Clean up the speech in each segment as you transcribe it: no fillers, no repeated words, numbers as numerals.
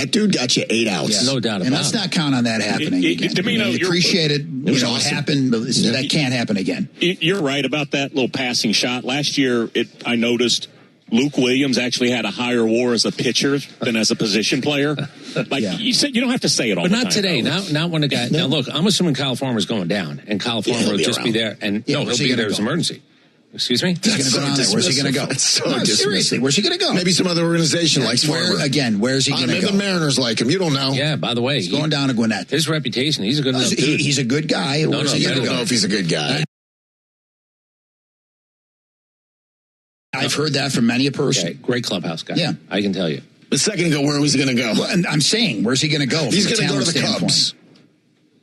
that dude got you 8 outs. Yeah. No doubt about it. And let's not count on that happening again. Domino, appreciate it. Awesome. Happened. That can't happen again. You're right about that little passing shot. Last year, I noticed Luke Williams actually had a higher WAR as a pitcher than as a position player. You said, you don't have to say it all but the not time. Today. Not when a guy. Now, look, I'm assuming Kyle Farmer's going down, and Kyle Farmer will just be there. And he'll be there as emergency. Excuse me? He's going to go down there. Where's he going to go? Seriously, where's he going to go? Maybe some other organization likes Farmer. Where's he going to go? Maybe the Mariners like him. You don't know. Yeah, by the way. He's going down to Gwinnett. His reputation, he's a good enough dude. He's a good guy. I don't know if he's a good guy. I've heard that from many a person. Okay, great clubhouse guy. Yeah. I can tell you. The second ago, where was he going to go? Well, and I'm saying, where's he going to go? He's going to go to the Cubs.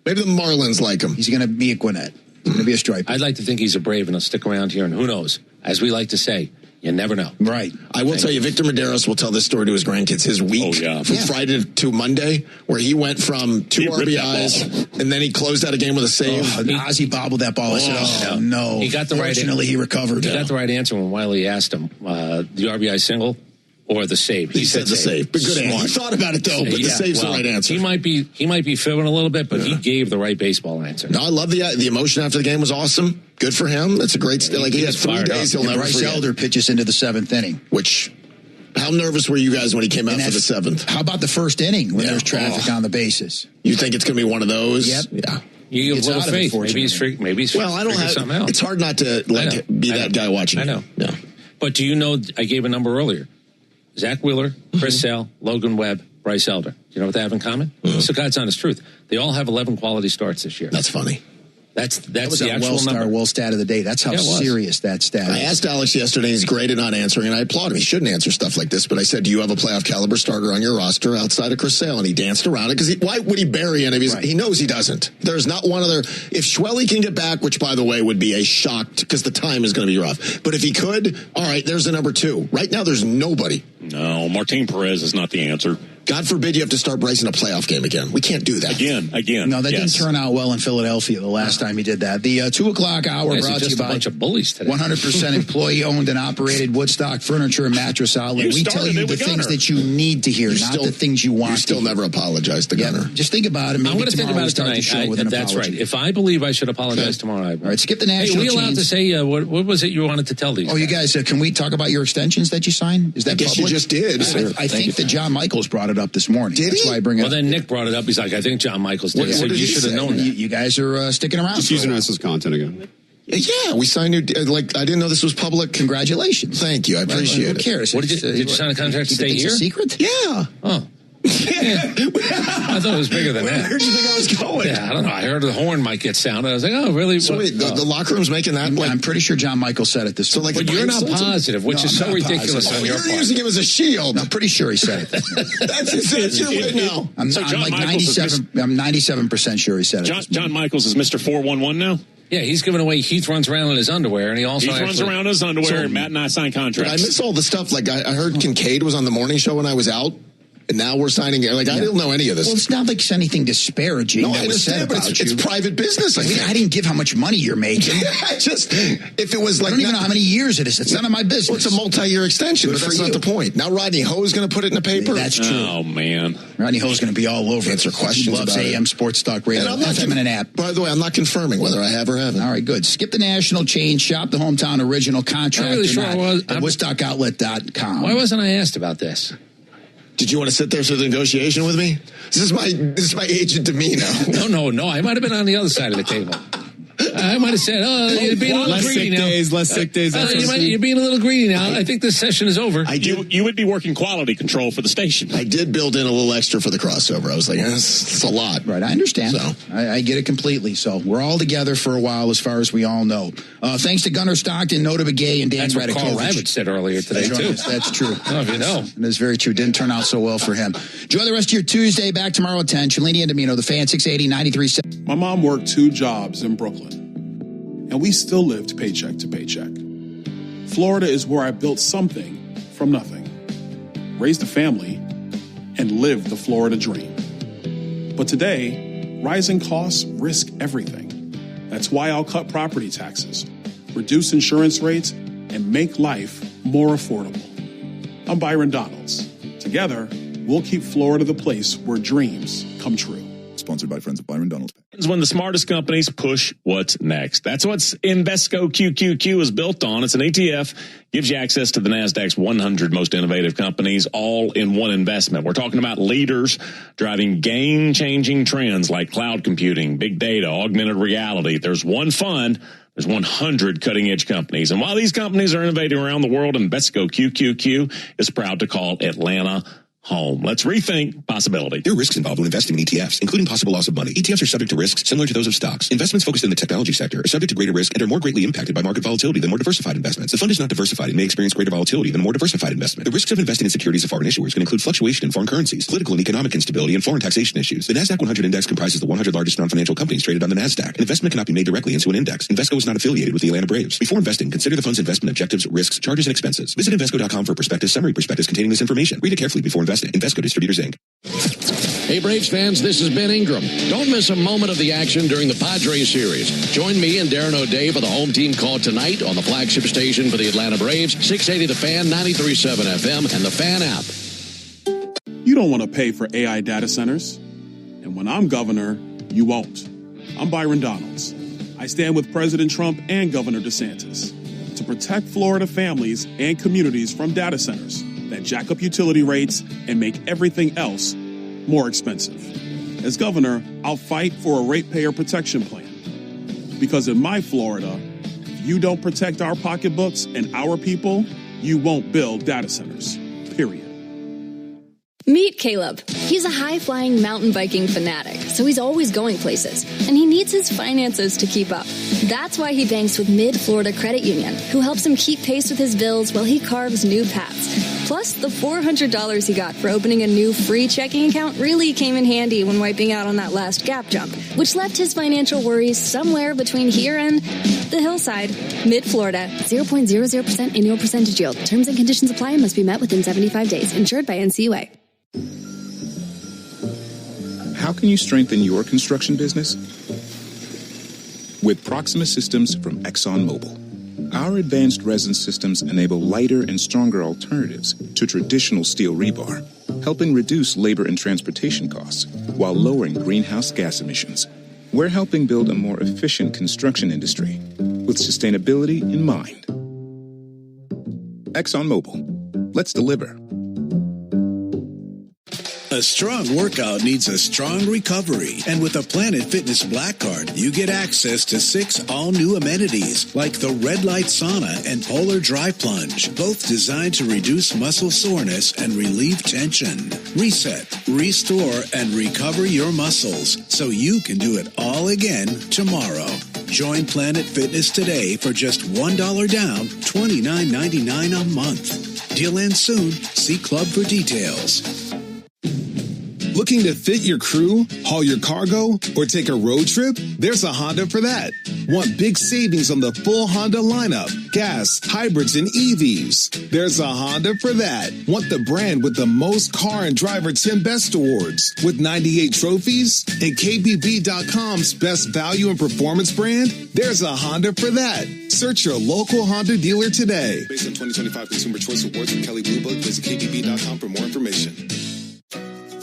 Maybe the Marlins like him. He's going to be at Gwinnett. He's going to be a striper. I'd like to think he's a Brave and he'll stick around here. And who knows? As we like to say, you never know. Right. I will tell you, Victor Medeiros will tell this story to his grandkids. His week from Friday to Monday, where he went from 2 RBIs and then he closed out a game with a save. Ozzie bobbled that ball. I said, no. He got the Fortunately, he recovered. He got the right answer when Wiley asked him, the RBI single or the save. He said the save. But good answer. He thought about it, though, but the save's the right answer. He might be fibbing a little bit, but he gave the right baseball answer. No, I love the emotion after the game was awesome. Good for him. That's a great he had 3 days he'll never Bryce forget. Elder pitches into the 7th inning. How nervous were you guys when he came out for the 7th? How about the first inning when there's traffic on the bases? You think it's going to be one of those? Yep. Yeah. You give a little faith. Maybe he's well, I don't have something else. It's hard not to be that guy watching. I know. Yeah. But do you know, I gave a number earlier. Zach Wheeler, Chris Sale, Logan Webb, Bryce Elder. Do you know what they have in common? It's the God's honest truth. They all have 11 quality starts this year. That's funny. That's that was the actual number. Well stat of the day. That's how serious that stat is. I asked Alex yesterday, he's great at not answering, and I applaud him. He shouldn't answer stuff like this, but I said, do you have a playoff caliber starter on your roster outside of Chris Sale? And he danced around it, because why would he bury any of his... Right. He knows he doesn't. There's not one other... If Schwelly can get back, which, by the way, would be a shock, because the time is going to be rough. But if he could, all right, there's the number 2. Right now, there's nobody. No, Martin Perez is not the answer. God forbid you have to start Bryce in a playoff game again. We can't do that. Again. No, that didn't turn out well in Philadelphia the last time he did that. The 2 o'clock hour brought to you by a bunch of bullies today. 100% employee-owned and operated Woodstock Furniture and Mattress Outlet. We tell you the things that you need to hear, not the things you want to hear. You still never apologize to Gunner. Just think about it. Maybe I'm going to think about it tonight. That's right. If I believe I should apologize tomorrow, I will. All right, skip the national Hey, are we allowed to say, what was it you wanted to tell these guys? You guys, can we talk about your extensions that you signed? Is that public? You just did. I think that John Michaels brought it up this morning. That's why I bring it up. Well, then Nick brought it up. He's like, I think John Michaels did. What did you should have known that. You guys are sticking around. Just using us as content again. Yeah, we signed new. I didn't know this was public. Congratulations. Thank you. I appreciate it. Who cares? What did you sign a contract to stay here? It's a secret? Yeah. Oh. Yeah. I thought it was bigger than that. Where did you think I was going? Yeah, I don't know. I heard the horn might get sounded. I was like, oh, really? So wait, the locker room's making that? I'm pretty sure John Michael said it this morning. But you're not positive, which is so ridiculous on your part. You're using him as a shield. I'm pretty sure he said it. That's your way now. I'm 97% sure he said it. John Michaels is Mr. 411 now? Yeah, he's giving away Heath runs around in his underwear, and he runs around in his underwear, and Matt and I signed contracts. I miss all the stuff. Like, I heard Kincaid was on the morning show when I was out. And now we're signing. I didn't know any of this. Well, it's not like it's anything disparaging. No, I understand, but it's private business. I didn't give how much money you're making. If it was like, I don't even know how many years it is. It's none of my business. Well, it's a multi-year extension, but that's not the point. Now Rodney Ho is going to put it in the paper. That's true. Oh man, Rodney Ho is going to be all over. Answer questions. He loves about AM Sports Talk Radio. And I'm in an app. By the way, I'm not confirming whether I have or haven't. All right, good. Skip the national chain. Shop the hometown original contract. Really sure at WoodstockOutlet.com. Why wasn't I asked about this? Did you want to sit there through the negotiation with me? This is my agent Domino. No. I might have been on the other side of the table. I might have said, you're being a little greedy now. Less sick days. You're being a little greedy now. I think this session is over. You would be working quality control for the station. I did build in a little extra for the crossover. I was like, it's a lot. Right, I understand. So. I get it completely. So we're all together for a while, as far as we all know. Thanks to Gunnar Stockton, Nota Begay, and Dan That's what Carl Radikovich. Rabbit said earlier today, too. That's true. I don't know if you know. It is very true. Didn't turn out so well for him. Enjoy the rest of your Tuesday. Back tomorrow at 10. Cellini and Domino, the Fan, 680-93. My mom worked 2 jobs in Brooklyn, and we still lived paycheck to paycheck. Florida is where I built something from nothing, raised a family, and lived the Florida dream. But today, rising costs risk everything. That's why I'll cut property taxes, reduce insurance rates, and make life more affordable. I'm Byron Donalds. Together, we'll keep Florida the place where dreams come true. Sponsored by friends of Byron Donalds. When the smartest companies push what's next. That's what Invesco QQQ is built on. It's an ETF, gives you access to the NASDAQ's 100 most innovative companies, all in one investment. We're talking about leaders driving game-changing trends like cloud computing, big data, augmented reality. There's one fund. There's 100 cutting-edge companies. And while these companies are innovating around the world, Invesco QQQ is proud to call Atlanta home. Let's rethink possibility. There are risks involved when investing in ETFs, including possible loss of money. ETFs are subject to risks similar to those of stocks. Investments focused in the technology sector are subject to greater risk and are more greatly impacted by market volatility than more diversified investments. The fund is not diversified and may experience greater volatility than a more diversified investment. The risks of investing in securities of foreign issuers can include fluctuation in foreign currencies, political and economic instability, and foreign taxation issues. The NASDAQ 100 index comprises the 100 largest non-financial companies traded on the NASDAQ. An investment cannot be made directly into an index. Invesco is not affiliated with the Atlanta Braves. Before investing, consider the fund's investment objectives, risks, charges, and expenses. Visit Invesco.com for prospectus, summary prospectus containing this information. Read it carefully before investing. Invesco Distributors, Inc. Hey, Braves fans, this is Ben Ingram. Don't miss a moment of the action during the Padres series. Join me and Darren O'Day for the home team call tonight on the flagship station for the Atlanta Braves, 680 The Fan, 93.7 FM, and the Fan app. You don't want to pay for AI data centers. And when I'm governor, you won't. I'm Byron Donalds. I stand with President Trump and Governor DeSantis to protect Florida families and communities from data centers that jack up utility rates and make everything else more expensive. As governor, I'll fight for a ratepayer protection plan. Because in my Florida, if you don't protect our pocketbooks and our people, you won't build data centers. Period. Meet Caleb. He's a high-flying mountain biking fanatic, so he's always going places, and he needs his finances to keep up. That's why he banks with Mid-Florida Credit Union, who helps him keep pace with his bills while he carves new paths. Plus, the $400 he got for opening a new free checking account really came in handy when wiping out on that last gap jump, which left his financial worries somewhere between here and the hillside. Mid-Florida, 0.00% annual percentage yield. Terms and conditions apply and must be met within 75 days. Insured by NCUA. How can you strengthen your construction business? With Proxima Systems from ExxonMobil. Our advanced resin systems enable lighter and stronger alternatives to traditional steel rebar, helping reduce labor and transportation costs while lowering greenhouse gas emissions. We're helping build a more efficient construction industry with sustainability in mind. ExxonMobil. Let's deliver. A strong workout needs a strong recovery. And with a Planet Fitness Black Card, you get access to 6 all-new amenities like the Red Light Sauna and Polar Dry Plunge, both designed to reduce muscle soreness and relieve tension. Reset, restore, and recover your muscles so you can do it all again tomorrow. Join Planet Fitness today for just $1 down, $29.99 a month. Deal ends soon. See Club for details. Looking to fit your crew, haul your cargo, or take a road trip? There's a Honda for that. Want big savings on the full Honda lineup, gas, hybrids, and EVs? There's a Honda for that. Want the brand with the most car and driver 10 best awards with 98 trophies? And KBB.com's best value and performance brand? There's a Honda for that. Search your local Honda dealer today. Based on 2025 Consumer Choice Awards with Kelly Blue Book, visit KBB.com for more information.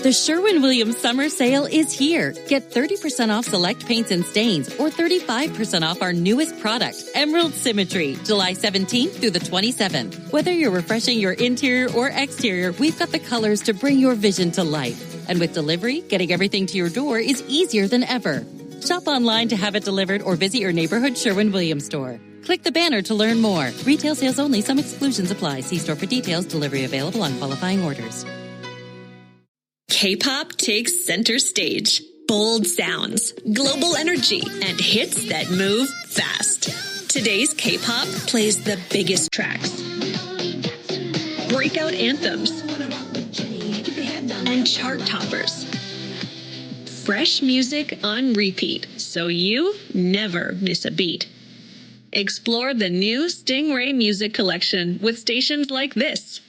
The Sherwin-Williams Summer Sale is here. Get 30% off select paints and stains or 35% off our newest product, Emerald Symmetry, July 17th through the 27th. Whether you're refreshing your interior or exterior, we've got the colors to bring your vision to life. And with delivery, getting everything to your door is easier than ever. Shop online to have it delivered or visit your neighborhood Sherwin-Williams store. Click the banner to learn more. Retail sales only. Some exclusions apply. See store for details. Delivery available on qualifying orders. K-pop takes center stage. Bold sounds, global energy, and hits that move fast. Today's K-pop plays the biggest tracks, breakout anthems, and chart toppers. Fresh music on repeat, so you never miss a beat. Explore the new Stingray Music Collection with stations like this.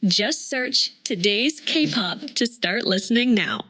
Just search Today's K-pop to start listening now.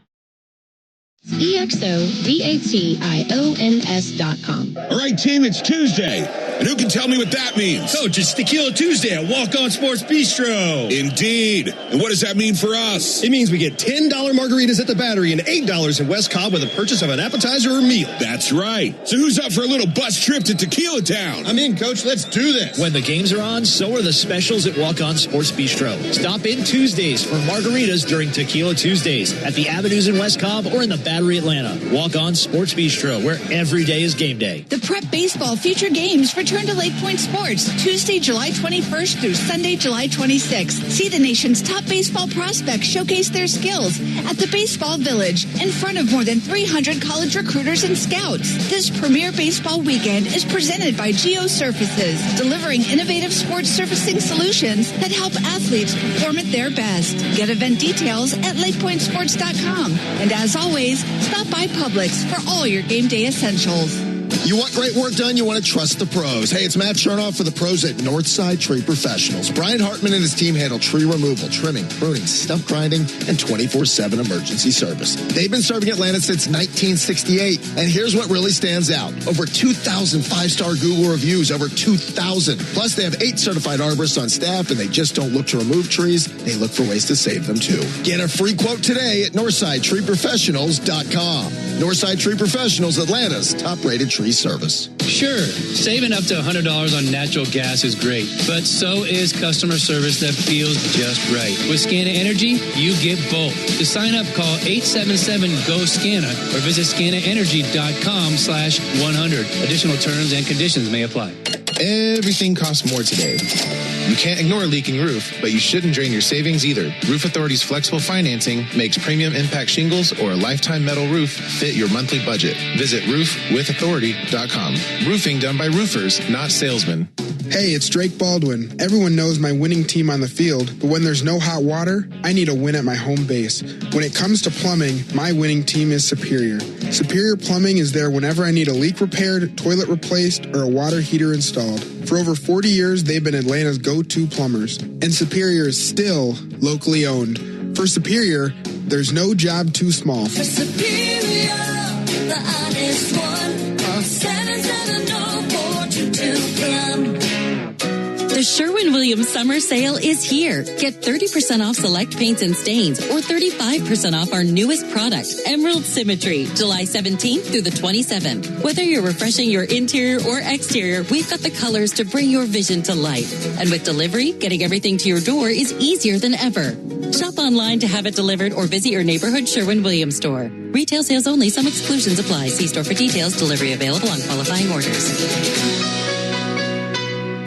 EXOVATIONS.com. All right, team, it's Tuesday. And who can tell me what that means? Coach, it's Tequila Tuesday at Walk On Sports Bistro. Indeed. And what does that mean for us? It means we get $10 margaritas at the Battery and $8 in West Cobb with the purchase of an appetizer or meal. That's right. So who's up for a little bus trip to Tequila Town? I'm in, Coach. Let's do this. When the games are on, so are the specials at Walk On Sports Bistro. Stop in Tuesdays for margaritas during Tequila Tuesdays at the Avenues in West Cobb or in the Battery, Atlanta. Walk On Sports Bistro, where every day is game day. The Prep Baseball Future Games return to Lake Point Sports Tuesday, July 21st through Sunday, July 26th. See the nation's top baseball prospects showcase their skills at the Baseball Village in front of more than 300 college recruiters and scouts. This premier baseball weekend is presented by Geo Surfaces, delivering innovative sports surfacing solutions that help athletes perform at their best. Get event details at lakepointsports.com. And as always, stop by Publix for all your game day essentials. You want great work done? You want to trust the pros. Hey, it's Matt Chernoff for the pros at Northside Tree Professionals. Brian Hartman and his team handle tree removal, trimming, pruning, stump grinding, and 24/7 emergency service. They've been serving Atlanta since 1968. And here's what really stands out. Over 2,000 five-star Google reviews, over 2,000. Plus, they have 8 certified arborists on staff, and they just don't look to remove trees. They look for ways to save them, too. Get a free quote today at NorthsideTreeProfessionals.com. Northside Tree Professionals, Atlanta's top-rated tree service. Sure, saving up to $100 on natural gas is great, but so is customer service that feels just right. With Scana Energy, you get both. To sign up, call 877-GO-SCANA or visit scanaenergy.com/100. Additional terms and conditions may apply. Everything costs more today. You can't ignore a leaking roof, but you shouldn't drain your savings either. Roof Authority's flexible financing makes premium impact shingles or a lifetime metal roof fit your monthly budget. Visit roofwithauthority.com. Roofing done by roofers, not salesmen. Hey, it's Drake Baldwin. Everyone knows my winning team on the field, but when there's no hot water, I need a win at my home base. When it comes to plumbing, my winning team is Superior. Superior Plumbing is there whenever I need a leak repaired, toilet replaced, or a water heater installed. For over 40 years, they've been Atlanta's go-to plumbers. And Superior is still locally owned. For Superior, there's no job too small. For Superior, the honest one, call 770-422-PLUM. The Sherwin-Williams Summer Sale is here. Get 30% off select paints and stains or 35% off our newest product, Emerald Symmetry, July 17th through the 27th. Whether you're refreshing your interior or exterior, we've got the colors to bring your vision to life. And with delivery, getting everything to your door is easier than ever. Shop online to have it delivered or visit your neighborhood Sherwin-Williams store. Retail sales only. Some exclusions apply. See store for details. Delivery available on qualifying orders.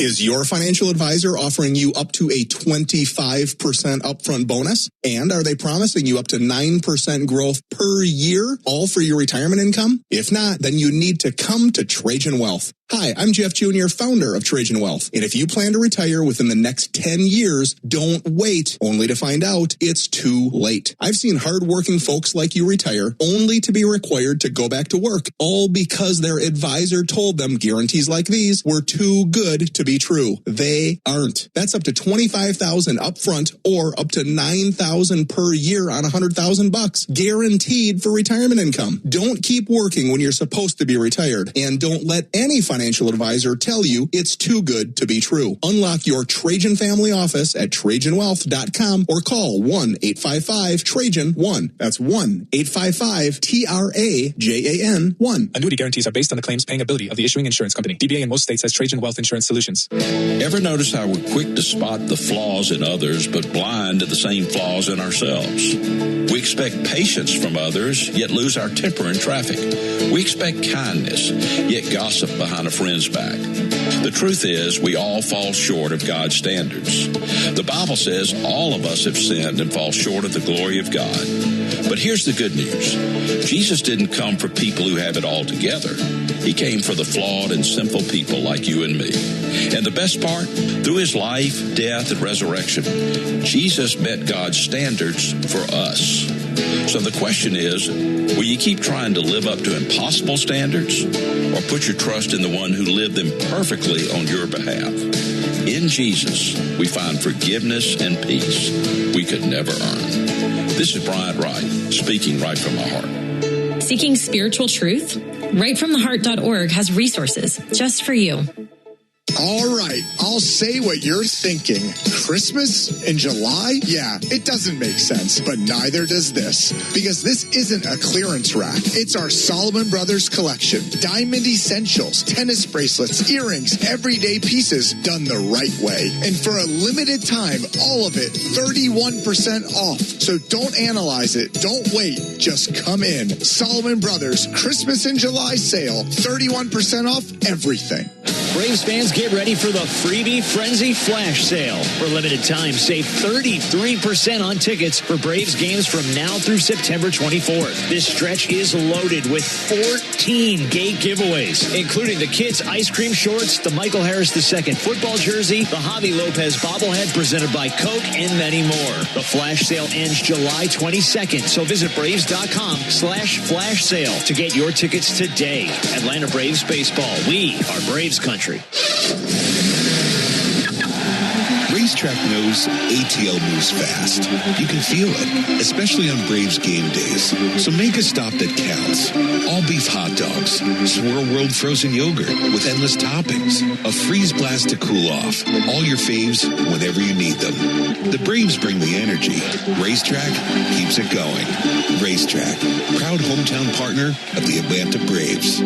Is your financial advisor offering you up to a 25% upfront bonus? And are they promising you up to 9% growth per year, all for your retirement income? If not, then you need to come to Trajan Wealth. Hi, I'm Jeff Jr., founder of Trajan Wealth. And if you plan to retire within the next 10 years, don't wait, only to find out it's too late. I've seen hardworking folks like you retire only to be required to go back to work, all because their advisor told them guarantees like these were too good to be true. They aren't. That's up to $25,000 upfront or up to $9,000 per year on $100,000 guaranteed for retirement income. Don't keep working when you're supposed to be retired, and don't let any financial advisor tell you it's too good to be true. Unlock your Trajan family office at TrajanWealth.com or call 1-855-TRAJAN-1. That's 1-855-TRAJAN-1. Annuity guarantees are based on the claims paying ability of the issuing insurance company. DBA in most states has Trajan Wealth Insurance Solutions. Ever notice how we're quick to spot the flaws in others, but blind to the same flaws in ourselves? We expect patience from others, yet lose our temper in traffic. We expect kindness, yet gossip behind a friend's back. The truth is, we all fall short of God's standards. The Bible says all of us have sinned and fall short of the glory of God. But here's the good news. Jesus didn't come for people who have it all together. He came for the flawed and sinful people like you and me. And the best part, through his life, death, and resurrection, Jesus met God's standards for us. So the question is, will you keep trying to live up to impossible standards, or put your trust in the one who lived them perfectly on your behalf? In Jesus, we find forgiveness and peace we could never earn. This is Bryant Wright, speaking right from my heart. Seeking spiritual truth? RightFromTheHeart.org has resources just for you. All right, I'll say what you're thinking. Christmas in July? Yeah, it doesn't make sense, but neither does this. Because this isn't a clearance rack. It's our Solomon Brothers collection. Diamond essentials, tennis bracelets, earrings, everyday pieces done the right way. And for a limited time, all of it 31% off. So don't analyze it. Don't wait. Just come in. Solomon Brothers Christmas in July sale. 31% off everything. Braves fans, get ready for the Freebie Frenzy Flash Sale. For limited time, save 33% on tickets for Braves games from now through September 24th. This stretch is loaded with 14 gate giveaways, including the kids' ice cream shorts, the Michael Harris II football jersey, the Javi Lopez bobblehead presented by Coke, and many more. The Flash Sale ends July 22nd, so visit Braves.com/Flash Sale to get your tickets today. Atlanta Braves baseball. We are Braves country. Racetrack knows ATL moves fast. You can feel it, especially on Braves game days. So make a stop that counts. All beef hot dogs, Swirl World frozen yogurt with endless toppings, a freeze blast to cool off. All your faves whenever you need them. The Braves bring the energy. Racetrack keeps it going. Racetrack, proud hometown partner of the Atlanta Braves.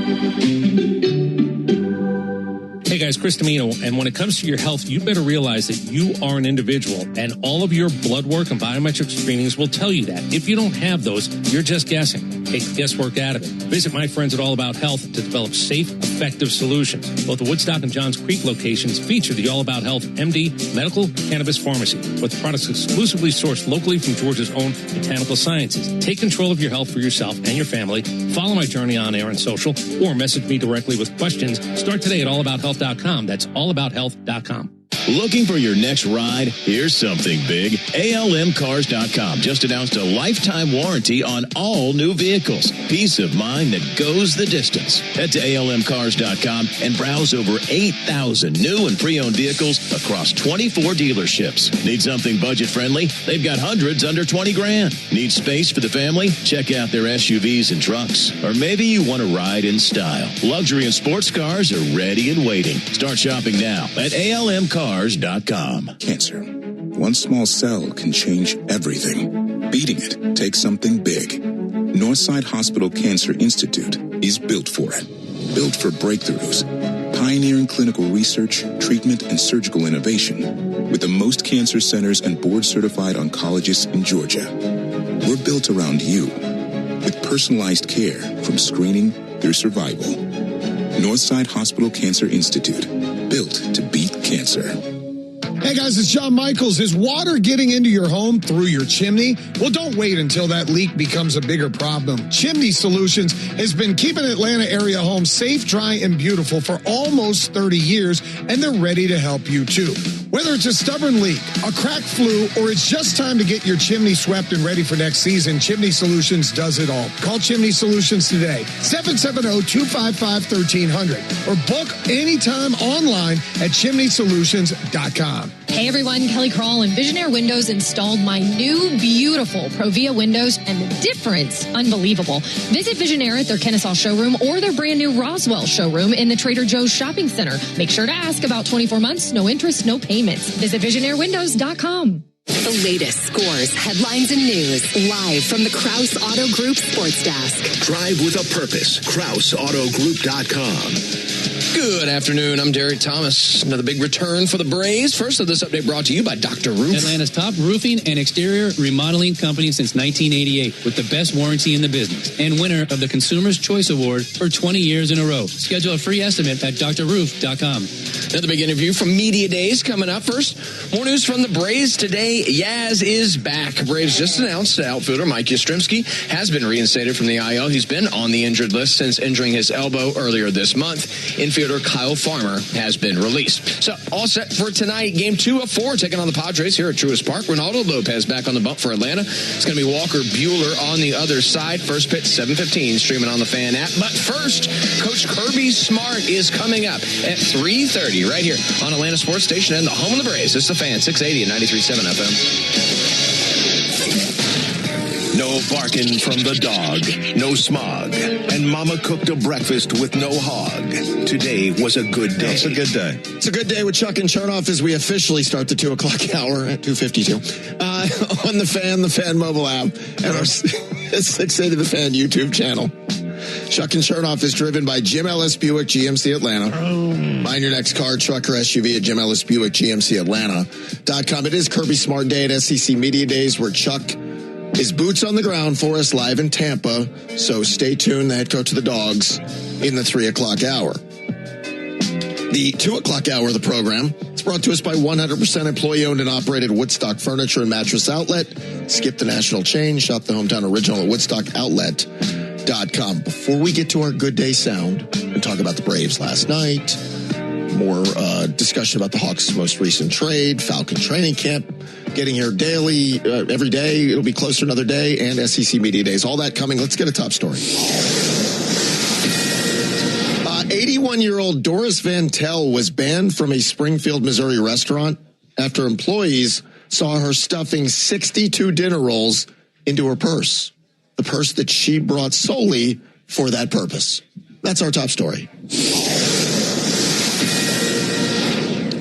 Hey guys, Chris Domino, and when it comes to your health, you better realize that you are an individual, and all of your blood work and biometric screenings will tell you that. If you don't have those, you're just guessing. Take the guesswork out of it. Visit my friends at All About Health to develop safe, effective solutions. Both the Woodstock and Johns Creek locations feature the All About Health MD Medical Cannabis Pharmacy, with products exclusively sourced locally from Georgia's own botanical sciences. Take control of your health for yourself and your family. Follow my journey on air and social, or message me directly with questions. Start today at allabout.health.com. That's allabout.health.com. Looking for your next ride? Here's something big. ALMcars.com just announced a lifetime warranty on all new vehicles. Peace of mind that goes the distance. Head to ALMcars.com and browse over 8,000 new and pre-owned vehicles across 24 dealerships. Need something budget-friendly? They've got hundreds under 20 grand. Need space for the family? Check out their SUVs and trucks. Or maybe you want to ride in style. Luxury and sports cars are ready and waiting. Start shopping now at ALMcars.com. Cancer. One small cell can change everything. Beating it takes something big. Northside Hospital Cancer Institute is built for it. Built for breakthroughs. Pioneering clinical research, treatment, and surgical innovation. With the most cancer centers and board-certified oncologists in Georgia. We're built around you. With personalized care from screening through survival. Northside Hospital Cancer Institute. Built to beat cancer. Hey guys, it's John Michaels. Is water getting into your home through your chimney? Well, don't wait until that leak becomes a bigger problem. Chimney Solutions has been keeping Atlanta area homes safe, dry, and beautiful for almost 30 years, and they're ready to help you too. Whether it's a stubborn leak, a crack flu, or it's just time to get your chimney swept and ready for next season, Chimney Solutions does it all. Call Chimney Solutions today, 770-255-1300, or book anytime online at chimneysolutions.com. Hey everyone, Kelly Kroll and Visionaire Windows installed my new beautiful Provia windows, and the difference, unbelievable. Visit Visionaire at their Kennesaw showroom or their brand new Roswell showroom in the Trader Joe's shopping center. Make sure to ask about 24 months, no interest, no payments. Visit visionairewindows.com. The latest scores, headlines, and news live from the Krause Auto Group Sports Desk. Drive with a purpose. KrauseAutoGroup.com. Good afternoon. I'm Derek Thomas. Another big return for the Braves. First of this update brought to you by Dr. Roof. Atlanta's top roofing and exterior remodeling company since 1988 with the best warranty in the business and winner of the Consumer's Choice Award for 20 years in a row. Schedule a free estimate at drroof.com. Another big interview from Media Days coming up. First, more news from the Braves today. Yaz is back. Braves just announced outfielder Mike Yastrzemski has been reinstated from the IL. He's been on the injured list since injuring his elbow earlier this month. Infielder Kyle Farmer has been released. So, all set for tonight. Game 2 of 4 taking on the Padres here at Truist Park. Ronaldo Lopez back on the bump for Atlanta. It's going to be Walker Buehler on the other side. First pitch, 7:15, streaming on the Fan app. But first, Coach Kirby Smart is coming up at 3:30 right here on Atlanta Sports Station and the home of the Braves. It's the Fan, 680 and 93.7 FM. No No barking from the dog, no smog, and Mama cooked a breakfast with no hog. Today was a good day. It's a good day. It's a good day with Chuck and Chernoff as we officially start the 2 o'clock hour at 2:52 on the Fan mobile app, and our 680 The Fan YouTube channel. Chuck and Chernoff is driven by Jim Ellis Buick GMC Atlanta. Find your next car, truck, or SUV at Jim Ellis Buick GMC Atlanta.com. It is Kirby Smart Day at SEC Media Days, where Chuck is boots on the ground for us live in Tampa. So stay tuned, the head coach of the Dogs, in the 3 o'clock hour. The 2 o'clock hour of the program is brought to us by 100% employee-owned and operated Woodstock Furniture and Mattress Outlet. Skip the national chain. Shop the hometown original at WoodstockOutlet.com. Before we get to our good day sound and talk about the Braves last night, more discussion about the Hawks' most recent trade, Falcon training camp, getting here daily, every day. It'll be closer another day, and SEC Media Days. All that coming. Let's get a top story. 81-year-old Doris Van Tel was banned from a Springfield, Missouri restaurant after employees saw her stuffing 62 dinner rolls into her purse, the purse that she brought solely for that purpose. That's our top story.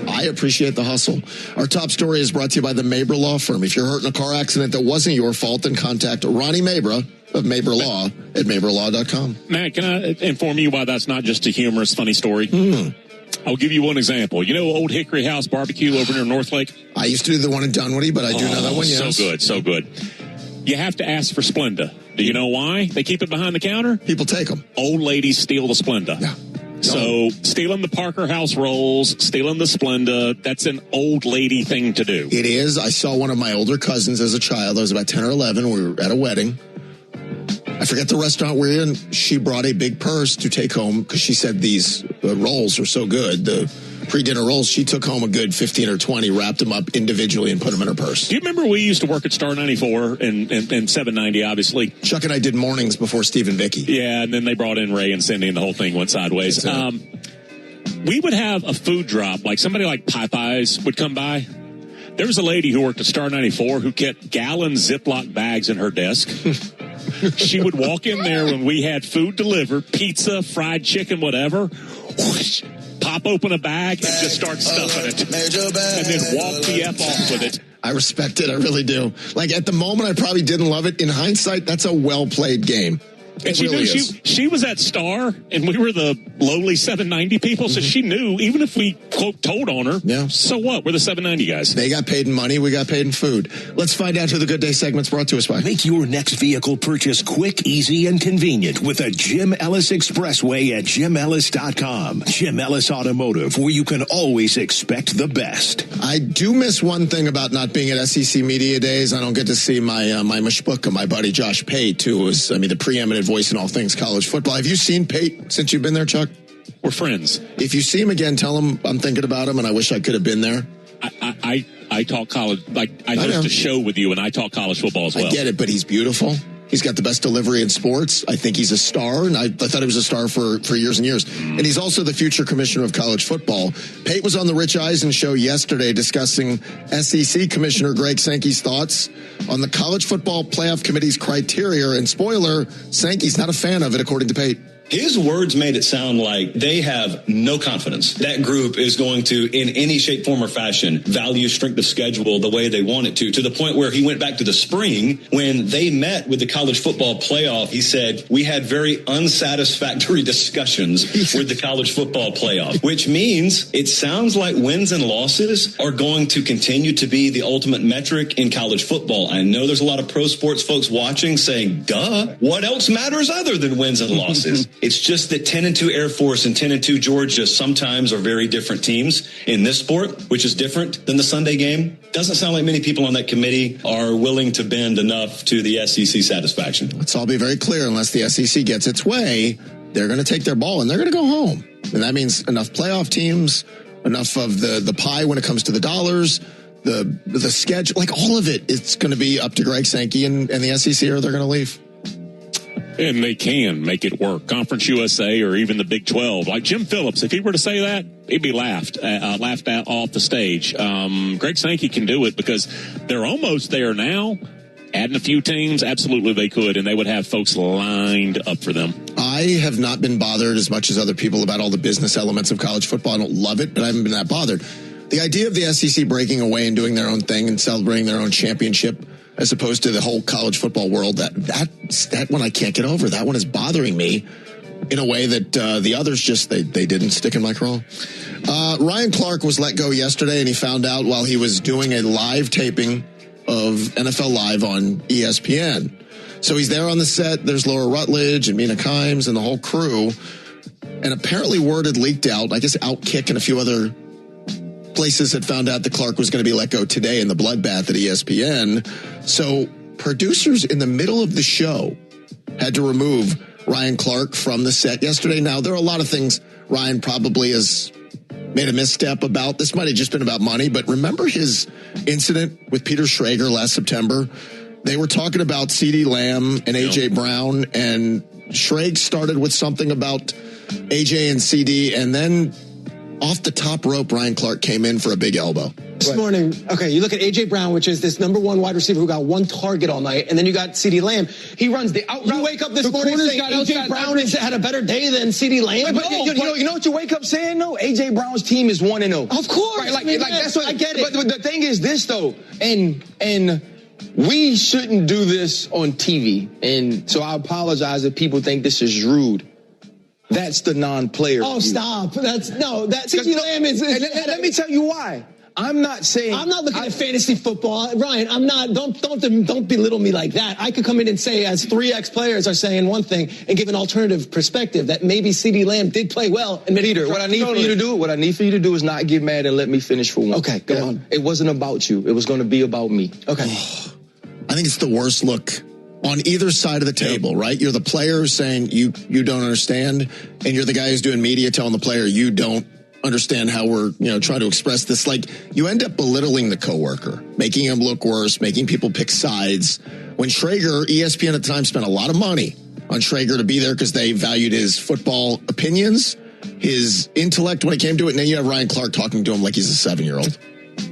I appreciate the hustle. Our top story is brought to you by the Mabra Law Firm. If you're hurt in a car accident that wasn't your fault, then contact Ronnie Mabra of Mabra Law at MabraLaw.com. Matt, can I inform you why that's not just a humorous, funny story? I'll give you one example. You know Old Hickory House Barbecue over near North Lake? I used to do the one in Dunwoody, but I do know that one, yes. So good. You have to ask for Splenda. Do you know why? They keep it behind the counter? People take them. Old ladies steal the Splenda. Yeah. So stealing the Parker House rolls, stealing the Splenda, that's an old lady thing to do. It is. I saw one of my older cousins as a child. I was about 10 or 11. We were at a wedding. I forget the restaurant we're in. She brought a big purse to take home because she said these rolls are so good. The pre-dinner rolls, she took home a good 15 or 20, wrapped them up individually and put them in her purse. Do you remember we used to work at Star 94 and 790, obviously? Chuck and I did mornings before Steve and Vicky. Yeah, and then they brought in Ray and Cindy and the whole thing went sideways. We would have a food drop, like somebody like Popeyes would come by. There was a lady who worked at Star 94 who kept gallon Ziploc bags in her desk. She would walk in there when we had food delivered, pizza, fried chicken, whatever, whoosh, pop open a bag and just start stuffing it. And then walk the F off with it. I respect it. I really do. Like, at the moment, I probably didn't love it. In hindsight, that's a well-played game. And she knew she was at Star, and we were the lowly 790 people, so she knew, even if we, quote, told on her, so what? We're the 790 guys. They got paid in money, we got paid in food. Let's find out who the Good Day segment's brought to us by. Make your next vehicle purchase quick, easy, and convenient with a Jim Ellis Expressway at JimEllis.com. Jim Ellis Automotive, where you can always expect the best. I do miss one thing about not being at SEC Media Days. I don't get to see my mashbuka, my buddy Josh Pate, who was, the preeminent voice in all things college football. Have you seen Pate since you've been there, Chuck? We're friends. If you see him again, tell him I'm thinking about him and I wish I could have been there. I talk college, I host a show with you and I talk college football as well. I get it, but he's beautiful. He's got the best delivery in sports. I think he's a star, and I thought he was a star for years and years. And he's also the future commissioner of college football. Pate was on the Rich Eisen show yesterday discussing SEC Commissioner Greg Sankey's thoughts on the College Football Playoff Committee's criteria. And spoiler, Sankey's not a fan of it, according to Pate. His words made it sound like they have no confidence that group is going to, in any shape, form, or fashion, value strength of schedule the way they want it to the point where he went back to the spring when they met with the college football playoff. He said, we had very unsatisfactory discussions with the college football playoff, which means it sounds like wins and losses are going to continue to be the ultimate metric in college football. I know there's a lot of pro sports folks watching saying, duh, what else matters other than wins and losses? It's just that 10-2 Air Force and 10-2 Georgia sometimes are very different teams in this sport, which is different than the Sunday game. Doesn't sound like many people on that committee are willing to bend enough to the SEC satisfaction. Let's all be very clear. Unless the SEC gets its way, they're going to take their ball and they're going to go home. And that means enough playoff teams, enough of the pie when it comes to the dollars, the schedule, like all of it. It's going to be up to Greg Sankey and the SEC, or they're going to leave. And they can make it work. Conference USA or even the Big 12. Like Jim Phillips, if he were to say that, he'd be laughed at off the stage. Greg Sankey can do it because they're almost there now. Adding a few teams, absolutely they could, and they would have folks lined up for them. I have not been bothered as much as other people about all the business elements of college football. I don't love it, but I haven't been that bothered. The idea of the SEC breaking away and doing their own thing and celebrating their own championship as opposed to the whole college football world, that one I can't get over. That one is bothering me in a way that the others just, they didn't stick in my craw. Ryan Clark was let go yesterday, and he found out while he was doing a live taping of NFL Live on ESPN. So he's there on the set. There's Laura Rutledge and Mina Kimes and the whole crew. And apparently word had leaked out. I guess Outkick and a few other places had found out that Clark was going to be let go today in the bloodbath at ESPN. So producers in the middle of the show had to remove Ryan Clark from the set yesterday. Now, there are a lot of things Ryan probably has made a misstep about. This might have just been about money, but remember his incident with Peter Schrager last September? They were talking about CeeDee Lamb and A.J. Brown, and Schrag started with something about A.J. and CeeDee, and then off the top rope, Ryan Clark came in for a big elbow. This morning, okay, you look at A.J. Brown, which is this number one wide receiver who got one target all night, and then you got CeeDee Lamb. He runs the out route. You wake up this morning saying A.J. Brown had a better day than CeeDee Lamb? But you know what you wake up saying, though? A.J. Brown's team is 1-0. Of course. Right, like that's what, I get it. But the thing is this, though, and we shouldn't do this on TV, and so I apologize if people think this is rude. That's the non-player. Oh, stop. CeeDee Lamb is. Let me tell you why. I'm not looking at fantasy football. Ryan, I'm not. Don't belittle me like that. I could come in and say, as 3 ex-players are saying one thing and give an alternative perspective that maybe CeeDee Lamb did play well. And Peter, what I need for you to do is not get mad and let me finish for one. Okay, go on. It wasn't about you. It was going to be about me. Okay. I think it's the worst look on either side of the table, right? You're the player saying you don't understand, and you're the guy who's doing media telling the player you don't understand how we're, trying to express this. Like, you end up belittling the coworker, making him look worse, making people pick sides. When Schrager, ESPN at the time spent a lot of money on Schrager to be there because they valued his football opinions, his intellect when it came to it, and then you have Ryan Clark talking to him like he's a 7-year-old.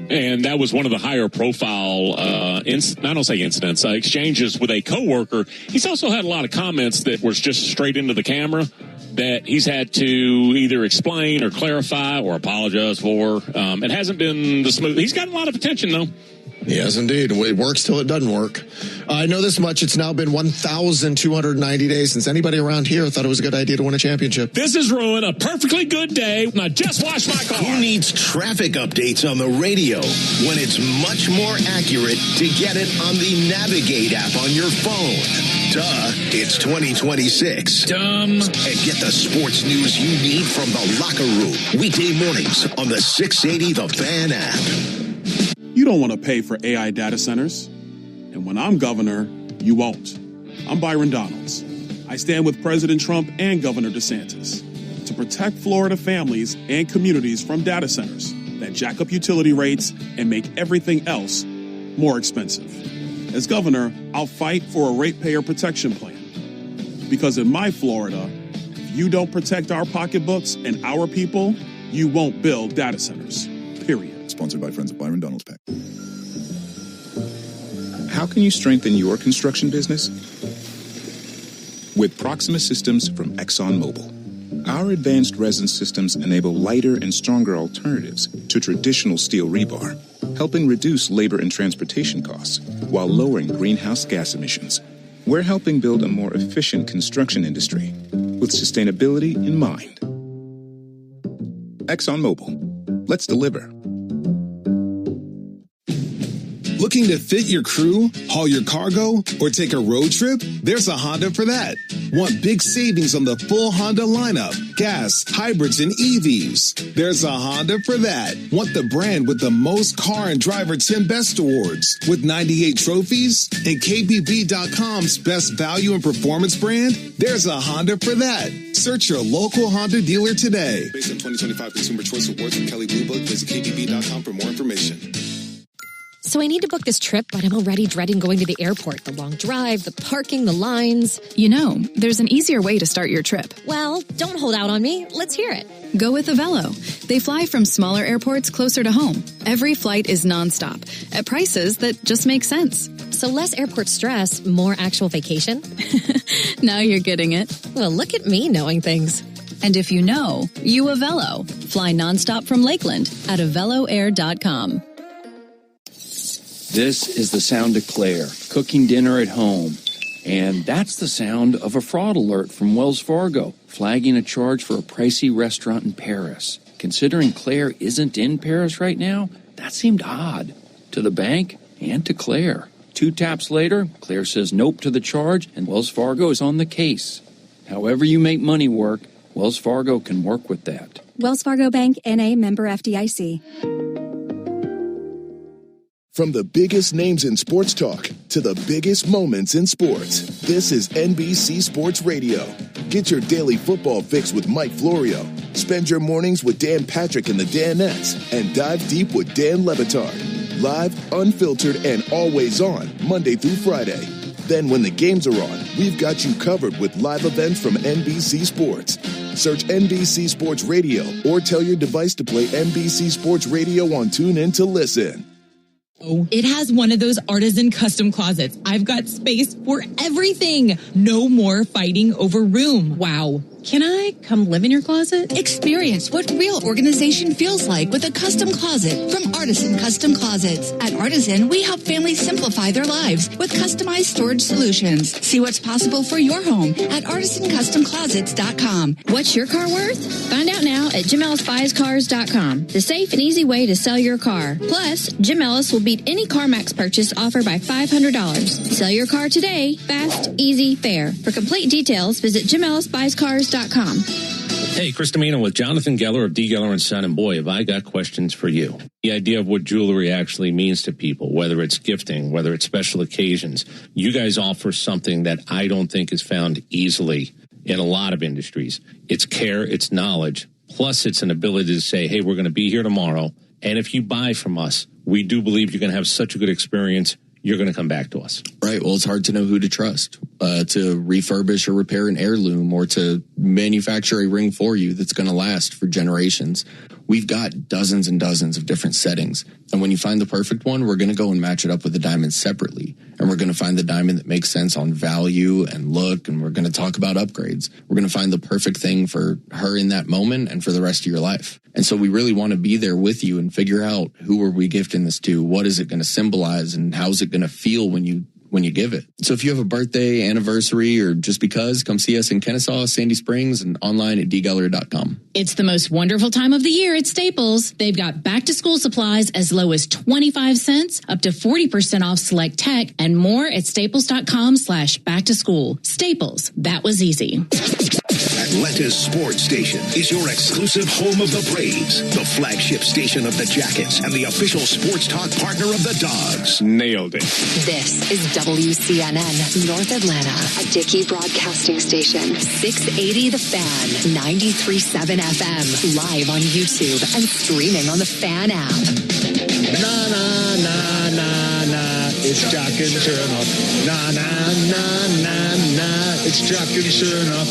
And that was one of the higher profile, exchanges with a coworker. He's also had a lot of comments that was just straight into the camera that he's had to either explain or clarify or apologize for. It hasn't been the smooth. He's gotten a lot of attention, though. He has indeed. It works till it doesn't work. I know this much. It's now been 1,290 days since anybody around here thought it was a good idea to win a championship. This is ruined a perfectly good day. I just washed my car. Who needs traffic updates on the radio when it's much more accurate to get it on the Navigate app on your phone? Duh, it's 2026. Dumb. And get the sports news you need from the locker room. Weekday mornings on the 680 The Fan app. You don't want to pay for AI data centers. And when I'm governor, you won't. I'm Byron Donalds. I stand with President Trump and Governor DeSantis to protect Florida families and communities from data centers that jack up utility rates and make everything else more expensive. As governor, I'll fight for a ratepayer protection plan. Because in my Florida, if you don't protect our pocketbooks and our people, you won't build data centers. Period. Sponsored by Friends of Byron Donalds Pack. How can you strengthen your construction business? With Proxima Systems from ExxonMobil. Our advanced resin systems enable lighter and stronger alternatives to traditional steel rebar, helping reduce labor and transportation costs while lowering greenhouse gas emissions. We're helping build a more efficient construction industry with sustainability in mind. ExxonMobil. Let's deliver. Looking to fit your crew, haul your cargo, or take a road trip? There's a Honda for that. Want big savings on the full Honda lineup, gas, hybrids, and EVs? There's a Honda for that. Want the brand with the most car and driver 10 best awards with 98 trophies? And KBB.com's best value and performance brand? There's a Honda for that. Search your local Honda dealer today. Based on 2025 Consumer Choice Awards from Kelley Blue Book, visit KBB.com for more information. So I need to book this trip, but I'm already dreading going to the airport. The long drive, the parking, the lines. You know, there's an easier way to start your trip. Well, don't hold out on me. Let's hear it. Go with Avelo. They fly from smaller airports closer to home. Every flight is nonstop at prices that just make sense. So less airport stress, more actual vacation? Now you're getting it. Well, look at me knowing things. And if you know, you Avelo. Fly nonstop from Lakeland at AveloAir.com. This is the sound of Claire, cooking dinner at home. And that's the sound of a fraud alert from Wells Fargo, flagging a charge for a pricey restaurant in Paris. Considering Claire isn't in Paris right now, that seemed odd to the bank and to Claire. 2 taps later, Claire says nope to the charge, and Wells Fargo is on the case. However you make money work, Wells Fargo can work with that. Wells Fargo Bank, N.A., member FDIC. From the biggest names in sports talk to the biggest moments in sports, this is NBC Sports Radio. Get your daily football fix with Mike Florio. Spend your mornings with Dan Patrick and the Danettes, and dive deep with Dan Levitard. Live, unfiltered, and always on, Monday through Friday. Then when the games are on, we've got you covered with live events from NBC Sports. Search NBC Sports Radio or tell your device to play NBC Sports Radio on TuneIn to listen. It has one of those artisan custom closets. I've got space for everything. No more fighting over room. Wow. Can I come live in your closet? Experience what real organization feels like with a custom closet from Artisan Custom Closets. At Artisan, we help families simplify their lives with customized storage solutions. See what's possible for your home at artisancustomclosets.com. What's your car worth? Find out now at JimEllisBuysCars.com. The safe and easy way to sell your car. Plus, Jim Ellis will beat any CarMax purchase offer by $500. Sell your car today. Fast, easy, fair. For complete details, visit JimEllisBuysCars.com. Hey, Chris Domino with Jonathan Geller of D. Geller & Son. And boy, have I got questions for you. The idea of what jewelry actually means to people, whether it's gifting, whether it's special occasions. You guys offer something that I don't think is found easily in a lot of industries. It's care, it's knowledge, plus it's an ability to say, hey, we're going to be here tomorrow. And if you buy from us, we do believe you're going to have such a good experience, you're going to come back to us. Right. Well, it's hard to know who to trust to refurbish or repair an heirloom or to manufacture a ring for you that's going to last for generations. We've got dozens and dozens of different settings. And when you find the perfect one, we're going to go and match it up with the diamond separately. And we're going to find the diamond that makes sense on value and look. And we're going to talk about upgrades. We're going to find the perfect thing for her in that moment and for the rest of your life. And so we really want to be there with you and figure out who are we gifting this to? What is it going to symbolize? And how's it going to feel when you give it? So if you have a birthday, anniversary, or just because, come see us in Kennesaw, Sandy Springs, and online at dgeller.com. It's the most wonderful time of the year at Staples. They've got back-to-school supplies as low as 25 cents, up to 40% off select tech, and more at staples.com/back-to-school. Staples, that was easy. Atlanta's Sports Station is your exclusive home of the Braves, the flagship station of the Jackets, and the official sports talk partner of the Dogs. Nailed it. This is WCNN, North Atlanta, a Dickey broadcasting station. 680 The Fan, 93.7 FM, live on YouTube and streaming on the Fan app. Na, na, na, na, na, it's Jack and Chernoff. Na, na, na, na, na, it's Jack and Chernoff.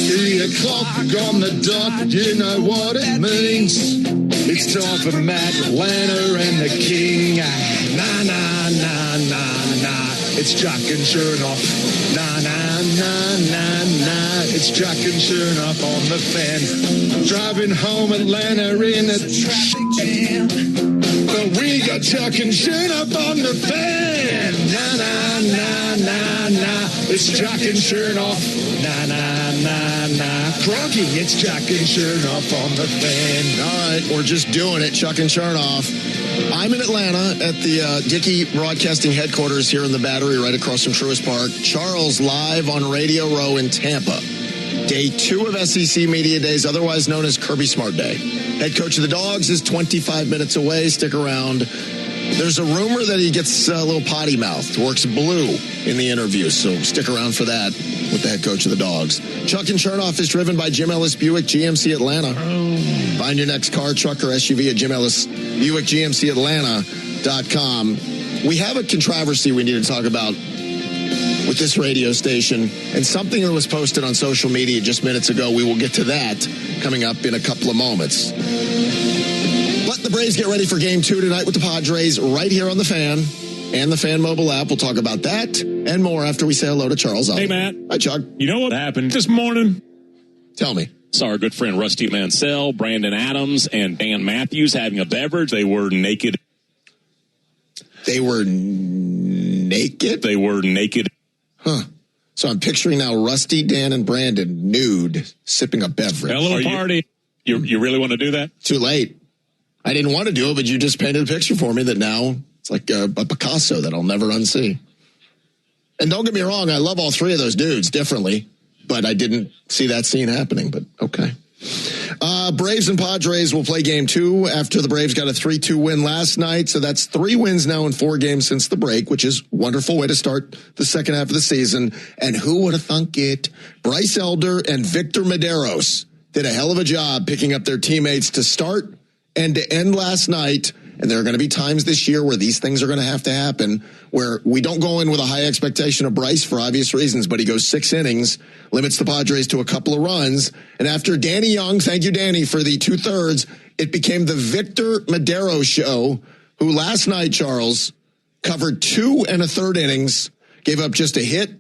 3 o'clock on the dot, you know what it means. It's time for Matt, Atlanta, and the King. Na, na, na, na, na, it's Jack and Chernoff. Na, na, na, na, na, it's Jack and Chernoff on the Fan. Driving home Atlanta in a traffic jam. But we got Chuck and Chernoff on the Fan. Na, na, na, na, na, it's Jack and Chernoff. Na, na, na, na, Crocky, it's Jack and Chernoff on the Fan. All right, we're just doing it, Chuck and Chernoff. I'm in Atlanta at the Dickey Broadcasting headquarters here in the Battery, right across from Truist Park. Charles live on Radio Row in Tampa. Day 2 of SEC Media Days, otherwise known as Kirby Smart Day. Head coach of the Dogs is 25 minutes away. Stick around. There's a rumor that he gets a little potty mouthed, works blue in the interview, so stick around for that with the head coach of the Dogs. Chuck and Chernoff is driven by Jim Ellis Buick GMC Atlanta. Find your next car, truck, or SUV at Jim Ellis Buick GMC Atlanta.com. We have a controversy we need to talk about with this radio station and something that was posted on social media just minutes ago. We will get to that coming up in a couple of moments. Let the Braves get ready for Game 2 tonight with the Padres right here on the Fan. and the Fan Mobile app. We'll talk about that and more after we say hello to Charles Oliver. Hey, Matt. Hi, Chuck. You know what happened this morning? Tell me. Saw our good friend Rusty Mansell, Brandon Adams, and Dan Matthews having a beverage. They were naked. They were naked? They were naked. Huh. So I'm picturing now Rusty, Dan, and Brandon nude, sipping a beverage. A little party. You really want to do that? Too late. I didn't want to do it, but you just painted a picture for me that now it's like a Picasso that I'll never unsee. And don't get me wrong, I love all three of those dudes differently, but I didn't see that scene happening, but okay. Braves and Padres will play game 2 after the Braves got a 3-2 win last night. So that's 3 wins now in 4 games since the break, which is a wonderful way to start the second half of the season. And who would have thunk it? Bryce Elder and Victor Medeiros did a hell of a job picking up their teammates to start and to end last night. And there are going to be times this year where these things are going to have to happen, where we don't go in with a high expectation of Bryce for obvious reasons, but he goes 6 innings, limits the Padres to a couple of runs. And after Danny Young, thank you, Danny, for the 2/3, it became the Victor Medeiros show, who last night, Charles, covered 2 1/3 innings, gave up just a hit,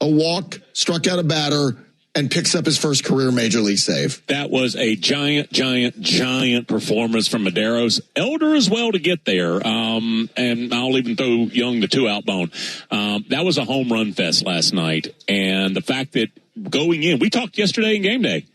a walk, struck out a batter, and picks up his first career major league save. That was a giant performance from Medeiros. Elder as well to get there. And I'll even throw Young the 2-out bone. That was a home run fest last night. And the fact that going in, we talked yesterday in game day.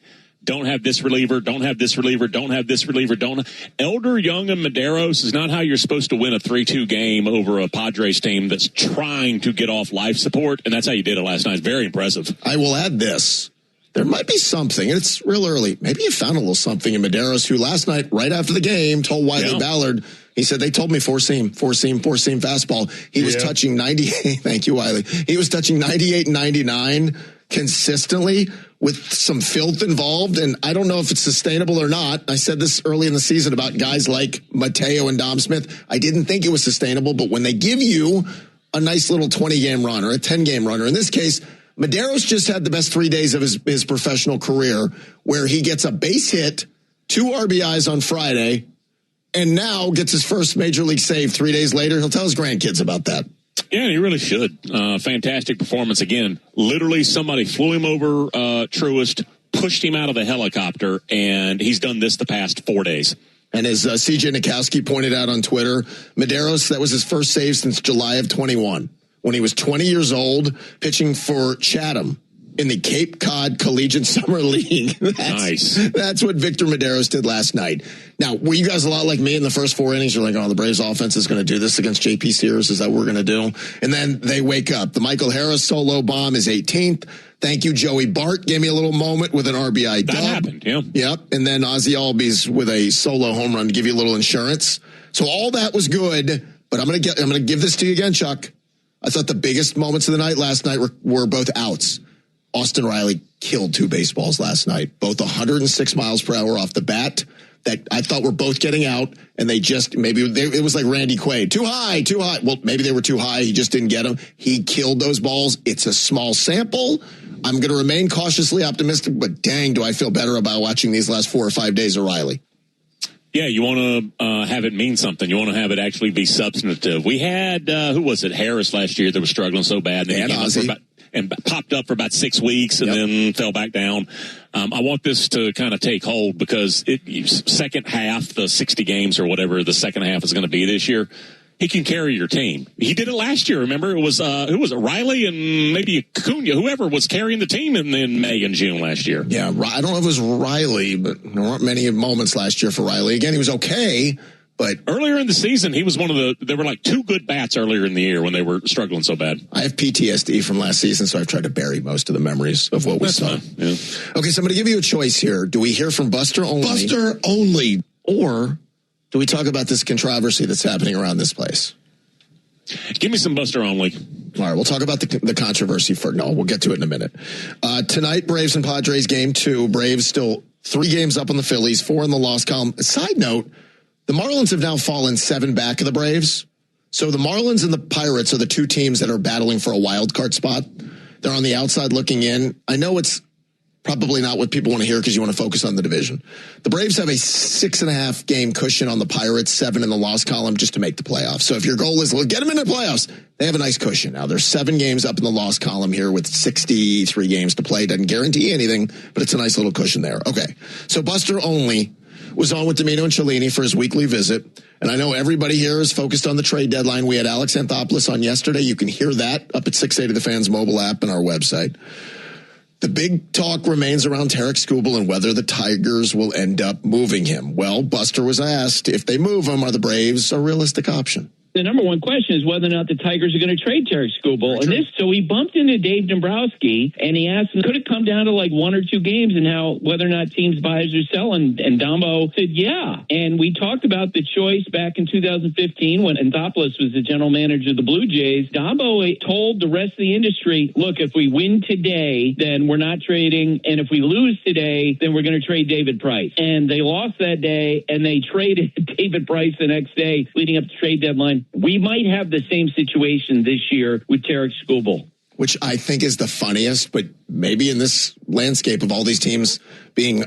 Don't have this reliever, don't have this reliever, don't have this reliever, don't. Elder, Young, and Medeiros is not how you're supposed to win a 3-2 game over a Padres team that's trying to get off life support, and that's how you did it last night. It's very impressive. I will add this. There might be something, and it's real early. Maybe you found a little something in Medeiros, who last night, right after the game, told Wiley Ballard, he said, they told me four-seam fastball. He was touching 98. Thank you, Wiley. He was touching 98 and 99 consistently with some filth involved, and I don't know if it's sustainable or not. I said this early in the season about guys like Mateo and Dom Smith. I didn't think it was sustainable, but when they give you a nice little 20-game run or a 10-game run, or in this case, Medeiros just had the best 3 days of his professional career, where he gets a base hit, 2 RBIs on Friday, and now gets his first major league save 3 days later. He'll tell his grandkids about that. Yeah, he really should. Fantastic performance again. Literally, somebody flew him over Truist, pushed him out of the helicopter, and he's done this the past 4 days. And as CJ Nikowski pointed out on Twitter, Medeiros, that was his first save since July of 21, when he was 20 years old, pitching for Chatham in the Cape Cod Collegiate Summer League. Nice. That's what Victor Medeiros did last night. Now, were you guys a lot like me in the first 4 innings? You're like, oh, the Braves offense is going to do this against JP Sears. Is that what we're going to do? And then they wake up. The Michael Harris solo bomb is 18th. Thank you, Joey Bart. Gave me a little moment with an RBI dub. That happened, yeah. Yep. And then Ozzie Albies with a solo home run to give you a little insurance. So all that was good, but I'm going to give this to you again, Chuck. I thought the biggest moments of the night last night were both outs. Austin Riley killed 2 baseballs last night, both 106 miles per hour off the bat, that I thought were both getting out, and they just, it was like Randy Quaid. Too high. Well, maybe they were too high. He just didn't get them. He killed those balls. It's a small sample. I'm going to remain cautiously optimistic, but dang, do I feel better about watching these last 4 or 5 days of Riley. Yeah, you want to have it mean something. You want to have it actually be substantive. We had, who was it, Harris last year that was struggling so bad. And Ozzie. And popped up for about 6 weeks and then fell back down. I want this to kind of take hold, because second half, the 60 games or whatever the second half is going to be this year, he can carry your team. He did it last year. Remember, it was who was it? Riley and maybe Acuna, whoever was carrying the team in May and June last year. Yeah, I don't know if it was Riley, but there weren't many moments last year for Riley. Again, he was okay. But earlier in the season, he was there were like 2 good bats earlier in the year when they were struggling so bad. I have PTSD from last season, so I've tried to bury most of the memories of what we saw. Yeah. Okay, so I'm going to give you a choice here. Do we hear from Buster only? Buster only. Or do we talk about this controversy that's happening around this place? Give me some Buster only. All right, we'll talk about the controversy first. No, we'll get to it in a minute. Tonight, Braves and Padres game 2. Braves still 3 games up on the Phillies, 4 in the loss column. Side note, the Marlins have now fallen 7 back of the Braves. So the Marlins and the Pirates are the 2 teams that are battling for a wild card spot. They're on the outside looking in. I know it's Probably not what people want to hear because you want to focus on the division. The Braves have a 6.5 game cushion on the Pirates, 7 in the loss column just to make the playoffs. So if your goal is get them into the playoffs, they have a nice cushion. Now there's 7 games up in the loss column here with 63 games to play. Doesn't guarantee anything, but it's a nice little cushion there. Okay. So Buster Olney was on with Domino and Cellini for his weekly visit. And I know everybody here is focused on the trade deadline. We had Alex Anthopoulos on yesterday. You can hear that up at 680 The Fans mobile app and our website. The big talk remains around Tarek Skubal and whether the Tigers will end up moving him. Well, Buster was asked if they move him, are the Braves a realistic option? The number one question is whether or not the Tigers are going to trade Tarek Skubal. And so he bumped into Dave Dombrowski and he asked him, could it come down to like 1 or 2 games and whether or not teams buys or sell? And Dombo said, yeah. And we talked about the choice back in 2015 when Anthopoulos was the general manager of the Blue Jays. Dombo told the rest of the industry, look, if we win today, then we're not trading. And if we lose today, then we're going to trade David Price. And they lost that day and they traded David Price the next day leading up to trade deadline. We might have the same situation this year with Tarek Skubal. Which I think is the funniest, but maybe in this landscape of all these teams being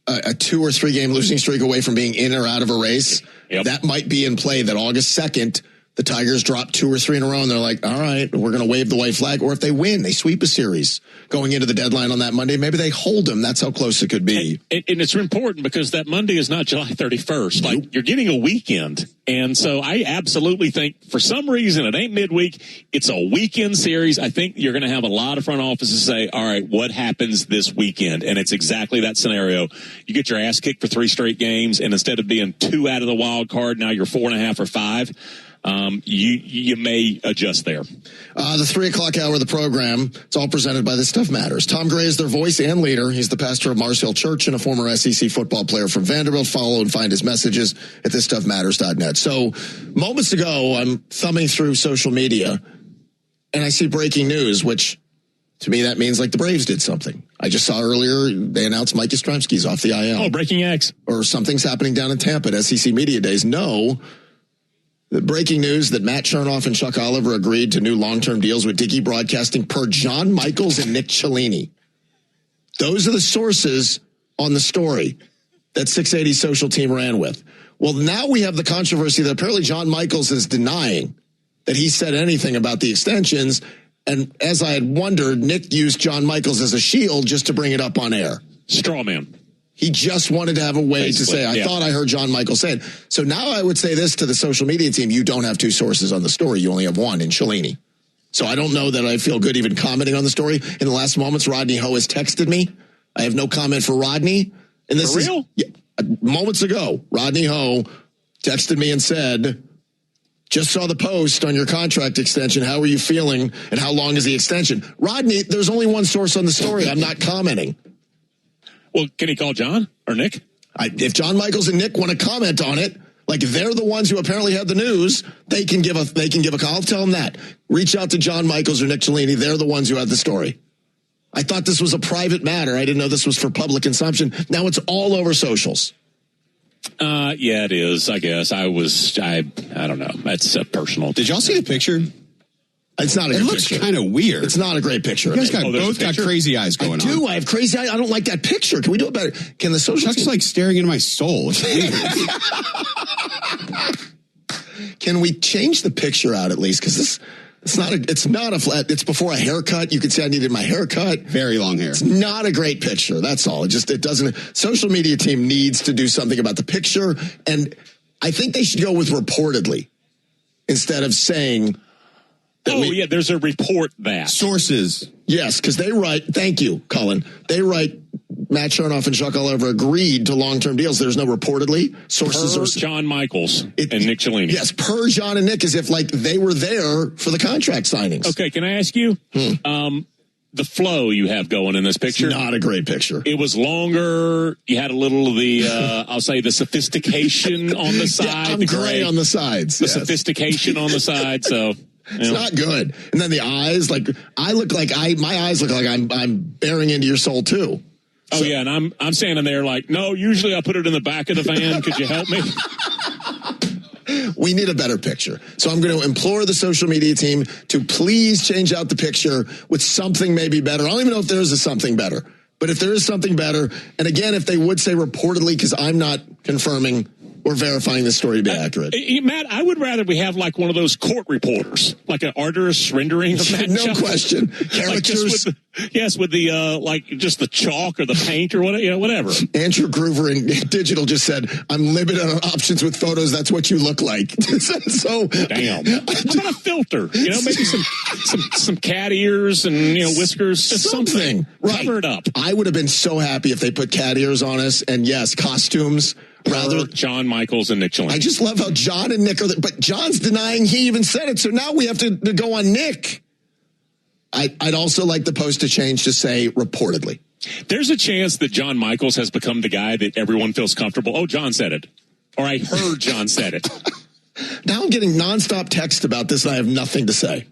a 2 or 3 game losing streak away from being in or out of a race, that might be in play that August 2nd, the Tigers drop 2 or 3 in a row and they're like, all right, we're going to wave the white flag. Or if they win, they sweep a series going into the deadline on that Monday. Maybe they hold them. That's how close it could be. And it's important because that Monday is not July 31st. Like you're getting a weekend. And so I absolutely think for some reason it ain't midweek. It's a weekend series. I think you're going to have a lot of front offices say, all right, what happens this weekend? And it's exactly that scenario. You get your ass kicked for 3 straight games. And instead of being 2 out of the wild card, now you're 4.5 or 5. You may adjust there. The 3 o'clock hour of the program, it's all presented by This Stuff Matters. Tom Gray is their voice and leader. He's the pastor of Mars Hill Church and a former SEC football player from Vanderbilt. Follow and find his messages at thisstuffmatters.net. So moments ago, I'm thumbing through social media and I see breaking news, which to me, that means like the Braves did something. I just saw earlier they announced Mike Yastrzemski's off the IL. Oh, breaking X. Or something's happening down in Tampa at SEC Media Days. No. The breaking news that Matt Chernoff and Chuck Oliver agreed to new long-term deals with Dickey Broadcasting per John Michaels and Nick Cellini. Those are the sources on the story that 680 social team ran with. Well, now we have the controversy that apparently John Michaels is denying that he said anything about the extensions. And as I had wondered, Nick used John Michaels as a shield just to bring it up on air. Straw man. He just wanted to have a way to say, I thought I heard John Michael say it. So now I would say this to the social media team. You don't have 2 sources on the story. You only have 1 in Cellini. So I don't know that I feel good even commenting on the story. In the last moments, Rodney Ho has texted me. I have no comment for Rodney. And this for real? Moments ago, Rodney Ho texted me and said, just saw the post on your contract extension. How are you feeling? And how long is the extension? Rodney, there's only 1 source on the story. I'm not commenting. Well, can he call John or Nick? If John Michaels and Nick want to comment on it, like they're the ones who apparently had the news, they can give a call. I'll tell them that. Reach out to John Michaels or Nick Cellini. They're the ones who had the story. I thought this was a private matter. I didn't know this was for public consumption. Now it's all over socials. Yeah, it is. I guess I don't know. That's personal. Did y'all see the picture? It's not a good picture. It looks kind of weird. It's not a great picture. You guys both got crazy eyes going on. I have crazy eyes. I don't like that picture. Can we do it better? Can the social Chuck's like staring into my soul. It's weird. Can we change the picture out at least? Because it's not a flat. It's before a haircut. You could say I needed my haircut. Very long hair. It's not a great picture. That's all. It doesn't. Social media team needs to do something about the picture. And I think they should go with reportedly instead of saying. There's a report that. Sources. Yes, because they write, thank you, Colin. They write, Matt Chernoff and Chuck Oliver agreed to long-term deals. There's no reportedly. Sources per John Michaels and Nick Cellini. Yes, per John and Nick, as if like they were there for the contract signings. Okay, can I ask you? The flow you have going in this picture. It's not a great picture. It was longer. You had a little of the, I'll say the sophistication on the side. Yeah, I'm gray on the sides. The sophistication on the side, so... It's not good. And then the eyes, like my eyes look like I'm bearing into your soul too. Oh yeah, and I'm standing there like, no, usually I put it in the back of the van. Could you help me? We need a better picture. So I'm going to implore the social media team to please change out the picture with something maybe better. I don't even know if there is a something better, But if there is something better, and again, if they would say reportedly, because I'm not confirming or verifying this story to be accurate. Matt, I would rather we have like one of those court reporters, like an artist rendering of Matt. No question. Characters. Like with the like just the chalk or the paint or whatever. Andrew Groover in Digital just said, "I'm limited on options with photos. That's what you look like." So damn. How about a filter? Maybe some cat ears and whiskers, just something. Right. Cover it up. I would have been so happy if they put cat ears on us, and yes, costumes. Rather John Michaels and Nick Chalene. I just love how John and Nick are, but John's denying he even said it. So now we have to go on Nick. I'd also like the post to change to say reportedly. There's a chance that John Michaels has become the guy that everyone feels comfortable. Oh, John said it. Or I heard John said it. Now I'm getting nonstop text about this, and I have nothing to say.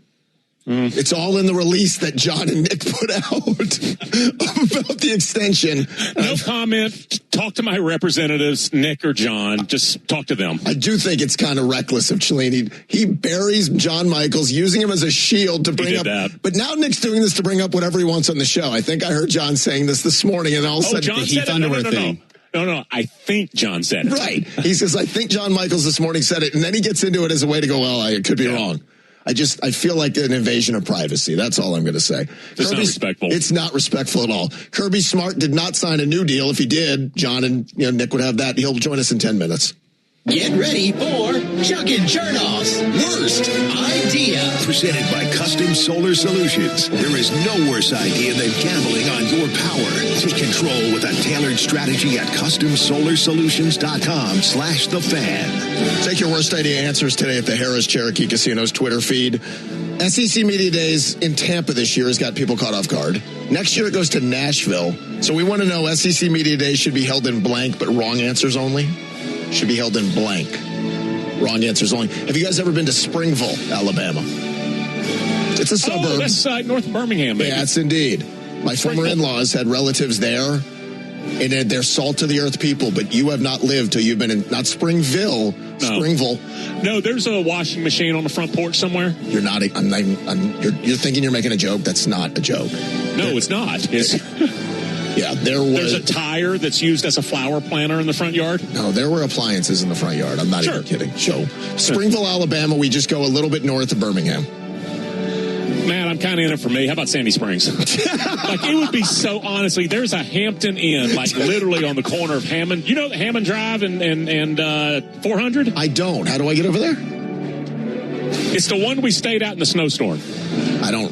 It's all in the release that John and Nick put out about the extension. No comment. Talk to my representatives, Nick or John. Just talk to them. I do think it's kind of reckless of Chalene. He buries John Michaels, using him as a shield to bring up. That. But now Nick's doing this to bring up whatever he wants on the show. I think I heard John saying this morning, and all of a sudden John said it. No, I think John said it. Right. He says, I think John Michaels this morning said it, and then he gets into it as a way to go, well, I could be wrong. I feel like an invasion of privacy. That's all I'm going to say. It's not respectful. It's not respectful at all. Kirby Smart did not sign a new deal. If he did, John and Nick would have that. He'll join us in 10 minutes. Get ready for Chuckin' Chernoff's Worst Idea. Presented by Custom Solar Solutions. There is no worse idea than gambling on your power. Take control with a tailored strategy at CustomSolarSolutions.com/thefan. Take your worst idea answers today at the Harrah's Cherokee Casino's Twitter feed. SEC Media Days in Tampa this year has got people caught off guard. Next year it goes to Nashville. So we want to know SEC Media Days should be held in blank, but wrong answers only. Should be held in blank. Wrong answers only. Have you guys ever been to Springville, Alabama? It's a suburb. Oh, that's north of Birmingham, baby. Yes, indeed. My former in-laws had relatives there, and they're salt-to-the-earth people, but you have not lived till you've been in, not Springville, Springville. No, there's a washing machine on the front porch somewhere. You're not, you're thinking you're making a joke. That's not a joke. No, it's not. Yeah, there's a tire that's used as a flower planter in the front yard. No, there were appliances in the front yard. I'm not even kidding. So, Springville, Alabama, we just go a little bit north of Birmingham. Man, I'm kind of in it for me. How about Sandy Springs? Like, it would be so, honestly, there's a Hampton Inn, like literally on the corner of Hammond. You know Hammond Drive and 400? I don't. How do I get over there? It's the one we stayed at in the snowstorm. I don't.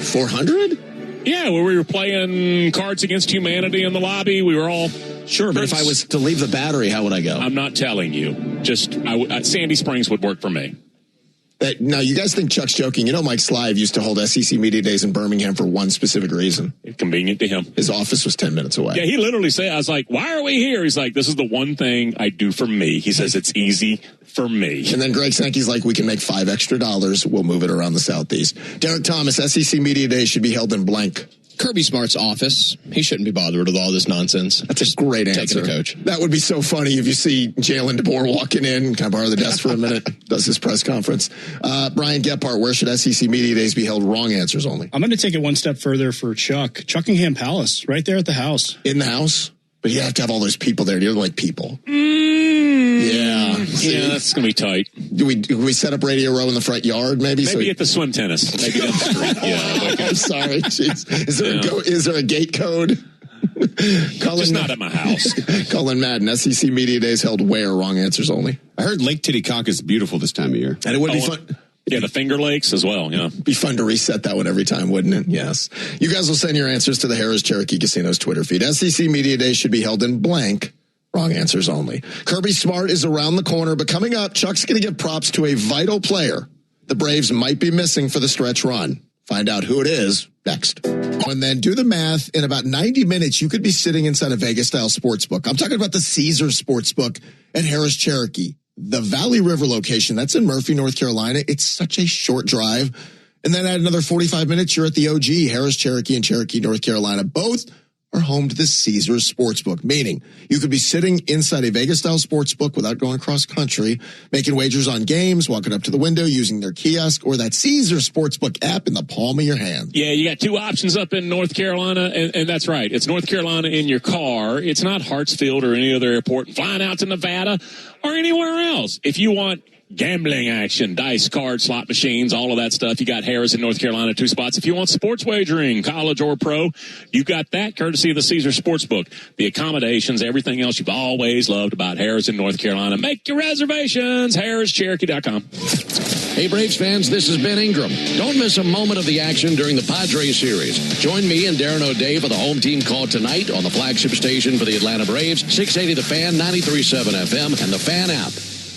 400? Yeah, where we were playing Cards Against Humanity in the lobby. We were all... Sure, but if I was to leave the Battery, how would I go? I'm not telling you. Just, Sandy Springs would work for me. Now, you guys think Chuck's joking. You know Mike Slive used to hold SEC Media Days in Birmingham for one specific reason. Convenient to him. His office was 10 minutes away. Yeah, he literally said, I was like, why are we here? He's like, this is the one thing I do for me. He says it's easy for me. And then Greg Sankey's like, we can make $5 extra. We'll move it around the Southeast. Derek Thomas, SEC Media Days should be held in blank. Kirby Smart's office. He shouldn't be bothered with all this nonsense. That's a great answer. Taking a coach. That would be so funny if you see Jalen DeBoer walking in. Can I borrow the desk for a minute? Does his press conference. Brian Gephardt, where should SEC Media Days be held? Wrong answers only. I'm going to take it one step further for Chuck. Chuckingham Palace, right there at the house. In the house? But you have to have all those people there. You don't like people. Yeah. Yeah, that's going to be tight. Do we set up Radio Row in the front yard, maybe? Maybe at the swim tennis. Maybe down the street. Yeah. Okay. I'm sorry. Jeez. Is there a gate code? Just not at my house. Colin Madden, SEC Media Days held where? Wrong answers only. I heard Lake Titicaca is beautiful this time of year. And it would be fun. Yeah, the Finger Lakes as well, yeah. Be fun to reset that one every time, wouldn't it? Yes. You guys will send your answers to the Harrah's Cherokee Casino's Twitter feed. SEC Media Day should be held in blank. Wrong answers only. Kirby Smart is around the corner, but coming up, Chuck's going to give props to a vital player the Braves might be missing for the stretch run. Find out who it is next. And then do the math. In about 90 minutes, you could be sitting inside a Vegas-style sportsbook. I'm talking about the Caesars Sportsbook at Harrah's Cherokee. The Valley River location, that's in Murphy, North Carolina. It's such a short drive. And then at another 45 minutes, you're at the OG, Harrah's Cherokee in Cherokee, North Carolina. Both are home to the Caesars Sportsbook, meaning you could be sitting inside a Vegas-style sportsbook without going cross country, making wagers on games, walking up to the window, using their kiosk, or that Caesars Sportsbook app in the palm of your hand. Yeah, you got two options up in North Carolina, and that's right. It's North Carolina in your car. It's not Hartsfield or any other airport, flying out to Nevada or anywhere else. If you want gambling action, dice, cards, slot machines, all of that stuff, you got Harris in North Carolina, 2 spots. If you want sports wagering, college or pro, you got that courtesy of the Caesars Sportsbook. The accommodations, everything else you've always loved about Harris in North Carolina. Make your reservations, harrischcherokee.com. Hey, Braves fans, this is Ben Ingram. Don't miss a moment of the action during the Padres series. Join me and Darren O'Day for the home team call tonight on the flagship station for the Atlanta Braves, 680 The Fan, 93.7 FM, and the Fan app.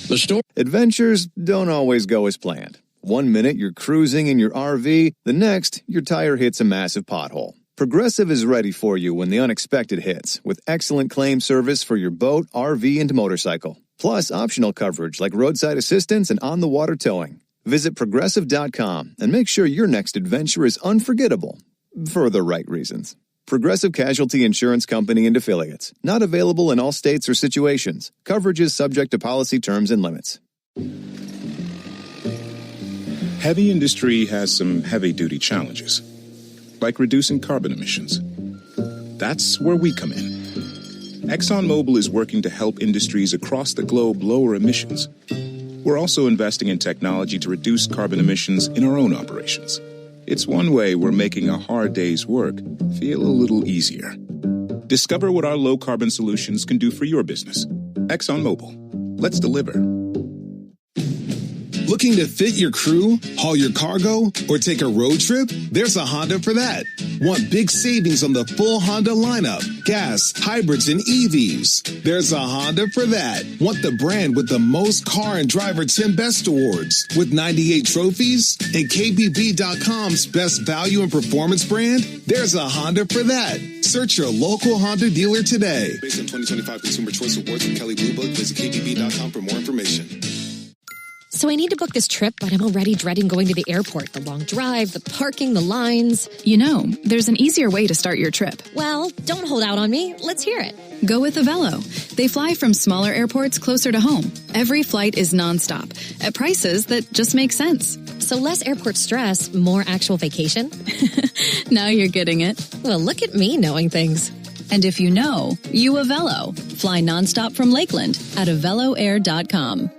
The story. Adventures don't always go as planned. One minute you're cruising in your RV, the next your tire hits a massive pothole. Progressive is ready for you when the unexpected hits, with excellent claim service for your boat, RV, and motorcycle. Plus optional coverage like roadside assistance and on-the-water towing. Visit Progressive.com and make sure your next adventure is unforgettable for the right reasons. Progressive Casualty Insurance Company and Affiliates. Not available in all states or situations. Coverage is subject to policy terms and limits. Heavy industry has some heavy-duty challenges, like reducing carbon emissions. That's where we come in. ExxonMobil is working to help industries across the globe lower emissions. We're also investing in technology to reduce carbon emissions in our own operations. It's one way we're making a hard day's work feel a little easier. Discover what our low-carbon solutions can do for your business. ExxonMobil. Let's deliver. Looking to fit your crew, haul your cargo, or take a road trip? There's a Honda for that. Want big savings on the full Honda lineup, gas, hybrids, and EVs? There's a Honda for that. Want the brand with the most car and driver 10 best awards with 98 trophies? And KBB.com's best value and performance brand? There's a Honda for that. Search your local Honda dealer today. Based on 2025 Consumer Choice Awards from Kelley Blue Book, visit KBB.com for more information. So I need to book this trip, but I'm already dreading going to the airport. The long drive, the parking, the lines. You know, there's an easier way to start your trip. Well, don't hold out on me. Let's hear it. Go with Avelo. They fly from smaller airports closer to home. Every flight is nonstop at prices that just make sense. So less airport stress, more actual vacation? Now you're getting it. Well, look at me knowing things. And if you know, you Avelo. Fly nonstop from Lakeland at AveloAir.com.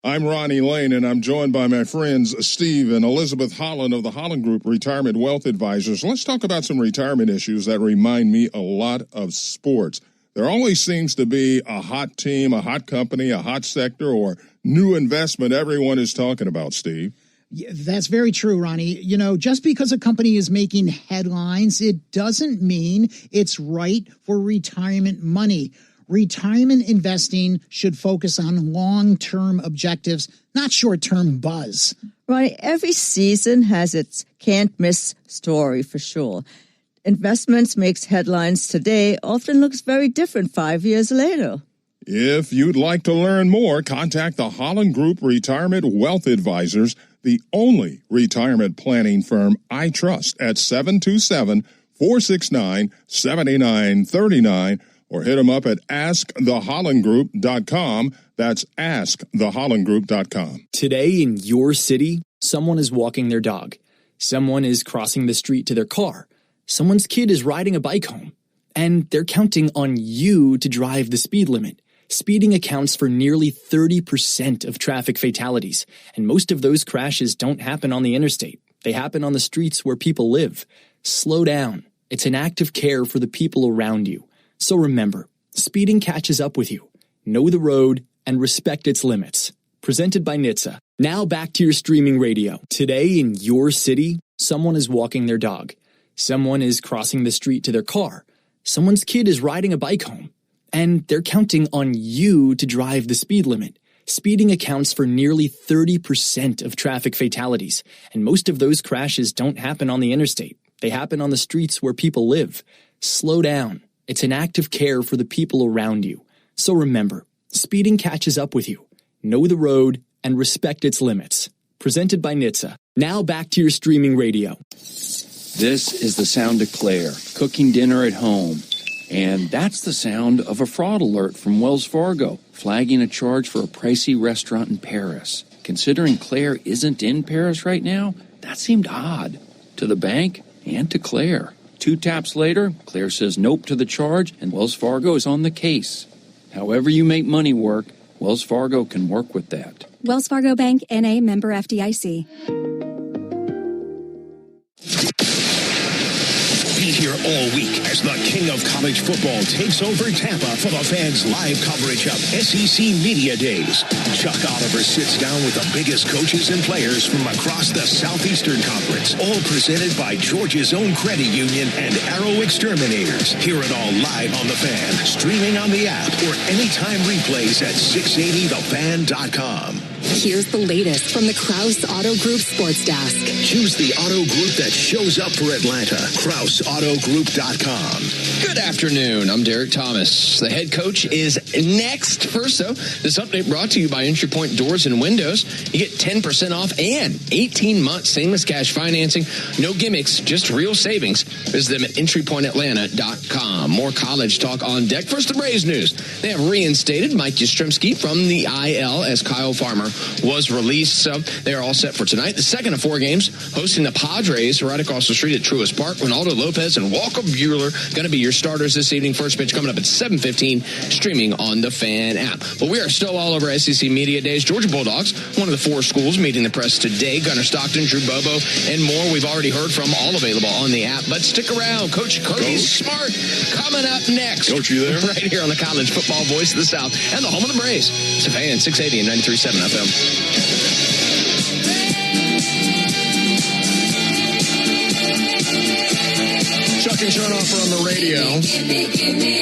I'm Ronnie Lane, and I'm joined by my friends Steve and Elizabeth Holland of the Holland Group Retirement Wealth Advisors. Let's talk about some retirement issues that remind me a lot of sports. There always seems to be a hot team, a hot company, a hot sector, or new investment everyone is talking about, Steve. Yeah, that's very true, Ronnie. You know, just because a company is making headlines, it doesn't mean it's right for retirement money. Retirement investing should focus on long-term objectives, not short-term buzz. Right. Every season has its can't-miss story for sure. Investments makes headlines today often looks very different 5 years later. If you'd like to learn more, contact the Holland Group Retirement Wealth Advisors, the only retirement planning firm I trust, at 727-469-7939. Or hit them up at askthehollandgroup.com. That's askthehollandgroup.com. Today in your city, someone is walking their dog. Someone is crossing the street to their car. Someone's kid is riding a bike home. And they're counting on you to drive the speed limit. Speeding accounts for nearly 30% of traffic fatalities. And most of those crashes don't happen on the interstate. They happen on the streets where people live. Slow down. It's an act of care for the people around you. So remember, speeding catches up with you. Know the road and respect its limits. Presented by NHTSA. Now back to your streaming radio. Today in your city, someone is walking their dog. Someone is crossing the street to their car. Someone's kid is riding a bike home. And they're counting on you to drive the speed limit. Speeding accounts for nearly 30% of traffic fatalities. And most of those crashes don't happen on the interstate. They happen on the streets where people live. Slow down. It's an act of care for the people around you. So remember, speeding catches up with you. Know the road and respect its limits. Presented by NHTSA. Now back to your streaming radio. This is the sound of Claire, cooking dinner at home. And that's the sound of a fraud alert from Wells Fargo, flagging a charge for a pricey restaurant in Paris. Considering Claire isn't in Paris right now, that seemed odd. To the bank and to Claire. 2 taps later, Claire says nope to the charge, and Wells Fargo is on the case. However you make money work, Wells Fargo can work with that. Wells Fargo Bank, N.A., member FDIC. Be here all week as the king of college football takes over Tampa for the fans' live coverage of SEC Media Days. Chuck Oliver sits down with the biggest coaches and players from across the Southeastern Conference, all presented by Georgia's own credit union and Arrow Exterminators. Hear it all live on The Fan, streaming on the app, or anytime replays at 680thefan.com. Here's the latest from the Krause Auto Group Sports Desk. Choose the auto group that shows up for Atlanta. KrauseAutoGroup.com. Good afternoon. I'm Derek Thomas. The head coach is next. First, though, this update brought to you by Entry Point Doors and Windows. You get 10% off and 18-month seamless cash financing. No gimmicks, just real savings. Visit them at entrypointatlanta.com. More college talk on deck. First, the Braves news. They have reinstated Mike Yastrzemski from the IL as Kyle Farmer was released. So they are all set for tonight. The second of 4 games, hosting the Padres right across the street at Truist Park. Ronaldo Lopez and Walker Buehler going to be your starters this evening. First pitch coming up at 7:15, streaming on the Fan app. But we are still all over SEC Media Days. Georgia Bulldogs, one of the 4 schools meeting the press today. Gunnar Stockton, Drew Bobo, and more we've already heard from, all available on the app. But stick around. Coach Kirby Smart coming up next. Coach, you there? Right here on the college football voice of the South and the home of the Braves. It's a Fan, 680 and 93.7 FM. Chuck and Chernoff are on the radio.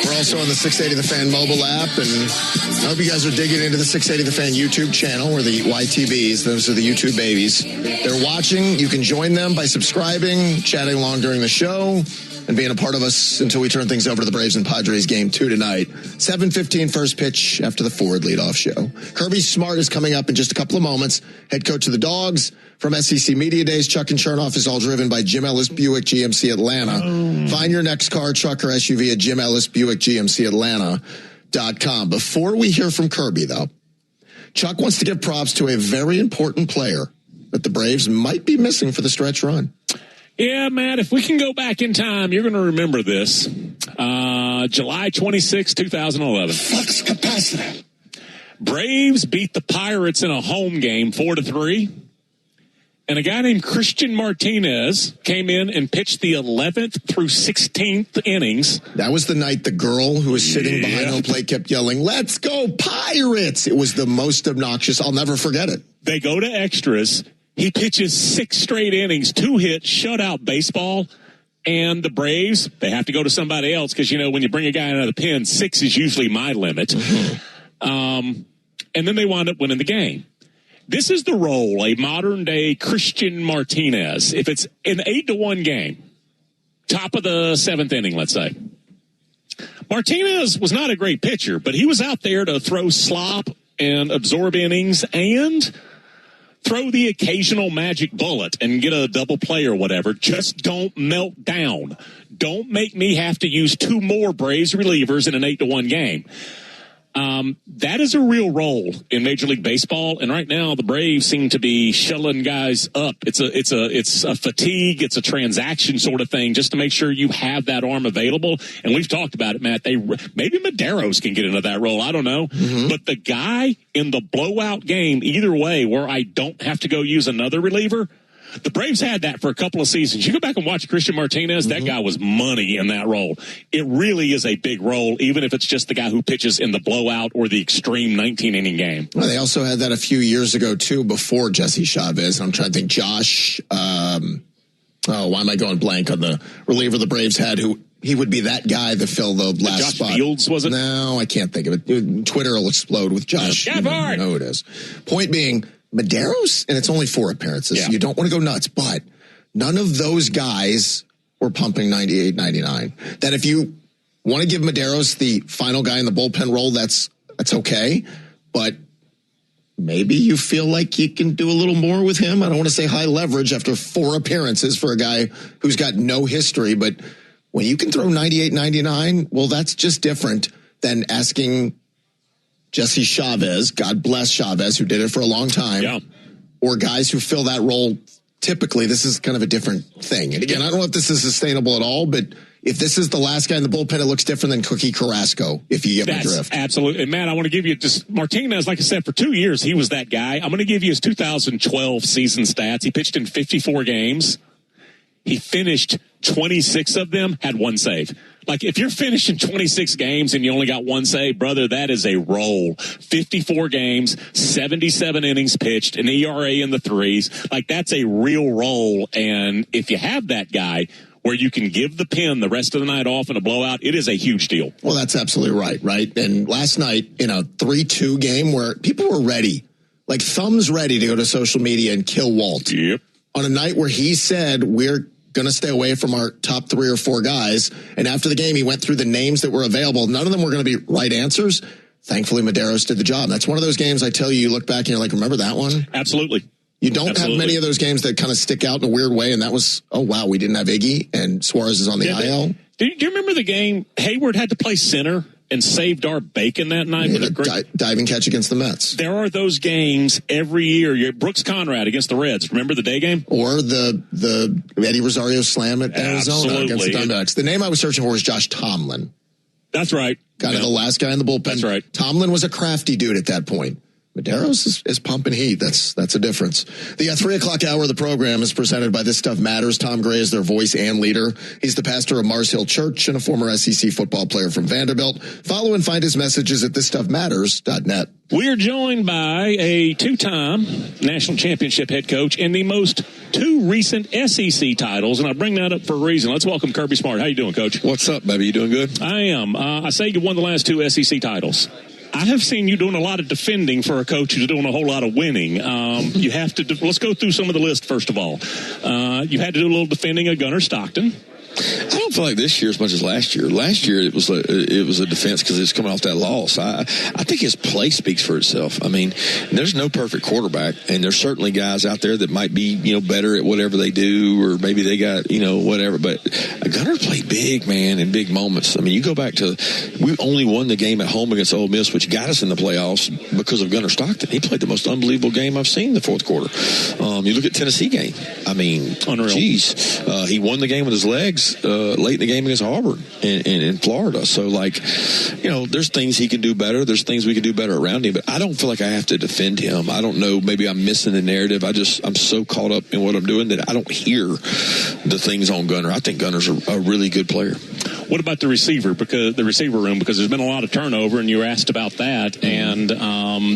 We're also on the 680 The Fan mobile app, and I hope you guys are digging into the 680 The Fan YouTube channel, or the YTBs. Those are the YouTube babies. They're watching. You can join them by subscribing, chatting along during the show, and being a part of us until we turn things over to the Braves and Padres game 2 tonight. 7:15 first pitch after the Ford leadoff show. Kirby Smart is coming up in just a couple of moments. Head coach of the Dogs from SEC Media Days. Chuck and Chernoff is all driven by Jim Ellis Buick GMC Atlanta. Find your next car, truck, or SUV at Jim Ellis Buick GMC Atlanta.com. Before we hear from Kirby, though, Chuck wants to give props to a very important player that the Braves might be missing for the stretch run. Yeah, Matt, if we can go back in time, you're going to remember this. July 26, 2011. Flux capacitor. Braves beat the Pirates in a home game 4-3. And a guy named Christian Martinez came in and pitched the 11th through 16th innings. That was the night the girl who was sitting behind home plate kept yelling, "Let's go Pirates!" It was the most obnoxious. I'll never forget it. They go to extras. He pitches 6 straight innings, 2 hits, shutout baseball. And the Braves, they have to go to somebody else because, you know, when you bring a guy out of the pen, 6 is usually my limit. And then they wind up winning the game. This is the role, a modern-day Christian Martinez. If it's an 8-1 game, top of the 7th inning, let's say. Martinez was not a great pitcher, but he was out there to throw slop and absorb innings and throw the occasional magic bullet and get a double play or whatever. Just don't melt down. Don't make me have to use 2 more Braves relievers in an 8-1 game. That is a real role in Major League Baseball, and right now the Braves seem to be shuttling guys up. It's a fatigue, it's a transaction sort of thing, just to make sure you have that arm available. And we've talked about it, Matt. Maybe Medeiros can get into that role. I don't know, but the guy in the blowout game, either way, where I don't have to go use another reliever. The Braves had that for a couple of seasons. You go back and watch Christian Martinez, that guy was money in that role. It really is a big role, even if it's just the guy who pitches in the blowout or the extreme 19-inning game. Well, they also had that a few years ago, too, before Jesse Chavez. I'm trying to think. Josh, why am I going blank on the reliever the Braves had who he would be that guy to fill the last Josh spot. Fields, was it? No, I can't think of it. Twitter will explode with Josh. Yeah, you know it is. Point being, Medeiros, and it's only 4 appearances. Yeah. You don't want to go nuts, but none of those guys were pumping 98, 99. That if you want to give Medeiros the final guy in the bullpen role, that's okay. But maybe you feel like you can do a little more with him. I don't want to say high leverage after 4 appearances for a guy who's got no history, but when you can throw 98, 99, well, that's just different than asking Jesse Chavez, God bless Chavez, who did it for a long time, or guys who fill that role. Typically, this is kind of a different thing. And again, I don't know if this is sustainable at all, but if this is the last guy in the bullpen, it looks different than Cookie Carrasco, if you get my drift. Absolutely. And, Matt, I want to give you just Martinez, like I said, for 2 years, he was that guy. I'm going to give you his 2012 season stats. He pitched in 54 games. He finished 26 of them, had 1 save. Like, if you're finishing 26 games and you only got 1 save, brother, that is a roll. 54 games, 77 innings pitched, an ERA in the 3s. Like, that's a real roll. And if you have that guy where you can give the pen the rest of the night off in a blowout, it is a huge deal. Well, that's absolutely right? And last night, in a 3-2 game where people were ready, like thumbs ready to go to social media and kill Walt. Yep. On a night where he said, we're going to stay away from our top 3 or 4 guys. And after the game, he went through the names that were available. None of them were going to be right answers. Thankfully, Medeiros did the job. That's one of those games I tell you look back and you're like, remember that one? Absolutely. You don't have many of those games that kind of stick out in a weird way. And that was, oh, wow, we didn't have Iggy and Suarez is on the IL. Do you remember the game Hayward had to play center and saved our bacon that night? With a diving catch against the Mets. There are those games every year. Brooks Conrad against the Reds. Remember the day game? Or the Eddie Rosario slam at Arizona against the Diamondbacks. The name I was searching for was Josh Tomlin. That's right. Kind of the last guy in the bullpen. That's right. Tomlin was a crafty dude at that point. Medeiros is pumping heat. That's a difference. The 3 o'clock hour of the program is presented by This Stuff Matters. Tom Gray is their voice and leader. He's the pastor of Mars Hill Church and a former SEC football player from Vanderbilt. Follow and find his messages at thisstuffmatters.net. We are joined by a 2-time national championship head coach and the most 2 recent SEC titles, and I bring that up for a reason. Let's welcome Kirby Smart. How you doing, Coach? What's up, baby? You doing good? I am. I say you won the last 2 SEC titles. I have seen you doing a lot of defending for a coach who's doing a whole lot of winning. You have to. Let's go through some of the list first of all. You had to do a little defending of Gunnar Stockton. I don't feel like this year as much as last year. Last year it was a defense because it's coming off that loss. I think his play speaks for itself. I mean, there's no perfect quarterback, and there's certainly guys out there that might be better at whatever they do, or maybe they got whatever. But Gunnar played big, man, in big moments. I mean, you go back to we only won the game at home against Ole Miss, which got us in the playoffs because of Gunnar Stockton. He played the most unbelievable game I've seen in the fourth quarter. You look at Tennessee game. I mean, unreal. Geez, he won the game with his legs. Late in the game against Auburn in Florida. So, there's things he can do better. There's things we can do better around him. But I don't feel like I have to defend him. I don't know. Maybe I'm missing the narrative. I'm so caught up in what I'm doing that I don't hear the things on Gunnar. I think Gunnar's a really good player. What about the receiver room? Because there's been a lot of turnover, and you were asked about that. And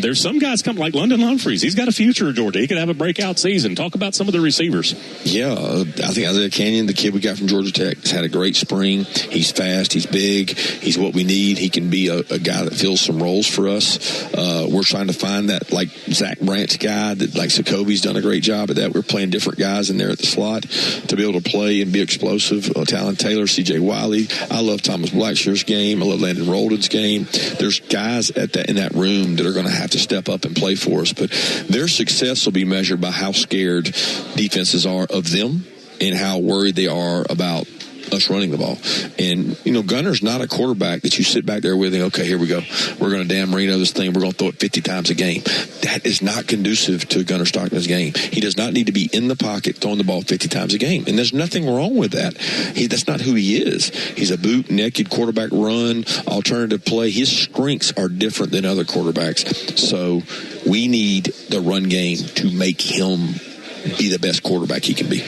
there's some guys coming like London Humphreys. He's got a future at Georgia. He could have a breakout season. Talk about some of the receivers. Yeah, I think Isaiah Canyon, the kid we got from Georgia Tech, has had a great spring. He's fast. He's big. He's what we need. He can be a guy that fills some roles for us. We're trying to find that Zach Branch guy that Sokovi's done a great job at that. We're playing different guys in there at the slot to be able to play and be explosive. Talon Taylor, C.J. Wiley. I love Thomas Blackshear's game. I love Landon Rolden's game. There's guys in that room that are going to have to step up and play for us. But their success will be measured by how scared defenses are of them and how worried they are about us running the ball. And, Gunnar's not a quarterback that you sit back there with and, okay, here we go. We're going to Dan Marino this thing. We're going to throw it 50 times a game. That is not conducive to Gunnar Stockton's game. He does not need to be in the pocket throwing the ball 50 times a game. And there's nothing wrong with that. That's not who he is. He's a boot, naked quarterback run, alternative play. His strengths are different than other quarterbacks. So we need the run game to make him be the best quarterback he can be.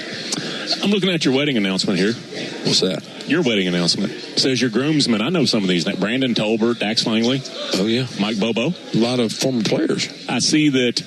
I'm looking at your wedding announcement here. What's that? Your wedding announcement. It says your groomsmen. I know some of these. Brandon Tolbert, Dax Langley. Oh, yeah. Mike Bobo. A lot of former players. I see that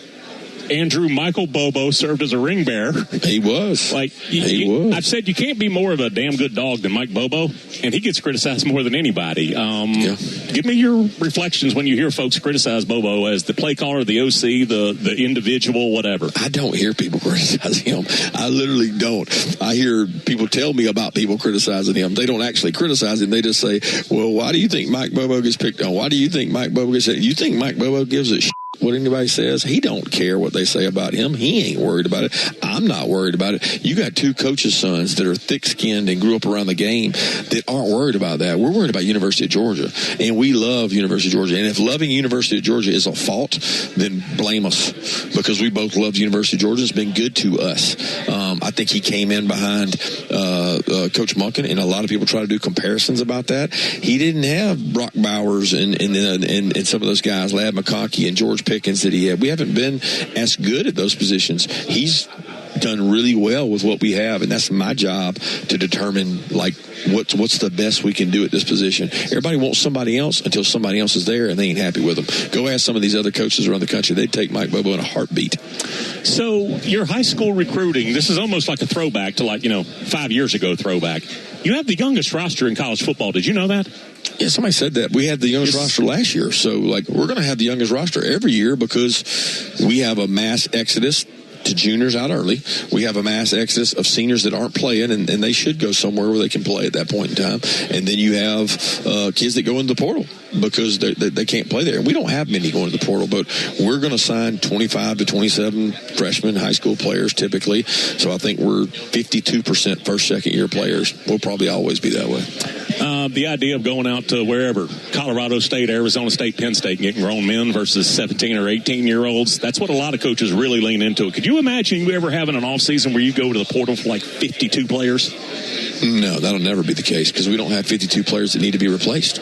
Andrew Michael Bobo served as a ring bearer. He was. He was. I've said you can't be more of a damn good dog than Mike Bobo, and he gets criticized more than anybody. Give me your reflections when you hear folks criticize Bobo as the play caller, the OC, the individual, whatever. I don't hear people criticize him. I literally don't. I hear people tell me about people criticizing him. They don't actually criticize him. They just say, well, why do you think Mike Bobo gets picked on? Why do you think Mike Bobo gets... You think Mike Bobo gives a shit what anybody says. He don't care what they say about him. He ain't worried about it. I'm not worried about it. You got two coaches' sons that are thick-skinned and grew up around the game that aren't worried about that. We're worried about University of Georgia, and we love University of Georgia. And if loving University of Georgia is a fault, then blame us, because we both love University of Georgia. It's been good to us. I think he came in behind Coach Monken, and a lot of people try to do comparisons about that. He didn't have Brock Bowers and some of those guys, Ladd McConkey and George Pickens that he had. We haven't been as good at those positions. He's done really well with what we have, and that's my job to determine what's the best we can do at this position. Everybody wants somebody else until somebody else is there and they ain't happy with them. Go ask some of these other coaches around the country. They'd take Mike Bobo in a heartbeat. So your high school recruiting, this is almost like a throwback to 5 years ago throwback. You have the youngest roster in college football. Did you know that? Yeah, somebody said that. We had the youngest roster last year. So, we're going to have the youngest roster every year because we have a mass exodus to juniors out early. We have a mass exodus of seniors that aren't playing, and they should go somewhere where they can play at that point in time. And then you have kids that go into the portal because they can't play there. And we don't have many going to the portal, but we're going to sign 25 to 27 freshmen high school players typically. So I think we're 52% first, second year players. We'll probably always be that way. The idea of going out to wherever, Colorado State, Arizona State, Penn State, getting grown men versus 17 or 18-year-olds, that's what a lot of coaches really lean into. Could you imagine you ever having an offseason where you go to the portal for 52 players? No, that'll never be the case because we don't have 52 players that need to be replaced.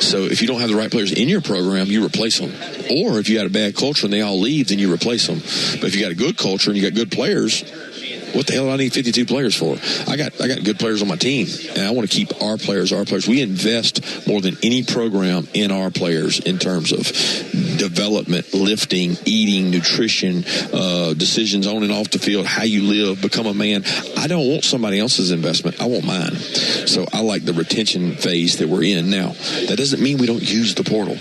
So if you don't have the right players in your program, you replace them. Or if you got a bad culture and they all leave, then you replace them. But if you got a good culture and you got good players, what the hell do I need 52 players for? I got good players on my team, and I want to keep our players. We invest more than any program in our players in terms of development, lifting, eating, nutrition, decisions on and off the field, how you live, become a man. I don't want somebody else's investment. I want mine. So I like the retention phase that we're in now. That doesn't mean we don't use the portal.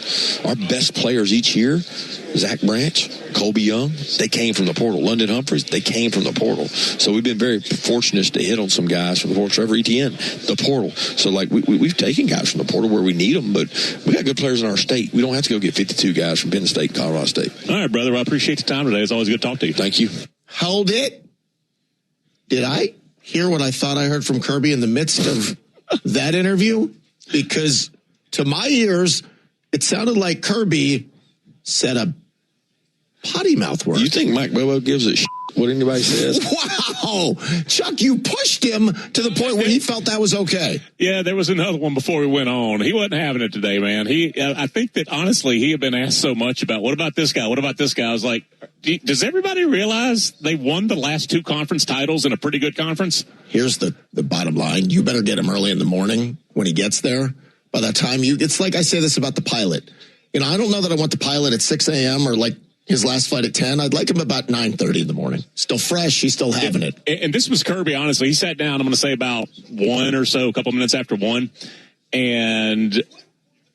Our best players each year, Zach Branch, Colby Young, they came from the portal. London Humphreys, they came from the portal. So we've been very fortunate to hit on some guys from the portal. Trevor Etienne, the portal. So we've taken guys from the portal where we need them, but we got good players in our state. We don't have to go get 52 guys from Penn State, Colorado State. All right, brother. I appreciate the time today. It's always good to talk to you. Thank you. Hold it. Did I hear what I thought I heard from Kirby in the midst of that interview? Because to my ears, it sounded like Kirby said a potty mouth word. You think Mike Bobo gives a shit what anybody says? Wow. Chuck, you pushed him to the point where he felt that was okay. Yeah, there was another one before we went on. He wasn't having it today, man. I think that, honestly, he had been asked so much about, what about this guy? What about this guy? I was like, does everybody realize they won the last two conference titles in a pretty good conference? Here's the bottom line. You better get him early in the morning when he gets there. By that time, it's like I say this about the pilot. I don't know that I want the pilot at 6 a.m. or his last flight at 10. I'd like him about 9:30 in the morning. Still fresh. He's still having it. And this was Kirby, honestly. He sat down, I'm going to say about 1 or so, a couple minutes after 1. And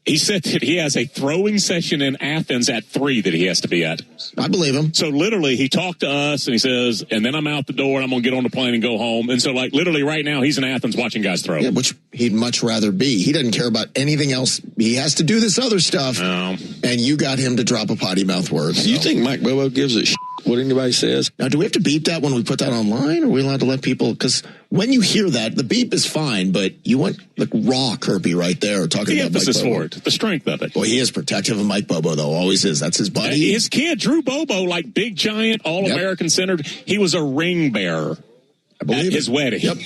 he said that he has a throwing session in Athens at 3 that he has to be at. I believe him. So literally, he talked to us and he says, and then I'm out the door and I'm going to get on the plane and go home. And so literally right now, he's in Athens watching guys throw. Yeah, which he'd much rather be. He doesn't care about anything else. He has to do this other stuff. No. And you got him to drop a potty mouth word. So. You think Mike Bobo gives a shit what anybody says? Now, do we have to beep that when we put that online? Or are we allowed to let people? Because when you hear that, the beep is fine, but you want raw Kirby right there talking about Mike Bobo. For it, the strength of it. Well, he is protective of Mike Bobo, though. Always is. That's his buddy. His kid, Drew Bobo, big, giant, all-American centered. He was a ring bearer at his wedding. Yep.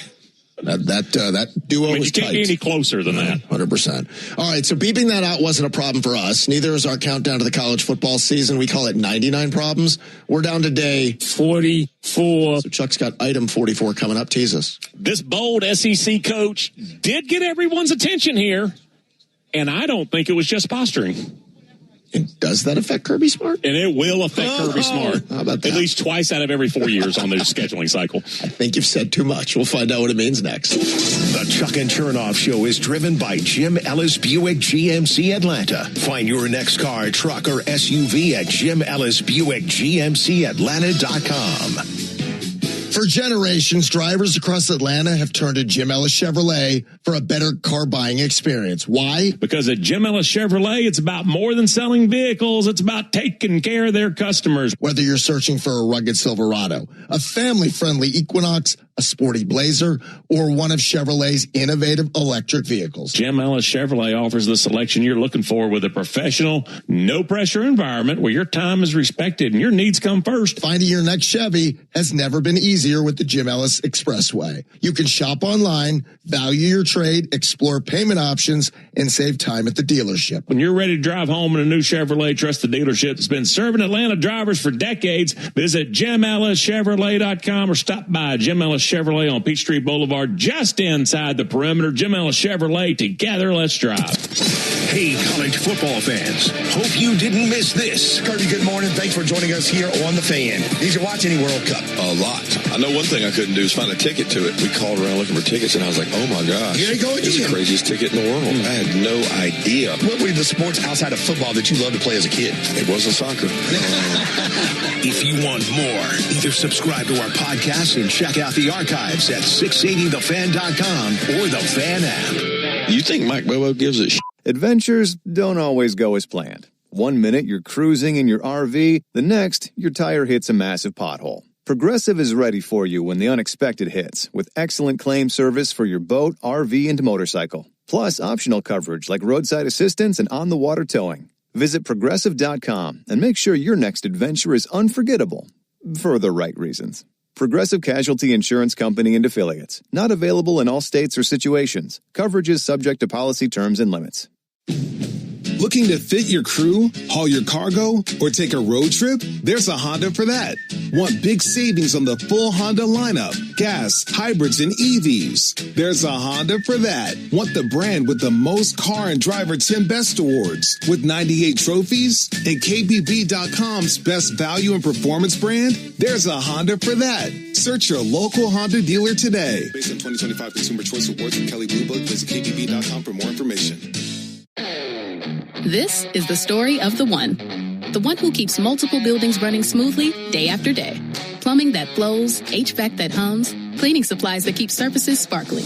That duo was tight. You can't be any closer than that. 100%. All right, so beeping that out wasn't a problem for us. Neither is our countdown to the college football season. We call it 99 problems. We're down to day 44. So Chuck's got item 44 coming up. Tease us. This bold SEC coach did get everyone's attention here, and I don't think it was just posturing. And does that affect Kirby Smart? And it will affect Kirby Smart. How about that? At least twice out of every 4 years on their scheduling cycle. I think you've said too much. We'll find out what it means next. The Chuck and Chernoff Show is driven by Jim Ellis Buick GMC Atlanta. Find your next car, truck, or SUV at Jim Ellis Buick GMC Atlanta.com. For generations, drivers across Atlanta have turned to Jim Ellis Chevrolet for a better car buying experience. Why? Because at Jim Ellis Chevrolet, it's about more than selling vehicles. It's about taking care of their customers. Whether you're searching for a rugged Silverado, a family-friendly Equinox, a sporty Blazer, or one of Chevrolet's innovative electric vehicles, Jim Ellis Chevrolet offers the selection you're looking for with a professional, no-pressure environment where your time is respected and your needs come first. Finding your next Chevy has never been easier with the Jim Ellis Expressway. You can shop online, value your trade, explore payment options, and save time at the dealership. When you're ready to drive home in a new Chevrolet, trust the dealership that's been serving Atlanta drivers for decades. Visit JimEllisChevrolet.com or stop by Jim Ellis Chevrolet on Peachtree Boulevard, just inside the perimeter. Jim Ellis Chevrolet, together, let's drive. Hey, college football fans. Hope you didn't miss this. Kirby, good morning. Thanks for joining us here on The Fan. Did you watch any World Cup? A lot. I know one thing I couldn't do is find a ticket to it. We called around looking for tickets, and I was like, oh, my gosh. Here you go again. It's the craziest ticket in the world. I had no idea. What were the sports outside of football that you loved to play as a kid? It wasn't soccer. If you want more, either subscribe to our podcast and check out the archives at 680thefan.com or the Fan app. You think Mike Bobo gives a shit? Adventures don't always go as planned. One minute you're cruising in your RV, the next your tire hits a massive pothole. Progressive is ready for you when the unexpected hits, with excellent claim service for your boat, RV, and motorcycle. Plus optional coverage like roadside assistance and on-the-water towing. Visit Progressive.com and make sure your next adventure is unforgettable for the right reasons. Progressive Casualty Insurance Company and Affiliates. Not available in all states or situations. Coverage is subject to policy terms and limits. Looking to fit your crew, haul your cargo, or take a road trip? There's a Honda for that. Want big savings on the full Honda lineup, gas, hybrids, and EVs? There's a Honda for that. Want the brand with the most car and driver 10 best awards with 98 trophies? And KBB.com's best value and performance brand? There's a Honda for that. Search your local Honda dealer today. Based on 2025 Consumer Choice Awards from Kelley Blue Book, visit KBB.com for more information. This is the story of the one who keeps multiple buildings running smoothly day after day. Plumbing that flows, HVAC that hums, cleaning supplies that keep surfaces sparkling.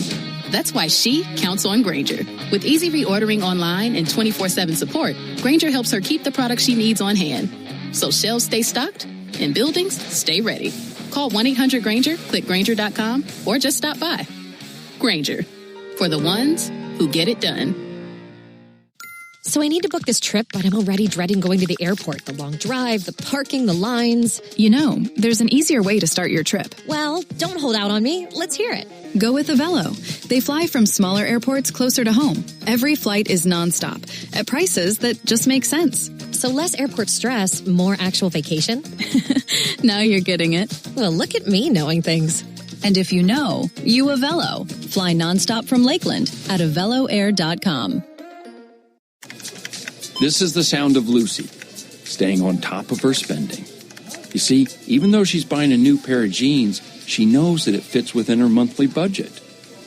That's why she counts on Grainger. With easy reordering online and 24/7 support, Grainger helps her keep the products she needs on hand. So shelves stay stocked and buildings stay ready. Call 1-800-GRAINGER, click Grainger.com, or just stop by. Grainger, for the ones who get it done. So I need to book this trip, but I'm already dreading going to the airport. The long drive, the parking, the lines. You know, there's an easier way to start your trip. Well, don't hold out on me. Let's hear it. Go with Avelo. They fly from smaller airports closer to home. Every flight is nonstop at prices that just make sense. So less airport stress, more actual vacation? Now you're getting it. Well, look at me knowing things. And if you know, you Avelo. Fly nonstop from Lakeland at AveloAir.com. This is the sound of Lucy, staying on top of her spending. You see, even though she's buying a new pair of jeans, she knows that it fits within her monthly budget.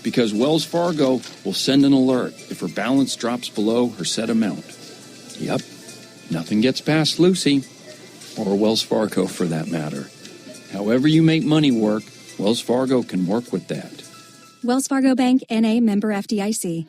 Because Wells Fargo will send an alert if her balance drops below her set amount. Yep, nothing gets past Lucy, or Wells Fargo for that matter. However you make money work, Wells Fargo can work with that. Wells Fargo Bank, N.A., member FDIC.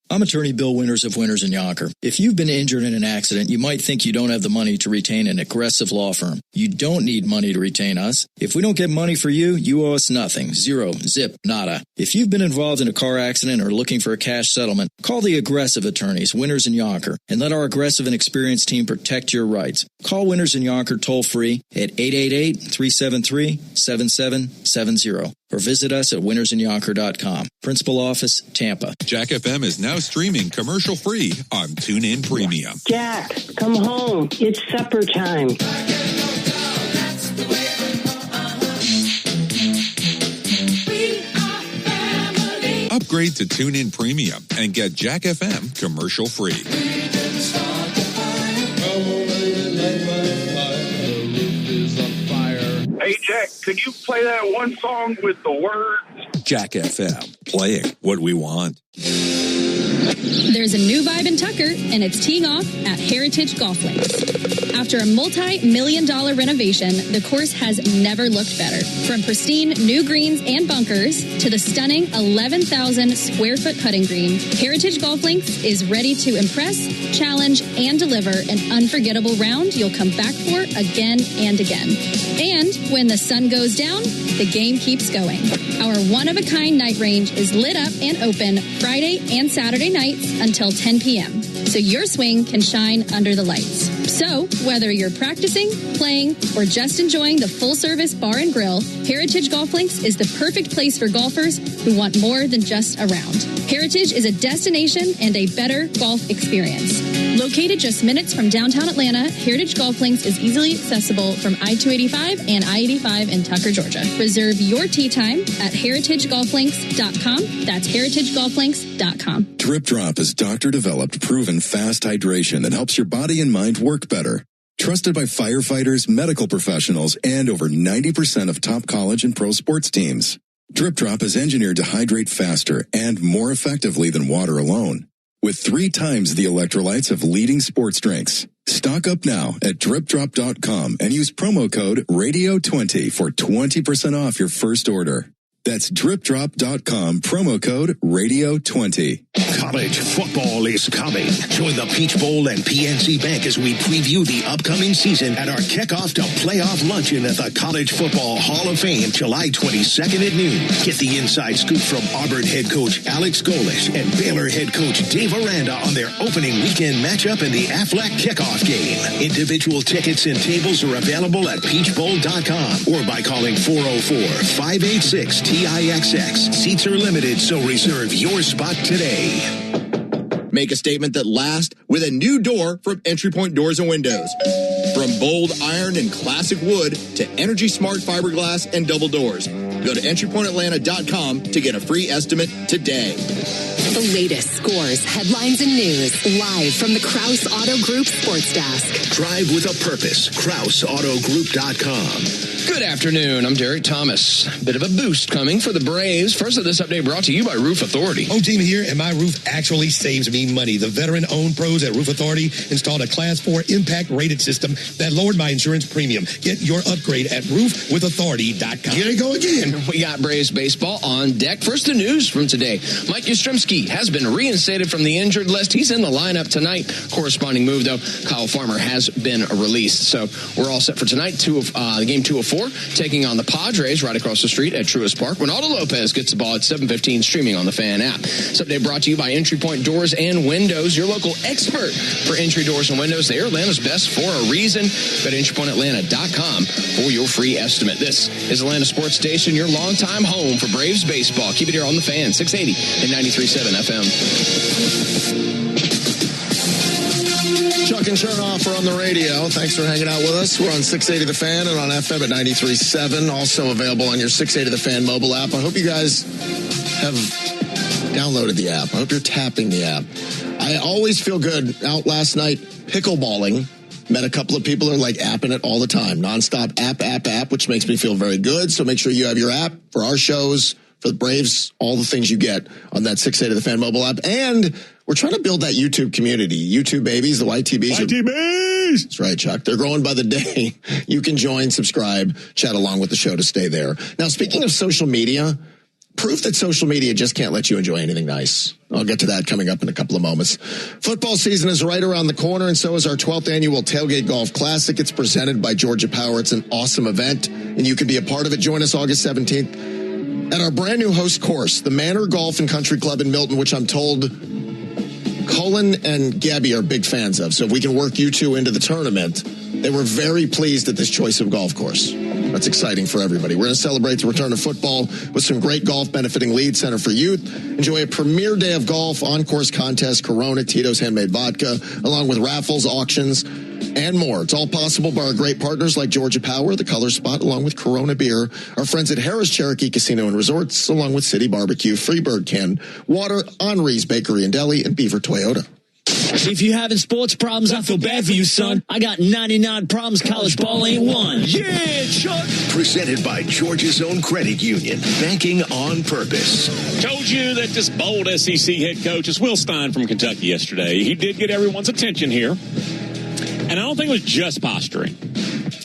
I'm attorney Bill Winters of Winters & Yonker. If you've been injured in an accident, you might think you don't have the money to retain an aggressive law firm. You don't need money to retain us. If we don't get money for you, you owe us nothing. Zero. Zip. Nada. If you've been involved in a car accident or looking for a cash settlement, call the aggressive attorneys, Winters & Yonker, and let our aggressive and experienced team protect your rights. Call Winters & Yonker toll-free at 888-373-7770 or visit us at wintersandyonker.com. Principal Office, Tampa. Jack FM is now streaming commercial-free on TuneIn Premium. Jack, come home. It's supper time. Upgrade to TuneIn Premium and get Jack FM commercial-free. Hey, Jack, could you play that one song with the words? Jack FM, playing what we want. There's a new vibe in Tucker, and it's teeing off at Heritage Golf Links. After a multi-million-dollar renovation, the course has never looked better. From pristine new greens and bunkers to the stunning 11,000 square foot putting green, Heritage Golf Links is ready to impress, challenge, and deliver an unforgettable round you'll come back for again and again. And when the sun goes down, the game keeps going. Our one-of-a-kind night range is lit up and open Friday and Saturday nights until 10 p.m. so your swing can shine under the lights. So, whether you're practicing, playing, or just enjoying the full-service bar and grill, Heritage Golf Links is the perfect place for golfers who want more than just a round. Heritage is a destination and a better golf experience. Located just minutes from downtown Atlanta, Heritage Golf Links is easily accessible from I-285 and I-85 in Tucker, Georgia. Reserve your tee time at heritagegolflinks.com. That's heritagegolflinks.com. Drip Drop is doctor-developed, proven fast hydration that helps your body and mind work better. Trusted by firefighters, medical professionals, and over 90% of top college and pro sports teams. Drip Drop is engineered to hydrate faster and more effectively than water alone, with 3 times the electrolytes of leading sports drinks. Stock up now at dripdrop.com and use promo code RADIO20 for 20% off your first order. That's dripdrop.com, promo code RADIO20. College football is coming. Join the Peach Bowl and PNC Bank as we preview the upcoming season at our kickoff to playoff luncheon at the College Football Hall of Fame, July 22nd at noon. Get the inside scoop from Auburn head coach Alex Golish and Baylor head coach Dave Aranda on their opening weekend matchup in the Aflac kickoff game. Individual tickets and tables are available at peachbowl.com or by calling 404-586-TIXX. Seats are limited, so reserve your spot today. Make a statement that lasts with a new door from Entry Point Doors and Windows. From bold iron and classic wood to energy smart fiberglass and double doors. Go to entrypointatlanta.com to get a free estimate today. The latest scores, headlines, and news live from the Krause Auto Group Sports Desk. Drive with a purpose. KrauseAutoGroup.com. Good afternoon. I'm Derek Thomas. Bit of a boost coming for the Braves. First of this update brought to you by Roof Authority. Home team here, and my roof actually saves me money. The veteran-owned pros at Roof Authority installed a Class 4 impact-rated system that lowered my insurance premium. Get your upgrade at roofwithauthority.com. Here we go again. We got Braves baseball on deck. First, the news from today. Mike Yastrzemski has been reinstated from the injured list. He's in the lineup tonight. Corresponding move, though, Kyle Farmer has been released. So we're all set for tonight. The game 2 of 4, taking on the Padres right across the street at Truist Park. Ronaldo Lopez gets the ball at 7:15, streaming on the Fan app. This update brought to you by Entry Point Doors and Windows, your local expert for entry doors and windows. They're Atlanta's best for a reason. Go to entrypointatlanta.com for your free estimate. This is Atlanta Sports Station, your longtime home for Braves baseball. Keep it here on the Fan, 680 and 93.7 FM. Chuck and Chernoff are on the radio. Thanks for hanging out with us. We're on 680 The Fan and on FM at 93.7. Also available on your 680 The Fan mobile app. I hope you guys have downloaded the app. I hope you're tapping the app. I always feel good. Out last night, pickleballing. Met a couple of people who are like apping it all the time. Nonstop app, which makes me feel very good. So make sure you have your app for our shows, for the Braves, all the things you get on that 680 The Fan mobile app. And we're trying to build that YouTube community. YouTube babies, the YTBs. YTBs! That's right, Chuck. They're growing by the day. You can join, subscribe, chat along with the show to stay there. Now, speaking of social media, proof that social media just can't let you enjoy anything nice. I'll get to that coming up in a couple of moments. Football season is right around the corner, and so is our 12th annual Tailgate Golf Classic. It's presented by Georgia Power. It's an awesome event, and you can be a part of it. Join us August 17th at our brand new host course, the Manor Golf and Country Club in Milton, which I'm told Colin and Gabby are big fans of. So if we can work you two into the tournament, they were very pleased at this choice of golf course. That's exciting for everybody. We're going to celebrate the return of football with some great golf benefiting Lead Center for Youth. Enjoy a premier day of golf, on-course contests, Corona, Tito's Handmade Vodka, along with raffles, auctions, and more. It's all possible by our great partners like Georgia Power, The Color Spot, along with Corona Beer, our friends at Harris Cherokee Casino and Resorts, along with City Barbecue, Freebird Can, Water, Henri's Bakery and Deli, and Beaver Toyota. If you're having sports problems, I feel bad for you, son. I got 99 problems college ball ain't one. Yeah, Chuck! Presented by Georgia's own credit union. Banking on purpose. Told you that this bold SEC head coach is Will Stein from Kentucky yesterday. He did get everyone's attention here. And I don't think it was just posturing.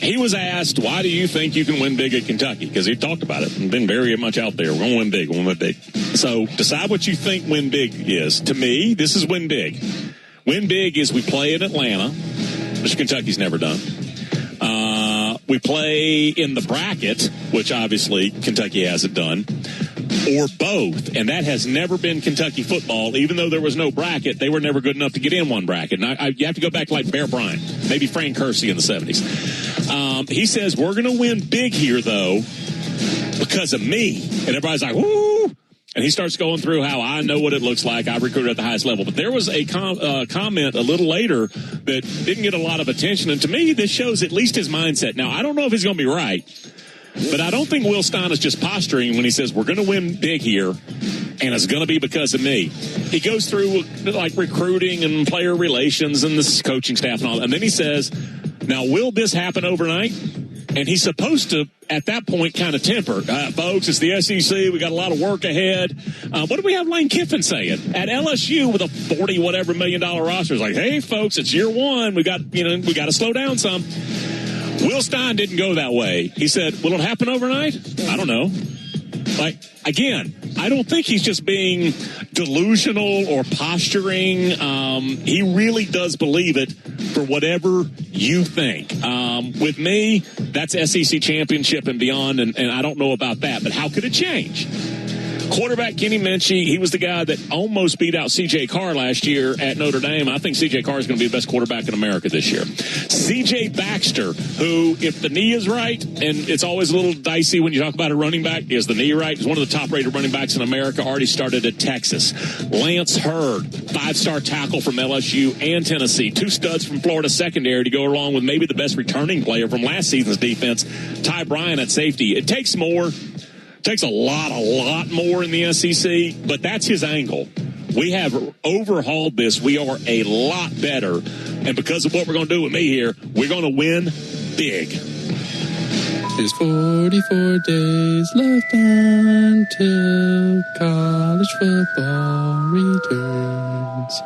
He was asked, why do you think you can win big at Kentucky? Because he talked about it and been very much out there. We're going to win big. We're going to win big. So decide what you think win big is. To me, this is win big. Win big is we play in Atlanta, which Kentucky's never done. We play in the bracket, which obviously Kentucky hasn't done, or both. And that has never been Kentucky football. Even though there was no bracket, they were never good enough to get in one bracket. And you have to go back to like Bear Bryant, maybe Frank Kersey in the 70s. He says, we're going to win big here, though, because of me. And everybody's like, woo! And he starts going through how I know what it looks like. I recruited at the highest level. But there was a comment a little later that didn't get a lot of attention. And to me, this shows at least his mindset. Now, I don't know if he's going to be right, but I don't think Will Stein is just posturing when he says we're going to win big here, and it's going to be because of me. He goes through like recruiting and player relations and this coaching staff and all that. And then he says, now, will this happen overnight? And he's supposed to, at that point, kind of temper. Folks, it's the SEC. We got a lot of work ahead. What do we have Lane Kiffin saying? At LSU with a $40 million roster, it's like, hey, folks, it's year one. We got to slow down some. Will Stein didn't go that way. He said, will it happen overnight? I don't know. Like, again, I don't think he's just being delusional or posturing. He really does believe it for whatever you think. With me, that's SEC championship and beyond, and I don't know about that, but how could it change? Quarterback Kenny Minchie, he was the guy that almost beat out C.J. Carr last year at Notre Dame. I think C.J. Carr is going to be the best quarterback in America this year. C.J. Baxter, who, if the knee is right, and it's always a little dicey when you talk about a running back, is the knee right? He's one of the top-rated running backs in America, already started at Texas. Lance Hurd, 5-star tackle from LSU and Tennessee. 2 studs from Florida secondary to go along with maybe the best returning player from last season's defense, Ty Bryant at safety. It takes more. Takes a lot more in the SEC, but that's his angle. We have overhauled this. We are a lot better. And because of what we're going to do with me here, we're going to win big. There's 44 days left until college football returns.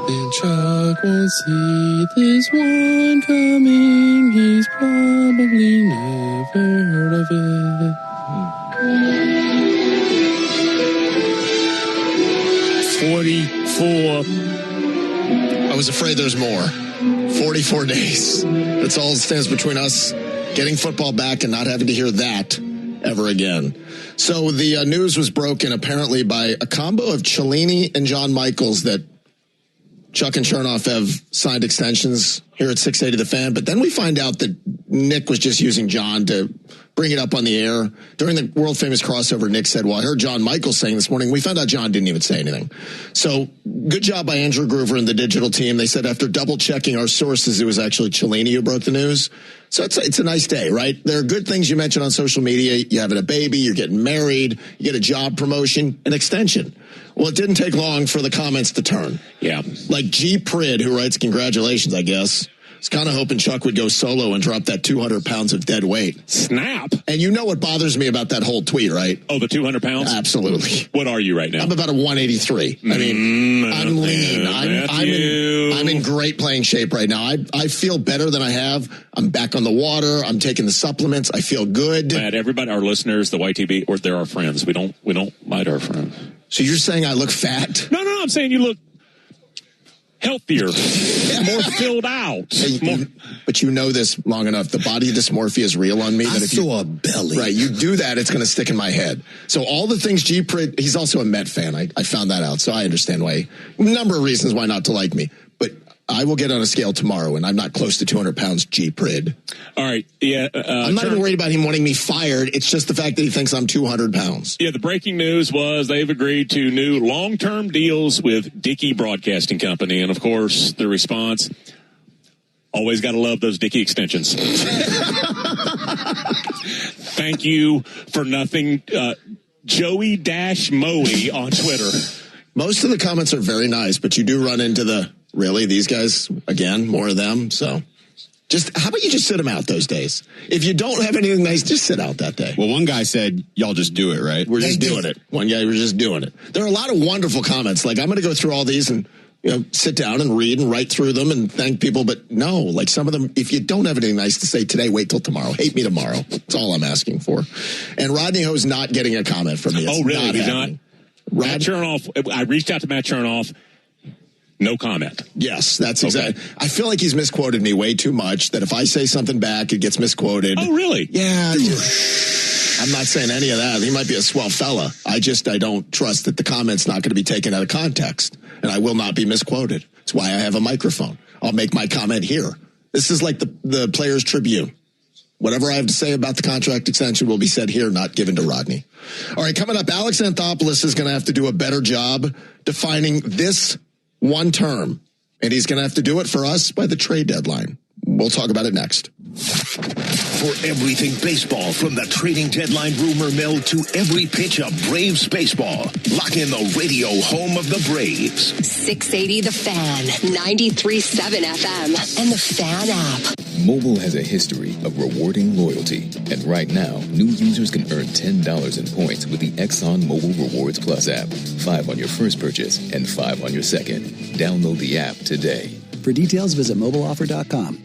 Then Chuck won't see this one coming. He's probably never heard of it. 44. I was afraid there's more. 44 days. That's all that stands between us getting football back and not having to hear that ever again. So the news was broken apparently by a combo of Cellini and John Michaels that Chuck and Chernoff have signed extensions here at 680 The Fan. But then we find out that Nick was just using John to bring it up on the air. During the world-famous crossover, Nick said, well, I heard John Michaels saying this morning. We found out John didn't even say anything. So good job by Andrew Groover and the digital team. They said after double-checking our sources, it was actually Cellini who broke the news. So it's a nice day, right? There are good things you mentioned on social media. You're having a baby, you're getting married, you get a job promotion, an extension. Well, it didn't take long for the comments to turn. Yeah. Like G. Prid, who writes, congratulations, I guess. I was kind of hoping Chuck would go solo and drop that 200 pounds of dead weight. Snap. And you know what bothers me about that whole tweet, right? Oh, the 200 pounds? Absolutely. What are you right now? I'm about a 183. I mean, I'm lean. I'm in great playing shape right now. I feel better than I have. I'm back on the water. I'm taking the supplements. I feel good. Matt, everybody, our listeners, the YTB, or they're our friends. We don't mind our friends. So you're saying I look fat? No, I'm saying you look healthier, more filled out. But you know this long enough. The body dysmorphia is real on me. I saw a belly. Right, you do that, it's going to stick in my head. So all the things G. Prid, he's also a Met fan. I found that out, so I understand why. A number of reasons why not to like me. But I will get on a scale tomorrow, and I'm not close to 200 pounds, G. Prid. All right. Yeah. I'm not even worried about him wanting me fired. It's just the fact that he thinks I'm 200 pounds. Yeah, the breaking news was they've agreed to new long-term deals with Dickey Broadcasting Company. And, of course, the response, always got to love those Dickey extensions. Thank you for nothing. Joey-Moe on Twitter. Most of the comments are very nice, but you do run into the, really, these guys, again, more of them. So just, how about you just sit them out those days? If you don't have anything nice, just sit out that day. Well, one guy said, y'all just do it, right? We're just doing it. One guy, we're just doing it. There are a lot of wonderful comments. Like, I'm going to go through all these and sit down and read and write through them and thank people. But no, like some of them, if you don't have anything nice to say today, wait till tomorrow. Hate me tomorrow. That's all I'm asking for. And Rodney Ho's not getting a comment from me. It's really? He's happening. Matt Chernoff, I reached out to Matt Chernoff. No comment. Yes, that's exactly. Okay. I feel like he's misquoted me way too much, that if I say something back, it gets misquoted. Oh, really? Yeah. I'm not saying any of that. He might be a swell fella. I don't trust that the comment's not going to be taken out of context, and I will not be misquoted. That's why I have a microphone. I'll make my comment here. This is like the Players Tribune. Whatever I have to say about the contract extension will be said here, not given to Rodney. All right, coming up, Alex Anthopoulos is going to have to do a better job defining this one term, and he's going to have to do it for us by the trade deadline. We'll talk about it next. For everything baseball, from the trading deadline rumor mill to every pitch of Braves baseball, lock in the radio home of the Braves. 680 The Fan, 93.7 FM, and the Fan app. Mobile has a history of rewarding loyalty, and right now, new users can earn $10 in points with the Exxon Mobile Rewards Plus app. 5 on your first purchase and 5 on your second. Download the app today. For details, visit mobileoffer.com.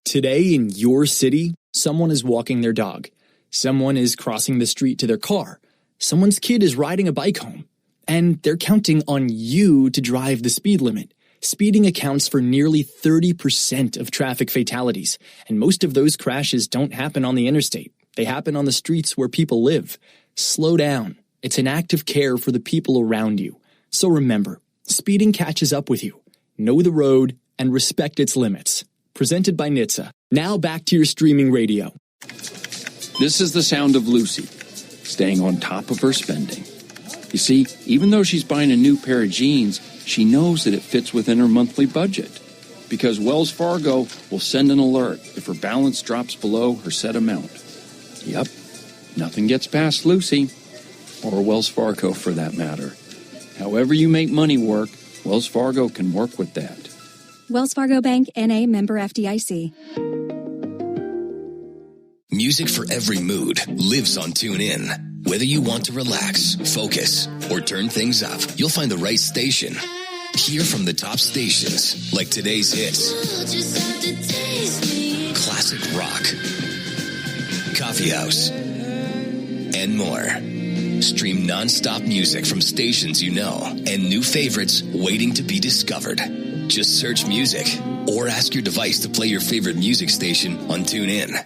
Today in your city, someone is walking their dog. Someone is crossing the street to their car. Someone's kid is riding a bike home. And they're counting on you to drive the speed limit. Speeding accounts for nearly 30% of traffic fatalities, and most of those crashes don't happen on the interstate. They happen on the streets where people live. Slow down. It's an act of care for the people around you. So remember, speeding catches up with you. Know the road and respect its limits. Presented by NHTSA. Now back to your streaming radio. This is the sound of Lucy, staying on top of her spending. You see, even though she's buying a new pair of jeans, she knows that it fits within her monthly budget. Because Wells Fargo will send an alert if her balance drops below her set amount. Yep, nothing gets past Lucy, or Wells Fargo for that matter. However you make money work, Wells Fargo can work with that. Wells Fargo Bank, N.A., member FDIC. Music for every mood lives on TuneIn. Whether you want to relax, focus, or turn things up, you'll find the right station. Hear from the top stations, like today's hits, classic rock, coffee house, and more. Stream non-stop music from stations you know and new favorites waiting to be discovered. Just search music or ask your device to play your favorite music station on TuneIn.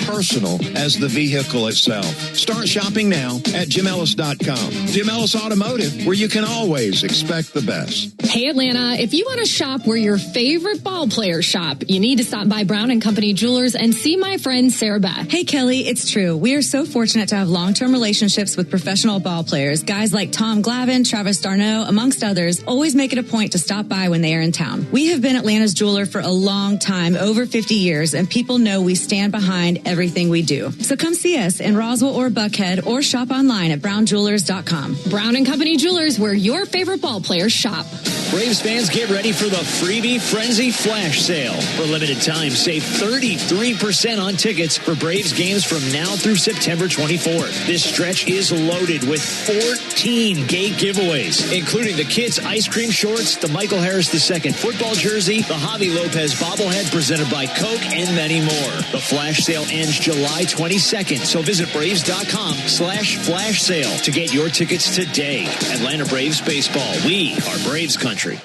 Personal as the vehicle itself. Start shopping now at JimEllis.com. Jim Ellis Automotive, where you can always expect the best. Hey, Atlanta, if you want to shop where your favorite ball players shop, you need to stop by Brown & Company Jewelers and see my friend Sarah Beth. Hey, Kelly, it's true. We are so fortunate to have long-term relationships with professional ball players. Guys like Tom Glavine, Travis d'Arnaud, amongst others, always make it a point to stop by when they are in town. We have been Atlanta's jeweler for a long time, over 50 years, and people know we stand behind everything we do. So come see us in Roswell or Buckhead, or shop online at brownjewelers.com. Brown & Company Jewelers, where your favorite ball players shop. Braves fans, get ready for the Freebie Frenzy Flash Sale. For a limited time, save 33% on tickets for Braves games from now through September 24th. This stretch is loaded with 14 gate giveaways, including the kids' ice cream shorts, the Michael Harris II football jersey, the Javi Lopez bobblehead presented by Coke, and many more. The flash sale ends July 22nd, so visit Braves.com/flash sale to get your tickets today. Atlanta Braves baseball. We are Braves country.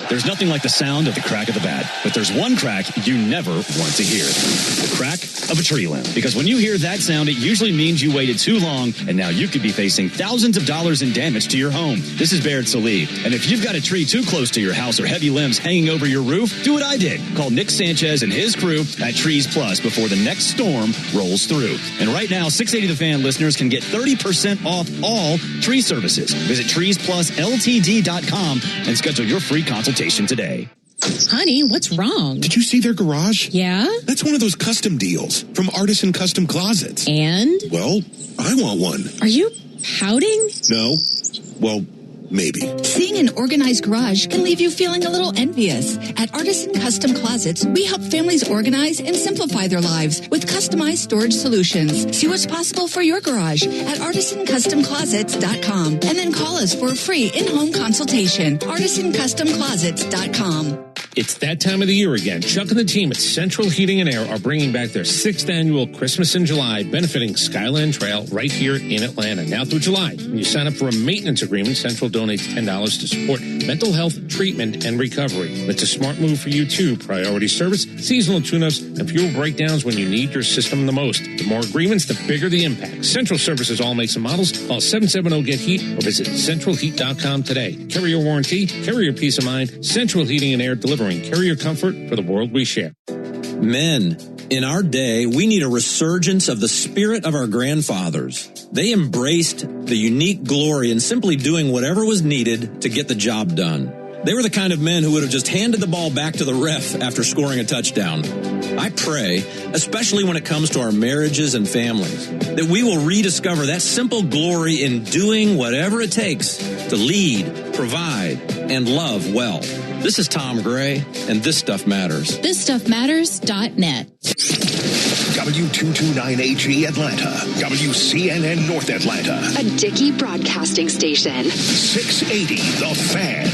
There's nothing like the sound of the crack of the bat, but there's one crack you never want to hear. The crack of a tree limb. Because when you hear that sound, it usually means you waited too long, and now you could be facing thousands of dollars in damage to your home. This is Barrett Salih, and if you've got a tree too close to your house or heavy limbs hanging over your roof, do what I did. Call Nick Sanchez and his crew at Trees Plus before the next storm rolls through. And right now, 680 The Fan listeners can get 30% off all tree services. Visit treesplusltd.com and schedule your free consultation today. Honey, what's wrong? Did you see their garage? Yeah? That's one of those custom deals from Artisan Custom Closets. And? Well, I want one. Are you pouting? No. Well, Maybe. Seeing an organized garage can leave you feeling a little envious. At Artisan Custom Closets, we help families organize and simplify their lives with customized storage solutions. See what's possible for your garage at artisancustomclosets.com and then call us for a free in-home consultation. artisancustomclosets.com. It's that time of the year again. Chuck and the team at Central Heating and Air are bringing back their 6th annual Christmas in July, benefiting Skyland Trail right here in Atlanta. Now through July, when you sign up for a maintenance agreement, Central donates $10 to support mental health treatment and recovery. It's a smart move for you too. Priority service, seasonal tune-ups, and fuel breakdowns when you need your system the most. The more agreements, the bigger the impact. Central services all makes and models. Call 770-GET-HEAT or visit centralheat.com today. Carrier warranty, carrier peace of mind, Central Heating and Air, delivering carrier comfort for the world we share. Men, in our day, we need a resurgence of the spirit of our grandfathers. They embraced the unique glory in simply doing whatever was needed to get the job done. They were the kind of men who would have just handed the ball back to the ref after scoring a touchdown. I pray, especially when it comes to our marriages and families, that we will rediscover that simple glory in doing whatever it takes to lead, provide, and love well. This is Tom Gray, and This Stuff Matters. ThisStuffMatters.net. W229AG Atlanta, WCNN North Atlanta, A Dickey broadcasting station. 680 The Fan,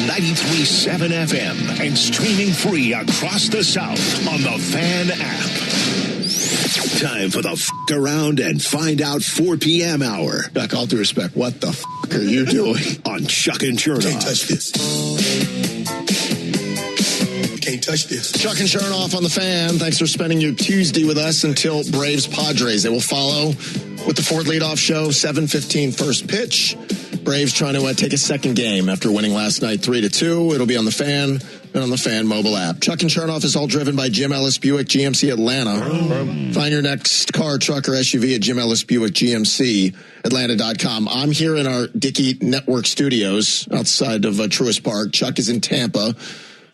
93.7 FM, and streaming free across the South on the Fan app. Time for the f*** around and find out 4 p.m. hour. Chuck, all due respect, what the f*** are you doing? On Chuck and Chernoff. Can't touch this. Can't touch this. Chuck and Chernoff on the Fan. Thanks for spending your Tuesday with us until Braves Padres. They will follow with the Ford leadoff show, 7:15 first pitch. Braves trying to take a second game after winning last night 3-2. It'll be on the Fan and on the Fan mobile app. Chuck and Chernoff is all driven by Jim Ellis Buick GMC Atlanta. Find your next car, truck, or SUV at Jim Ellis Buick GMC Atlanta.com. I'm here in our Dickey Network studios outside of Truist Park. Chuck is in Tampa,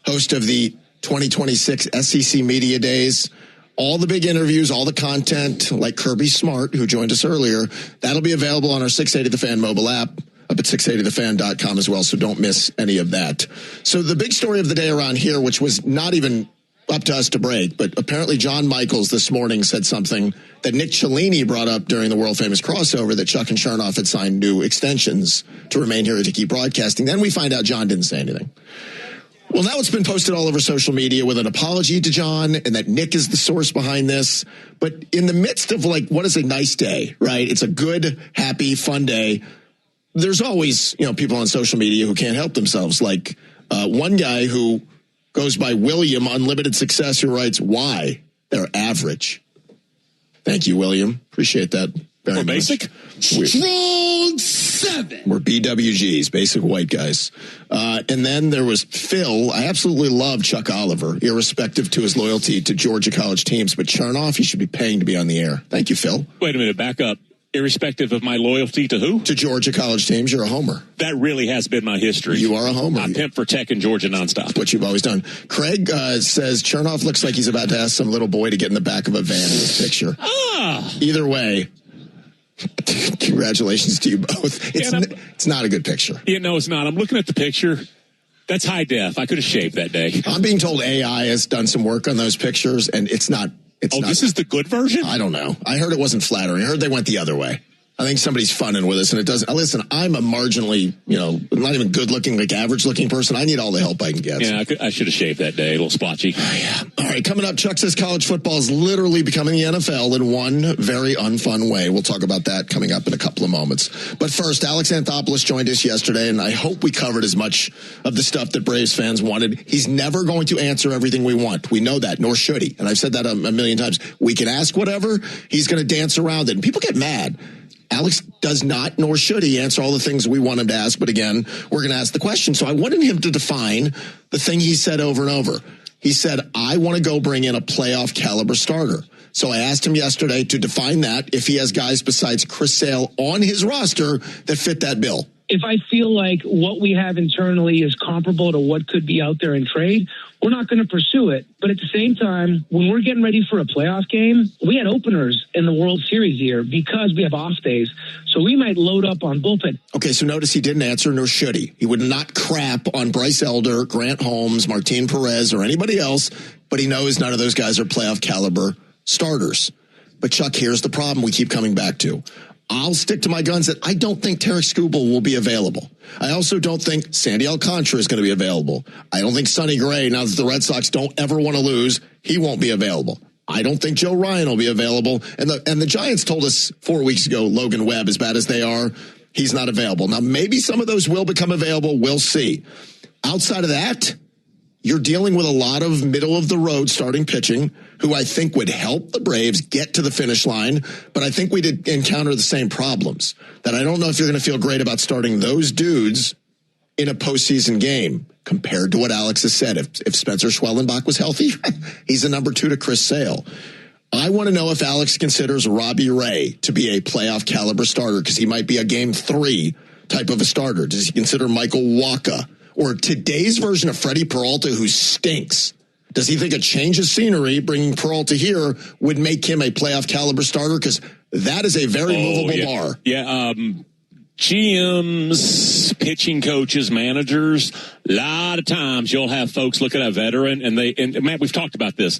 host of the 2026 SEC Media Days. All the big interviews, all the content, like Kirby Smart, who joined us earlier, that'll be available on our 680 The Fan mobile app, up at 680thefan.com as well, so don't miss any of that. So the big story of the day around here, which was not even up to us to break, but apparently John Michaels this morning said something that Nick Cellini brought up during the world-famous crossover, that Chuck and Chernoff had signed new extensions to remain here to keep broadcasting. Then we find out John didn't say anything. Well, now it's been posted all over social media with an apology to John and that Nick is the source behind this. But in the midst of, like, what is a nice day, right? It's a good, happy, fun day. There's always, people on social media who can't help themselves. Like one guy who goes by William Unlimited Success, who writes, why? They're average. Thank you, William. Appreciate that very much. Basic? Strong 7. We're BWGs, basic white guys. And then there was Phil. I absolutely love Chuck Oliver, irrespective to his loyalty to Georgia college teams. But Chernoff, he should be paying to be on the air. Thank you, Phil. Wait a minute, back up. Irrespective of my loyalty to who? To Georgia college teams. You're a homer. That really has been my history. You are a homer. I pimp for Tech and Georgia nonstop. That's what you've always done. Craig says Chernoff looks like he's about to ask some little boy to get in the back of a van in this picture. Either way, congratulations to you both. It's not a good picture. Yeah, no, it's not. I'm looking at the picture. That's high def. I could have shaved that day. I'm being told AI has done some work on those pictures, and it's not. This is the good version? I don't know. I heard it wasn't flattering. I heard they went the other way. I think somebody's funning with us, and it doesn't. Listen, I'm a marginally, not even good-looking, like average-looking person. I need all the help I can get. Yeah, I should have shaved that day. A little splotchy. Yeah. All right, coming up, Chuck says college football is literally becoming the NFL in one very unfun way. We'll talk about that coming up in a couple of moments. But first, Alex Anthopoulos joined us yesterday, and I hope we covered as much of the stuff that Braves fans wanted. He's never going to answer everything we want. We know that, nor should he. And I've said that a million times. We can ask whatever. He's going to dance around it. And people get mad. Alex does not, nor should he, answer all the things we want him to ask. But again, we're going to ask the question. So I wanted him to define the thing he said over and over. He said, I want to go bring in a playoff caliber starter. So I asked him yesterday to define that, if he has guys besides Chris Sale on his roster that fit that bill. if I feel like what we have internally is comparable to what could be out there in trade, we're not going to pursue it. But at the same time, when we're getting ready for a playoff game, we had openers in the World Series here because we have off days. So we might load up on bullpen. Okay, so notice he didn't answer, nor should he. He would not crap on Bryce Elder, Grant Holmes, Martin Perez, or anybody else, but he knows none of those guys are playoff caliber starters. But Chuck, here's the problem we keep coming back to. I'll stick to my guns that I don't think Tarek Skubal will be available. I also don't think Sandy Alcantara is going to be available. I don't think Sonny Gray, now that the Red Sox don't ever want to lose, he won't be available. I don't think Joe Ryan will be available. And the Giants told us 4 weeks ago, Logan Webb, as bad as they are, he's not available. Now, maybe some of those will become available. We'll see. Outside of that, you're dealing with a lot of middle-of-the-road starting pitching who I think would help the Braves get to the finish line, but I think we did encounter the same problems, that I don't know if you're going to feel great about starting those dudes in a postseason game compared to what Alex has said. If Spencer Schwellenbach was healthy, he's a number 2 to Chris Sale. I want to know if Alex considers Robbie Ray to be a playoff caliber starter because he might be a game 3 type of a starter. Does he consider Michael Wacha or today's version of Freddie Peralta, who stinks? Does he think a change of scenery, bringing Peralta here, would make him a playoff caliber starter? Because that is a very movable bar. Yeah, GMs, pitching coaches, managers, a lot of times you'll have folks look at a veteran, and Matt, we've talked about this.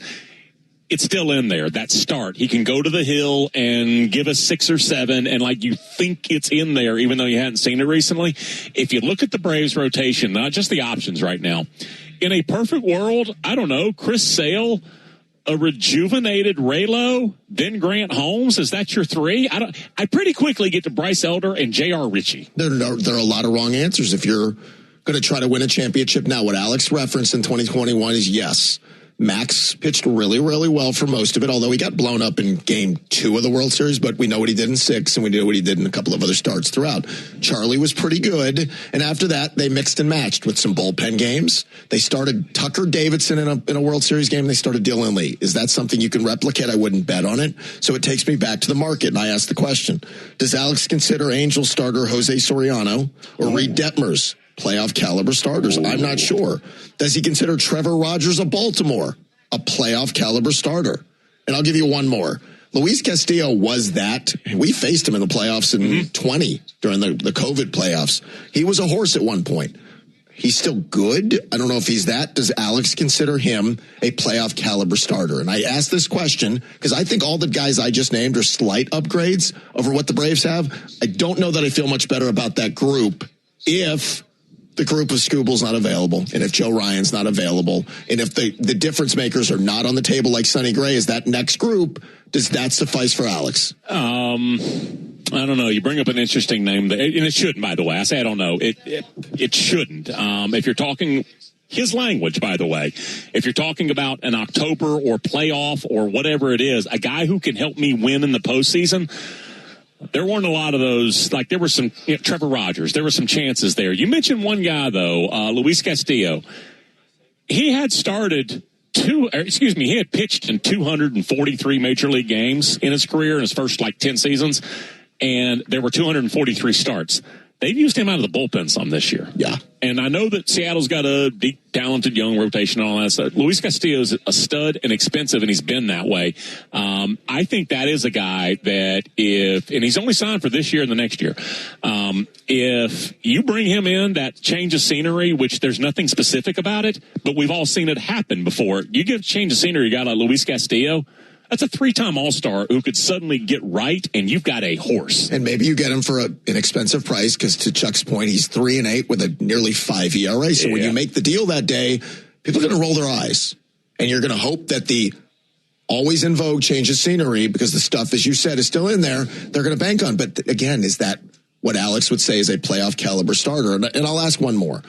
It's still in there, that start. He can go to the hill and give us 6 or 7, and like you think it's in there, even though you hadn't seen it recently. If you look at the Braves rotation, not just the options right now, in a perfect world, I don't know, Chris Sale, a rejuvenated Raylo, then Grant Holmes. Is that your 3? I pretty quickly get to Bryce Elder and J.R. Ritchie. There are a lot of wrong answers if you're going to try to win a championship. Now, what Alex referenced in 2021 is yes, Max pitched really, really well for most of it, although he got blown up in game 2 of the World Series, but we know what he did in 6, and we know what he did in a couple of other starts throughout. Charlie was pretty good, and after that, they mixed and matched with some bullpen games. They started Tucker Davidson in a World Series game. They started Dylan Lee. Is that something you can replicate? I wouldn't bet on it. So it takes me back to the market, and I ask the question, does Alex consider Angel starter Jose Soriano or Reed Detmers playoff caliber starters? I'm not sure. Does he consider Trevor Rogers of Baltimore a playoff caliber starter? And I'll give you one more. Luis Castillo was that. We faced him in the playoffs in 20 during the COVID playoffs. He was a horse at one point. He's still good. I don't know if he's that. Does Alex consider him a playoff caliber starter? And I ask this question because I think all the guys I just named are slight upgrades over what the Braves have. I don't know that I feel much better about that group if the group of Skubal's not available, and if Joe Ryan's not available, and if the difference makers are not on the table like Sonny Gray, is that next group, does that suffice for Alex? I don't know. You bring up an interesting name, and it shouldn't, by the way. I say I don't know. It shouldn't. If you're talking his language, by the way, if you're talking about an October or playoff or whatever it is, a guy who can help me win in the postseason, there weren't a lot of those. Like there were some, Trevor Rogers, there were some chances there. You mentioned one guy though, Luis Castillo. He had he had pitched in 243 major league games in his career in his first 10 seasons. And there were 243 starts. They've used him out of the bullpen some this year. Yeah. And I know that Seattle's got a deep, talented young rotation and all that stuff. Luis Castillo's a stud and expensive, and he's been that way. I think that is a guy that and he's only signed for this year and the next year. If you bring him in, that change of scenery, which there's nothing specific about it, but we've all seen it happen before. You give change of scenery, you got like Luis Castillo. That's a 3-time All-Star who could suddenly get right, and you've got a horse. And maybe you get him for an inexpensive price because, to Chuck's point, he's 3-8 with a nearly 5 ERA. So when you make the deal that day, people are going to roll their eyes. And you're going to hope that the always in vogue change of scenery, because the stuff, as you said, is still in there, they're going to bank on. But again, is that what Alex would say is a playoff caliber starter? And I'll ask one more.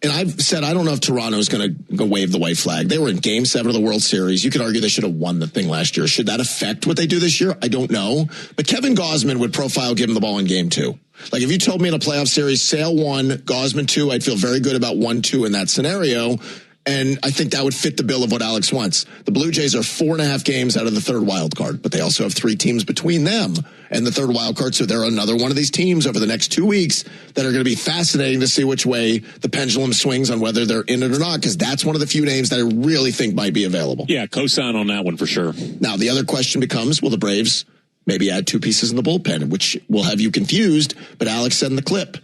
And I've said, I don't know if Toronto is going to go wave the white flag. They were in Game 7 of the World Series. You could argue they should have won the thing last year. Should that affect what they do this year? I don't know. But Kevin Gausman would profile giving the ball in Game 2. Like if you told me in a playoff series, Sale 1, Gausman 2, I'd feel very good about 1-2 in that scenario. And I think that would fit the bill of what Alex wants. The Blue Jays are 4.5 games out of the third wild card, but they also have 3 teams between them and the third wild card. So they're another one of these teams over the next 2 weeks that are going to be fascinating to see which way the pendulum swings on whether they're in it or not, because that's one of the few names that I really think might be available. Yeah, co-sign on that one for sure. Now, the other question becomes, will the Braves maybe add 2 pieces in the bullpen, which will have you confused, but Alex said in the clip,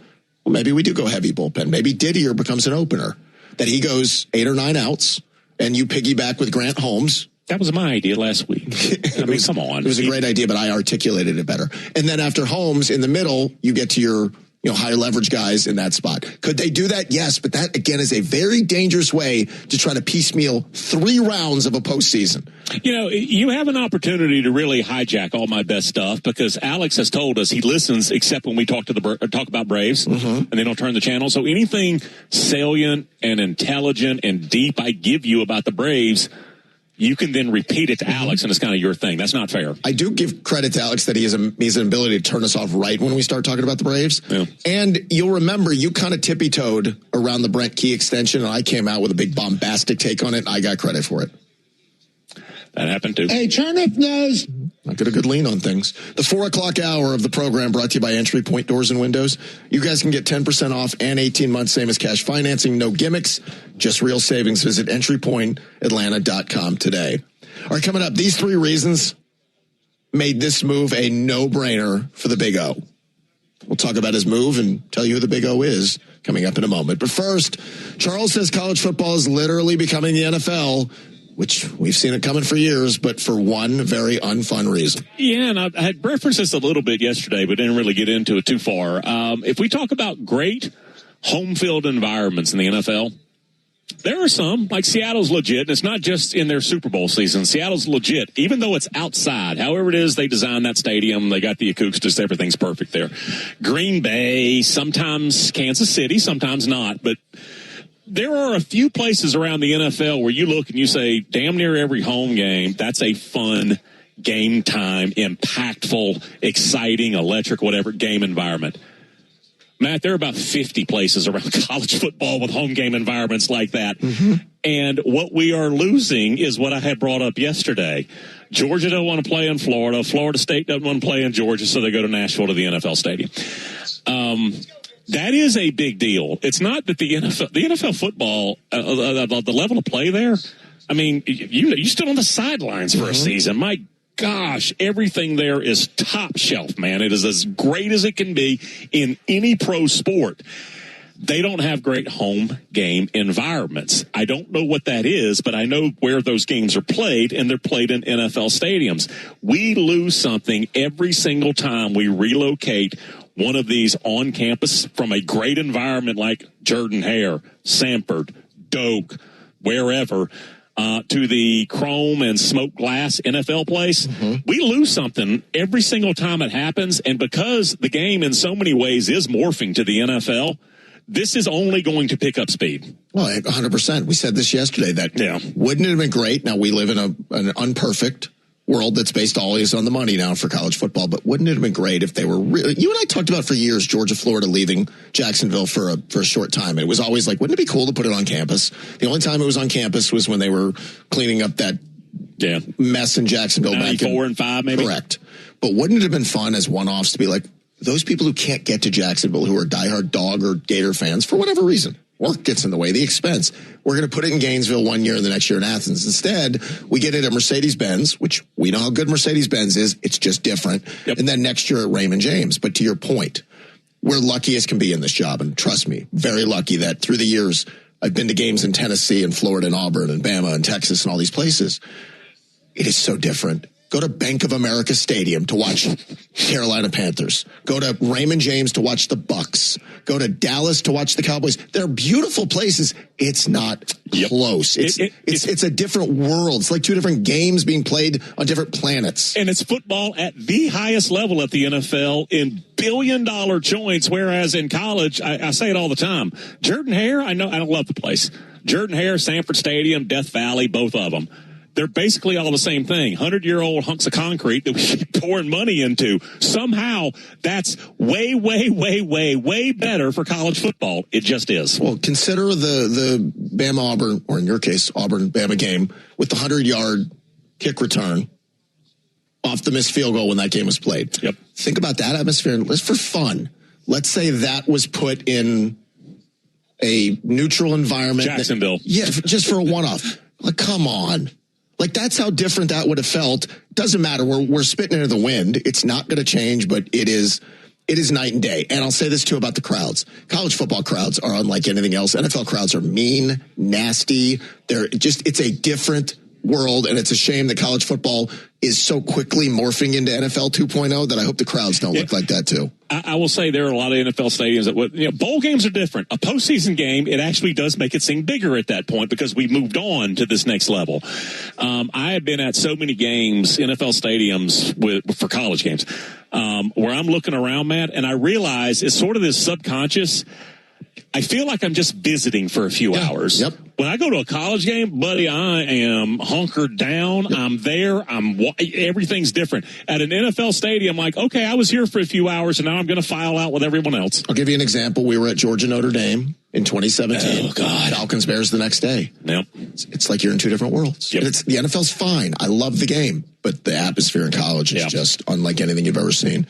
well, maybe we do go heavy bullpen. Maybe Didier becomes an opener. That he goes 8 or 9 outs, and you piggyback with Grant Holmes. That was my idea last week. I mean, come on. It was a great idea, but I articulated it better. And then after Holmes, in the middle, you get to your high leverage guys in that spot. Could they do that? Yes, but that, again, is a very dangerous way to try to piecemeal 3 rounds of a postseason. You have an opportunity to really hijack all my best stuff because Alex has told us he listens except when we talk about Braves, and they don't turn the channel. So anything salient and intelligent and deep I give you about the Braves, you can then repeat it to Alex, and it's kind of your thing. That's not fair. I do give credit to Alex that he has an ability to turn us off right when we start talking about the Braves. Yeah. And you'll remember you kind of tippy-toed around the Brent Key extension, and I came out with a big bombastic take on it, and I got credit for it. That happened too. Hey, Chernoff knows. I got a good lean on things. The 4 o'clock hour of the program brought to you by Entry Point Doors and Windows. You guys can get 10% off and 18 months, same as cash financing. No gimmicks, just real savings. Visit entrypointatlanta.com today. All right, coming up, these 3 reasons made this move a no-brainer for the Big O. We'll talk about his move and tell you who the Big O is coming up in a moment. But first, Charles says college football is literally becoming the NFL, which we've seen it coming for years, but for one very unfun reason. Yeah, and I had referenced this a little bit yesterday, but didn't really get into it too far. If we talk about great home field environments in the NFL, there are some, like Seattle's legit, and it's not just in their Super Bowl season. Seattle's legit, even though it's outside. However it is, they designed that stadium. They got the acoustics. Everything's perfect there. Green Bay, sometimes Kansas City, sometimes not, but there are a few places around the NFL where you look and you say, damn near every home game, that's a fun game time, impactful, exciting, electric, whatever game environment. Matt, there are about 50 places around college football with home game environments like that. And what we are losing is what I had brought up yesterday. Georgia don't want to play in Florida. Florida State doesn't want to play in Georgia, so they go to Nashville to the NFL stadium. That is a big deal. It's not that the NFL football, the level of play there, I mean, you stood on the sidelines for a season. My gosh, everything there is top shelf, man. It is as great as it can be in any pro sport. They don't have great home game environments. I don't know what that is, but I know where those games are played, and they're played in NFL stadiums. We lose something every single time we relocate one of these on campus from a great environment like Jordan-Hare, Sanford, Doak, wherever, to the chrome and smoked glass NFL place. We lose something every single time it happens. And because the game in so many ways is morphing to the NFL, this is only going to pick up speed. Well, 100%. We said this yesterday that wouldn't it have been great? Now we live in an unperfect world that's based always on the money now for college football, but wouldn't it have been great if they were really, you and I talked about for years, Georgia, Florida leaving Jacksonville for a short time. It was always like, wouldn't it be cool to put it on campus? The only time it was on campus was when they were cleaning up that mess in Jacksonville back in 94 and 5, maybe. Correct. But wouldn't it have been fun as one-offs to be like, those people who can't get to Jacksonville, who are diehard Dog or Gator fans for whatever reason, work gets in the way, the expense. We're going to put it in Gainesville one year and the next year in Athens. Instead, we get it at Mercedes-Benz, which we know how good Mercedes-Benz is. It's just different. And then next year at Raymond James. But to your point, we're lucky as can be in this job. And trust me, very lucky that through the years, I've been to games in Tennessee and Florida and Auburn and Bama and Texas and all these places. It is so different. Go to Bank of America Stadium to watch Carolina Panthers. Go to Raymond James to watch the Bucks. Go to Dallas to watch the Cowboys. They're beautiful places. It's not close. It's a different world. It's like 2 different games being played on different planets. And it's football at the highest level at the NFL in billion-dollar joints, whereas in college, I say it all the time, Jordan-Hare, I don't love the place. Jordan-Hare, Sanford Stadium, Death Valley, both of them. they're basically all the same thing. 100-year-old hunks of concrete that we keep pouring money into. Somehow, that's way, way, way, way, way better for college football. It just is. Well, consider the Bama-Auburn, or in your case, Auburn-Bama game with the 100-yard kick return off the missed field goal when that game was played. Yep. Think about that atmosphere. Let's for fun. Let's say that was put in a neutral environment. Jacksonville. Just for a one-off. Like, come on. Like, that's how different that would have felt. Doesn't matter. We're spitting into the wind. It's not going to change, but it is night and day. And I'll say this, too, about the crowds. College football crowds are unlike anything else. NFL crowds are mean, nasty. It's a different world, and it's a shame that college football is so quickly morphing into NFL 2.0 that I hope the crowds don't look like that, too. I will say there are a lot of NFL stadiums that bowl games are different. A postseason game, it actually does make it seem bigger at that point because we moved on to this next level. I have been at so many games, NFL stadiums for college games, where I'm looking around, Matt, and I realize it's sort of this subconscious. I feel like I'm just visiting for a few hours. Yep. When I go to a college game, buddy, I am hunkered down. Yep. I'm there. Everything's different. At an NFL stadium, like, okay, I was here for a few hours, and now I'm going to file out with everyone else. I'll give you an example. We were at Georgia Notre Dame in 2017. Oh, God. Falcons Bears the next day. Yep. It's like you're in two different worlds. Yep. The NFL's fine. I love the game, but the atmosphere in college is just unlike anything you've ever seen.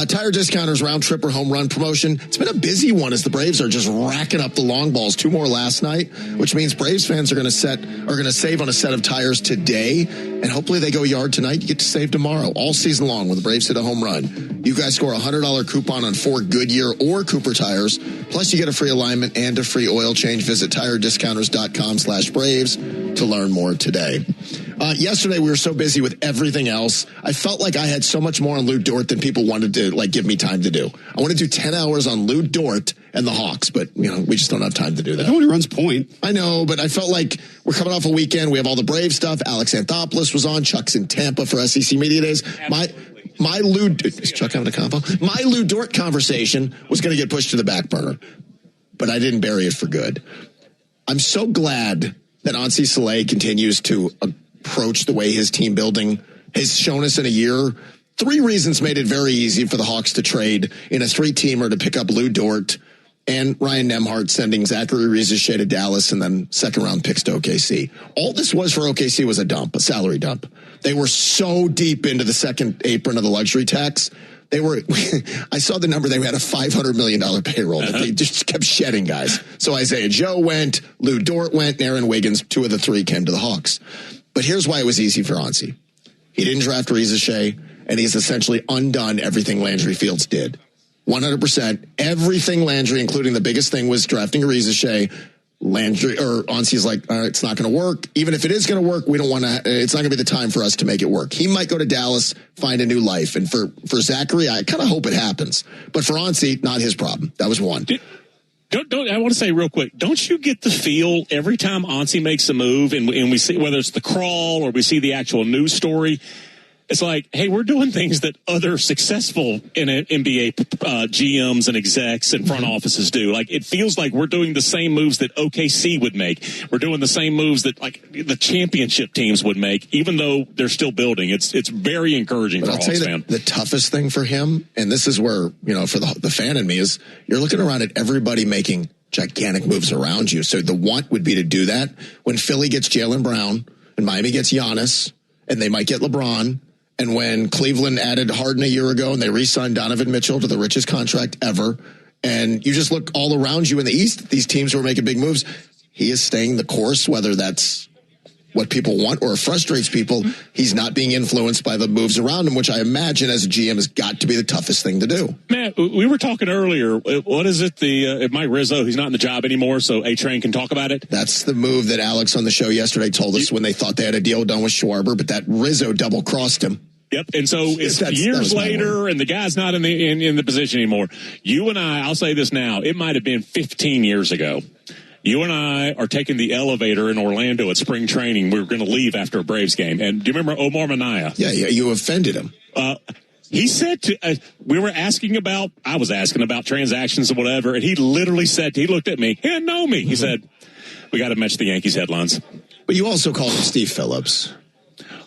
Tire Discounters round trip or home run promotion. It's been a busy one as the Braves are just racking up the long balls. 2 more last night, which means Braves fans are going to save on a set of tires today, and hopefully they go yard tonight. You get to save tomorrow all season long when the Braves hit a home run. You guys score a $100 coupon on 4 Goodyear or Cooper tires. Plus, you get a free alignment and a free oil change. Visit tirediscounters.com/Braves to learn more today. Yesterday, we were so busy with everything else. I felt like I had so much more on Lou Dort than people wanted to give me time to do. I want to do 10 hours on Lou Dort and the Hawks, but we just don't have time to do that. No one runs point. I know, but I felt like we're coming off a weekend. We have all the Brave stuff. Alex Anthopoulos was on. Chuck's in Tampa for SEC Media Days. My Lou, is Chuck having a combo? My Lou Dort conversation was going to get pushed to the back burner, but I didn't bury it for good. I'm so glad that Ansi Soleil continues to approach the way his team building has shown us in a year. 3 reasons made it very easy for the Hawks to trade in a 3-teamer to pick up Lou Dort and Ryan Nembhard, sending Zachary Riesesche to Dallas and then second-round picks to OKC. All this was for OKC was a salary dump. They were so deep into the second apron of the luxury tax. I saw the number, they had a $500 million payroll that they just kept shedding guys. So Isaiah Joe went, Lou Dort went, and Aaron Wiggins, 2 of the 3 came to the Hawks. But here's why it was easy for Ansi. He didn't draft Riesesche, and he's essentially undone everything Landry Fields did. 100%. Everything Landry, including the biggest thing, was drafting Riesesche. Ansi's like, all right, it's not going to work. Even if it is going to work, we don't want to. It's not going to be the time for us to make it work. He might go to Dallas, find a new life, and for Zachary, I kind of hope it happens. But for Ansi, not his problem. That was one. I want to say real quick, don't you get the feel every time Ansi makes a move and we see, whether it's the crawl or we see the actual news story, it's like, hey, we're doing things that other successful NBA GMs and execs and front offices do. Like, it feels like we're doing the same moves that OKC would make. We're doing the same moves that, like, the championship teams would make, even though they're still building. It's very encouraging for a Hawks fan. The toughest thing for him, and this is where, for the fan in me, is you're looking around at everybody making gigantic moves around you. So the want would be to do that. When Philly gets Jaylen Brown and Miami gets Giannis, and they might get LeBron, and when Cleveland added Harden a year ago and they re-signed Donovan Mitchell to the richest contract ever, and you just look all around you in the East, these teams who are making big moves, he is staying the course, whether that's what people want or frustrates people. He's not being influenced by the moves around him, which I imagine as a GM has got to be the toughest thing to do. Matt, we were talking earlier. What is it? Mike Rizzo, he's not in the job anymore, so A-Train can talk about it. That's the move that Alex on the show yesterday told us when they thought they had a deal done with Schwarber, but that Rizzo double-crossed him. Yep, and so it's years later, and the guy's not in the position anymore. You and I'll say this now, it might have been 15 years ago. You and I are taking the elevator in Orlando at spring training. We were going to leave after a Braves game. And do you remember Omar Minaya? Yeah, you offended him. He said I was asking about transactions or whatever, and he literally said, he looked at me, he didn't know me. He said, we got to match the Yankees headlines. But you also called him Steve Phillips.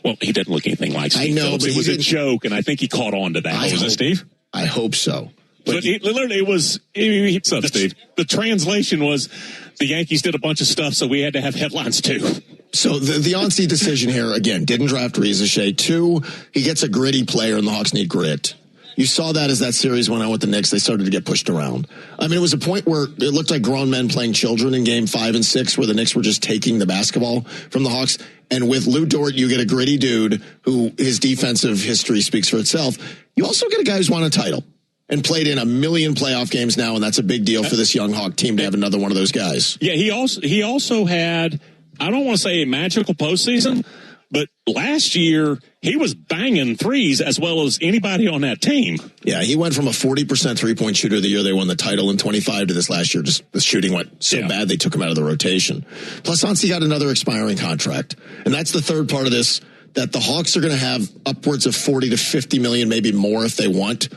Well, he didn't look anything like Steve I know, Phillips. but it was a joke, and I think he caught on to that. Was it, Steve? I hope so. But literally, it was. What's up, Steve? The translation was the Yankees did a bunch of stuff, so we had to have headlines too. So the on-seat decision here, again, didn't draft Reza Shea. 2, he gets a gritty player, and the Hawks need grit. You saw that as that series went on with the Knicks. They started to get pushed around. I mean, it was a point where it looked like grown men playing children in Game 5 and 6, where the Knicks were just taking the basketball from the Hawks. And with Lou Dort, you get a gritty dude who his defensive history speaks for itself. You also get a guy who's won a title and played in 1 million playoff games now, and that's a big deal for this young Hawk team to have another one of those guys. Yeah, he also had, I don't want to say a magical postseason, but last year he was banging threes as well as anybody on that team. Yeah, he went from a 40% three-point shooter the year they won the title in 25 to this last year. Just the shooting went so bad they took him out of the rotation. Plus, Hansi got another expiring contract. And that's the third part of this, that the Hawks are going to have upwards of 40 to 50 million, maybe more if they want,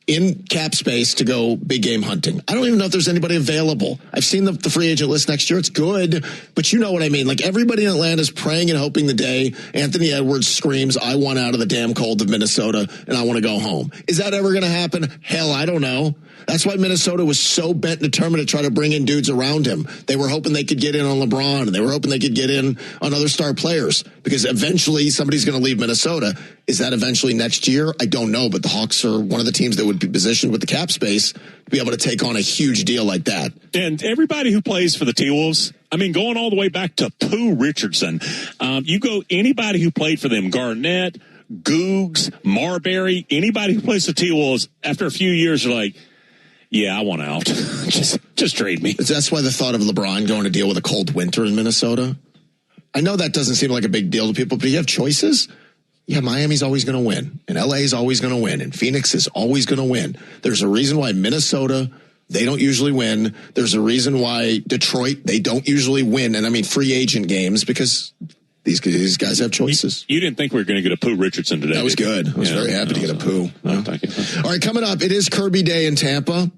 in cap space to go big game hunting. I don't even know if there's anybody available. I've seen the free agent list next year. It's good, but you know what I mean. Like, everybody in Atlanta is praying and hoping the day Anthony Edwards screams, I want out of the damn cold of Minnesota and I want to go home. Is that ever going to happen? Hell, I don't know. That's why Minnesota was so bent and determined to try to bring in dudes around him. They were hoping they could get in on LeBron, and they were hoping they could get in on other star players, because eventually somebody's going to leave Minnesota. Is that eventually next year? I don't know, but the Hawks are one of the teams that would be positioned with the cap space to be able to take on a huge deal like that. And everybody who plays for the T-Wolves, I mean, going all the way back to Pooh Richardson, you go anybody who played for them, Garnett, Googs, Marbury, anybody who plays for the T-Wolves, after a few years are like, yeah, I want out. just trade me. That's why the thought of LeBron going to deal with a cold winter in Minnesota. I know that doesn't seem like a big deal to people, but you have choices. Yeah, Miami's always going to win, and LA is always going to win, and Phoenix is always going to win. There's a reason why Minnesota, they don't usually win. There's a reason why Detroit, they don't usually win. And I mean free agent games, because these guys have choices. You didn't think we were going to get a Pooh Richardson today. That was good. I was very happy to get a Pooh. No, thank you. All right, coming up, it is Kirby Day in Tampa.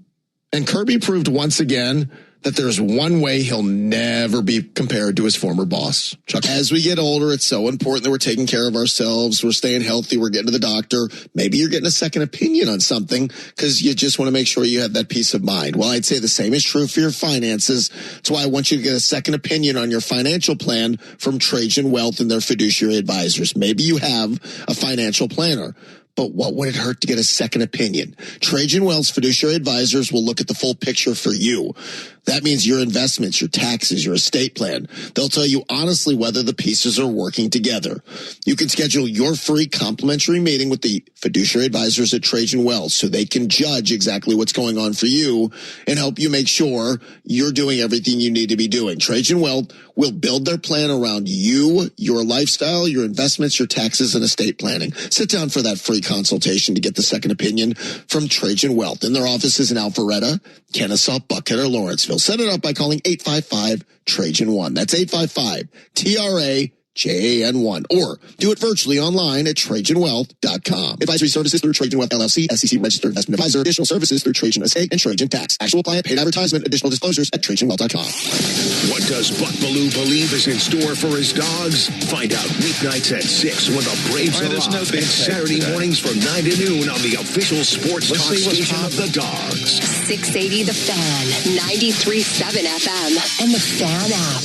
And Kirby proved once again that there's one way he'll never be compared to his former boss, Chuck. As we get older, it's so important that we're taking care of ourselves. We're staying healthy. We're getting to the doctor. Maybe you're getting a second opinion on something because you just want to make sure you have that peace of mind. Well, I'd say the same is true for your finances. That's why I want you to get a second opinion on your financial plan from Trajan Wealth and their fiduciary advisors. Maybe you have a financial planner, but what would it hurt to get a second opinion? Trajan Wealth's fiduciary advisors will look at the full picture for you. That means your investments, your taxes, your estate plan. They'll tell you honestly whether the pieces are working together. You can schedule your free complimentary meeting with the fiduciary advisors at Trajan Wealth so they can judge exactly what's going on for you and help you make sure you're doing everything you need to be doing. Trajan Wealth will build their plan around you, your lifestyle, your investments, your taxes, and estate planning. Sit down for that free consultation to get the second opinion from Trajan Wealth in their offices in Alpharetta, Kennesaw, Buckhead, or Lawrenceville. Set it up by calling 855-TRAJAN1. That's 855-TRAJAN1. Or do it virtually online at TrajanWealth.com. Advisory services through Trajan Wealth LLC, SEC registered investment advisor. Additional services through Trajan Estate and Trajan Tax. Actual client paid advertisement. Additional disclosures at TrajanWealth.com. What does Buck Bellew believe is in store for his dogs? Find out weeknights at 6 when the Braves are on, and Saturday mornings from 9 to noon on the official sports talk station of the Dogs. 680 The Fan, 93.7 FM, and the Fan app.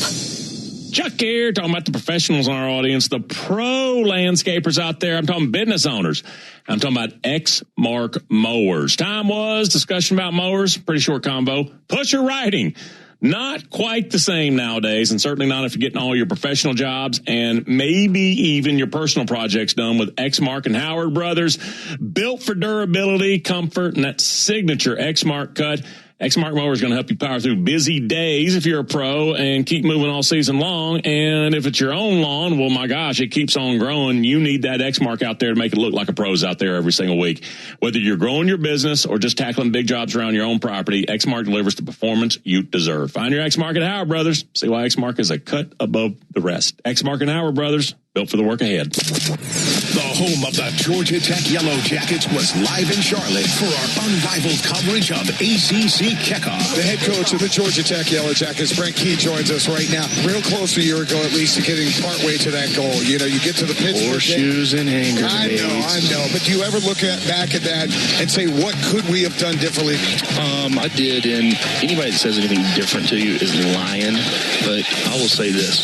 Chuck here, talking about the professionals in our audience, the pro landscapers out there. I'm talking business owners. I'm talking about Exmark Mowers. Time was discussion about mowers. Pretty short combo. Pusher riding. Not quite the same nowadays, and certainly not if you're getting all your professional jobs and maybe even your personal projects done with Exmark and Howard Brothers. Built for durability, comfort, and that signature Exmark cut. Exmark Mower is going to help you power through busy days if you're a pro and keep moving all season long. And if it's your own lawn, well, my gosh, it keeps on growing. You need that Exmark out there to make it look like a pro's out there every single week. Whether you're growing your business or just tackling big jobs around your own property, Exmark delivers the performance you deserve. Find your Exmark at Howard Brothers. See why Exmark is a cut above the rest. Exmark and Howard Brothers, built for the work ahead. The home of the Georgia Tech Yellow Jackets was live in Charlotte for our unrivaled coverage of ACC kickoff. The head coach of the Georgia Tech Yellow Jackets, Brent Key, joins us right now. Real close a year ago, at least, to getting partway to that goal. You know, you get to the Pittsburgh Horseshoes and hand grenades. I know. But do you ever look back at that and say, what could we have done differently? I did, and anybody that says anything different to you is lying. But I will say this.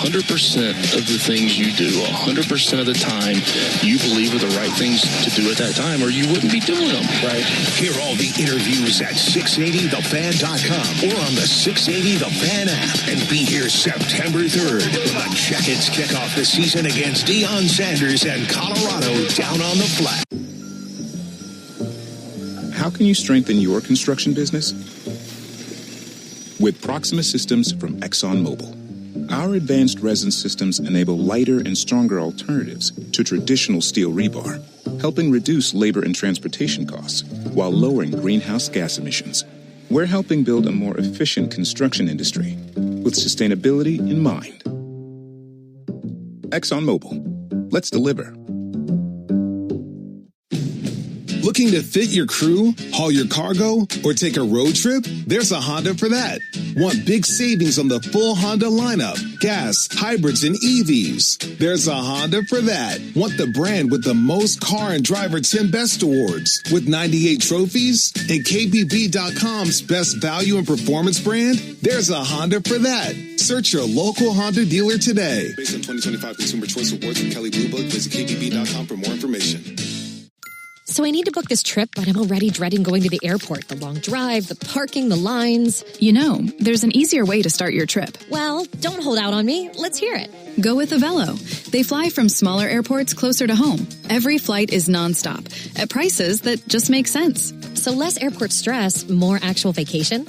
100% of the things you do, 100% of the time, you believe are the right things to do at that time, or you wouldn't be doing them. Right. Hear all the interviews at 680thefan.com or on the 680 The Fan app. And be here September 3rd when the Jackets kick off the season against Deion Sanders and Colorado down on the flat. How can you strengthen your construction business? With Proxima Systems from ExxonMobil. Our advanced resin systems enable lighter and stronger alternatives to traditional steel rebar, helping reduce labor and transportation costs while lowering greenhouse gas emissions. We're helping build a more efficient construction industry with sustainability in mind. ExxonMobil. Let's deliver. Looking to fit your crew, haul your cargo, or take a road trip? There's a Honda for that. Want big savings on the full Honda lineup, gas, hybrids, and EVs? There's a Honda for that. Want the brand with the most car and driver 10 best awards with 98 trophies? And KBB.com's best value and performance brand? There's a Honda for that. Search your local Honda dealer today. Based on 2025 Consumer Choice Awards from Kelly Blue Book, visit KBB.com for more information. So I need to book this trip, but I'm already dreading going to the airport. The long drive, the parking, the lines. You know, there's an easier way to start your trip. Well, don't hold out on me. Let's hear it. Go with Avelo. They fly from smaller airports closer to home. Every flight is nonstop at prices that just make sense. So less airport stress, more actual vacation?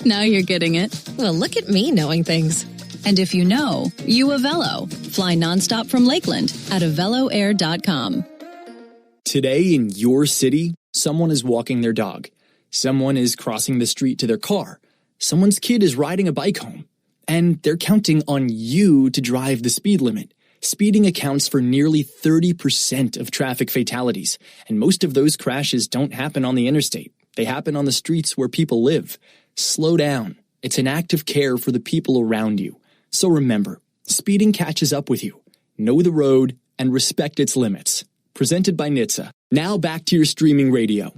Now you're getting it. Well, look at me knowing things. And if you know, you Avelo. Fly nonstop from Lakeland at AveloAir.com. Today in your city, someone is walking their dog. Someone is crossing the street to their car. Someone's kid is riding a bike home. And they're counting on you to drive the speed limit. Speeding accounts for nearly 30% of traffic fatalities. And most of those crashes don't happen on the interstate. They happen on the streets where people live. Slow down. It's an act of care for the people around you. So remember, speeding catches up with you. Know the road and respect its limits. Presented by NHTSA. Now back to your streaming radio.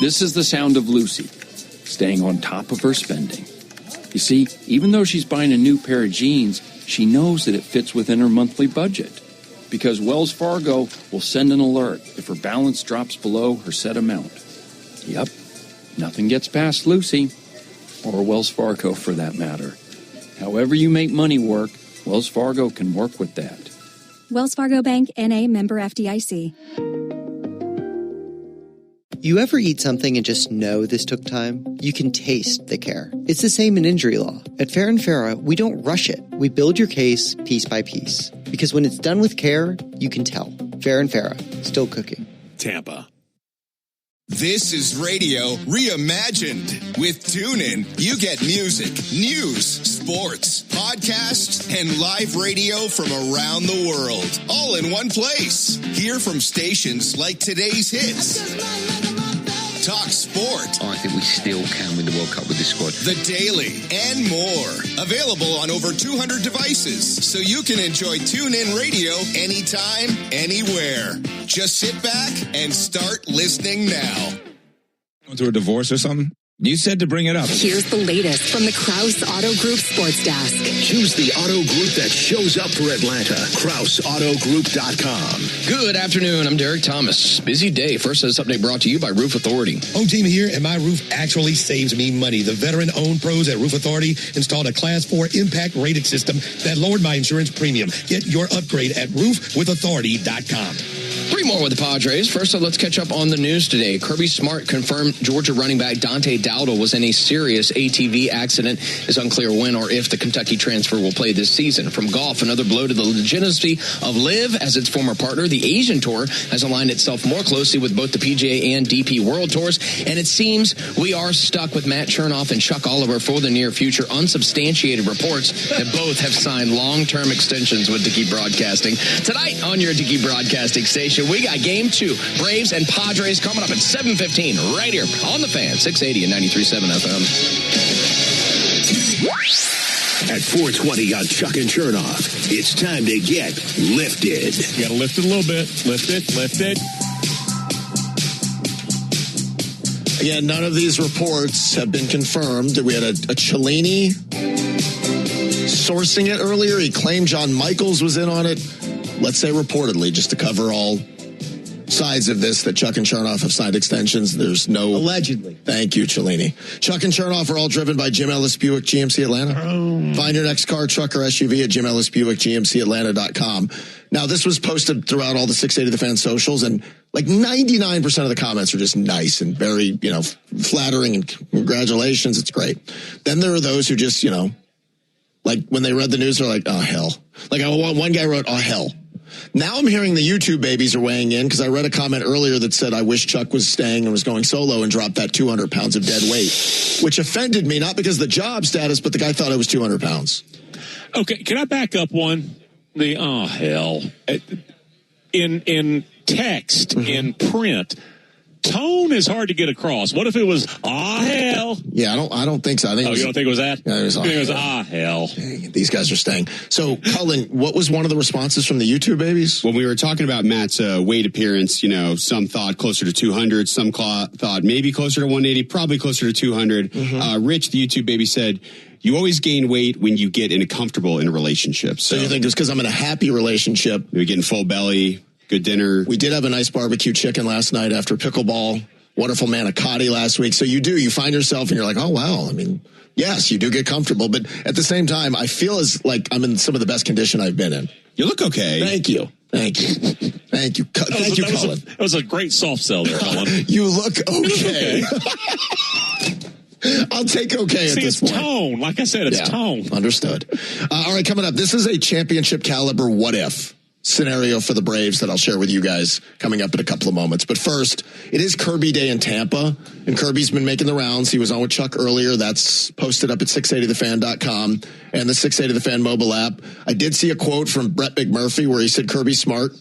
This is the sound of Lucy, staying on top of her spending. You see, even though she's buying a new pair of jeans, she knows that it fits within her monthly budget. Because Wells Fargo will send an alert if her balance drops below her set amount. Yep, nothing gets past Lucy, or Wells Fargo for that matter. However you make money work, Wells Fargo can work with that. Wells Fargo Bank, N.A., member FDIC. You ever eat something and just know this took time? You can taste the care. It's the same in injury law. At Fair & Farah, we don't rush it. We build your case piece by piece. Because when it's done with care, you can tell. Fair & Farah, still cooking. Tampa. This is radio reimagined. With TuneIn, you get music, news, sports, podcasts, and live radio from around the world, all in one place. Hear from stations like today's hits. Talk sport. I think we still can win the World Cup with this squad. The Daily and more. Available on over 200 devices, so you can enjoy TuneIn Radio anytime, anywhere. Just sit back and start listening now. Going through a divorce or something? You said to bring it up. Here's the latest from the Krause Auto Group Sports Desk. Choose the auto group that shows up for Atlanta. KrauseAutoGroup.com. Good afternoon. I'm Derek Thomas. Busy day. First, this update brought to you by Roof Authority. Home team here, and my roof actually saves me money. The veteran-owned pros at Roof Authority installed a Class 4 impact-rated system that lowered my insurance premium. Get your upgrade at roofwithauthority.com. Three more with the Padres. First, let's catch up on the news today. Kirby Smart confirmed Georgia running back Dante Dowdle was in a serious ATV accident. It's unclear when or if the Kentucky transfer will play this season. From golf, another blow to the legitimacy of LIV as its former partner. The Asian Tour has aligned itself more closely with both the PGA and DP World Tours, and it seems we are stuck with Matt Chernoff and Chuck Oliver for the near future. Unsubstantiated reports that both have signed long-term extensions with Dickey Broadcasting. Tonight on your Dickey Broadcasting station, we got Game 2, Braves and Padres, coming up at 7:15 right here on the Fan, 680 and 93.7 FM. At 4:20 on Chuck and Chernoff, it's time to get lifted. You got to lift it a little bit. Lift it. Again, none of these reports have been confirmed. We had a Cellini sourcing it earlier. He claimed John Michaels was in on it. Let's say reportedly, just to cover all sides of this, that Chuck and Chernoff have signed extensions. There's no... Allegedly. Thank you, Cellini. Chuck and Chernoff are all driven by Jim Ellis Buick GMC Atlanta. Find your next car, truck, or SUV at Jim Ellis Buick GMC Atlanta.com. Now, this was posted throughout all the 680 The Fan socials, and like 99% of the comments are just nice and very, flattering and congratulations. It's great. Then there are those who just, like when they read the news, they're like, oh, hell. Like one guy wrote, oh, hell. Now I'm hearing the YouTube babies are weighing in because I read a comment earlier that said, I wish Chuck was staying and was going solo and dropped that 200 pounds of dead weight, which offended me, not because of the job status, but the guy thought it was 200 pounds. Okay, can I back up one? Oh, hell. In text, in print, tone is hard to get across. What if it was, hell? Yeah, I don't think so. I think you don't think it was that? Yeah, it was, hell. Dang, these guys are staying. So, Cullen, what was one of the responses from the YouTube babies? When we were talking about Matt's weight appearance, some thought closer to 200, some thought maybe closer to 180, probably closer to 200. Rich, the YouTube baby, said, you always gain weight when you get comfortable in a relationship. So you think it's because I'm in a happy relationship? You're getting full belly. Good dinner. We did have a nice barbecue chicken last night after pickleball. Wonderful manicotti last week. So you find yourself and you're like, oh, wow. I mean, yes, you do get comfortable. But at the same time, I feel as like I'm in some of the best condition I've been in. You look okay. Thank you. Thank you, Cullen. That was a great soft sell there, Cullen. You look okay. I'll take okay at this point. It's tone. Like I said, it's tone. Understood. All right, coming up, this is a championship caliber what if scenario for the Braves that I'll share with you guys coming up in a couple of moments. But first, it is Kirby Day in Tampa, and Kirby's been making the rounds. He was on with Chuck earlier. That's posted up at 680thefan.com and the 680 The Fan mobile app. I did see a quote from Brett McMurphy where he said Kirby Smart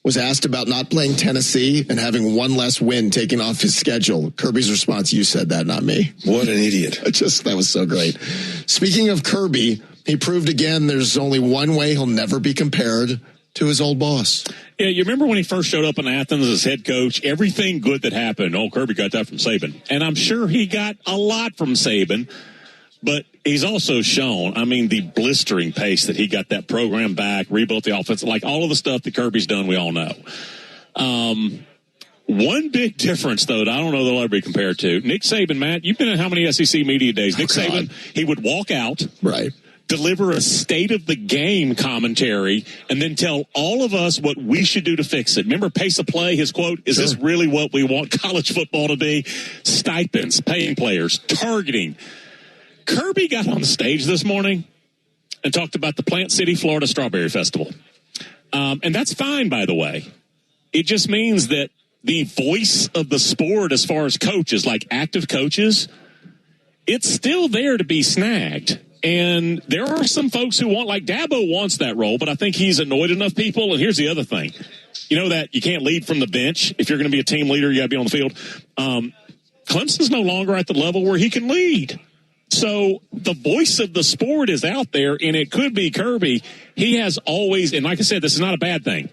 was asked about not playing Tennessee and having one less win taken off his schedule. Kirby's response, you said that, not me. What an idiot. That was so great. Speaking of Kirby, he proved again there's only one way he'll never be compared to his old boss. Yeah, you remember when he first showed up in Athens as head coach, everything good that happened, Kirby got that from Saban. And I'm sure he got a lot from Saban, but he's also shown, the blistering pace that he got that program back, rebuilt the offense, like all of the stuff that Kirby's done, we all know. One big difference, though, that I don't know they'll ever be compared to, Nick Saban, Matt, you've been in how many SEC media days? Nick Saban, he would walk out. Right. Deliver a state of the game commentary, and then tell all of us what we should do to fix it. Remember pace of play, his quote, is this really what we want college football to be? Stipends, paying players, targeting. Kirby got on the stage this morning and talked about the Plant City, Florida Strawberry Festival. And that's fine, by the way. It just means that the voice of the sport as far as coaches, like active coaches, it's still there to be snagged. And there are some folks who like Dabo wants that role, but I think he's annoyed enough people. And here's the other thing. You know that you can't lead from the bench. If you're going to be a team leader, you got to be on the field. Clemson's no longer at the level where he can lead. So the voice of the sport is out there, and it could be Kirby. He has always, and like I said, this is not a bad thing.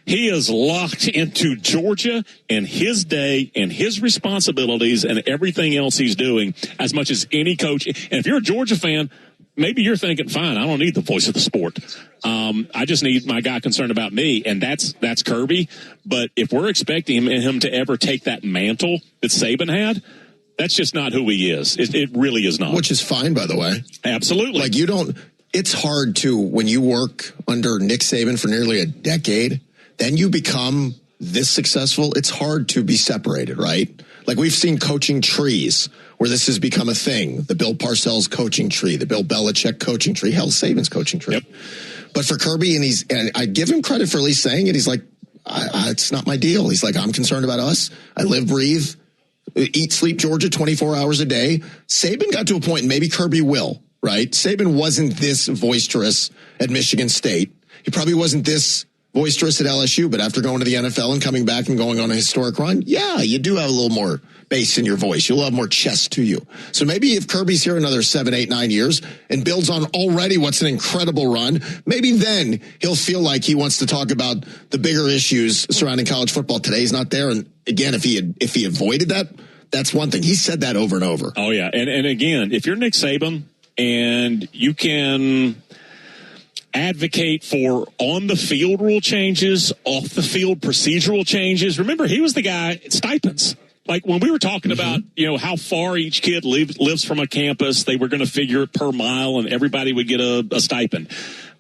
He is locked into Georgia and his day and his responsibilities and everything else he's doing as much as any coach. And if you're a Georgia fan, maybe you're thinking, fine, I don't need the voice of the sport. I just need my guy concerned about me, and that's Kirby. But if we're expecting him to ever take that mantle that Saban had, that's just not who he is. It really is not. Which is fine, by the way. Absolutely. Like it's hard to, when you work under Nick Saban for nearly a decade, then you become this successful, it's hard to be separated, right? Like we've seen coaching trees where this has become a thing. The Bill Parcells coaching tree, the Bill Belichick coaching tree, hell, Saban's coaching tree. Yep. But for Kirby, and I give him credit for at least saying it, he's like, it's not my deal. He's like, I'm concerned about us. I live, breathe, eat, sleep Georgia 24 hours a day. Saban got to a point, and maybe Kirby will, right? Saban wasn't this boisterous at Michigan State. He probably wasn't this boisterous at LSU, but after going to the NFL and coming back and going on a historic run, yeah, you do have a little more bass in your voice. You'll have more chest to you. So maybe if Kirby's here another 7, 8, 9 years and builds on already what's an incredible run, maybe then he'll feel like he wants to talk about the bigger issues surrounding college football. Today's not there. And again, if he avoided that, that's one thing. He said that over and over. Oh, yeah. And again, if you're Nick Saban and you can advocate for on-the-field rule changes, off-the-field procedural changes. Remember, he was the guy at stipends. Like when we were talking about, how far each kid lives from a campus, they were going to figure it per mile and everybody would get a stipend.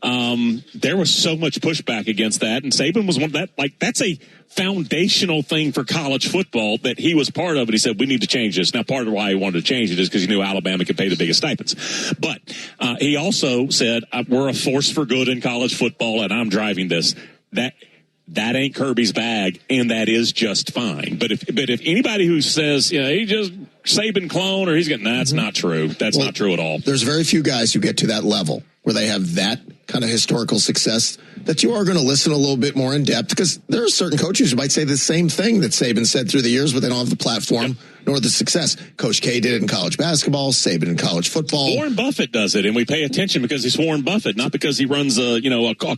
There was so much pushback against that. And Saban was one of that, that's a foundational thing for college football that he was part of. And he said, we need to change this. Now, part of why he wanted to change it is because he knew Alabama could pay the biggest stipends. But he also said, we're a force for good in college football and I'm driving this. That ain't Kirby's bag, and that is just fine. But if anybody who says, he just Saban clone or he's getting, that's not true. That's not true at all. There's very few guys who get to that level where they have that kind of historical success that you are going to listen a little bit more in depth, because there are certain coaches who might say the same thing that Saban said through the years, but they don't have the platform nor the success. Coach K did it in college basketball, Saban in college football. Warren Buffett does it, and we pay attention because he's Warren Buffett, not because he runs a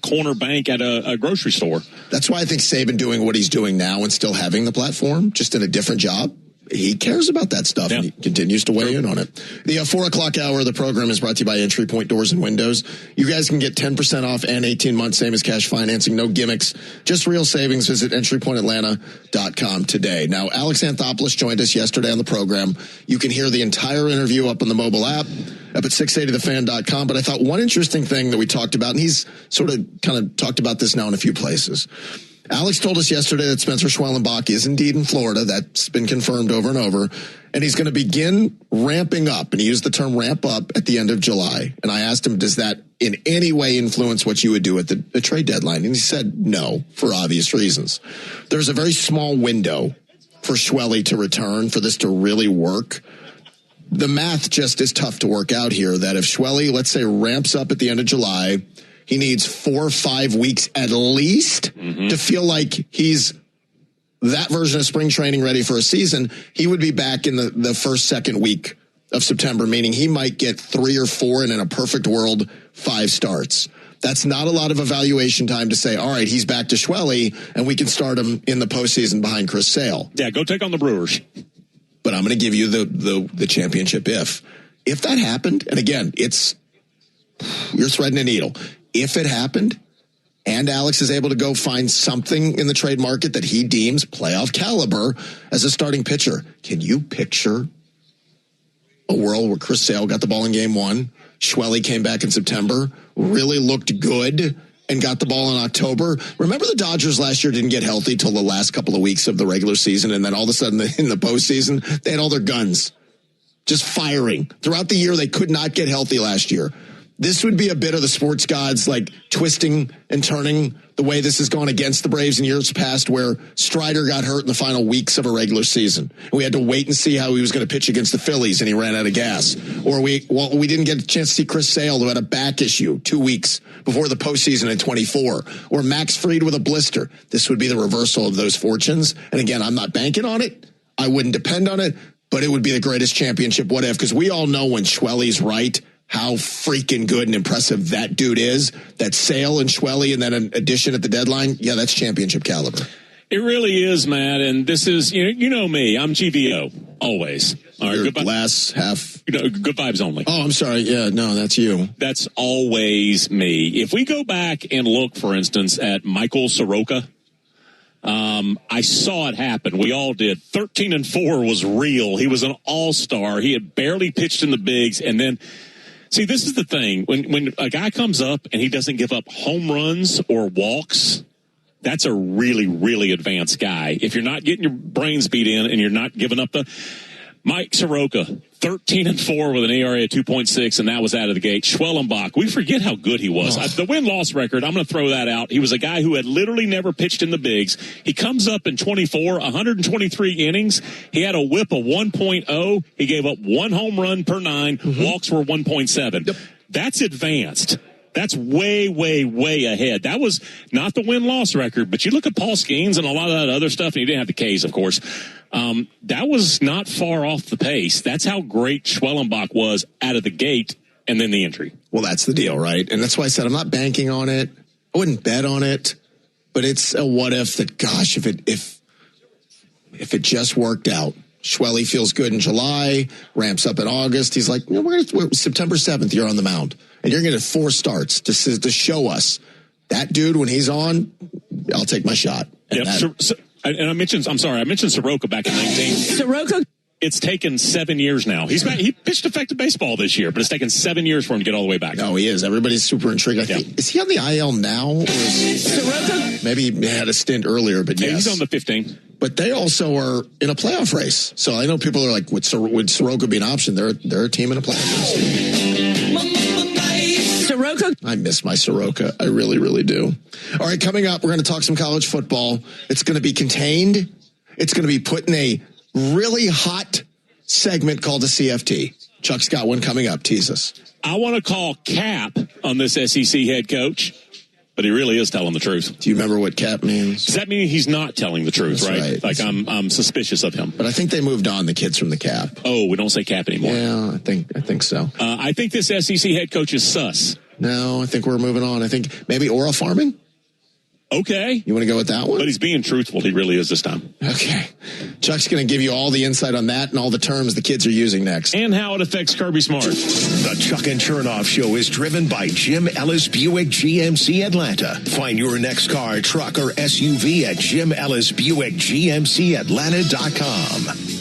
corner bank at a grocery store. That's why I think Saban doing what he's doing now and still having the platform, just in a different job, he cares about that stuff, and he continues to weigh in on it. The 4 o'clock hour of the program is brought to you by Entry Point Doors and Windows. You guys can get 10% off and 18 months, same as cash financing. No gimmicks, just real savings. Visit entrypointatlanta.com today. Now, Alex Anthopoulos joined us yesterday on the program. You can hear the entire interview up on the mobile app, up at 680thefan.com. But I thought one interesting thing that we talked about, and he's sort of kind of talked about this now in a few places. Alex told us yesterday that Spencer Schwellenbach is indeed in Florida. That's been confirmed over and over. And he's going to begin ramping up. And he used the term ramp up at the end of July. And I asked him, does that in any way influence what you would do at the trade deadline? And he said no, for obvious reasons. There's a very small window for Schwelly to return, for this to really work. The math just is tough to work out here, that if Schwelly, let's say, ramps up at the end of July, he needs 4 or 5 weeks at least to feel like he's that version of spring training ready for a season. He would be back in the first, second week of September, meaning he might get 3 or 4 and in a perfect world, 5 starts. That's not a lot of evaluation time to say, all right, he's back to Schwelly and we can start him in the postseason behind Chris Sale. Yeah, go take on the Brewers. But I'm going to give you the championship if that happened. And again, you're threading a needle. If it happened and Alex is able to go find something in the trade market that he deems playoff caliber as a starting pitcher, can you picture a world where Chris Sale got the ball in game 1, Schwelly came back in September, really looked good, and got the ball in October? Remember the Dodgers last year didn't get healthy till the last couple of weeks of the regular season, and then all of a sudden in the postseason, they had all their guns just firing. Throughout the year, they could not get healthy last year. This would be a bit of the sports gods, like twisting and turning the way this has gone against the Braves in years past, where Strider got hurt in the final weeks of a regular season. We had to wait and see how he was going to pitch against the Phillies, and he ran out of gas. Or we didn't get a chance to see Chris Sale, who had a back issue 2 weeks before the postseason in 24. Or Max Fried with a blister. This would be the reversal of those fortunes. And again, I'm not banking on it. I wouldn't depend on it, but it would be the greatest championship what if, because we all know when Schwelly's right, how freaking good and impressive that dude is. That Sale and Schwelly and then an addition at the deadline, yeah, that's championship caliber. It really is, Matt. And this is, you know me, I'm GVO, always. All right, good glass half. Good vibes only. Oh, I'm sorry. Yeah, no, that's you. That's always me. If we go back and look, for instance, at Michael Soroka, I saw it happen. We all did. 13-4 was real. He was an all-star. He had barely pitched in the bigs, and then see, this is the thing. When a guy comes up and he doesn't give up home runs or walks, That's a really, really advanced guy. If you're not getting your brains beat in and you're not giving up Mike Soroka, 13-4 with an ERA of 2.6, and that was out of the gate. Schwellenbach, we forget how good he was. The win-loss record, I'm going to throw that out. He was a guy who had literally never pitched in the bigs. He comes up in 123 innings. He had a whip of 1.0. He gave up 1 home run per 9. Walks were 1.7. Yep. That's advanced. That's way, way, way ahead. That was not the win-loss record, but you look at Paul Skeens and a lot of that other stuff, and he didn't have the Ks, of course. That was not far off the pace. That's how great Schwellenbach was out of the gate, and then the injury. Well, that's the deal, right? And that's why I said I'm not banking on it. I wouldn't bet on it, but it's a what if that, gosh, if it just worked out. Schwelly feels good in July, ramps up in August. He's like, we're September 7th, you're on the mound. And you're going to get 4 starts to show us that dude, when he's on, I'll take my shot. And I mentioned Soroka back in 19. Soroka. It's taken 7 years now. He pitched effective baseball this year, but it's taken 7 years for him to get all the way back. Oh, he is. Everybody's super intrigued. I think, is he on the IL now? Or Soroka? Maybe he had a stint earlier, but yes. He's on the 15. But they also are in a playoff race. So I know people are like, would Soroka be an option? They're a team in a playoff race. Soroka? I miss my Soroka. I really, really do. All right, coming up, we're going to talk some college football. It's going to be contained. It's going to be put in a really hot segment called the CFT. Chuck's got one coming up. Tease us. I want to call cap on this SEC head coach, but he really is telling the truth. Do you remember what cap means? Does that mean he's not telling the truth, right? Like I'm suspicious of him. But I think they moved on, the kids from the cap. Oh, we don't say cap anymore. Yeah, I think so. I think this SEC head coach is sus. No, I think we're moving on. I think maybe oral farming. Okay. You want to go with that one? But he's being truthful. He really is this time. Okay. Chuck's going to give you all the insight on that and all the terms the kids are using next. And how it affects Kirby Smart. The Chuck and Chernoff Show is driven by Jim Ellis Buick GMC Atlanta. Find your next car, truck, or SUV at Jim Ellis Buick GMC Atlanta.com.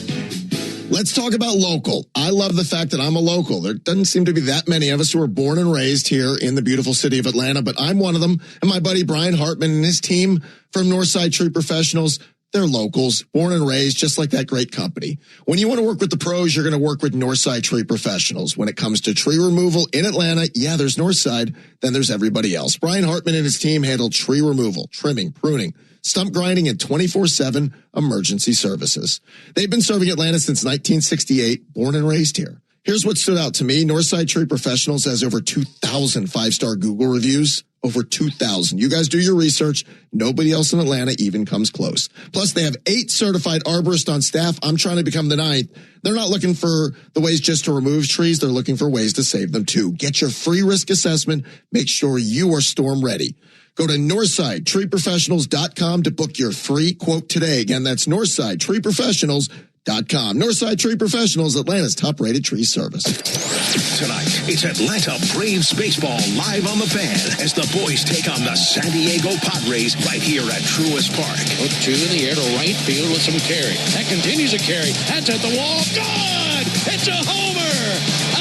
Let's talk about local. I love the fact that I'm a local. There doesn't seem to be that many of us who are born and raised here in the beautiful city of Atlanta, but I'm one of them. And my buddy Brian Hartman and his team from Northside Tree Professionals, they're locals, born and raised, just like that great company. When you want to work with the pros, you're going to work with Northside Tree Professionals. When it comes to tree removal in Atlanta, yeah, there's Northside, then there's everybody else. Brian Hartman and his team handle tree removal, trimming, pruning, stump grinding, and 24/7 emergency services. They've been serving Atlanta since 1968, born and raised here. Here's what stood out to me. Northside Tree Professionals has over 2,000 5-star Google reviews. Over 2,000. You guys do your research. Nobody else in Atlanta even comes close. Plus, they have 8 certified arborists on staff. I'm trying to become the 9th. They're not looking for the ways just to remove trees. They're looking for ways to save them too. Get your free risk assessment. Make sure you are storm ready. Go to NorthsideTreeProfessionals.com to book your free quote today. Again, that's NorthsideTreeProfessionals.com. Northside Tree Professionals, Atlanta's top-rated tree service. Tonight, it's Atlanta Braves baseball live on the Fan as the boys take on the San Diego Padres right here at Truist Park. Hook 2 in the air to right field with some carry. That continues a carry. That's at the wall. Good! It's a homer!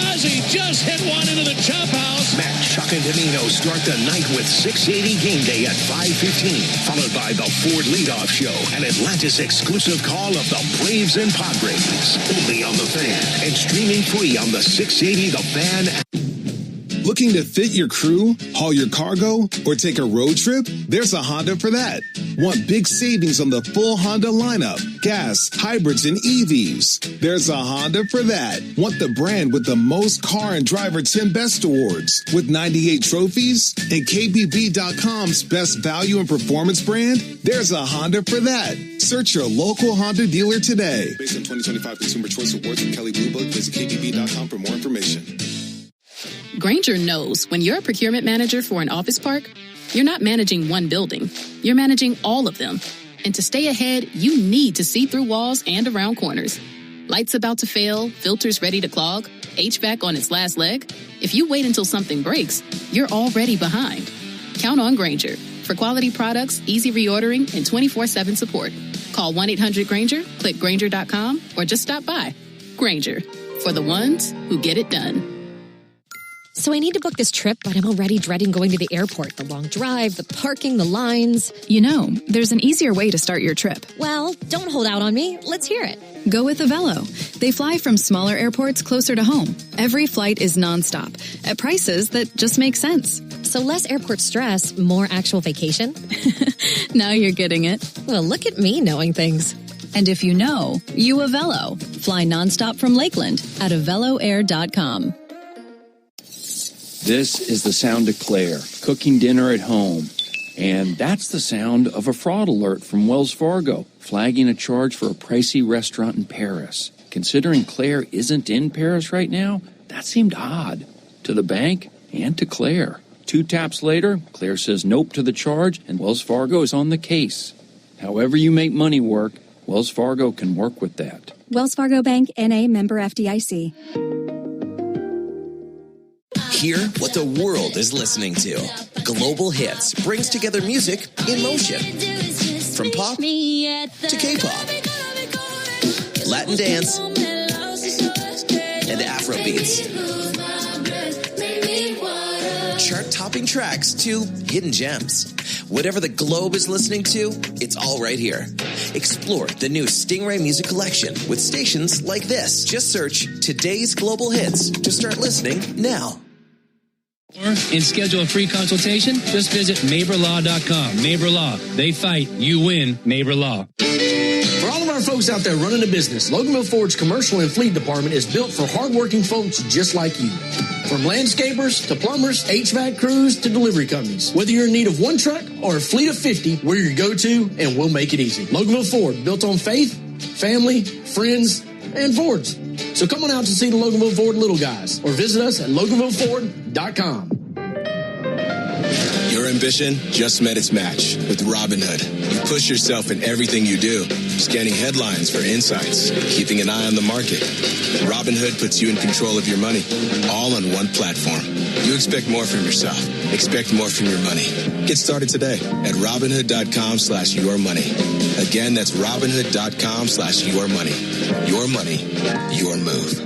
Ozzie just hit one into the chop house. Matt, Chuck, and Domino start the night with 680 Game Day at 5:15, followed by the Ford Leadoff Show, an Atlanta's exclusive call of the Braves and Padres. Only on the Fan and streaming free on the 680 The Fan app. Looking to fit your crew, haul your cargo, or take a road trip? There's a Honda for that. Want big savings on the full Honda lineup, gas, hybrids, and EVs? There's a Honda for that. Want the brand with the most car and driver 10 best awards with 98 trophies? And KBB.com's best value and performance brand? There's a Honda for that. Search your local Honda dealer today. Based on 2025 Consumer Choice Awards from Kelly Blue Book, visit KBB.com for more information. Grainger knows when you're a procurement manager for an office park, you're not managing one building. You're managing all of them. And to stay ahead, you need to see through walls and around corners. Lights about to fail, filters ready to clog, HVAC on its last leg. If you wait until something breaks, you're already behind. Count on Grainger for quality products, easy reordering, and 24/7 support. Call 1-800-GRAINGER, click Grainger.com, or just stop by. Grainger, for the ones who get it done. So I need to book this trip, but I'm already dreading going to the airport. The long drive, the parking, the lines. You know, there's an easier way to start your trip. Well, don't hold out on me. Let's hear it. Go with Avelo. They fly from smaller airports closer to home. Every flight is nonstop at prices that just make sense. So less airport stress, more actual vacation? Now you're getting it. Well, look at me knowing things. And if you know, you Avelo. Fly nonstop from Lakeland at AveloAir.com. This is the sound of Claire, cooking dinner at home. And that's the sound of a fraud alert from Wells Fargo, flagging a charge for a pricey restaurant in Paris. Considering Claire isn't in Paris right now, that seemed odd. To the bank and to Claire. 2 taps later, Claire says nope to the charge, and Wells Fargo is on the case. However you make money work, Wells Fargo can work with that. Wells Fargo Bank, N.A., member FDIC. Hear what the world is listening to. Global Hits brings together music in motion. From pop to K-pop, Latin dance, and Afro beats. Chart-topping tracks to hidden gems. Whatever the globe is listening to, it's all right here. Explore the new Stingray Music Collection with stations like this. Just search Today's Global Hits to start listening now. And schedule a free consultation, just visit NeighborLaw.com. Neighbor Law. They fight. You win. Neighbor Law. For all of our folks out there running a business, Loganville Ford's commercial and fleet department is built for hardworking folks just like you. From landscapers to plumbers, HVAC crews to delivery companies. Whether you're in need of 1 truck or a fleet of 50, we're your go-to and we'll make it easy. Loganville Ford, built on faith, family, friends, and Fords. So come on out to see the Loganville Ford little guys or visit us at LoganvilleFord.com. Your ambition just met its match with Robinhood. You push yourself in everything you do, scanning headlines for insights, keeping an eye on the market. Robinhood puts you in control of your money, all on one platform. You expect more from yourself. Expect more from your money. Get started today at Robinhood.com/yourmoney. Again, that's Robinhood.com/yourmoney. Your money, your move.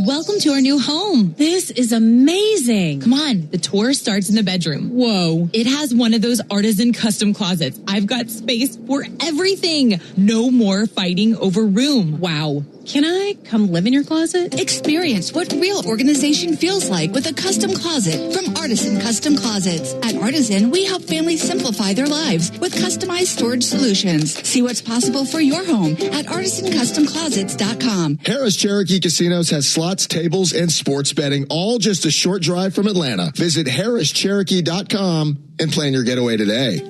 Welcome to our new home. This is amazing. Come on, the tour starts in the bedroom. Whoa. It has one of those artisan custom closets. I've got space for everything. No more fighting over room. Wow. Can I come live in your closet? Experience what real organization feels like with a custom closet from Artisan Custom Closets. At Artisan, we help families simplify their lives with customized storage solutions. See what's possible for your home at ArtisanCustomClosets.com. Harris Cherokee Casinos has slots, tables, and sports betting, all just a short drive from Atlanta. Visit HarrisCherokee.com and plan your getaway today.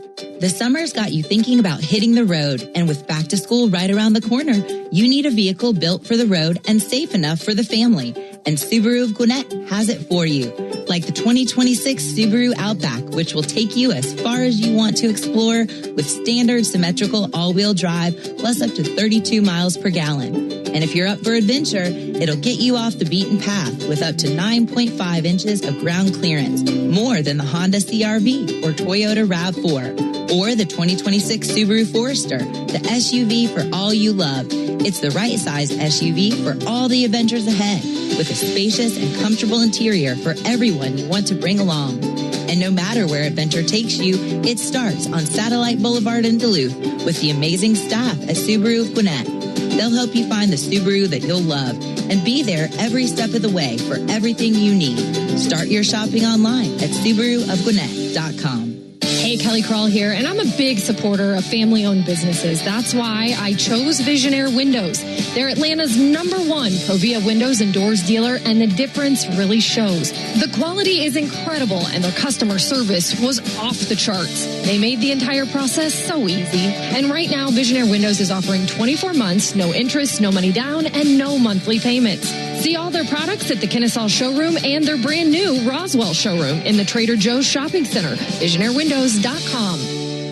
The summer's got you thinking about hitting the road, and with back to school right around the corner, you need a vehicle built for the road and safe enough for the family. And Subaru of Gwinnett has it for you. Like the 2026 Subaru Outback, which will take you as far as you want to explore with standard symmetrical all-wheel drive, plus up to 32 miles per gallon. And if you're up for adventure, it'll get you off the beaten path with up to 9.5 inches of ground clearance, more than the Honda CR-V or Toyota RAV4, or the 2026 Subaru Forester, the SUV for all you love. It's the right size SUV for all the adventures ahead, with a spacious and comfortable interior for everyone you want to bring along. And no matter where adventure takes you, it starts on Satellite Boulevard in Duluth with the amazing staff at Subaru of Gwinnett. They'll help you find the Subaru that you'll love and be there every step of the way for everything you need. Start your shopping online at SubaruofGwinnett.com. Hey, Kelly Crawl here, and I'm a big supporter of family-owned businesses. That's why I chose Visionaire Windows. They're Atlanta's #1 Provia windows and doors dealer, and the difference really shows. The quality is incredible, and their customer service was off the charts. They made the entire process so easy. And right now, Visionaire Windows is offering 24 months, no interest, no money down, and no monthly payments. See all their products at the Kennesaw showroom and their brand new Roswell showroom in the Trader Joe's shopping center. VisionaireWindows.com.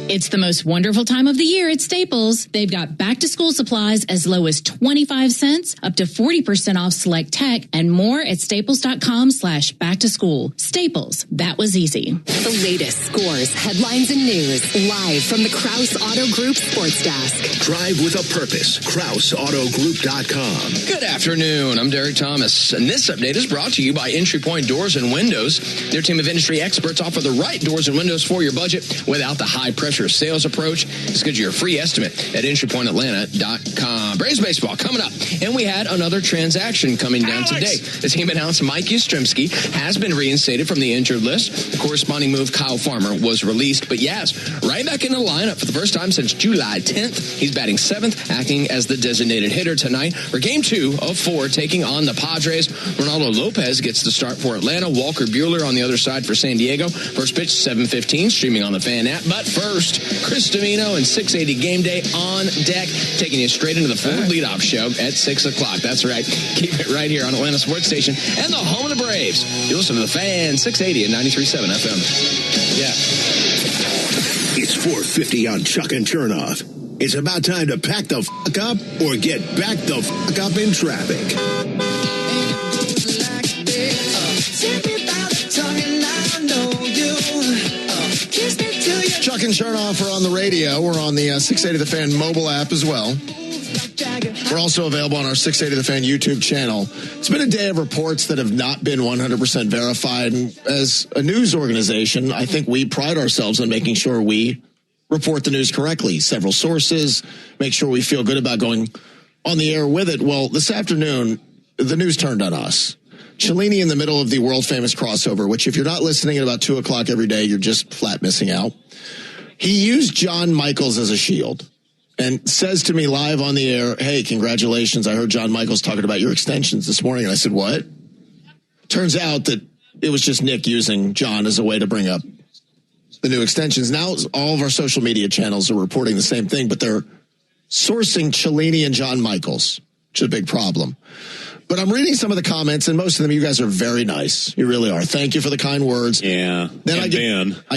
It's the most wonderful time of the year at Staples. They've got back-to-school supplies as low as 25 cents, up to 40% off select tech, and more at staples.com/back-to-school. Staples, that was easy. The latest scores, headlines, and news, live from the Krause Auto Group Sports Desk. Drive with a purpose. KrauseAutoGroup.com. Good afternoon. I'm Derek Thomas, and this update is brought to you by Entry Point Doors and Windows. Their team of industry experts offer the right doors and windows for your budget without the high-pressure sales approach. Schedule your free estimate at entrypointatlanta.com. Braves baseball coming up, and we had another transaction coming down today. The team announced Mike Yastrzemski has been reinstated from the injured list. The corresponding move, Kyle Farmer, was released, but yes, right back in the lineup for the first time since July 10th. He's batting 7th, acting as the designated hitter tonight for Game 2 of 4, taking on the Padres. Ronaldo Lopez gets the start for Atlanta. Walker Buehler on the other side for San Diego. First pitch, 7:15, streaming on the Fan app. But first, Chris Domino and 680 Game Day on deck, taking you straight into the Ford Leadoff Show at 6 o'clock. That's right. Keep it right here on Atlanta Sports Station and the home of the Braves. You listen to the Fan, 680 and 93.7 FM. Yeah. It's 4:50 on Chuck and Chernoff. It's about time to pack the fuck up or get back the fuck up in traffic. Chuck and Chernoff are on the radio. We're on the 680 The Fan mobile app as well. We're also available on our 680 The Fan YouTube channel. It's been a day of reports that have not been 100% verified. And as a news organization, I think we pride ourselves on making sure we report the news correctly. Several sources, make sure we feel good about going on the air with it. Well, this afternoon, the news turned on us. Cellini in the middle of the world-famous crossover, which if you're not listening at about 2 o'clock every day, you're just flat missing out. He used John Michaels as a shield and says to me live on the air, hey, congratulations. I heard John Michaels talking about your extensions this morning. And I said, what? Turns out that it was just Nick using John as a way to bring up the new extensions. Now all of our social media channels are reporting the same thing, but they're sourcing Cellini and John Michaels, which is a big problem. But I'm reading some of the comments, and most of them, you guys are very nice. You really are. Thank you for the kind words. Yeah. Then I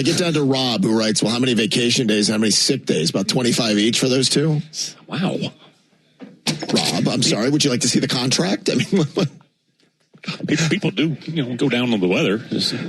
get down to Rob, who writes, well, how many vacation days, how many sick days? About 25 each for those two? Wow. Rob, I'm sorry. Would you like to see the contract? I mean, people do, go down on the weather.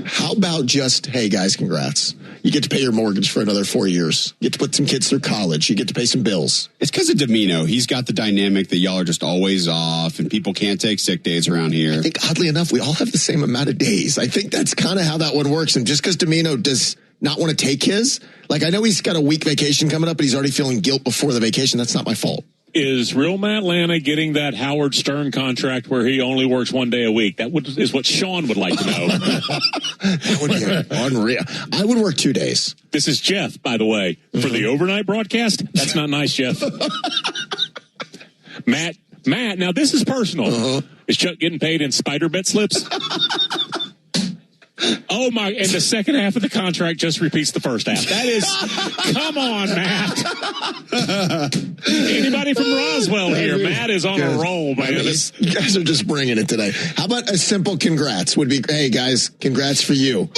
How about just, hey, guys, congrats. You get to pay your mortgage for another 4 years. You get to put some kids through college. You get to pay some bills. It's because of Domino. He's got the dynamic that y'all are just always off, and people can't take sick days around here. I think, oddly enough, we all have the same amount of days. I think that's kind of how that one works. And just because Domino does not want to take his, like, I know he's got a week vacation coming up, but he's already feeling guilt before the vacation. That's not my fault. Is Real Matt Lana getting that Howard Stern contract where he only works 1 day a week? That is what Sean would like to know. That would be unreal. I would work 2 days. This is Jeff, by the way, for the overnight broadcast. That's not nice, Jeff. Matt, now this is personal. Is Chuck getting paid in spider bet slips? Oh my, and the second half of the contract just repeats the first half. That is, come on, Matt. Anybody from Roswell here? Matt is on a roll, man. You guys are just bringing it today. How about a simple congrats would be, hey guys, congrats for you.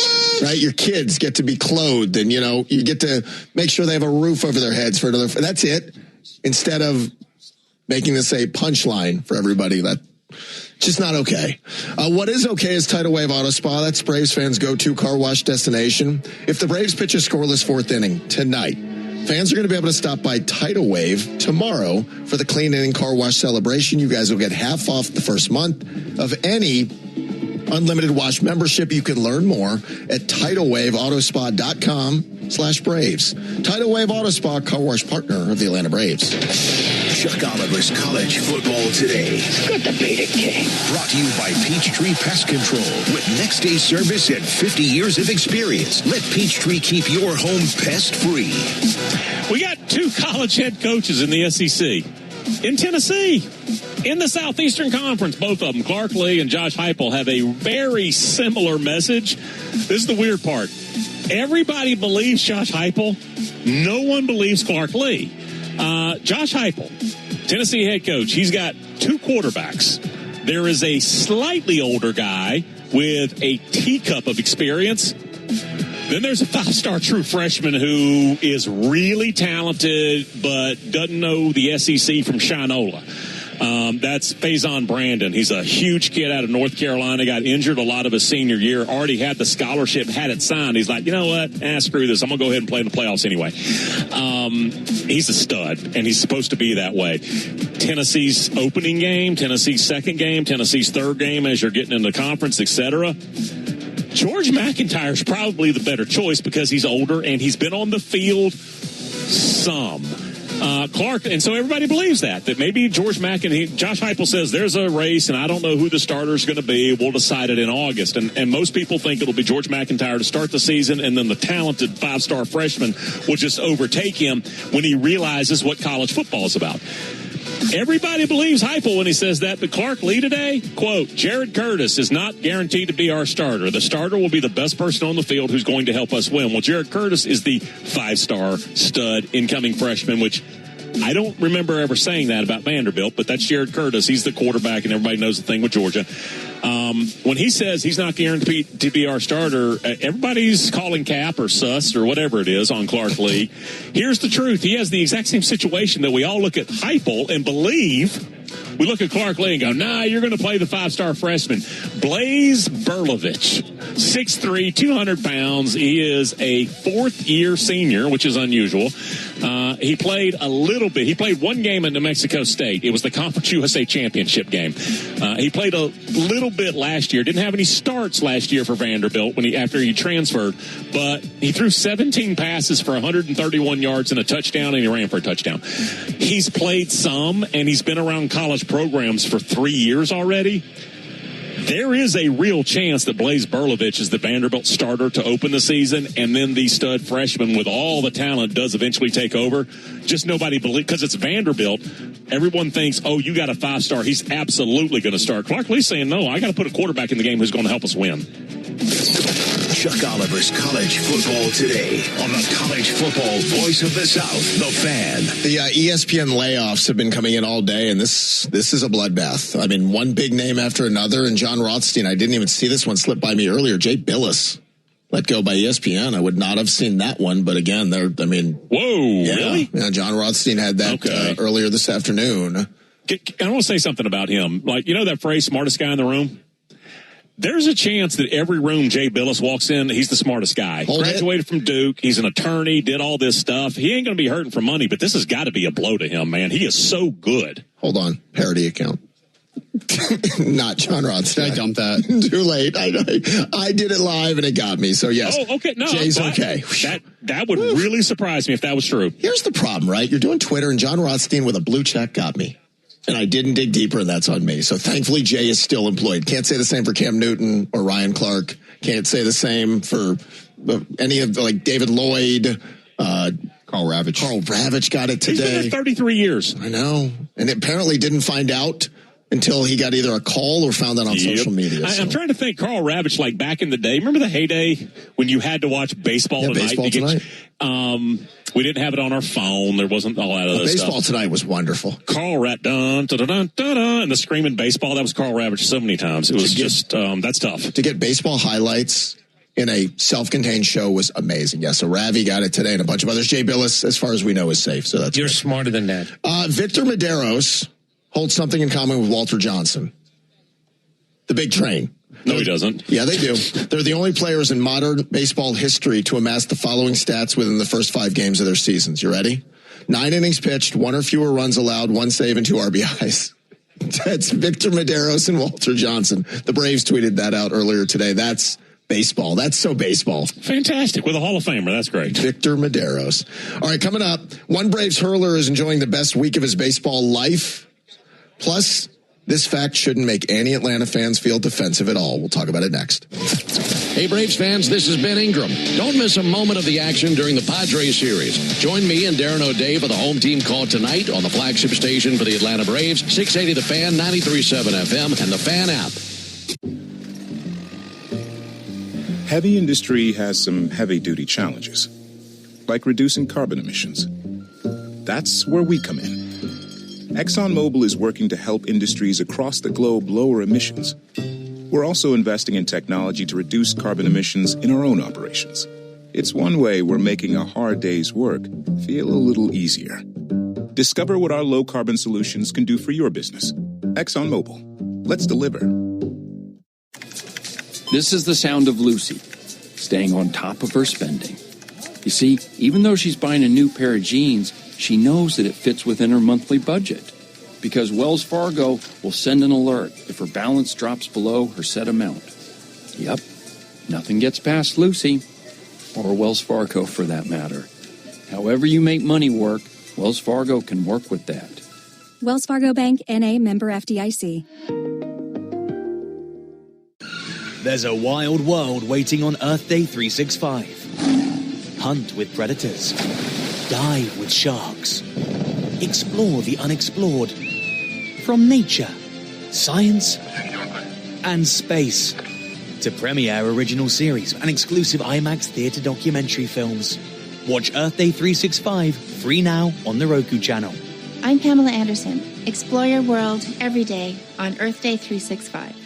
Right? Your kids get to be clothed and, you get to make sure they have a roof over their heads for another, that's it. Instead of making this a punchline for everybody, that's just not okay. What is okay is Tidal Wave Auto Spa. That's Braves fans' go-to car wash destination. If the Braves pitch a scoreless fourth inning tonight, fans are going to be able to stop by Tidal Wave tomorrow for the clean inning car wash celebration. You guys will get half off the first month of any unlimited wash membership. You can learn more at TidalWaveAutoSpa.com/Braves. Tidal Wave Auto Spa, car wash partner of the Atlanta Braves. Chuck Oliver's College Football Today. Good to beat it, King. Brought to you by Peachtree Pest Control. With next day service and 50 years of experience, let Peachtree keep your home pest-free. We got 2 college head coaches in the SEC. In Tennessee, in the Southeastern Conference, both of them, Clark Lee and Josh Heupel, have a very similar message. This is the weird part. Everybody believes Josh Heupel. No one believes Clark Lee. Josh Heupel, Tennessee head coach, he's got 2 quarterbacks. There is a slightly older guy with a teacup of experience. Then there's a 5-star true freshman who is really talented but doesn't know the SEC from Shinola. That's Faison Brandon. He's a huge kid out of North Carolina, got injured a lot of his senior year, already had the scholarship, had it signed. He's like, you know what? Screw this. I'm going to go ahead and play in the playoffs anyway. He's a stud, and he's supposed to be that way. Tennessee's opening game, Tennessee's second game, Tennessee's third game as you're getting into the conference, etc. George McIntyre's probably the better choice because he's older and he's been on the field some. Clark, and so everybody believes that maybe George McIntyre, Josh Heupel says there's a race and I don't know who the starter is going to be. We'll decide it in August. And most people think it'll be George McIntyre to start the season, and then the talented 5-star freshman will just overtake him when he realizes what college football is about. Everybody believes Heupel when he says that, but Clark Lee today, quote, Jared Curtis is not guaranteed to be our starter. The starter will be the best person on the field who's going to help us win. Well, Jared Curtis is the 5-star stud incoming freshman, which I don't remember ever saying that about Vanderbilt, but that's Jared Curtis. He's the quarterback, and everybody knows the thing with Georgia. When he says he's not guaranteed to be our starter, everybody's calling cap or sus or whatever it is on Clark Lee. Here's the truth. He has the exact same situation that we all look at Heupel and believe. We look at Clark Lee and go, nah, you're going to play the 5-star freshman. Blaze Berlovich, 6'3", 200 pounds. He is a 4th-year senior, which is unusual. He played a little bit. He played one game at New Mexico State. It was the Conference USA Championship game. He played a little bit last year. Didn't have any starts last year for Vanderbilt after he transferred. But he threw 17 passes for 131 yards and a touchdown, and he ran for a touchdown. He's played some, and he's been around college programs for 3 years already. There is a real chance that Blaze Berlovich is the Vanderbilt starter to open the season, and then the stud freshman with all the talent does eventually take over. Just nobody believes, because it's Vanderbilt. Everyone thinks, oh, you got a 5-star. He's absolutely going to start. Clark Lee's saying, no, I got to put a quarterback in the game who's going to help us win. Chuck Oliver's College Football Today on the College Football Voice of the South, The Fan. The ESPN layoffs have been coming in all day, and this is a bloodbath. I mean, one big name after another, and John Rothstein, I didn't even see this one slip by me earlier. Jay Billis let go by ESPN. I would not have seen that one, but again, whoa, really? Yeah, John Rothstein had that earlier this afternoon. I want to say something about him. Like, you know that phrase, smartest guy in the room? There's a chance that every room Jay Billis walks in, he's the smartest guy. Graduated from Duke. He's an attorney, did all this stuff. He ain't going to be hurting for money, but this has got to be a blow to him, man. He is so good. Hold on. Parody account. Not John Rothstein. I dumped that. Too late. I did it live and it got me. So yes. Oh, okay. No, Jay's okay. That would really surprise me if that was true. Here's the problem, right? You're doing Twitter and John Rothstein with a blue check got me. And I didn't dig deeper, and that's on me. So thankfully, Jay is still employed. Can't say the same for Cam Newton or Ryan Clark. Can't say the same for any of David Lloyd. Carl Ravitch. Carl Ravitch got it today. He's been there 33 years. I know. And apparently didn't find out until he got either a call or found that on social media. I'm trying to think, Carl Ravitch, like back in the day. Remember the heyday when you had to watch Baseball Tonight? Baseball Tonight. We didn't have it on our phone. There wasn't all that other stuff. Baseball Tonight was wonderful. Carl dun, dun, dun, dun, dun, dun, and the screaming baseball. That was Carl Ravitch so many times. It was that's tough. To get baseball highlights in a self-contained show was amazing. Yeah, so Ravi got it today and a bunch of others. Jay Billis, as far as we know, is safe. So that's You're smarter than that. Victor Medeiros holds something in common with Walter Johnson. The big train. No, he doesn't. Yeah, they do. They're the only players in modern baseball history to amass the following stats within the first 5 games of their seasons. You ready? 9 innings pitched, 1 or fewer runs allowed, 1 save, and 2 RBIs. That's Victor Medeiros and Walter Johnson. The Braves tweeted that out earlier today. That's baseball. That's so baseball. Fantastic. With a Hall of Famer. That's great. Victor Medeiros. All right, coming up, one Braves hurler is enjoying the best week of his baseball life. Plus, this fact shouldn't make any Atlanta fans feel defensive at all. We'll talk about it next. Hey, Braves fans, this is Ben Ingram. Don't miss a moment of the action during the Padres series. Join me and Darren O'Day for the home team call tonight on the flagship station for the Atlanta Braves, 680 The Fan, 93.7 FM, and the Fan app. Heavy industry has some heavy-duty challenges, like reducing carbon emissions. That's where we come in. ExxonMobil is working to help industries across the globe lower emissions. We're also investing in technology to reduce carbon emissions in our own operations. It's one way we're making a hard day's work feel a little easier. Discover what our low-carbon solutions can do for your business. ExxonMobil. Let's deliver. This is the sound of Lucy, staying on top of her spending. You see, even though she's buying a new pair of jeans, she knows that it fits within her monthly budget. Because Wells Fargo will send an alert if her balance drops below her set amount. Yep, nothing gets past Lucy, or Wells Fargo for that matter. However you make money work, Wells Fargo can work with that. Wells Fargo Bank, N.A., member FDIC. There's a wild world waiting on Earth Day 365. Hunt with predators. Dive with sharks. Explore the unexplored. From nature, science, and space. To premiere original series and exclusive IMAX theatre documentary films. Watch Earth Day 365 free now on the Roku channel. I'm Pamela Anderson. Explore your world every day on Earth Day 365.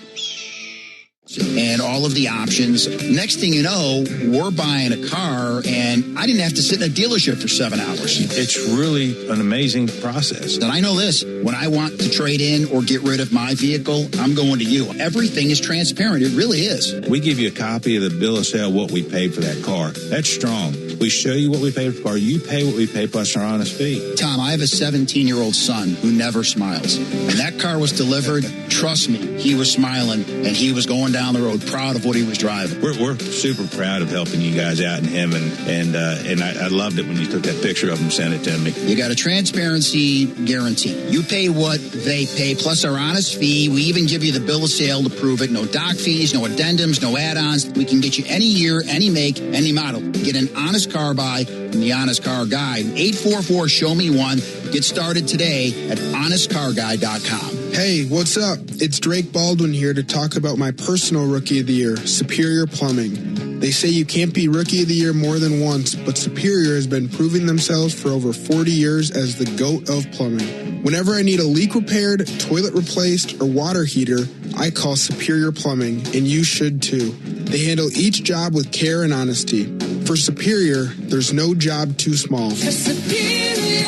And all of the options. Next thing you know, we're buying a car, and I didn't have to sit in a dealership for 7 hours. It's really an amazing process. And I know this, when I want to trade in or get rid of my vehicle, I'm going to you. Everything is transparent. It really is. We give you a copy of the bill of sale, what we paid for that car. That's strong. We show you what we paid for the car. You pay what we pay plus our honest fee. Tom, I have a 17-year-old son who never smiles. When that car was delivered, trust me, he was smiling, and he was going down the road proud of what he was driving. We're super proud of helping you guys out and him, and I loved it when you took that picture of him and sent it to me. You got a transparency guarantee. You pay what they pay plus our honest fee. We even give you the bill of sale to prove it. No doc fees, no addendums, no add-ons. We can get you any year, any make, any model. Get an honest car buy from the Honest Car Guy. 844-SHOW-ME-1. Get started today at honestcarguy.com. Hey, what's up? It's Drake Baldwin here to talk about my personal Rookie of the Year, Superior Plumbing. They say you can't be Rookie of the Year more than once, but Superior has been proving themselves for over 40 years as the GOAT of plumbing. Whenever I need a leak repaired, toilet replaced, or water heater, I call Superior Plumbing, and you should too. They handle each job with care and honesty. For Superior, there's no job too small. For Superior,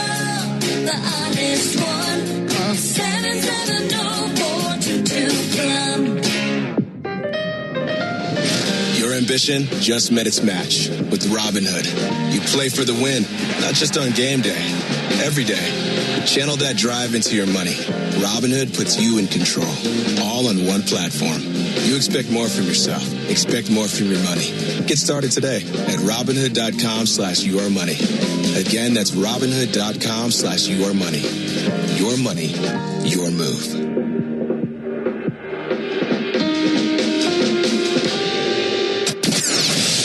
the honest one, call 770-4222. Your ambition just met its match with Robinhood. You play for the win, not just on game day, every day. Channel that drive into your money. Robinhood puts you in control, all on one platform. You expect more from yourself. Expect more from your money. Get started today at Robinhood.com/yourmoney. Again, that's Robinhood.com/yourmoney. Your money, your move.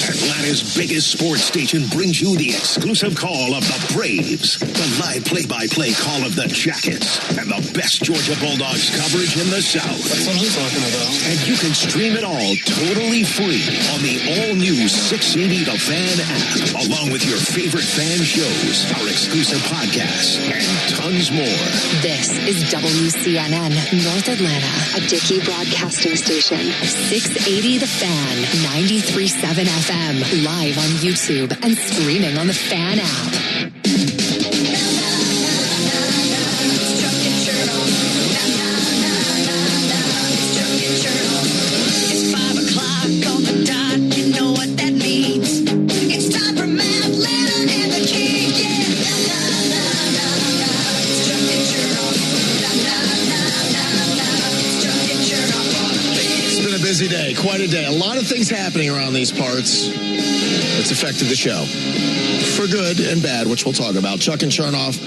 Atlanta's biggest sports station brings you the exclusive call of the Braves, the live play-by-play call of the Jackets, and the best Georgia Bulldogs coverage in the South. That's what I'm talking about. And you can stream it all totally free on the all-new 680 The Fan app, along with your favorite fan shows, our exclusive podcasts, and tons more. This is WCNN North Atlanta, a Dickey broadcasting station. 680 The Fan, 93.7 FM, live on YouTube and streaming on the Fan app. It's 5 o'clock on the dot. You know what that means. It's time for Matt, Lana, and the King. Yeah. It's Chuck and Chernoff. It's Chuck and Chernoff. It's been a busy day, quite a day. A lot of things happening around these parts. It's affected the show for good and bad, which we'll talk about. Chuck and Chernoff,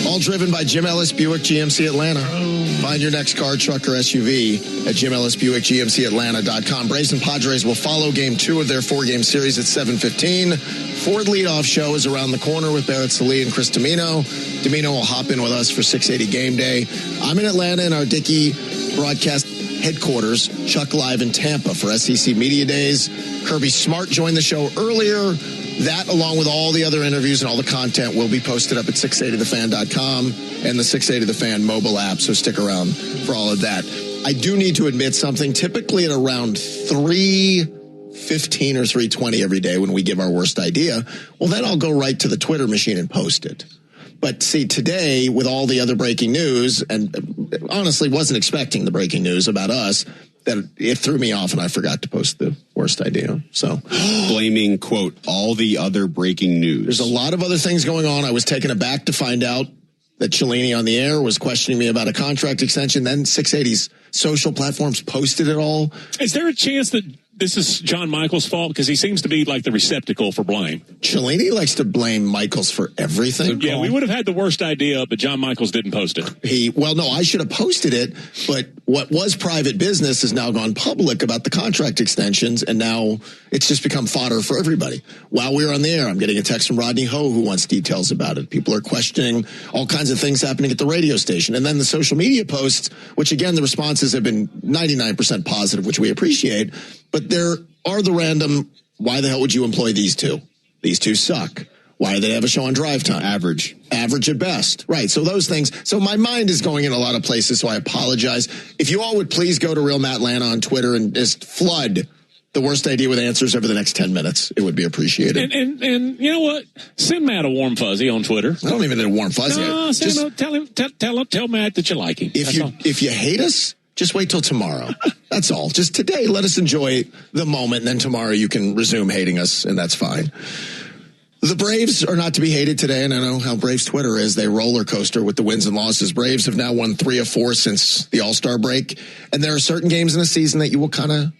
all driven by Jim Ellis Buick GMC Atlanta. Find your next car, truck, or SUV at JimEllisBuickGMCAtlanta.com. Braves and Padres will follow Game 2 of their 4-game series at 7:15. Ford leadoff show is around the corner with Barrett Sallee and Chris Domino. Domino will hop in with us for 680 Game Day. I'm in Atlanta in our Dickey broadcast headquarters. Chuck live in Tampa for SEC Media Days. Kirby Smart joined the show earlier. That, along with all the other interviews and all the content, will be posted up at 680thefan.com and the 680 The Fan mobile app, so stick around for all of that. I do need to admit something. Typically at around 3 3:15 or 3:20 every day when we give our worst idea, well, then I'll go right to the Twitter machine and post it. But see, today, with all the other breaking news, and honestly wasn't expecting the breaking news about us, that it threw me off and I forgot to post the worst idea. So blaming, quote, all the other breaking news. There's a lot of other things going on. I was taken aback to find out that Cellini on the air was questioning me about a contract extension. Then 680's social platforms posted it all. Is there a chance that this is John Michaels' fault? Because he seems to be like the receptacle for blame. Cellini likes to blame Michaels for everything. Yeah, we would have had the worst idea, but John Michaels didn't post it. I should have posted it, but what was private business has now gone public about the contract extensions, and now it's just become fodder for everybody. While we were on the air, I'm getting a text from Rodney Ho who wants details about it. People are questioning all kinds of things happening at the radio station. And then the social media posts, which again, the responses have been 99% positive, which we appreciate. But there are the random, why the hell would you employ these two? These two suck. Why do they have a show on drive time? Average at best. Right. So those things. So my mind is going in a lot of places. So I apologize. If you all would please go to Real Matt Lana on Twitter and just flood the worst idea with answers over the next 10 minutes. It would be appreciated. And you know what? Send Matt a warm fuzzy on Twitter. I don't even need a warm fuzzy. No, tell Matt that you like him. If you hate us, just wait till tomorrow. That's all. Just today, let us enjoy the moment, and then tomorrow you can resume hating us, and that's fine. The Braves are not to be hated today, and I know how Braves Twitter is. They roller coaster with the wins and losses. Braves have now won 3 of 4 since the All-Star break, and there are certain games in the season that you will kind of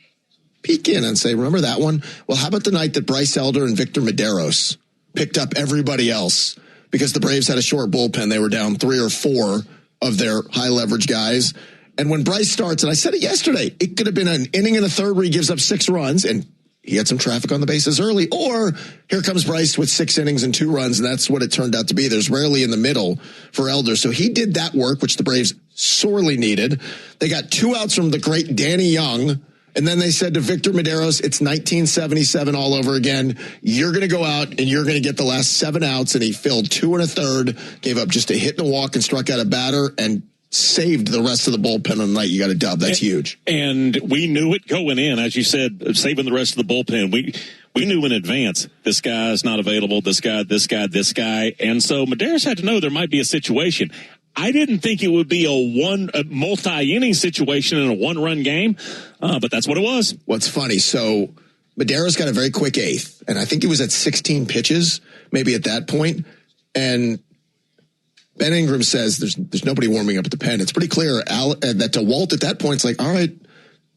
peek in and say, remember that one? Well, how about the night that Bryce Elder and Victor Medeiros picked up everybody else because the Braves had a short bullpen? They were down 3 or 4 of their high-leverage guys. And when Bryce starts, and I said it yesterday, it could have been an inning in the third where he gives up 6 runs, and he had some traffic on the bases early. Or here comes Bryce with 6 innings and 2 runs, and that's what it turned out to be. There's rarely in the middle for Elder. So he did that work, which the Braves sorely needed. They got 2 outs from the great Danny Young, and then they said to Victor Medeiros, it's 1977 all over again. You're going to go out, and you're going to get the last 7 outs. And he filled 2 1/3, gave up just a hit and a walk, and struck out a batter, and saved the rest of the bullpen on the night. You got a dub. That's huge. And we knew it going in, as you said, saving the rest of the bullpen. We knew in advance, this guy's not available, this guy. And so Medeiros had to know there might be a situation. I didn't think it would be a multi-inning situation in a 1-run game, but that's what it was. What's funny, so Medeiros got a very quick 8th, and I think he was at 16 pitches, maybe at that point, and Ben Ingram says there's nobody warming up at the pen. It's pretty clear that to Walt at that point, it's like, all right,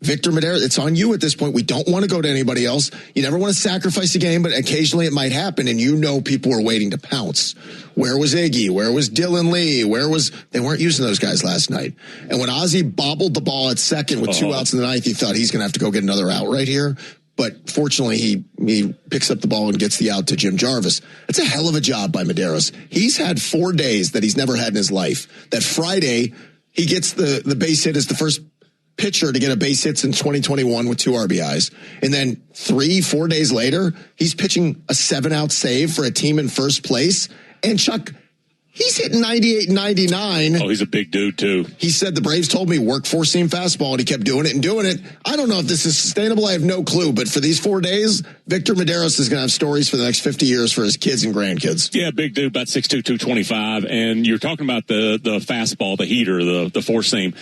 Victor Medeiros, it's on you at this point. We don't want to go to anybody else. You never want to sacrifice a game, but occasionally it might happen, and you know people were waiting to pounce. Where was Iggy? Where was Dylan Lee? They weren't using those guys last night. And when Ozzie bobbled the ball at second with 2 outs in the 9th, he thought he's going to have to go get another out right here. But fortunately, he picks up the ball and gets the out to Jim Jarvis. It's a hell of a job by Medeiros. He's had 4 days that he's never had in his life. That Friday, he gets the base hit as the first pitcher to get a base hit since 2021 with 2 RBIs. And then 3-4 days later, he's pitching a 7-out save for a team in first place. And Chuck, he's hitting 98 and 99. Oh, he's a big dude, too. He said the Braves told me work 4-seam fastball, and he kept doing it. I don't know if this is sustainable. I have no clue. But for these 4 days, Victor Medeiros is going to have stories for the next 50 years for his kids and grandkids. Yeah, big dude, about 6'2", 225. And you're talking about the fastball, the heater, the 4-seam.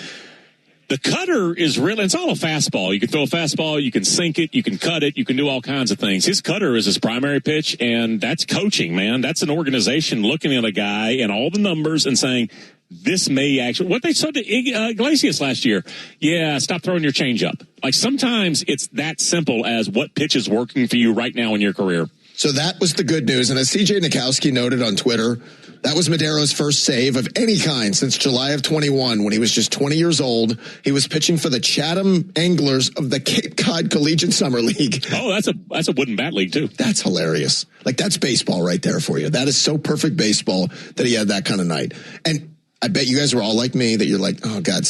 The cutter is really, it's all a fastball. You can throw a fastball, you can sink it, you can cut it, you can do all kinds of things. His cutter is his primary pitch, and that's coaching, man. That's an organization looking at a guy and all the numbers and saying, this may actually, what they said to Iglesias last year, yeah, stop throwing your changeup. Like sometimes it's that simple as what pitch is working for you right now in your career. So that was the good news. And as CJ Nikowski noted on Twitter, that was Medeiros' first save of any kind since July of 21 when he was just 20 years old. He was pitching for the Chatham Anglers of the Cape Cod Collegiate Summer League. Oh, that's a wooden bat league, too. That's hilarious. Like, that's baseball right there for you. That is so perfect baseball that he had that kind of night. And I bet you guys were all like me that you're like, oh, God,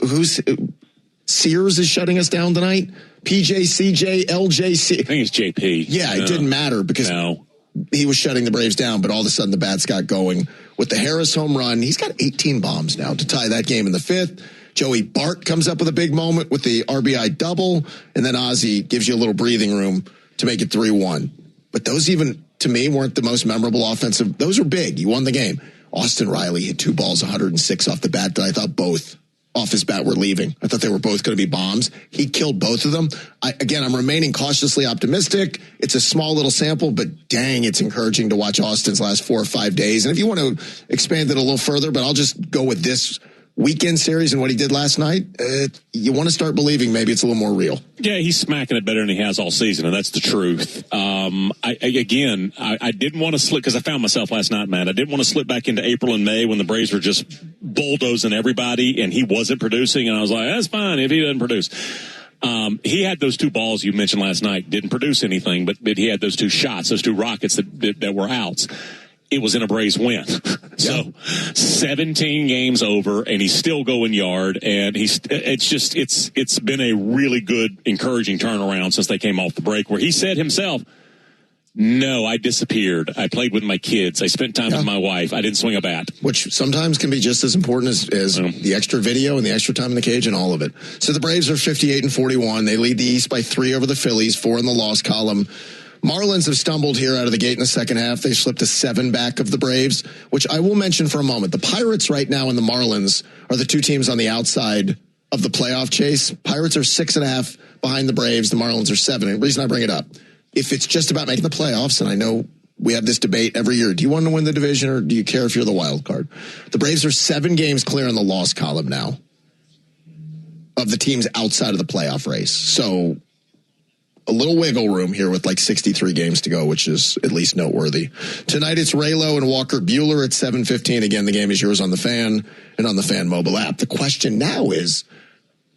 who's Sears is shutting us down tonight? PJ, CJ, LJC. I think it's JP. Yeah, it didn't matter because he was shutting the Braves down, but all of a sudden the bats got going with the Harris home run. He's got 18 bombs now to tie that game in the 5th. Joey Bart comes up with a big moment with the RBI double, and then Ozzie gives you a little breathing room to make it 3-1. But those even, to me, weren't the most memorable offensive. Those were big. You won the game. Austin Riley hit 2 balls, 106 off the bat that I thought both off his bat were leaving. I thought they were both going to be bombs. He killed both of them. I'm remaining cautiously optimistic. It's a small little sample, but dang, it's encouraging to watch Austin's last 4 or 5 days. And if you want to expand it a little further, but I'll just go with this weekend series and what he did last night, you want to start believing maybe it's a little more real. Yeah, he's smacking it better than he has all season, and that's the truth. I didn't want to slip, because I found myself last night, Matt. I didn't want to slip back into April and May when the Braves were just bulldozing everybody, and he wasn't producing, and I was like, that's fine if he doesn't produce. He had those 2 balls you mentioned last night, didn't produce anything, but he had those 2 shots, those 2 rockets that were outs. It was in a Braves win. So 17 games over, and he's still going yard, and it's been a really good, encouraging turnaround since they came off the break, where he said himself, no, I disappeared. I played with my kids. I spent time with my wife. I didn't swing a bat. Which sometimes can be just as important as the extra video and the extra time in the cage and all of it. So the Braves are 58-41. They lead the East by 3 over the Phillies, 4 in the loss column. Marlins have stumbled here out of the gate in the second half. They slipped to 7 back of the Braves, which I will mention for a moment. The Pirates right now and the Marlins are the 2 teams on the outside of the playoff chase. Pirates are 6.5 behind the Braves. The Marlins are 7. And the reason I bring it up, if it's just about making the playoffs, and I know we have this debate every year, do you want to win the division or do you care if you're the wild card? The Braves are 7 games clear in the loss column now of the teams outside of the playoff race. So a little wiggle room here with like 63 games to go, which is at least noteworthy. Tonight it's Raylo and Walker Buehler at 7:15. Again, the game is yours on the Fan and on the Fan mobile app. The question now is,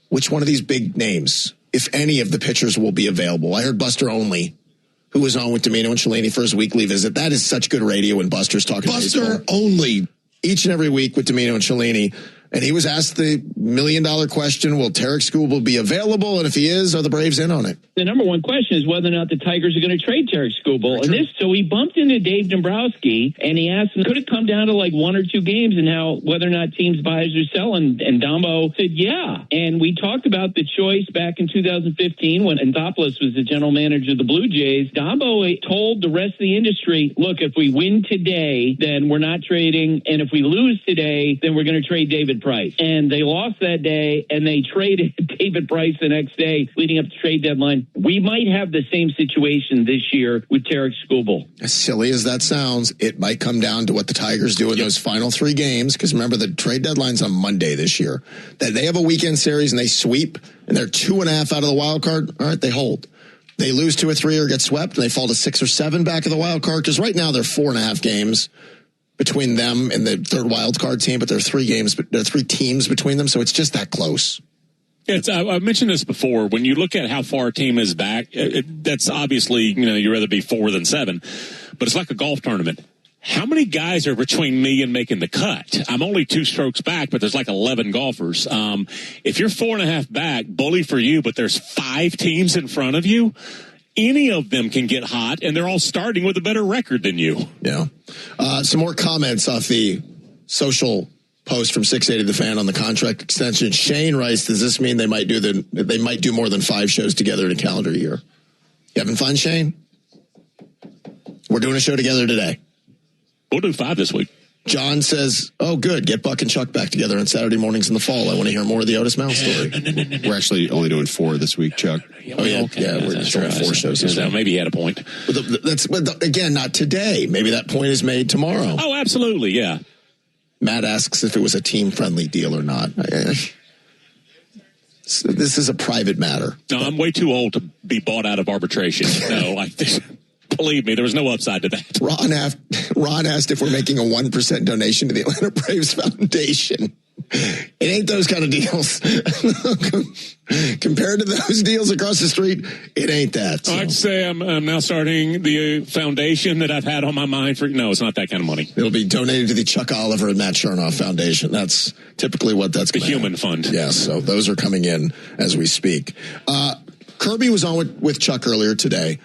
which one of these big names, if any of the pitchers, will be available? I heard Buster Olney, who was on with Domino and Cellini for his weekly visit. That is such good radio when Buster's talking Buster Olney. Each and every week with Domino and Cellini. And he was asked the $1,000,000 question, will Tarek Skubal be available? And if he is, are the Braves in on it? The number one question is whether or not the Tigers are going to trade Tarek Skubal. So he bumped into Dave Dombrowski, and he asked him, could it come down to like 1 or 2 games and whether or not teams buys or sell? And Dombo said, yeah. And we talked about the choice back in 2015 when Anthopoulos was the general manager of the Blue Jays. Dombo told the rest of the industry, look, if we win today, then we're not trading. And if we lose today, then we're going to trade David Price. And they lost that day, and they traded David Price the next day, leading up to trade deadline. We might have the same situation this year with Tarek Skubal. As silly as that sounds, it might come down to what the Tigers do in those final 3 games, because remember, the trade deadline's on Monday this year. That they have a weekend series and they sweep, and they're 2.5 out of the wild card. All right, they hold. They lose 2 or 3 or get swept, and they fall to 6 or 7 back of the wild card, because right now they're 4.5 games between them and the third wild card team, but there are 3 games, but there are 3 teams between them, so it's just that close. I mentioned this before. When you look at how far a team is back, that's obviously, you'd rather be 4 than 7, but it's like a golf tournament. How many guys are between me and making the cut? I'm only 2 strokes back, but there's like 11 golfers. If you're 4.5 back, bully for you, but there's 5 teams in front of you, any of them can get hot, and they're all starting with a better record than you. Yeah. Some more comments off the social post from 680 The Fan on the contract extension. Shane writes, does this mean they might do more than 5 shows together in a calendar year? You having fun, Shane? We're doing a show together today. We'll do 5 this week. John says, oh, good. Get Buck and Chuck back together on Saturday mornings in the fall. I want to hear more of the Otis Mouse story. We're actually only doing 4 this week, Chuck. We're just doing 4 shows this week. Maybe he had a point. But again, not today. Maybe that point is made tomorrow. Oh, absolutely, yeah. Matt asks if it was a team-friendly deal or not. This is a private matter. No, I'm way too old to be bought out of arbitration. No, believe me, there was no upside to that. Ron asked if we're making a 1% donation to the Atlanta Braves Foundation. It ain't those kind of deals. Compared to those deals across the street, it ain't that. So. I'd say I'm now starting the foundation that I've had on my mind for. No, it's not that kind of money. It'll be donated to the Chuck Oliver and Matt Chernoff Foundation. That's typically what that's the human fund. Yes, so those are coming in as we speak. Kirby was on with Chuck earlier today.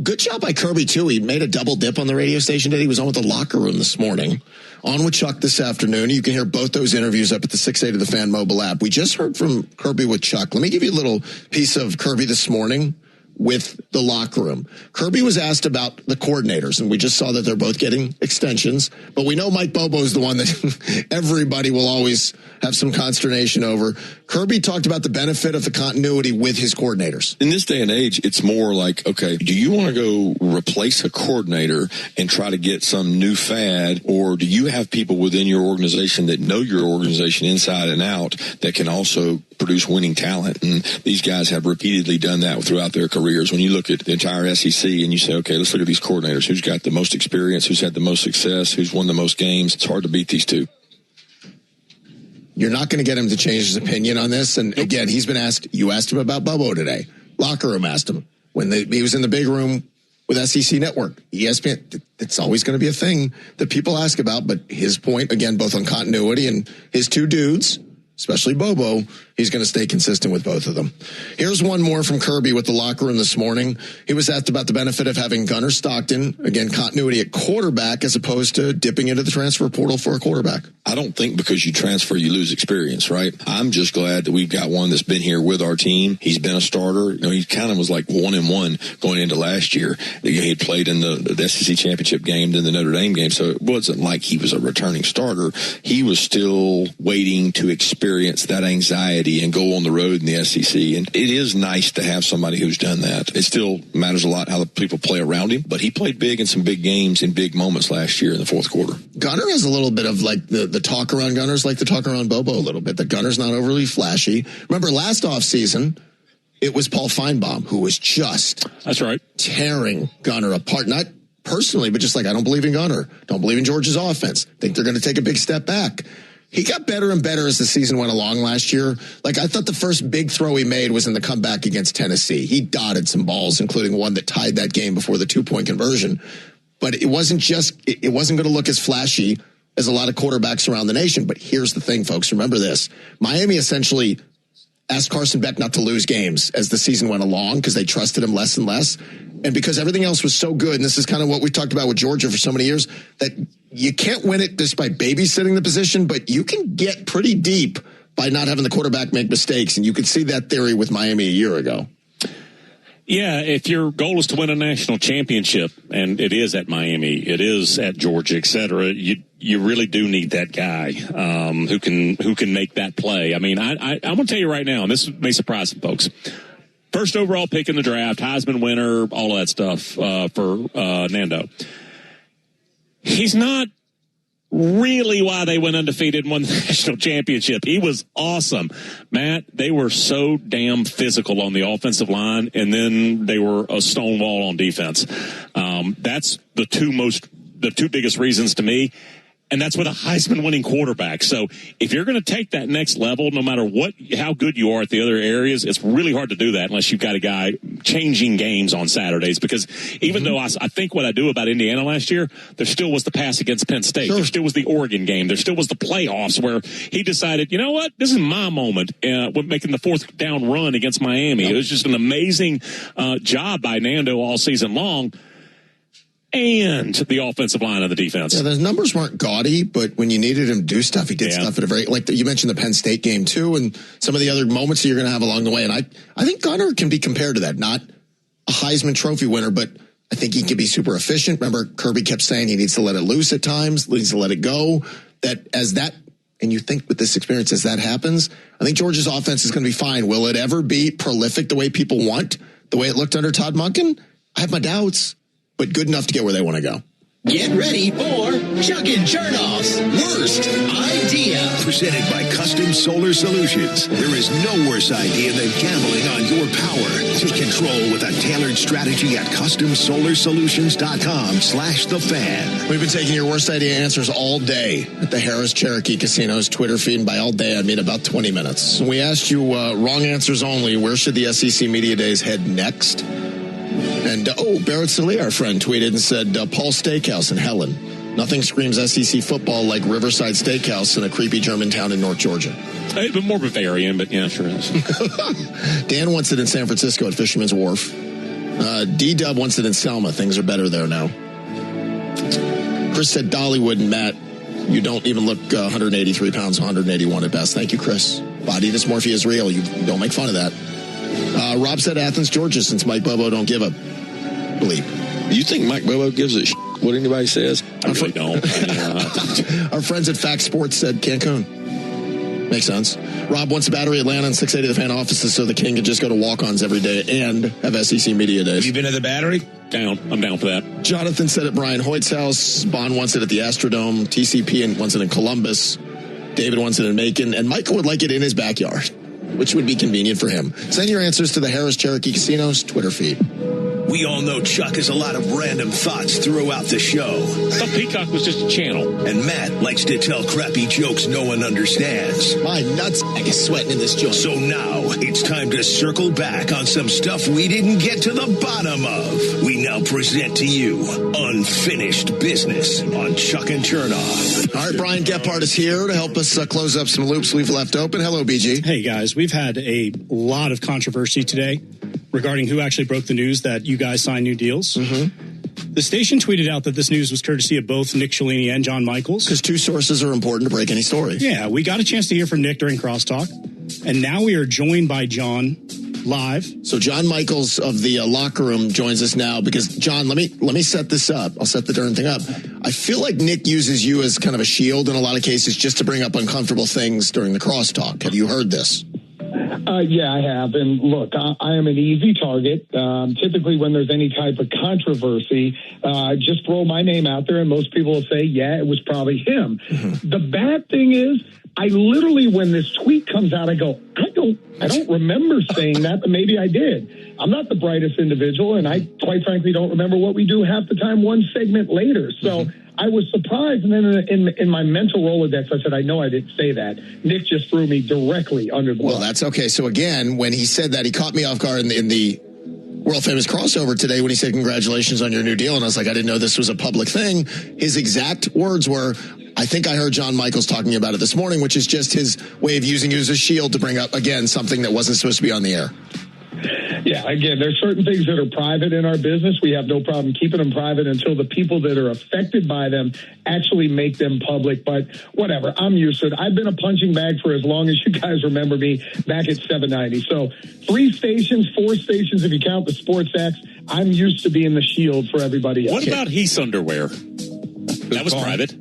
Good job by Kirby, too. He made a double dip on the radio station today. He was on with the Locker Room this morning, on with Chuck this afternoon. You can hear both those interviews up at the 680 The Fan mobile app. We just heard from Kirby with Chuck. Let me give you a little piece of Kirby this morning with the Locker Room. Kirby was asked about the coordinators, and we just saw that they're both getting extensions. But we know Mike Bobo is the one that everybody will always have some consternation over. Kirby talked about the benefit of the continuity with his coordinators. In this day and age, it's more like, okay, do you want to go replace a coordinator and try to get some new fad, or do you have people within your organization that know your organization inside and out that can also produce winning talent? And these guys have repeatedly done that throughout their careers. When you look at the entire SEC and you say, okay, let's look at these coordinators. Who's got the most experience? Who's had the most success? Who's won the most games? It's hard to beat these two. You're not going to get him to change his opinion on this. And again, he's been asked, you asked him about Bobo today. Locker Room asked him when he was in the big room with SEC Network, ESPN. It's always going to be a thing that people ask about. But his point, again, both on continuity and his two dudes, especially Bobo, he's going to stay consistent with both of them. Here's one more from Kirby with the Locker Room this morning. He was asked about the benefit of having Gunnar Stockton, again, continuity at quarterback as opposed to dipping into the transfer portal for a quarterback. I don't think because you transfer, you lose experience, right? I'm just glad that we've got one that's been here with our team. He's been a starter. You know, he kind of was like 1-1 going into last year. He had played in the SEC championship game, then the Notre Dame game. So it wasn't like he was a returning starter. He was still waiting to experience that anxiety and go on the road in the SEC. And it is nice to have somebody who's done that. It still matters a lot how the people play around him, but he played big in some big games in big moments last year in the fourth quarter. Gunnar has a little bit of like the talk around Gunnar's like the talk around Bobo a little bit. The Gunner's not overly flashy. Remember last offseason, it was Paul Feinbaum who was just tearing Gunnar apart. Not personally, but just like, I don't believe in Gunnar. Don't believe in Georgia's offense. Think they're going to take a big step back. He got better and better as the season went along last year. Like, I thought the first big throw he made was in the comeback against Tennessee. He dotted some balls, including one that tied that game before the 2-point conversion. But it wasn't going to look as flashy as a lot of quarterbacks around the nation. But here's the thing, folks. Remember this. Miami essentially asked Carson Beck not to lose games as the season went along because they trusted him less and less. And because everything else was so good, and this is kind of what we talked about with Georgia for so many years, that you can't win it just by babysitting the position, but you can get pretty deep by not having the quarterback make mistakes. And you could see that theory with Miami a year ago. Yeah, if your goal is to win a national championship, and it is at Miami, it is at Georgia, et cetera, you really do need that guy who can make that play. I mean, I'm going to tell you right now, and this may surprise some folks. First overall pick in the draft, Heisman winner, all of that stuff for Nando. He's not really why they went undefeated and won the national championship. He was awesome. Matt, they were so damn physical on the offensive line, and then they were a stone wall on defense. That's the two biggest reasons to me. And that's with a Heisman-winning quarterback. So if you're going to take that next level, no matter how good you are at the other areas, it's really hard to do that unless you've got a guy changing games on Saturdays. Because even though I think what I do about Indiana last year, there still was the pass against Penn State. Sure. There still was the Oregon game. There still was the playoffs where he decided, you know what, this is my moment with making the fourth down run against Miami. It was just an amazing job by Nando all season long. And the offensive line and the defense. Yeah, the numbers weren't gaudy, but when you needed him to do stuff, he did stuff at a very, like you mentioned the Penn State game too, and some of the other moments that you're going to have along the way. And I think Gunnar can be compared to that. Not a Heisman Trophy winner, but I think he can be super efficient. Remember, Kirby kept saying he needs to let it loose at times, needs to let it go. And you think with this experience, as that happens, I think Georgia's offense is going to be fine. Will it ever be prolific the way people want, the way it looked under Todd Monken? I have my doubts. But good enough to get where they want to go. Get ready for Chuckin' Chernoff's Worst Idea. Presented by Custom Solar Solutions. There is no worse idea than gambling on your power. Take control with a tailored strategy at CustomSolarSolutions.com/thefan. We've been taking your worst idea answers all day at the Harris Cherokee Casino's Twitter feed. And by all day, I mean about 20 minutes. We asked you wrong answers only. Where should the SEC Media Days head next? And, Barrett Salee, our friend, tweeted and said, Paul's Steakhouse in Helen. Nothing screams SEC football like Riverside Steakhouse in a creepy German town in North Georgia. But more Bavarian, but yeah, sure is. Dan wants it in San Francisco at Fisherman's Wharf. D-Dub wants it in Selma. Things are better there now. Chris said Dollywood, and Matt, you don't even look 183 pounds, 181 at best. Thank you, Chris. Body dysmorphia is real. You don't make fun of that. Rob said Athens, Georgia, since Mike Bobo don't give a bleep. You think Mike Bobo gives a what anybody says? I really don't. Our friends at Fact Sports said Cancun. Makes sense. Rob wants a battery Atlanta and 680 The Fan offices so the King can just go to walk-ons every day and have SEC Media Days. Have you been to the Battery? Down. I'm down for that. Jonathan said at Brian Hoyt's house. Bond wants it at the Astrodome. TCP wants it in Columbus. David wants it in Macon. And Michael would like it in his backyard, which would be convenient for him. Send your answers to the Harris Cherokee Casino's Twitter feed. We all know Chuck has a lot of random thoughts throughout the show. The Peacock was just a channel. And Matt likes to tell crappy jokes no one understands. My nuts is sweating in this joint. So now it's time to circle back on some stuff we didn't get to the bottom of. We now present to you Unfinished Business on Chuck and Chernoff. All right, Brian Gephardt is here to help us close up some loops we've left open. Hello, BG. Hey, guys. We've had a lot of controversy today regarding who actually broke the news that you guys signed new deals. The station tweeted out that this news was courtesy of both Nick Cellini and John Michaels. Because two sources are important to break any story. Yeah, we got a chance to hear from Nick during Crosstalk, and now we are joined by John live. So John Michaels of the locker room joins us now because, John, let me set this up. I'll set the darn thing up. I feel like Nick uses you as kind of a shield in a lot of cases just to bring up uncomfortable things during the crosstalk. Have you heard this? Yeah, I have. And look, I am an easy target. Typically, when there's any type of controversy, just throw my name out there, and most people will say, yeah, it was probably him. The bad thing is, I literally, when this tweet comes out, I go, I don't remember saying that, but maybe I did. I'm not the brightest individual, and I, quite frankly, don't remember what we do half the time one segment later. So I was surprised, and then in my mental Rolodex, I said, I know I didn't say that. Nick just threw me directly under the Well, that's okay. So again, when he said that, he caught me off guard in the world-famous crossover today when he said, congratulations on your new deal. And I was like, I didn't know this was a public thing. His exact words were, I think I heard John Michaels talking about it this morning, which is just his way of using you as a shield to bring up, again, something that wasn't supposed to be on the air. Yeah, again, there's certain things that are private in our business. We have no problem keeping them private until the people that are affected by them actually make them public. But whatever, I'm used to it. I've been a punching bag for as long as you guys remember me back at 790. So 3 stations, 4 stations, if you count the Sports X, I'm used to being the shield for everybody else. What about Heath's underwear? That was private.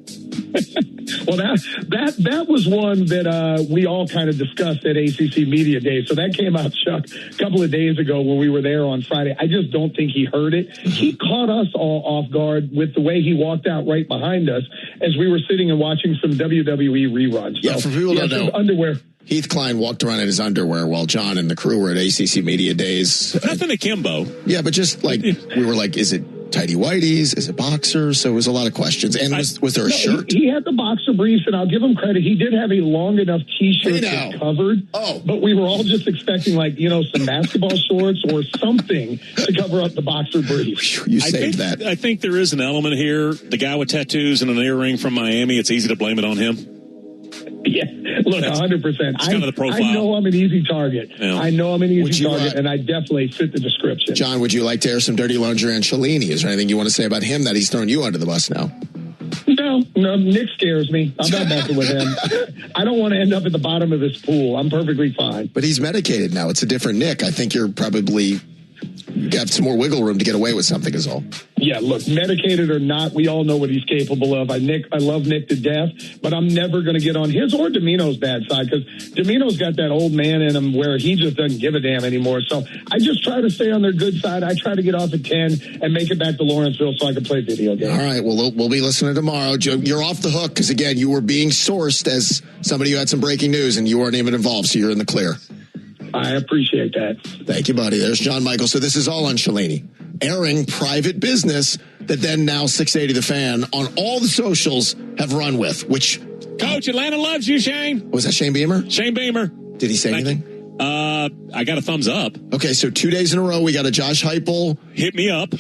Well, that was one that we all kind of discussed at ACC Media Day. So that came out, Chuck, a couple of days ago when we were there on Friday. I just don't think he heard it. He caught us all off guard with the way he walked out right behind us as we were sitting and watching some WWE reruns. Yeah, for people who don't know, underwear. Heath Klein walked around in his underwear while John and the crew were at ACC Media Days. Nothing akimbo. Yeah, but just like, we were like, is it tighty whities? Is it boxers? So it was a lot of questions. And was there a shirt? He had the boxer briefs, and I'll give him credit. He did have a long enough T-shirt that covered. But we were all just expecting, some basketball shorts or something to cover up the boxer briefs. You saved that. I think there is an element here. The guy with tattoos and an earring from Miami, it's easy to blame it on him. Yeah, look, 100%. It's kind of the profile. I know I'm an easy target. Yeah. I know I'm an easy target, and I definitely fit the description. John, would you like to air some dirty laundry on Cellini? Is there anything you want to say about him that he's thrown you under the bus now? No, Nick scares me. I'm not messing with him. I don't want to end up at the bottom of this pool. I'm perfectly fine. But he's medicated now. It's a different Nick. I think you're probably got some more wiggle room to get away with something is all. Yeah, look, medicated or not, we all know what he's capable of. I love Nick to death, but I'm never going to get on his or Domino's bad side because Domino's got that old man in him where he just doesn't give a damn anymore. So I just try to stay on their good side. I try to get off at 10 and make it back to Lawrenceville so I can play video games. All right, well, we'll be listening tomorrow. Joe, you're off the hook because, again, you were being sourced as somebody who had some breaking news and you weren't even involved, so you're in the clear. I appreciate that. Thank you, buddy. There's John Michaels. So this is all on Cellini. Airing private business that then now 680 The Fan on all the socials have run with, which... Coach, Atlanta loves you, Shane. Was that Shane Beamer? Shane Beamer. Did he say anything? I got a thumbs up. Okay, so 2 days in a row, we got a Josh Heupel. Hit me up,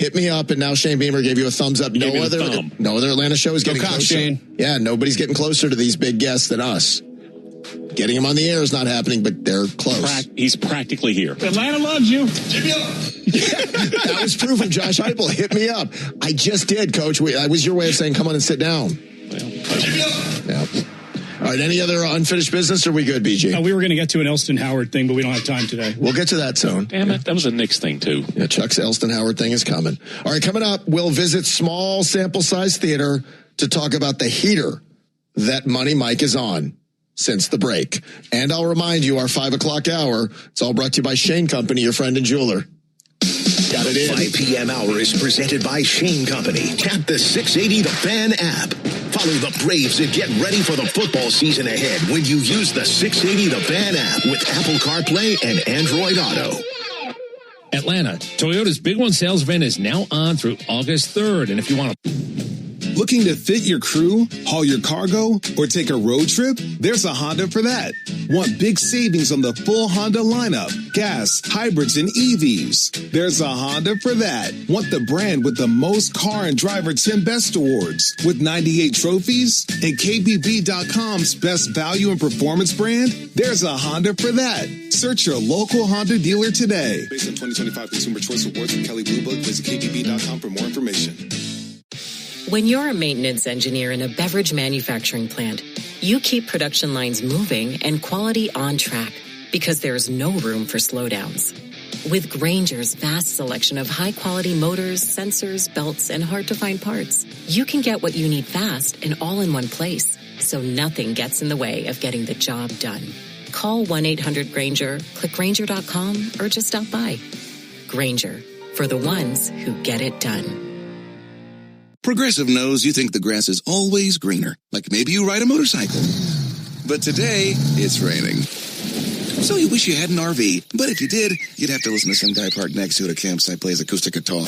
and now Shane Beamer gave you a thumbs up. No other Atlanta show is getting closer. Shane. Yeah, nobody's getting closer to these big guests than us. Getting him on the air is not happening, but they're close. He's practically here. Atlanta loves you. That was proof of Josh Heupel. Hit me up. I just did, Coach. That was your way of saying, come on and sit down. Yeah. All right, any other unfinished business, or are we good, BG? We were going to get to an Elston Howard thing, but we don't have time today. We'll get to that soon. Damn it, that was a Knicks thing, too. Yeah, Chuck's Elston Howard thing is coming. All right, coming up, we'll visit small sample size theater to talk about the heater that Money Mike is on since the break. And I'll remind you, our 5 o'clock hour, it's all brought to you by Shane Company, your friend and jeweler. Got it in. 5 p.m. hour is presented by Shane Company. Tap the 680 The Fan app. Follow the Braves and get ready for the football season ahead when you use the 680 The Fan app with Apple CarPlay and Android Auto. Atlanta, Toyota's Big One sales event is now on through August 3rd. And if you want to... Looking to fit your crew, haul your cargo, or take a road trip? There's a Honda for that. Want big savings on the full Honda lineup, gas, hybrids, and EVs? There's a Honda for that. Want the brand with the most car and driver 10 best awards with 98 trophies? And KBB.com's best value and performance brand? There's a Honda for that. Search your local Honda dealer today. Based on 2025 Consumer Choice Awards from Kelly Blue Book, visit KBB.com for more information. When you're a maintenance engineer in a beverage manufacturing plant, you keep production lines moving and quality on track because there's no room for slowdowns. With Grainger's vast selection of high-quality motors, sensors, belts, and hard-to-find parts, you can get what you need fast and all in one place, so nothing gets in the way of getting the job done. Call 1-800-GRAINGER, click Grainger.com, or just stop by. Grainger, for the ones who get it done. Progressive knows you think the grass is always greener, like maybe you ride a motorcycle. But today, it's raining. So you wish you had an RV, but if you did, you'd have to listen to some guy parked next to it at a campsite plays acoustic guitar.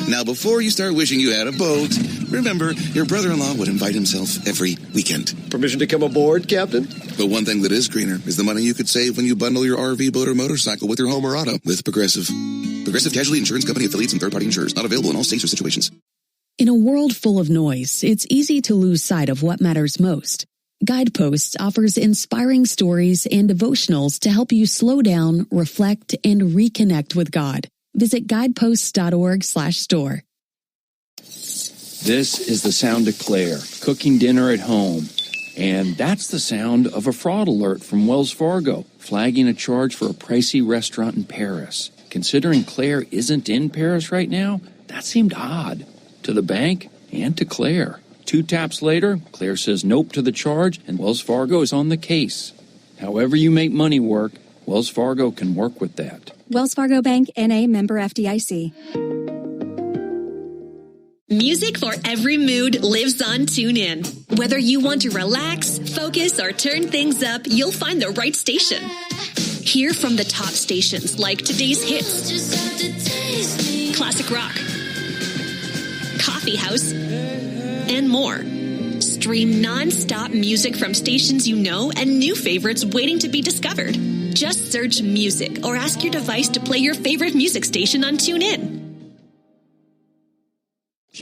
Now, before you start wishing you had a boat, remember, your brother-in-law would invite himself every weekend. Permission to come aboard, Captain? But one thing that is greener is the money you could save when you bundle your RV, boat, or motorcycle with your home or auto with Progressive. Progressive Casualty Insurance Company affiliates and third-party insurers. Not available in all states or situations. In a world full of noise, it's easy to lose sight of what matters most. Guideposts offers inspiring stories and devotionals to help you slow down, reflect, and reconnect with God. Visit guideposts.org/store. This is the sound of Claire cooking dinner at home. And that's the sound of a fraud alert from Wells Fargo, flagging a charge for a pricey restaurant in Paris. Considering Claire isn't in Paris right now, that seemed odd to the bank and to Claire. 2 taps later, Claire says nope to the charge, and Wells Fargo is on the case. However you make money work, Wells Fargo can work with that. Wells Fargo Bank, N.A., member FDIC. Music for every mood lives on TuneIn. Whether you want to relax, focus, or turn things up, you'll find the right station. Hear from the top stations like Today's Hits, Classic Rock, Coffee House, and more. Stream non-stop music from stations you know and new favorites waiting to be discovered. Just search music or ask your device to play your favorite music station on TuneIn.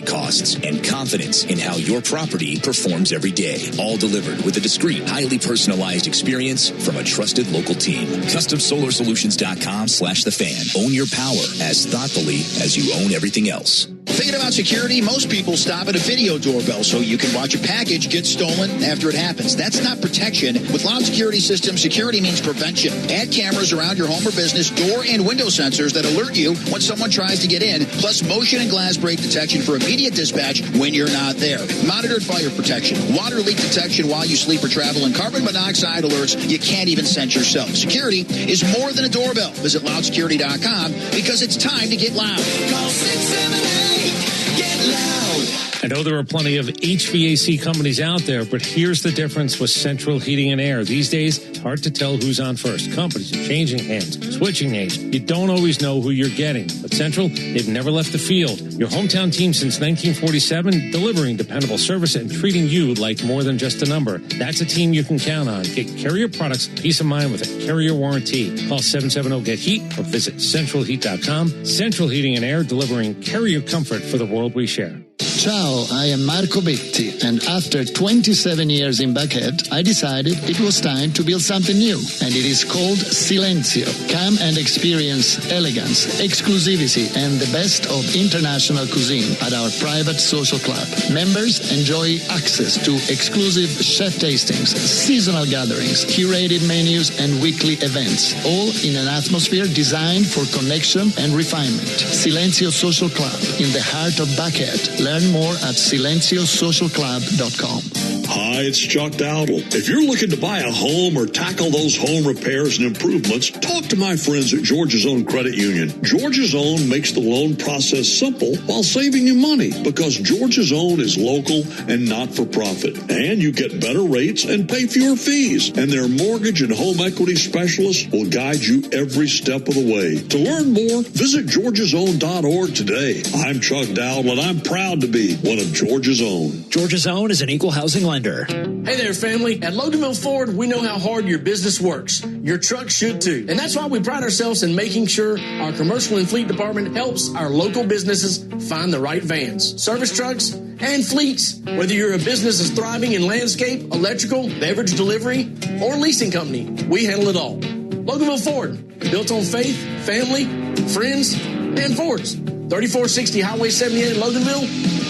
Costs and confidence in how your property performs every day. All delivered with a discreet, highly personalized experience from a trusted local team. CustomSolarSolutions.com/thefan. Own your power as thoughtfully as you own everything else. Thinking about security? Most people stop at a video doorbell so you can watch a package get stolen after it happens. That's not protection. With Loud Security Systems, security means prevention. Add cameras around your home or business, door and window sensors that alert you when someone tries to get in, plus motion and glass break detection for immediate dispatch when you're not there. Monitored fire protection, water leak detection while you sleep or travel, and carbon monoxide alerts you can't even sense yourself. Security is more than a doorbell. Visit loudsecurity.com because it's time to get loud. Call 678. Get loud. I know there are plenty of HVAC companies out there, but here's the difference with Central Heating and Air. These days, it's hard to tell who's on first. Companies are changing hands, switching names. You don't always know who you're getting. But Central, they've never left the field. Your hometown team since 1947, delivering dependable service and treating you like more than just a number. That's a team you can count on. Get Carrier products, peace of mind with a Carrier warranty. Call 770-GET-HEAT or visit centralheat.com. Central Heating and Air, delivering Carrier comfort for the world we share. Ciao, I am Marco Betti, and after 27 years in Buckhead, I decided it was time to build something new, and it is called Silenzio. Come and experience elegance, exclusivity, and the best of international cuisine at our private social club. Members enjoy access to exclusive chef tastings, seasonal gatherings, curated menus, and weekly events, all in an atmosphere designed for connection and refinement. Silenzio Social Club, in the heart of Buckhead. Learn more at silenciosocialclub.com. Hi, it's Chuck Dowdle. If you're looking to buy a home or tackle those home repairs and improvements, talk to my friends at Georgia's Own Credit Union. Georgia's Own makes the loan process simple while saving you money because Georgia's Own is local and not-for-profit. And you get better rates and pay fewer fees. And their mortgage and home equity specialists will guide you every step of the way. To learn more, visit georgiasown.org today. I'm Chuck Dowdle, and I'm proud to be one of Georgia's Own. Georgia's Own is an equal housing lender. Hey there, family. At Loganville Ford, we know how hard your business works. Your truck should too. And that's why we pride ourselves in making sure our commercial and fleet department helps our local businesses find the right vans, service trucks, and fleets. Whether your business is thriving in landscape, electrical, beverage delivery, or leasing company, we handle it all. Loganville Ford, built on faith, family, friends, and Fords. 3460 Highway 78 in Loganville,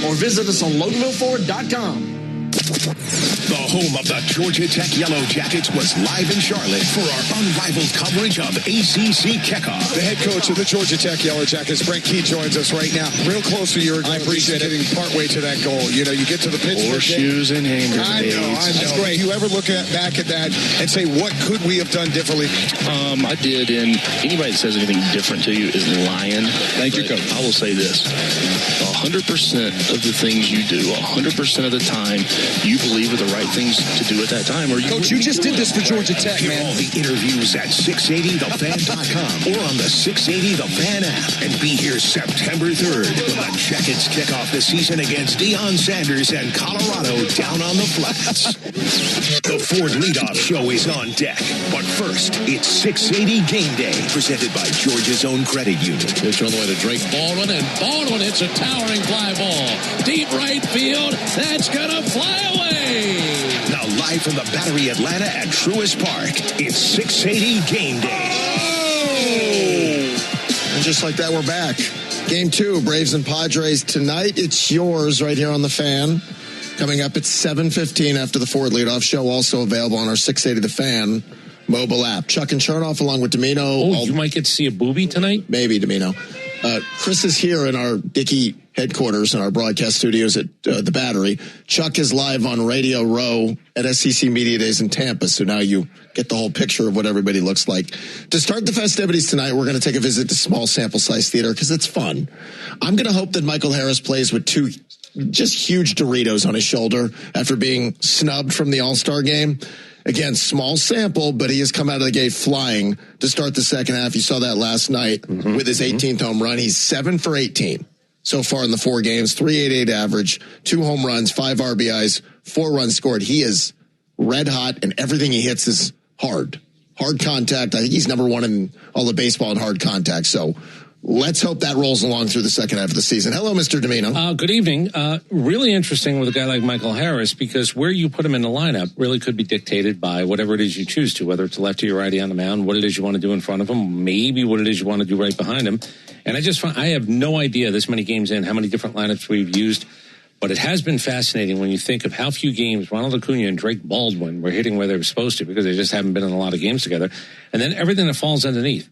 or visit us on LoganvilleFord.com. The home of the Georgia Tech Yellow Jackets was live in Charlotte for our unrivaled coverage of ACC kickoff. The head coach of the Georgia Tech Yellow Jackets, Brent Key, joins us right now. Real close to you. I appreciate getting partway to that goal. You know, you get to the Pittsburgh horseshoes and hand grenades. I know. That's great. You ever look back at that and say, what could we have done differently? I did, and anybody that says anything different to you is lying. Thank you, Coach. I will say this. 100% of the things you do, 100% of the time, you believe are the right things to do at that time. Or Coach, you just did this for Georgia Tech, Hear man. all the interviews at 680thefan.com or on the 680 The Fan app. And be here September 3rd when the Jackets kick off the season against Deion Sanders and Colorado down on the flats. The Ford Leadoff Show is on deck. But first, it's 680 Game Day, presented by Georgia's Own Credit Union. Pitch on the way to Drake Baldwin, and Baldwin hits a towering fly ball. Deep right field, that's gonna fly away. Now live from the Battery Atlanta at Truist Park, it's 680 Game Day. And just like that, we're back. Game 2, Braves and Padres tonight. It's yours right here on the Fan. Coming up at 7:15 after the Ford Leadoff Show, also available on our 680 The Fan mobile app. Chuck and Chernoff along with Domino. Oh, you might get to see a booby tonight? Maybe, Domino. Chris is here in our Dickey headquarters in our broadcast studios at the Battery. Chuck is live on Radio Row at SEC Media Days in Tampa, so now you get the whole picture of what everybody looks like. To start the festivities tonight, we're going to take a visit to Small Sample Size Theater because it's fun. I'm going to hope that Michael Harris plays with 2 just huge Doritos on his shoulder after being snubbed from the All-Star game. Again, small sample, but he has come out of the gate flying to start the second half. You saw that last night with his 18th home run. He's 7 for 18 so far in the 4 games, 3.88 average, 2 home runs, 5 RBIs, 4 runs scored. He is red hot, and everything he hits is hard. Hard contact. I think he's number 1 in all of baseball in hard contact. So let's hope that rolls along through the second half of the season. Hello, Mr. Domino. Good evening. Really interesting with a guy like Michael Harris because where you put him in the lineup really could be dictated by whatever it is you choose to, whether it's lefty or righty on the mound, what it is you want to do in front of him, maybe what it is you want to do right behind him. And I have no idea this many games in how many different lineups we've used, but it has been fascinating when you think of how few games Ronald Acuna and Drake Baldwin were hitting where they were supposed to because they just haven't been in a lot of games together. And then everything that falls underneath.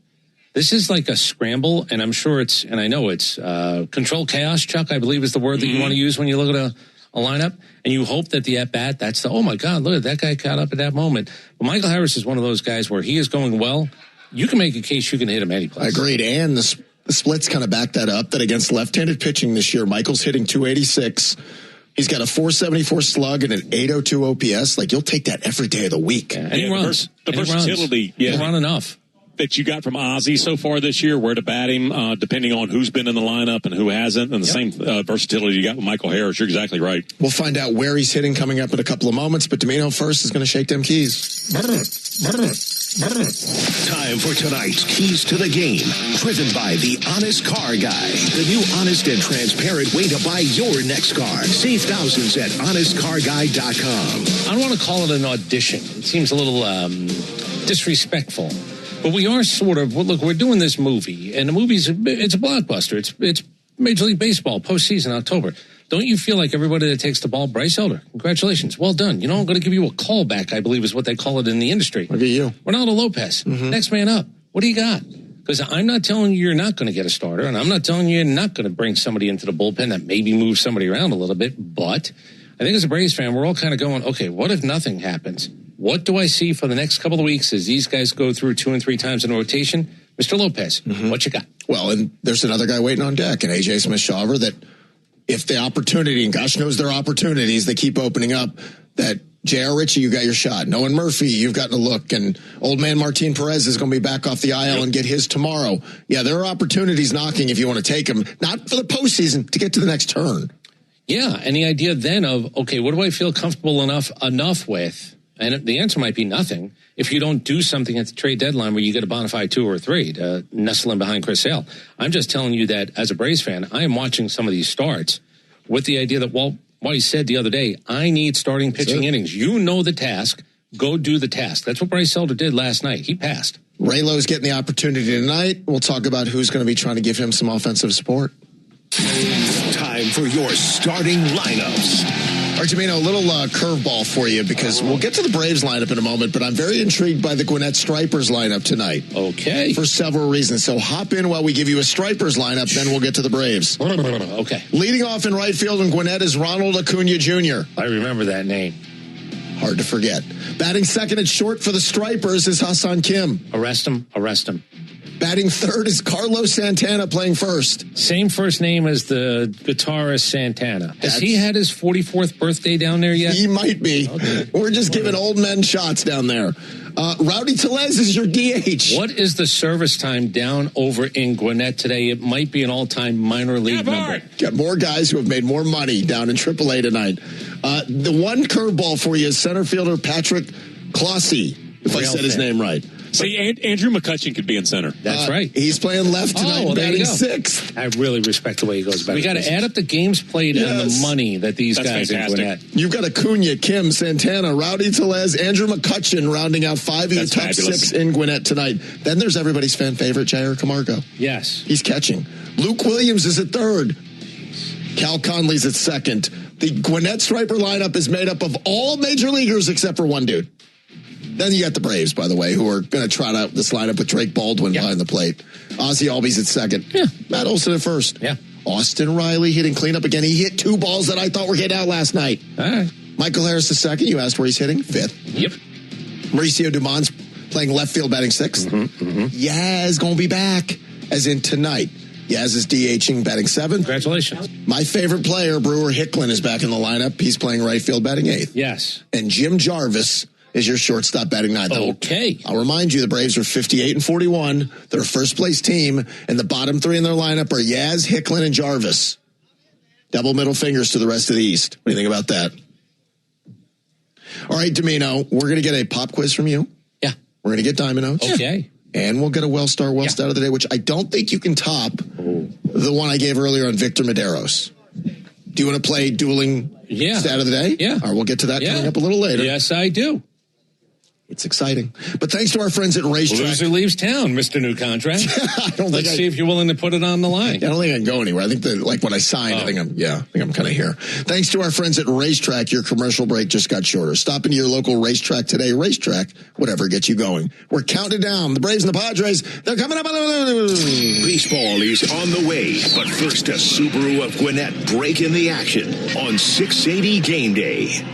This is like a scramble, and I'm sure and I know it's control chaos, Chuck, I believe is the word that you want to use when you look at a lineup, and you hope that the at-bat, oh my God, look at that guy caught up at that moment. But Michael Harris is one of those guys where he is going well. You can make a case you can hit him any place. Agreed, and the splits kind of back that up, that against left-handed pitching this year, Michael's hitting 286. He's got a 474 slug and an 802 OPS. Like, you'll take that every day of the week. Yeah, and he runs. The versatility. He'll run enough. That you got from Ozzie so far this year, where to bat him, depending on who's been in the lineup and who hasn't, and the same versatility you got with Michael Harris. You're exactly right. We'll find out where he's hitting coming up in a couple of moments, but Domino first is going to shake them keys. Time for tonight's Keys to the Game, driven by the Honest Car Guy, the new honest and transparent way to buy your next car. Save thousands at honestcarguy.com. I don't want to call it an audition. It seems a little disrespectful. But we are sort of, look, we're doing this movie, and the movie's, it's a blockbuster. It's Major League Baseball, postseason, October. Don't you feel like everybody that takes the ball, Bryce Elder, congratulations, well done. You know, I'm going to give you a callback, I believe is what they call it in the industry. Look at you. Ronaldo Lopez, next man up. What do you got? Because I'm not telling you you're not going to get a starter, and I'm not telling you you're not going to bring somebody into the bullpen that maybe moves somebody around a little bit, but I think as a Braves fan, we're all kind of going, okay, what if nothing happens? What do I see for the next couple of weeks as these guys go through 2 and 3 times in rotation? Mr. Lopez, what you got? Well, and there's another guy waiting on deck, and A.J. Smith-Shawver, that if the opportunity, and gosh knows there are opportunities, they keep opening up, that J.R. Ritchie, you got your shot. Nolan Murphy, you've gotten a look. And old man Martin Perez is going to be back off the aisle and get his tomorrow. Yeah, there are opportunities knocking if you want to take them, not for the postseason, to get to the next turn. Yeah, and the idea then of, okay, what do I feel comfortable enough with? And the answer might be nothing if you don't do something at the trade deadline where you get a bona fide 2 or 3 to nestle in behind Chris Sale. I'm just telling you that as a Braves fan, I am watching some of these starts with the idea that, well, what he said the other day, I need starting pitching innings. You know the task. Go do the task. That's what Bryce Elder did last night. He passed. Raylo's getting the opportunity tonight. We'll talk about who's going to be trying to give him some offensive support. Time for your starting lineups. All right, Jamino, a little curveball for you because we'll get to the Braves lineup in a moment, but I'm very intrigued by the Gwinnett Stripers lineup tonight. Okay. For several reasons. So hop in while we give you a Stripers lineup, then we'll get to the Braves. Okay. Leading off in right field in Gwinnett is Ronald Acuna Jr. I remember that name. Hard to forget. Batting second at short for the Stripers is Hassan Kim. Arrest him. Batting third is Carlos Santana playing first. Same first name as the guitarist Santana. Has he had his 44th birthday down there yet? He might be. Okay. We're just giving old men shots down there. Rowdy Tellez is your DH. What is the service time down over in Gwinnett today? It might be an all-time minor league number. Got more guys who have made more money down in AAA tonight. The one curveball for you is center fielder Patrick Clossy, if I said his name right. See, Andrew McCutcheon could be in center. That's right. He's playing left tonight, batting sixth. I really respect the way he goes back. We got to add up the games played and the money that these guys in Gwinnett. You've got Acuna, Kim, Santana, Rowdy Tellez, Andrew McCutcheon rounding out 5 of the top fabulous. 6 in Gwinnett tonight. Then there's everybody's fan favorite, Jair Camargo. Yes. He's catching. Luke Williams is at third. Cal Conley's at second. The Gwinnett Striper lineup is made up of all major leaguers except for one dude. Then you got the Braves, by the way, who are going to trot out this lineup with Drake Baldwin behind the plate. Ozzie Albies at second. Yeah. Matt Olson at first. Yeah. Austin Riley hitting cleanup again. He hit 2 balls that I thought were getting out last night. All right. Michael Harris at second. You asked where he's hitting. 5th. Yep. Mauricio Dumont's playing left field, batting 6th. Yaz going to be back, as in tonight. Yaz is DHing, batting 7th. Congratulations. My favorite player, Brewer Hicklin, is back in the lineup. He's playing right field, batting 8th. Yes. And Jim Jarvis is your shortstop, batting 9th. Okay. I'll remind you, the Braves are 58-41. They're a first-place team, and the bottom 3 in their lineup are Yaz, Hicklin, and Jarvis. Double middle fingers to the rest of the East. What do you think about that? All right, Domino, we're going to get a pop quiz from you. Yeah. We're going to get Diamond Notes. Okay. And we'll get a Wellstar Wellstat of the day, which I don't think you can top the one I gave earlier on Victor Medeiros. Do you want to play dueling stat of the day? Yeah. Or we'll get to that coming up a little later. Yes, I do. It's exciting. But thanks to our friends at Racetrack. Loser leaves town, Mr. New Contract. Let's see if you're willing to put it on the line. I don't think I can go anywhere. I think that, like when I signed, I think I'm kind of here. Thanks to our friends at Racetrack, your commercial break just got shorter. Stop into your local Racetrack today. Racetrack, whatever gets you going. We're counting down. The Braves and the Padres, they're coming up. Baseball is on the way, but first a Subaru of Gwinnett breaking the action on 680 Game Day.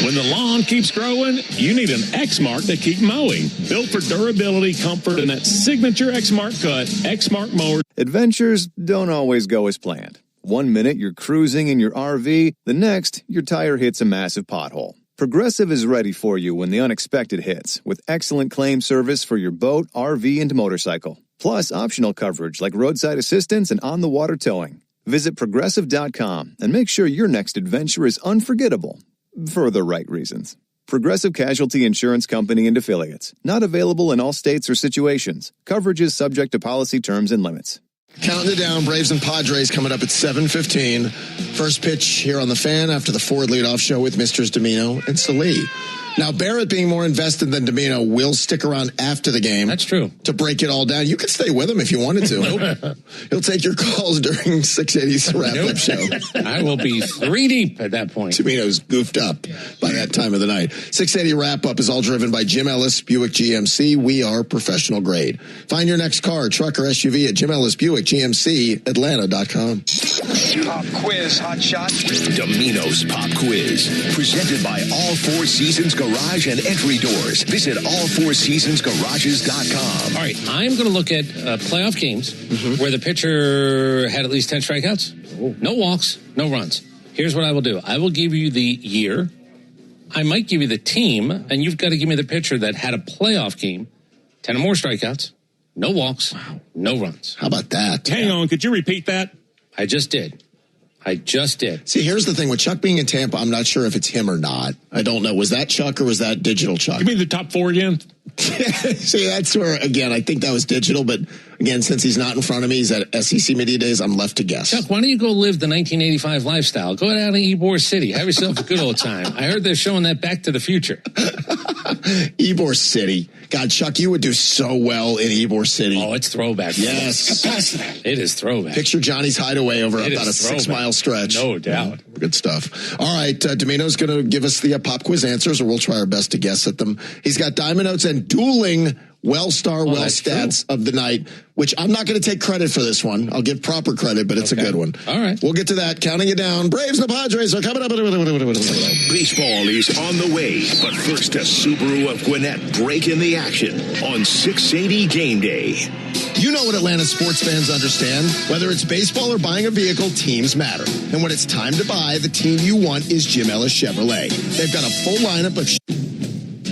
When the lawn keeps growing, you need an Exmark to keep mowing. Built for durability, comfort, and that signature Exmark cut, Exmark mower. Adventures don't always go as planned. One minute you're cruising in your RV, the next your tire hits a massive pothole. Progressive is ready for you when the unexpected hits, with excellent claim service for your boat, RV, and motorcycle. Plus optional coverage like roadside assistance and on-the-water towing. Visit Progressive.com and make sure your next adventure is unforgettable. For the right reasons. Progressive Casualty Insurance Company and Affiliates. Not available in all states or situations. Coverage is subject to policy terms and limits. Counting it down, Braves and Padres coming up at 7:15. First pitch here on the Fan after the Ford leadoff show with Misters Domino and Salih. Now, Barrett being more invested than Domino will stick around after the game. That's true. To break it all down. You could stay with him if you wanted to. Nope. He'll take your calls during 680's wrap-up show. I will be 3 deep at that point. Domino's goofed up by that time of the night. 680 wrap-up is all driven by Jim Ellis, Buick GMC. We are professional grade. Find your next car, truck, or SUV at Jim Ellis Buick GMC, Atlanta.com. Pop quiz, hot shot. Domino's Pop Quiz, presented by All Four Seasons Garage and Entry Doors. Visit allfourseasonsgarages.com. All right, I'm going to look at playoff games where the pitcher had at least 10 strikeouts, no walks, no runs. Here's what I will do. I will give you the year. I might give you the team, and you've got to give me the pitcher that had a playoff game, 10 or more strikeouts, no walks, no runs. How about that? Hang on, could you repeat that? I just did. See, here's the thing. With Chuck being in Tampa, I'm not sure if it's him or not. I don't know. Was that Chuck or was that digital Chuck? You mean the top 4 again? See, that's where, again, I think that was digital. But, again, since he's not in front of me, he's at SEC Media Days, I'm left to guess. Chuck, why don't you go live the 1985 lifestyle? Go down to Ybor City. Have yourself a good old time. I heard they're showing that Back to the Future. Ybor City. God, Chuck, you would do so well in Ybor City. Oh, it's throwback. Yes. It is throwback. Picture Johnny's Hideaway over about a 6-mile stretch. No doubt. Good stuff. All right, Domino's going to give us the pop quiz answers, or we'll try our best to guess at them. He's got Diamond Notes and dueling stats of the night, which I'm not going to take credit for this one. I'll give proper credit, but it's a good one. All right. We'll get to that. Counting it down. Braves and the Padres are coming up. Baseball is on the way, but first a Subaru of Gwinnett break in the action on 680 Game Day. You know what Atlanta sports fans understand. Whether it's baseball or buying a vehicle, teams matter. And when it's time to buy, the team you want is Jim Ellis Chevrolet. They've got a full lineup of...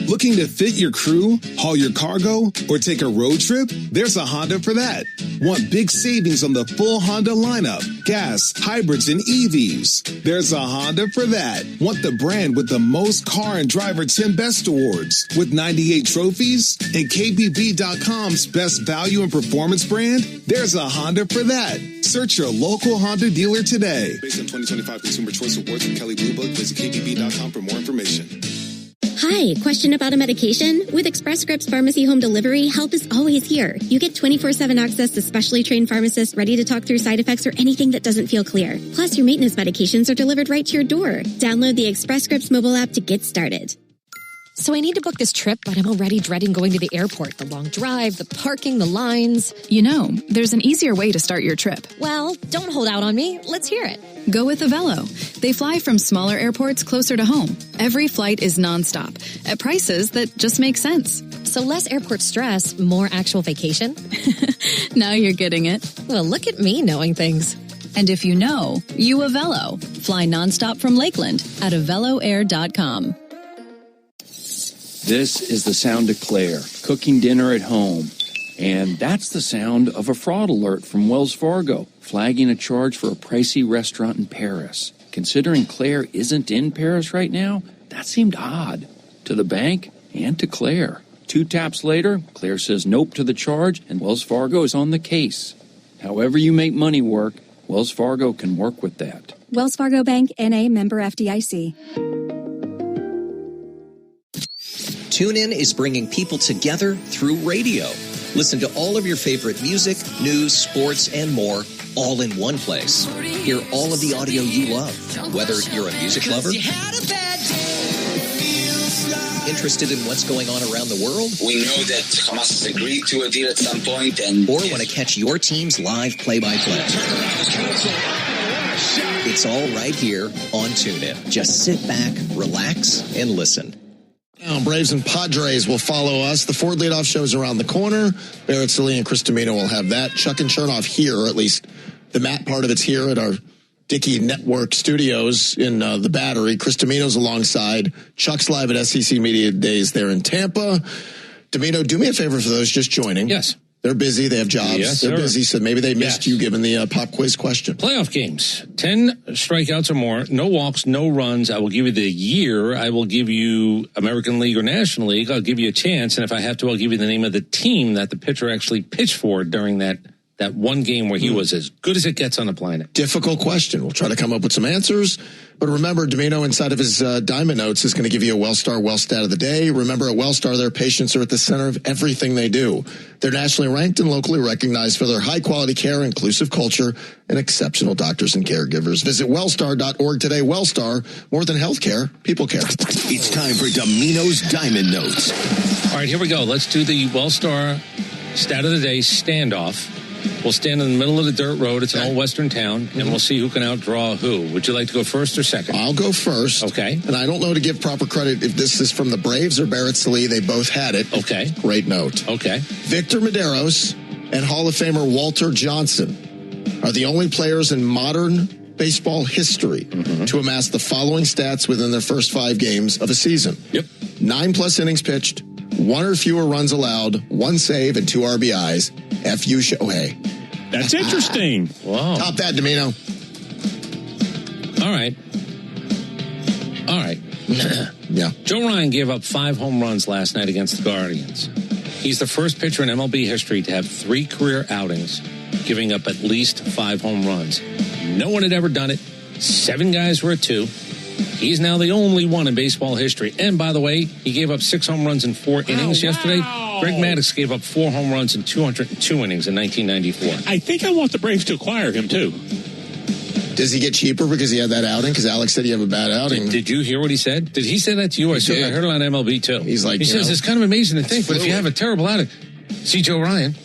Looking to fit your crew, haul your cargo, or take a road trip? There's a Honda for that. Want big savings on the full Honda lineup, gas, hybrids, and EVs? There's a Honda for that. Want the brand with the most car and driver 10 best awards with 98 trophies? And KBB.com's best value and performance brand? There's a Honda for that. Search your local Honda dealer today. Based on 2025 Consumer Choice Awards from Kelly Blue Book, visit KBB.com for more information. Hi, question about a medication? With Express Scripts Pharmacy Home Delivery, help is always here. You get 24/7 access to specially trained pharmacists ready to talk through side effects or anything that doesn't feel clear. Plus, your maintenance medications are delivered right to your door. Download the Express Scripts mobile app to get started. So I need to book this trip, but I'm already dreading going to the airport. The long drive, the parking, the lines. You know, there's an easier way to start your trip. Well, don't hold out on me. Let's hear it. Go with Avelo. They fly from smaller airports closer to home. Every flight is nonstop at prices that just make sense. So less airport stress, more actual vacation? Now you're getting it. Well, look at me knowing things. And if you know, you Avelo. Fly nonstop from Lakeland at AveloAir.com. This is the sound of Claire cooking dinner at home. And that's the sound of a fraud alert from Wells Fargo, flagging a charge for a pricey restaurant in Paris. Considering Claire isn't in Paris right now, that seemed odd to the bank and to Claire. 2 taps later, Claire says nope to the charge, and Wells Fargo is on the case. However you make money work, Wells Fargo can work with that. Wells Fargo Bank, N.A., member FDIC. TuneIn is bringing people together through radio. Listen to all of your favorite music, news, sports, and more, all in one place. Hear all of the audio you love, whether you're a music lover, interested in what's going on around the world. We know that Hamas has agreed to a deal at some point, or want to catch your team's live play-by-play. It's all right here on TuneIn. Just sit back, relax, and listen. Now, Braves and Padres will follow us. The Ford leadoff show is around the corner. Barrett, Salih, and Chris Domino will have that. Chuck and Chernoff here, or at least the Matt part of it's here at our Dickey Network studios in the Battery. Chris Domino's alongside. Chuck's live at SEC Media Days there in Tampa. Domino, do me a favor for those just joining. Yes. They're busy. They have jobs. Yes, They're sir. busy, so maybe they missed you given the pop quiz question. Playoff games, 10 strikeouts or more, no walks, no runs. I will give you the year. I will give you American League or National League. I'll give you a chance, and if I have to, I'll give you the name of the team that the pitcher actually pitched for during that one game where he was as good as it gets on the planet. Difficult question. We'll try to come up with some answers. But remember, Domino, inside of his Diamond Notes, is going to give you a Wellstar Well Stat of the Day. Remember, at Wellstar, their patients are at the center of everything they do. They're nationally ranked and locally recognized for their high-quality care, inclusive culture, and exceptional doctors and caregivers. Visit wellstar.org today. Wellstar, more than healthcare, people care. It's time for Domino's Diamond Notes. All right, here we go. Let's do the Wellstar Stat of the Day standoff. We'll stand in the middle of the dirt road. It's an old western town, and we'll see who can outdraw who. Would you like to go first or second? I'll go first. Okay. And I don't know to give proper credit if this is from the Braves or Barrett Sallee. They both had it. Okay. Great note. Okay. Victor Medeiros and Hall of Famer Walter Johnson are the only players in modern baseball history to amass the following stats within their first 5 games of a season. Yep. 9+ innings pitched, 1 or fewer runs allowed, 1 save, and 2 RBIs. F.U. Shohei. That's interesting. Wow. Top that, Domino. All right. Yeah. Joe Ryan gave up 5 home runs last night against the Guardians. He's the first pitcher in MLB history to have 3 career outings, giving up at least 5 home runs. No one had ever done it. 7 guys were at 2. He's now the only one in baseball history. And by the way, he gave up 6 home runs in 4 innings yesterday. Greg Maddux gave up 4 home runs in 202 innings in 1994. I think I want the Braves to acquire him, too. Does he get cheaper because he had that outing? Because Alex said he had a bad outing. Did you hear what he said? Did he say that to you? I heard it on MLB, too. He's like, he says it's kind of amazing to think, but if you have a terrible outing, see Joe Ryan.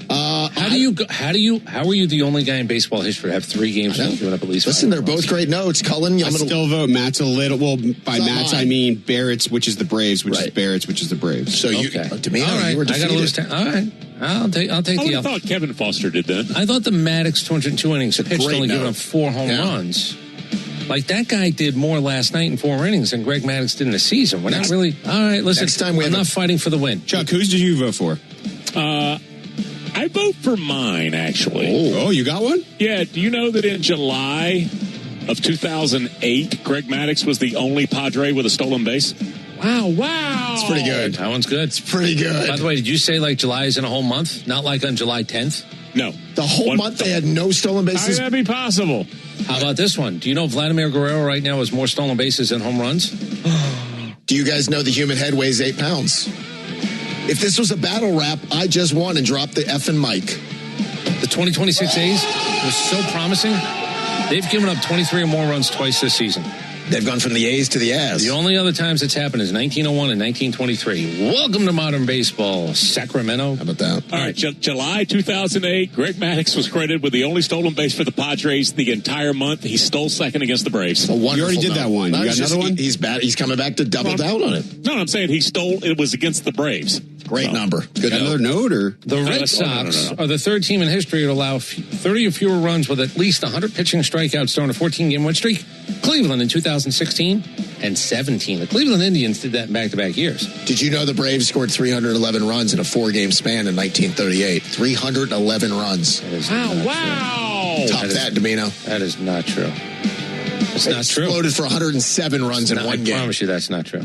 How are you the only guy in baseball history to have 3 games and giving up at least 5? Listen, they're both great notes. Cullen, I still vote Matt's a little. Well, by Matt's high. I mean Barrett's, which is the Braves, which is Barrett's, which is the Braves. So you, Domino, all right. you were I got to defeated. lose 10. All right. I'll take I the would have thought Kevin Foster did that. I thought the Maddux 202 innings pitched great only note. giving up 4 home runs. Like that guy did more last night in 4 innings than Greg Maddux did in a season. We're not really. All right, listen. Next time I'm not fighting for the win. Chuck, whose did you vote for? I vote for mine, actually. Oh, you got one? Yeah. Do you know that in July of 2008, Greg Maddux was the only Padre with a stolen base? Wow. It's pretty good. That one's good. It's pretty good. By the way, did you say like July is in a whole month? Not like on July 10th? No. The whole month they had no stolen How bases? could that be possible? How about this one? Do you know Vladimir Guerrero right now has more stolen bases than home runs? Do you guys know the human head weighs 8 pounds? If this was a battle rap, I just won and dropped the effing mic. The 2026 A's was so promising. They've given up 23 or more runs twice this season. They've gone from the A's to the As. The only other times it's happened is 1901 and 1923. Welcome to modern baseball, Sacramento. How about that? All right, July 2008, Greg Maddux was credited with the only stolen base for the Padres the entire month. He stole second against the Braves. You already did that one. You got another one? He's bad. He's coming back to double down on it. No, I'm saying he stole. It was against the Braves. Great number. Good Got another note, or? The Red Sox are the 3rd team in history to allow 30 or fewer runs with at least 100 pitching strikeouts during a 14-game win streak. Cleveland in 2016 and 17. The Cleveland Indians did that in back-to-back years. Did you know the Braves scored 311 runs in a 4-game span in 1938? 311 runs. Wow. Top that, Domino. That is not true. It's not true. Exploded for 107 runs in one game. I promise you that's not true.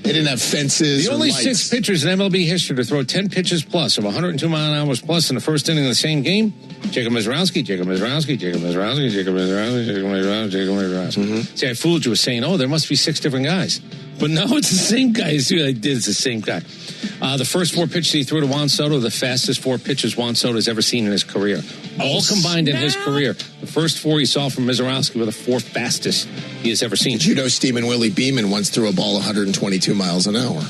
They didn't have fences. The or only lights. 6 pitchers in MLB history to throw 10 pitches plus of 102 mile an hour plus in the first inning of the same game: Jacob Mizransky, Jacob Mizransky, Jacob Mizransky, Jacob Mizransky, Jacob Mizransky, Jacob Mizransky. See, I fooled you with saying, oh, there must be 6 different guys. But no, it's the same guy. See what I did? It's the same guy. The first 4 pitches he threw to Juan Soto, the fastest 4 pitches Juan Soto has ever seen in his career. All combined in his career. The first 4 he saw from Mizransky were the 4 fastest he has ever seen. Did you know Stephen Willie Beeman once threw a ball 122 miles an hour?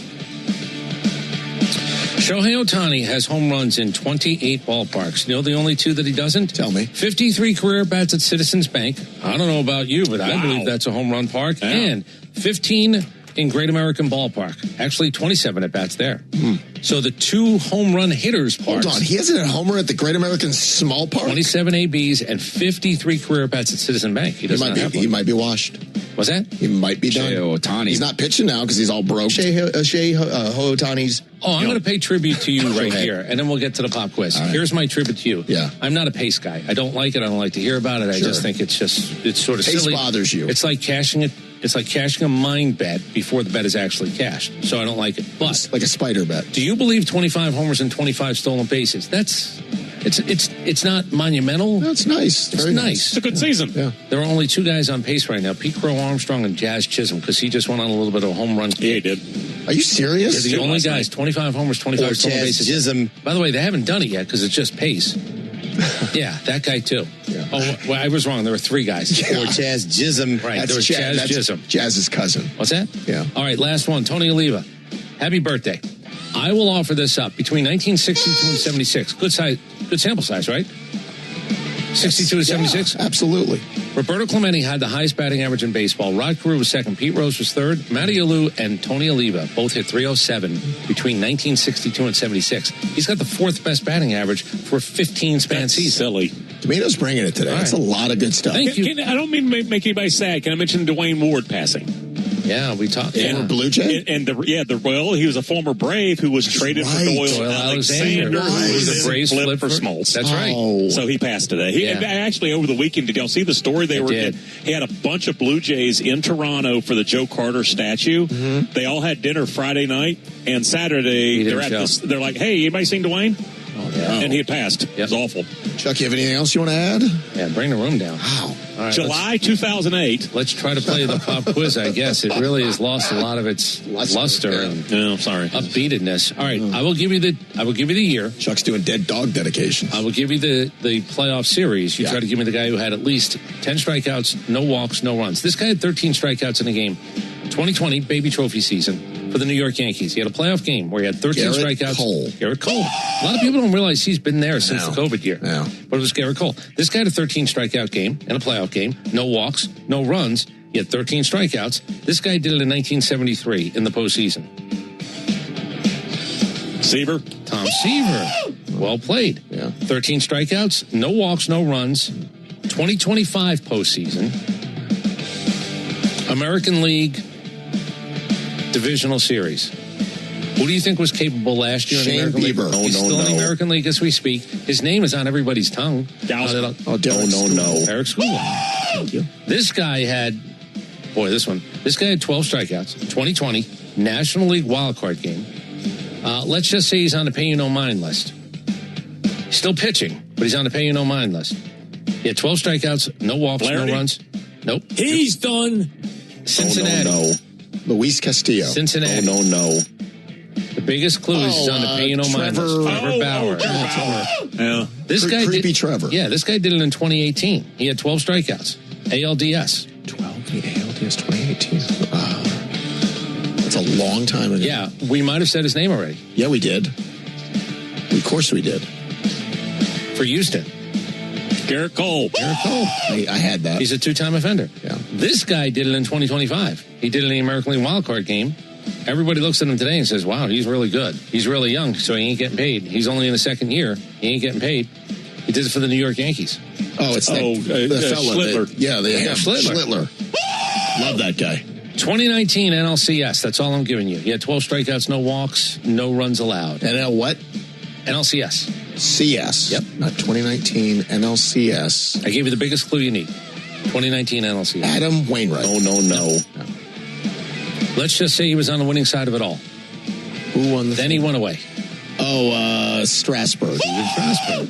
Shohei Ohtani has home runs in 28 ballparks. You know the only 2 that he doesn't? Tell me. 53 career bats at Citizens Bank. I don't know about you, but I believe that's a home run park. Yeah. And 15 in Great American Ballpark. Actually, 27 at bats there. So the 2 home run hitters parks. Hold on. He hasn't had a homer at the Great American Small Park? 27 ABs and 53 career bats at Citizen Bank. He might be washed. What's that? He might be done. Ohtani. He's not pitching now because he's all broke. Ohtani's. Oh, I'm going to pay tribute to you right here, and then we'll get to the pop quiz. Right. Here's my tribute to you. Yeah. I'm not a pace guy. I don't like it. I don't like to hear about it. I just think it's sort of pace silly. Bothers you. It's like cashing it. It's like cashing a mind bet before the bet is actually cashed. So I don't like it. But it's like a spider bet. Do you believe 25 homers and 25 stolen bases? It's not monumental. That's nice. It's Very nice. It's a good season. Yeah. There are only two guys on pace right now: Pete Crow Armstrong and Jazz Chisholm, because he just went on a little bit of a home run. Yeah, he did. Are you serious? They're the only guys. 25 homers, 25 stolen bases. Chisholm. By the way, they haven't done it yet because it's just pace. Yeah, that guy too. Yeah. Oh, well, I was wrong. There were three guys. Or Chaz Chisholm. Right, there was Chaz Chisholm. Jazz's cousin. What's that? Yeah. All right, last one. Tony Oliva. Happy birthday. I will offer this up. Between 1962 and 76. Good sample size, right? 62 to 76? Yeah, absolutely. Roberto Clemente had the highest batting average in baseball. Rod Carew was second. Pete Rose was third. Matty Alou and Tony Oliva both hit 307 between 1962 and 76. He's got the fourth best batting average for 15 span season. Silly. Domino's bringing it today. That's a lot of good stuff. Thank you. I don't mean to make anybody sad. Can I mention Dwayne Ward passing? Yeah, we talked. And Blue Jay? Well, he was a former Brave who was traded for Doyle Alexander, who was a Braves flip for Smoltz. That's right. So he passed today. Actually, over the weekend, did y'all see the story? He had a bunch of Blue Jays in Toronto for the Joe Carter statue. Mm-hmm. They all had dinner Friday night, and Saturday they're like, "Hey, anybody seen Dwayne?" Oh, yeah. And he had passed. Yep. It was awful. Chuck, you have anything else you want to add? Yeah, bring the room down. Wow. All right, July 2008. Let's try to play the pop quiz, I guess. It really has lost a lot of its luster and upbeatedness. All right, I will give you the year. Chuck's doing dead dog dedications. I will give you the playoff series. You try to give me the guy who had at least 10 strikeouts, no walks, no runs. This guy had 13 strikeouts in a game. 2020 baby trophy season for the New York Yankees. He had a playoff game where he had 13 strikeouts. Garrett Cole. A lot of people don't realize he's been there since the COVID year. Yeah. But it was Garrett Cole. This guy had a 13 strikeout game and a playoff game. No walks, no runs. He had 13 strikeouts. This guy did it in 1973 in the postseason. Seaver. Tom Seaver. Well played. Yeah. 13 strikeouts, no walks, no runs. 2025 postseason. American League Divisional Series. Who do you think was capable last year in the American League? He's still in the American League as we speak. His name is on everybody's tongue. No. Eric Schooler. Thank you. This guy had 12 strikeouts. 2020 National League wildcard game. Let's just say he's on the pay you no mind list. He's still pitching, but he's on the pay you no mind list. He had 12 strikeouts, no walks, no runs. Nope. He's done. Cincinnati. No. Luis Castillo. Cincinnati. No. The biggest clue is he's on the pay you no mind list. Trevor Bauer. Yeah. This guy creepy Trevor. Yeah, this guy did it in 2018. He had 12 strikeouts. ALDS. 12 ALDS 2018. That's a long time ago. Yeah, we might have said his name already. Yeah, we did. Of course we did. For Houston. Garrett Cole. I had that. He's a two-time offender. Yeah. This guy did it in 2025. He did it in the American League wildcard game. Everybody looks at him today and says, wow, he's really good. He's really young, so he ain't getting paid. He's only in the second year. He ain't getting paid. He did it for the New York Yankees. Oh, it's the fella. Schlittler. Schlittler. Love that guy. 2019 NLCS. That's all I'm giving you. He had 12 strikeouts, no walks, no runs allowed. NL what? NLCS. CS. Yep. Not 2019 NLCS. I gave you the biggest clue you need. 2019 NLCS. Adam Wainwright. No. Let's just say he was on the winning side of it all. Who won? Then he went away. Strasburg.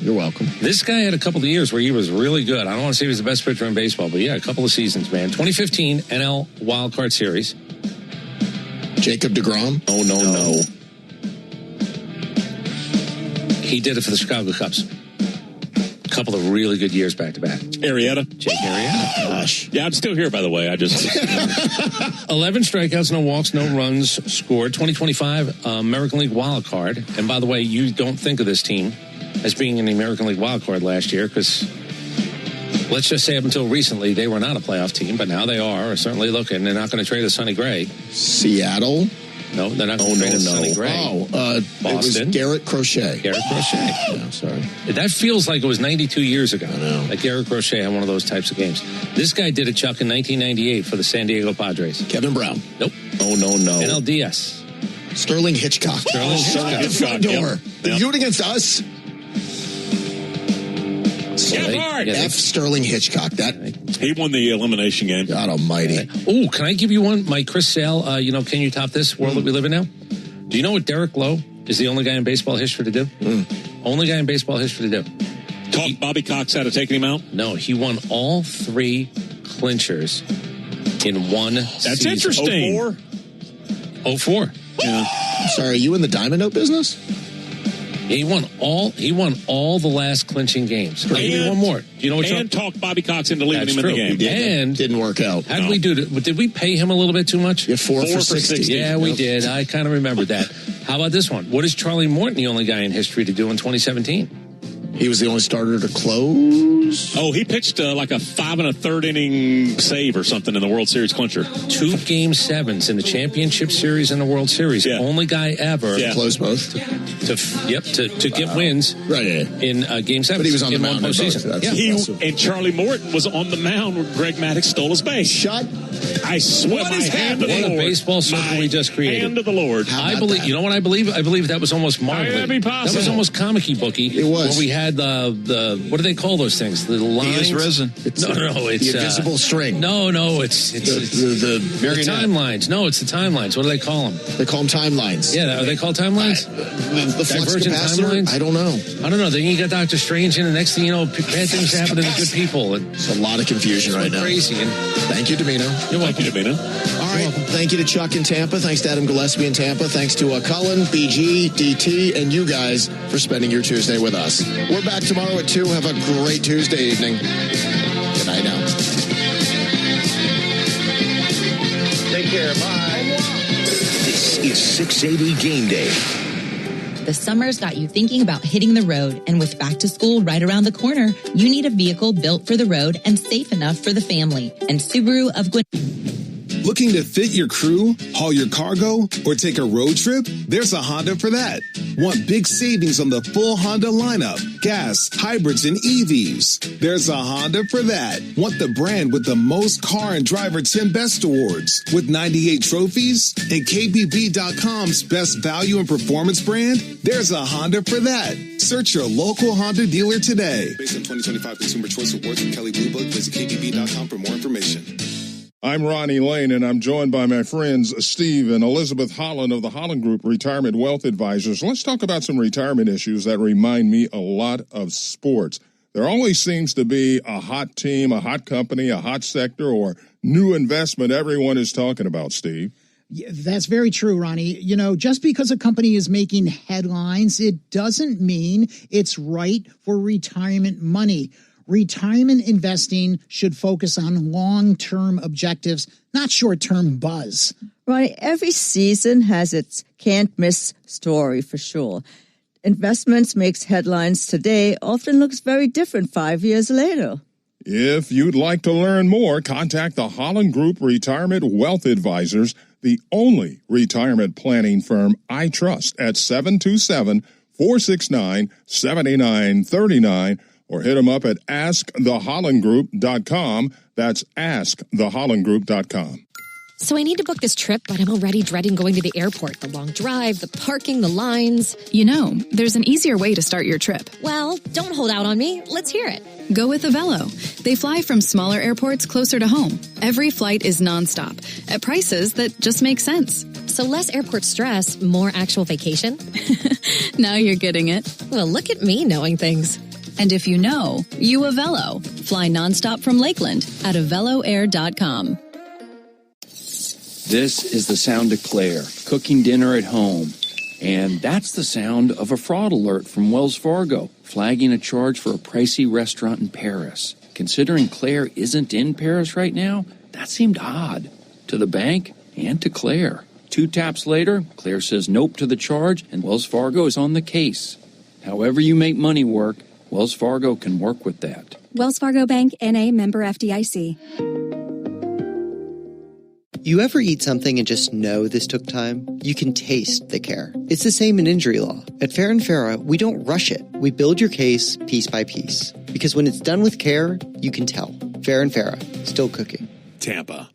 You're welcome. This guy had a couple of years where he was really good. I don't want to say he was the best pitcher in baseball, but yeah, a couple of seasons, man. 2015 NL Wildcard Series. Jacob deGrom. No. He did it for the Chicago Cubs. A couple of really good years back to back. Arrieta. Jake Arrieta. Gosh. Yeah, I'm still here, by the way. I just 11 strikeouts, no walks, no runs scored. 2025 American League wild card. And by the way, you don't think of this team as being in the American League wild card last year because let's just say up until recently they were not a playoff team, but now they are certainly looking. They're not going to trade a Sonny Gray. Seattle. No, they're not going to trade Sonny Gray. It was Garrett Crochet. Garrett Crochet. Yeah, sorry. That feels like it was 92 years ago. I know. Like Garrett Crochet had one of those types of games. This guy did a Chuck in 1998 for the San Diego Padres. Kevin Brown. Nope. Oh, no. NLDS. Sterling Hitchcock. Hitchcock. The front door. Did you do it against us? F. Sterling Hitchcock. He won the elimination game. God almighty. Oh, can I give you one? My Chris Sale, can you top this world that we live in now? Do you know what Derek Lowe is the only guy in baseball history to do? Only guy in baseball history to do. Talk Bobby Cox out of taking him out? No, he won all 3 clinchers in one season. That's interesting. 04. Yeah. I'm sorry, are you in the Diamond Note business? Yeah, he won all the last clinching games. Maybe one more. Do you know what? And talk Bobby Cox into leaving him in the game. And didn't work out. How did we do it? Did we pay him a little bit too much? Yeah, 4 for 60. Yeah, we did. I kind of remembered that. How about this one? What is Charlie Morton the only guy in history to do in 2017? He was the only starter to close. Oh, he pitched like a 5 1/3 inning save or something in the World Series clincher. 2 Game 7s in the Championship Series and the World Series. Yeah. Only guy ever to close both. To get wins. Right. In Game 7. But he was on the mound in postseason. And Charlie Morton was on the mound when Greg Maddux stole his base. Shut. I swear, What my is hand to the What a Lord. baseball circle we just created. Hand to the Lord. I believe. You know what I believe? I believe that was almost Marvel. That'd be possible. That was almost comic-y booky. It was. Where we had the what do they call those things? The lines. He is resin. It's the invisible string. No, it's the timelines. No, it's the timelines. What do they call them? They call them timelines. Yeah, are they called timelines? The flux Divergent capacitor? timelines? I don't know. Then you got Doctor Strange, and the next thing you know, bad things happen to the good people. It's a lot of confusion right now. Crazy. Thank you, Domino. You're welcome. Thank you, Domino. All right. Thank you to Chuck in Tampa. Thanks to Adam Gillespie in Tampa. Thanks to Cullen, BG, DT, and you guys for spending your Tuesday with us. We're back tomorrow at 2. Have a great Tuesday evening. Good night now. Take care. Bye. This is 680 Game Day. The summer's got you thinking about hitting the road, and with back to school right around the corner, you need a vehicle built for the road and safe enough for the family. And Subaru of Looking to fit your crew, haul your cargo, or take a road trip? There's a Honda for that. Want big savings on the full Honda lineup, gas, hybrids, and EVs? There's a Honda for that. Want the brand with the most car and driver 10 best awards with 98 trophies? And KBB.com's best value and performance brand? There's a Honda for that. Search your local Honda dealer today. Based on 2025 Consumer Choice Awards from Kelley Blue Book, visit KBB.com for more information. I'm Ronnie Lane, and I'm joined by my friends Steve and Elizabeth Holland of the Holland Group Retirement Wealth Advisors. Let's talk about some retirement issues that remind me a lot of sports. There always seems to be a hot team, a hot company, a hot sector, or new investment everyone is talking about, Steve. Yeah, that's very true, Ronnie. You know, just because a company is making headlines, it doesn't mean it's right for retirement money. Retirement investing should focus on long-term objectives, not short-term buzz. Right. Every season has its can't-miss story for sure. Investments makes headlines today often looks very different 5 years later. If you'd like to learn more, contact the Holland Group Retirement Wealth Advisors, the only retirement planning firm I trust, at 727-469-7939. Or hit them up at askthehollandgroup.com. That's askthehollandgroup.com. So I need to book this trip, but I'm already dreading going to the airport. The long drive, the parking, the lines. You know, there's an easier way to start your trip. Well, don't hold out on me. Let's hear it. Go with Avelo. They fly from smaller airports closer to home. Every flight is nonstop at prices that just make sense. So less airport stress, more actual vacation? Now you're getting it. Well, look at me knowing things. And if you know, you Avelo. Fly nonstop from Lakeland at AveloAir.com. This is the sound of Claire cooking dinner at home. And that's the sound of a fraud alert from Wells Fargo, flagging a charge for a pricey restaurant in Paris. Considering Claire isn't in Paris right now, that seemed odd to the bank and to Claire. 2 taps later, Claire says nope to the charge, and Wells Fargo is on the case. However you make money work, Wells Fargo can work with that. Wells Fargo Bank, N.A., member FDIC. You ever eat something and just know this took time? You can taste the care. It's the same in injury law. At Fair & Farah, we don't rush it. We build your case piece by piece. Because when it's done with care, you can tell. Fair & Farah, still cooking. Tampa.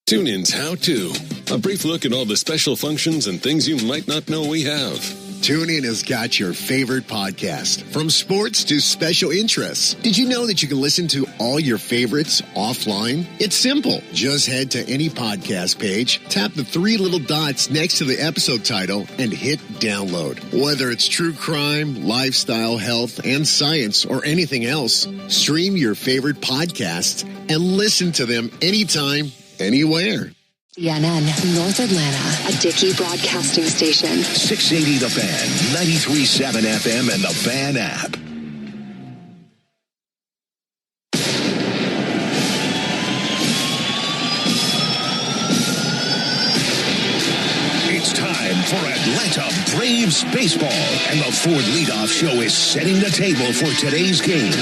TuneIn's How To. A brief look at all the special functions and things you might not know we have. TuneIn has got your favorite podcast, from sports to special interests. Did you know that you can listen to all your favorites offline? It's simple. Just head to any podcast page, tap the 3 little dots next to the episode title, and hit download. Whether it's true crime, lifestyle, health, and science, or anything else, stream your favorite podcasts and listen to them anytime, anywhere. CNN, North Atlanta, a Dickey broadcasting station. 680 The Fan, 93.7 FM, and The Fan app. It's time for Atlanta Braves baseball, and the Ford leadoff show is setting the table for today's game.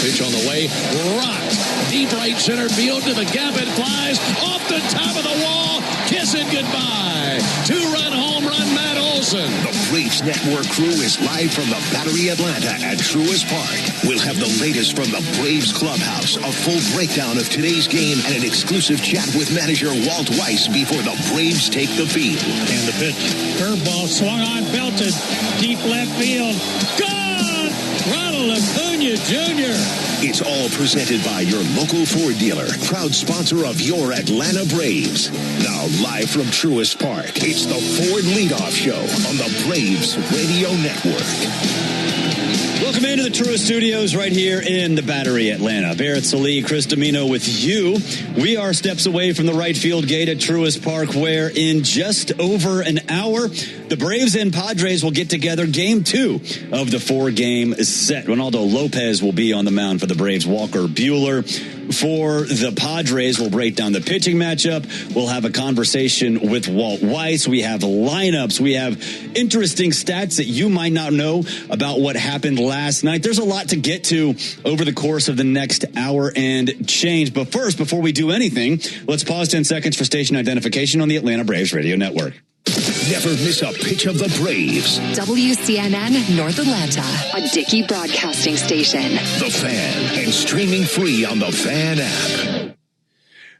Pitch on the way, rocked deep right center field to the gap. It flies off the top of the wall. Kissing goodbye. 2-run home run, Matt Olson. The Braves Network crew is live from the Battery Atlanta at Truist Park. We'll have the latest from the Braves clubhouse, a full breakdown of today's game, and an exclusive chat with manager Walt Weiss before the Braves take the field. And the pitch, curveball swung on, belted, deep left field. Gone! Ronald Acuna Jr. It's all presented by your local Ford dealer, proud sponsor of your Atlanta Braves. Now, live from Truist Park, it's the Ford Leadoff Show on the Braves Radio Network. Welcome into the Truist Studios right here in the Battery, Atlanta. Barrett Salee, Chris Domino with you. We are steps away from the right field gate at Truist Park, where in just over an hour, the Braves and Padres will get together game 2 of the 4-game set. Ronaldo Lopez will be on the mound for the Braves. Walker Buehler for the Padres. We'll break down the pitching matchup. We'll have a conversation with Walt Weiss. We have lineups. We have interesting stats that you might not know about what happened last night. There's a lot to get to over the course of the next hour and change. But first, before we do anything, let's pause 10 seconds for station identification on the Atlanta Braves Radio Network. Never miss a pitch of the Braves. WCNN North Atlanta, a Dickey broadcasting station. The Fan, and streaming free on the Fan app.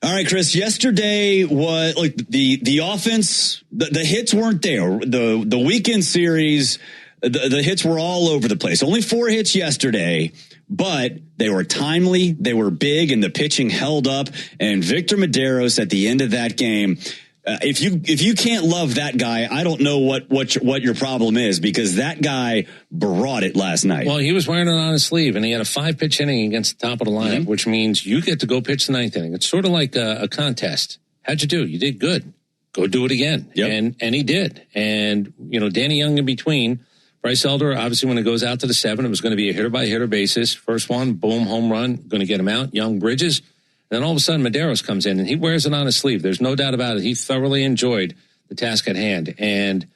All right, Chris, yesterday was like the offense, the hits weren't there. The weekend series, the hits were all over the place. Only 4 hits yesterday, but they were timely, they were big, and the pitching held up. And Victor Medeiros at the end of that game, if you can't love that guy, I don't know what your problem is, because that guy brought it last night. Well, he was wearing it on his sleeve, and he had a 5-pitch inning against the top of the lineup, which means you get to go pitch the 9th inning. It's sort of like a contest. How'd you do? You did good. Go do it again. Yep. And he did. And, Danny Young in between. Bryce Elder, obviously, when it goes out to the 7, it was going to be a hitter-by-hitter basis. First one, boom, home run, going to get him out. Young, Bridges. Then all of a sudden, Medeiros comes in, and he wears it on his sleeve. There's no doubt about it. He thoroughly enjoyed the task at hand. And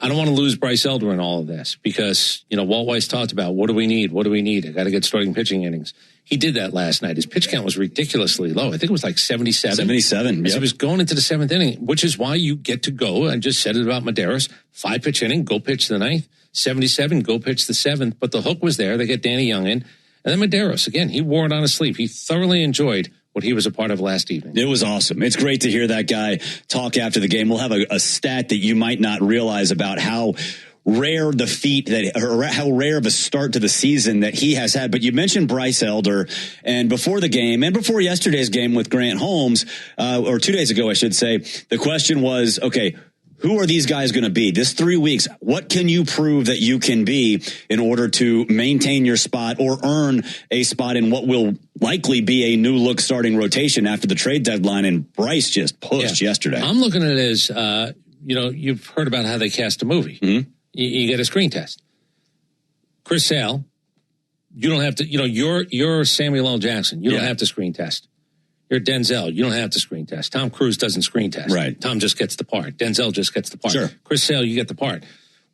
I don't want to lose Bryce Elder in all of this, because, Walt Weiss talked about, what do we need? What do we need? I got to get starting pitching innings. He did that last night. His pitch count was ridiculously low. I think it was like 77. 77, yep. He was going into the 7th inning, which is why you get to go. I just said it about Medeiros. 5-pitch inning, go pitch the 9th. 77, go pitch the 7th. But the hook was there. They get Danny Young in. And then Medeiros, again, he wore it on his sleeve. He thoroughly enjoyed what he was a part of last evening. It was awesome. It's great to hear that guy talk after the game. We'll have a stat that you might not realize about how rare the feat or how rare of a start to the season that he has had. But you mentioned Bryce Elder, and before the game and before yesterday's game with Grant Holmes, or 2 days ago, I should say, the question was, okay, who are these guys going to be? This 3 weeks, what can you prove that you can be in order to maintain your spot or earn a spot in what will likely be a new look starting rotation after the trade deadline? And Bryce just pushed yesterday. I'm looking at it as, you've heard about how they cast a movie. Mm-hmm. You get a screen test. Chris Sale, you don't have to, you're Samuel L. Jackson. You don't have to screen test. You're Denzel. You don't have to screen test. Tom Cruise doesn't screen test. Right. Tom just gets the part. Denzel just gets the part. Sure. Chris Sale, you get the part.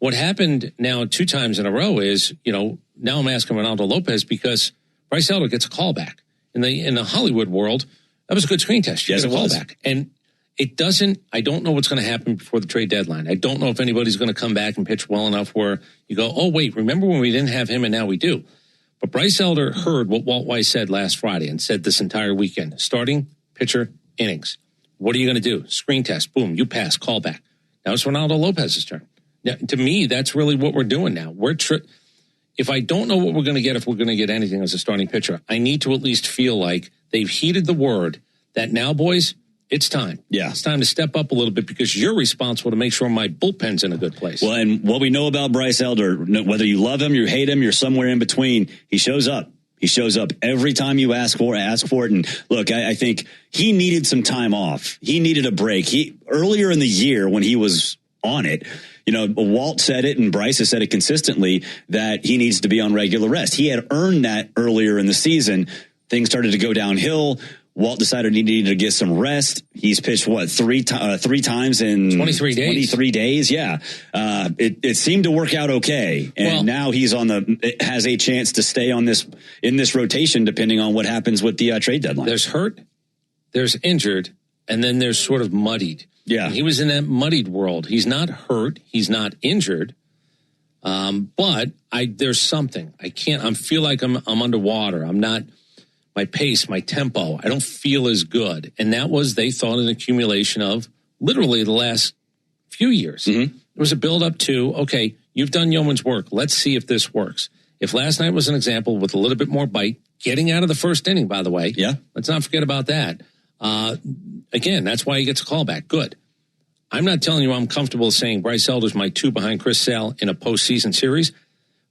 What happened now 2 times in a row is, now I'm asking Ronaldo Lopez because Bryce Elder gets a call back. In the Hollywood world, That was a good screen test. You Yes, get a it was. callback. And I don't know what's going to happen before the trade deadline. I don't know if anybody's going to come back and pitch well enough where you go, oh, wait, remember when we didn't have him and now we do. But Bryce Elder heard what Walt Weiss said last Friday and said this entire weekend. Starting pitcher innings. What are you going to do? Screen test. Boom. You pass. Call back. Now it's Ronaldo Lopez's turn. Now, to me, that's really what we're doing now. If I don't know what we're going to get, if we're going to get anything as a starting pitcher, I need to at least feel like they've heeded the word that now, boys, it's time. Yeah. It's time to step up a little bit because you're responsible to make sure my bullpen's in a good place. Well, and what we know about Bryce Elder, whether you love him, you hate him, you're somewhere in between, he shows up. He shows up every time you ask for it. And look, I think he needed some time off. He needed a break. Earlier in the year when he was on it, Walt said it and Bryce has said it consistently that he needs to be on regular rest. He had earned that earlier in the season. Things started to go downhill. Walt decided he needed to get some rest. He's pitched, three times in 23 days. 23 days, yeah. It seemed to work out okay. And now he's has a chance to stay in this rotation depending on what happens with the trade deadline. There's hurt, there's injured, and then there's sort of muddied. Yeah. And he was in that muddied world. He's not hurt, he's not injured. But there's something. I feel like I'm underwater. I'm not. My pace, my tempo, I don't feel as good. And that was, they thought, an accumulation of literally the last few years. Mm-hmm. It was a build up to, okay, you've done yeoman's work. Let's see if this works. If last night was an example with a little bit more bite, getting out of the first inning, by the way. Yeah. Let's not forget about that. Again, that's why he gets a callback. Good. I'm not telling you I'm comfortable saying Bryce Elder's my 2 behind Chris Sale in a postseason series.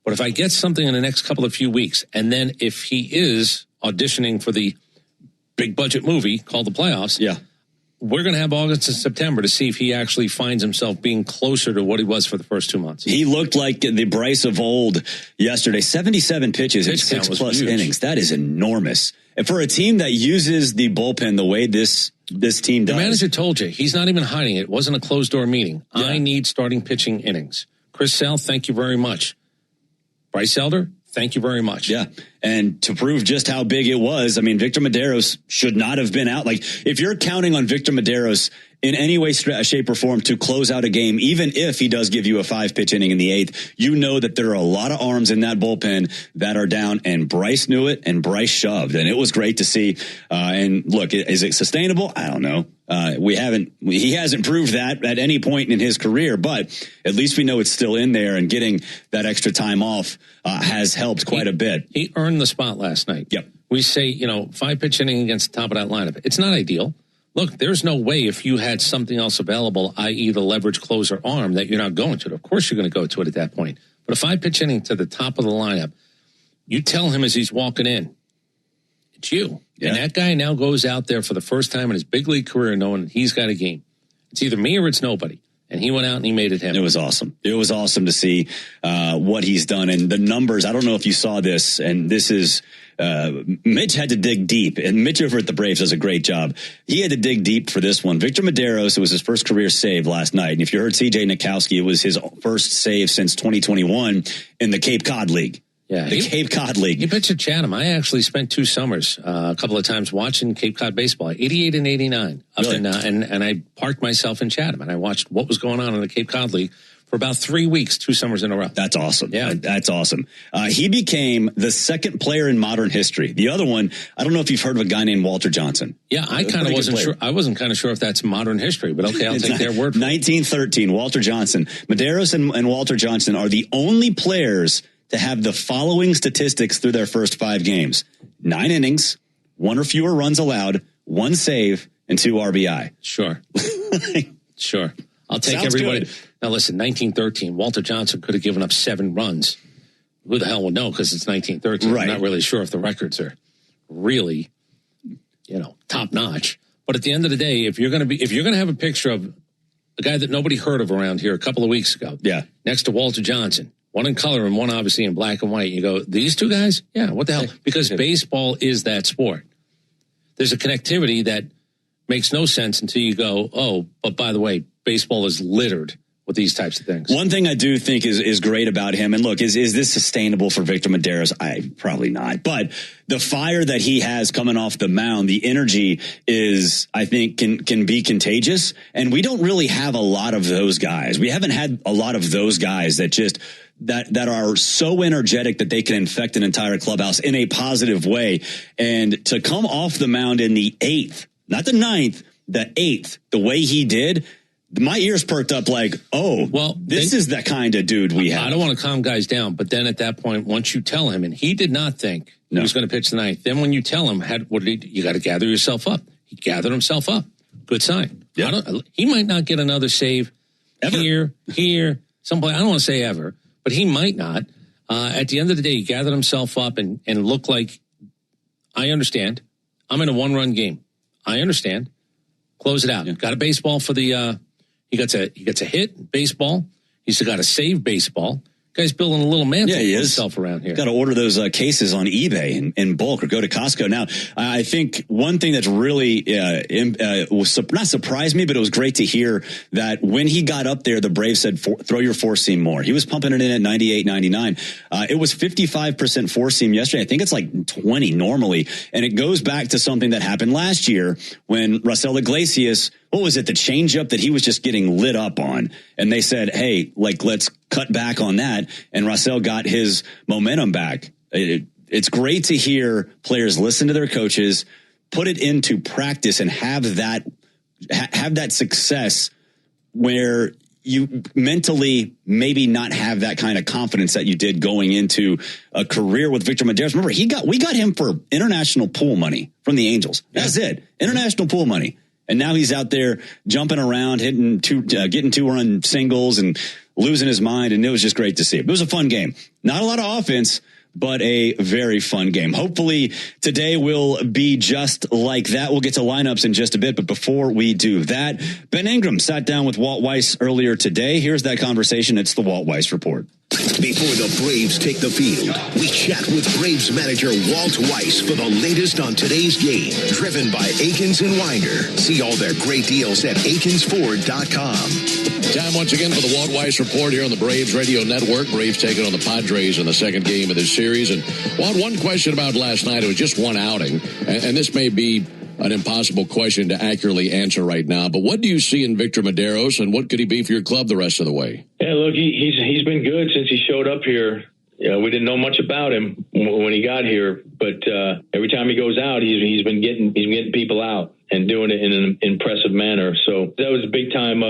But if I get something in the next few weeks, and then if he is auditioning for the big budget movie called The Playoffs, we're going to have August and September to see if he actually finds himself being closer to what he was for the first 2 months. He looked like the Bryce of old yesterday. 77 pitches in 6+ innings. That is enormous. And for a team that uses the bullpen the way this team does. The manager told you, he's not even hiding it. It wasn't a closed door meeting. Yeah. I need starting pitching innings. Chris Sale, thank you very much. Bryce Elder, thank you very much. Yeah. And to prove just how big it was, I mean, Victor Medeiros should not have been out. Like, if you're counting on Victor Medeiros in any way, shape, or form to close out a game, even if he does give you a 5-pitch inning in the 8th, you know that there are a lot of arms in that bullpen that are down, and Bryce knew it, and Bryce shoved, and it was great to see. And look, is it sustainable? I don't know. He hasn't proved that at any point in his career, but at least we know it's still in there, and getting that extra time off has helped quite a bit. He earned the spot last night. Yep. We say, 5-pitch inning against the top of that lineup. It's not ideal. Look, there's no way if you had something else available, i.e. the leverage closer arm, that you're not going to it. Of course you're going to go to it at that point. But a 5-pitch inning to the top of the lineup, you tell him as he's walking in, it's you. Yeah. And that guy now goes out there for the first time in his big league career knowing that he's got a game. It's either me or it's nobody. And he went out and he made it happen. It was awesome. It was awesome to see what he's done. And the numbers, I don't know if you saw this, and this is Mitch had to dig deep, and Mitch over at the Braves does a great job. He had to dig deep for this one. Victor Medeiros, it was his first career save last night. And if you heard CJ Nikowski, it was his first save since 2021 in the Cape Cod League. Yeah, Cape Cod League. He pitched at Chatham. I actually spent 2 summers, a couple of times watching Cape Cod baseball, 88 and 89. Really? And I parked myself in Chatham, and I watched what was going on in the Cape Cod League for about 3 weeks, 2 summers in a row. That's awesome. Yeah. That's awesome. He became the second player in modern history. The other one, I don't know if you've heard of a guy named Walter Johnson. Yeah, I kind of wasn't sure. I wasn't kind of sure if that's modern history, but okay, I'll take their word for it. 1913, Walter Johnson. Medeiros and Walter Johnson are the only players to have the following statistics through their first 5 games: 9 innings, 1 or fewer runs allowed, 1 save, and 2 RBI. Sure. Sure. I'll take Sounds everybody. good. Now listen, 1913, Walter Johnson could have given up 7 runs. Who the hell would know? Because it's 1913. Right. I'm not really sure if the records are really, top notch. But at the end of the day, if you're going to have a picture of a guy that nobody heard of around here a couple of weeks ago, next to Walter Johnson, one in color and one obviously in black and white, you go, these 2 guys? Yeah, what the hell? Because baseball is that sport. There's a connectivity that makes no sense until you go, oh, but by the way, baseball is littered with these types of things. One thing I do think is great about him, and look, is this sustainable for Victor Medeiros? Probably not. But the fire that he has coming off the mound, the energy is, I think, can be contagious. And we don't really have a lot of those guys. We haven't had a lot of those guys that just that are so energetic that they can infect an entire clubhouse in a positive way. And to come off the mound in the 8th, not the 9th, the 8th, the way he did, my ears perked up like, oh, well, this is the kind of dude we have. I don't want to calm guys down, but then at that point, once you tell him, and he did not think he was going to pitch the 9th, then when you tell him, what did he do? You got to gather yourself up. He gathered himself up. Good sign. Yep. He might not get another save ever. Here, someplace. I don't want to say ever, but he might not. At the end of the day, he gathered himself up and looked like, I understand. I'm in a 1-run game. I understand. Close it out. Got a baseball for the... He gets a hit, baseball. He's got a save, baseball. Guy's building a little mantle for himself around here. Got to order those cases on eBay in bulk or go to Costco. Now, I think one thing that's really not surprised me, but it was great to hear that when he got up there, the Braves said, throw your four seam more. He was pumping it in at 98, 99. It was 55% four seam yesterday. I think it's like 20 normally. And it goes back to something that happened last year when Raisel Iglesias, what was it, the changeup that he was just getting lit up on? And they said, hey, let's cut back on that. And Raisel got his momentum back. It's great to hear players listen to their coaches, put it into practice, and have that success where you mentally maybe not have that kind of confidence that you did going into a career with Victor Medeiros. Remember, we got him for international pool money from the Angels. That's it. International pool money. And now he's out there jumping around, getting 2-run singles and losing his mind. And it was just great to see. It was a fun game. Not a lot of offense, but a very fun game. Hopefully today will be just like that. We'll get to lineups in just a bit. But before we do that, Ben Ingram sat down with Walt Weiss earlier today. Here's that conversation. It's the Walt Weiss Report. Before the Braves take the field, we chat with Braves manager Walt Weiss for the latest on today's game. Driven by Akins and Winder. See all their great deals at akinsford.com. Time once again for the Walt Weiss Report here on the Braves Radio Network. Braves taking on the Padres in the second game of this series. And Walt, one question about last night. It was just one outing. And this may be an impossible question to accurately answer right now. But what do you see in Victor Medeiros, and what could he be for your club the rest of the way? Yeah, look, he's been good since he showed up here. We didn't know much about him when he got here, but every time he goes out, he's been getting people out and doing it in an impressive manner. So that was a big time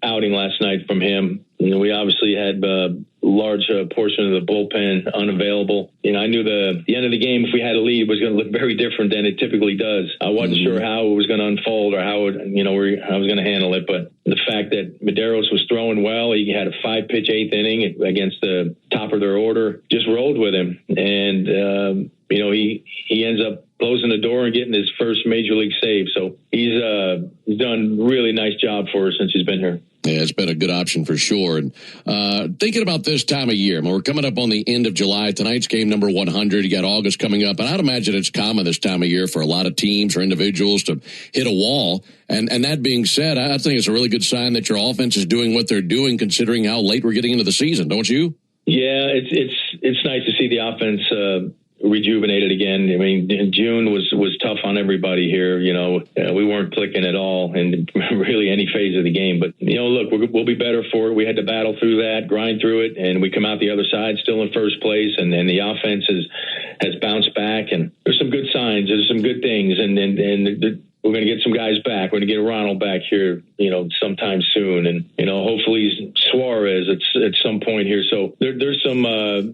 outing last night from him. We obviously had a large portion of the bullpen unavailable. I knew the end of the game, if we had a lead, was going to look very different than it typically does. I wasn't sure how it was going to unfold or how I was going to handle it. But the fact that Medeiros was throwing well, he had a 5-pitch 8th inning against the top of their order, just rolled with him. And, he ends up closing the door and getting his first major league save. So he's done a really nice job for us since he's been here. Yeah, it's been a good option for sure. And thinking about this time of year, we're coming up on the end of July. Tonight's game number 100. You got August coming up. And I'd imagine it's common this time of year for a lot of teams or individuals to hit a wall. And that being said, I think it's a really good sign that your offense is doing what they're doing, considering how late we're getting into the season, don't you? Yeah, it's nice to see the offense rejuvenated again. I mean, June was tough on everybody here. We weren't clicking at all in really any phase of the game. But, look, we'll be better for it. We had to battle through that, grind through it, and we come out the other side still in first place. And the offense has bounced back. And there's some good signs. There's some good things. And we're going to get some guys back. We're going to get Ronald back here, sometime soon. And, hopefully Suarez at some point here. So there's some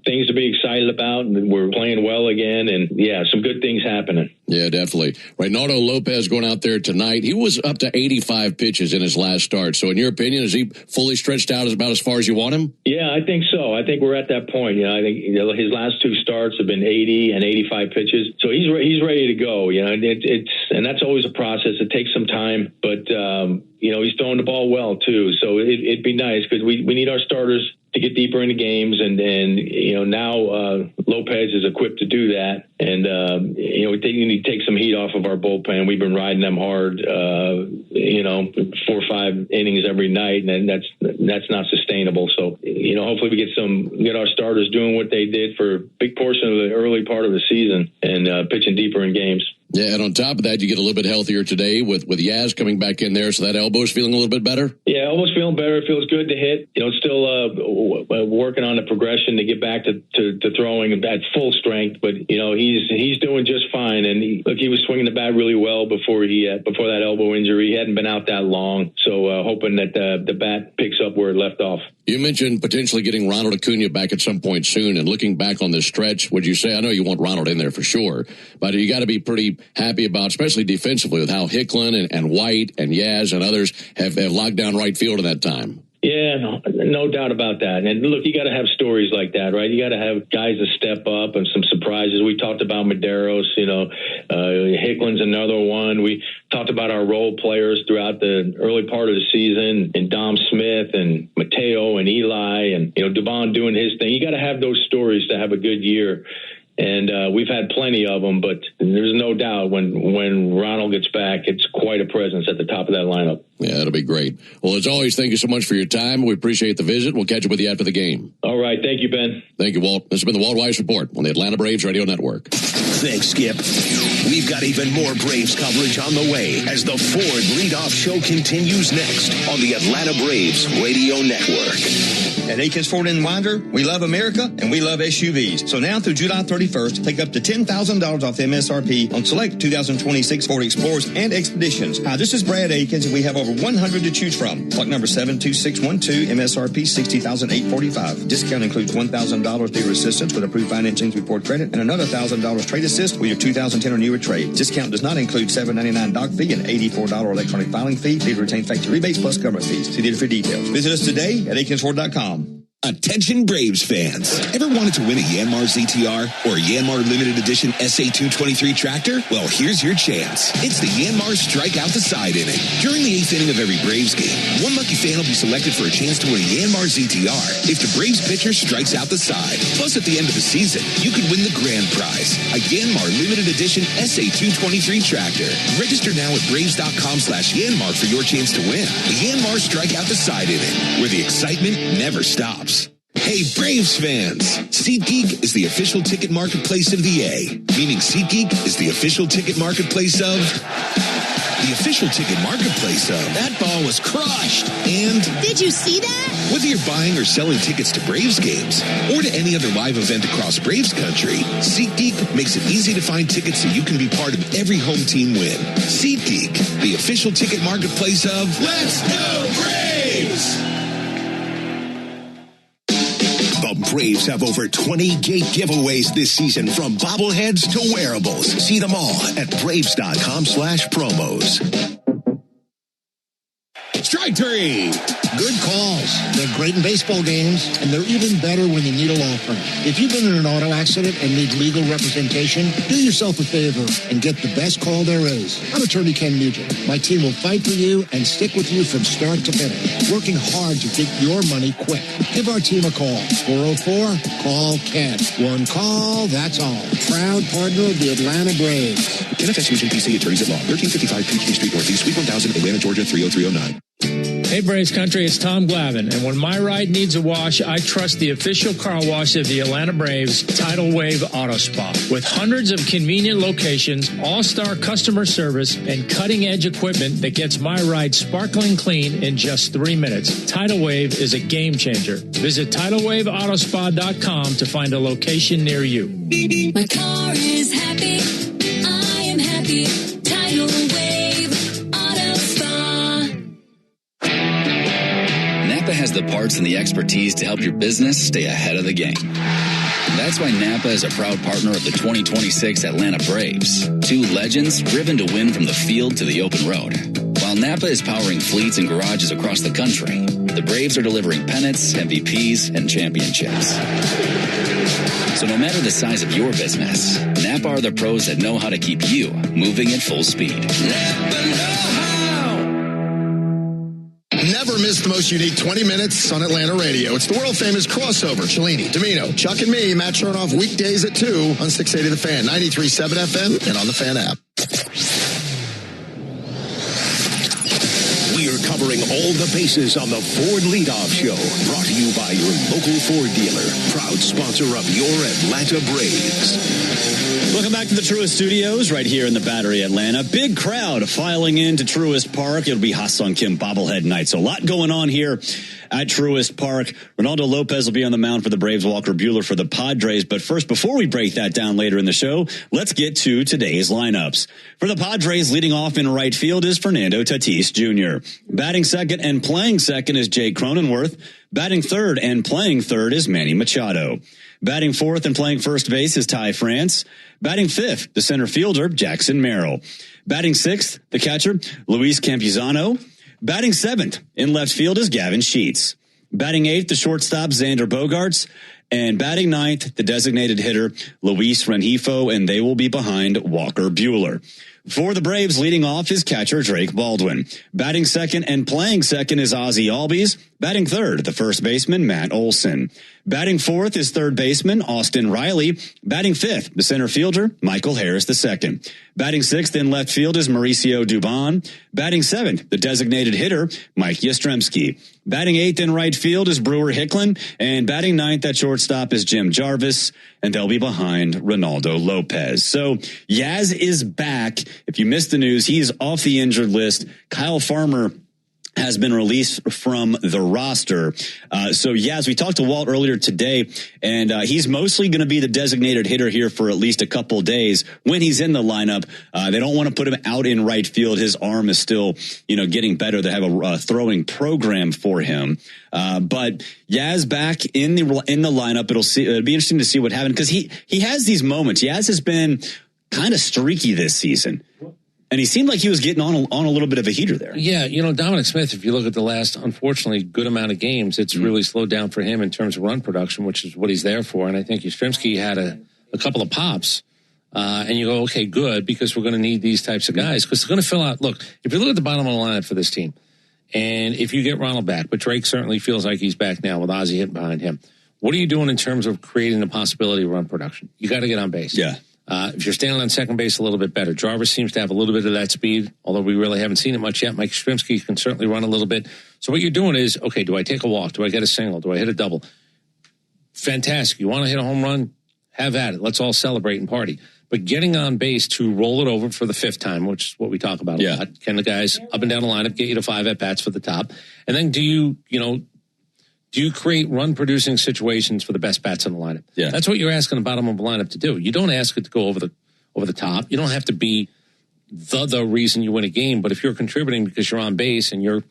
things to be excited about. And we're playing well again. And, yeah, some good things happening. Yeah, definitely. Reynaldo Lopez going out there tonight. He was up to 85 pitches in his last start. So in your opinion, is he fully stretched out about as far as you want him? Yeah, I think so. I think we're at that point. I think his last 2 starts have been 80 and 85 pitches. So he's ready to go. And that's always a process. It takes some time, but he's throwing the ball well too. So it'd be nice because we need our starters to get deeper into games, and now Lopez is equipped to do that. And we need to take some heat off of our bullpen. We've been riding them hard, 4 or 5 innings every night, and that's not sustainable. So hopefully we get our starters doing what they did for a big portion of the early part of the season and pitching deeper in games. Yeah, and on top of that, you get a little bit healthier today with Yaz coming back in there, so that elbow's feeling a little bit better? Yeah, elbow's feeling better. It feels good to hit. Still working on the progression to get back to throwing at full strength, but he's doing just fine. And he was swinging the bat really well before that elbow injury. He hadn't been out that long, so hoping that the bat picks up where it left off. You mentioned potentially getting Ronald Acuna back at some point soon, and looking back on this stretch, would you say, I know you want Ronald in there for sure, but you got to be pretty happy about, especially defensively, with how Hicklin and White and Yaz and others have locked down right field in that time. Yeah, no doubt about that. And look, you got to have stories like that, right? You got to have guys that step up and some surprises. We talked about Medeiros, Hicklin's another one. We talked about our role players throughout the early part of the season, and Dom Smith and Mateo and Eli and, Dubon doing his thing. You got to have those stories to have a good year. And we've had plenty of them, but there's no doubt when Ronald gets back, it's quite a presence at the top of that lineup. Yeah, that'll be great. Well, as always, thank you so much for your time. We appreciate the visit. We'll catch up with you after the game. All right. Thank you, Ben. Thank you, Walt. This has been the Walt Weiss Report on the Atlanta Braves Radio Network. Thanks, Skip. We've got even more Braves coverage on the way as the Ford Leadoff Show continues next on the Atlanta Braves Radio Network. At Akins Ford & Winder, we love America and we love SUVs. So now through July 31st, take up to $10,000 off MSRP on select 2026 Ford Explorers and Expeditions. Hi, this is Brad Akins, and we have over 100 to choose from. Block number 72612, MSRP $60,845. Discount includes $1,000 dealer assistance with approved financing through Ford Credit and another $1,000 trade assist with your 2010 or newer trade. Discount does not include $7.99 doc fee and $84 electronic filing fee. Dealer retains factory rebates plus government fees. See dealer for details. Visit us today at AkinsFord.com. Attention Braves fans. Ever wanted to win a Yanmar ZTR or a Yanmar Limited Edition SA223 tractor? Well, here's your chance. It's the Yanmar Strike Out the Side inning. During the 8th inning of every Braves game, one lucky fan will be selected for a chance to win a Yanmar ZTR if the Braves pitcher strikes out the side. Plus, at the end of the season, you could win the grand prize, a Yanmar Limited Edition SA223 tractor. Register now at Braves.com/Yanmar for your chance to win. The Yanmar Strike Out the Side inning, where the excitement never stops. Hey, Braves fans! SeatGeek is the official ticket marketplace of the A, meaning SeatGeek is the official ticket marketplace of... The official ticket marketplace of... That ball was crushed! And... Did you see that? Whether you're buying or selling tickets to Braves games or to any other live event across Braves country, SeatGeek makes it easy to find tickets so you can be part of every home team win. SeatGeek, the official ticket marketplace of... Let's go Braves! The Braves have over 20 gate giveaways this season, from bobbleheads to wearables. See them all at Braves.com/promos. Strike three. Good calls. They're great in baseball games, and they're even better when you need a law firm. If you've been in an auto accident and need legal representation, do yourself a favor and get the best call there is. I'm attorney Ken Nugent. My team will fight for you and stick with you from start to finish, working hard to get your money quick. Give our team a call. 404-CALL-KEN. One call, that's all. Proud partner of the Atlanta Braves. NFS Nugent PC, Attorneys at Law, 1355 Peachtree Street Northeast, Suite 1000, Atlanta, Georgia, 30309. Hey, Braves Country, it's Tom Glavine, and when my ride needs a wash, I trust the official car wash of the Atlanta Braves, Tidal Wave Auto Spa. With hundreds of convenient locations, all-star customer service, and cutting-edge equipment that gets my ride sparkling clean in just 3 minutes, Tidal Wave is a game-changer. Visit TidalWaveAutospa.com to find a location near you. My car is happy. I am happy. Tidal Wave Auto Spa. Napa has the parts and the expertise to help your business stay ahead of the game. That's why Napa is a proud partner of the 2026 Atlanta Braves. Two legends driven to win from the field to the open road. While Napa is powering fleets and garages across the country, the Braves are delivering pennants, MVPs, and championships. So no matter the size of your business, Napa are the pros that know how to keep you moving at full speed. Never Never miss the most unique 20 minutes on Atlanta radio. It's the world-famous crossover. Cellini, Domino, Chuck and me, Matt Chernoff, weekdays at 2 on 680 The Fan, 93.7 FM, and on the Fan app. We're covering all the bases on the Ford Leadoff Show. Brought to you by your local Ford dealer. Proud sponsor of your Atlanta Braves. Welcome back to the Truist Studios right here in the Battery, Atlanta. Big crowd filing into Truist Park. It'll be Ha-Sung Kim bobblehead night. So a lot going on here at Truist Park. Ronaldo Lopez will be on the mound for the Braves, Walker Buehler for the Padres. But first, before we break that down later in the show, let's get to today's lineups. For the Padres, leading off in right field is Fernando Tatis Jr. Batting second and playing second is Jake Cronenworth. Batting third and playing third is Manny Machado. Batting fourth and playing first base is Ty France. Batting fifth, the center fielder, Jackson Merrill. Batting sixth, the catcher, Luis Campuzano. Batting seventh in left field is Gavin Sheets. Batting eighth, the shortstop, Xander Bogaerts. And batting ninth, the designated hitter, Luis Rengifo, and they will be behind Walker Buehler. For the Braves, leading off is catcher Drake Baldwin. Batting second and playing second is Ozzie Albies. Batting third, the first baseman, Matt Olson. Batting fourth is third baseman, Austin Riley. Batting fifth, the center fielder, Michael Harris II. Batting sixth in left field is Mauricio Dubon. Batting seventh, the designated hitter, Mike Yastrzemski. Batting eighth in right field is Brewer Hicklin. And batting ninth at shortstop is Jim Jarvis. And they'll be behind Ronaldo Lopez. So Yaz is back. If you missed the news, he is off the injured list. Kyle Farmer has been released from the roster. So, Yaz, we talked to Walt earlier today, and he's mostly going to be the designated hitter here for at least a couple days when he's in the lineup. They don't want to put him out in right field. His arm is still, getting better. They have a throwing program for him. But Yaz back in the lineup. It'll be interesting to see what happens because he has these moments. Yaz has been kind of streaky this season. And he seemed like he was getting on a little bit of a heater there. Yeah, Dominic Smith, if you look at the last, unfortunately, good amount of games, it's really slowed down for him in terms of run production, which is what he's there for. And I think Yastrzemski had a couple of pops. And you go, okay, good, because we're going to need these types of guys because they're going to fill out. Look, if you look at the bottom of the lineup for this team, and if you get Ronald back, but Drake certainly feels like he's back now with Ozzie hitting behind him, what are you doing in terms of creating the possibility of run production? You got to get on base. Yeah. If you're standing on second base, a little bit better. Jarvis seems to have a little bit of that speed, although we really haven't seen it much yet. Mike Yastrzemski can certainly run a little bit. So what you're doing is, okay, do I take a walk? Do I get a single? Do I hit a double? Fantastic. You want to hit a home run? Have at it. Let's all celebrate and party. But getting on base to roll it over for the fifth time, which is what we talk about a lot. Can the guys up and down the lineup get you to 5 at-bats for the top? And then do you create run-producing situations for the best bats in the lineup? Yeah. That's what you're asking the bottom of the lineup to do. You don't ask it to go over the top. You don't have to be the reason you win a game, but if you're contributing because you're on base and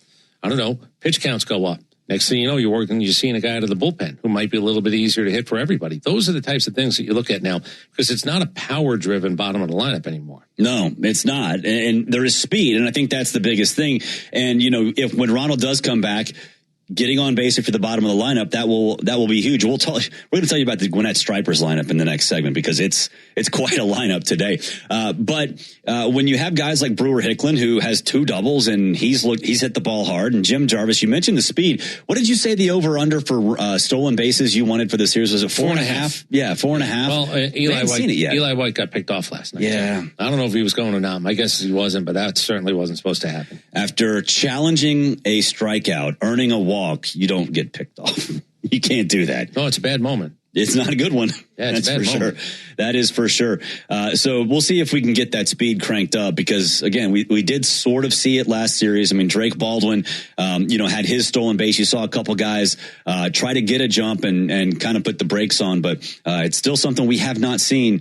pitch counts go up. Next thing you know, you're seeing a guy out of the bullpen who might be a little bit easier to hit for everybody. Those are the types of things that you look at now because it's not a power-driven bottom of the lineup anymore. No, it's not. And there is speed, and I think that's the biggest thing. And, when Ronald does come back, getting on base for the bottom of the lineup, that will be huge. We're going to tell you about the Gwinnett Stripers lineup in the next segment because it's quite a lineup today. But when you have guys like Brewer Hicklin, who has 2 doubles and he's hit the ball hard, and Jim Jarvis, you mentioned the speed. What did you say the over under for stolen bases you wanted for the series? Was it 4.5? Yeah, 4.5. Well, Eli White got picked off last night. Yeah. I don't know if he was going or not. My guess is he wasn't, but that certainly wasn't supposed to happen. After challenging a strikeout, earning a walk, you don't get picked off. You can't do that. No, it's a bad moment. It's not a good one. Yeah, that's for sure. That is for sure. So we'll see if we can get that speed cranked up because, again, we did sort of see it last series. I mean, Drake Baldwin, had his stolen base. You saw a couple guys try to get a jump and kind of put the brakes on, but it's still something we have not seen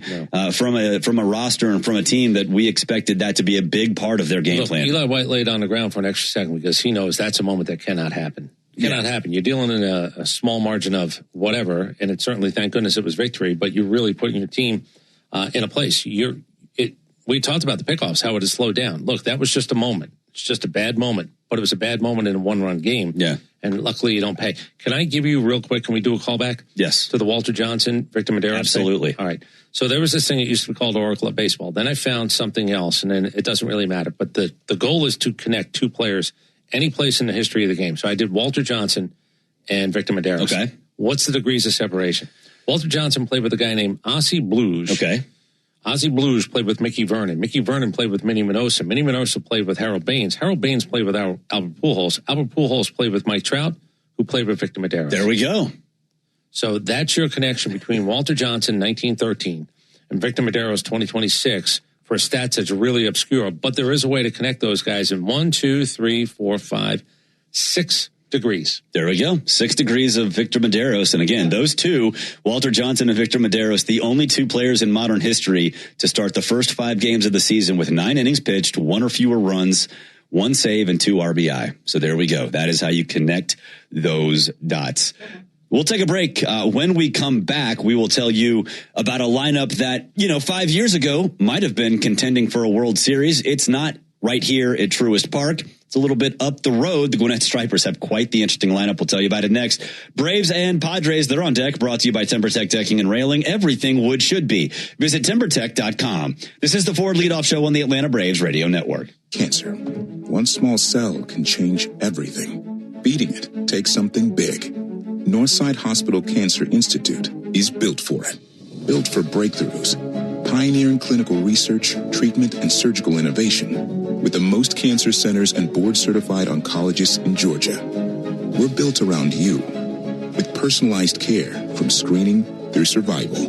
from a roster and from a team that we expected that to be a big part of their game plan. Eli White laid on the ground for an extra second because he knows that's a moment that cannot happen. Cannot happen. You're dealing in a small margin of whatever, and it certainly, thank goodness, it was victory. But you're really putting your team in a place. We talked about the pickoffs, how it has slowed down. Look, that was just a moment. It's just a bad moment, but it was a bad moment in a 1-run game. Yeah, and luckily you don't pay. Can I give you real quick? Can we do a callback? Yes, to the Walter Johnson, Victor Madera. Absolutely. Thing? All right. So there was this thing that used to be called Oracle at Baseball. Then I found something else, and then it doesn't really matter. But the goal is to connect 2 players any place in the history of the game. So I did Walter Johnson and Victor Medeiros. Okay. What's the degrees of separation? Walter Johnson played with a guy named Ossie Blues. Okay. Ossie Blues played with Mickey Vernon. Mickey Vernon played with Minnie Minoso. Minnie Minoso played with Harold Baines. Harold Baines played with Albert Pujols. Albert Pujols played with Mike Trout, who played with Victor Medeiros. There we go. So that's your connection between Walter Johnson, 1913, and Victor Medeiros, 2026, for stats that's really obscure. But there is a way to connect those guys in 1, 2, 3, 4, 5, 6 degrees. There we go. 6 degrees of Victor Medeiros. And again, those two, Walter Johnson and Victor Medeiros, the only two players in modern history to start the first 5 games of the season with 9 innings pitched, 1 or fewer runs, 1 save, and 2 RBI. So there we go. That is how you connect those dots. We'll take a break. When we come back, we will tell you about a lineup that, 5 years ago might have been contending for a World Series. It's not right here at Truist Park. It's a little bit up the road. The Gwinnett Stripers have quite the interesting lineup. We'll tell you about it next. Braves and Padres, they're on deck. Brought to you by TimberTech Decking and Railing. Everything wood should be. Visit TimberTech.com. This is the Ford Leadoff Show on the Atlanta Braves Radio Network. Cancer. One small cell can change everything. Beating it takes something big. Northside Hospital Cancer Institute is built for it. Built for breakthroughs. Pioneering clinical research, treatment, and surgical innovation. With the most cancer centers and board-certified oncologists in Georgia. We're built around you. With personalized care from screening through survival.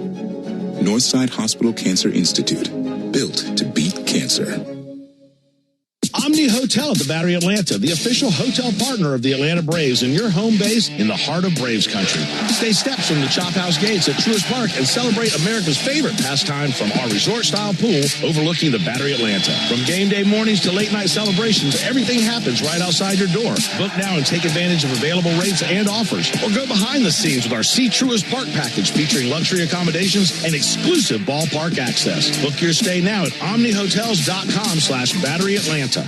Northside Hospital Cancer Institute. Built to beat cancer. Omni Hotel at the Battery Atlanta, the official hotel partner of the Atlanta Braves and your home base in the heart of Braves country. Stay steps from the Chop House gates at Truist Park and celebrate America's favorite pastime from our resort-style pool overlooking the Battery Atlanta. From game day mornings to late-night celebrations, everything happens right outside your door. Book now and take advantage of available rates and offers. Or go behind the scenes with our See Truist Park package featuring luxury accommodations and exclusive ballpark access. Book your stay now at omnihotels.com/Battery Atlanta.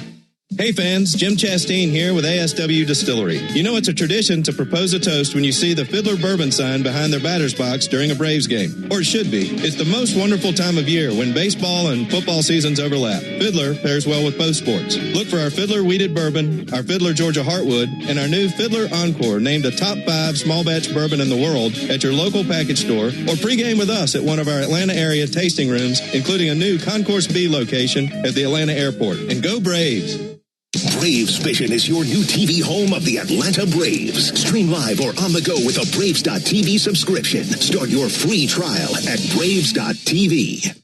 Hey fans, Jim Chastain here with ASW Distillery. You know it's a tradition to propose a toast when you see the Fiddler Bourbon sign behind their batter's box during a Braves game. Or it should be. It's the most wonderful time of year when baseball and football seasons overlap. Fiddler pairs well with both sports. Look for our Fiddler Wheated Bourbon, our Fiddler Georgia Heartwood, and our new Fiddler Encore, named a top 5 small batch bourbon in the world, at your local package store, or pregame with us at one of our Atlanta area tasting rooms, including a new Concourse B location at the Atlanta airport. And go Braves! Braves Vision is your new TV home of the Atlanta Braves. Stream live or on the go with a Braves.tv subscription. Start your free trial at Braves.tv.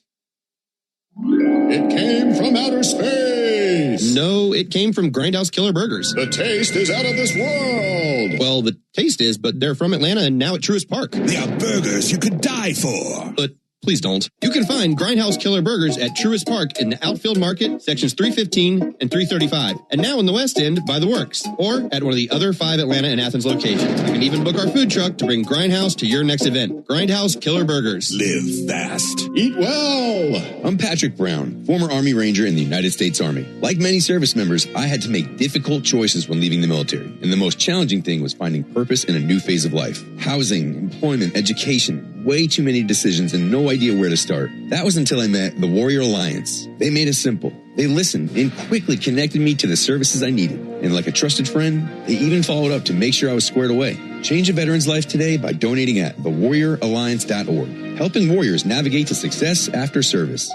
It came from outer space. No, it came from Grindhouse Killer Burgers. The taste is out of this world. Well, the taste is, but they're from Atlanta and now at Truist Park. They are burgers you could die for. But please don't. You can find Grindhouse Killer Burgers at Truist Park in the Outfield Market, sections 315 and 335. And now in the West End by the Works, or at one of the other 5 Atlanta and Athens locations. You can even book our food truck to bring Grindhouse to your next event. Grindhouse Killer Burgers. Live fast. Eat well. I'm Patrick Brown, former Army Ranger in the United States Army. Like many service members, I had to make difficult choices when leaving the military. And the most challenging thing was finding purpose in a new phase of life. Housing, employment, education. Way too many decisions and no idea where to start. That was until I met the Warrior Alliance. They made it simple. They listened and quickly connected me to the services I needed. And like a trusted friend, they even followed up to make sure I was squared away. Change a veteran's life today by donating at thewarrioralliance.org. Helping warriors navigate to success after service.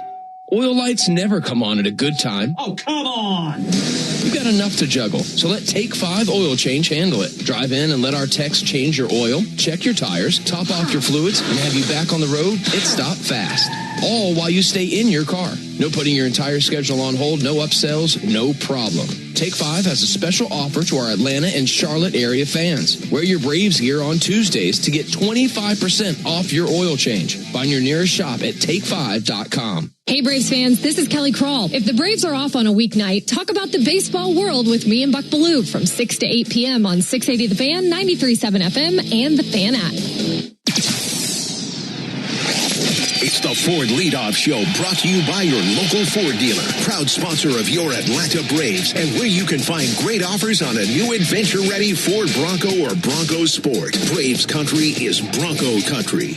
Oil lights never come on at a good time. Oh, come on! You got enough to juggle, so let Take 5 Oil Change handle it. Drive in and let our techs change your oil, check your tires, top off your fluids, and have you back on the road. It stopped fast. All while you stay in your car. No putting your entire schedule on hold, no upsells, no problem. Take 5 has a special offer to our Atlanta and Charlotte area fans. Wear your Braves gear on Tuesdays to get 25% off your oil change. Find your nearest shop at take5.com. Hey Braves fans, this is Kelly Krall. If the Braves are off on a weeknight, talk about the baseball world with me and Buck Ballou from 6 to 8 p.m. on 680 The Fan, 93.7 FM, and the Fan app. It's the Ford Leadoff Show, brought to you by your local Ford dealer, proud sponsor of your Atlanta Braves, and where you can find great offers on a new adventure-ready Ford Bronco or Bronco Sport. Braves country is Bronco country.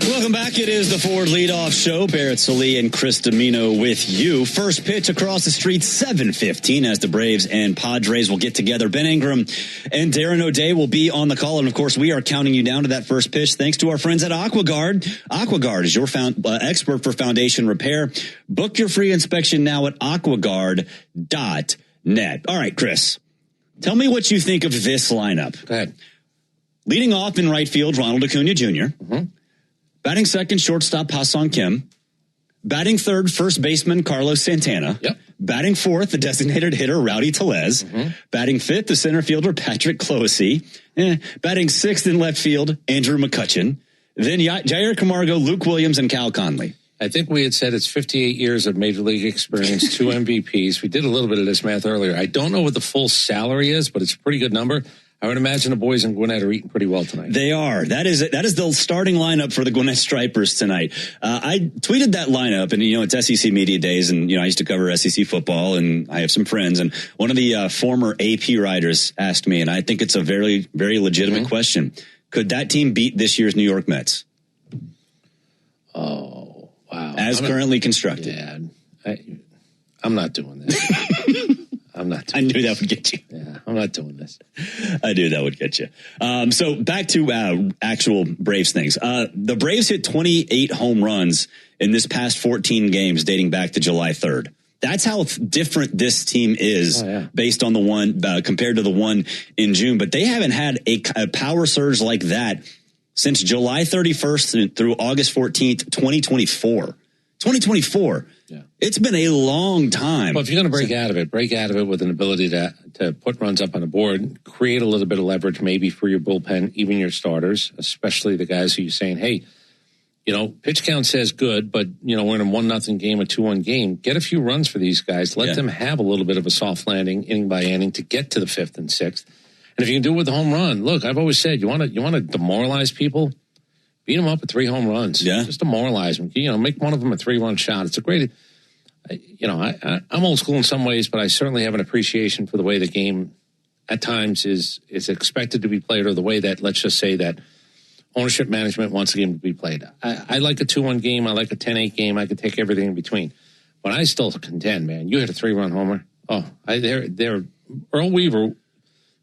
Welcome back. It is the Ford Leadoff Show. Barrett Salee and Chris Domino with you. First pitch across the street, 7:15, as the Braves and Padres will get together. Ben Ingram and Darren O'Day will be on the call. And, of course, we are counting you down to that first pitch thanks to our friends at AquaGuard. AquaGuard is your expert for foundation repair. Book your free inspection now at aquaguard.net. All right, Chris, tell me what you think of this lineup. Go ahead. Leading off in right field, Ronald Acuna Jr., Mm-hmm. Batting second, shortstop Ha-Seong Kim. Batting third, first baseman Carlos Santana. Yep. Batting fourth, the designated hitter Rowdy Tellez. Mm-hmm. Batting fifth, the center fielder Patrick Closey. Batting sixth in left field, Andrew McCutchen. Then Jair Camargo, Luke Williams, and Cal Conley. I think we had said it's 58 years of Major League experience, 2 MVPs. We did a little bit of this math earlier. I don't know what the full salary is, but it's a pretty good number. I would imagine the boys in Gwinnett are eating pretty well tonight. They are. That is the starting lineup for the Gwinnett Stripers tonight. I tweeted that lineup, and it's SEC Media Days, and I used to cover SEC football, and I have some friends. And one of the former AP writers asked me, and I think it's a very, very legitimate question: could that team beat this year's New York Mets? Oh, wow! As currently constructed. Yeah, I'm not doing this. I knew that would get you. Yeah, I'm not doing this. I knew that would get you. So back to actual Braves things. The Braves hit 28 home runs in this past 14 games dating back to July 3rd. That's how different this team is based on the one compared to the one in June. But they haven't had a power surge like that since July 31st through August 14th, 2024. 2024. Yeah. It's been a long time. Well, if you're going to break out of it with an ability to put runs up on the board, create a little bit of leverage maybe for your bullpen, even your starters, especially the guys who you're saying, hey, pitch count says good, but, we're in a 1-0 game, a 2-1 game. Get a few runs for these guys. Let them have a little bit of a soft landing, inning by inning, to get to the 5th and 6th. And if you can do it with a home run, look, I've always said, you want to demoralize people, beat them up with 3 home runs. Yeah. Just demoralize them. Make one of them a 3-run shot. It's a great, I'm old school in some ways, but I certainly have an appreciation for the way the game at times is expected to be played, or the way that, let's just say, that ownership management wants the game to be played. I like a 2-1 game. I like a 10-8 game. I could take everything in between. But I still contend, man, you hit a 3-run homer. Earl Weaver,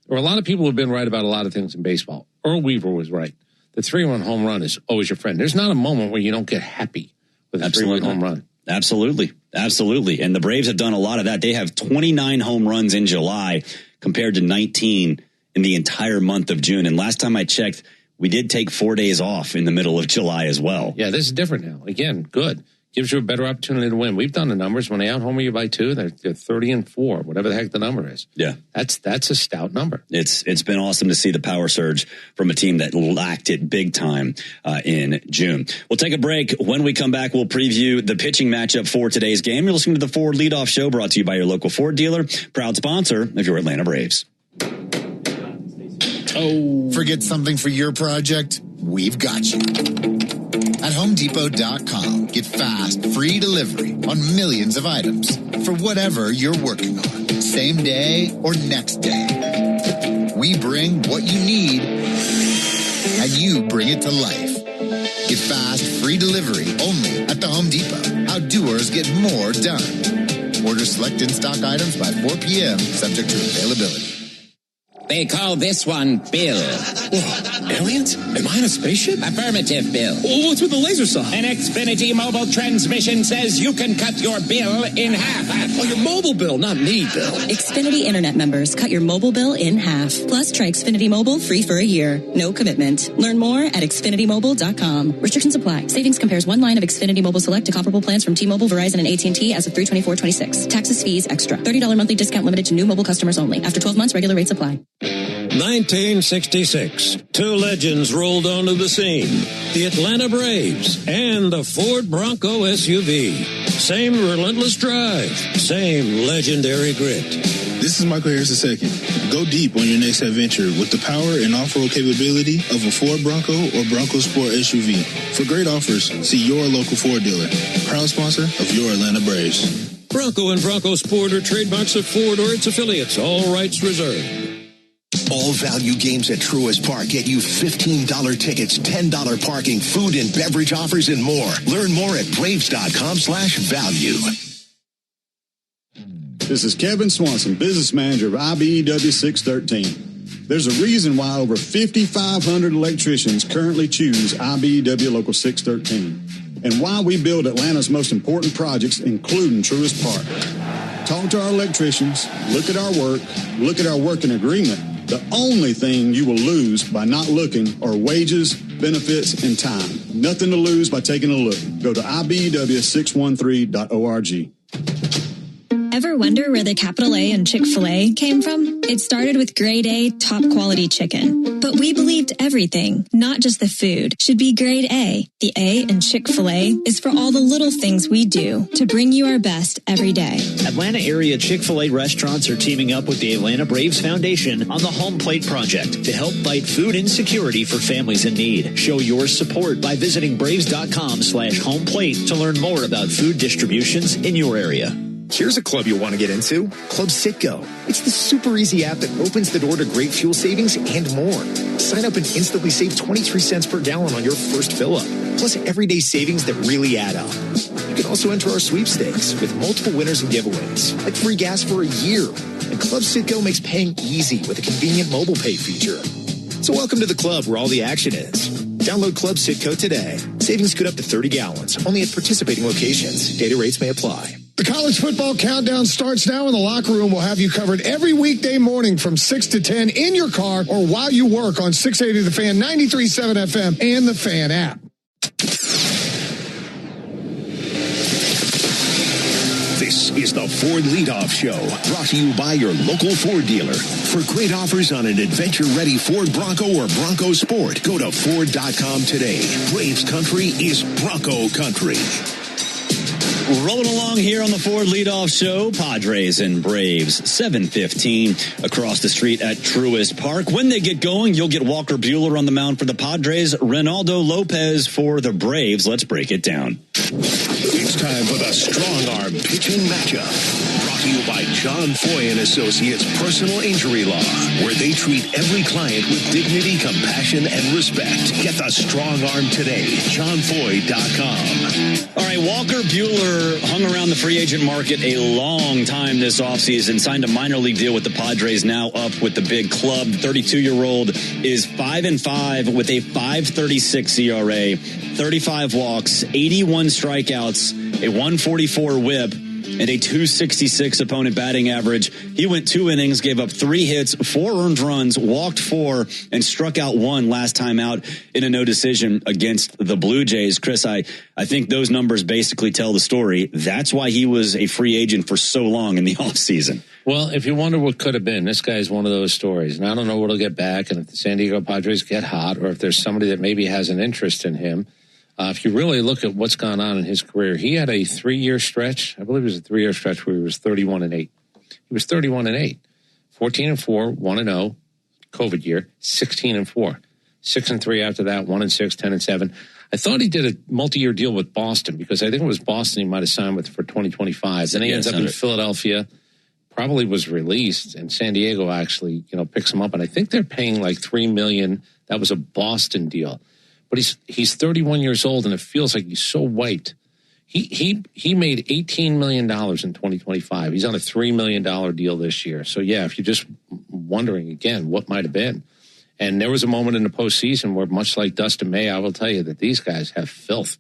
or a lot of people have been right about a lot of things in baseball. Earl Weaver was right. The 3-run home run is always your friend. There's not a moment where you don't get happy with a 3-run home run. Absolutely. And the Braves have done a lot of that. They have 29 home runs in July compared to 19 in the entire month of June. And last time I checked, we did take 4 days off in the middle of July as well. Yeah, this is different now. Again, good. Gives you a better opportunity to win. We've done the numbers. When they out-homer you by 2, they're 30-4, whatever the heck the number is. Yeah. That's a stout number. It's been awesome to see the power surge from a team that lacked it big time in June. We'll take a break. When we come back, we'll preview the pitching matchup for today's game. You're listening to the Ford Leadoff Show, brought to you by your local Ford dealer, proud sponsor of your Atlanta Braves. Oh. Forget something for your project? We've got you. At HomeDepot.com, get fast, free delivery on millions of items for whatever you're working on, same day or next day. We bring what you need, and you bring it to life. Get fast, free delivery only at the Home Depot. How doers get more done. Order select in-stock items by 4 p.m., subject to availability. They call this one Bill. Whoa, aliens? Am I in a spaceship? Affirmative, Bill. Oh, what's with the laser saw? An Xfinity mobile transmission says you can cut your bill in half. Oh, your mobile bill, not me, Bill. Xfinity Internet members cut your mobile bill in half. Plus, try Xfinity Mobile free for a year. No commitment. Learn more at XfinityMobile.com. Restrictions apply. Savings compares one line of Xfinity Mobile Select to comparable plans from T-Mobile, Verizon, and AT&T as of 3/24/26. Taxes, fees, extra. $30 monthly discount limited to new mobile customers only. After 12 months, regular rates apply. 1966, 2 legends rolled onto the scene. The Atlanta Braves and the Ford Bronco SUV. Same relentless drive, same legendary grit. This is Michael Harris II. Go deep on your next adventure with the power and off-road capability of a Ford Bronco or Bronco Sport SUV. For great offers, see your local Ford dealer. Proud sponsor of your Atlanta Braves. Bronco and Bronco Sport are trademarks of Ford or its affiliates. All rights reserved. All value games at Truist Park get you $15 tickets, $10 parking, food and beverage offers, and more. Learn more at Braves.com/value. This is Kevin Swanson, business manager of IBEW 613. There's a reason why over 5,500 electricians currently choose IBEW Local 613, and why we build Atlanta's most important projects, including Truist Park. Talk to our electricians, look at our work, look at our working agreement. The only thing you will lose by not looking are wages, benefits, and time. Nothing to lose by taking a look. Go to IBEW613.org. Ever wonder where the capital A in Chick-fil-A came from? It started with grade A, top quality chicken. But we believed everything, not just the food, should be grade A. The A in Chick-fil-A is for all the little things we do to bring you our best every day. Atlanta area Chick-fil-A restaurants are teaming up with the Atlanta Braves Foundation on the Home Plate Project to help fight food insecurity for families in need. Show your support by visiting Braves.com/homeplate to learn more about food distributions in your area. Here's a club you'll want to get into, Club Citgo. It's the super easy app that opens the door to great fuel savings and more. Sign up and instantly save 23 cents per gallon on your first fill-up, plus everyday savings that really add up. You can also enter our sweepstakes with multiple winners and giveaways, like free gas for a year. And Club Citgo makes paying easy with a convenient mobile pay feature. So welcome to the club where all the action is. Download Club Citgo today. Savings could up to 30 gallons, only at participating locations. Data rates may apply. The college football countdown starts now, and the locker room will have you covered every weekday morning from 6 to 10 in your car or while you work on 680 The Fan, 93.7 FM, and the Fan app. This is the Ford Leadoff Show, brought to you by your local Ford dealer. For great offers on an adventure-ready Ford Bronco or Bronco Sport, go to Ford.com today. Braves country is Bronco country. Rolling along here on the Ford Leadoff Show, Padres and Braves, 7:15 across the street at Truist Park. When they get going, you'll get Walker Buehler on the mound for the Padres, Reynaldo Lopez for the Braves. Let's break it down. It's time for the Strong Arm Pitching Matchup. Brought to you by John Foy & Associates Personal Injury Law, where they treat every client with dignity, compassion, and respect. Get the Strong Arm today. JohnFoy.com. All right, Walker Buehler hung around the free agent market a long time this offseason, signed a minor league deal with the Padres, now up with the big club. 32-year-old is 5-5 with a 5.36 ERA, 35 walks, 81 strikeouts, a 144 whip, and a 266 opponent batting average. He went 2 innings, gave up 3 hits, 4 earned runs, walked 4, and struck out 1 last time out in a no decision against the Blue Jays. Chris, I think those numbers basically tell the story. That's why he was a free agent for so long in the offseason. Well, if you wonder what could have been, this guy's one of those stories. And I don't know what he'll get back, and if the San Diego Padres get hot, or if there's somebody that maybe has an interest in him. If you really look at what's gone on in his career, he had a 3-year stretch. I believe it was a 3-year stretch where he was 31-8. He was 31-8, 14-4, 1-0, COVID year, 16-4, 6-3 after that, 1-6, 10-7. I thought he did a multi-year deal with Boston because I think it was Boston he might have signed with for 2025. Then he ends up in Philadelphia, probably was released, and San Diego actually, picks him up. And I think they're paying like $3 million. That was a Boston deal. But he's 31 years old, and it feels like he's so wiped. He made $18 million in 2025. He's on a $3 million deal this year. So, yeah, if you're just wondering, again, what might have been. And there was a moment in the postseason where, much like Dustin May, I will tell you that these guys have filth.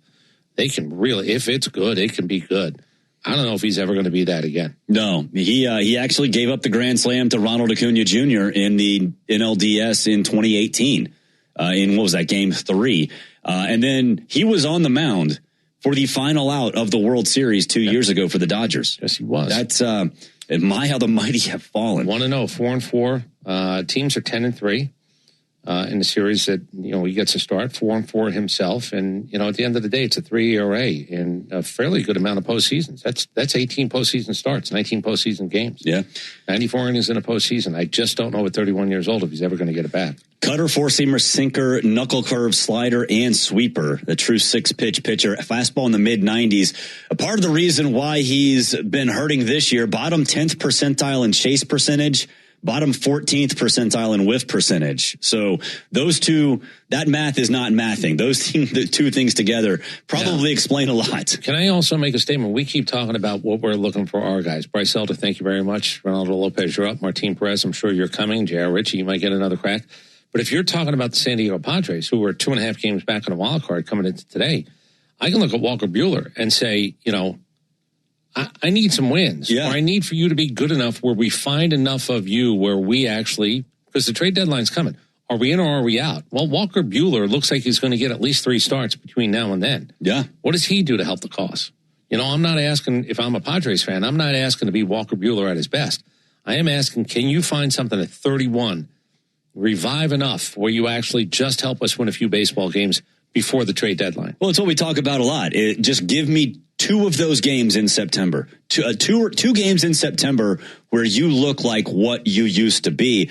They can really, if it's good, it can be good. I don't know if he's ever going to be that again. No, he actually gave up the Grand Slam to Ronald Acuna Jr. in the NLDS in 2018. In what was that, Game 3? And then he was on the mound for the final out of the World Series 2 years ago for the Dodgers. Yes, he was. That's how the mighty have fallen. 1-0, 4-4. Teams are 10-3 in the series that he gets a start. 4-4 himself, and at the end of the day, it's a 3 ERA in a fairly good amount of postseasons. That's 18 postseason starts, 19 postseason games. Yeah, 94 innings in a postseason. I just don't know at 31 years old if he's ever going to get it back. Cutter, four-seamer, sinker, knuckle curve, slider, and sweeper. The true 6-pitch pitcher. Fastball in the mid-90s. A part of the reason why he's been hurting this year, bottom 10th percentile in chase percentage, bottom 14th percentile in whiff percentage. So those two, that math is not mathing. Those the two things together probably explain a lot. Can I also make a statement? We keep talking about what we're looking for our guys. Bryce Elder, thank you very much. Ronaldo Lopez, you're up. Martin Perez, I'm sure you're coming. J.R. Ritchie, you might get another crack. But if you're talking about the San Diego Padres, who were 2.5 games back on a wild card coming into today, I can look at Walker Buehler and say, I need some wins. Yeah. Or I need for you to be good enough where we find enough of you where we actually, because the trade deadline's coming. Are we in or are we out? Well, Walker Buehler looks like he's going to get at least 3 starts between now and then. Yeah. What does he do to help the cause? I'm not asking, if I'm a Padres fan, I'm not asking to be Walker Buehler at his best. I am asking, can you find something at 31, revive enough where you actually just help us win a few baseball games before the trade deadline? Well, it's what we talk about a lot. Just give me 2 of those games in September. Two games in September where you look like what you used to be.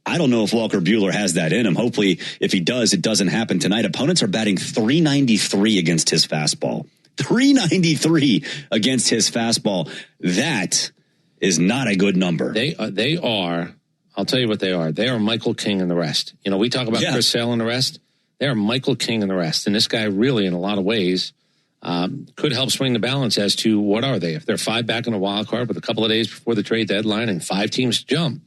I don't know if Walker Buehler has that in him. Hopefully, if he does, it doesn't happen tonight. Opponents are batting .393 against his fastball. .393 against his fastball. That is not a good number. They are. I'll tell you what they are. They are Michael King and the rest. We talk about Chris Sale and the rest. They are Michael King and the rest. And this guy really, in a lot of ways, could help swing the balance as to what are they. If they're 5 back in a wild card with a couple of days before the trade deadline and 5 teams jump,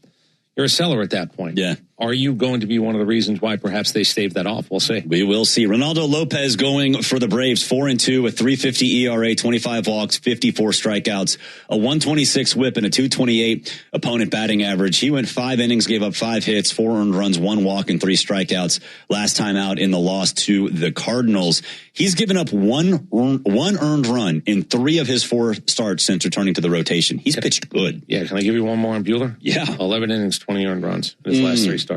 you're a seller at that point. Yeah. Are you going to be one of the reasons why perhaps they staved that off? We'll see. We will see. Ronaldo Lopez going for the Braves, 4-2 with .350 ERA, 25 walks, 54 strikeouts, a 126 whip, and a 228 opponent batting average. He went 5 innings, gave up 5 hits, 4 earned runs, 1 walk, and 3 strikeouts last time out in the loss to the Cardinals. He's given up one earned run in 3 of his 4 starts since returning to the rotation. He's pitched good. Yeah, can I give you one more on Buehler? Yeah. 11 innings, 20 earned runs in his last 3 starts.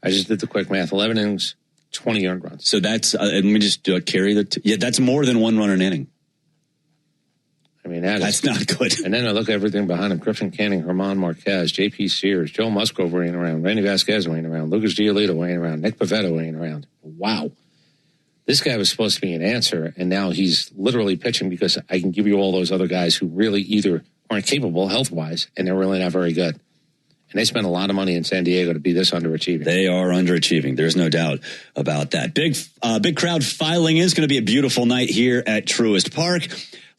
I just did the quick math. 11 innings, 20 earned runs. So that's, let me just carry that's more than 1 run an inning. I mean, that's not good. And then I look at everything behind him. Griffin Canning, Herman Marquez, J.P. Sears, Joe Musgrove ain't around, Randy Vasquez ain't around, Lucas Giolito ain't around, Nick Pivetta ain't around. Wow. This guy was supposed to be an answer, and now he's literally pitching because I can give you all those other guys who really either aren't capable health-wise, and they're really not very good. And they spent a lot of money in San Diego to be this underachieving. They are underachieving. There's no doubt about that. Big crowd filing in. It's going to be a beautiful night here at Truist Park.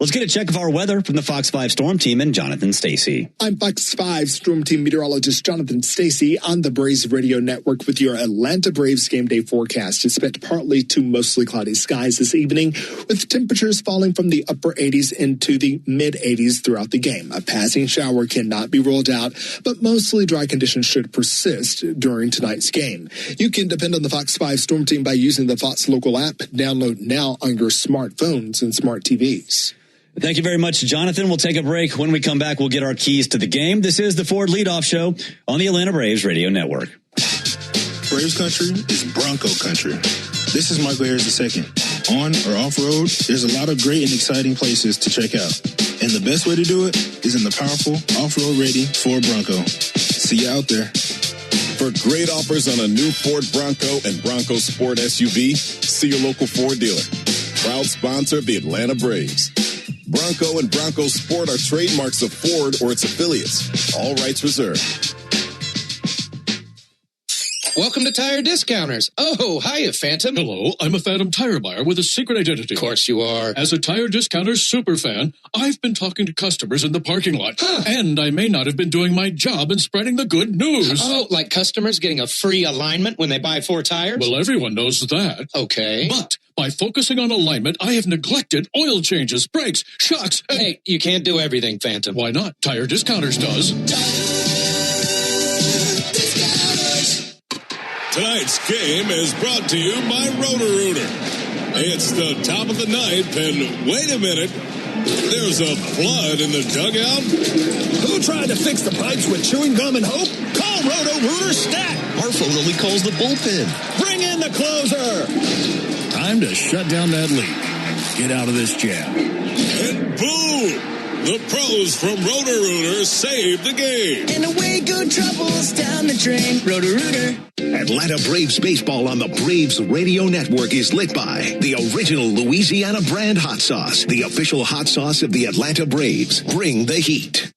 Let's get a check of our weather from the Fox 5 Storm Team and Jonathan Stacy. I'm Fox 5 Storm Team meteorologist Jonathan Stacy on the Braves Radio Network with your Atlanta Braves game day forecast. Expect partly to mostly cloudy skies this evening, with temperatures falling from the upper 80s into the mid 80s throughout the game. A passing shower cannot be ruled out, but mostly dry conditions should persist during tonight's game. You can depend on the Fox 5 Storm Team by using the Fox Local app. Download now on your smartphones and smart TVs. Thank you very much, Jonathan. We'll take a break. When we come back, we'll get our keys to the game. This is the Ford Leadoff Show on the Atlanta Braves Radio Network. Braves country is Bronco country. This is Michael Harris II. On or off-road, there's a lot of great and exciting places to check out. And the best way to do it is in the powerful, off-road ready Ford Bronco. See you out there. For great offers on a new Ford Bronco and Bronco Sport SUV, see your local Ford dealer. Proud sponsor of the Atlanta Braves. Bronco and Bronco Sport are trademarks of Ford or its affiliates. All rights reserved. Welcome to Tire Discounters. Oh, hiya, Phantom. Hello, I'm a Phantom tire buyer with a secret identity. Of course you are. As a Tire Discounters superfan, I've been talking to customers in the parking lot. And I may not have been doing my job in spreading the good news. Oh, like customers getting a free alignment when they buy 4 tires? Well, everyone knows that. Okay. But by focusing on alignment, I have neglected oil changes, brakes, shocks, and... Hey, you can't do everything, Phantom. Why not? Tire Discounters does. Tonight's game is brought to you by Roto-Rooter. It's the top of the ninth, and wait a minute, there's a flood in the dugout. Who tried to fix the pipes with chewing gum and hope? Call Roto-Rooter Stat. Our phone only calls the bullpen. Bring in the closer. Time to shut down that leak. Get out of this jam. And boom! The pros from Roto-Rooter saved the game. And away go troubles down the drain. Roto-Rooter. Atlanta Braves baseball on the Braves Radio Network is lit by the original Louisiana brand hot sauce, the official hot sauce of the Atlanta Braves. Bring the heat.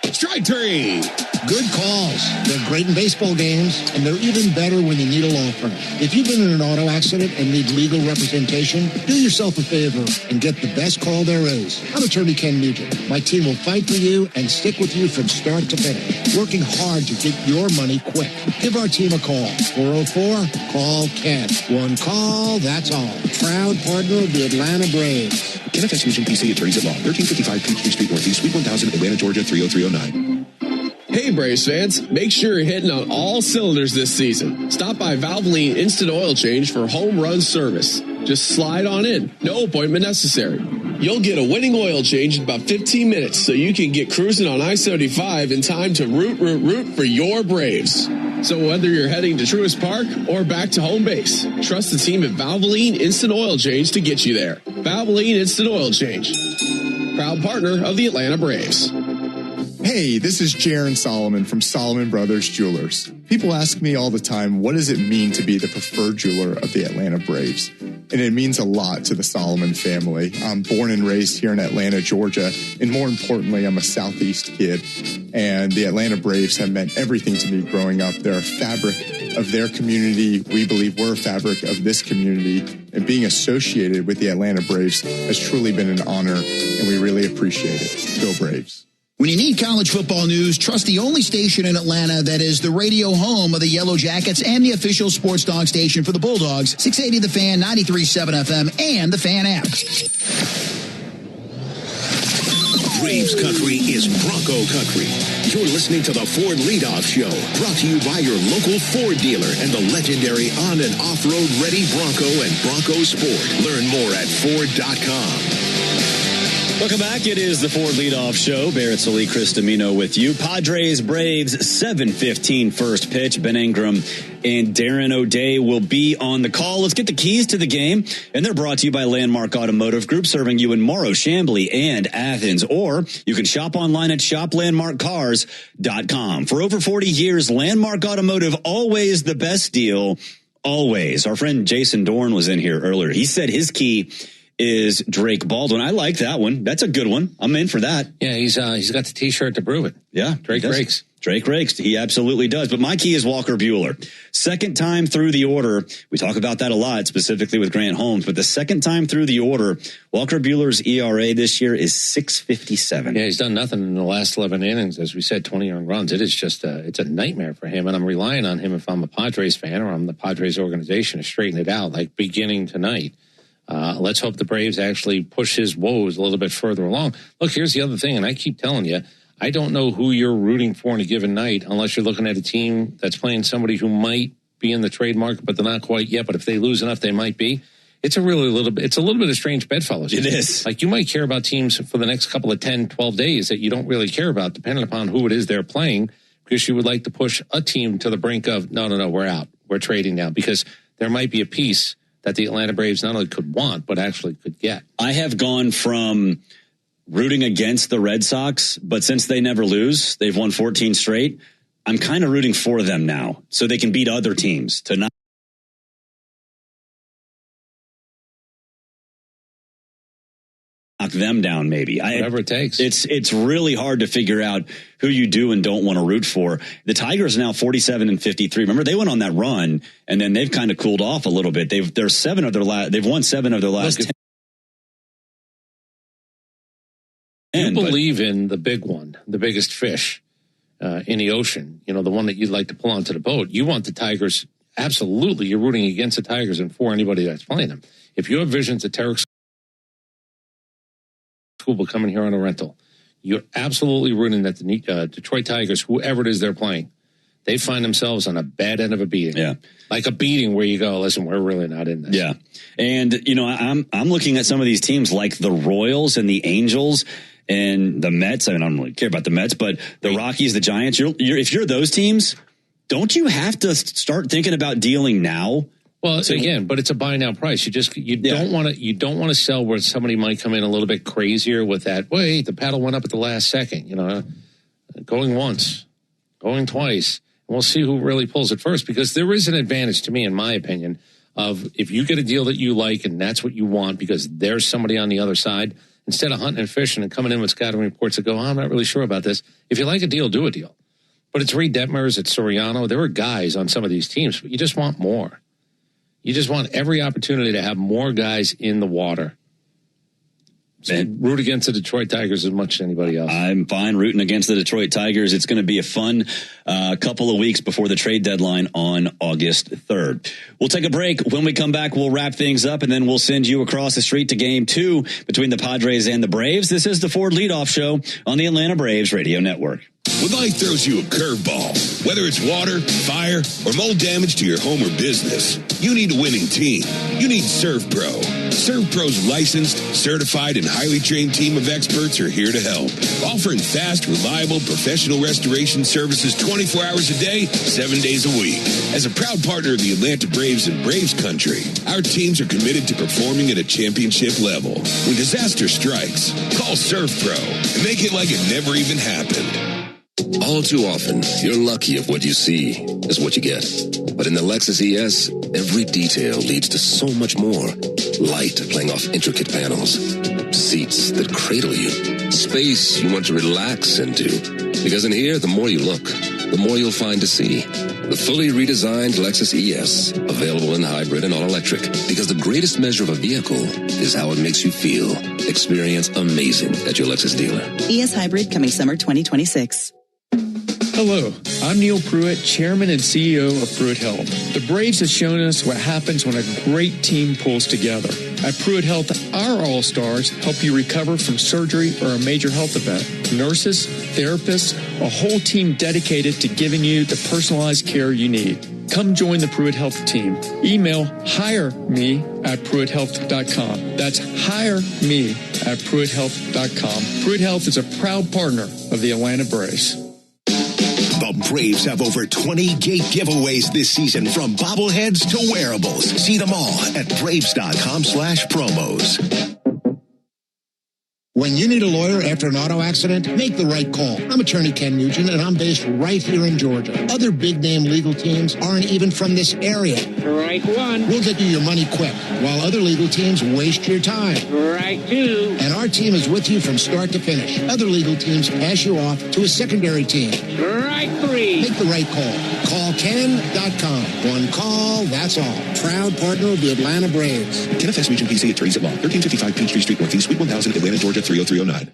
Strike three. Good calls. They're great in baseball games, and they're even better when you need a law firm. If you've been in an auto accident and need legal representation, do yourself a favor and get the best call there is. I'm attorney Ken Nugent. My team will fight for you and stick with you from start to finish, working hard to get your money quick. Give our team a call. 404-CALL-KEN. One call, that's all. Proud partner of the Atlanta Braves. Kenneth S. Nugent, PC, attorneys at law. 1355 Peachtree Street Northeast, Suite 1000, Atlanta, Georgia, 30309. Hey Braves fans, make sure you're hitting on all cylinders this season. Stop by Valvoline Instant Oil Change for home run service. Just slide on in, no appointment necessary. You'll get a winning oil change in about 15 minutes so you can get cruising on I-75 in time to root for your Braves. So whether you're heading to Truist Park or back to home base, trust the team at Valvoline Instant Oil Change to get you there. Valvoline Instant Oil Change, proud partner of the Atlanta Braves. Hey, this is Jaron Solomon from Solomon Brothers Jewelers. People ask me all the time, what does it mean to be the preferred jeweler of the Atlanta Braves? And it means a lot to the Solomon family. I'm born and raised here in Atlanta, Georgia, and more importantly, I'm a Southeast kid. And the Atlanta Braves have meant everything to me growing up. They're a fabric of their community. We believe we're a fabric of this community. And being associated with the Atlanta Braves has truly been an honor, and we really appreciate it. Go Braves. When you need college football news, trust the only station in Atlanta that is the radio home of the Yellow Jackets and the official sports dog station for the Bulldogs, 680 The Fan, 93.7 FM, and the Fan app. Braves country is Bronco country. You're listening to the Ford Leadoff Show, brought to you by your local Ford dealer and the legendary on- and off-road ready Bronco and Bronco Sport. Learn more at Ford.com. Welcome back. It is the Ford Leadoff Show. Barrett Salee, Chris Domino with you. Padres, Braves, 7:15 first pitch. Ben Ingram and Darren O'Day will be on the call. Let's get the keys to the game. And they're brought to you by Landmark Automotive Group, serving you in Morrow, Chamblee, and Athens. Or you can shop online at shoplandmarkcars.com. For over 40 years, Landmark Automotive, always the best deal, always. Our friend Jason Dorn was in here earlier. He said his key is Drake Baldwin. I like that one. That's a good one. I'm in for that. Yeah, he's got the T-shirt to prove it. Yeah, Drake rakes. Drake rakes. He absolutely does. But my key is Walker Buehler. Second time through the order. We talk about that a lot, specifically with Grant Holmes. But the second time through the order, Walker Buehler's ERA this year is 6.57. Yeah, he's done nothing in the last 11 innings. As we said, 20 earned runs. It is just it's a nightmare for him. And I'm relying on him if I'm a Padres fan or I'm the Padres organization to straighten it out, like beginning tonight. Let's hope the Braves actually push his woes a little bit further along. Look, here's the other thing, and I keep telling you, I don't know who you're rooting for in a given night unless you're looking at a team that's playing somebody who might be in the trade market, but they're not quite yet. But if they lose enough, they might be. It's a little bit of a strange bedfellow. It is. Like, you might care about teams for the next couple of 10, 12 days that you don't really care about, depending upon who it is they're playing, because you would like to push a team to the brink of, no, we're out. We're trading now, because there might be a piece that the Atlanta Braves not only could want, but actually could get. I have gone from rooting against the Red Sox, but since they never lose, they've won 14 straight, I'm kind of rooting for them now so they can beat other teams to not knock them down, maybe. Whatever it takes. It's really hard to figure out who you do and don't want to root for. The Tigers are now 47-53. Remember, they went on that run, and then they've kind of cooled off a little bit. They've won 7 of their last 10. You believe in the big one, the biggest fish in the ocean, the one that you'd like to pull onto the boat. You want the Tigers. Absolutely, you're rooting against the Tigers and for anybody that's playing them. If you have visions of Tarek School coming here on a rental, you're absolutely rooting that the Detroit Tigers, whoever it is they're playing, they find themselves on a bad end of a beating. Yeah. Like a beating where you go, listen, we're really not in this. Yeah. And, I'm looking at some of these teams like the Royals and the Angels and the Mets. I don't really care about the Mets, but the Rockies, the Giants, if you're those teams, don't you have to start thinking about dealing now? Well, again, but it's a buy now price. You don't want to sell where somebody might come in a little bit crazier with that. Wait, the paddle went up at the last second. Going once, going twice, and we'll see who really pulls it first. Because there is an advantage to me, in my opinion, of if you get a deal that you like and that's what you want, because there's somebody on the other side. Instead of hunting and fishing and coming in with scouting reports that go, I'm not really sure about this. If you like a deal, do a deal. But it's Reed Detmers, it's Soriano. There were guys on some of these teams, but you just want more. You just want every opportunity to have more guys in the water. So root against the Detroit Tigers as much as anybody else. I'm fine rooting against the Detroit Tigers. It's going to be a fun couple of weeks before the trade deadline on August 3rd. We'll take a break. When we come back, we'll wrap things up, and then we'll send you across the street to Game 2 between the Padres and the Braves. This is the Ford Leadoff Show on the Atlanta Braves Radio Network. When life throws you a curveball, whether it's water, fire, or mold damage to your home or business, you need a winning team. You need ServPro. ServPro's licensed, certified, and highly trained team of experts are here to help, offering fast, reliable, professional restoration services 24 hours a day, 7 days a week. As a proud partner of the Atlanta Braves and Braves Country, our teams are committed to performing at a championship level. When disaster strikes, call ServPro and make it like it never even happened. All too often, you're lucky if what you see is what you get. But in the Lexus ES, every detail leads to so much more. Light playing off intricate panels, seats that cradle you, space you want to relax into. Because in here, the more you look, the more you'll find to see. The fully redesigned Lexus ES, available in hybrid and all-electric. Because the greatest measure of a vehicle is how it makes you feel. Experience amazing at your Lexus dealer. ES Hybrid coming summer 2026. Hello, I'm Neil Pruitt, Chairman and CEO of Pruitt Health. The Braves have shown us what happens when a great team pulls together. At Pruitt Health, our All-Stars help you recover from surgery or a major health event. Nurses, therapists, a whole team dedicated to giving you the personalized care you need. Come join the Pruitt Health team. Email hireme@pruitthealth.com. That's hireme@pruitthealth.com. Pruitt Health is a proud partner of the Atlanta Braves. The Braves have over 20 gate giveaways this season, from bobbleheads to wearables. See them all at braves.com/promos. When you need a lawyer after an auto accident, make the right call. I'm attorney Ken Nugent, and I'm based right here in Georgia. Other big-name legal teams aren't even from this area. Right one. We'll get you your money quick, while other legal teams waste your time. Right two. And our team is with you from start to finish. Other legal teams pass you off to a secondary team. Right three. Make the right call. Call Ken.com. One call, that's all. Proud partner of the Atlanta Braves. Kenneth S. Region PC Attorneys at Law, 1355 Peachtree Street Northeast, Suite 1000, Atlanta, Georgia, 30309.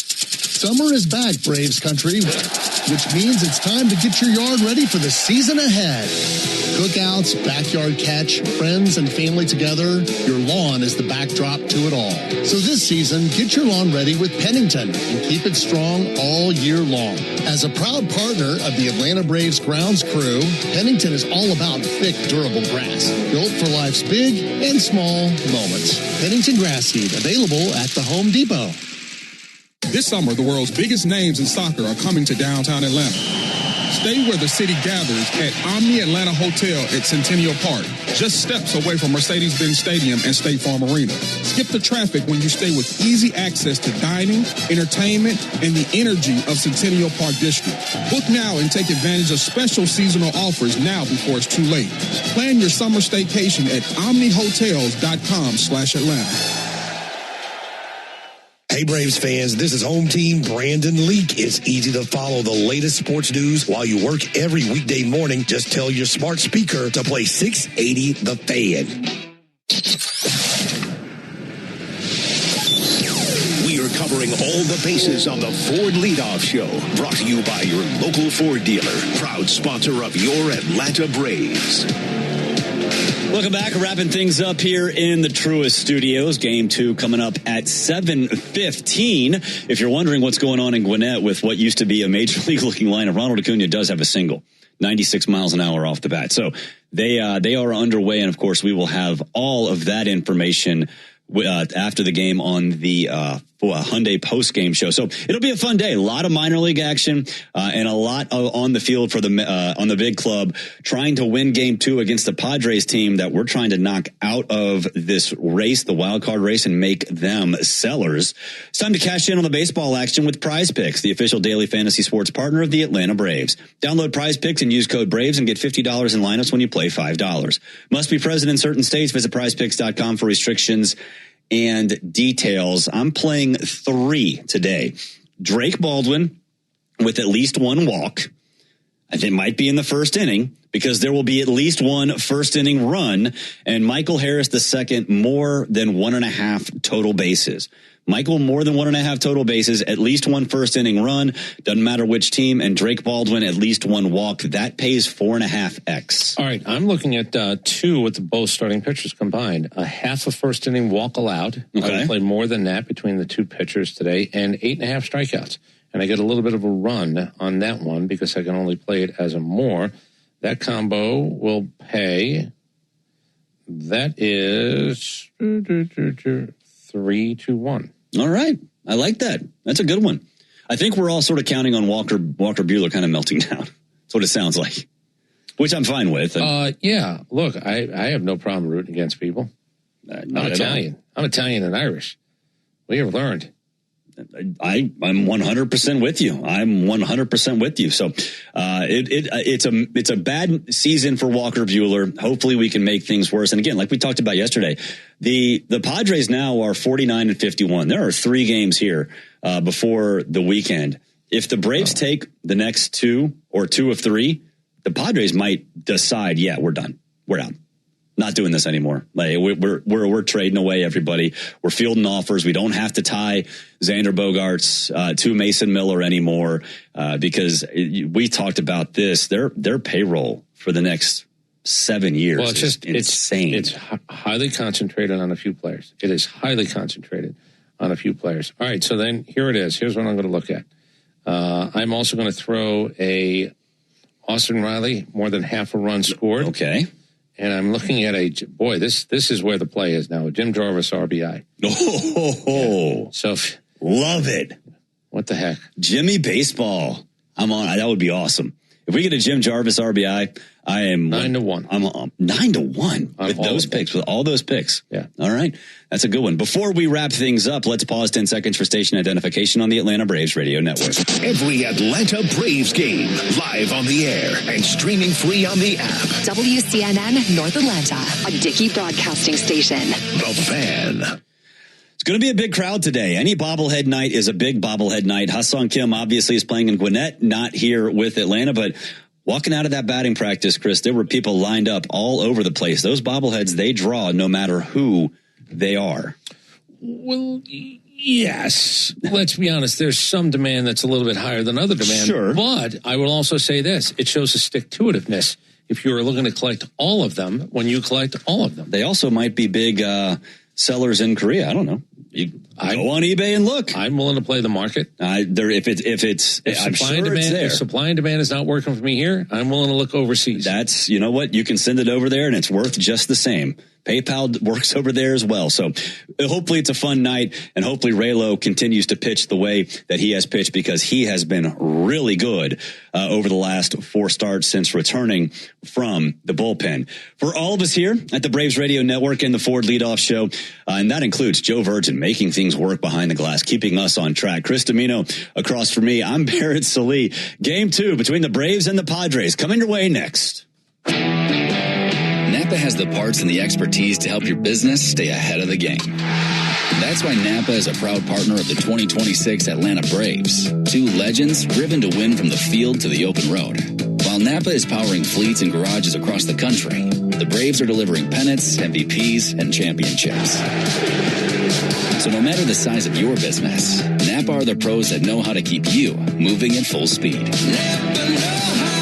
Summer is back, Braves country, which means it's time to get your yard ready for the season ahead. Cookouts, backyard catch, friends and family together, your lawn is the backdrop to it all. So this season, get your lawn ready with Pennington and keep it strong all year long. As a proud partner of the Atlanta Braves grounds crew, Pennington is all about thick, durable grass, built for life's big and small moments. Pennington grass seed, available at the Home Depot. This summer, the world's biggest names in soccer are coming to downtown Atlanta. Stay where the city gathers at Omni Atlanta Hotel at Centennial Park, just steps away from Mercedes-Benz Stadium and State Farm Arena. Skip the traffic when you stay with easy access to dining, entertainment, and the energy of Centennial Park District. Book now and take advantage of special seasonal offers now before it's too late. Plan your summer staycation at omnihotels.com/Atlanta. Hey, Braves fans, this is home team Brandon Leak. It's easy to follow the latest sports news while you work every weekday morning. Just tell your smart speaker to play 680 The Fan. We are covering all the bases on the Ford Leadoff Show. Brought to you by your local Ford dealer, proud sponsor of your Atlanta Braves. Welcome back. Wrapping things up here in the Truist Studios. Game 2 coming up at 7:15. If you're wondering what's going on in Gwinnett with what used to be a major league looking lineup, Ronald Acuna does have a single, 96 miles an hour off the bat. So they are underway, and of course we will have all of that information after the game on the Hyundai post-game show. So it'll be a fun day. A lot of minor league action and a lot on the field for on the big club, trying to win Game 2 against the Padres team that we're trying to knock out of this race, the wild card race, and make them sellers. It's time to cash in on the baseball action with Prize Picks, the official daily fantasy sports partner of the Atlanta Braves. Download Prize Picks and use code BRAVES and get $50 in lineups when you play $5. Must be present in certain states. Visit prizepicks.com for restrictions and details. I'm playing 3 today. Drake Baldwin with at least one walk. I think it might be in the first inning because there will be at least one first inning run, and Michael Harris II more than 1.5 total bases. Michael, more than 1.5 total bases, at least one first inning run, doesn't matter which team, and Drake Baldwin, at least one walk. That pays 4.5x. All right, I'm looking at 2 with the both starting pitchers combined. A half a first inning walk allowed. Okay. I would play more than that between the 2 pitchers today, and 8.5 strikeouts. And I get a little bit of a run on that one because I can only play it as a more. That combo will pay, that is 3-1. All right. I like that. That's a good one. I think we're all sort of counting on Walker Buehler kind of melting down. That's what it sounds like, which I'm fine with. Yeah. Look, I have no problem rooting against people. I'm Italian. I'm Italian and Irish. We have learned. I'm 100% with you. I'm 100% with you. So it's a bad season for Walker Buehler. Hopefully we can make things worse. And again, like we talked about yesterday, the Padres now are 49-51. There are 3 games here before the weekend. If the Braves take the next 2 or 2 of 3, the Padres might decide, yeah, we're done. We're out. Not doing this anymore. Like we're trading away everybody. We're fielding offers. We don't have to tie Xander Bogaerts to Mason Miller anymore because we talked about this. Their payroll for the next 7 years. Well, it's just insane. It's highly concentrated on a few players. It is highly concentrated on a few players. All right, so then here it is. Here's what I'm going to look at. I'm also going to throw a Austin Riley more than half a run scored. Okay. And I'm looking at this is where the play is now. A Jim Jarvis RBI. Oh, so love it. What the heck? Jimmy Baseball. I'm on. That would be awesome. If we get a Jim Jarvis RBI, I am 9-1. I'm 9-1 with those picks, with all those picks. Yeah. All right. That's a good one. Before we wrap things up, let's pause 10 seconds for station identification on the Atlanta Braves Radio Network. Every Atlanta Braves game live on the air and streaming free on the app. WCNN North Atlanta, a Dickey broadcasting station. The Fan. It's going to be a big crowd today. Any bobblehead night is a big bobblehead night. Ha-Seong Kim obviously is playing in Gwinnett, not here with Atlanta, but walking out of that batting practice, Chris, there were people lined up all over the place. Those bobbleheads, they draw no matter who they are. Well, yes. Let's be honest. There's some demand that's a little bit higher than other demand. Sure. But I will also say this. It shows a stick-to-itiveness if you're looking to collect all of them when you collect all of them. They also might be big sellers in Korea. I don't know. You go on eBay and look. I'm willing to play the market. If supply and demand is not working for me here, I'm willing to look overseas. That's, you know what? You can send it over there and it's worth just the same. PayPal works over there as well. So hopefully it's a fun night, and hopefully Raylo continues to pitch the way that he has pitched, because he has been really good over the last 4 starts since returning from the bullpen. For all of us here at the Braves Radio Network and the Ford Leadoff Show, and that includes Joe Virgin making things work behind the glass, keeping us on track. Chris Domino across from me. I'm Barrett Salee. Game 2 between the Braves and the Padres coming your way next. Napa has the parts and the expertise to help your business stay ahead of the game. That's why Napa is a proud partner of the 2026 Atlanta Braves. 2 legends driven to win from the field to the open road. While Napa is powering fleets and garages across the country, the Braves are delivering pennants, MVPs, and championships. So no matter the size of your business, Napa are the pros that know how to keep you moving at full speed. Napa know-how.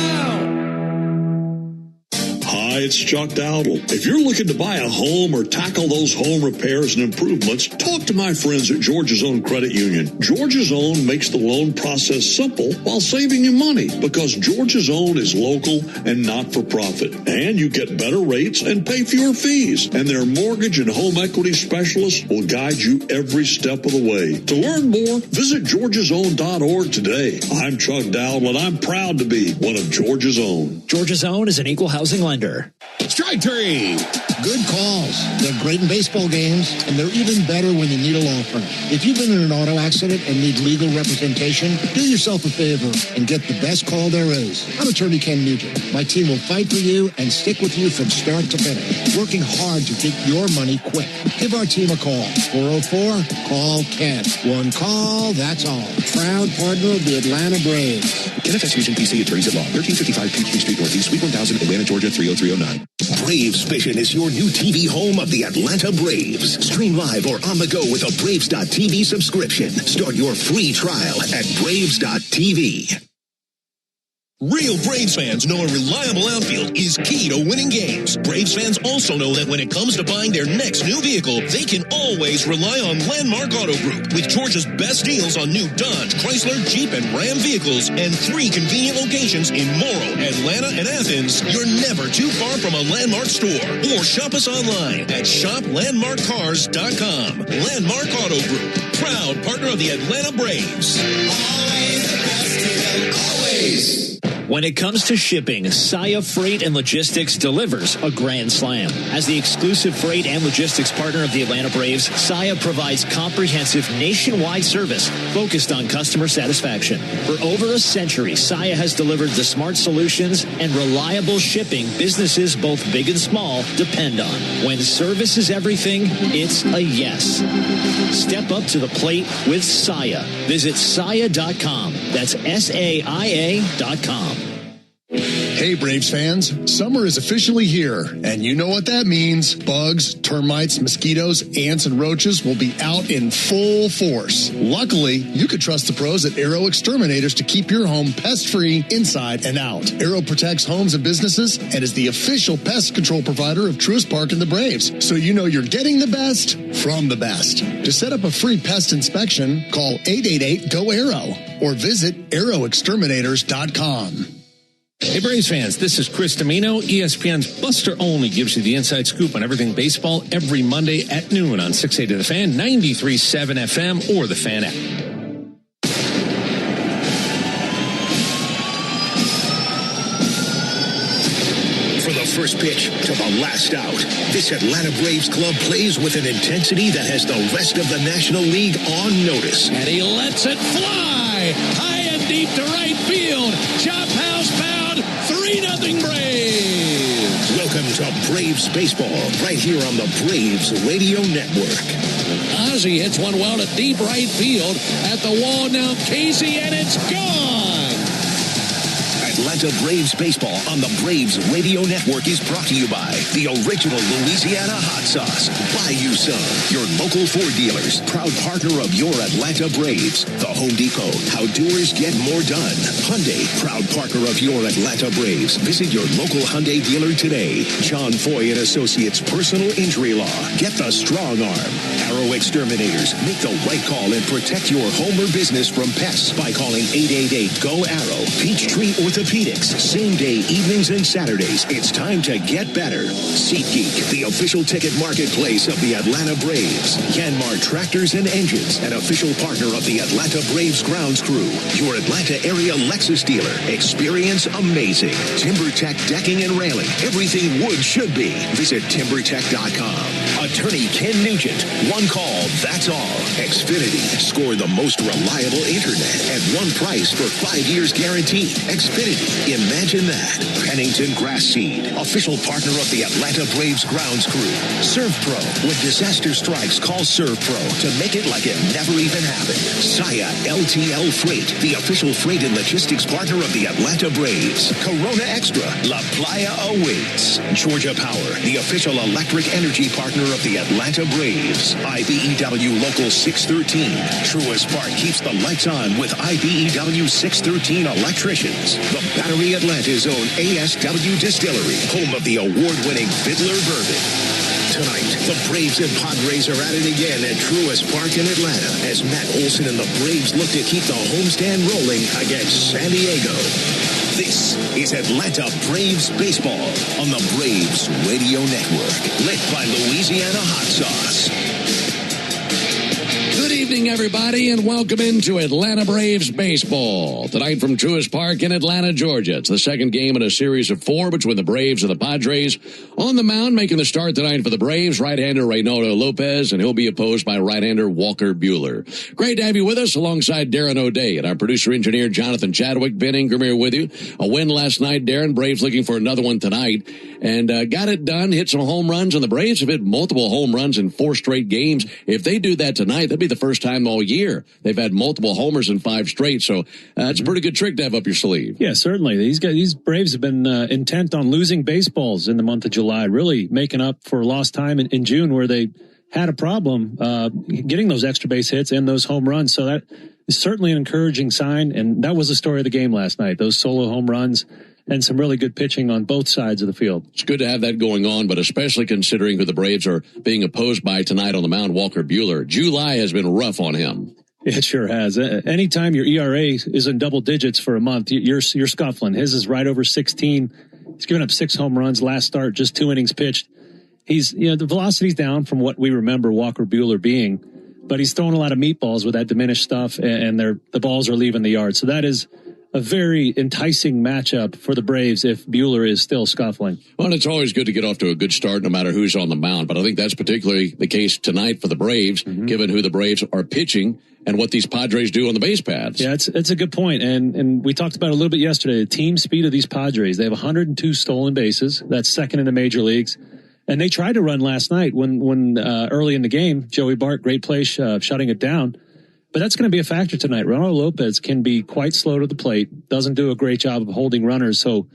Hi, it's Chuck Dowdle. If you're looking to buy a home or tackle those home repairs and improvements, talk to my friends at Georgia's Own Credit Union. Georgia's Own makes the loan process simple while saving you money, because Georgia's Own is local and not-for-profit. And you get better rates and pay fewer fees. And their mortgage and home equity specialists will guide you every step of the way. To learn more, visit georgiasown.org today. I'm Chuck Dowdle, and I'm proud to be one of Georgia's Own. Georgia's Own is an equal housing lender. Strike 3. Good calls. They're great in baseball games, and they're even better when you need a law firm. If you've been in an auto accident and need legal representation, do yourself a favor and get the best call there is. I'm attorney Ken Nugent. My team will fight for you and stick with you from start to finish, working hard to get your money quick. Give our team a call. 404-CALL-KEN. One call, that's all. Proud partner of the Atlanta Braves. NFS Vision PC Attorneys at Law, 1355 Peachtree Street Northeast, Suite 1000, Atlanta, Georgia, 30309. Braves Vision is your new TV home of the Atlanta Braves. Stream live or on the go with a Braves.tv subscription. Start your free trial at Braves.tv. Real Braves fans know a reliable outfield is key to winning games. Braves fans also know that when it comes to buying their next new vehicle, they can always rely on Landmark Auto Group. With Georgia's best deals on new Dodge, Chrysler, Jeep, and Ram vehicles, and 3 convenient locations in Morrow, Atlanta, and Athens, you're never too far from a Landmark store. Or shop us online at shoplandmarkcars.com. Landmark Auto Group, proud partner of the Atlanta Braves. Always the best deal, always. When it comes to shipping, Saia Freight and Logistics delivers a grand slam. As the exclusive freight and logistics partner of the Atlanta Braves, Saia provides comprehensive nationwide service focused on customer satisfaction. For over a century, Saia has delivered the smart solutions and reliable shipping businesses both big and small depend on. When service is everything, it's a yes. Step up to the plate with Saia. Visit Saia.com. That's SAIA.com. Hey, Braves fans, summer is officially here, and you know what that means. Bugs, termites, mosquitoes, ants, and roaches will be out in full force. Luckily, you could trust the pros at Arrow Exterminators to keep your home pest-free inside and out. Arrow protects homes and businesses and is the official pest control provider of Truist Park and the Braves, so you know you're getting the best from the best. To set up a free pest inspection, call 888-GO-ARROW or visit arrowexterminators.com. Hey, Braves fans, this is Chris Domino. ESPN's Buster Olney gives you the inside scoop on everything baseball every Monday at noon on 680 The Fan, 93.7 FM, or the Fan app. From the first pitch to the last out, this Atlanta Braves club plays with an intensity that has the rest of the National League on notice. And he lets it fly high and deep to right field. Chop house pound. 3-0 Braves. Welcome to Braves Baseball, right here on the Braves Radio Network. Ozzie hits one well to deep right field. At the wall now, Casey, and it's gone. Atlanta Braves Baseball on the Braves Radio Network is brought to you by the original Louisiana hot sauce. Buy you some. Your local Ford dealers, proud partner of your Atlanta Braves. The Home Depot, how doers get more done. Hyundai, proud partner of your Atlanta Braves. Visit your local Hyundai dealer today. John Foy and Associates Personal Injury Law. Get the strong arm. Arrow Exterminators, make the right call and protect your home or business from pests by calling 888-GO-ARROW. Peachtree Orthopedics, same day evenings and Saturdays. It's time to get better. SeatGeek, the official ticket marketplace of the Atlanta Braves. Yanmar Tractors and Engines, an official partner of the Atlanta Braves grounds crew. Your Atlanta area Lexus dealer. Experience amazing. TimberTech decking and railing. Everything wood should be. Visit TimberTech.com. Attorney Ken Nugent. One call, that's all. Xfinity. Score the most reliable internet at one price for 5 years guaranteed. Xfinity. Imagine that. Pennington Grass Seed, official partner of the Atlanta Braves grounds crew. ServPro. When disaster strikes, call ServPro to make it like it never even happened. Saia LTL Freight, the official freight and logistics partner of the Atlanta Braves. Corona Extra. La Playa awaits. Georgia Power, the official electric energy partner of the Atlanta Braves. IBEW Local 613. Truist Park keeps the lights on with IBEW 613 electricians. The Battery Atlanta's own ASW Distillery, home of the award-winning Fiddler Bourbon. Tonight, the Braves and Padres are at it again at Truist Park in Atlanta as Matt Olson and the Braves look to keep the homestand rolling against San Diego. This is Atlanta Braves Baseball on the Braves Radio Network, lit by Louisiana Hot Sauce. Good evening. evening, everybody, and welcome into Atlanta Braves baseball. Tonight from Truist Park in Atlanta, Georgia. It's the second game in a series of 4 between the Braves and the Padres. On the mound, making the start tonight for the Braves, right-hander Reynaldo Lopez, and he'll be opposed by right-hander Walker Buehler. Great to have you with us alongside Darren O'Day and our producer-engineer Jonathan Chadwick. Ben Ingram here with you. A win last night, Darren. Braves looking for another one tonight. And got it done, hit some home runs, and the Braves have hit multiple home runs in 4 straight games. If they do that tonight, that'd be the first time all year they've had multiple homers in 5 straight. So it's a pretty good trick to have up your sleeve. Yeah, certainly. These Braves have been intent on losing baseballs in the month of July, really making up for lost time in June where they had a problem getting those extra base hits and those home runs. So that is certainly an encouraging sign, and that was the story of the game last night, those solo home runs and some really good pitching on both sides of the field. It's good to have that going on, but especially considering who the Braves are being opposed by tonight on the mound, Walker Buehler. July has been rough on him. It sure has. Anytime your ERA is in double digits for a month, you're scuffling. His is right over 16. He's given up 6 home runs last start, just 2 innings pitched. The velocity's down from what we remember Walker Buehler being, but he's throwing a lot of meatballs with that diminished stuff, and the balls are leaving the yard. So that is a very enticing matchup for the Braves if Buehler is still scuffling. Well, it's always good to get off to a good start no matter who's on the mound, but I think that's particularly the case tonight for the Braves, given who the Braves are pitching and what these Padres do on the base paths. Yeah, it's a good point. And we talked about it a little bit yesterday, the team speed of these Padres. They have 102 stolen bases. That's second in the major leagues. And they tried to run last night when early in the game, Joey Bart, great play, shutting it down. But that's going to be a factor tonight. Reynaldo Lopez can be quite slow to the plate, doesn't do a great job of holding runners. So,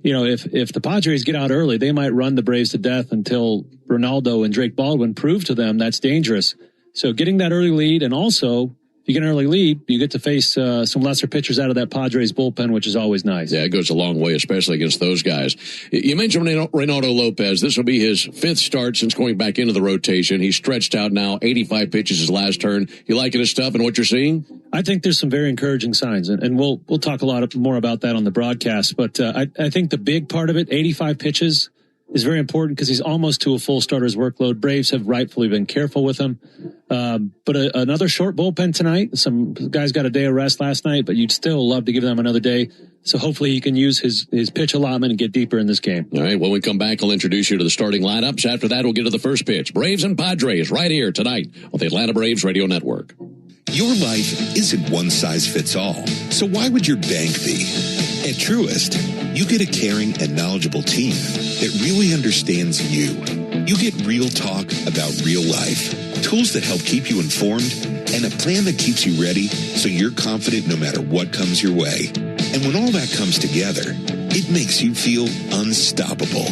if the Padres get out early, they might run the Braves to death until Reynaldo and Drake Baldwin prove to them that's dangerous. So getting that early lead, and also if you get an early lead, you get to face some lesser pitchers out of that Padres bullpen, which is always nice. Yeah, it goes a long way, especially against those guys. You mentioned Reynaldo Lopez. This will be his 5th start since going back into the rotation. He's stretched out now, 85 pitches his last turn. You liking his stuff and what you're seeing? I think there's some very encouraging signs, and we'll talk a lot more about that on the broadcast. But I think the big part of it, 85 pitches, is very important because he's almost to a full starter's workload. Braves have rightfully been careful with him. But another short bullpen tonight. Some guys got a day of rest last night, but you'd still love to give them another day. So hopefully he can use his pitch allotment and get deeper in this game. All right, when we come back, I'll introduce you to the starting lineups. After that, we'll get to the first pitch. Braves and Padres right here tonight on the Atlanta Braves Radio Network. Your life isn't one size fits all. So why would your bank be? At Truist, you get a caring and knowledgeable team that really understands you. You get real talk about real life, tools that help keep you informed, and a plan that keeps you ready so you're confident no matter what comes your way. And when all that comes together, it makes you feel unstoppable.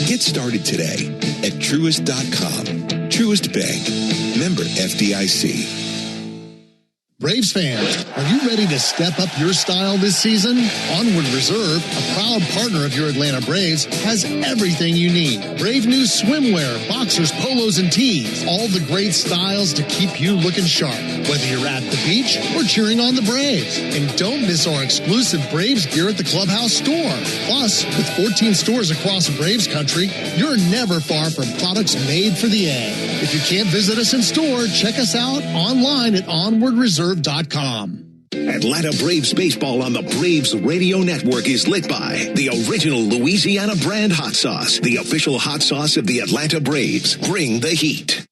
Get started today at Truist.com. Truist Bank. Member FDIC. Braves fans, are you ready to step up your style this season? Onward Reserve, a proud partner of your Atlanta Braves, has everything you need. Brave new swimwear, boxers, polos, and tees. All the great styles to keep you looking sharp, whether you're at the beach or cheering on the Braves. And don't miss our exclusive Braves gear at the Clubhouse store. Plus, with 14 stores across Braves country, you're never far from products made for the A. If you can't visit us in store, check us out online at onwardreserve.com. Atlanta Braves baseball on the Braves Radio Network is lit by the original Louisiana brand hot sauce, the official hot sauce of the Atlanta Braves. Bring the heat.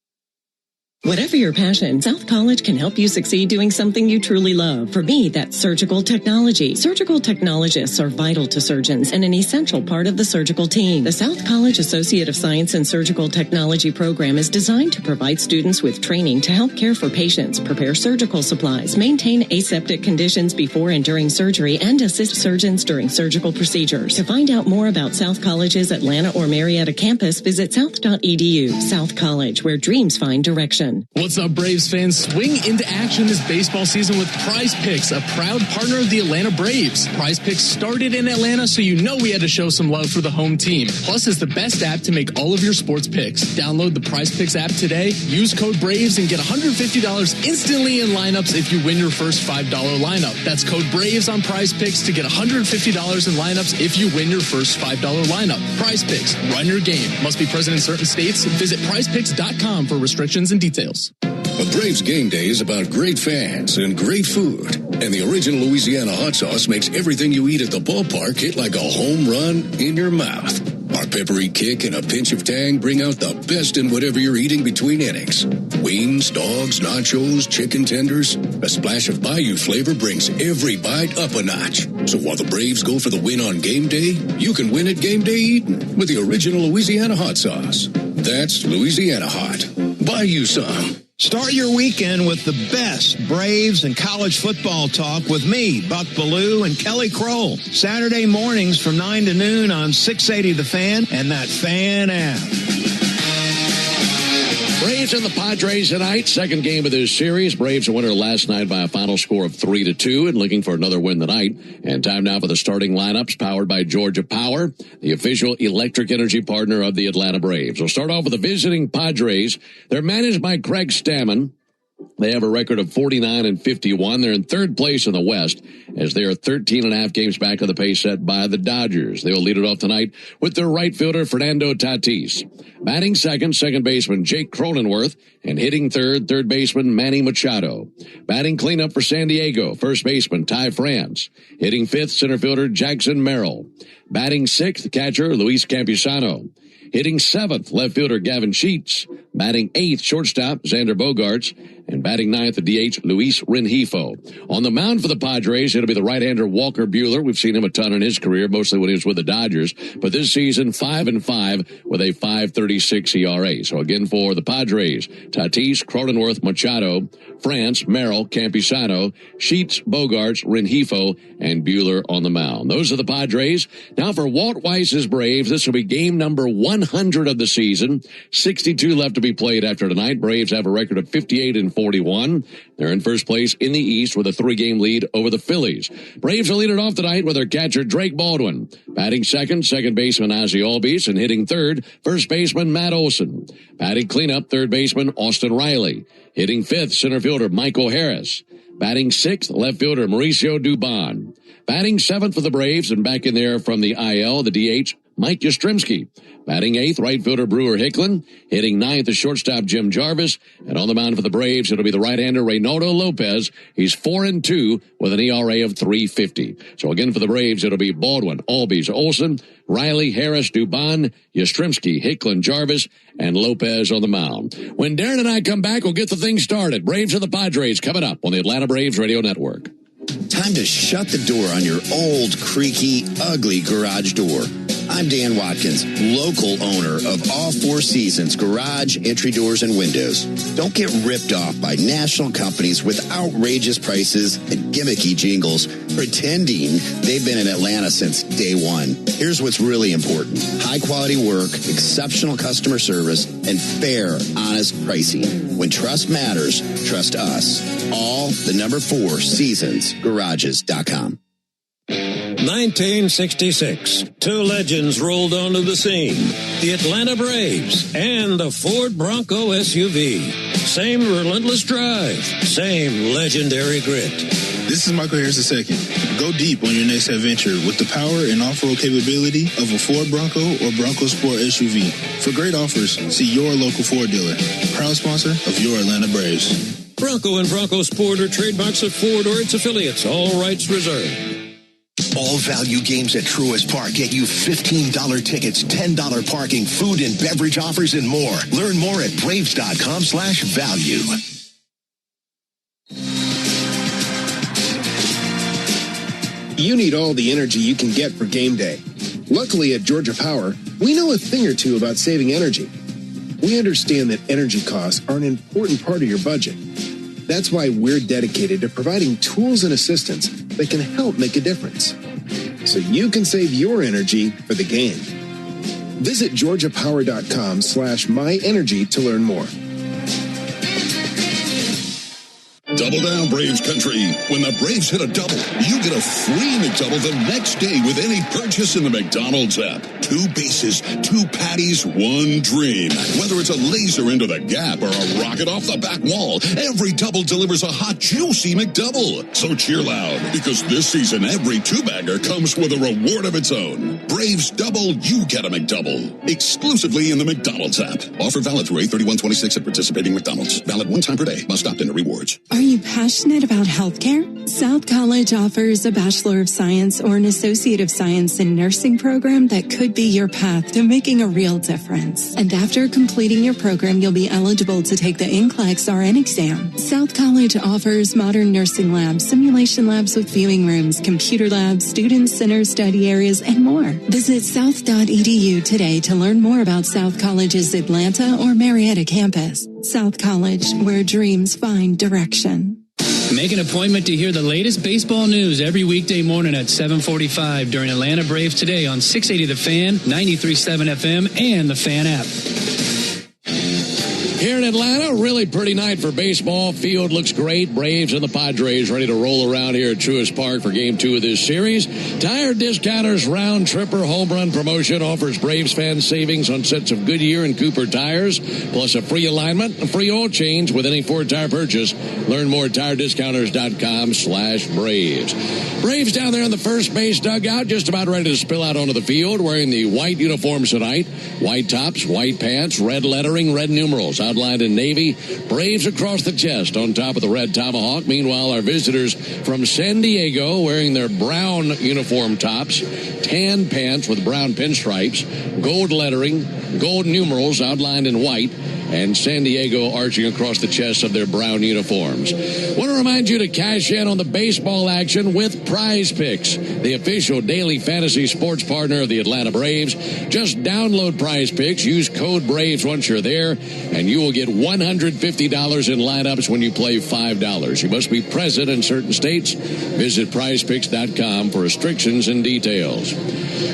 Whatever your passion, South College can help you succeed doing something you truly love. For me, that's surgical technology. Surgical technologists are vital to surgeons and an essential part of the surgical team. The South College Associate of Science in Surgical Technology program is designed to provide students with training to help care for patients, prepare surgical supplies, maintain aseptic conditions before and during surgery, and assist surgeons during surgical procedures. To find out more about South College's Atlanta or Marietta campus, visit south.edu. South College, where dreams find direction. What's up, Braves fans? Swing into action this baseball season with Prize Picks, a proud partner of the Atlanta Braves. Prize Picks started in Atlanta, so you know we had to show some love for the home team. Plus, it's the best app to make all of your sports picks. Download the Prize Picks app today, use code BRAVES, and get $150 instantly in lineups if you win your first $5 lineup. That's code BRAVES on Prize Picks to get $150 in lineups if you win your first $5 lineup. Prize Picks, run your game. Must be present in certain states. Visit prizepicks.com for restrictions and details. A Braves game day is about great fans and great food. And the original Louisiana hot sauce makes everything you eat at the ballpark hit like a home run in your mouth. Our peppery kick and a pinch of tang bring out the best in whatever you're eating between innings. Wings, dogs, nachos, chicken tenders. A splash of Bayou flavor brings every bite up a notch. So while the Braves go for the win on game day, you can win at game day eating with the original Louisiana hot sauce. That's Louisiana hot. Buy you some. Start your weekend with the best Braves and college football talk with me, Buck Ballou, and Kelly Kroll. Saturday mornings from 9 to noon on 680 The Fan and that Fan app. Braves and the Padres tonight, second game of this series. Braves a winner last night by a final score of 3-2 and looking for another win tonight. And time now for the starting lineups powered by Georgia Power, the official electric energy partner of the Atlanta Braves. We'll start off with the visiting Padres. They're managed by Craig Stammen. They have a record of 49-51. They're in third place in the West as they are 13.5 games back of the pace set by the Dodgers. They will lead it off tonight with their right fielder, Fernando Tatis. Batting second baseman Jake Cronenworth, and hitting third baseman Manny Machado. Batting cleanup for San Diego, first baseman Ty France. Hitting fifth, center fielder Jackson Merrill. Batting sixth, catcher Luis Campusano. Hitting seventh, left fielder Gavin Sheets. Batting eighth, shortstop Xander Bogaerts. And batting ninth, the DH Luis Rengifo. On the mound for the Padres, it'll be the right-hander Walker Buehler. We've seen him a ton in his career, mostly when he was with the Dodgers. But this season, 5-5 with a 5.36 ERA. So again for the Padres, Tatis, Cronenworth, Machado, France, Merrill, Campusano, Sheets, Bogaerts, Rengifo, and Buehler on the mound. Those are the Padres. Now for Walt Weiss's Braves, this will be game number 100 of the season. 62 left to be played after tonight. Braves have a record of 58-41. They're in first place in the East with a 3-game lead over the Phillies. Braves will lead it off tonight with their catcher Drake Baldwin. Batting second baseman Ozzie Albies, and hitting third, first baseman Matt Olson. Batting cleanup, third baseman Austin Riley. Hitting fifth, center fielder Michael Harris. Batting sixth, left fielder Mauricio Dubon. Batting seventh for the Braves, and back in there from the IL, the DH, Mike Yastrzemski. Batting eighth, right fielder Brewer Hicklin. Hitting ninth, the shortstop Jim Jarvis. And on the mound for the Braves, it'll be the right-hander Reynaldo Lopez. He's 4-2 with an ERA of 3.50. So again for the Braves, it'll be Baldwin, Albies, Olson, Riley, Harris, Dubon, Yastrzemski, Hicklin, Jarvis, and Lopez on the mound. When Darren and I come back, we'll get the thing started. Braves and the Padres coming up on the Atlanta Braves Radio Network. Time to shut the door on your old, creaky, ugly garage door. I'm Dan Watkins, local owner of All Four Seasons Garage, Entry Doors, and Windows. Don't get ripped off by national companies with outrageous prices and gimmicky jingles pretending they've been in Atlanta since day one. Here's what's really important. High-quality work, exceptional customer service, and fair, honest pricing. When trust matters, trust us. All the number 4 Seasons Garages.com. 1966, two legends rolled onto the scene. The Atlanta Braves and the Ford Bronco SUV. Same relentless drive, same legendary grit. This is Michael Harris II. Go deep on your next adventure with the power and off-road capability of a Ford Bronco or Bronco Sport SUV. For great offers, see your local Ford dealer. Proud sponsor of your Atlanta Braves. Bronco and Bronco Sport are trademarks of Ford or its affiliates. All rights reserved. All value games at Truist Park get you $15 tickets, $10 parking, food and beverage offers, and more. Learn more at Braves.com/value. You need all the energy you can get for game day. Luckily at Georgia Power, we know a thing or two about saving energy. We understand that energy costs are an important part of your budget. That's why we're dedicated to providing tools and assistance that can help make a difference, so you can save your energy for the game. Visit GeorgiaPower.com/myenergy to learn more. Double down, Braves country. When the Braves hit a double, you get a free McDouble the next day with any purchase in the McDonald's app. 2 bases, 2 patties, 1 dream. Whether it's a laser into the gap or a rocket off the back wall, every double delivers a hot, juicy McDouble. So cheer loud, because this season, every 2-bagger comes with a reward of its own. Braves double, you get a McDouble. Exclusively in the McDonald's app. Offer valid through 8/31/26 at participating McDonald's. Valid 1 time per day. Must opt into rewards. Are you passionate about healthcare? South College offers a Bachelor of Science or an Associate of Science in Nursing program that could be your path to making a real difference. And after completing your program, you'll be eligible to take the NCLEX RN exam. South College offers modern nursing labs, simulation labs with viewing rooms, computer labs, student center study areas, and more. Visit south.edu today to learn more about South College's Atlanta or Marietta campus. South College, where dreams find direction. Make an appointment to hear the latest baseball news every weekday morning at 7:45 during Atlanta Braves Today on 680 The Fan, 93.7 FM, and the Fan app. Here in Atlanta, really pretty night for baseball. Field looks great. Braves and the Padres ready to roll around here at Truist Park for Game 2 of this series. Tire Discounters Round Tripper Home Run Promotion offers Braves fans savings on sets of Goodyear and Cooper tires, plus a free alignment and free oil change with any Ford tire purchase. Learn more at tirediscounters.com/Braves. Braves down there in the first base dugout, just about ready to spill out onto the field, wearing the white uniforms tonight. White tops, white pants, red lettering, red numerals. Outlined in navy, Braves across the chest on top of the red tomahawk. Meanwhile, our visitors from San Diego wearing their brown uniform tops, tan pants with brown pinstripes, gold lettering, gold numerals outlined in white, and San Diego arching across the chest of their brown uniforms. Want to remind you to cash in on the baseball action with Prize Picks, the official daily fantasy sports partner of the Atlanta Braves. Just download Prize Picks, use code BRAVES once you're there, and you will get $150 in lineups when you play $5. You must be present in certain states. Visit prizepicks.com for restrictions and details.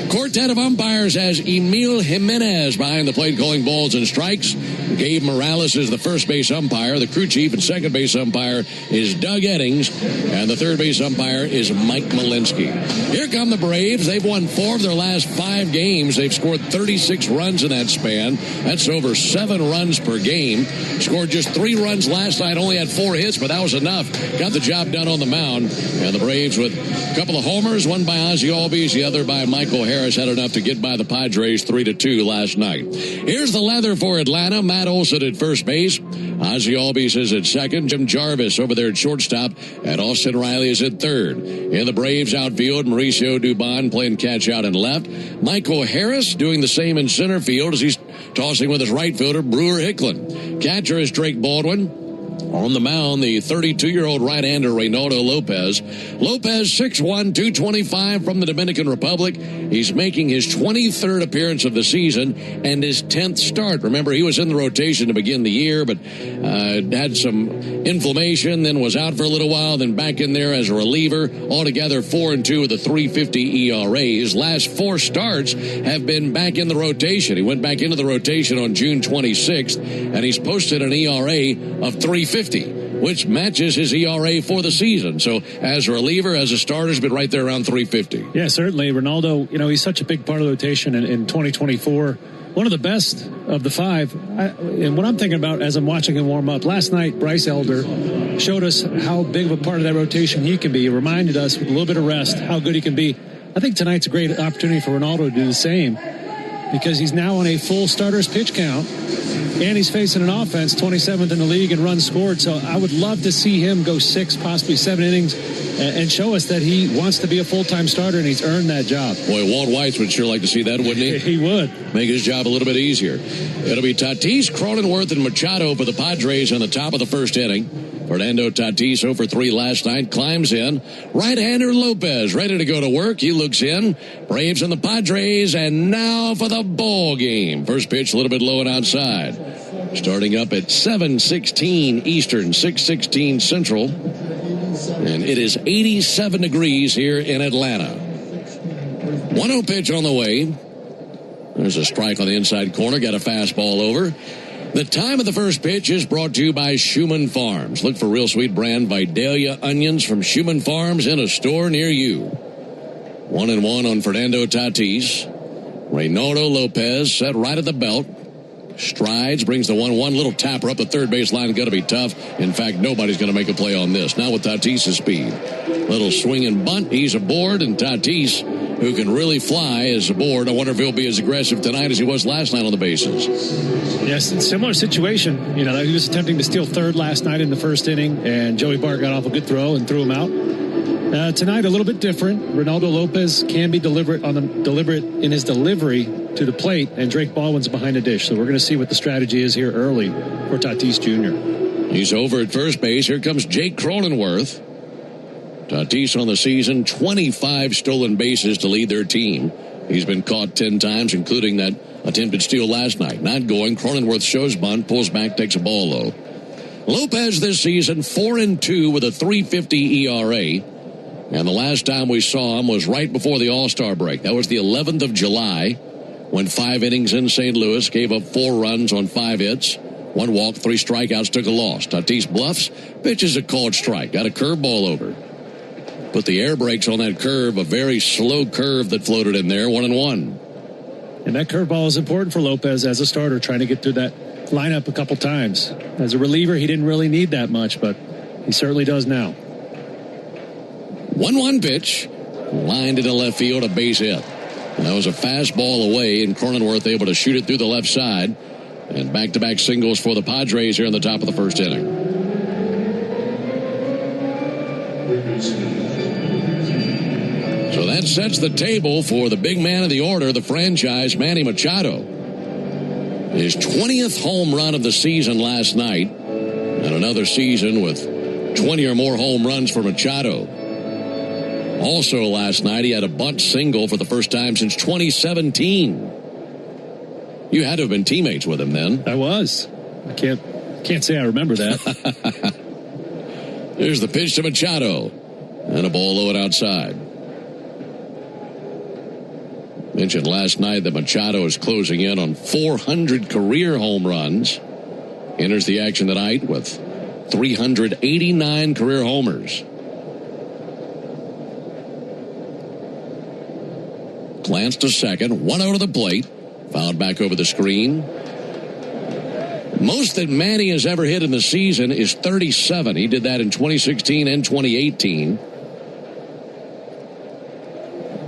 Quartet of umpires has Emil Jimenez behind the plate calling balls and strikes. Gabe Morales is the first base umpire. The crew chief and second base umpire is Doug Eddings. And the third base umpire is Mike Malinsky. Here come the Braves. They've won 4 of their last 5 games. They've scored 36 runs in that span. That's over 7 runs per game. Scored just 3 runs last night. Only had 4 hits, but that was enough. Got the job done on the mound. And the Braves with a couple of homers, one by Ozzie Albies, the other by Michael Harris, had enough to get by the Padres 3-2 last night. Here's the leather for Atlanta. Matt Olson at first base. Ozzie Albies is at second. Jim Jarvis over there at shortstop. And Austin Riley is at third. In the Braves outfield, Mauricio Dubon playing catch out and left. Michael Harris doing the same in center field as he's tossing with his right fielder, Brewer Hicklin. Catcher is Drake Baldwin. On the mound, the 32-year-old right-hander Reynaldo Lopez. Lopez, 6'1", 225 from the Dominican Republic. He's making his 23rd appearance of the season and his 10th start. Remember, he was in the rotation to begin the year, but had some inflammation, then was out for a little while, then back in there as a reliever. Altogether, 4-2 with a 3.50 ERA. His last 4 starts have been back in the rotation. He went back into the rotation on June 26th, and he's posted an ERA of 3.50. Which matches his ERA for the season. So as a reliever, as a starter, has been right there around 350. Yeah, certainly. Ronaldo, he's such a big part of the rotation in 2024. One of the best of the 5. And what I'm thinking about as I'm watching him warm up, last night, Bryce Elder showed us how big of a part of that rotation he can be. He reminded us with a little bit of rest how good he can be. I think tonight's a great opportunity for Ronaldo to do the same, because he's now on a full starter's pitch count. And he's facing an offense 27th in the league in runs scored. So I would love to see him go 6, possibly 7 innings and show us that he wants to be a full-time starter and he's earned that job. Boy, Walt Weiss would sure like to see that, wouldn't he? He would. Make his job a little bit easier. It'll be Tatis, Cronenworth, and Machado for the Padres on the top of the first inning. Fernando Tatis, 0 for 3 last night, climbs in. Right-hander Lopez ready to go to work. He looks in. Braves and the Padres, and now for the ball game. First pitch a little bit low and outside. Starting up at 7:16 Eastern, 6:16 Central. And it is 87 degrees here in Atlanta. 1-0 pitch on the way. There's a strike on the inside corner. Got a fastball over. The time of the first pitch is brought to you by Schumann Farms. Look for real sweet brand Vidalia onions from Schumann Farms in a store near you. 1-1 on Fernando Tatis. Reynaldo Lopez set right at the belt. Strides, brings the 1-1. Little tapper up the third base line. Going to be tough. In fact, nobody's going to make a play on this. Now with Tatis' speed. Little swing and bunt. He's aboard. And Tatis, who can really fly, is aboard. I wonder if he'll be as aggressive tonight as he was last night on the bases. Yes, similar situation. You know, he was attempting to steal third last night in the first inning, and Joey Bart got off a good throw and threw him out. Tonight, a little bit different. Reynaldo Lopez can be deliberate in his delivery to the plate, and Drake Baldwin's behind the dish. So we're going to see what the strategy is here early for Tatis Jr. He's over at first base. Here comes Jake Cronenworth. Tatis on the season, 25 stolen bases to lead their team. He's been caught 10 times, including that attempted steal last night. Not going. Cronenworth shows bunt, pulls back, takes a ball low. Lopez this season, 4-2 with a 3.50 ERA. And the last time we saw him was right before the All-Star break. That was the 11th of July, when 5 innings in St. Louis, gave up 4 runs on 5 hits. 1 walk, 3 strikeouts, took a loss. Tatis bluffs, pitches a called strike. Got a curveball over. Put the air brakes on that curve, a very slow curve that floated in there, 1-1. And that curveball is important for Lopez as a starter, trying to get through that lineup a couple times. As a reliever, he didn't really need that much, but he certainly does now. 1-1 pitch, lined into left field, a base hit. And that was a fastball away, and Cronenworth able to shoot it through the left side. And back-to-back singles for the Padres here in the top of the first inning. So that sets the table for the big man of the order, the franchise, Manny Machado. His 20th home run of the season last night, and another season with 20 or more home runs for Machado. Also last night, he had a bunt single for the first time since 2017. You had to have been teammates with him then. I was. I can't say I remember that. Here's the pitch to Machado. And a ball low and outside. Mentioned last night that Machado is closing in on 400 career home runs. Enters the action tonight with 389 career homers. Glance to second, 1 out of the plate. Fouled back over the screen. Most that Manny has ever hit in the season is 37. He did that in 2016 and 2018.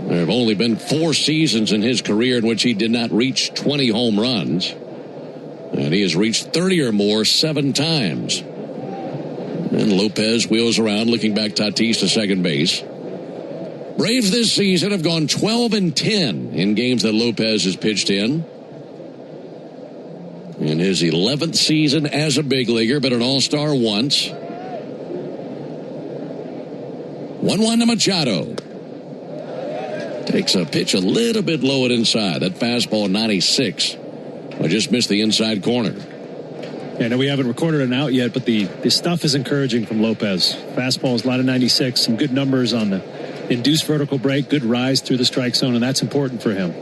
There have only been 4 seasons in his career in which he did not reach 20 home runs. And he has reached 30 or more 7 times. And Lopez wheels around, looking back Tatis to second base. Braves this season have gone 12-10 in games that Lopez has pitched in. In his 11th season as a big leaguer, but an all-star once. 1-1 to Machado. Takes a pitch a little bit low and inside. That fastball 96. I just missed the inside corner. Yeah, no, we haven't recorded an out yet, but the stuff is encouraging from Lopez. Fastball is a lot of 96. Some good numbers on the induced vertical break, good rise through the strike zone, and that's important for him.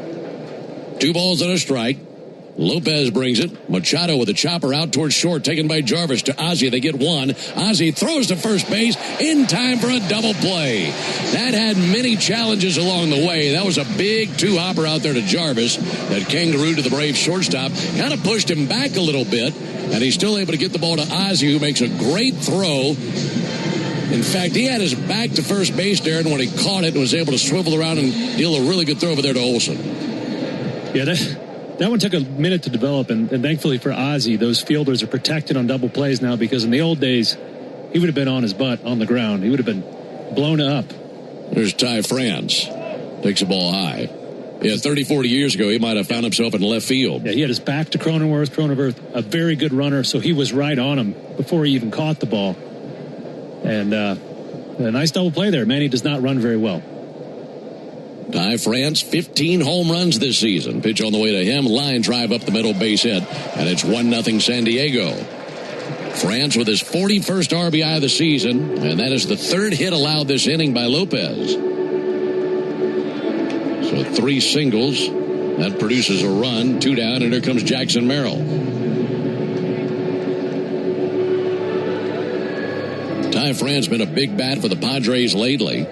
2 balls and a strike. Lopez brings it. Machado with a chopper out towards short, taken by Jarvis to Ozzie. They get 1. Ozzie throws to first base in time for a double play. That had many challenges along the way. That was a big 2-hopper out there to Jarvis. That kangaroo to the Braves shortstop kind of pushed him back a little bit, and he's still able to get the ball to Ozzie, who makes a great throw. In fact, he had his back to first base there, and when he caught it, was able to swivel around and deal a really good throw over there to Olsen. Yeah, that one took a minute to develop, and thankfully for Ozzie, those fielders are protected on double plays now, because in the old days, he would have been on his butt on the ground. He would have been blown up. There's Ty France. Takes the ball high. Yeah, 30, 40 years ago, he might have found himself in left field. Yeah, he had his back to Cronenworth. Cronenworth, a very good runner, so he was right on him before he even caught the ball. And a nice double play there. Manny does not run very well. Ty France, 15 home runs this season. Pitch on the way to him. Line drive up the middle, base hit. And it's 1-0 San Diego. France with his 41st RBI of the season. And that is the 3rd hit allowed this inning by Lopez. So 3 singles. That produces a run. 2 down, and here comes Jackson Merrill. Ty France's been a big bat for the Padres lately.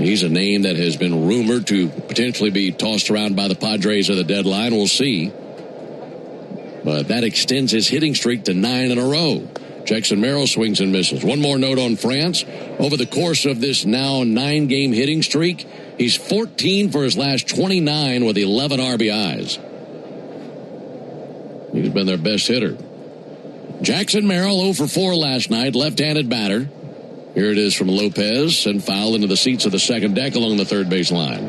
He's a name that has been rumored to potentially be tossed around by the Padres at the deadline. We'll see. But that extends his hitting streak to 9 in a row. Jackson Merrill swings and misses. One more note on France. Over the course of this now 9-game hitting streak, he's 14 for his last 29 with 11 RBIs. He's been their best hitter. Jackson Merrill 0 for 4 last night, left-handed batter. Here it is from Lopez, and foul into the seats of the second deck along the third base line.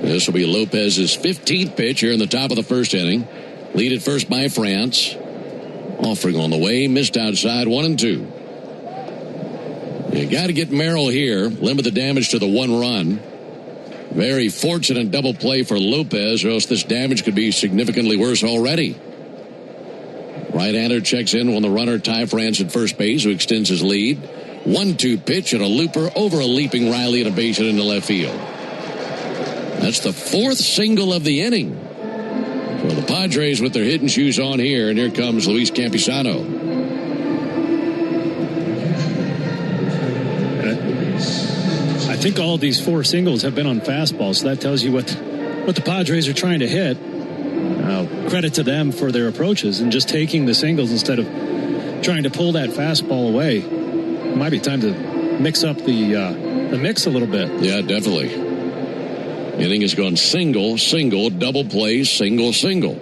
This will be Lopez's 15th pitch here in the top of the first inning. Lead at first by France. Offering on the way, missed outside, 1-2. You got to get Merrill here, limit the damage to the 1 run. Very fortunate double play for Lopez, or else this damage could be significantly worse already. Right-hander checks in on the runner, Ty France at first base, who extends his lead. 1-2 pitch and a looper over a leaping Riley and a base hit into left field. That's the 4th single of the inning. So the Padres with their hitting shoes on here, and here comes Luis Campusano. I think all of these 4 singles have been on fastballs, so that tells you what the Padres are trying to hit. Credit to them for their approaches and just taking the singles instead of trying to pull that fastball away. It might be time to mix up the mix a little bit. Yeah, definitely. Inning has gone single, single, double play, single, single.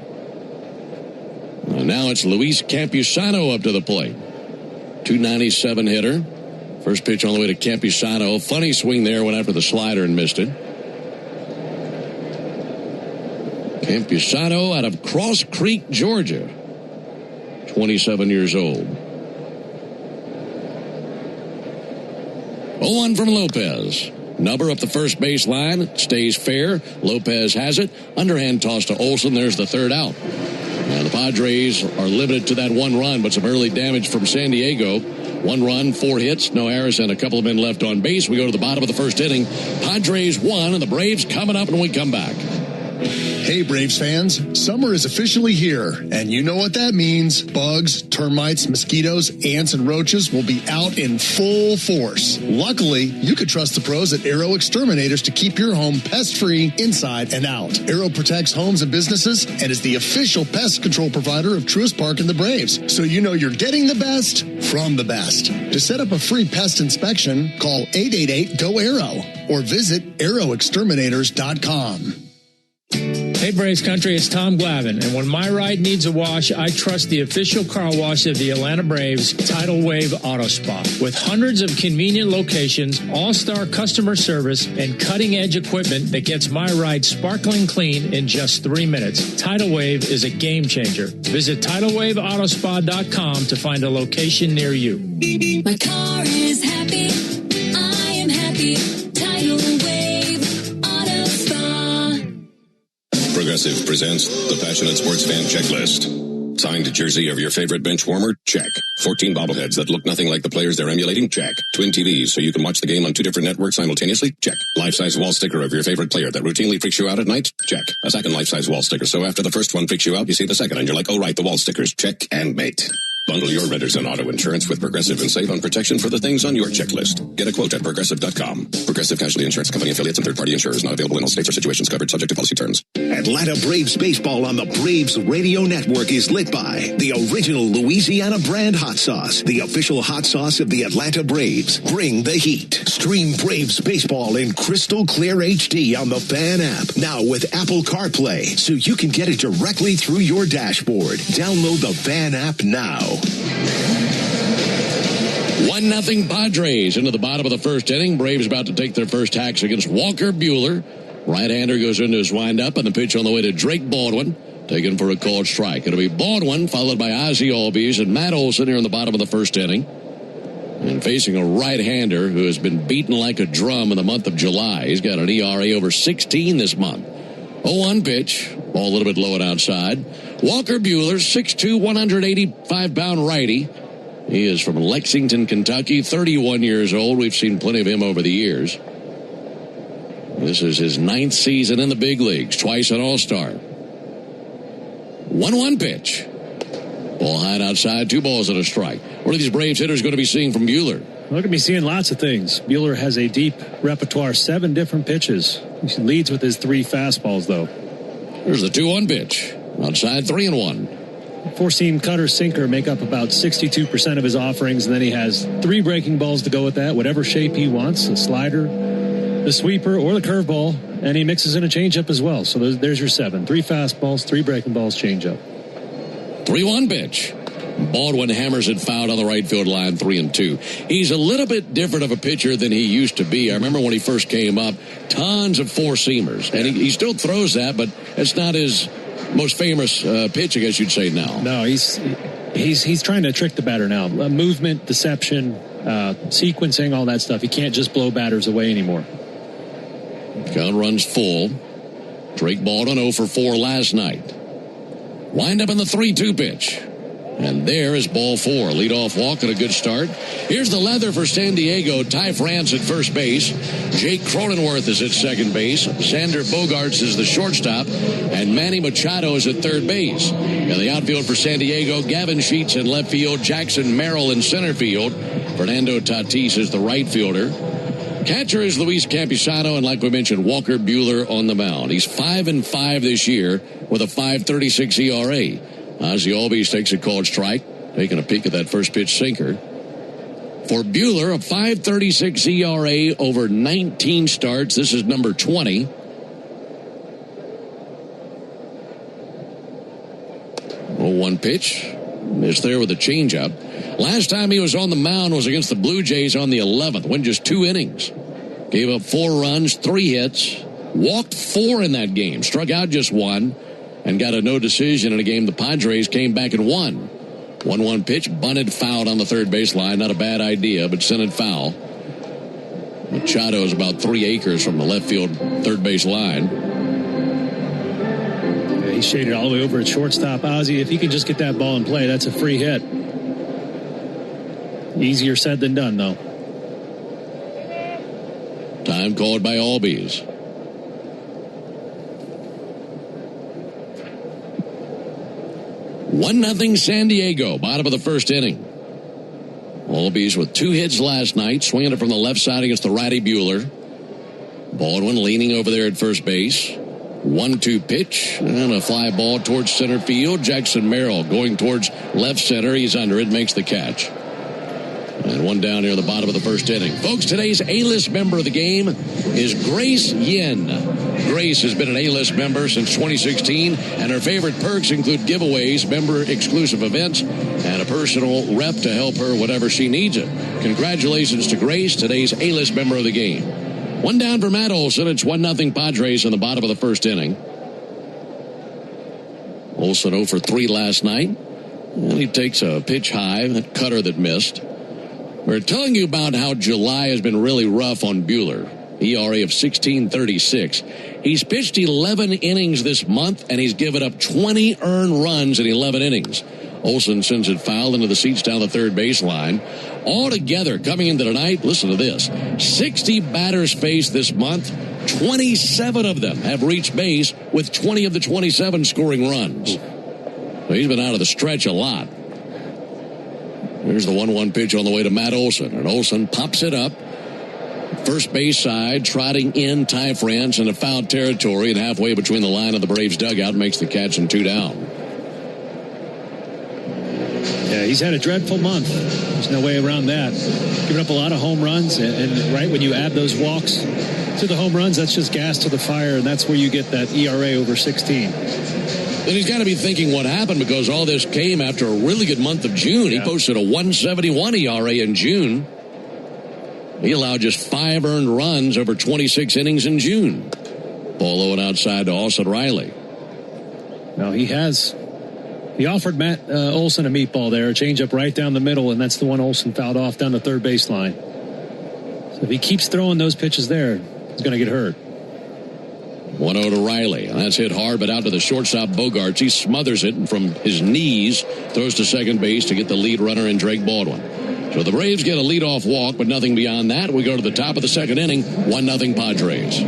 And now it's Luis Campusano up to the plate. 297 hitter. First pitch on the way to Campusano. Funny swing there, went after the slider and missed it. Campusano out of Cross Creek, Georgia. 27 years old. 0-1 from Lopez. Number up the first base line. Stays fair. Lopez has it. Underhand toss to Olsen. There's the third out. And the Padres are limited to that 1 run, but some early damage from San Diego. 1 run, 4 hits, no errors, and a couple of men left on base. We go to the bottom of the first inning. Padres 1, and the Braves coming up when we come back. Hey, Braves fans, summer is officially here, and you know what that means. Bugs, termites, mosquitoes, ants, and roaches will be out in full force. Luckily, you could trust the pros at Arrow Exterminators to keep your home pest-free inside and out. Arrow protects homes and businesses and is the official pest control provider of Truist Park and the Braves, so you know you're getting the best from the best. To set up a free pest inspection, call 888-GO-ARROW or visit arrowexterminators.com. Hey Braves Country, it's Tom Glavine, and when my ride needs a wash, I trust the official car wash of the Atlanta Braves, Tidal Wave Auto Spa. With hundreds of convenient locations, all-star customer service, and cutting-edge equipment that gets my ride sparkling clean in just 3 minutes, Tidal Wave is a game changer. Visit TidalWaveAutospa.com to find a location near you. My car is happy. I am happy. Tidal Wave Auto Spa. Progressive presents the Passionate Sports Fan Checklist. Signed jersey of your favorite bench warmer? Check. 14 bobbleheads that look nothing like the players they're emulating? Check. Twin TVs so you can watch the game on 2 different networks simultaneously? Check. Life-size wall sticker of your favorite player that routinely freaks you out at night? Check. A second life-size wall sticker so after the first one freaks you out, you see the second and you're like, oh right, the wall stickers. Check and mate. Bundle your renters and auto insurance with Progressive and save on protection for the things on your checklist. Get a quote at Progressive.com. Progressive Casualty Insurance Company affiliates and third-party insurers not available in all states or situations covered subject to policy terms. Atlanta Braves baseball on the Braves Radio Network is lit by the original Louisiana brand hot sauce, the official hot sauce of the Atlanta Braves. Bring the heat. Stream Braves baseball in crystal clear HD on the Fan app. Now with Apple CarPlay, so you can get it directly through your dashboard. Download the Fan app now. 1-0 Padres into the bottom of the first inning. Braves about to take their first hacks against Walker Buehler. Right-hander goes into his windup, and the pitch on the way to Drake Baldwin, taken for a called strike. It'll be Baldwin, followed by Ozzie Albies and Matt Olson here in the bottom of the first inning. And facing a right-hander who has been beaten like a drum in the month of July. He's got an ERA over 16 this month. 0-1 pitch. Ball a little bit low and outside. Walker Buehler, 6'2", 185-pound righty. He is from Lexington, Kentucky, 31 years old. We've seen plenty of him over the years. This is his 9th season in the big leagues, twice an All-Star. 1-1 pitch. Ball high outside, 2 balls and a strike. What are these Braves hitters going to be seeing from Buehler? We're going to be seeing lots of things. Buehler has a deep repertoire, 7 different pitches. He leads with his 3 fastballs, though. Here's the 2-1 pitch. Outside, 3-1. 4-seam cutter sinker make up about 62% of his offerings, and then he has 3 breaking balls to go with that, whatever shape he wants, the slider, the sweeper, or the curveball, and he mixes in a changeup as well. So there's your 7. 3 fastballs, 3 breaking balls, changeup. 3-1 pitch. Baldwin hammers it foul on the right field line, 3-2. He's a little bit different of a pitcher than he used to be. I remember when he first came up, tons of 4-seamers, and he still throws that, but it's not his most famous pitch, I guess you'd say now. No, he's trying to trick the batter now. Movement, deception, sequencing, all that stuff. He can't just blow batters away anymore. Count runs full. Drake Baldwin 0 for 4 last night. Wind up in the 3-2 pitch. And there is ball 4. Leadoff walk and a good start. Here's the leather for San Diego. Ty France at first base. Jake Cronenworth is at second base. Sander Bogarts is the shortstop. And Manny Machado is at third base. In the outfield for San Diego, Gavin Sheets in left field. Jackson Merrill in center field. Fernando Tatis is the right fielder. Catcher is Luis Campusano, and like we mentioned, Walker Buehler on the mound. He's 5-5 this year with a 5.36 ERA. Ozzie Albies takes a called strike, taking a peek at that first pitch sinker. For Buehler, a 5.36 ERA over 19 starts. This is number 20. 0-1 pitch. Missed there with a changeup. Last time he was on the mound was against the Blue Jays on the 11th. Went just 2 innings. Gave up 4 runs, 3 hits. Walked 4 in that game. Struck out just 1. And got a no decision in a game the Padres came back and won. 1-1 pitch, bunted, fouled on the third base line. Not a bad idea, but sent it foul. Machado is about 3 acres from the left field third base line. Yeah, he shaded all the way over at shortstop. Ozzie, if he can just get that ball in play, that's a free hit. Easier said than done, though. Time called by Albies. 1-0 San Diego, bottom of the first inning. Albies with 2 hits last night, swinging it from the left side against the righty Buehler. Baldwin leaning over there at first base. 1-2 pitch and a fly ball towards center field. Jackson Merrill going towards left center. He's under it, makes the catch. And 1 down here at the bottom of the first inning. Folks, today's A-list member of the game is Grace Yin. Grace has been an A-list member since 2016, and her favorite perks include giveaways, member-exclusive events, and a personal rep to help her whatever she needs it. Congratulations to Grace, today's A-list member of the game. 1 down for Matt Olson. It's 1-0 Padres in the bottom of the first inning. Olson 0 for 3 last night. And he takes a pitch high, that cutter that missed. We're telling you about how July has been really rough on Buehler. ERA of 16.36. He's pitched 11 innings this month, and he's given up 20 earned runs in 11 innings. Olson sends it foul into the seats down the third baseline. Altogether, coming into tonight, listen to this. 60 batters faced this month. 27 of them have reached base, with 20 of the 27 scoring runs. So he's been out of the stretch a lot. Here's the 1-1 pitch on the way to Matt Olson. And Olson pops it up. First base side, trotting in Ty France into foul territory and halfway between the line of the Braves dugout, makes the catch and 2 down. Yeah, he's had a dreadful month. There's no way around that. Giving up a lot of home runs, and right when you add those walks to the home runs, that's just gas to the fire, and that's where you get that ERA over 16. And he's got to be thinking what happened, because all this came after a really good month of June. Yeah. He posted a 1.71 ERA in June. He allowed just 5 earned runs over 26 innings in June. Ball low and outside to Austin Riley. No, he offered Matt Olson a meatball there, a changeup right down the middle, and that's the one Olson fouled off down the third baseline. So if he keeps throwing those pitches there, he's going to get hurt. 1-0 to Riley. And that's hit hard, but out to the shortstop, Bogarts. He smothers it, and from his knees, throws to second base to get the lead runner in Drake Baldwin. So the Braves get a leadoff walk, but nothing beyond that. We go to the top of the second inning, 1-0 Padres.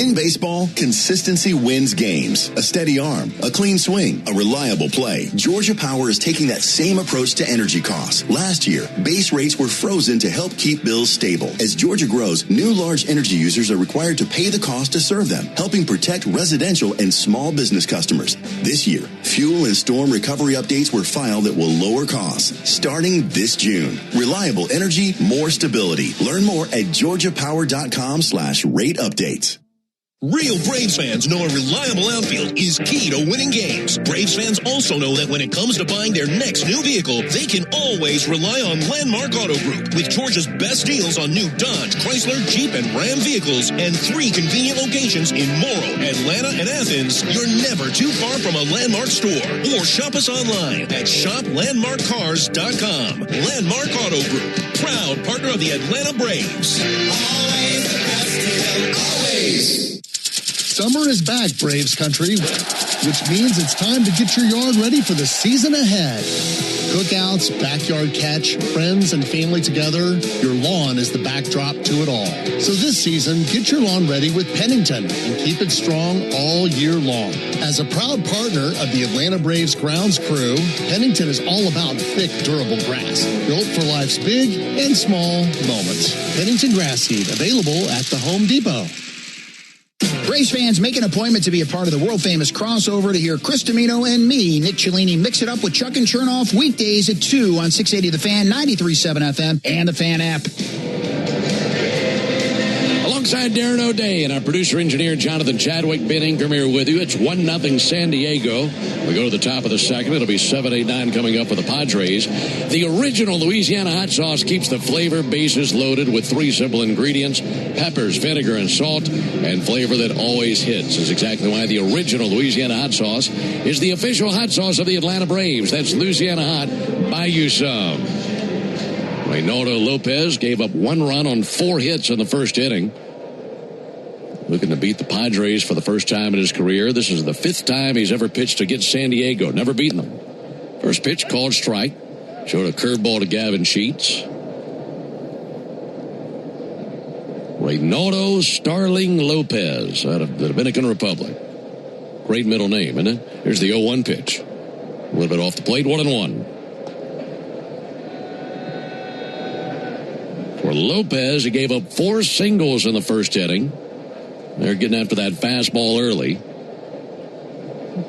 In baseball, consistency wins games. A steady arm, a clean swing, a reliable play. Georgia Power is taking that same approach to energy costs. Last year, base rates were frozen to help keep bills stable. As Georgia grows, new large energy users are required to pay the cost to serve them, helping protect residential and small business customers. This year, fuel and storm recovery updates were filed that will lower costs starting this June. Reliable energy, more stability. Learn more at georgiapower.com/rate updates. Real Braves fans know a reliable outfield is key to winning games. Braves fans also know that when it comes to buying their next new vehicle, they can always rely on Landmark Auto Group. With Georgia's best deals on new Dodge, Chrysler, Jeep, and Ram vehicles, and 3 convenient locations in Morrow, Atlanta, and Athens, you're never too far from a Landmark store. Or shop us online at shoplandmarkcars.com. Landmark Auto Group, proud partner of the Atlanta Braves. Always the best deal, always. Summer is back, Braves country, which means it's time to get your yard ready for the season ahead. Cookouts, backyard catch, friends and family together, your lawn is the backdrop to it all. So this season, get your lawn ready with Pennington and keep it strong all year long. As a proud partner of the Atlanta Braves grounds crew, Pennington is all about thick, durable grass, built for life's big and small moments. Pennington grass seed, available at the Home Depot. Braves fans, make an appointment to be a part of the world-famous crossover to hear Chris Domino and me, Nick Cellini, mix it up with Chuck and Chernoff weekdays at 2 on 680 The Fan, 93.7 FM, and the Fan app. Alongside Darren O'Day and our producer-engineer Jonathan Chadwick, Ben Ingram here with you. It's 1-0 San Diego. We go to the top of the second. It'll be 7-8-9 coming up for the Padres. The original Louisiana hot sauce keeps the flavor bases loaded with 3 simple ingredients: peppers, vinegar, and salt, and flavor that always hits. Is exactly why the original Louisiana hot sauce is the official hot sauce of the Atlanta Braves. That's Louisiana Hot. Buy you some. Reynaldo Lopez gave up 1 run on 4 hits in the first inning. Looking to beat the Padres for the first time in his career. This is the 5th time he's ever pitched against San Diego. Never beaten them. First pitch called strike. Showed a curveball to Gavin Sheets. Reynaldo Starling Lopez out of the Dominican Republic. Great middle name, isn't it? Here's the 0-1 pitch. A little bit off the plate, 1-1. For Lopez, he gave up 4 singles in the first inning. They're getting after that fastball early.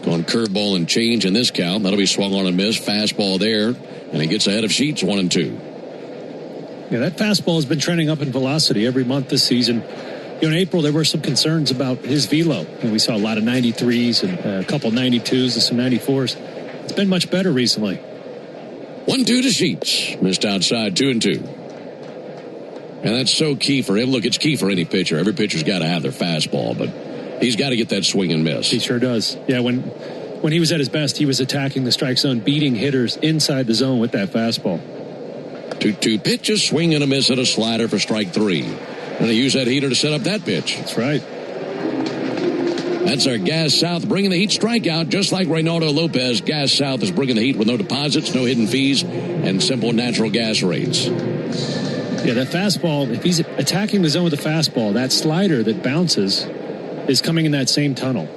Going curveball and change in this count. That'll be swung on and missed. Fastball there. And he gets ahead of Sheets, 1-2. Yeah, that fastball has been trending up in velocity every month this season. In April, there were some concerns about his velo. We saw a lot of 93s and a couple 92s and some 94s. It's been much better recently. 1-2 to Sheets. Missed outside, 2-2. And that's so key for him. Look, it's key for any pitcher. Every pitcher's got to have their fastball, but he's got to get that swing and miss. He sure does. Yeah, when he was at his best, he was attacking the strike zone, beating hitters inside the zone with that fastball. 2-2 pitches, swing and a miss at a slider for strike 3. And he used that heater to set up that pitch. That's right. That's our Gas South bringing the heat strikeout. Just like Reynaldo Lopez, Gas South is bringing the heat with no deposits, no hidden fees, and simple natural gas rates. Yeah, that fastball, if he's attacking the zone with a fastball, that slider that bounces is coming in that same tunnel.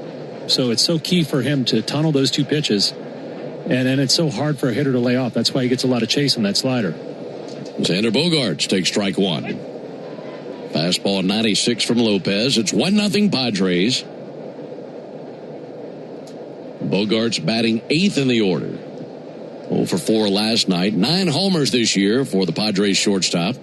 So it's so key for him to tunnel those 2 pitches. And then it's so hard for a hitter to lay off. That's why he gets a lot of chase on that slider. Xander Bogaerts takes strike 1. Fastball 96 from Lopez. It's 1-0 Padres. Bogaerts batting 8th in the order. 0 for 4 last night. 9 homers this year for the Padres shortstop.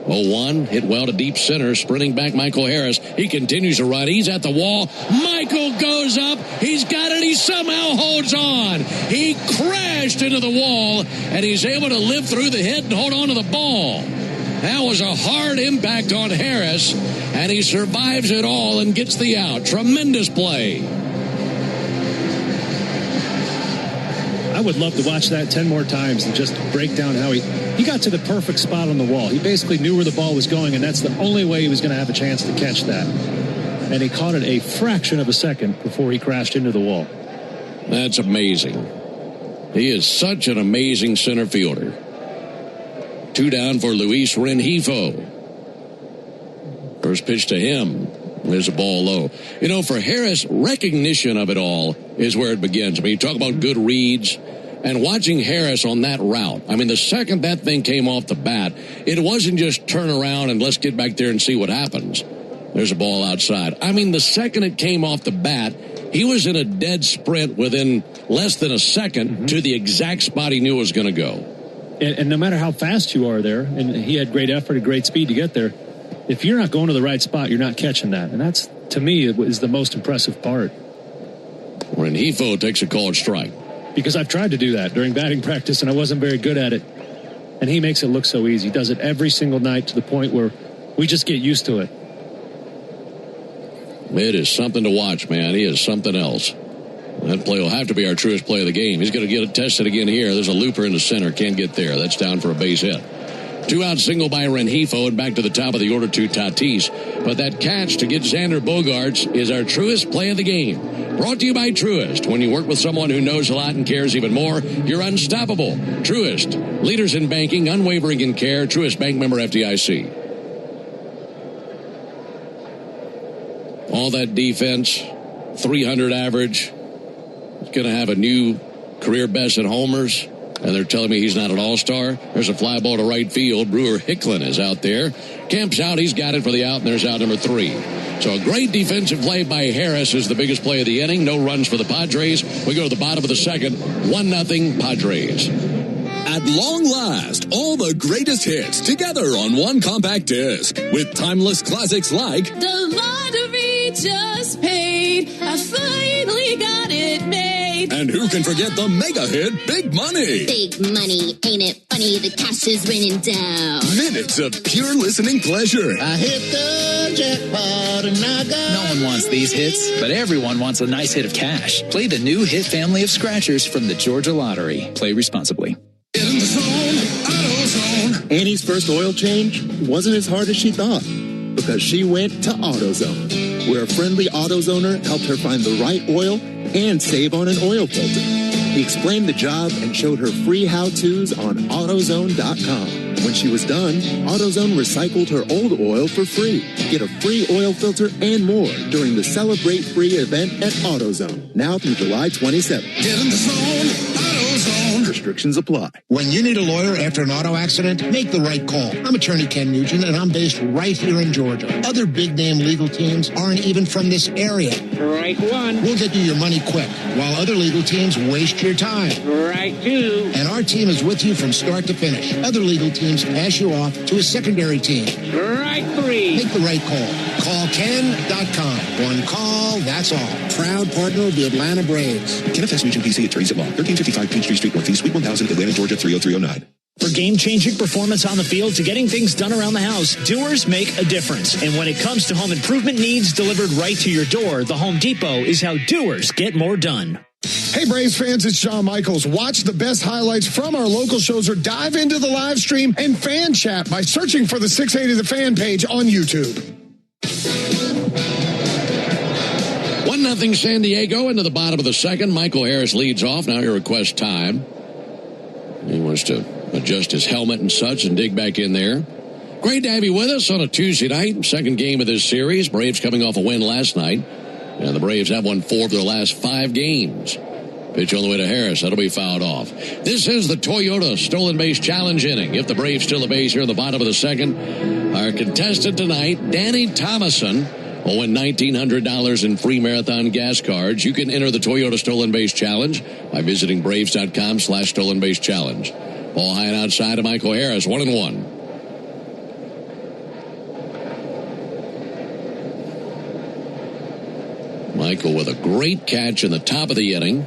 0-1, hit well to deep center, sprinting back Michael Harris. He continues to run. He's at the wall. Michael goes up. He's got it. He somehow holds on. He crashed into the wall, and he's able to live through the hit and hold on to the ball. That was a hard impact on Harris, and he survives it all and gets the out. Tremendous play. I would love to watch that 10 more times and just break down how he got to the perfect spot on the wall. He basically knew where the ball was going, and that's the only way he was going to have a chance to catch that. and he caught it a fraction of a second before he crashed into the wall. That's amazing. He is such an amazing center fielder. 2 down for Luis Rengifo. First pitch to him. There's a ball low. You know, for Harris, recognition of it all is where it begins. I mean, you talk about good reads. And watching Harris on that route, I mean, the second that thing came off the bat, it wasn't just turn around and let's get back there and see what happens. There's a ball outside. I mean, the second it came off the bat, he was in a dead sprint within less than a second to the exact spot he knew was going to go. And no matter how fast you are there, and he had great effort and great speed to get there, if you're not going to the right spot, you're not catching that. And that's, to me, is the most impressive part. Rengifo takes a called strike. Because I've tried to do that during batting practice, and I wasn't very good at it. And he makes it look so easy. He does it every single night to the point where we just get used to it. It is something to watch, man. He is something else. That play will have to be our truest play of the game. He's going to get it tested again here. There's a looper in the center. Can't get there. That's down for a base hit. 2-out single by Rengifo, and back to the top of the order to Tatis. But that catch to get Xander Bogaerts is our truest play of the game. Brought to you by Truist. When you work with someone who knows a lot and cares even more, you're unstoppable. Truist. Leaders in banking, unwavering in care. Truist Bank, member FDIC. All that defense, 300 average. He's going to have a new career best at homers. And they're telling me he's not an all-star. There's a fly ball to right field. Brewer Hicklin is out there. Kemp's out. He's got it for the out, and there's out number 3. So a great defensive play by Harris is the biggest play of the inning. No runs for the Padres. We go to the bottom of the second. 1-0 Padres. At long last, all the greatest hits together on one compact disc with timeless classics like The lottery just paid. I finally got it made. And who can forget the mega hit Big Money? Big money, ain't it funny? The cash is raining down. Minutes of pure listening pleasure. I hit the jackpot and I got... No one wants these hits, but everyone wants a nice hit of cash. Play the new hit family of scratchers from the Georgia Lottery. Play responsibly. In the zone, AutoZone. Annie's first oil change wasn't as hard as she thought because she went to AutoZone, where a friendly AutoZoner helped her find the right oil and save on an oil filter. He explained the job and showed her free how-tos on AutoZone.com. When she was done, AutoZone recycled her old oil for free. Get a free oil filter and more during the Celebrate Free event at AutoZone, now through July 27th. Get in the zone, AutoZone. Restrictions apply. When you need a lawyer after an auto accident, make the right call. I'm attorney Ken Nugent, and I'm based right here in Georgia. Other big-name legal teams aren't even from this area. Right one. We'll get you your money quick, while other legal teams waste your time. Right two. And our team is with you from start to finish. Other legal teams pass you off to a secondary team. Right three. Make the right call. Call Ken.com. One call, that's all. Proud partner of the Atlanta Braves. Kenneth S. Nugent, PC, attorneys at law. 1355 Peachtree Street Northeast, Suite 1000, Atlanta, Georgia, 30309. For game-changing performance on the field to getting things done around the house, doers make a difference. And when it comes to home improvement needs delivered right to your door, the Home Depot is how doers get more done. Hey, Braves fans, it's Shawn Michaels. Watch the best highlights from our local shows or dive into the live stream and fan chat by searching for the 680 The Fan page on YouTube. 1-0 San Diego into the bottom of the second. Michael Harris leads off. Now your request time. He wants to adjust his helmet and such and dig back in there. Great to have you with us on a Tuesday night. Second game of this series. Braves coming off a win last night. And the Braves have won 4 of their last 5 games. Pitch on the way to Harris. That'll be fouled off. This is the Toyota Stolen Base Challenge inning. If the Braves steal a base here in the bottom of the second, our contestant tonight, Danny Thomason, will win $1,900 in free marathon gas cards. You can enter the Toyota Stolen Base Challenge by visiting Braves.com/Stolen Base Challenge. Ball high and outside to Michael Harris, 1-1. Michael with a great catch in the top of the inning.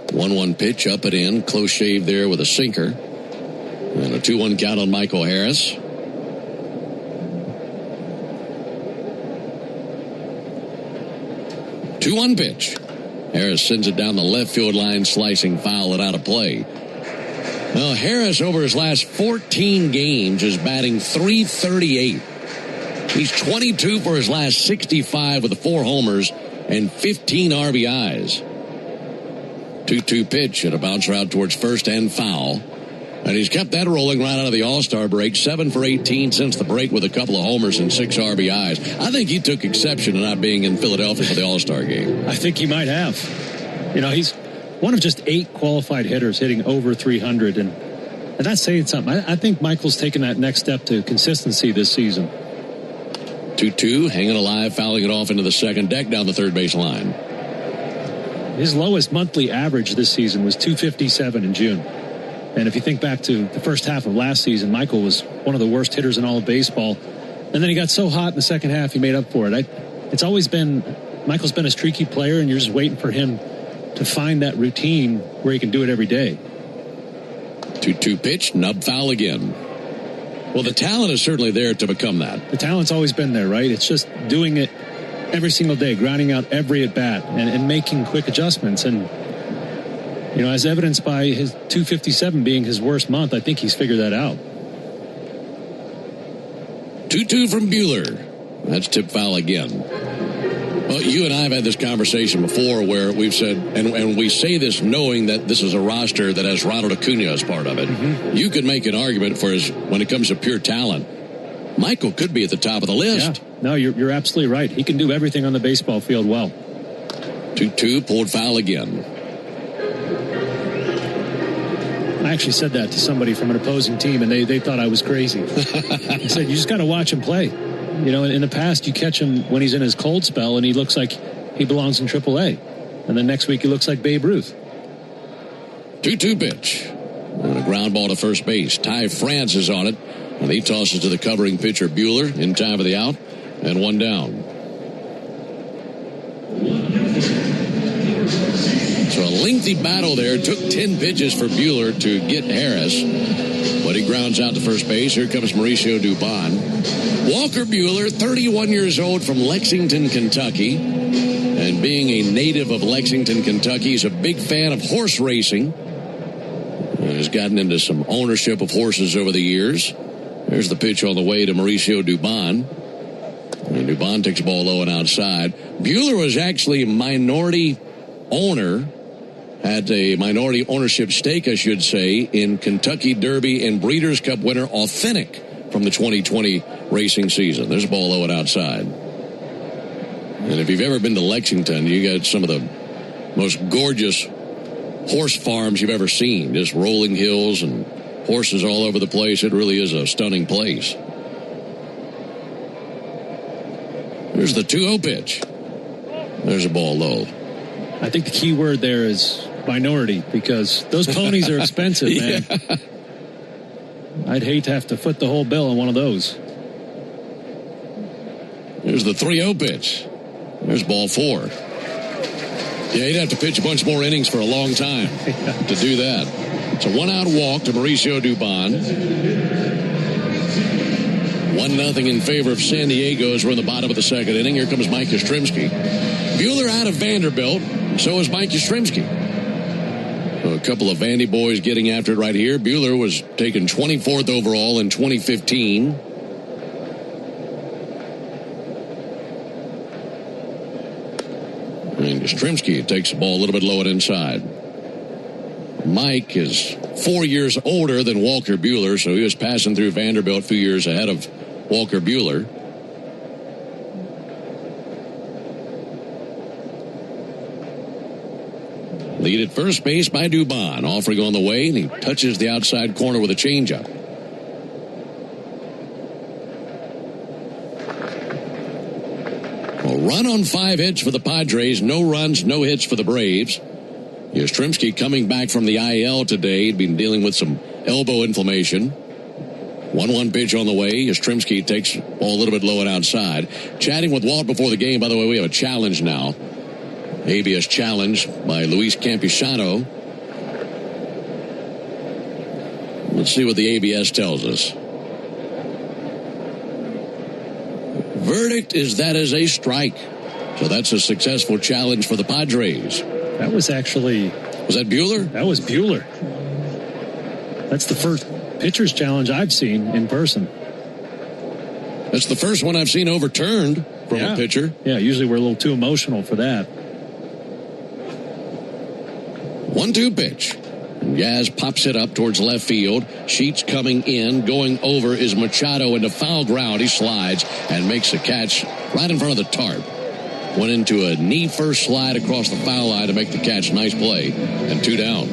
1-1 pitch, up and in. Close shave there with a sinker. And a 2-1 count on Michael Harris. Two-1 pitch. Harris sends it down the left field line, slicing foul and out of play. Well, Harris over his last 14 games is batting .338. He's 22 for his last 65 with the 4 homers and 15 RBIs. 2-2 pitch and a bouncer out towards first and foul. And he's kept that rolling right out of the All-Star break. 7 for 18 since the break with a couple of homers and 6 RBIs. I think he took exception to not being in Philadelphia for the All-Star game. I think he might have. You know, he's one of just 8 qualified hitters hitting over 300. And that's saying something. I think Michael's taken that next step to consistency this season. 2-2, hanging alive, fouling it off into the second deck down the third base line. His lowest monthly average this season was 257 in June. And if you think back to the first half of last season, Michael was one of the worst hitters in all of baseball. And then he got so hot in the second half, he made up for it. It's always been, Michael's been a streaky player, and you're just waiting for him to find that routine where he can do it every day. 2-2 pitch, nub foul again. Well, the talent is certainly there to become that. The talent's always been there, right? It's just doing it every single day, grinding out every at-bat and making quick adjustments. And, you know, as evidenced by his 257 being his worst month, I think he's figured that out. 2-2 from Buehler. That's tip foul again. Well, you and I have had this conversation before where we've said, and we say this knowing that this is a roster that has Ronald Acuna as part of it. Mm-hmm. You could make an argument for when it comes to pure talent, Michael could be at the top of the list. Yeah. No, you're absolutely right. He can do everything on the baseball field well. 2-2, pulled foul again. I actually said that to somebody from an opposing team, and they thought I was crazy. I said, you just got to watch him play. You know, in the past, you catch him when he's in his cold spell, and he looks like he belongs in AAA. And then next week, he looks like Babe Ruth. 2-2 pitch. And a ground ball to first base. Ty France is on it, and he tosses to the covering pitcher Buehler in time for the out, and one down. So a lengthy battle there. Took 10 pitches for Buehler to get Harris, but he grounds out to first base. Here comes Mauricio Dubon. Walker Buehler, 31 years old, from Lexington, Kentucky. And being a native of Lexington, Kentucky, he's a big fan of horse racing. He's gotten into some ownership of horses over the years. There's the pitch on the way to Mauricio Dubon. And Dubon takes the ball low and outside. Buehler was actually a minority owner, had a minority ownership stake, I should say, in Kentucky Derby and Breeders' Cup winner Authentic from the 2020 racing season. There's a ball low and outside. And if you've ever been to Lexington, you got some of the most gorgeous horse farms you've ever seen. Just rolling hills and horses all over the place. It really is a stunning place. There's the 2-0 pitch. There's a ball low. I think the key word there is minority, because those ponies are expensive, man. Yeah. I'd hate to have to foot the whole bill on one of those. There's the 3-0 pitch. There's ball 4. Yeah, he'd have to pitch a bunch more innings for a long time to do that. It's a 1-out walk to Mauricio Dubon. 1-0 in favor of San Diego as we're in the bottom of the second inning. Here comes Mike Yastrzemski. Buehler out of Vanderbilt. So is Mike Yastrzemski. So a couple of Vandy boys getting after it right here. Buehler was taken 24th overall in 2015. And Yastrzemski takes the ball a little bit low and inside. Mike is 4 years older than Walker Buehler, so he was passing through Vanderbilt a few years ahead of Walker Buehler. Lead at first base by Dubon. Offering on the way, and he touches the outside corner with a changeup. A run on 5 hits for the Padres. No runs, no hits for the Braves. Yastrzemski coming back from the IL today. He'd been dealing with some elbow inflammation. 1-1 pitch on the way. Yastrzemski takes the ball a little bit low and outside. Chatting with Walt before the game. By the way, we have a challenge now. ABS challenge by Luis Campusano. Let's see what the ABS tells us. Verdict is that is a strike. So that's a successful challenge for the Padres. That was actually... Was that Buehler? That was Buehler. That's the first pitcher's challenge I've seen in person. That's the first one I've seen overturned from a pitcher. Yeah, usually we're a little too emotional for that. 1-2 pitch. Yaz pops it up towards left field. Sheets coming in. Going over is Machado into foul ground. He slides and makes a catch right in front of the tarp. Went into a knee first slide across the foul line to make the catch. Nice play. And 2 down.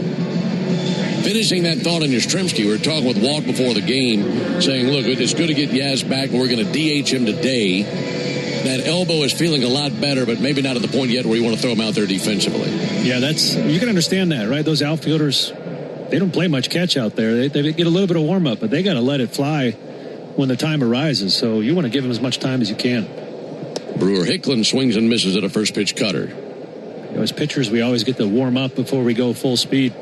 Finishing that thought on Yastrzemski, we were talking with Walt before the game, saying, look, it's good to get Yaz back, but we're going to DH him today. That elbow is feeling a lot better, but maybe not at the point yet where you want to throw him out there defensively. Yeah, you can understand that, right? Those outfielders, they don't play much catch out there. They get a little bit of warm-up, but they got to let it fly when the time arises. So you want to give them as much time as you can. Brewer Hicklin swings and misses at a first pitch cutter. As pitchers, we always get to warm up before we go full speed.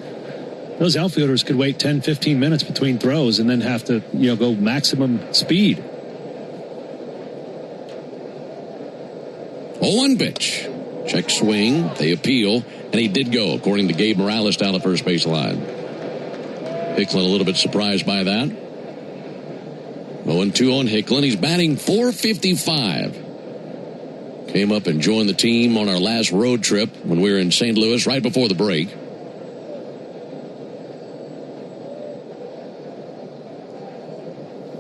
Those outfielders could wait 10, 15 minutes between throws and then have to, go maximum speed. 0-1 pitch. Check swing. They appeal. And he did go, according to Gabe Morales down the first base line. Hicklin a little bit surprised by that. 0-2 on Hicklin. He's batting .455. Came up and joined the team on our last road trip when we were in St. Louis right before the break.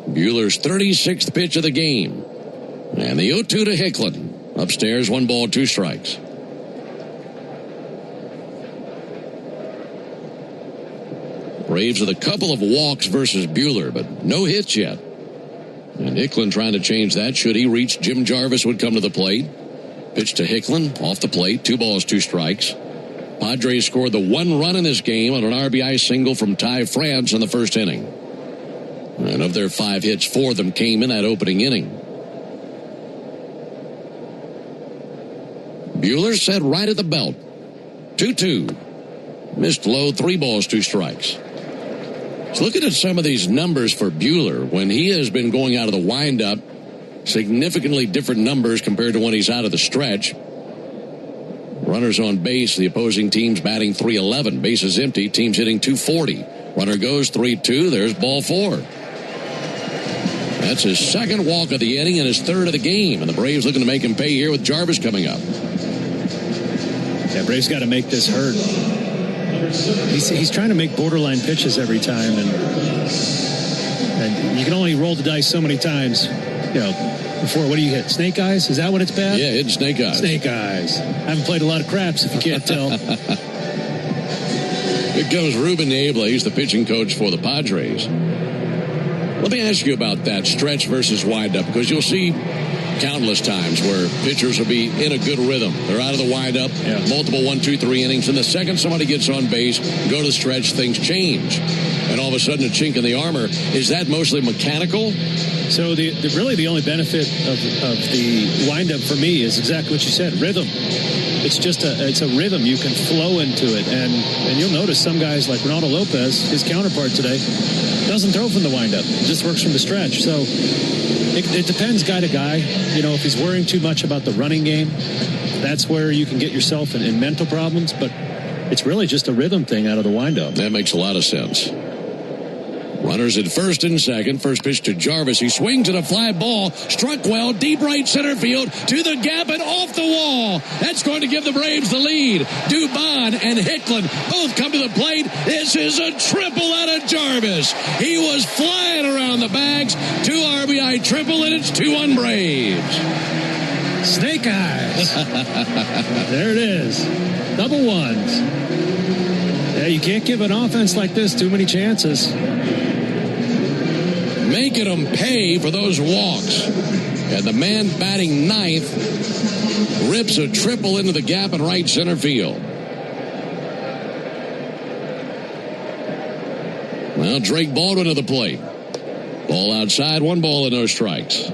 Buehler's 36th pitch of the game. And the 0-2 to Hicklin. Upstairs, 1 ball, 2 strikes. Braves with a couple of walks versus Buehler, but no hits yet. And Hicklin trying to change that. Should he reach, Jim Jarvis would come to the plate. Pitch to Hicklin, off the plate, 2 balls, 2 strikes. Padres scored the 1 run in this game on an RBI single from Ty France in the first inning. And of their 5 hits, 4 of them came in that opening inning. Buehler set right at the belt. 2-2. Missed low, 3 balls, 2 strikes. So looking at some of these numbers for Buehler, when he has been going out of the windup, significantly different numbers compared to when he's out of the stretch. Runners on base, the opposing team's batting .311. Bases empty, team's hitting .240. Runner goes 3-2, there's ball 4. That's his 2nd walk of the inning and his 3rd of the game. And the Braves looking to make him pay here with Jarvis coming up. Yeah, Braves got to make this hurt. He's trying to make borderline pitches every time. And you can only roll the dice so many times. Before, what do you hit? Snake eyes? Is that when it's bad? Yeah, hitting snake eyes. Snake eyes. I haven't played a lot of craps, if you can't tell. Here comes Ruben Niebla. He's the pitching coach for the Padres. Let me ask you about that stretch versus windup, because you'll see countless times where pitchers will be in a good rhythm. They're out of the windup, multiple 1, 2, 3 innings, and the second somebody gets on base, go to the stretch, things change. And all of a sudden a chink in the armor. Is that mostly mechanical? So really the only benefit of the windup for me is exactly what you said, rhythm. It's a rhythm. You can flow into it. And you'll notice some guys like Ronaldo Lopez, his counterpart today, doesn't throw from the windup. It just works from the stretch. So it depends guy to guy. If he's worrying too much about the running game, that's where you can get yourself in mental problems. But it's really just a rhythm thing out of the windup. That makes a lot of sense. Runners at first and second. First pitch to Jarvis. He swings at a fly ball. Struck well. Deep right center field. To the gap and off the wall. That's going to give the Braves the lead. Dubon and Hicklin both come to the plate. This is a triple out of Jarvis. He was flying around the bags. 2 RBI triple, and it's 2-1 Braves. Snake eyes. There it is. Double ones. Yeah, you can't give an offense like this too many chances. Making them pay for those walks. And the man batting 9th rips a triple into the gap in right center field. Well, Drake Baldwin to the plate. Ball outside, 1 ball and no strikes.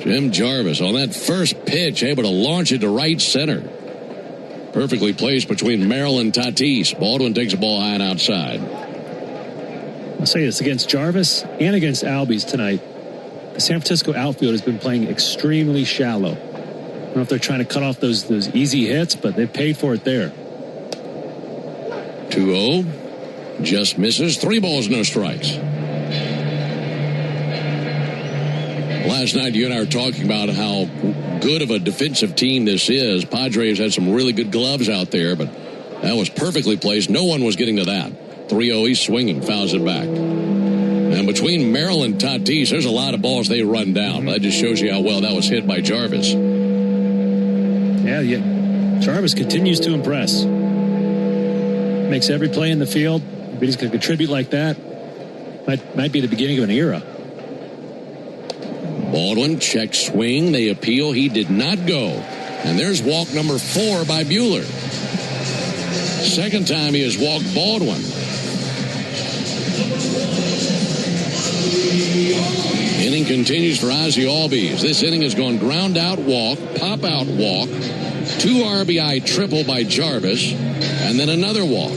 Jim Jarvis on that first pitch, able to launch it to right center. Perfectly placed between Merrill and Tatis. Baldwin takes a ball high and outside. I'll say this, against Jarvis and against Albies tonight, the San Francisco outfield has been playing extremely shallow. I don't know if they're trying to cut off those easy hits, but they've paid for it there. 2-0. Just misses. 3 balls, no strikes. Last night, you and I were talking about how good of a defensive team this is. Padres had some really good gloves out there, but that was perfectly placed. No one was getting to that. 3-0, he's swinging, fouls it back. And between Merrill and Tatis, there's a lot of balls they run down. That just shows you how well that was hit by Jarvis. Yeah. Jarvis continues to impress. Makes every play in the field. If he's going to contribute like that, might be the beginning of an era. Baldwin checks swing. They appeal. He did not go. And there's walk number 4 by Buehler. Second time he has walked Baldwin. Inning continues for Ozzie Albies. This inning has gone ground out walk, pop out walk, 2 RBI triple by Jarvis, and then another walk.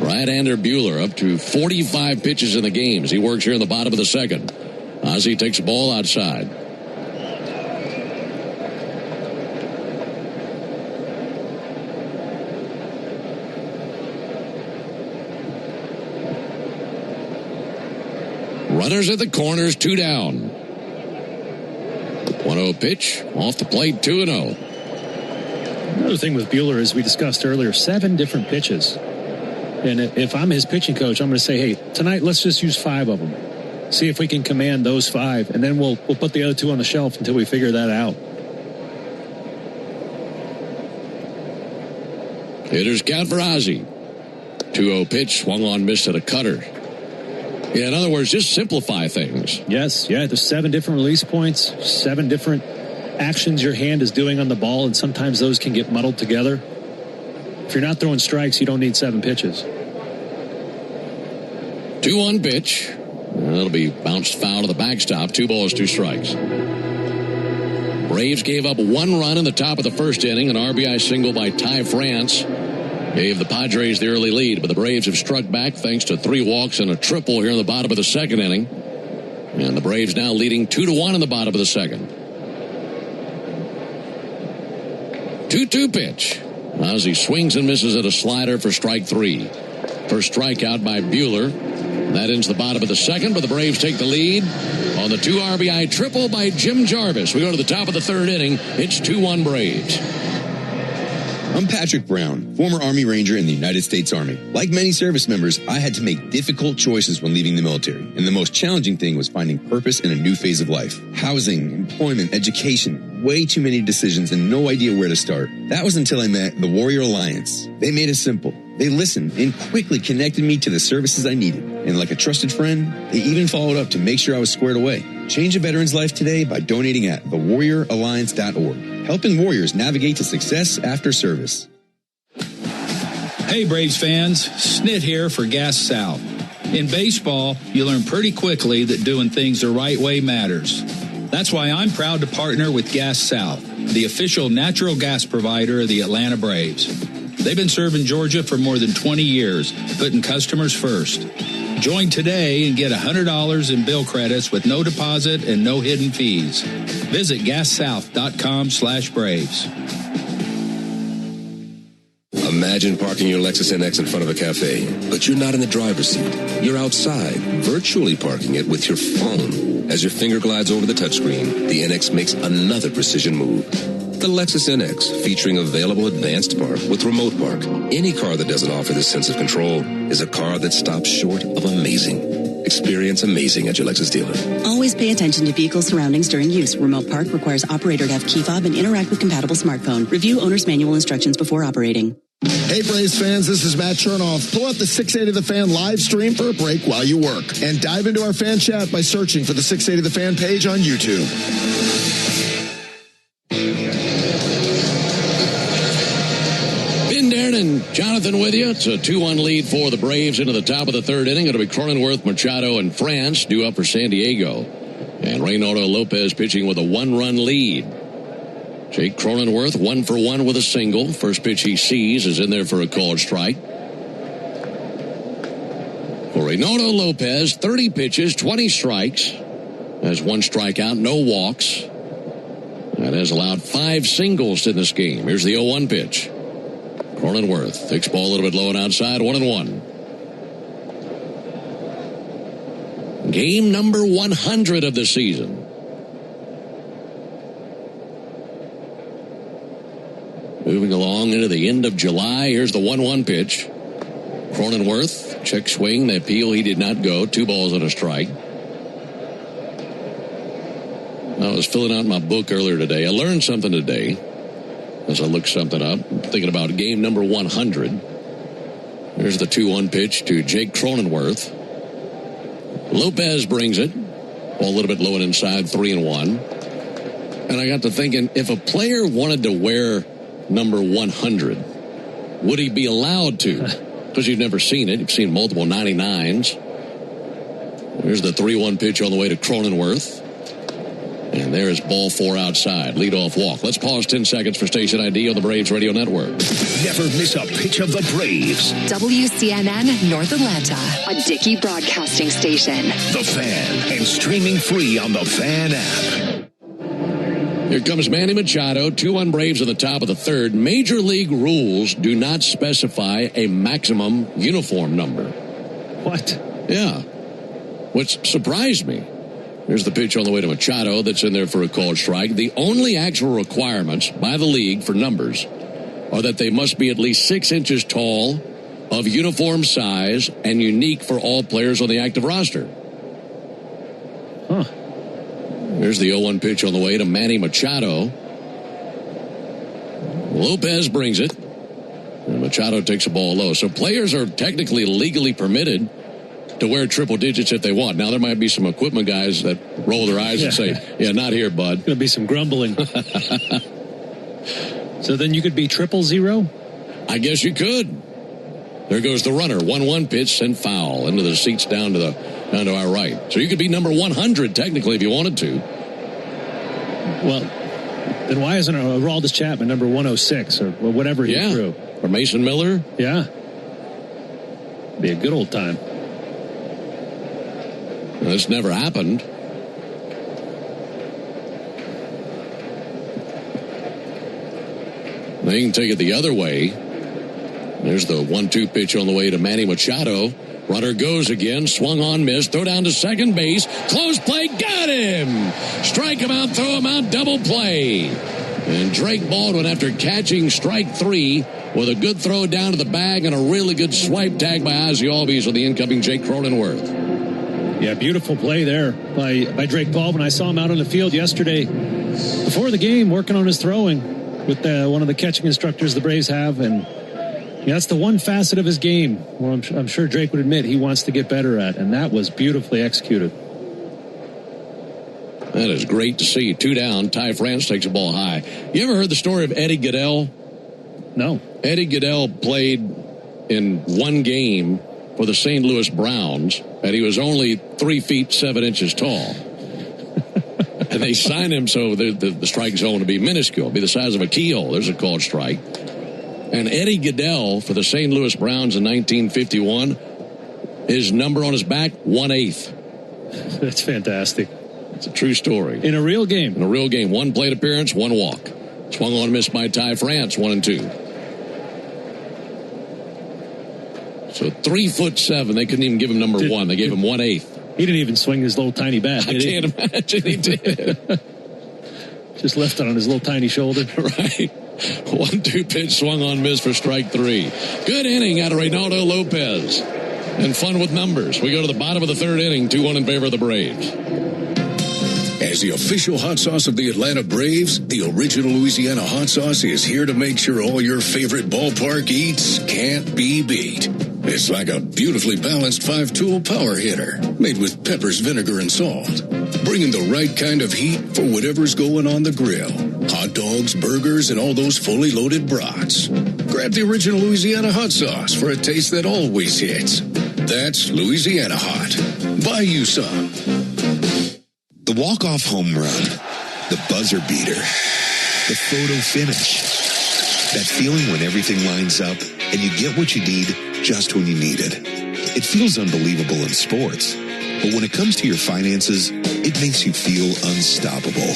Right-hander Buehler up to 45 pitches in the game as he works here in the bottom of the second. Ozzie takes the ball outside. Runners at the corners, 2 down. 1-0 pitch, off the plate, 2-0. Another thing with Buehler, as we discussed earlier, 7 different pitches. And if I'm his pitching coach, I'm going to say, hey, tonight let's just use 5 of them. See if we can command those 5, and then we'll put the other 2 on the shelf until we figure that out. Hitters count for Ozzie. 2-0 pitch, swung on, missed at a cutter. Yeah, in other words, just simplify things. Yes, there's 7 different release points, 7 different actions your hand is doing on the ball, and sometimes those can get muddled together. If you're not throwing strikes, you don't need 7 pitches. 2-1 pitch. That'll be bounced foul to the backstop. 2 balls, 2 strikes. Braves gave up 1 run in the top of the first inning. An RBI single by Ty France gave the Padres the early lead, but the Braves have struck back thanks to 3 walks and a triple here in the bottom of the second inning. And the Braves now leading 2-1 in the bottom of the second. 2-2 pitch. Ozzie swings and misses at a slider for strike 3. First strikeout by Buehler. That ends the bottom of the second, but the Braves take the lead on the 2 RBI triple by Jim Jarvis. We go to the top of the third inning. It's 2-1 Braves. I'm Patrick Brown, former Army Ranger in the United States Army. Like many service members, I had to make difficult choices when leaving the military, and the most challenging thing was finding purpose in a new phase of life. Housing, employment, education, way too many decisions and no idea where to start. That was until I met the Warrior Alliance. They made it simple. They listened and quickly connected me to the services I needed. And like a trusted friend, they even followed up to make sure I was squared away. Change a veteran's life today by donating at thewarrioralliance.org. Helping warriors navigate to success after service. Hey, Braves fans. Snit here for Gas South. In baseball, you learn pretty quickly that doing things the right way matters. That's why I'm proud to partner with Gas South, the official natural gas provider of the Atlanta Braves. They've been serving Georgia for more than 20 years, putting customers first. Join today and get $100 in bill credits with no deposit and no hidden fees. Visit gassouth.com/Braves. Imagine parking your Lexus NX in front of a cafe, but you're not in the driver's seat. You're outside, virtually parking it with your phone. As your finger glides over the touchscreen, the NX makes another precision move. The Lexus NX, featuring available advanced park with remote park. Any car that doesn't offer this sense of control is a car that stops short of amazing. Experience amazing at your Lexus dealer. Always pay attention to vehicle surroundings during use. Remote park requires operator to have key fob and interact with compatible smartphone. Review owner's manual instructions before operating. Hey, Braves fans, this is Matt Chernoff. Pull up the 680 The Fan live stream for a break while you work. And dive into our fan chat by searching for the 680 The Fan page on YouTube. Ben Darren and Jonathan with you. It's a 2-1 lead for the Braves into the top of the third inning. It'll be Cronenworth, Machado, and France due up for San Diego. And Reynaldo Lopez pitching with a 1-run lead. Jake Cronenworth 1 for 1 with a single. First pitch he sees is in there for a called strike. For Reynaldo Lopez, 30 pitches, 20 strikes. Has 1 strikeout, no walks. and has allowed 5 singles in this game. Here's the 0-1 pitch. Cronenworth takes ball a little bit low and outside, 1-1. Game number 100 of the season. Moving along into the end of July. Here's the 1-1 pitch. Cronenworth, check swing. The appeal, he did not go. 2 balls and a strike. I was filling out my book earlier today. I learned something today as I looked something up. I'm thinking about game number 100. Here's the 2-1 pitch to Jake Cronenworth. Lopez brings it. Ball a little bit low and inside, 3-1. And I got to thinking, if a player wanted to wear number 100, would he be allowed to? Because you've never seen it. You've seen multiple 99s. Here's the 3-1 pitch on the way to Cronenworth. And there's ball 4 outside. Leadoff walk. Let's pause 10 seconds for station ID on the Braves Radio Network. Never miss a pitch of the Braves. WCNN North Atlanta, a Dickey broadcasting station. The Fan, and streaming free on the Fan app. Here comes Manny Machado. 2-1 Braves in the top of the third. Major League rules do not specify a maximum uniform number. What? Yeah. Which surprised me. Here's the pitch on the way to Machado that's in there for a called strike. The only actual requirements by the league for numbers are that they must be at least 6 inches tall, of uniform size, and unique for all players on the active roster. Huh. Here's the 0-1 pitch on the way to Manny Machado. Lopez brings it. And Machado takes a ball low. So players are technically legally permitted to wear triple digits if they want. Now, there might be some equipment guys that roll their eyes and say, yeah, not here, bud. Going to be some grumbling. So then you could be 000? I guess you could. There goes the runner. 1-1 pitch, sent foul into the seats down to our right. So you could be number 100 technically if you wanted to. Well, then why isn't Aroldis Chapman number 106 or whatever he threw? Or Mason Miller? Yeah. Be a good old time. This never happened. Now you can take it the other way. There's the 1-2 pitch on the way to Manny Machado. Runner goes again. Swung on, missed. Throw down to second base. Close play. Got him. Strike him out. Throw him out. Double play. And Drake Baldwin, after catching strike 3 with a good throw down to the bag and a really good swipe tag by Ozzie Albies on the incoming Jake Cronenworth. Yeah, beautiful play there by Drake Baldwin. I saw him out on the field yesterday before the game working on his throwing with one of the catching instructors the Braves have. And that's the one facet of his game where I'm sure Drake would admit he wants to get better at. And that was beautifully executed. That is great to see. 2 down. Ty France takes a ball high. You ever heard the story of Eddie Goodell? No. Eddie Goodell played in one game for the St. Louis Browns, and he was only 3 feet 7 inches tall. And they signed him so the strike zone would be minuscule, be the size of a keyhole. There's a called strike. And Eddie Goodell for the St. Louis Browns in 1951, his number on his back, 1/8. That's fantastic. It's a true story. In a real game. In a real game. 1 plate appearance, 1 walk. Swung on, missed by Ty France, 1-2. So 3'7". They couldn't even give him number 1. They gave him 1/8. He didn't even swing his little tiny bat. I can't imagine he did. Just left it on his little tiny shoulder. Right. 1-2 pitch swung on, miss for strike 3. Good inning out of Reynaldo Lopez. And fun with numbers. We go to the bottom of the third inning, 2-1 in favor of the Braves. As the official hot sauce of the Atlanta Braves, the original Louisiana hot sauce is here to make sure all your favorite ballpark eats can't be beat. It's like a beautifully balanced 5-tool power hitter made with peppers, vinegar, and salt, bringing the right kind of heat for whatever's going on the grill. Hot dogs, burgers, and all those fully loaded brats. Grab the original Louisiana hot sauce for a taste that always hits. That's Louisiana Hot. Buy you some. The walk-off home run, the buzzer beater, the photo finish. That feeling when everything lines up and you get what you need just when you need it. It feels unbelievable in sports, but when it comes to your finances, it makes you feel unstoppable.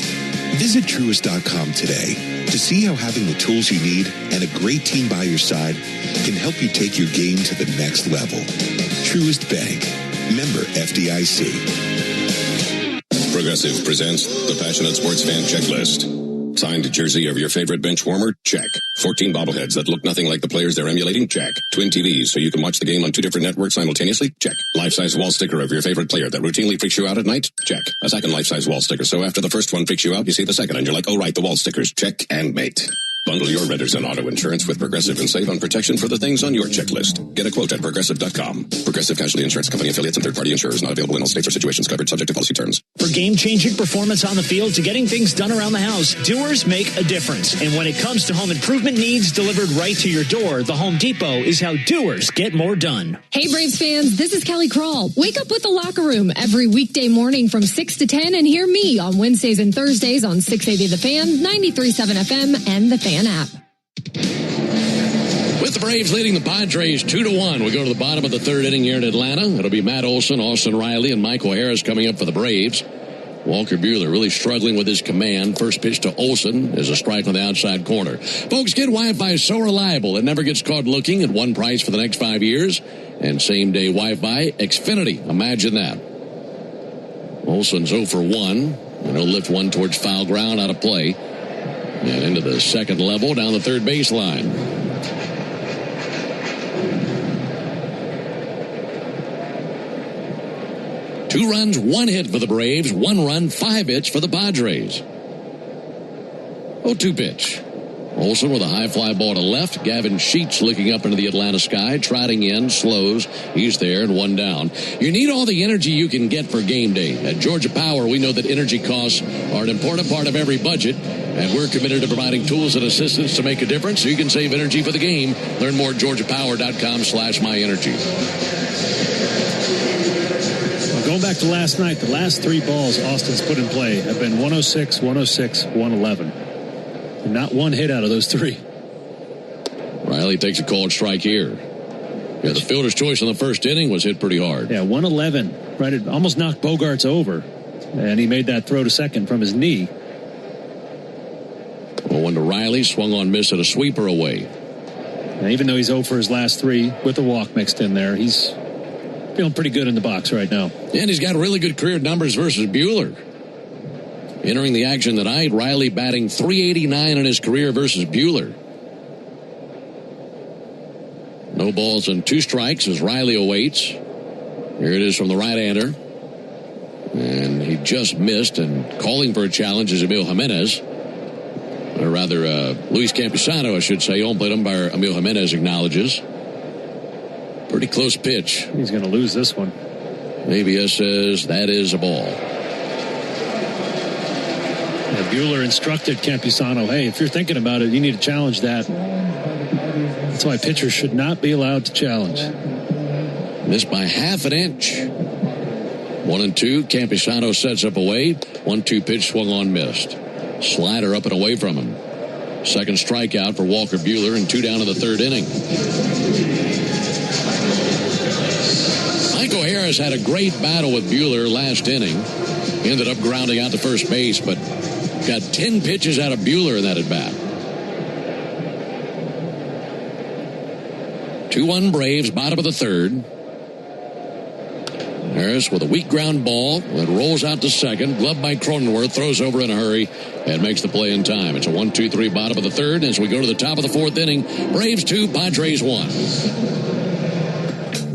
Visit Truist.com today to see how having the tools you need and a great team by your side can help you take your game to the next level. Truist Bank. Member FDIC. Progressive presents the Passionate Sports Fan Checklist. Signed jersey of your favorite bench warmer? Check. 14 bobbleheads that look nothing like the players they're emulating? Check. Twin TVs so you can watch the game on 2 different networks simultaneously? Check. Life-size wall sticker of your favorite player that routinely freaks you out at night? Check. A second life-size wall sticker, so after the first one freaks you out, you see the second and you're like, oh right, the wall stickers. Check and mate. Bundle your renters and auto insurance with Progressive and save on protection for the things on your checklist. Get a quote at Progressive.com. Progressive Casualty Insurance Company affiliates and third-party insurers not available in all states or situations covered subject to policy terms. For game-changing performance on the field to getting things done around the house, doers make a difference. And when it comes to home improvement needs delivered right to your door, the Home Depot is how doers get more done. Hey, Braves fans, this is Kelly Kroll. Wake up with the Locker Room every weekday morning from 6 to 10 and hear me on Wednesdays and Thursdays on 680 The Fan, 93.7 FM, and the Fan app. With the Braves leading the Padres 2-1, we go to the bottom of the third inning here in Atlanta. It'll be Matt Olson, Austin Riley, and Michael Harris coming up for the Braves. Walker Buehler really struggling with his command. First pitch to Olson is a strike on the outside corner. Folks, Get Wi-Fi is so reliable it never gets caught looking at one price for the next 5 years. And same-day Wi-Fi, Xfinity. Imagine that. Olson's 0 for 1. And he'll lift one towards foul ground out of play. And into the second level down the third baseline. Two runs, one hit for the Braves. 1 run, 5 hits for the Padres. 0-2 pitch. Olson with a high fly ball to left. Gavin Sheets looking up into the Atlanta sky, trotting in, slows. He's there and 1 down. You need all the energy you can get for game day. At Georgia Power, we know that energy costs are an important part of every budget, and we're committed to providing tools and assistance to make a difference so you can save energy for the game. Learn more at georgiapower.com/myenergy. Going back to last night, the last 3 balls Austin's put in play have been 106, 106, 111. And not one hit out of those 3. Riley takes a called strike here. Yeah, the fielder's choice in the first inning was hit pretty hard. Yeah, 111. Right, it almost knocked Bogarts over. And he made that throw to second from his knee. 0-1 to Riley, swung on, miss, and a sweeper away. And even though he's 0 for his last 3 with a walk mixed in there, he's feeling pretty good in the box right now. And he's got really good career numbers versus Buehler. Entering the action tonight, Riley batting .389 in his career versus Buehler. No balls and 2 strikes as Riley awaits. Here it is from the right-hander. And he just missed, and calling for a challenge is Emil Jimenez. Or rather, Luis Campusano, I should say. Home plate umpire Emil Jimenez acknowledges. Pretty close pitch. He's going to lose this one. ABS says that is a ball. Yeah, Buehler instructed Campusano, hey, if you're thinking about it, you need to challenge that. That's why pitchers should not be allowed to challenge. Missed by half an inch. 1-2. Campusano sets up away. 1-2 pitch swung on, missed. Slider up and away from him. Second strikeout for Walker Buehler and 2 down in the third inning. Michael Harris had a great battle with Buehler last inning. He ended up grounding out to first base, but got 10 pitches out of Buehler in that at bat. 2-1 Braves, bottom of the third. Harris with a weak ground ball that rolls out to second. Gloved by Cronenworth, throws over in a hurry and makes the play in time. It's a 1-2-3 bottom of the third as we go to the top of the fourth inning. Braves 2, Padres 1.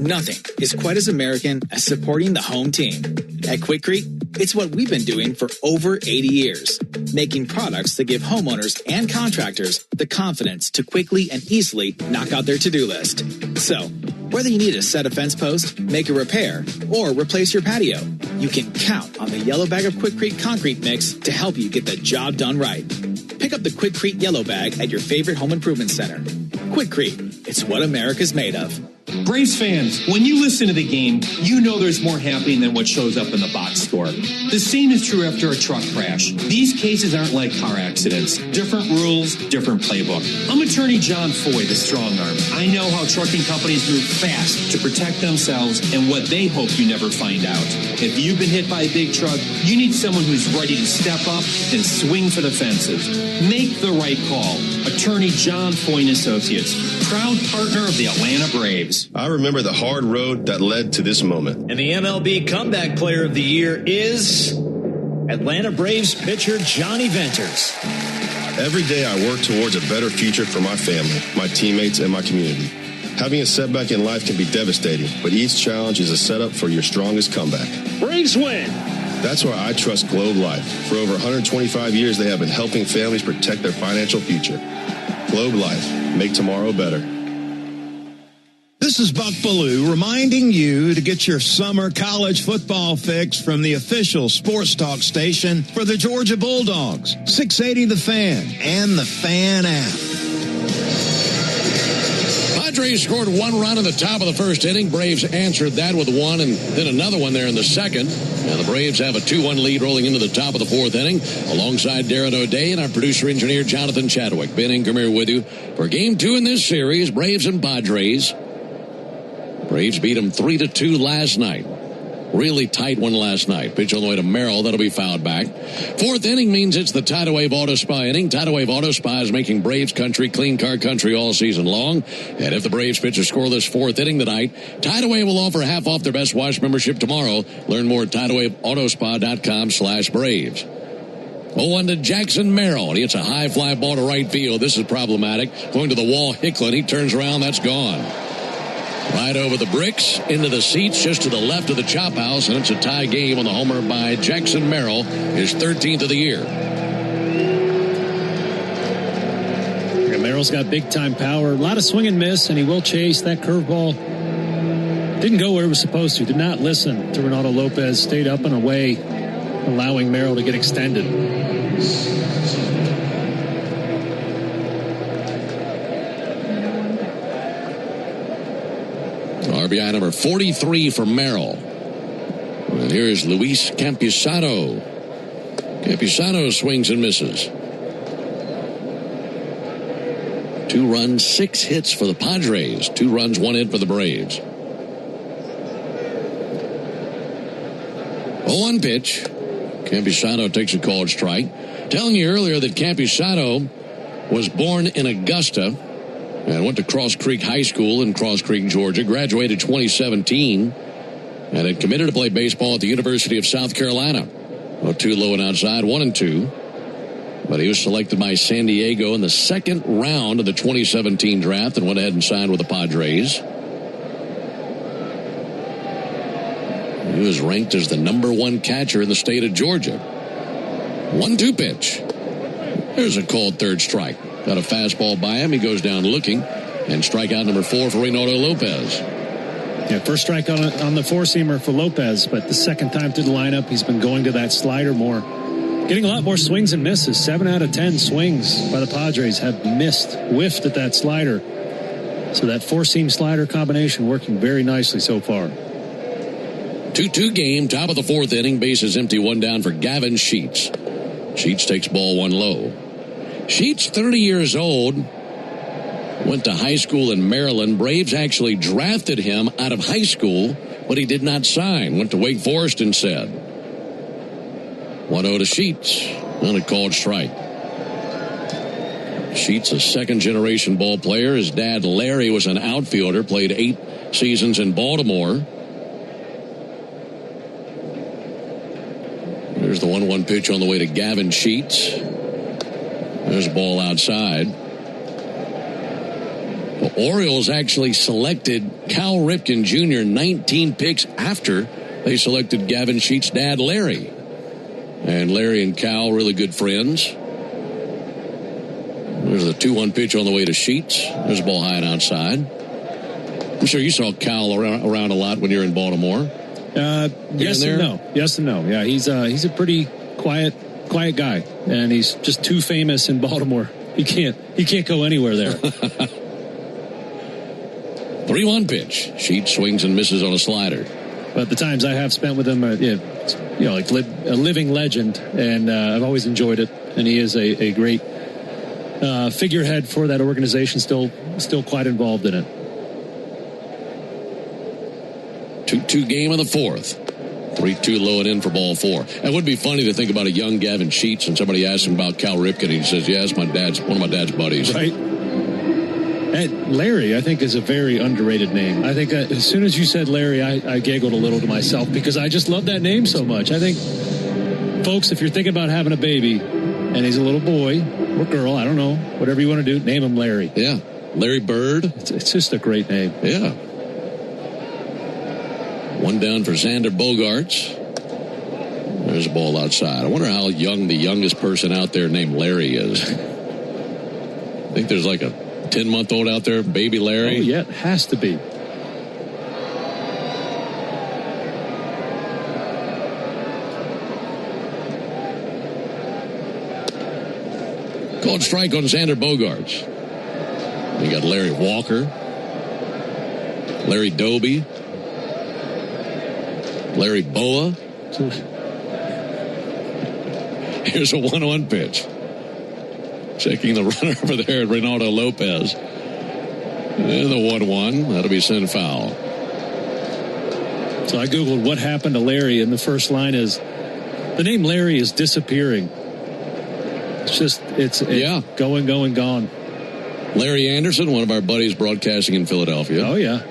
Nothing is quite as American as supporting the home team. At Quikrete, it's what we've been doing for over 80 years, making products that give homeowners and contractors the confidence to quickly and easily knock out their to-do list. So, whether you need to set a fence post, make a repair, or replace your patio, you can count on the yellow bag of Quikrete concrete mix to help you get the job done right. Pick up the Quikrete yellow bag at your favorite home improvement center. Quikrete, it's what America's made of. Braves fans, when you listen to the game, you know there's more happening than what shows up in the box score. The same is true after a truck crash. These cases aren't like car accidents. Different rules, different playbook. I'm attorney John Foy, the strong arm. I know how trucking companies move fast to protect themselves and what they hope you never find out. If you've been hit by a big truck, you need someone who's ready to step up and swing for the fences. Make the right call. Attorney John Foy and Associates, proud partner of the Atlanta Braves. I remember the hard road that led to this moment. And the MLB Comeback Player of the Year is Atlanta Braves pitcher Johnny Venters. Every day I work towards a better future for my family, my teammates, and my community. Having a setback in life can be devastating, but each challenge is a setup for your strongest comeback. Braves win. That's why I trust Globe Life. For over 125 years, they have been helping families protect their financial future. Globe Life. Make tomorrow better. This is Buck Ballou reminding you to get your summer college football fix from the official sports talk station for the Georgia Bulldogs, 680 The Fan and the Fan app. Padres scored one run in the top of the first inning. Braves answered that with one and then another one there in the second. Now the Braves have a 2-1 lead rolling into the top of the fourth inning. Alongside Darren O'Day and our producer-engineer Jonathan Chadwick. Ben Ingram here with you for Game 2 in this series, Braves and Padres. Braves beat them 3-2 last night. Really tight one last night. Pitch on the way to Merrill. That'll be fouled back. Fourth inning means it's the Tidal Wave Auto Spa inning. Tidal Wave Auto Spa is making Braves country clean car country all season long. And if the Braves pitch a scoreless fourth inning tonight, Tidal Wave will offer half off their Best Wash membership tomorrow. Learn more at TidalWaveAutospa.com/Braves. 0-1 to Jackson Merrill. He hits a high fly ball to right field. This is problematic. Going to the wall, Hicklin. He turns around. That's gone. Right over the bricks, into the seats, just to the left of the chop house, and it's a tie game on the homer by Jackson Merrill, his 13th of the year. Yeah, Merrill's got big-time power, a lot of swing and miss, and he will chase. That curveball didn't go where it was supposed to, did not listen to Ronaldo Lopez, stayed up and away, allowing Merrill to get extended. RBI number 43 for Merrill. And here's Luis Campusano. Campusano swings and misses. 2 runs, 6 hits for the Padres. 2 runs, 1 hit for the Braves. 0-1 pitch. Campusano takes a called strike. Telling you earlier that Campusano was born in Augusta and went to Cross Creek High School in Cross Creek, Georgia. Graduated 2017 and had committed to play baseball at the University of South Carolina. 0-2 low and outside, 1-2. But he was selected by San Diego in the second round of the 2017 draft and went ahead and signed with the Padres. He was ranked as the #1 catcher in the state of Georgia. 1-2 pitch. There's a called third strike. Got a fastball by him. He goes down looking. And strikeout number 4 for Ronaldo Lopez. Yeah, first strike on the four-seamer for Lopez, but the second time through the lineup, he's been going to that slider more. Getting a lot more swings and misses. 7 out of 10 swings by the Padres have whiffed at that slider. So that four-seam slider combination working very nicely so far. 2-2 game, top of the fourth inning, bases empty, 1 down for Gavin Sheets. Sheets takes ball 1 low. Sheets, 30 years old, went to high school in Maryland. Braves actually drafted him out of high school, but he did not sign. Went to Wake Forest instead. 1-0 to Sheets on a called strike. Sheets, a second-generation ball player. His dad, Larry, was an outfielder, played 8 seasons in Baltimore. There's the 1-1 pitch on the way to Gavin Sheets. There's a ball outside. The Orioles actually selected Cal Ripken Jr. 19 picks after they selected Gavin Sheets' dad, Larry. And Larry and Cal, really good friends. There's the 2-1 pitch on the way to Sheets. There's a ball high and outside. I'm sure you saw Cal around a lot when you were in Baltimore. Yes and no. Yes and no. Yeah, he's a pretty quiet guy, and he's just too famous in Baltimore. He can't go anywhere there. 3-1 pitch. Sheets swings and misses on a slider. But the times I have spent with him, like a living legend, and I've always enjoyed it. And he is a great figurehead for that organization, still quite involved in it. 2-2 game in the fourth. 3-2 low and in for ball 4. It would be funny to think about a young Gavin Sheets and somebody asks him about Cal Ripken and he says, yeah, it's one of my dad's buddies. Right. And Larry, I think, is a very underrated name. I think as soon as you said Larry, I giggled a little to myself because I just love that name so much. I think, folks, if you're thinking about having a baby and he's a little boy or girl, I don't know, whatever you want to do, name him Larry. Yeah. Larry Bird. It's just a great name. Yeah. One down for Xander Bogaerts. There's a ball outside. I wonder how young the youngest person out there named Larry is. I think there's like a 10-month-old out there, baby Larry. Oh, yeah, it has to be. Called strike on Xander Bogaerts. You got Larry Walker, Larry Doby, Larry Boa. Here's a 1-1 pitch. Checking the runner over there, Reynaldo Lopez. And the 1-1. That'll be sent foul. So I Googled what happened to Larry, and the first line is, the name Larry is disappearing. It's just, it's going, gone. Larry Anderson, one of our buddies broadcasting in Philadelphia. Oh, yeah.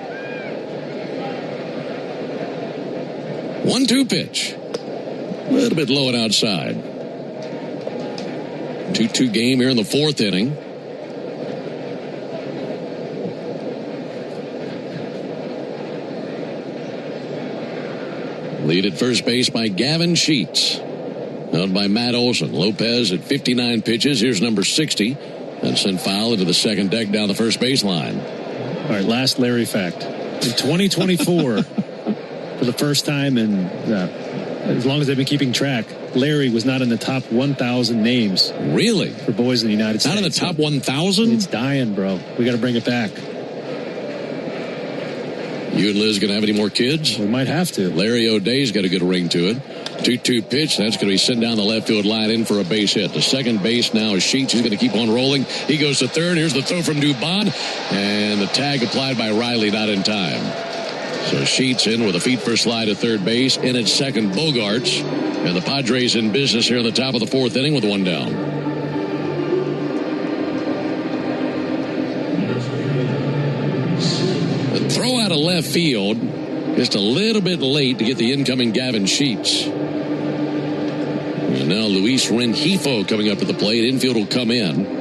1-2 pitch. A little bit low and outside. 2-2 game here in the fourth inning. Lead at first base by Gavin Sheets. Held by Matt Olson. Lopez at 59 pitches. Here's number 60. And sent foul into the second deck down the first baseline. All right, last Larry fact. In 2024, for the first time in as long as they've been keeping track, Larry was not in the top 1,000 names. Really? For boys in the United States. Not in the top 1,000? It's dying, bro. We got to bring it back. You and Liz going to have any more kids? We might have to. Larry O'Day's got a good ring to it. 2-2 pitch. That's going to be sent down the left field line in for a base hit. The second base now is Sheets. He's going to keep on rolling. He goes to third. Here's the throw from Dubon. And the tag applied by Riley, not in time. So Sheets in with a feet first slide at third base. In at second, Bogaerts. And the Padres in business here in the top of the fourth inning with one down. The throw out of left field. Just a little bit late to get the incoming Gavin Sheets. And now Luis Rengifo coming up at the plate. Infield will come in.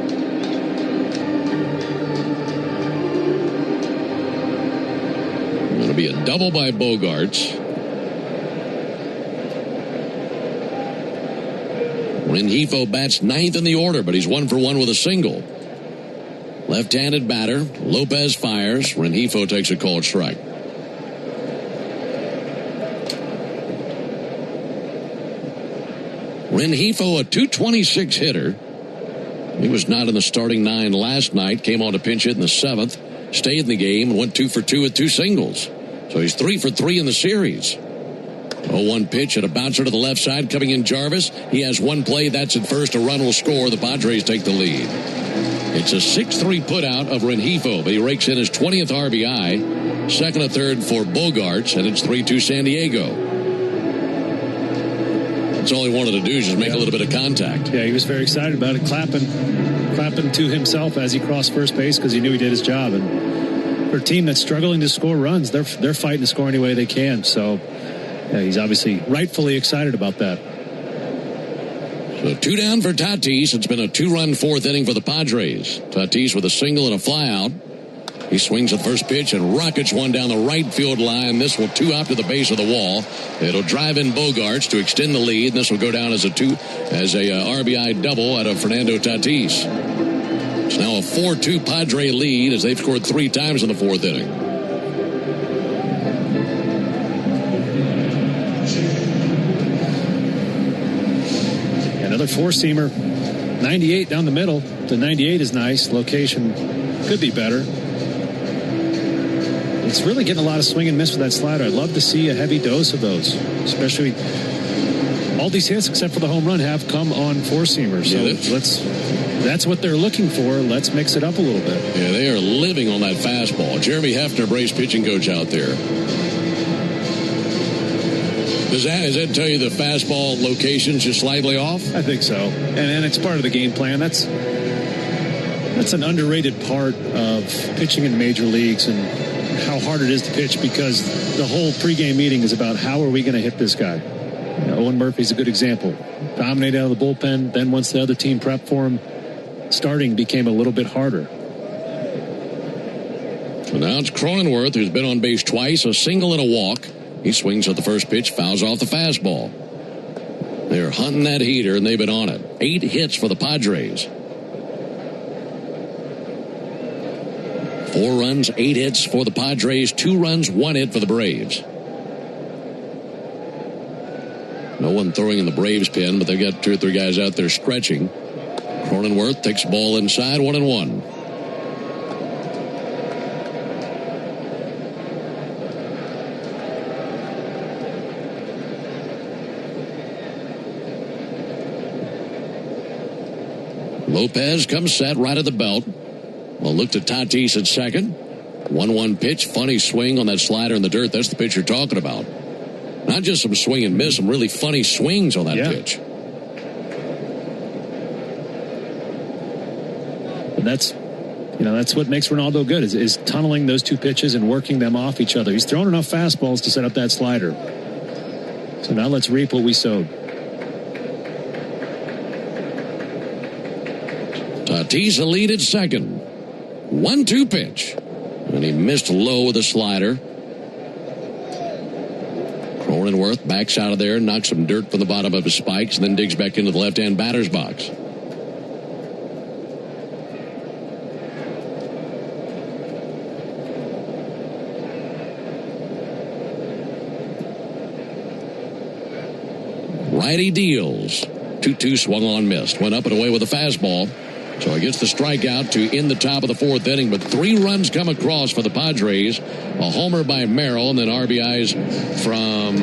Be a double by Bogaerts. Rengifo bats ninth in the order, but he's 1 for 1 with a single. Left-handed batter. Lopez fires. Rengifo takes a called strike. Rengifo, a .226 hitter. He was not in the starting 9 last night. Came on to pinch hit in the 7th. Stayed in the game and went 2 for 2 with 2 singles. So he's 3 for 3 in the series. 0-1 pitch and a bouncer to the left side. Coming in Jarvis. He has one play. That's at first. A run will score. The Padres take the lead. It's a 6-3 putout of Rengifo, but he rakes in his 20th RBI. Second and third for Bogaerts, and it's 3-2 San Diego. That's all he wanted to do is just make a little bit of contact. Yeah, he was very excited about it, clapping to himself as he crossed first base because he knew he did his job. And for a team that's struggling to score runs, they're fighting to score any way they can. So yeah, he's obviously rightfully excited about that. So 2 down for Tatis. It's been a 2-run fourth inning for the Padres. Tatis with a single and a flyout. He swings at first pitch and rockets one down the right field line. This will 2 out to the base of the wall. It'll drive in Bogaerts to extend the lead. And this will go down as a RBI double out of Fernando Tatis. It's now a 4-2 Padre lead as they've scored 3 times in the fourth inning. Another four-seamer, 98 down the middle. The 98 is nice. Location could be better. he's really getting a lot of swing and miss with that slider. I'd love to see a heavy dose of those, especially all these hits except for the home run have come on four-seamers. So that's what they're looking for. Let's mix it up a little bit. Yeah, they are living on that fastball. Jeremy Hefner, Braves pitching coach out there. Does that tell you the fastball location's just slightly off? I think so. And it's part of the game plan. That's an underrated part of pitching in major leagues and how hard it is to pitch, because the whole pregame meeting is about how are we going to hit this guy. Owen Murphy's a good example. Dominated out of the bullpen. Then once the other team prepped for him, starting became a little bit harder. So now it's Cronenworth, who's been on base twice, a single and a walk. He swings at the first pitch, fouls off the fastball. They're hunting that heater, and they've been on it. 8 hits for the Padres. 4 runs, 8 hits for the Padres. 2 runs, 1 hit for the Braves. No one throwing in the Braves pen, but they've got 2 or 3 guys out there stretching. Cronenworth takes the ball inside, 1-1. Lopez comes set right at the belt. Well, look to Tatis at second. 1-1 pitch. Funny swing on that slider in the dirt. That's the pitch you're talking about. Not just some swing and miss, some really funny swings on that pitch. And that's what makes Ronaldo good is tunneling those 2 pitches and working them off each other. He's thrown enough fastballs to set up that slider. So now let's reap what we sowed. Tatis a lead at second. 1-2 pitch. And he missed low with a slider. Cronenworth backs out of there, knocks some dirt from the bottom of his spikes, and then digs back into the left-hand batter's box. Righty deals. 2-2 swung on, missed. Went up and away with a fastball. So he gets the strikeout to end the top of the 4th inning, but 3 runs come across for the Padres. A homer by Merrill, and then RBIs from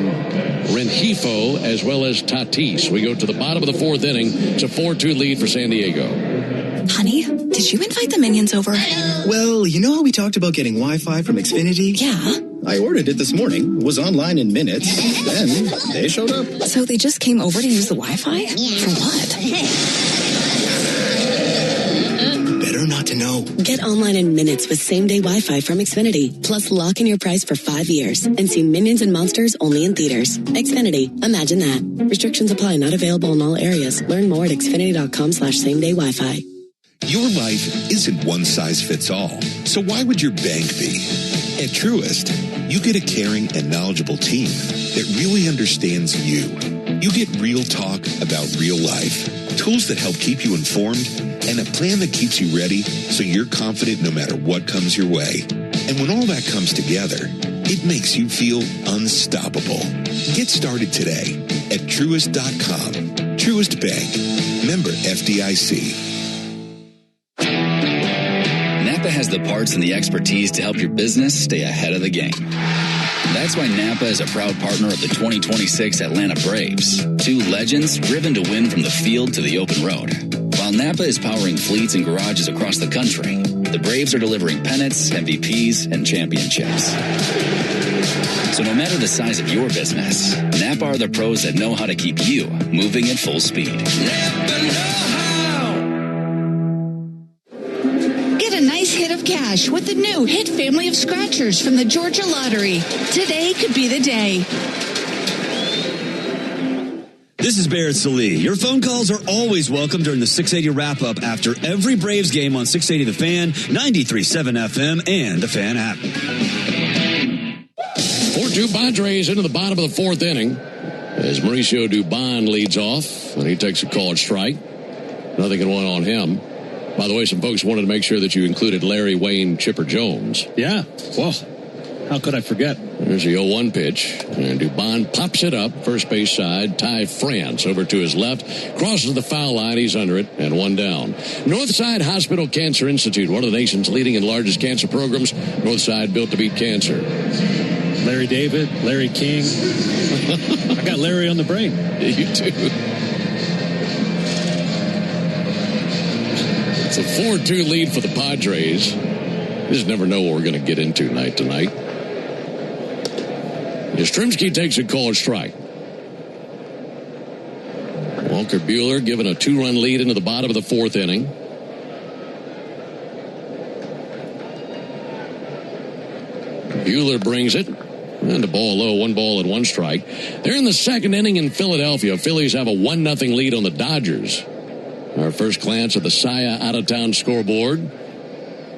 Rengifo as well as Tatis. We go to the bottom of the 4th inning. It's a 4-2 lead for San Diego. Honey, did you invite the minions over? Well, you know how we talked about getting Wi-Fi from Xfinity? Yeah. I ordered it this morning, was online in minutes, then they showed up. So they just came over to use the Wi-Fi? For what? Better not to know. Get online in minutes with same-day Wi-Fi from Xfinity. Plus, lock in your price for 5 years and see Minions and Monsters only in theaters. Xfinity. Imagine that. Restrictions apply. Not available in all areas. Learn more at xfinity.com/same-day Wi-Fi. Your life isn't one size fits all. So why would your bank be? At Truist, you get a caring and knowledgeable team that really understands you. You get real talk about real life, tools that help keep you informed, and a plan that keeps you ready so you're confident no matter what comes your way. And when all that comes together, it makes you feel unstoppable. Get started today at Truist.com. Truist Bank. Member FDIC. Napa has the parts and the expertise to help your business stay ahead of the game. That's why Napa is a proud partner of the 2026 Atlanta Braves. 2 legends driven to win from the field to the open road. While Napa is powering fleets and garages across the country, the Braves are delivering pennants, MVPs, and championships. So no matter the size of your business, Napa are the pros that know how to keep you moving at full speed. Napa know-how. Get a nice hit of cash with the new Hit family of scratchers from the Georgia Lottery. Today could be the day. This is Barrett Salee. Your phone calls are always welcome during the 680 wrap-up after every Braves game on 680 The Fan, 93.7 FM, and the Fan app. 4-2 Padres into the bottom of the 4th inning as Mauricio Dubon leads off, and he takes a called strike. Nothing can win on him. By the way, some folks wanted to make sure that you included Larry Wayne Chipper Jones. Yeah. Well, How could I forget? There's the 0-1 pitch. And Dubon pops it up, first base side. Ty France over to his left. Crosses the foul line. He's under it. And one down. Northside Hospital Cancer Institute, one of the nation's leading and largest cancer programs. Northside, built to beat cancer. Larry David, Larry King. I got Larry on the brain. Yeah, you too. It's a 4-2 lead for the Padres. You just never know what we're going to get into night tonight. Yastrzemski takes a called strike. Walker Buehler given a 2-run lead into the bottom of the 4th inning. Buehler brings it. And a ball low, 1 ball and 1 strike. They're in the 2nd inning in Philadelphia. Phillies have a 1-0 lead on the Dodgers. Our first glance at the Saya out-of-town scoreboard.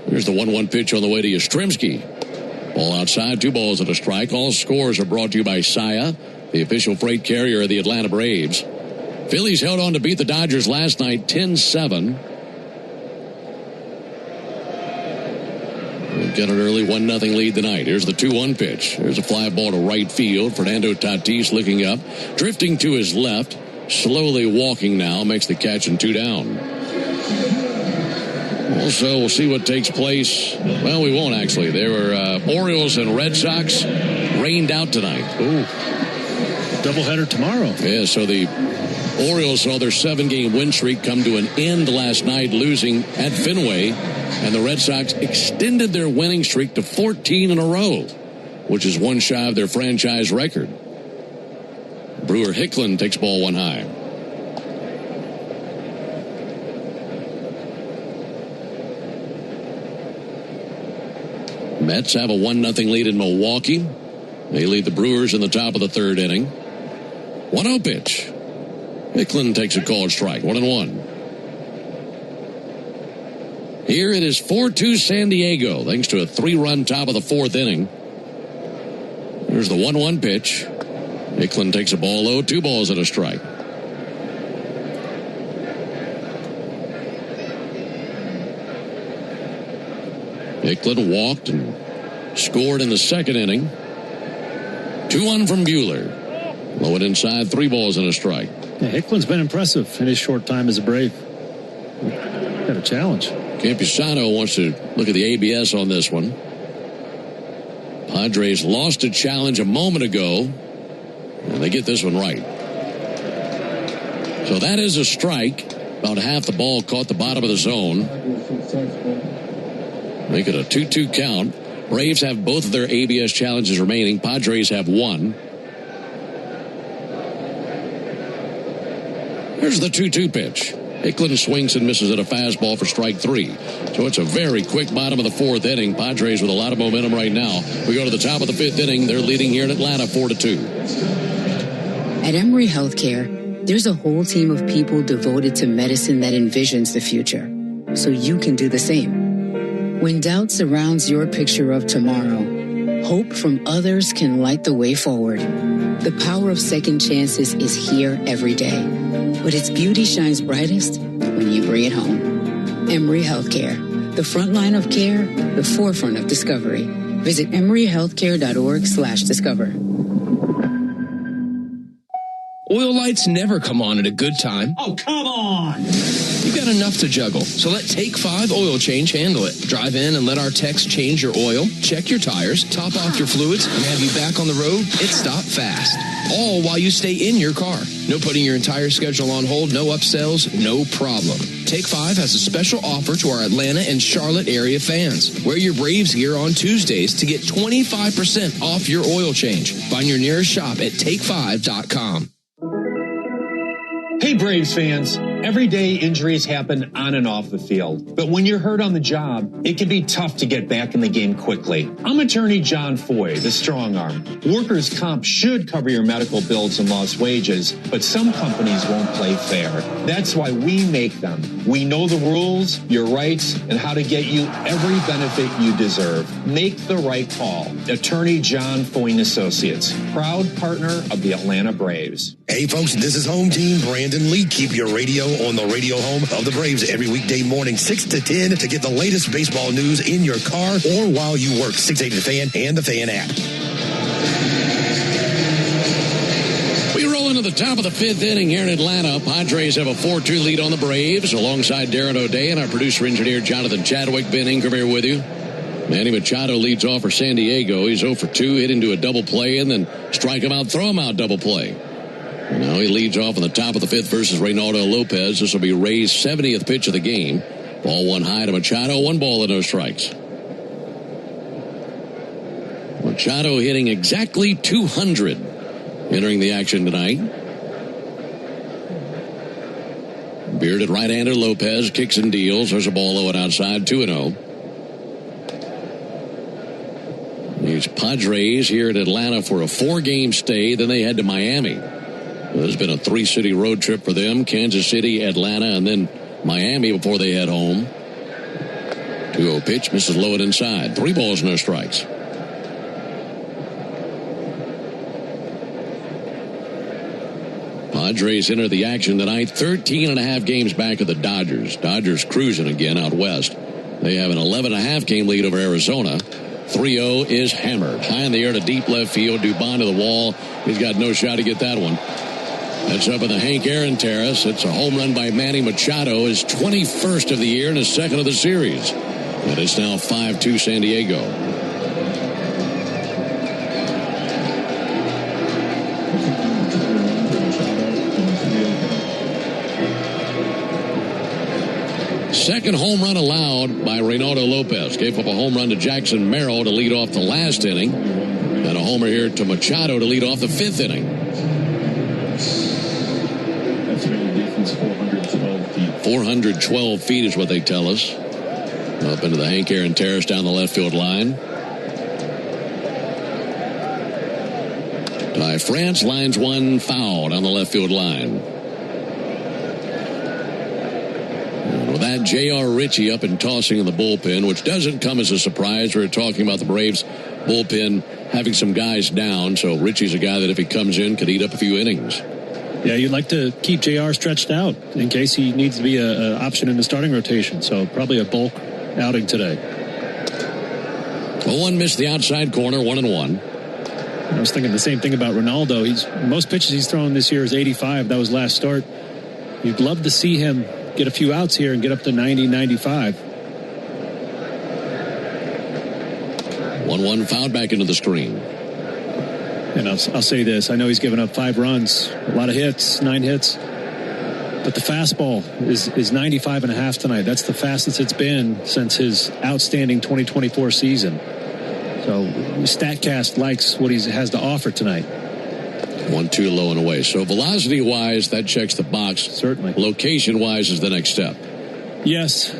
Here's the 1-1 pitch on the way to Yastrzemski. Ball outside, 2 balls and a strike. All scores are brought to you by Saya, the official freight carrier of the Atlanta Braves. Phillies held on to beat the Dodgers last night 10-7. We've got an early 1-0 lead tonight. Here's the 2-1 pitch. There's a fly ball to right field. Fernando Tatis looking up, drifting to his left, slowly walking now, makes the catch and 2 down. Also, we'll see what takes place. Well, we won't actually. There were Orioles and Red Sox rained out tonight. Ooh. Doubleheader tomorrow. Yeah, so the Orioles saw their 7-game win streak come to an end last night, losing at Fenway. And the Red Sox extended their winning streak to 14 in a row, which is 1 shy of their franchise record. Brewer Hicklin takes ball 1 high. Mets have a 1-0 lead in Milwaukee. They lead the Brewers in the top of the 3rd inning. 1-0 pitch. Hicklin takes a called strike. 1-1. Here it is 4-2 San Diego, thanks to a 3-run top of the 4th inning. There's the 1-1 pitch. Hicklin takes a ball low, 2 balls and a strike. Hicklin walked and scored in the 2nd inning. 2-1 from Buehler. Low and inside, 3 balls and a strike. Yeah, Hicklin's been impressive in his short time as a Brave. Got a challenge. Campusano wants to look at the ABS on this one. Padres lost a challenge a moment ago, and they get this one right. So that is a strike. About half the ball caught the bottom of the zone. Make it a 2-2 count. Braves have both of their ABS challenges remaining. Padres have 1. Here's the 2-2 pitch. Hicklin swings and misses at a fastball for strike 3. So it's a very quick bottom of the 4th inning. Padres with a lot of momentum right now. We go to the top of the 5th inning. They're leading here in Atlanta 4-2. At Emory Healthcare, there's a whole team of people devoted to medicine that envisions the future, so you can do the same. When doubt surrounds your picture of tomorrow, hope from others can light the way forward. The power of second chances is here every day, but its beauty shines brightest when you bring it home. Emory Healthcare, the front line of care, the forefront of discovery. Visit emoryhealthcare.org/discover. Oil lights never come on at a good time. Oh, come on! You've got enough to juggle, so let Take 5 Oil Change handle it. Drive in and let our techs change your oil, check your tires, top off your fluids, and have you back on the road. It's stop fast. All while you stay in your car. No putting your entire schedule on hold, no upsells, no problem. Take 5 has a special offer to our Atlanta and Charlotte area fans. Wear your Braves gear on Tuesdays to get 25% off your oil change. Find your nearest shop at take5.com. Hey, Braves fans. Every day injuries happen on and off the field. But when you're hurt on the job, it can be tough to get back in the game quickly. I'm attorney John Foy, the strong arm. Workers' comp should cover your medical bills and lost wages, but some companies won't play fair. That's why we make them. We know the rules, your rights, and how to get you every benefit you deserve. Make the right call. Attorney John Foy & Associates, proud partner of the Atlanta Braves. Hey, folks, this is Home Team Brandon Lee. Keep your radio on the radio home of the Braves every weekday morning, 6 to 10, to get the latest baseball news in your car or while you work. 680 The Fan and the Fan app. We roll into the top of the fifth inning here in Atlanta. Padres have a 4-2 lead on the Braves. Alongside Darren O'Day and our producer-engineer Jonathan Chadwick, Ben Ingram here with you. Manny Machado leads off for San Diego. He's 0 for 2, hit into a double play, and then strike him out, throw him out, double play. Now he leads off in the top of the fifth versus Reynaldo Lopez. This will be Ray's 70th pitch of the game. Ball one high to Machado, 1 ball and no strikes. Machado hitting exactly 200 entering the action tonight. Bearded right-hander Lopez kicks and deals. There's a ball low and outside, 2-0. These Padres here in Atlanta for a 4-game stay. Then they head to Miami. There's been a 3-city road trip for them. Kansas City, Atlanta, and then Miami before they head home. 2-0 pitch, misses low and inside. 3 balls, no strikes. Padres enter the action tonight. 13.5 games back of the Dodgers. Dodgers cruising again out west. They have an 11.5 game lead over Arizona. 3-0 is hammered. High in the air to deep left field. Dubon to the wall. He's got no shot to get that one. That's up in the Hank Aaron Terrace. It's a home run by Manny Machado, his 21st of the year and his 2nd of the series. And it's now 5-2 San Diego. Second home run allowed by Reynaldo Lopez. Gave up a home run to Jackson Merrill to lead off the last inning. And a homer here to Machado to lead off the 5th inning. 412 feet is what they tell us. Up into the Hank Aaron Terrace down the left field line. Ty France lines one foul down the left field line. And with that, J.R. Ritchie up and tossing in the bullpen, which doesn't come as a surprise. We're talking about the Braves bullpen having some guys down, so Ritchie's a guy that if he comes in could eat up a few innings. Yeah, you'd like to keep JR stretched out in case he needs to be an option in the starting rotation. So probably a bulk outing today. 0-1 missed the outside corner, 1-1. I was thinking the same thing about Ronaldo. Most pitches he's thrown this year is 85. That was last start. You'd love to see him get a few outs here and get up to 90, 95. 1-1 fouled back into the screen. And I'll say this. I know he's given up 5 runs, a lot of hits, 9 hits. But the fastball is 95.5 tonight. That's the fastest it's been since his outstanding 2024 season. So StatCast likes what he has to offer tonight. 1-2 low and away. So velocity-wise, that checks the box. Certainly. Location-wise is the next step. Yes.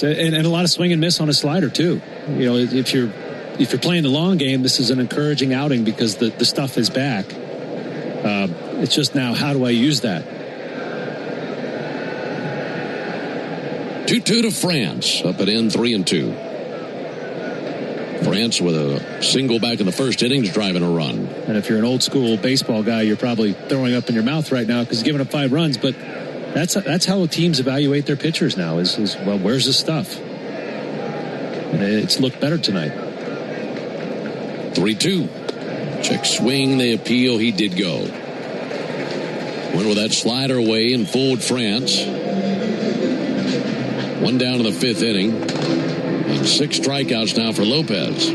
And a lot of swing and miss on a slider, too. You know, if you're playing the long game, this is an encouraging outing because the stuff is back. It's just now, how do I use that? 2-2 to France. Up and in, 3-2. France with a single back in the first innings, driving a run. And if you're an old school baseball guy, you're probably throwing up in your mouth right now because he's giving up 5 runs. But that's how teams evaluate their pitchers now is well, where's the stuff? And it's looked better tonight. 3-2. Check swing. They appeal. He did go. Went with that slider away and fooled France. 1 down in the 5th inning. And 6 strikeouts now for Lopez.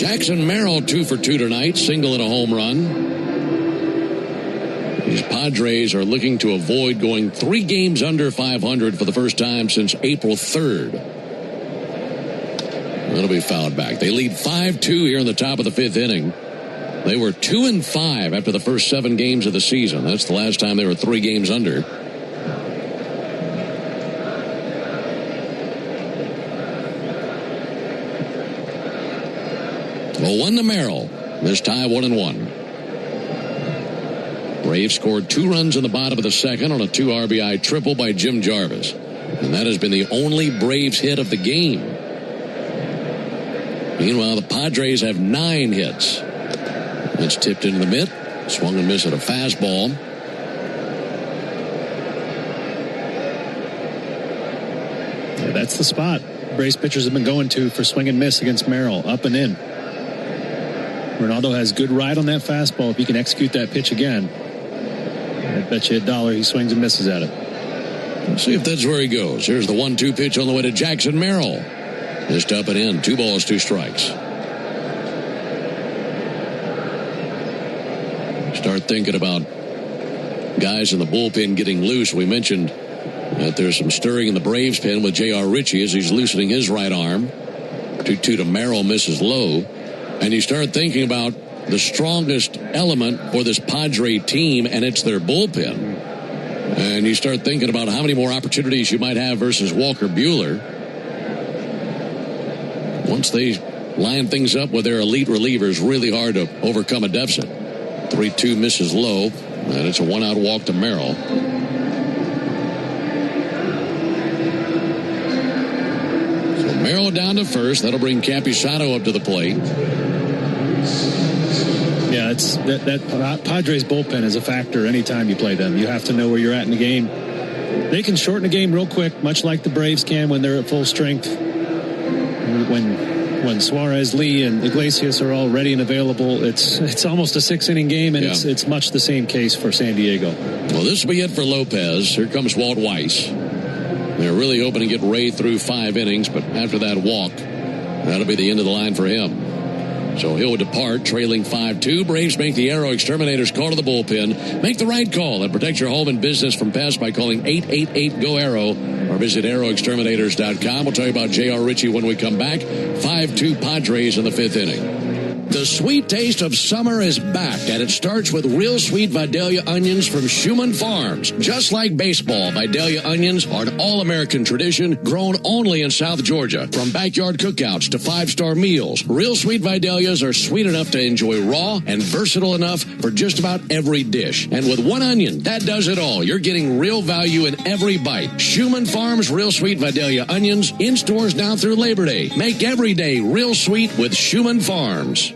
Jackson Merrill 2 for 2 tonight. Single and a home run. These Padres are looking to avoid going 3 games under 500 for the first time since April 3rd. That'll be fouled back. They lead 5-2 here in the top of the 5th inning. They were 2-5 after the first 7 games of the season. That's the last time they were 3 games under. Well, 1 to Merrill. This tie 1-1. Braves scored 2 runs in the bottom of the 2nd on a 2 RBI triple by Jim Jarvis. And that has been the only Braves hit of the game. Meanwhile, the Padres have 9 hits. It's tipped into the mitt. Swung and missed at a fastball. Yeah, that's the spot Braves pitchers have been going to for swing and miss against Merrill, up and in. Ronaldo has good ride on that fastball. If he can execute that pitch again, I bet you $1 he swings and misses at it. Let's see if that's where he goes. Here's the 1-2 pitch on the way to Jackson Merrill. Just up and in. 2 balls, 2 strikes. Start thinking about guys in the bullpen getting loose. We mentioned that there's some stirring in the Braves pen with J.R. Ritchie as he's loosening his right arm. 2-2 to Merrill, misses low. And you start thinking about the strongest element for this Padre team, and it's their bullpen. And you start thinking about how many more opportunities you might have versus Walker Buehler. Once they line things up with their elite relievers, really hard to overcome a deficit. 3-2 misses low, and it's a 1-out walk to Merrill. So Merrill down to first. That'll bring Campusano up to the plate. Yeah, it's that Padres bullpen is a factor anytime you play them. You have to know where you're at in the game. They can shorten a game real quick, much like the Braves can when they're at full strength. When Suarez, Lee, and Iglesias are all ready and available, it's almost a 6-inning game, and it's much the same case for San Diego. Well, this will be it for Lopez. Here comes Walt Weiss. They're really hoping to get Ray through 5 innings, but after that walk, that'll be the end of the line for him. So he'll depart, trailing 5-2. Braves make the Aero Exterminators call to the bullpen. Make the right call and protect your home and business from pests by calling 888-GO-AERO or visit aeroexterminators.com. We'll tell you about J.R. Ritchie when we come back. 5-2 Padres in the 5th inning. The sweet taste of summer is back, and it starts with real sweet Vidalia onions from Schumann Farms. Just like baseball, Vidalia onions are an all-American tradition grown only in South Georgia. From backyard cookouts to 5-star meals, real sweet Vidalias are sweet enough to enjoy raw and versatile enough for just about every dish. And with one onion, that does it all. You're getting real value in every bite. Schumann Farms Real Sweet Vidalia onions in stores now through Labor Day. Make every day real sweet with Schumann Farms.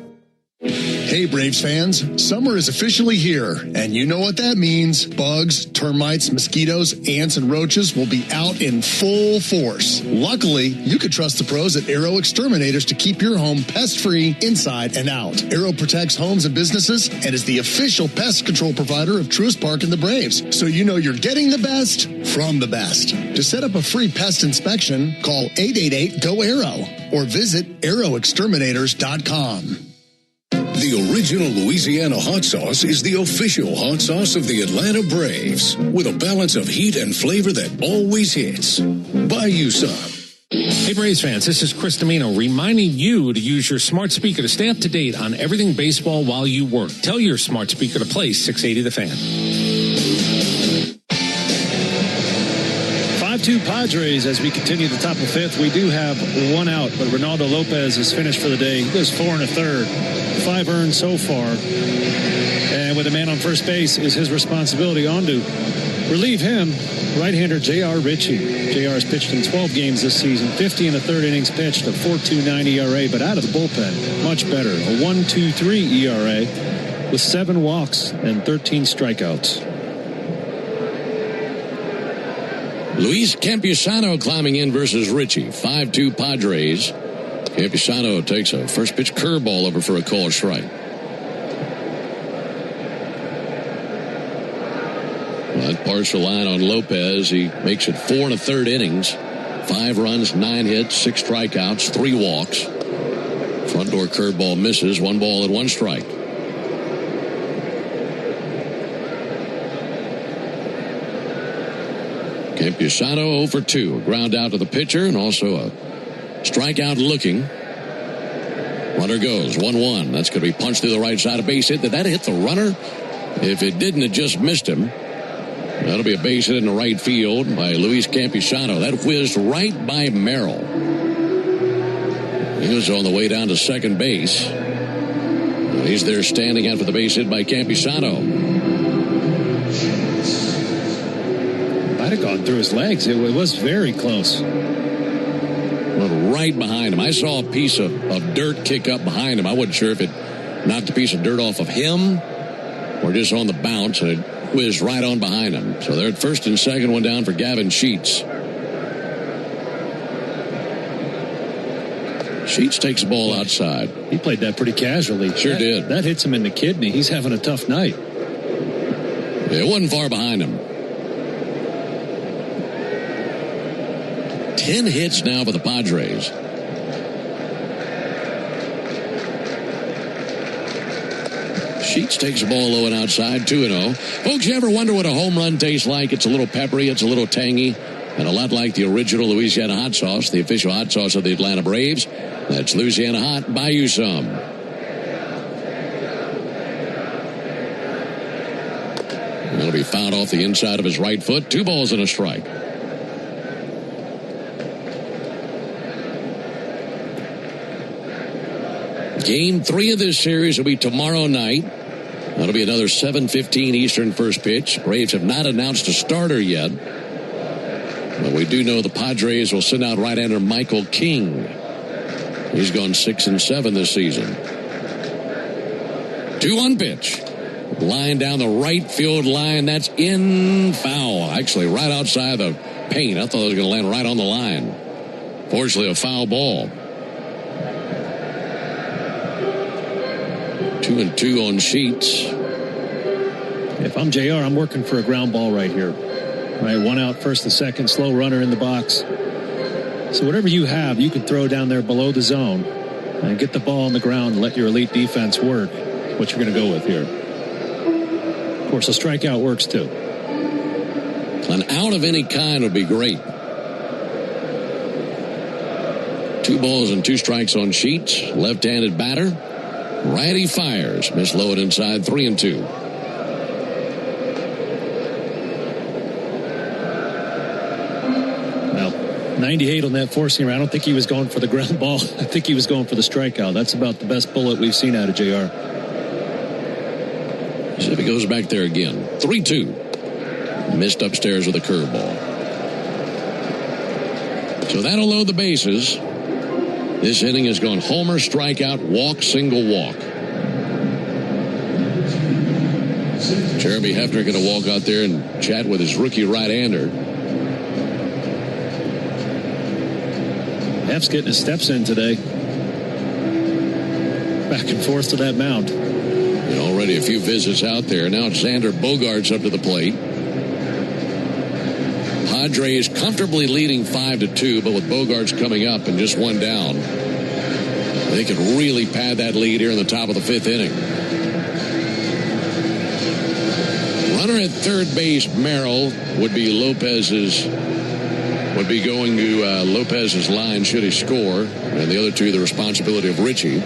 Hey Braves fans, summer is officially here, and you know what that means. Bugs, termites, mosquitoes, ants, and roaches will be out in full force. Luckily, you can trust the pros at Aero Exterminators to keep your home pest-free inside and out. Aero protects homes and businesses and is the official pest control provider of Truist Park and the Braves, so you know you're getting the best from the best. To set up a free pest inspection, call 888-GO-AERO or visit aeroexterminators.com. The original Louisiana hot sauce is the official hot sauce of the Atlanta Braves, with a balance of heat and flavor that always hits. Buy you some. Hey Braves fans, this is Chris Domino reminding you to use your smart speaker to stay up to date on everything baseball while you work. Tell your smart speaker to play 680 The Fan. 5-2 Padres as we continue the top of the 5th. We do have 1 out, but Ronaldo Lopez is finished for the day. He goes 4 1/3. 5 earned so far. And with a man on first base is his responsibility. On to relieve him, right-hander J.R. Ritchie. J.R. has pitched in 12 games this season, 50 1/3 innings pitched, a 4.29 ERA, but out of the bullpen, much better. A 1.23 ERA with 7 walks and 13 strikeouts. Luis Campusano climbing in versus Ritchie. 5-2 Padres. Campusano takes a first pitch curveball over for a called strike. That partial line on Lopez. He makes it 4 1/3 innings. 5 runs, 9 hits, 6 strikeouts, 3 walks. Front door curveball misses. 1 ball and 1 strike. Campusano 0 for 2. A ground out to the pitcher and also a strikeout looking. Runner goes 1-1. That's going to be punched through the right side of base hit. Did that hit the runner? If it didn't, it just missed him. That'll be a base hit in the right field by Luis Campusano. That whizzed right by Merrill. He was on the way down to second base. He's there standing after the base hit by Campusano. Might have gone through his legs. It was very close. Went right behind him. I saw a piece of dirt kick up behind him. I wasn't sure if it knocked a piece of dirt off of him or just on the bounce, and it whizzed right on behind him. So they're at first and second, one down for Gavin Sheets. Sheets takes the ball outside. He played that pretty casually. Sure did. That hits him in the kidney. He's having a tough night. It wasn't far behind him. 10 hits now for the Padres. Sheets takes the ball low and outside, 2-0. Folks, you ever wonder what a home run tastes like? It's a little peppery, it's a little tangy, and a lot like the original Louisiana hot sauce, the official hot sauce of the Atlanta Braves. That's Louisiana Hot. Buy you some. It'll be fouled off the inside of his right foot. 2 balls and a strike. Game 3 of this series will be tomorrow night. That'll be another 7:15 Eastern first pitch. Braves have not announced a starter yet. But we do know the Padres will send out right-hander Michael King. He's gone 6-7 this season. 2-1 pitch. Line down the right field line. That's in foul. Actually, right outside the paint. I thought it was going to land right on the line. Fortunately, a foul ball. 2-2 on Sheets. If I'm JR, I'm working for a ground ball right here. Right, 1 out, first and second, slow runner in the box. So whatever you have, you can throw down there below the zone and get the ball on the ground and let your elite defense work. What you're going to go with here. Of course, a strikeout works too. An out of any kind would be great. 2 balls and 2 strikes on Sheets. Left-handed batter. Righty fires. Miss low and inside, 3-2. Well, 98 on that four seamer. I don't think he was going for the ground ball. I think he was going for the strikeout. That's about the best bullet we've seen out of JR. See if he goes back there again. 3-2. Missed upstairs with a curveball. So that'll load the bases. This inning has gone homer, strikeout, walk, single walk. Jeremy Hefner going to walk out there and chat with his rookie right-hander. Hef's getting his steps in today. Back and forth to that mound. And already a few visits out there. Now it's Xander Bogaerts up to the plate. Padres comfortably leading 5-2, but with Bogaerts coming up and just 1 down, they could really pad that lead here in the top of the 5th inning. Runner at third base, Merrill, would be going to Lopez's line should he score, and the other 2 the responsibility of Richie.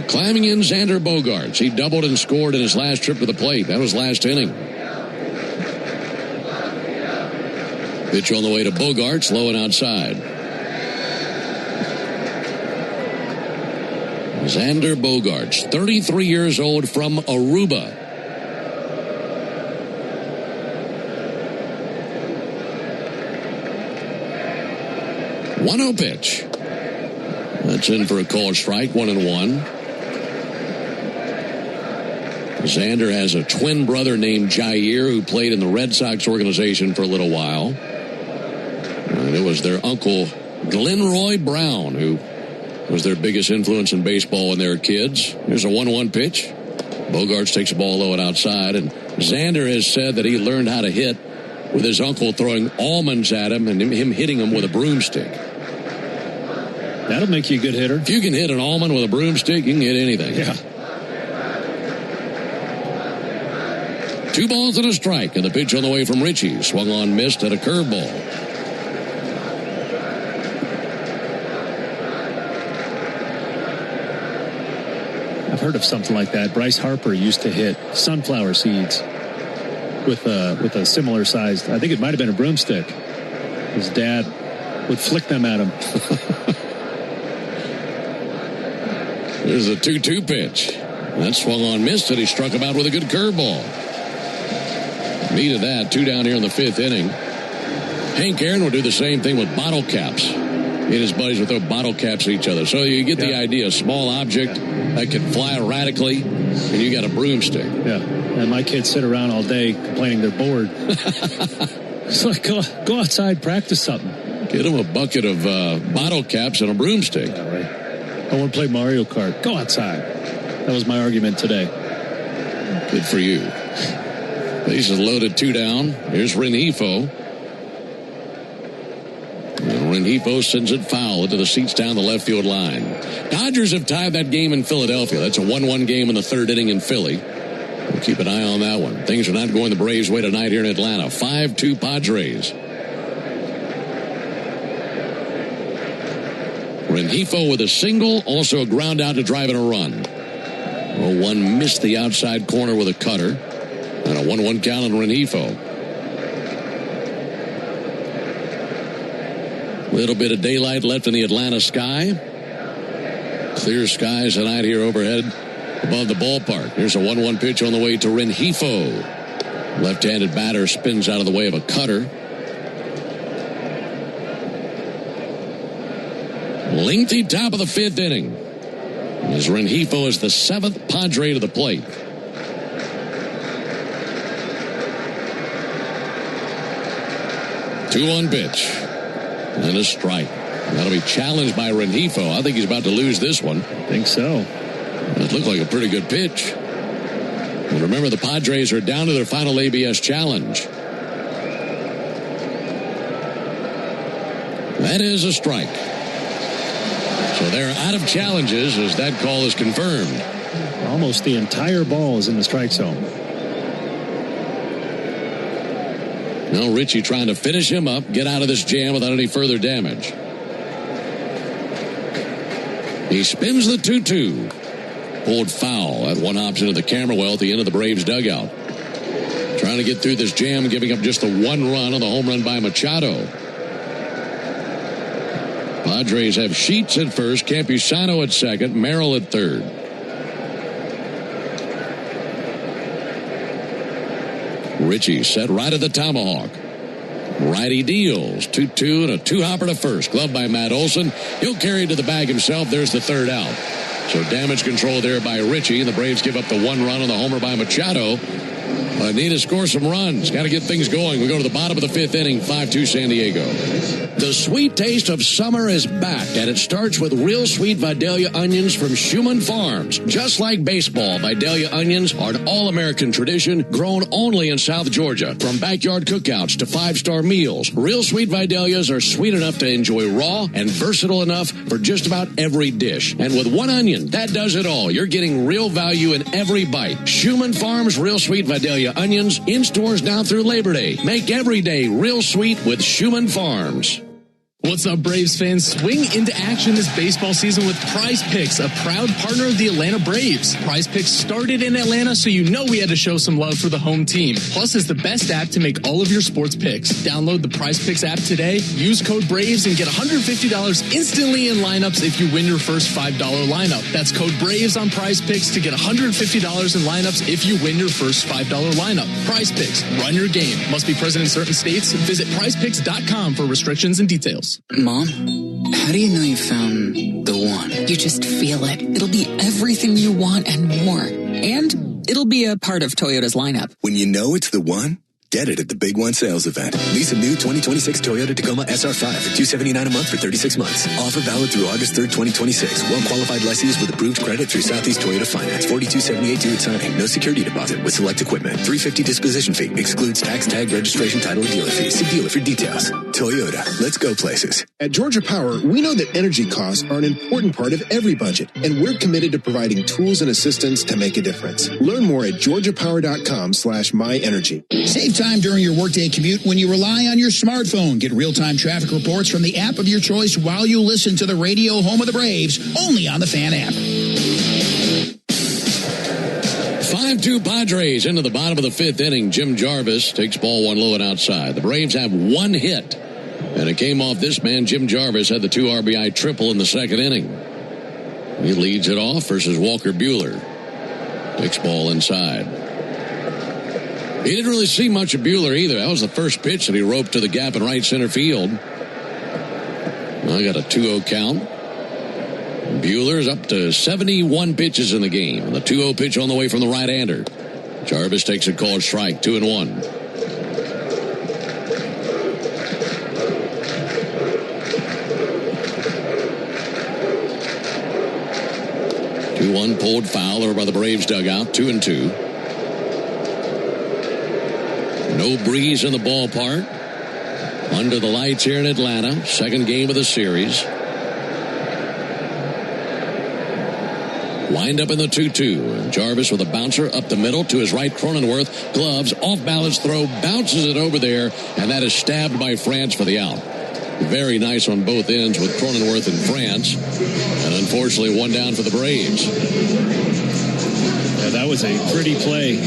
Climbing in, Xander Bogaerts. He doubled and scored in his last trip to the plate. That was last inning. Pitch on the way to Bogaerts, low and outside. Xander Bogaerts, 33 years old from Aruba. One-oh pitch. That's in for a called strike, 1-1. Xander has a twin brother named Jair who played in the Red Sox organization for a little while. And it was their uncle, Glenroy Brown, who was their biggest influence in baseball when they were kids. Here's a 1-1 pitch. Bogaerts takes the ball low and outside. And Xander has said that he learned how to hit with his uncle throwing almonds at him and him hitting him with a broomstick. That'll make you a good hitter. If you can hit an almond with a broomstick, you can hit anything. Yeah. 2 balls and a strike, and the pitch on the way from Richie. Swung on, missed, at a curveball. I've heard of something like that. Bryce Harper used to hit sunflower seeds with a similar sized, I think it might have been a broomstick. His dad would flick them at him. There's a 2-2 pitch. That swung on, missed, and he struck him out with a good curveball. Needed that. 2 down here in the 5th inning. Hank Aaron will do the same thing with bottle caps. He and his buddies will throw bottle caps at each other. So you get the idea. A small object that can fly erratically, and you got a broomstick. Yeah, and my kids sit around all day complaining they're bored. It's like, go outside, practice something. Get them a bucket of bottle caps and a broomstick. Yeah, right. I want to play Mario Kart. Go outside. That was my argument today. Good for you. Bases loaded, 2 down. Here's Rengifo. Rengifo sends it foul into the seats down the left field line. Dodgers have tied that game in Philadelphia. That's a 1-1 game in the 3rd inning in Philly. We'll keep an eye on that one. Things are not going the Braves' way tonight here in Atlanta. 5-2 Padres. Rengifo with a single, also a ground out to drive in a run. 0-1 missed the outside corner with a cutter. And a 1-1 count on Rengifo. Little bit of daylight left in the Atlanta sky. Clear skies tonight here overhead above the ballpark. Here's a 1-1 pitch on the way to Rengifo. Left-handed batter spins out of the way of a cutter. Lengthy top of the 5th inning. As Rengifo is the 7th Padre to the plate. 2-1 pitch. And a strike. That'll be challenged by Rengifo. I think he's about to lose this one. I think so. It looked like a pretty good pitch. And remember, the Padres are down to their final ABS challenge. That is a strike. So they're out of challenges as that call is confirmed. Almost the entire ball is in the strike zone. Now Richie trying to finish him up, get out of this jam without any further damage. He spins the 2-2. Pulled foul at one option of the camera well at the end of the Braves dugout. Trying to get through this jam, giving up just the 1 run on the home run by Machado. Padres have Sheets at first, Campusano at second, Merrill at third. Richie set right at the tomahawk. Righty deals. 2-2 and a 2-hopper to first. Glove by Matt Olson. He'll carry it to the bag himself. There's the 3rd out. So damage control there by Richie. And the Braves give up the 1 run on the homer by Machado. Need to score some runs. Got to get things going. We go to the bottom of the 5th inning. 5-2 San Diego. The sweet taste of summer is back, and it starts with real sweet Vidalia onions from Schumann Farms. Just like baseball, Vidalia onions are an all-American tradition grown only in South Georgia. From backyard cookouts to 5-star meals, real sweet Vidalias are sweet enough to enjoy raw and versatile enough for just about every dish. And with 1 onion, that does it all. You're getting real value in every bite. Schumann Farms Real Sweet Vidalia onions in stores now through Labor Day. Make every day real sweet with Schumann Farms. What's up, Braves fans? Swing into action this baseball season with Prize Picks, a proud partner of the Atlanta Braves. Prize Picks started in Atlanta, so you know we had to show some love for the home team. Plus, it's the best app to make all of your sports picks. Download the Prize Picks app today, use code BRAVES, and get $150 instantly in lineups if you win your first $5 lineup. That's code BRAVES on Prize Picks to get $150 in lineups if you win your first $5 lineup. Prize Picks, run your game. Must be present in certain states. Visit prizepicks.com for restrictions and details. Mom, how do you know you found the one? You just feel it. It'll be everything you want and more. And it'll be a part of Toyota's lineup. When you know it's the one, get it at the Big One sales event. Lease a new 2026 Toyota Tacoma SR5 for $279 a month for 36 months. Offer valid through August 3rd, 2026. Well-qualified lessees with approved credit through Southeast Toyota Finance. $42.78 due at signing. No security deposit with select equipment. $350 disposition fee. Excludes tax, tag, registration, title, and dealer fees. See dealer for details. Toyota. Let's go places. At Georgia Power, we know that energy costs are an important part of every budget, and we're committed to providing tools and assistance to make a difference. Learn more at georgiapower.com/myenergy. Save time during your workday commute when you rely on your smartphone. Get real-time traffic reports from the app of your choice while you listen to the radio home of the Braves, only on the Fan app. 5-2 Padres into the bottom of the 5th inning. Jim Jarvis takes ball 1 low and outside. The Braves have 1 hit, and it came off this man. Jim Jarvis had the 2 RBI triple in the 2nd inning. He leads it off versus Walker Buehler. Takes ball inside. He didn't really see much of Buehler either. That was the first pitch that he roped to the gap in right center field. I got a 2-0 count. Buehler's up to 71 pitches in the game. And the 2-0 pitch on the way from the right-hander. Jarvis takes a called strike, 2-1. 2-1 pulled foul over by the Braves dugout, 2-2. No breeze in the ballpark. Under the lights here in Atlanta. Second game of the series. Wind up in the 2-2. And Jarvis with a bouncer up the middle to his right. Cronenworth, gloves, off balance throw, bounces it over there, and that is stabbed by France for the out. Very nice on both ends with Cronenworth and France. And unfortunately, one down for the Braves. Yeah, that was a pretty play.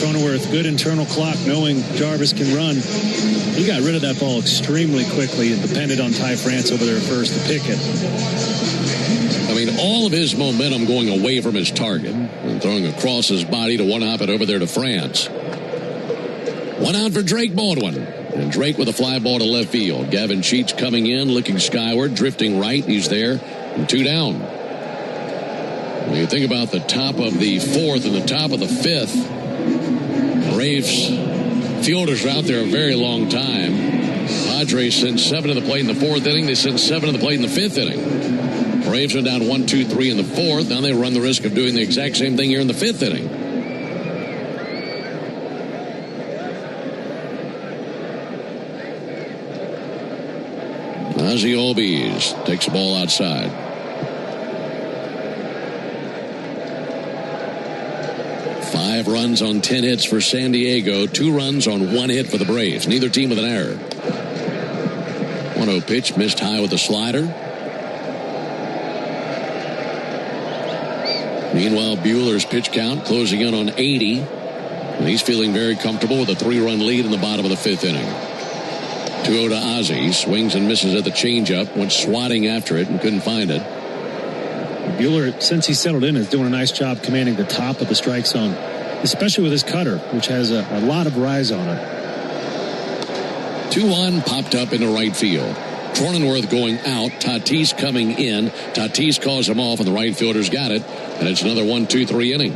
Cronenworth, good internal clock, knowing Jarvis can run. He got rid of that ball extremely quickly and depended on Ty France over there first to pick it. I mean, all of his momentum going away from his target and throwing across his body to one-hop it over there to France. One out for Drake Baldwin. And Drake with a fly ball to left field. Gavin Sheets coming in, looking skyward, drifting right. He's there. And 2 down. When you think about the top of the 4th and the top of the 5th, Braves fielders are out there a very long time. Padres sent 7 to the plate in the 4th inning. They sent 7 to the plate in the 5th inning. Braves are down 1, 2, 3 in the 4th. Now they run the risk of doing the exact same thing here in the 5th inning. Ozzie Albies takes the ball outside. Five runs on 10 hits for San Diego. 2 runs on 1 hit for the Braves. Neither team with an error. 1-0 pitch, missed high with a slider. Meanwhile, Buehler's pitch count closing in on 80. And he's feeling very comfortable with a 3-run lead in the bottom of the 5th inning. 2-0 to Ozzie. He swings and misses at the changeup. Went swatting after it and couldn't find it. Buehler, since he settled in, is doing a nice job commanding the top of the strike zone, especially with his cutter, which has a lot of rise on it. 2-1 popped up into right field. Cronenworth going out. Tatis coming in. Tatis calls him off, and the right fielder's got it. And it's another 1-2-3 inning.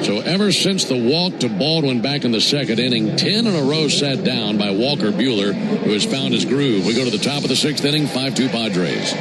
So ever since the walk to Baldwin back in the 2nd inning, 10 in a row sat down by Walker Buehler, who has found his groove. We go to the top of the 6th inning, 5-2 Padres.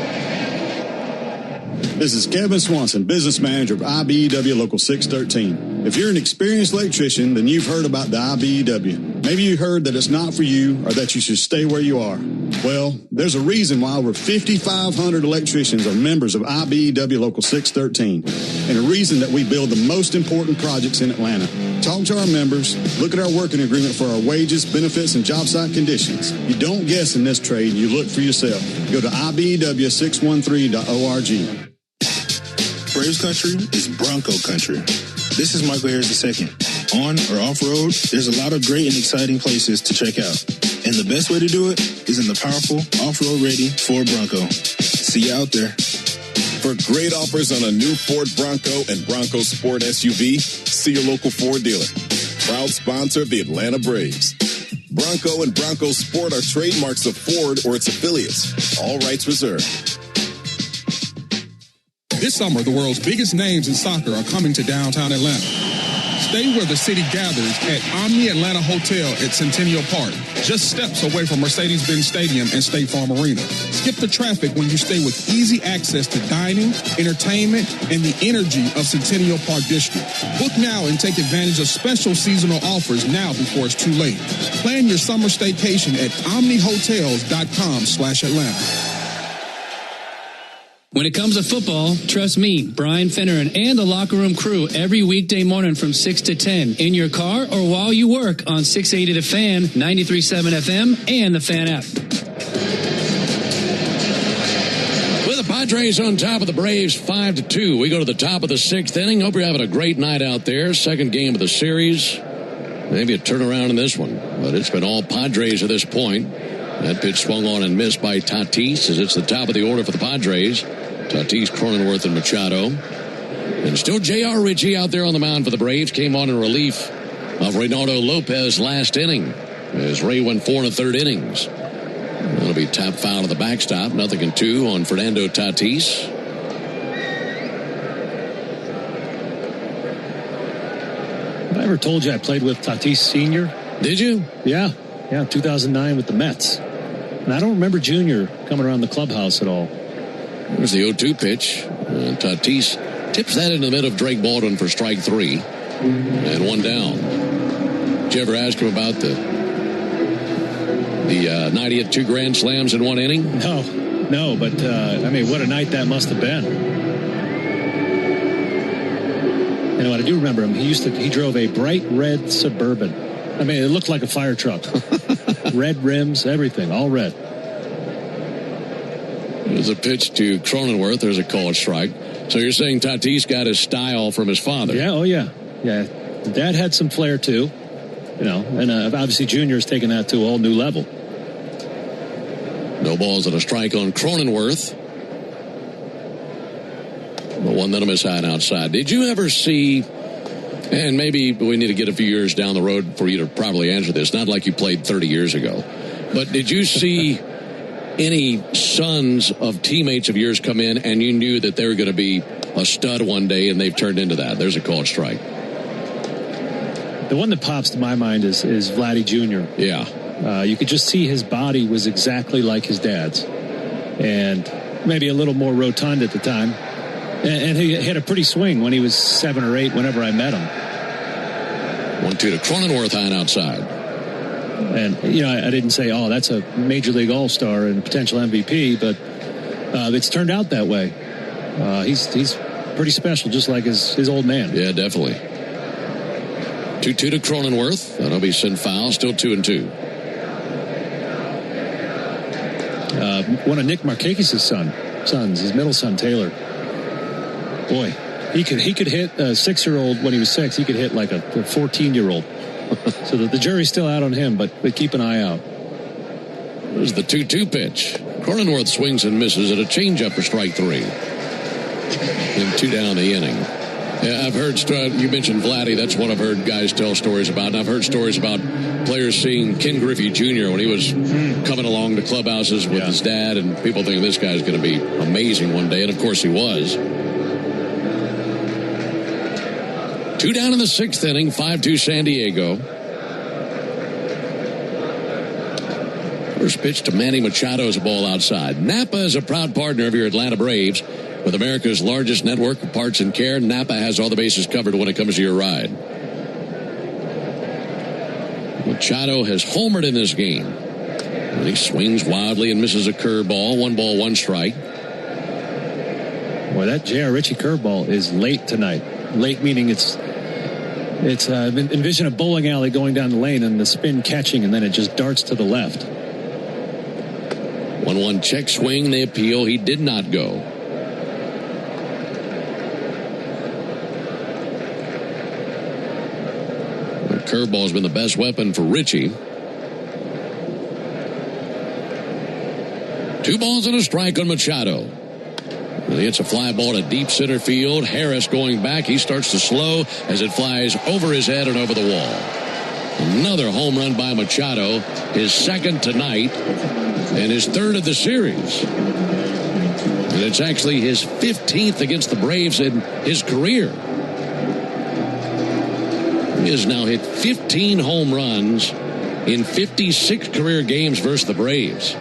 This is Kevin Swanson, business manager of IBEW Local 613. If you're an experienced electrician, then you've heard about the IBEW. Maybe you heard that it's not for you or that you should stay where you are. Well, there's a reason why over 5,500 electricians are members of IBEW Local 613, and a reason that we build the most important projects in Atlanta. Talk to our members, look at our working agreement for our wages, benefits, and job site conditions. You don't guess in this trade, you look for yourself. Go to IBEW613.org. Braves country is Bronco country. This is Michael Harris II. On or off-road, there's a lot of great and exciting places to check out. And the best way to do it is in the powerful off-road ready Ford Bronco. See you out there. For great offers on a new Ford Bronco and Bronco Sport SUV, see your local Ford dealer. Proud sponsor of the Atlanta Braves. Bronco and Bronco Sport are trademarks of Ford or its affiliates. All rights reserved. This summer, the world's biggest names in soccer are coming to downtown Atlanta. Stay where the city gathers at Omni Atlanta Hotel at Centennial Park, just steps away from Mercedes-Benz Stadium and State Farm Arena. Skip the traffic when you stay with easy access to dining, entertainment, and the energy of Centennial Park District. Book now and take advantage of special seasonal offers now before it's too late. Plan your summer staycation at omnihotels.com/Atlanta. When it comes to football, trust me, Brian Finneran and the Locker Room crew every weekday morning from 6 to 10 in your car or while you work on 680 The Fan, 93.7 FM, and the Fan app. With the Padres on top of the Braves, 5-2. We go to the top of the 6th inning. Hope you're having a great night out there. Second game of the series. Maybe a turnaround in this one, but it's been all Padres at this point. That pitch swung on and missed by Tatis as it's the top of the order for the Padres. Tatis, Cronenworth, and Machado. And still J.R. Ritchie out there on the mound for the Braves. Came on in relief of Reynaldo Lopez's last inning as Ray went 4 1/3 innings. That'll be tap foul to the backstop. 0-2 on Fernando Tatis. Have I ever told you I played with Tatis Sr.? Did you? Yeah, 2009 with the Mets. And I don't remember Junior coming around the clubhouse at all. There's the 0-2 pitch. Tatis tips that into the middle of Drake Baldwin for strike 3. And 1 down. Did you ever ask him about the night he had 2 grand slams in 1 inning? No, but what a night that must have been. You know what? I do remember him. He drove a bright red Suburban. I mean, it looked like a fire truck. Red rims, everything, all red. There's a pitch to Cronenworth. There's a called strike. So you're saying Tatis got his style from his father? Yeah, oh yeah. Dad had some flair too, and obviously Junior's taken that to a whole new level. No balls and a strike on Cronenworth. The one that is high outside. Did you ever see, and maybe we need to get a few years down the road for you to probably answer this, not like you played 30 years ago, but did you see any sons of teammates of yours come in and you knew that they were going to be a stud one day and they've turned into that? There's a called strike. The one that pops to my mind is Vladdy Jr. Yeah. You could just see his body was exactly like his dad's, and maybe a little more rotund at the time. And he had a pretty swing when he was 7 or 8 whenever I met him. 1-2 to Cronenworth high and outside. And, I didn't say, that's a Major League All-Star and potential MVP, but it's turned out that way. He's pretty special, just like his old man. Yeah, definitely. 2-2 to Cronenworth. That'll be sent foul. Still 2-2. One of Nick Markakis' sons, his middle son, Taylor. Boy, he could hit a 6-year-old when he was 6. He could hit like a 14-year-old. So the jury's still out on him, but keep an eye out. There's the 2-2 pitch. Cronenworth swings and misses at a changeup for strike 3. And 2 down the inning. Yeah, I've heard, you mentioned Vladdy, that's what I've heard guys tell stories about. And I've heard stories about players seeing Ken Griffey Jr. when he was coming along to clubhouses with his dad, and people thinking this guy's going to be amazing one day. And of course he was. 2 down in the 6th inning, 5-2 San Diego. First pitch to Manny Machado is a ball outside. Napa is a proud partner of your Atlanta Braves. With America's largest network of parts and care, Napa has all the bases covered when it comes to your ride. Machado has homered in this game. And he swings wildly and misses a curveball. 1 ball, 1 strike. Boy, that J.R. Ritchie curveball is late tonight. Late meaning it's envision a bowling alley going down the lane and the spin catching, and then it just darts to the left. 1-1 check swing. They appeal. He did not go. The curveball's been the best weapon for Ritchie. 2 balls and a strike on Machado. He hits a fly ball to deep center field. Harris going back. He starts to slow as it flies over his head and over the wall. Another home run by Machado. His 2nd tonight and his 3rd of the series. And it's actually his 15th against the Braves in his career. He has now hit 15 home runs in 56 career games versus the Braves.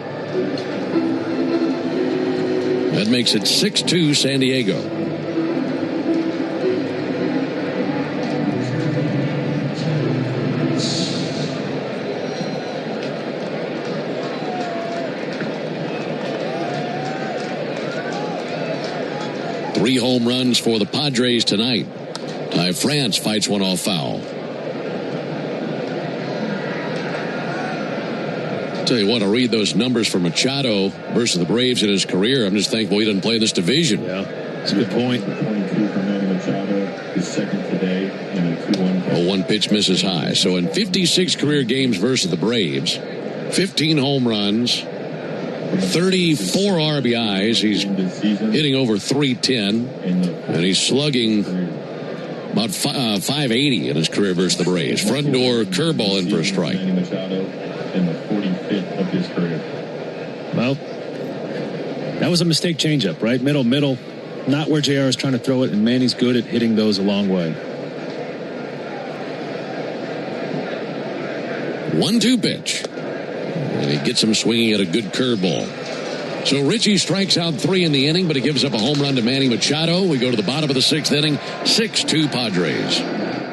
That makes it 6-2 San Diego. Three home runs for the Padres tonight. Ty France fights one off foul. Tell you what, to read those numbers for Machado versus the Braves in his career, I'm just thankful he doesn't play in this division. Yeah, that's a good point. 22 for Manny Machado, his 2nd today, and a 2-1. 1 pitch misses high. So in 56 career games versus the Braves, 15 home runs, 34 RBIs. He's hitting over 310, and he's slugging About 580 in his career versus the Braves. Front door curveball in for a strike. In the 45th of his career. Well, that was a mistake changeup, right? Middle. Not where JR is trying to throw it, and Manny's good at hitting those a long way. 1-2 pitch. And he gets him swinging at a good curveball. So Richie strikes out 3 in the inning, but he gives up a home run to Manny Machado. We go to the bottom of the 6th inning, 6-2 Padres.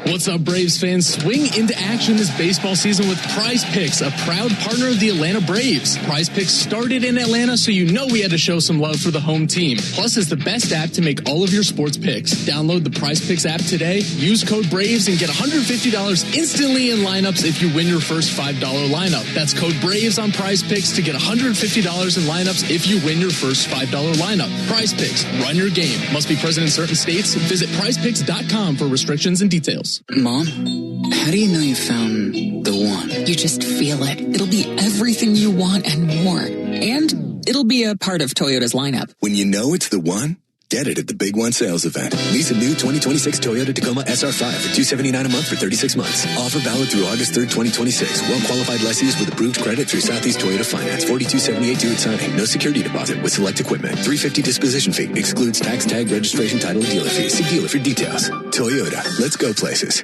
What's up, Braves fans? Swing into action this baseball season with Prize Picks, a proud partner of the Atlanta Braves. Prize Picks started in Atlanta, so you know we had to show some love for the home team. Plus, it's the best app to make all of your sports picks. Download the Prize Picks app today, use code BRAVES, and get $150 instantly in lineups if you win your first $5 lineup. That's code BRAVES on Prize Picks to get $150 in lineups if you win your first $5 lineup. Prize Picks, run your game. Must be present in certain states. Visit prizepicks.com for restrictions and details. Mom, how do you know you found the one? You just feel it. It'll be everything you want and more. And it'll be a part of Toyota's lineup. When you know it's the one, get it at the Big One sales event. Lease a new 2026 Toyota Tacoma SR5 for $279 a month for 36 months. Offer valid through August 3rd, 2026. Well-qualified lessees with approved credit through Southeast Toyota Finance. $42.78 due at signing. No security deposit with select equipment. $350 disposition fee. Excludes tax, tag, registration, title, and dealer fees. See dealer for details. Toyota. Let's go places.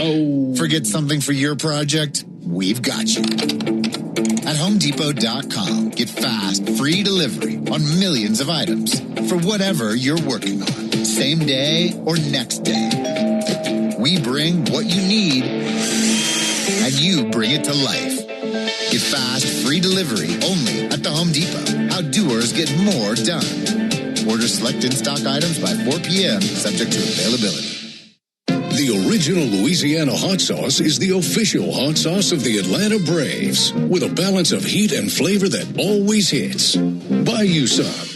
Oh. Forget something for your project? We've got you. At HomeDepot.com, get fast, free delivery on millions of items for whatever you're working on, same day or next day. We bring what you need, and you bring it to life. Get fast, free delivery only at the Home Depot. How doers get more done. Order select in-stock items by 4 p.m., subject to availability. The original Louisiana hot sauce is the official hot sauce of the Atlanta Braves, with a balance of heat and flavor that always hits. Buy you some.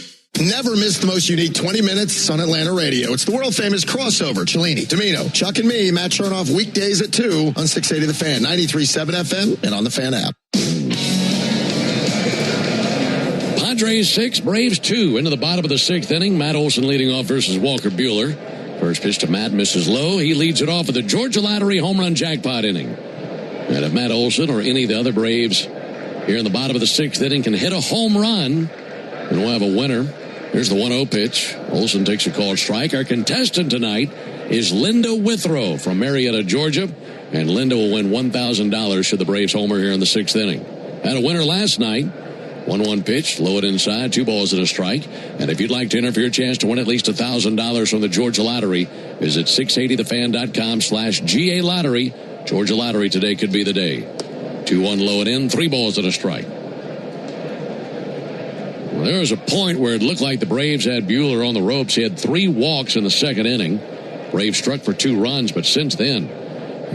Never miss the most unique 20 minutes on Atlanta radio. It's the world-famous crossover. Cellini, Domino, Chuck and me, Matt Chernoff, weekdays at 2 on 680 The Fan, 93.7 FM, and on the Fan app. Padres 6, Braves 2. Into the bottom of the 6th inning. Matt Olson leading off versus Walker Buehler. First pitch to Matt, misses low. He leads it off with the Georgia Lottery home run jackpot inning. And if Matt Olson or any of the other Braves here in the bottom of the 6th inning can hit a home run, then we'll have a winner. Here's the 1-0 pitch. Olson takes a called strike. Our contestant tonight is Linda Withrow from Marietta, Georgia. And Linda will win $1,000 should the Braves homer here in the 6th inning. Had a winner last night. 1-1 pitch, low it inside, 2 balls and a strike. And if you'd like to enter for your chance to win at least $1,000 from the Georgia Lottery, visit 680thefan.com/GA Lottery. Georgia Lottery, today could be the day. 2-1 low it in, 3 balls and a strike. Well, there was a point where it looked like the Braves had Buehler on the ropes. He had 3 walks in the 2nd inning. Braves struck for 2 runs, but since then,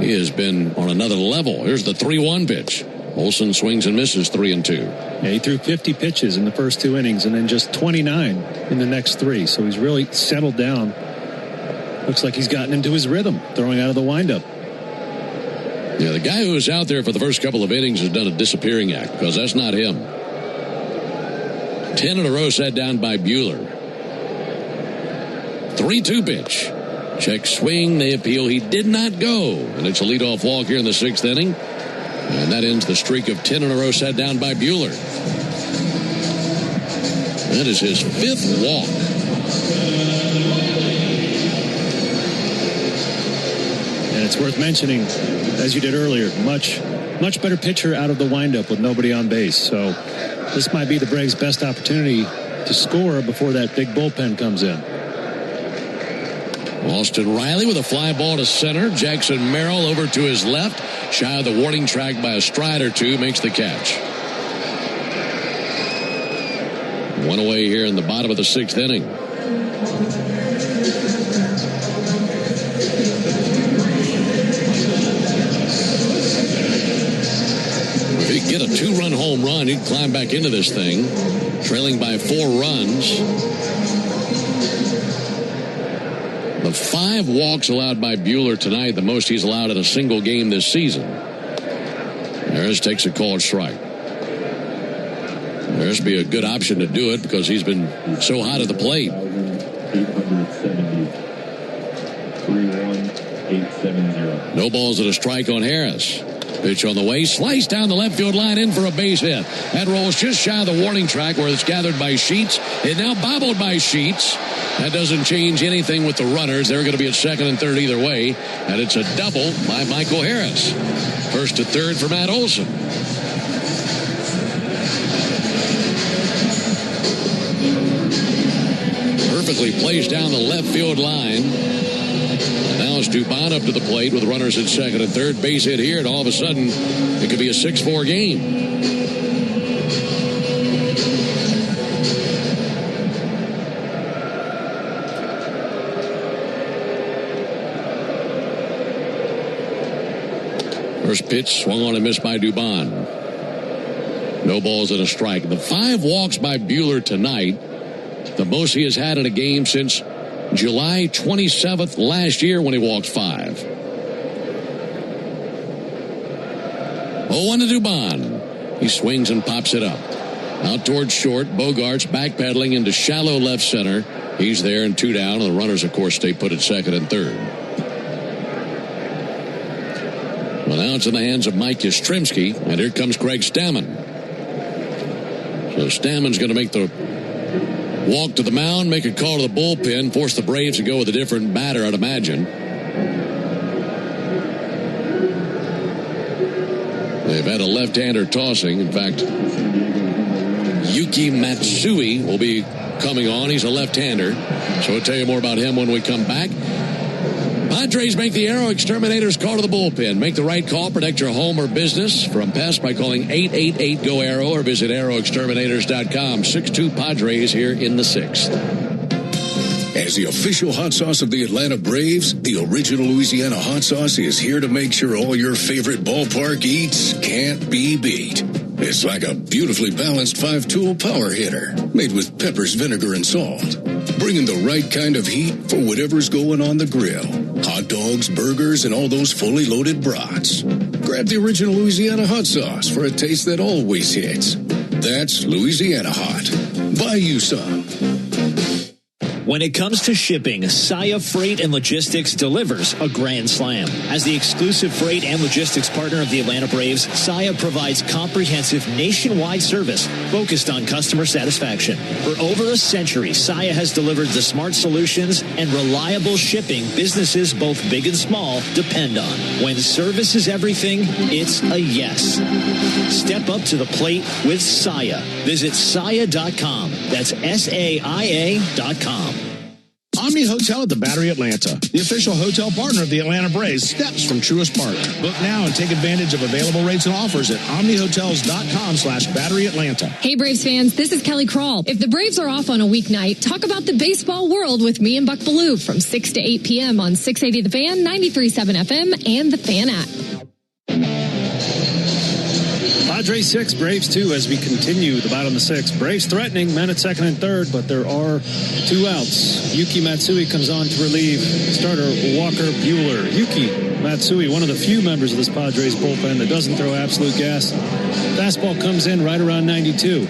he has been on another level. Here's the 3-1 pitch. Olson swings and misses 3-2. Yeah, he threw 50 pitches in the first 2 innings and then just 29 in the next 3. So he's really settled down. Looks like he's gotten into his rhythm, throwing out of the windup. Yeah, the guy who was out there for the first couple of innings has done a disappearing act, because that's not him. 10 in a row sat down by Buehler. 3-2 pitch. Check swing, they appeal. He did not go. And it's a leadoff walk here in the 6th inning. And that ends the streak of 10 in a row set down by Buehler. That is his 5th walk. And it's worth mentioning, as you did earlier, much better pitcher out of the windup with nobody on base. So this might be the Braves' best opportunity to score before that big bullpen comes in. Austin Riley with a fly ball to center. Jackson Merrill over to his left. Shy of the warning track by a stride or 2. Makes the catch. 1 away here in the bottom of the 6th inning. If he could get a 2-run home run, he'd climb back into this thing. Trailing by 4 runs. The 5 walks allowed by Buehler tonight, the most he's allowed in a single game this season. Harris takes a called strike. Harris be a good option to do it because he's been so hot at the plate. 7-0. No balls and a strike on Harris. Pitch on the way, sliced down the left field line in for a base hit. That rolls just shy of the warning track where it's gathered by Sheets. It now bobbled by Sheets. That doesn't change anything with the runners. They're going to be at second and third either way. And it's a double by Michael Harris. First to third for Matt Olson. Perfectly placed down the left field line. Now it's Dubon up to the plate with runners at second and third. Base hit here, and all of a sudden, it could be a 6-4 game. First pitch, swung on and missed by Dubon. No balls and a strike. The 5 walks by Buehler tonight, the most he has had in a game since July 27th last year when he walked 5. 0-1 to Dubon. He swings and pops it up. Out towards short. Bogarts backpedaling into shallow left center. He's there and 2 down. And the runners, of course, stay put at second and third. Well, now it's in the hands of Mike Yastrzemski. And here comes Craig Stammen. So Stammen's going to make the walk to the mound, make a call to the bullpen, force the Braves to go with a different batter, I'd imagine. They've had a left-hander tossing. In fact, Yuki Matsui will be coming on. He's a left-hander. So we'll tell you more about him when we come back. Padres make the Aero Exterminators call to the bullpen. Make the right call. Protect your home or business from pests by calling 888-GO-AERO or visit aeroexterminators.com. 6-2 Padres here in the 6th. As the official hot sauce of the Atlanta Braves, the original Louisiana hot sauce is here to make sure all your favorite ballpark eats can't be beat. It's like a beautifully balanced 5-tool power hitter made with peppers, vinegar, and salt. Bringing the right kind of heat for whatever's going on the grill. Hot dogs, burgers, and all those fully loaded brats. Grab the original Louisiana hot sauce for a taste that always hits. That's Louisiana Hot. Buy you some. When it comes to shipping, Saia Freight and Logistics delivers a grand slam. As the exclusive freight and logistics partner of the Atlanta Braves, Saia provides comprehensive nationwide service focused on customer satisfaction. For over a century, Saia has delivered the smart solutions and reliable shipping businesses both big and small depend on. When service is everything, it's a yes. Step up to the plate with Saia. Visit Saia.com. That's SAIA.com. Omni Hotel at the Battery Atlanta, the official hotel partner of the Atlanta Braves, steps from Truist Park. Book now and take advantage of available rates and offers at omnihotels.com/Battery Atlanta. Hey Braves fans, this is Kelly Krall. If the Braves are off on a weeknight, talk about the baseball world with me and Buck Ballou from 6 to 8 p.m. on 680 The Fan, 93.7 FM, and the Fan app. Padres 6, Braves 2 as we continue the bottom of the 6th. Braves threatening, men at second and third, but there are 2 outs. Yuki Matsui comes on to relieve starter Walker Buehler. Yuki Matsui, one of the few members of this Padres bullpen that doesn't throw absolute gas. Fastball comes in right around 92,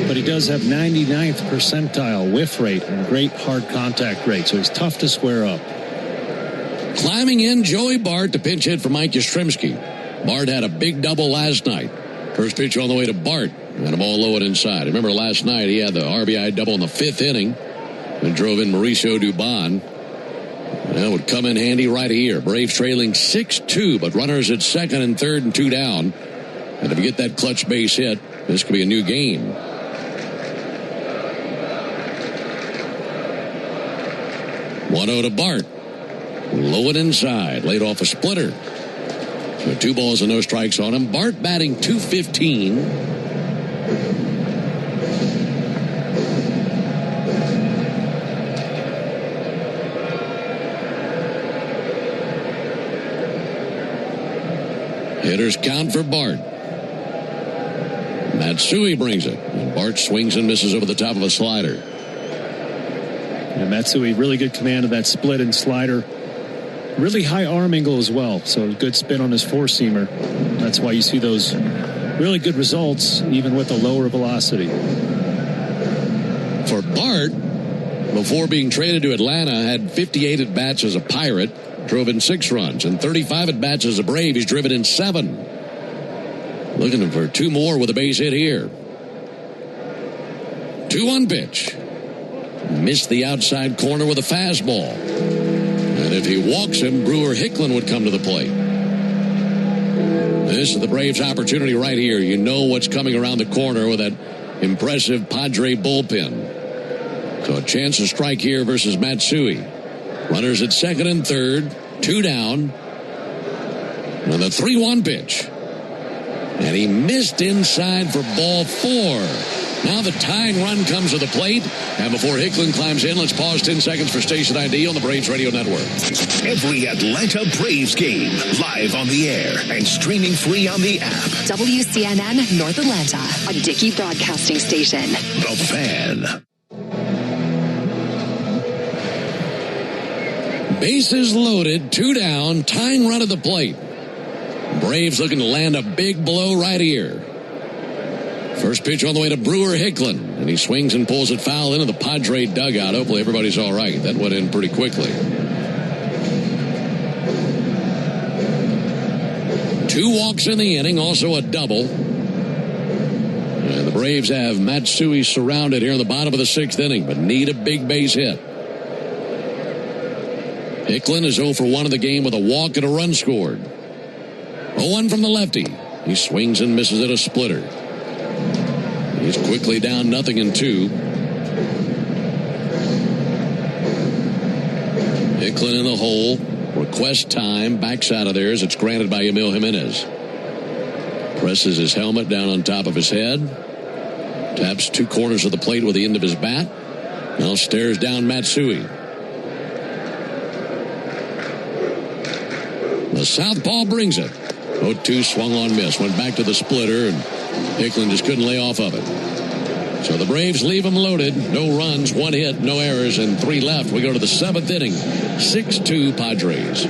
but he does have 99th percentile whiff rate and great hard contact rate, so he's tough to square up. Climbing in, Joey Bart to pinch hit for Mike Yastrzemski. Bart had a big double last night. First pitch on the way to Bart, and a ball low and inside. Remember last night he had the RBI double in the 5th inning and drove in Mauricio Dubon. That would come in handy right here. Braves trailing 6-2, but runners at second and third and 2 down. And if you get that clutch base hit, this could be a new game. 1-0 to Bart. Low and inside, laid off a splitter. So 2 balls and no strikes on him. Bart batting .215. Hitters count for Bart. Matsui brings it. And Bart swings and misses over the top of a slider. And Matsui, really good command of that split and slider. Really high arm angle as well, so good spin on his 4-seamer. That's why you see those really good results, even with a lower velocity. For Bart, before being traded to Atlanta, had 58 at-bats as a Pirate, drove in 6 runs. In 35 at-bats as a Brave, he's driven in 7. Looking for 2 more with a base hit here. 2-1 pitch. Missed the outside corner with a fastball. And if he walks him, Brewer Hicklin would come to the plate. This is the Braves' opportunity right here. You know what's coming around the corner with that impressive Padre bullpen. So a chance to strike here versus Matsui. Runners at second and third. 2 down. And the 3-1 pitch. And he missed inside for ball 4. Now the tying run comes to the plate. And before Hicklin climbs in, let's pause 10 seconds for station ID on the Braves Radio Network. Every Atlanta Braves game, live on the air and streaming free on the app. WCNN North Atlanta, a Dickey broadcasting station. The Fan. Bases loaded, 2 down, tying run at the plate. Braves looking to land a big blow right here. First pitch on the way to Brewer Hicklin, and he swings and pulls it foul into the Padre dugout. Hopefully everybody's all right. That went in pretty quickly. 2 walks in the inning, also a double. And the Braves have Matsui surrounded here in the bottom of the 6th inning, but need a big base hit. Hicklin is 0 for 1 in the game with a walk and a run scored. 0-1 from the lefty. He swings and misses at a splitter. He's quickly down 0-2. Hicklin in the hole. Request time. Backs out of there as it's granted by Emil Jimenez. Presses his helmet down on top of his head. Taps 2 corners of the plate with the end of his bat. Now stares down Matsui. The southpaw brings it. 0-2 swung on miss. Went back to the splitter, and Hicklin just couldn't lay off of it. So the Braves leave them loaded. No runs, 1 hit, no errors, and 3 left. We go to the 7th inning. 6-2 Padres.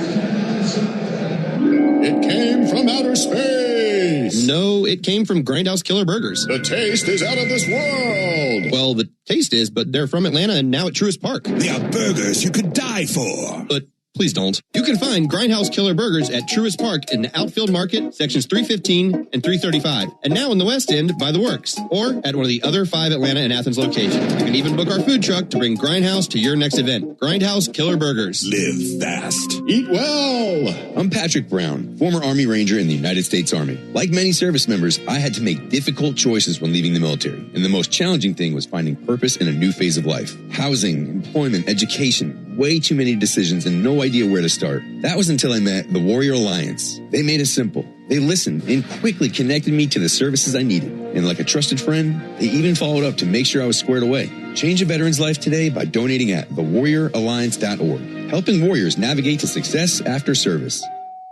It came from outer space. No, it came from Grindhouse Killer Burgers. The taste is out of this world. Well, the taste is, but they're from Atlanta and now at Truist Park. They are burgers you could die for. But please don't. You can find Grindhouse Killer Burgers at Truist Park in the Outfield Market, sections 315 and 335. And now in the West End by the Works, or at one of the other 5 Atlanta and Athens locations. You can even book our food truck to bring Grindhouse to your next event. Grindhouse Killer Burgers. Live fast. Eat well. I'm Patrick Brown, former Army Ranger in the United States Army. Like many service members, I had to make difficult choices when leaving the military. And the most challenging thing was finding purpose in a new phase of life. Housing, employment, education. Way too many decisions and no idea where to start. That was until I met the Warrior Alliance. They made it simple. They listened and quickly connected me to the services I needed. And like a trusted friend, they even followed up to make sure I was squared away. Change a veteran's life today by donating at thewarrioralliance.org. Helping warriors navigate to success after service.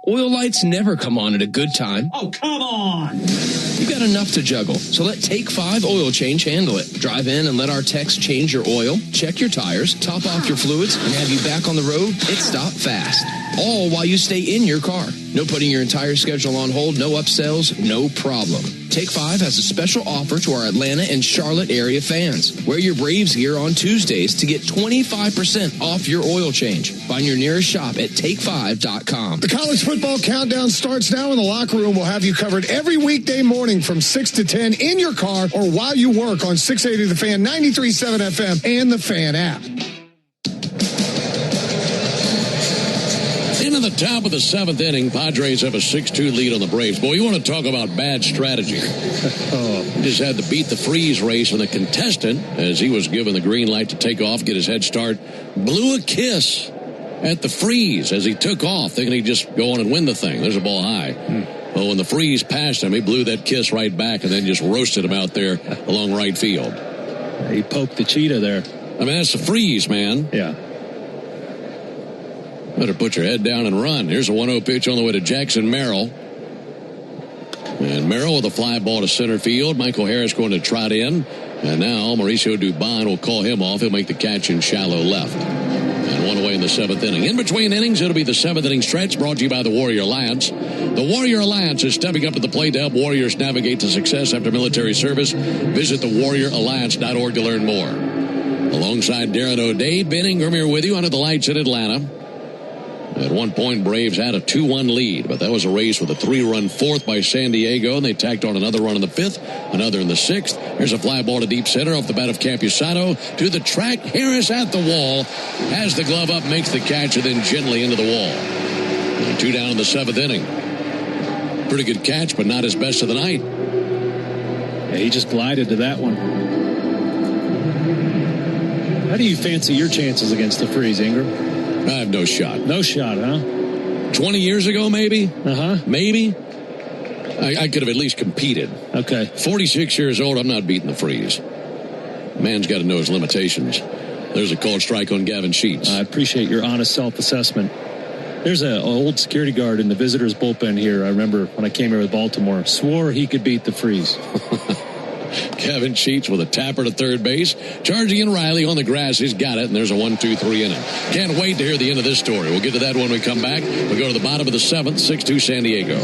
Oil lights never come on at a good time. Oh, come on! You got enough to juggle, so let Take 5 Oil Change handle it. Drive in and let our techs change your oil, check your tires, top off your fluids, and have you back on the road. It stopped fast. All while you stay in your car. No putting your entire schedule on hold, no upsells, no problem. Take 5 has a special offer to our Atlanta and Charlotte area fans. Wear your Braves gear on Tuesdays to get 25% off your oil change. Find your nearest shop at take5.com. The college football countdown starts now, and the locker room will have you covered every weekday morning from 6 to 10 in your car or while you work on 680 The Fan, 93.7 FM, and the Fan app. Into the top of the 7th inning, Padres have a 6-2 lead on the Braves. Boy, you want to talk about bad strategy. Just had to beat the freeze race, and the contestant, as he was given the green light to take off, get his head start, blew a kiss at the freeze as he took off, thinking he'd just go on and win the thing. There's a ball high. Well, when the freeze passed him, he blew that kiss right back and then just roasted him out there along right field. He poked the cheetah there. I mean, that's the freeze, man. Yeah. Better put your head down and run. Here's a 1-0 pitch on the way to Jackson Merrill. And Merrill with a fly ball to center field. Michael Harris going to trot in. And now Mauricio Dubon will call him off. He'll make the catch in shallow left. And 1 away in the 7th inning. In between innings, it'll be the 7th inning stretch brought to you by the Warrior Alliance. The Warrior Alliance is stepping up to the plate to help warriors navigate to success after military service. Visit thewarrioralliance.org to learn more. Alongside Darren O'Day, Ben Ingram here with you under the lights in Atlanta. At one point, Braves had a 2-1 lead, but that was a race with a 3-run fourth by San Diego, and they tacked on another run in the fifth, another in the sixth. Here's a fly ball to deep center off the bat of Campusano to the track. Harris at the wall, has the glove up, makes the catch, and then gently into the wall. And 2 down in the 7th inning. Pretty good catch, but not his best of the night. Yeah, he just glided to that one. How do you fancy your chances against the Freeze, Ingram? I have no shot. No shot, huh? 20 years ago, maybe? Uh-huh. Maybe. I could have at least competed. Okay. 46 years old, I'm not beating the Freeze. Man's got to know his limitations. There's a called strike on Gavin Sheets. I appreciate your honest self-assessment. There's an old security guard in the visitors' bullpen here. I remember when I came here with Baltimore. Swore he could beat the Freeze. Kevin Sheets with a tapper to third base. Charging in Riley on the grass. He's got it, and there's a 1-2-3 inning. Can't wait to hear the end of this story. We'll get to that when we come back. We'll go to the bottom of the 7th, 6-2 San Diego.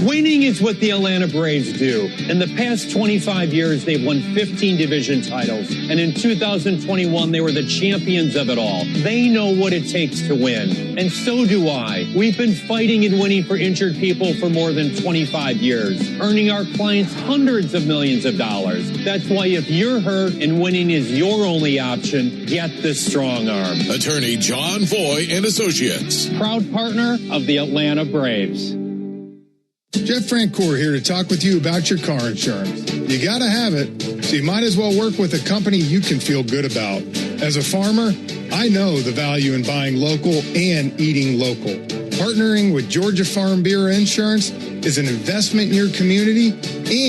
Winning is what the Atlanta Braves do. In the past 25 years, they've won 15 division titles. And in 2021, they were the champions of it all. They know what it takes to win. And so do I. We've been fighting and winning for injured people for more than 25 years, earning our clients hundreds of millions of dollars. That's why if you're hurt and winning is your only option, get the Strong Arm. Attorney John Foy and Associates. Proud partner of the Atlanta Braves. Jeff Francoeur here to talk with you about your car insurance. You got to have it, so you might as well work with a company you can feel good about. As a farmer, I know the value in buying local and eating local. Partnering with Georgia Farm Bureau Insurance is an investment in your community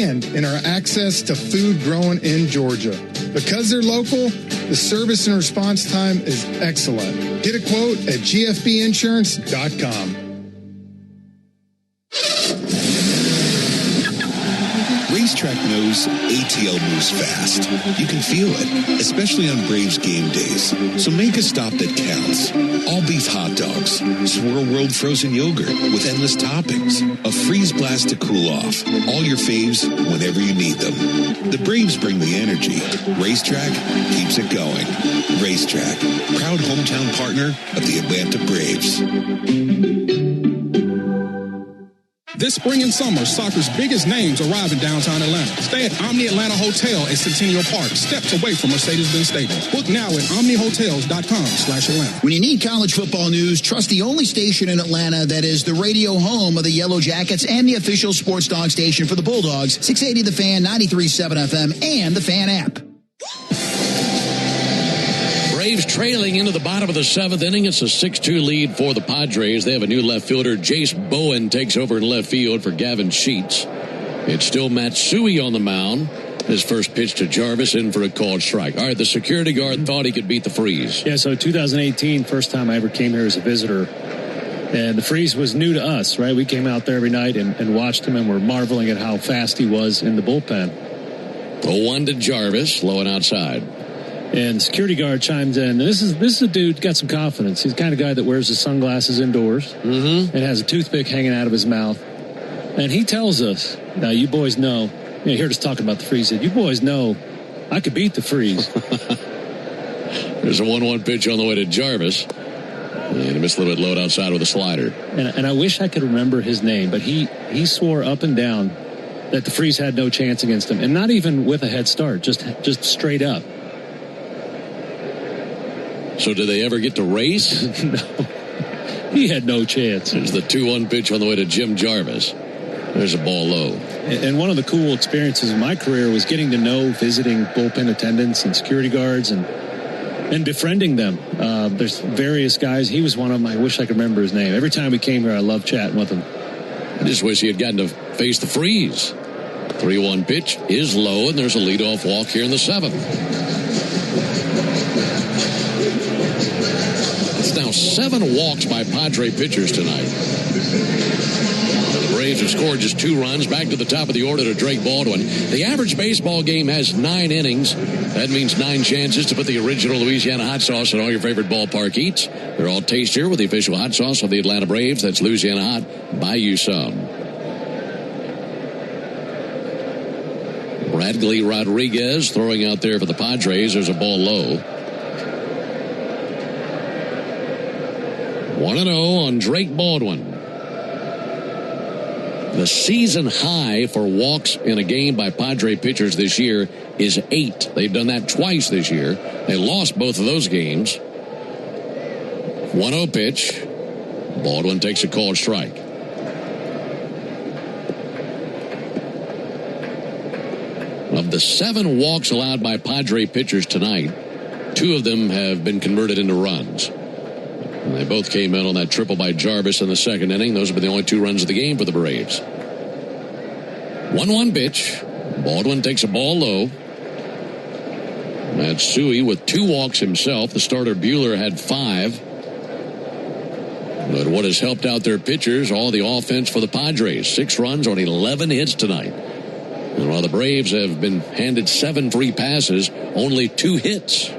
and in our access to food grown in Georgia. Because they're local, the service and response time is excellent. Get a quote at gfbinsurance.com. Racetrack knows ATL moves fast. You can feel it, especially on Braves game days. So make a stop that counts. All beef hot dogs, Swirl World frozen yogurt with endless toppings, a freeze blast to cool off. All your faves whenever you need them. The Braves bring the energy. Racetrack keeps it going. Racetrack, proud hometown partner of the Atlanta Braves. This spring and summer, soccer's biggest names arrive in downtown Atlanta. Stay at Omni Atlanta Hotel at Centennial Park, steps away from Mercedes-Benz Stadium. Book now at omnihotels.com/Atlanta. When you need college football news, trust the only station in Atlanta that is the radio home of the Yellow Jackets and the official sports dog station for the Bulldogs, 680 The Fan, 93.7 FM, and the Fan app. Braves trailing into the bottom of the 7th inning. It's a 6-2 lead for the Padres. They have a new left fielder. Jace Bowen takes over in left field for Gavin Sheets. It's still Matsui on the mound. His first pitch to Jarvis, in for a called strike. All right, the security guard thought he could beat the Freeze. Yeah, so 2018, first time I ever came here as a visitor. And the Freeze was new to us, right? We came out there every night and watched him and were marveling at how fast he was in the bullpen. 0-1 to Jarvis, low and outside. And the security guard chimes in. This is a dude got some confidence. He's the kind of guy that wears his sunglasses indoors and has a toothpick hanging out of his mouth. And he tells us, now you boys know, you heard us talking about the Freeze. You boys know I could beat the Freeze. There's a 1-1 pitch on the way to Jarvis. And he missed a little bit low outside with a slider. And I wish I could remember his name, but he swore up and down that the Freeze had no chance against him. And not even with a head start, just straight up. So did they ever get to race? No. He had no chance. There's the 2-1 pitch on the way to Jim Jarvis. There's a ball low. And one of the cool experiences in my career was getting to know visiting bullpen attendants and security guards and befriending them. There's various guys. He was one of them. I wish I could remember his name. Every time we came here, I loved chatting with him. I just wish he had gotten to face the Freeze. 3-1 pitch is low, and there's a leadoff walk here in the 7th. Now 7 walks by Padre pitchers tonight. The Braves have scored just 2 runs. Back to the top of the order to Drake Baldwin. The average baseball game has 9 innings. That means 9 chances to put the original Louisiana hot sauce in all your favorite ballpark eats. They're all tastier with the official hot sauce of the Atlanta Braves. That's Louisiana Hot. Buy you some. Bradley Rodriguez throwing out there for the Padres. There's a ball low. 1-0 on Drake Baldwin. The season high for walks in a game by Padre pitchers this year is 8. They've done that twice this year. They lost both of those games. 1-0 pitch. Baldwin takes a called strike. Of the 7 walks allowed by Padre pitchers tonight, 2 of them have been converted into runs. And they both came in on that triple by Jarvis in the second inning. Those have been the only 2 runs of the game for the Braves. 1-1 pitch. Baldwin takes a ball low. Matsui with 2 walks himself. The starter Buehler had 5. But what has helped out their pitchers, all the offense for the Padres. 6 runs on 11 hits tonight. And while the Braves have been handed 7 free passes, only 2 hits.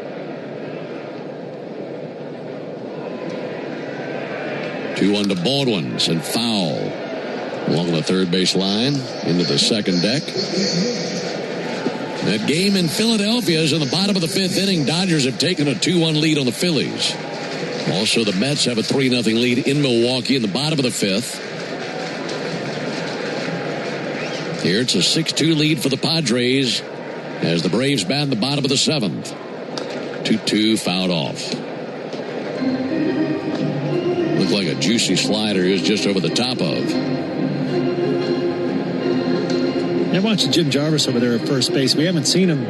Two on to Baldwin, and foul along the third base line into the second deck. That game in Philadelphia is in the bottom of the 5th inning. Dodgers have taken a 2-1 lead on the Phillies. Also, the Mets have a 3-0 lead in Milwaukee in the bottom of the 5th. Here it's a 6-2 lead for the Padres as the Braves bat in the bottom of the 7th. 2-2 fouled off. Looked like a juicy slider he was just over the top of. I watched Jim Jarvis over there at first base. We haven't seen him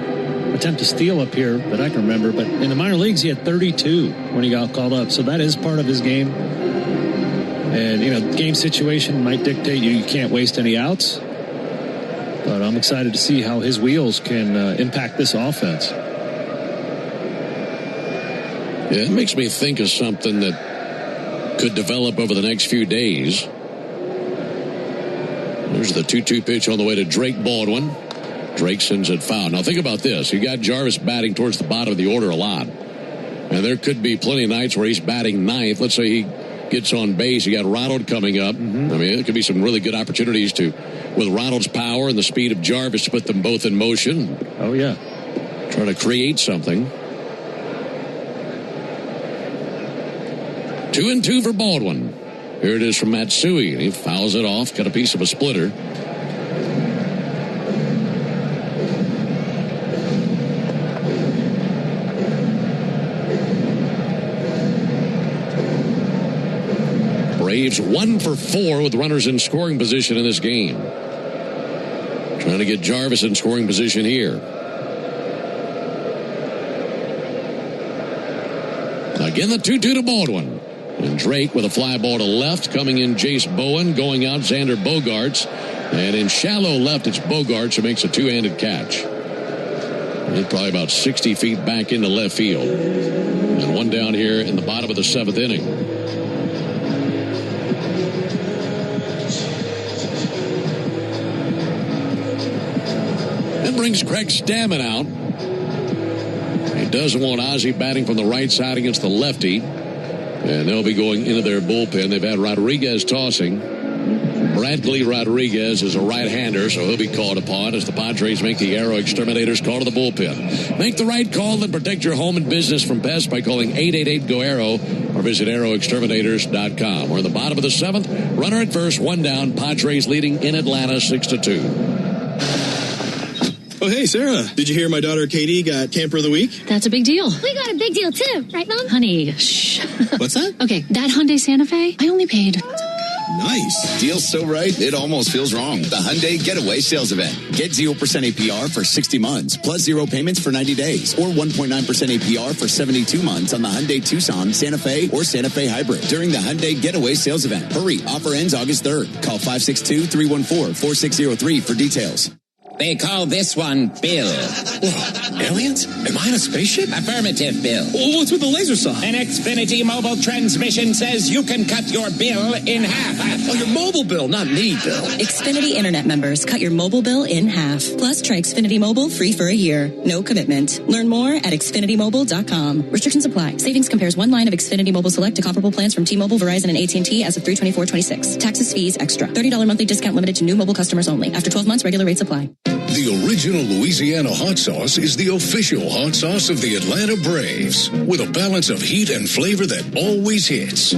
attempt to steal up here that I can remember, but in the minor leagues he had 32 when he got called up, so that is part of his game. And, game situation might dictate you can't waste any outs. But I'm excited to see how his wheels can impact this offense. Yeah, it makes me think of something that could develop over the next few days. There's the 2-2 pitch on the way to Drake Baldwin. Drake sends it foul. Now think about this. You got Jarvis batting towards the bottom of the order a lot. And there could be plenty of nights where he's batting 9th. Let's say he gets on base. You got Ronald coming up. Mm-hmm. I mean, it could be some really good opportunities with Ronald's power and the speed of Jarvis, to put them both in motion. Oh, yeah. Try to create something. 2-2 for Baldwin. Here it is from Matsui, and he fouls it off. Got a piece of a splitter. Braves 1 for 4 with runners in scoring position in this game. Trying to get Jarvis in scoring position here. Again, the 2-2 to Baldwin. And Drake with a fly ball to left. Coming in, Jace Bowen. Going out, Xander Bogaerts. And in shallow left, it's Bogaerts who makes a 2-handed catch. He's probably about 60 feet back into left field. And one down here in the bottom of the 7th inning. That brings Craig Stammen out. He doesn't want Ozzie batting from the right side against the lefty. And they'll be going into their bullpen. They've had Rodriguez tossing. Bradley Rodriguez is a right-hander, so he'll be called upon as the Padres make the Aero Exterminators call to the bullpen. Make the right call and protect your home and business from pests by calling 888-GO-AERO or visit aeroexterminators.com. We're in the bottom of the 7th. Runner at first, 1 down. Padres leading in Atlanta 6-2. Oh, hey, Sarah. Did you hear my daughter Katie got Camper of the Week? That's a big deal. We got a big deal, too. Right, Mom? Honey, shh. What's that? Okay, that Hyundai Santa Fe, I only paid... Nice. Deal's so right, it almost feels wrong. The Hyundai Getaway Sales Event. Get 0% APR for 60 months, plus 0 payments for 90 days, or 1.9% APR for 72 months on the Hyundai Tucson, Santa Fe, or Santa Fe Hybrid during the Hyundai Getaway Sales Event. Hurry, offer ends August 3rd. Call 562-314-4603 for details. They call this one Bill. Whoa, aliens? Am I on a spaceship? Affirmative, Bill. Well, what's with the laser saw? An Xfinity mobile transmission says you can cut your bill in half. Oh, your mobile bill, not me, Bill. Xfinity Internet members cut your mobile bill in half. Plus, try Xfinity Mobile free for a year. No commitment. Learn more at XfinityMobile.com. Restrictions apply. Savings compares one line of Xfinity Mobile Select to comparable plans from T-Mobile, Verizon, and AT&T as of 3/24/26. Taxes, fees, extra. $30 monthly discount limited to new mobile customers only. After 12 months, regular rates apply. The original Louisiana hot sauce is the official hot sauce of the Atlanta Braves, with a balance of heat and flavor that always hits.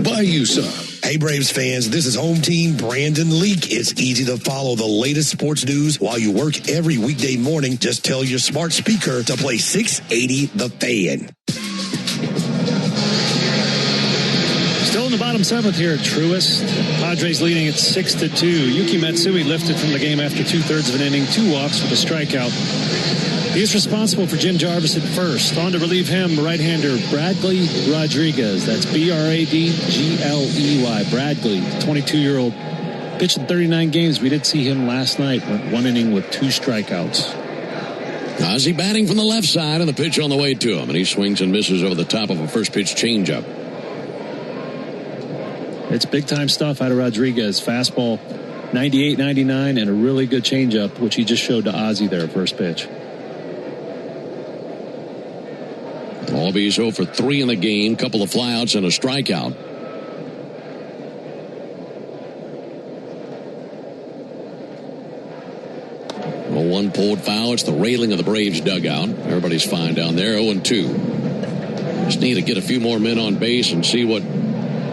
buy you some. Hey, Braves fans, this is home team Brandon Leak. It's easy to follow the latest sports news while you work every weekday morning. Just tell your smart speaker to play 680 The Fan. Still in the bottom seventh here at Truist. Padres leading at 6-2. Yuki Matsui lifted from the game after 2/3 of an inning, 2 walks with a strikeout. He is responsible for Jim Jarvis at first. On to relieve him, right-hander Bradley Rodriguez. That's Bradgley. Bradgley, 22-year-old, pitched in 39 games. We did see him last night. Went 1 inning with 2 strikeouts. Ozzie batting from the left side, and the pitch on the way to him. And he swings and misses over the top of a first-pitch changeup. It's big-time stuff out of Rodriguez. Fastball, 98, 99, and a really good changeup, which he just showed to Ozzie there, first pitch. Albies 0 for 3 in the game, couple of flyouts and a strikeout. One pulled foul. It's the railing of the Braves dugout. Everybody's fine down there. 0-2. Just need to get a few more men on base and see what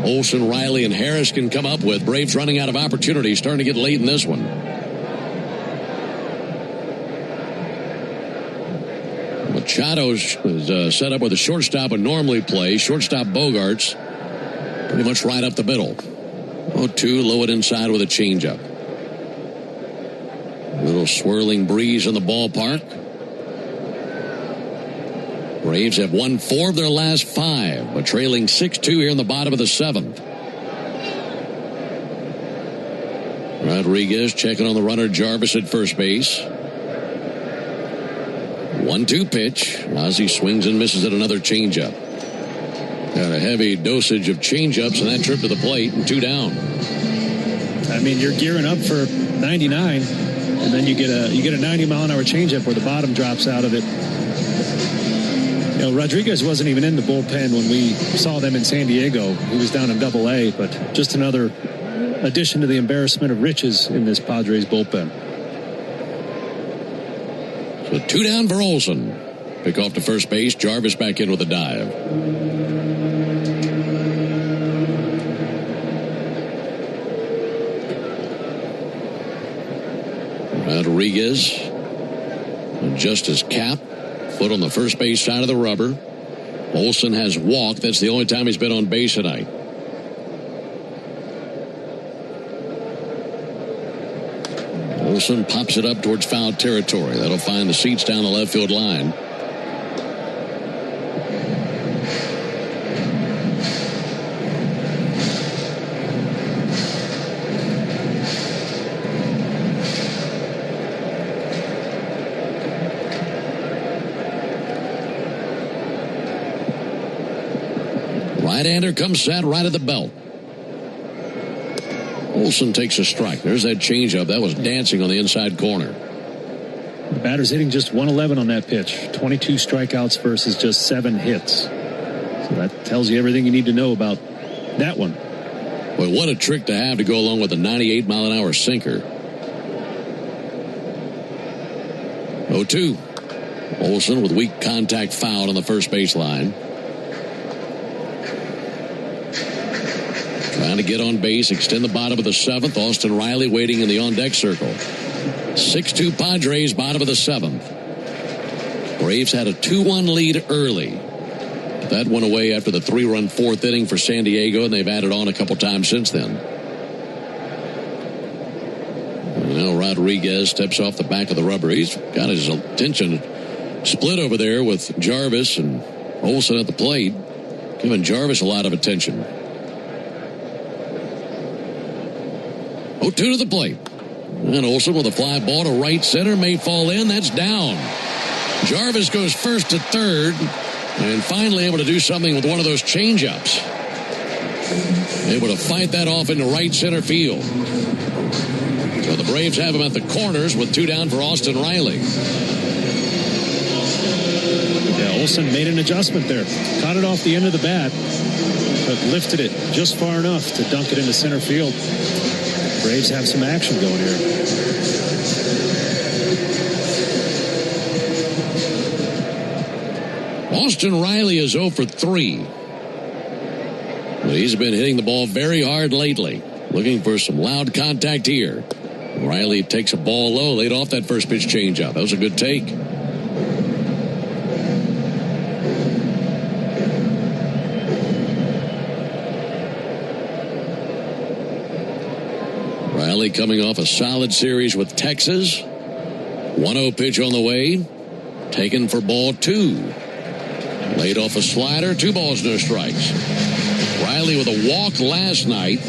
Olsen, Riley, and Harris can come up with. Braves running out of opportunities, starting to get late in this one. Machado is set up where the shortstop would normally play. Shortstop Bogarts pretty much right up the middle. 0-2, low it inside with a changeup. A little swirling breeze in the ballpark. Braves have won 4 of their last 5, but trailing 6-2 here in the bottom of the 7th. Rodriguez checking on the runner Jarvis at first base. 1-2 pitch. Ozzie swings and misses at another changeup. Got a heavy dosage of changeups in that trip to the plate, and 2 down. I mean, you're gearing up for 99, and then you get a 90-mile-an-hour changeup where the bottom drops out of it. You know, Rodriguez wasn't even in the bullpen when we saw them in San Diego. He was down in Double-A, but just another addition to the embarrassment of riches in this Padres bullpen. So 2 down for Olsen. Pick off to first base. Jarvis back in with a dive. Rodriguez adjusts his cap. Foot on the first base side of the rubber. Olsen has walked. That's the only time he's been on base tonight. Olsen pops it up towards foul territory. That'll find the seats down the left field line. Right-hander comes set right at the belt. Olsen takes a strike. There's that changeup. That was dancing on the inside corner. The batter's hitting just 111 on that pitch. 22 strikeouts versus just 7 hits. So that tells you everything you need to know about that one. Well, what a trick to have to go along with a 98-mile-an-hour sinker. 0-2. Olsen with weak contact foul on the first base line. Trying to get on base, extend the bottom of the 7th. Austin Riley waiting in the on-deck circle. 6-2 Padres, bottom of the 7th. Braves had a 2-1 lead early. That went away after the 3-run 4th inning for San Diego, and they've added on a couple times since then. Now Rodriguez steps off the back of the rubber. He's got his attention split over there with Jarvis and Olsen at the plate, giving Jarvis a lot of attention. 0-2 to the plate. And Olsen with a fly ball to right center. May fall in. That's down. Jarvis goes first to third. And finally able to do something with one of those changeups. Able to fight that off into right center field. So the Braves have him at the corners with 2 down for Austin Riley. Yeah, Olsen made an adjustment there. Caught it off the end of the bat, but lifted it just far enough to dunk it into center field. Braves have some action going here. Austin Riley is 0 for 3. The But he's been hitting the ball very hard lately. Looking for some loud contact here. Riley takes a ball low, laid off that first pitch changeup. That was a good take. Riley coming off a solid series with Texas. 1-0 pitch on the way. Taken for ball 2. Laid off a slider. 2 balls, no strikes. Riley with a walk last night.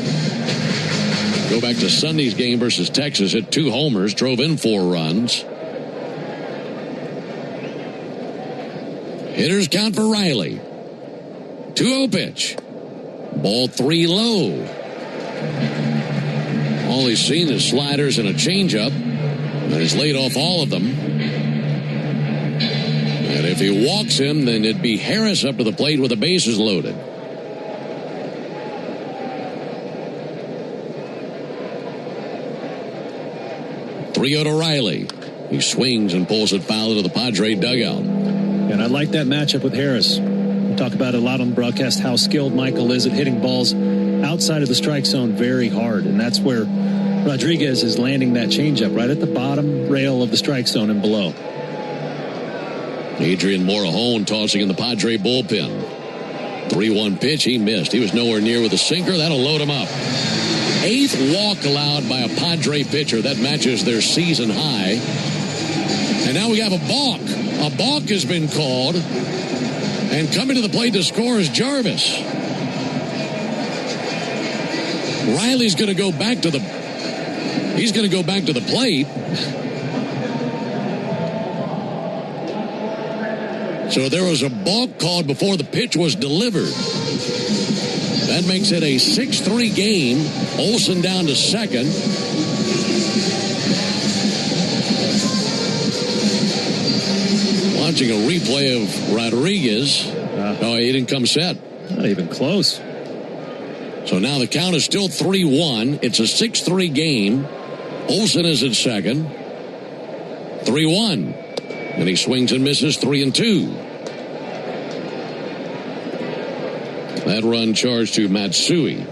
Go back to Sunday's game versus Texas. Hit 2 homers. Drove in 4 runs. Hitters count for Riley. 2-0 pitch. Ball 3 low. All he's seen is sliders and a changeup. And he's laid off all of them. And if he walks him, then it'd be Harris up to the plate with the bases loaded. Three to Riley. He swings and pulls it foul into the Padre dugout. And I like that matchup with Harris. We talk about it a lot on the broadcast, how skilled Michael is at hitting balls outside of the strike zone very hard. And that's where Rodriguez is landing that changeup right at the bottom rail of the strike zone and below. Adrian Morejon tossing in the Padre bullpen. 3-1 pitch, he missed. He was nowhere near with a sinker. That'll load him up. 8th walk allowed by a Padre pitcher. That matches their season high. And now we have a balk. A balk has been called. And coming to the plate to score is Jarvis. Riley's going to go back to the... He's going to go back to the plate. So there was a balk called before the pitch was delivered. That makes it a 6-3 game. Olsen down to second. Watching a replay of Rodriguez. Oh, he didn't come set. Not even close. So now the count is still 3-1. It's a 6-3 game. Olsen is at second. 3-1. And he swings and misses 3-2. That run charged to Matsui.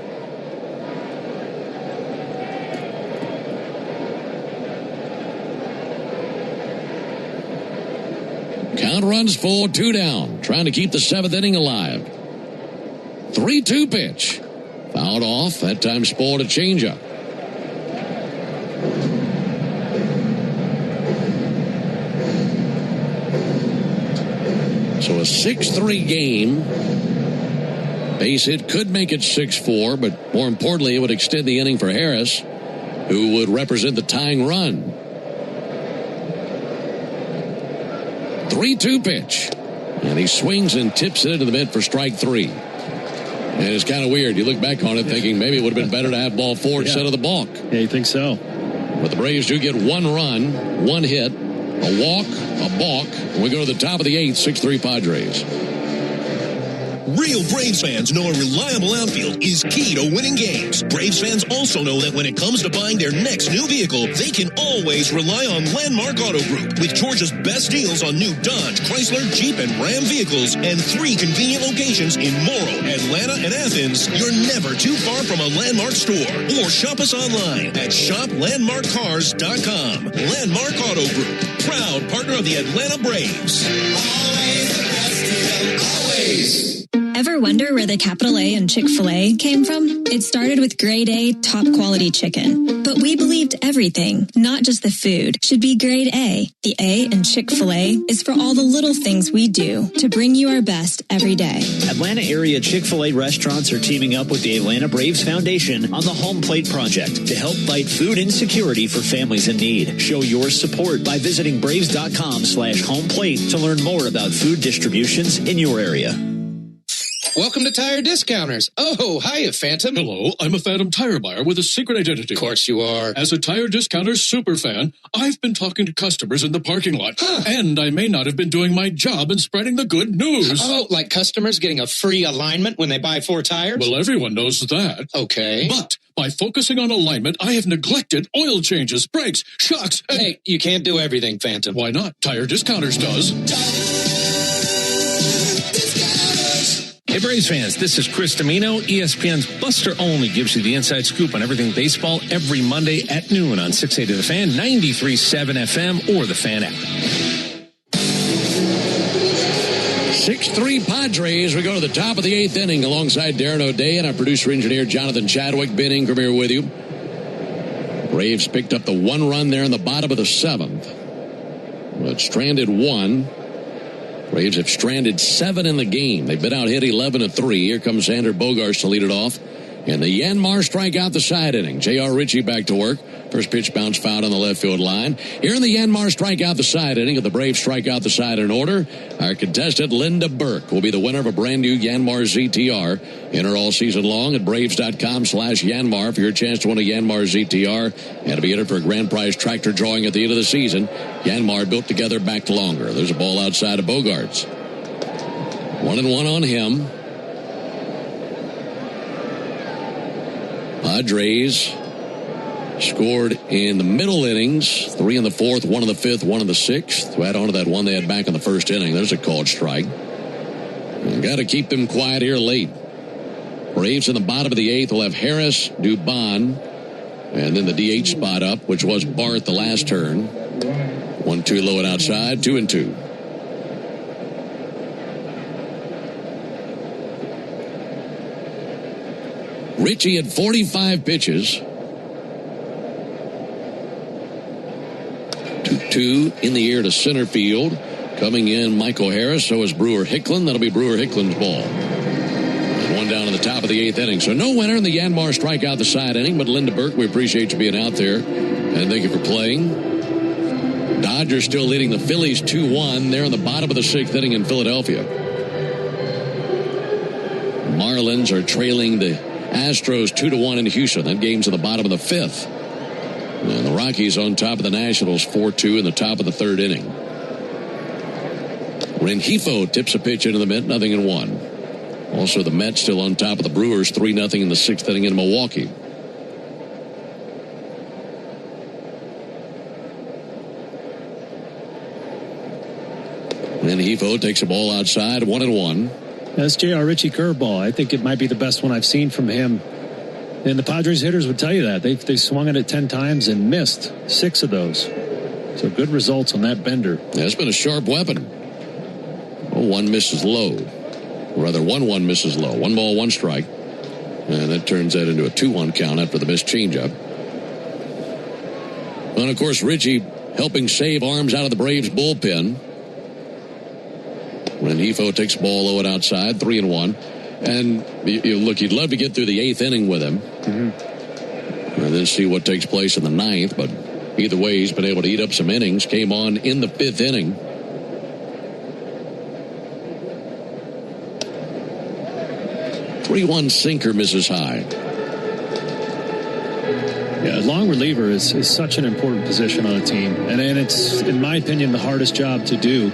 Count runs full, 2 down. Trying to keep the 7th inning alive. 3-2 pitch. Fouled off. That time spoiled a changeup. So a 6-3 game. Base hit could make it 6-4, but more importantly, it would extend the inning for Harris, who would represent the tying run. 3-2 pitch. And he swings and tips it into the mid for strike 3. And it's kind of weird. You look back on it thinking maybe it would have been better to have ball 4 instead of the balk. Yeah, you think so? But the Braves do get 1 run, 1 hit, a walk, a balk. And we go to the top of the 8th, 6-3 Padres. Real Braves fans know a reliable outfield is key to winning games. Braves fans also know that when it comes to buying their next new vehicle, they can always rely on Landmark Auto Group. With Georgia's best deals on new Dodge, Chrysler, Jeep, and Ram vehicles, and 3 convenient locations in Morrow, Atlanta, and Athens, you're never too far from a Landmark store. Or shop us online at shoplandmarkcars.com. Landmark Auto Group, proud partner of the Atlanta Braves. Always the best deal, always. Ever wonder where the capital A in Chick-fil-A came from? It started with grade A, top quality chicken. But we believed everything, not just the food, should be grade A. The A in Chick-fil-A is for all the little things we do to bring you our best every day. Atlanta area Chick-fil-A restaurants are teaming up with the Atlanta Braves Foundation on the Home Plate Project to help fight food insecurity for families in need. Show your support by visiting braves.com/homeplate to learn more about food distributions in your area. Welcome to Tire Discounters. Oh, hiya, Phantom. Hello, I'm a Phantom tire buyer with a secret identity. Of course you are. As a Tire Discounters super fan, I've been talking to customers in the parking lot. And I may not have been doing my job in spreading the good news. Oh, like customers getting a free alignment when they buy 4 tires? Well, everyone knows that. Okay. But by focusing on alignment, I have neglected oil changes, brakes, shocks, and... Hey, you can't do everything, Phantom. Why not? Tire Discounters does. Hey, Braves fans, this is Chris Domino. ESPN's Buster Olney gives you the inside scoop on everything baseball every Monday at noon on 680 The Fan, 93.7 FM, or the Fan app. 6-3 Padres. We go to the top of the 8th inning alongside Darren O'Day and our producer-engineer Jonathan Chadwick. Ben Ingram here with you. Braves picked up the 1 run there in the bottom of the 7th. But stranded 1. Braves have stranded 7 in the game. They've been out hit 11-3. Here comes Xander Bogaerts to lead it off. And the Yanmar strike out the side inning. J.R. Ritchie back to work. First pitch bounce foul on the left field line. Here in the Yanmar strike out the side inning, and the Braves strike out the side in order. Our contestant, Linda Burke, will be the winner of a brand new Yanmar ZTR. Enter all season long at Braves.com/Yanmar for your chance to win a Yanmar ZTR and to be entered for a grand prize tractor drawing at the end of the season. Yanmar built together, back to longer. There's a ball outside of Bogaerts. 1-1 on him. Padres scored in the middle innings, 3 in the 4th, 1 in the 5th, 1 in the 6th. To add on to that one they had back in the first inning, there's a called strike. Got to keep them quiet here late. Braves in the bottom of the 8th will have Harris, Dubon, and then the DH spot up, which was Bart the last turn. 1-2 low and outside, 2-2. Ritchie had 45 pitches. 2-2 in the air to center field. Coming in, Michael Harris. So is Brewer Hicklin. That'll be Brewer Hicklin's ball. And 1 down in the top of the 8th inning. So no winner in the Yanmar strikeout the side inning. But Linda Burke, we appreciate you being out there. And thank you for playing. Dodgers still leading the Phillies 2-1. They're in the bottom of the 6th inning in Philadelphia. Marlins are trailing the Astros 2-1 in Houston. That game's in the bottom of the 5th. And the Rockies on top of the Nationals 4-2 in the top of the 3rd inning. Rengifo tips a pitch into the mid, 0-1. Also the Mets still on top of the Brewers 3-0 in the 6th inning in Milwaukee. Rengifo takes a ball outside, 1-1. That's J.R. Ritchie curveball. I think it might be the best one I've seen from him. And the Padres hitters would tell you that. They swung at it 10 times and missed 6 of those. So good results on that bender. That's been a sharp weapon. Oh, 1 misses low. Or rather, 1-1 misses low. 1 ball, 1 strike. And that turns that into a 2-1 count after the missed changeup. And, of course, Ritchie helping save arms out of the Braves bullpen. Rengifo takes the ball low and outside, 3-1. And look, you'd love to get through the 8th inning with him. Mm-hmm. And then see what takes place in the 9th. But either way, he's been able to eat up some innings. Came on in the 5th inning. .31 sinker misses high. Yeah, long reliever is such an important position on a team. And it's, in my opinion, the hardest job to do.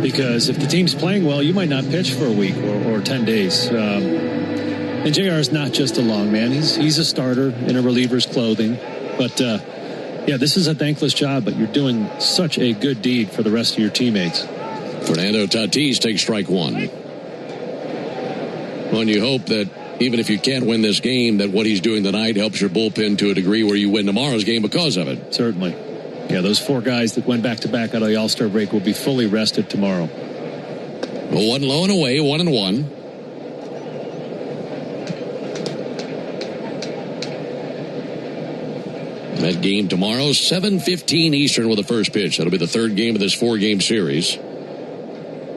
Because if the team's playing well, you might not pitch for a week or 10 days. And JR is not just a long man. He's a starter in a reliever's clothing. But, yeah, this is a thankless job, but you're doing such a good deed for the rest of your teammates. Fernando Tatis takes strike 1. Well, and you hope that even if you can't win this game, that what he's doing tonight helps your bullpen to a degree where you win tomorrow's game because of it. Certainly. Yeah, those 4 guys that went back-to-back out of the All-Star break will be fully rested tomorrow. 1 low and away, 1-1. That game tomorrow, 7:15 Eastern with the first pitch. That'll be the 3rd game of this 4-game series.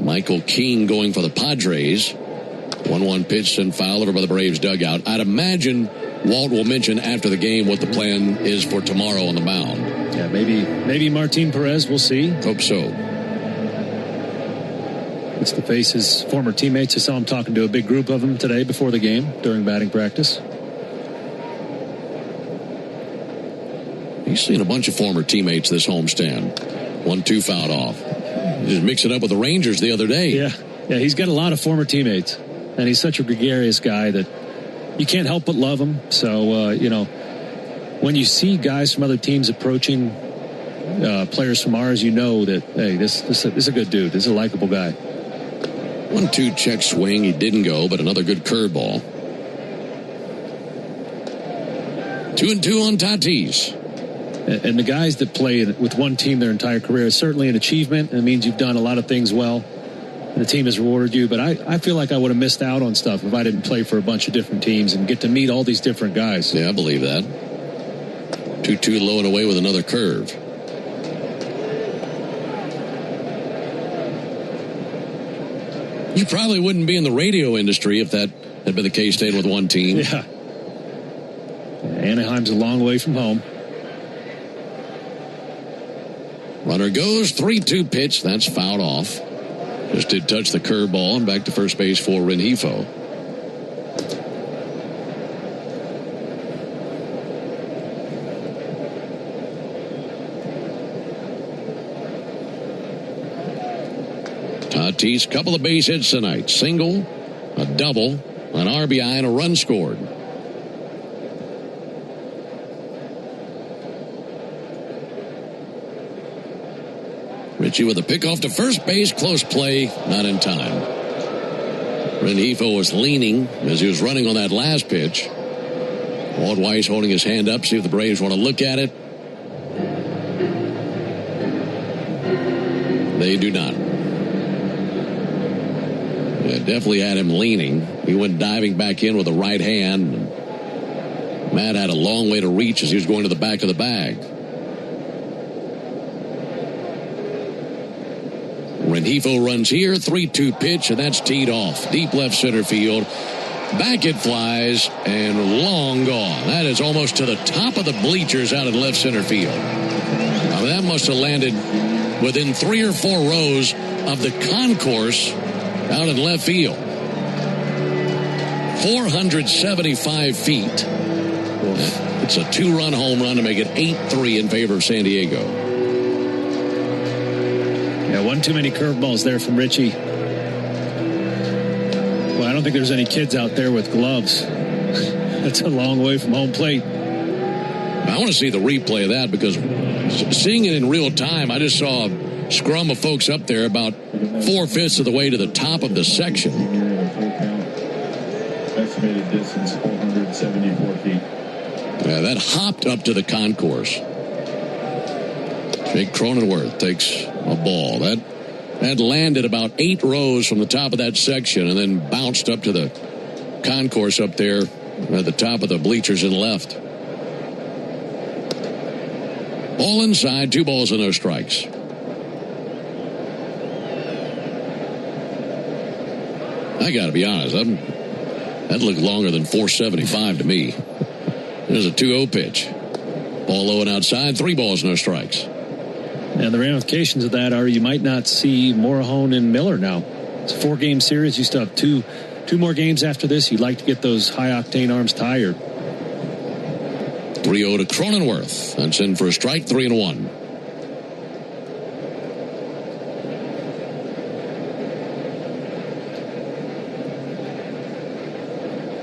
Michael King going for the Padres. 1-1 pitch and foul over by the Braves dugout. I'd imagine Walt will mention after the game what the plan is for tomorrow on the mound. Yeah, maybe Martin Perez, we'll see. Hope so. It's to face his former teammates. I saw him talking to a big group of them today before the game during batting practice. He's seen a bunch of former teammates this homestand. 1-2 fouled off. Just mix it up with the Rangers the other day. Yeah, he's got a lot of former teammates. And he's such a gregarious guy that you can't help but love him. So, when you see guys from other teams approaching players from ours, you know that, hey, this is a good dude. This is a likable guy. 1-2 check swing. He didn't go, but another good curveball. 2-2 on Tatis. And the guys that play with one team their entire career is certainly an achievement. It means you've done a lot of things well, and the team has rewarded you. But I feel like I would have missed out on stuff if I didn't play for a bunch of different teams and get to meet all these different guys. Yeah, I believe that. 2-2 low and away with another curve. You probably wouldn't be in the radio industry if that had been the case, staying with one team. Yeah. Anaheim's a long way from home. Runner goes, 3-2 pitch. That's fouled off. Just did touch the curveball, and back to first base for Rengifo. Tatis, couple of base hits tonight. Single, a double, an RBI, and a run scored. Ritchie with a pickoff to first base. Close play, not in time. Rengifo was leaning as he was running on that last pitch. Walt Weiss holding his hand up, see if the Braves want to look at it. They do not. Yeah, definitely had him leaning. He went diving back in with the right hand. Matt had a long way to reach as he was going to the back of the bag. Rengifo runs here, 3-2 pitch, and that's teed off. Deep left center field. Back it flies, and long gone. That is almost to the top of the bleachers out in left center field. I mean, that must have landed within 3 or 4 rows of the concourse out in left field. 475 feet. It's a 2-run home run to make it 8-3 in favor of San Diego. Yeah, one too many curveballs there from Ritchie. Well, I don't think there's any kids out there with gloves. That's a long way from home plate. I want to see the replay of that, because seeing it in real time, I just saw a scrum of folks up there about 4/5 of the way to the top of the section. Estimated distance 474 feet. Yeah, that hopped up to the concourse. Jake Cronenworth takes a ball. That landed about 8 rows from the top of that section and then bounced up to the concourse up there at the top of the bleachers and left. All inside, 2 balls and no strikes. I got to be honest, that looked longer than 475 to me. There's a 2-0 pitch. Ball low and outside, 3 balls, no strikes. And the ramifications of that are you might not see Morahone and Miller now. It's a 4-game series. You still have two more games after this. You'd like to get those high-octane arms tired. 3-0 to Cronenworth. That's in for a strike, 3-1.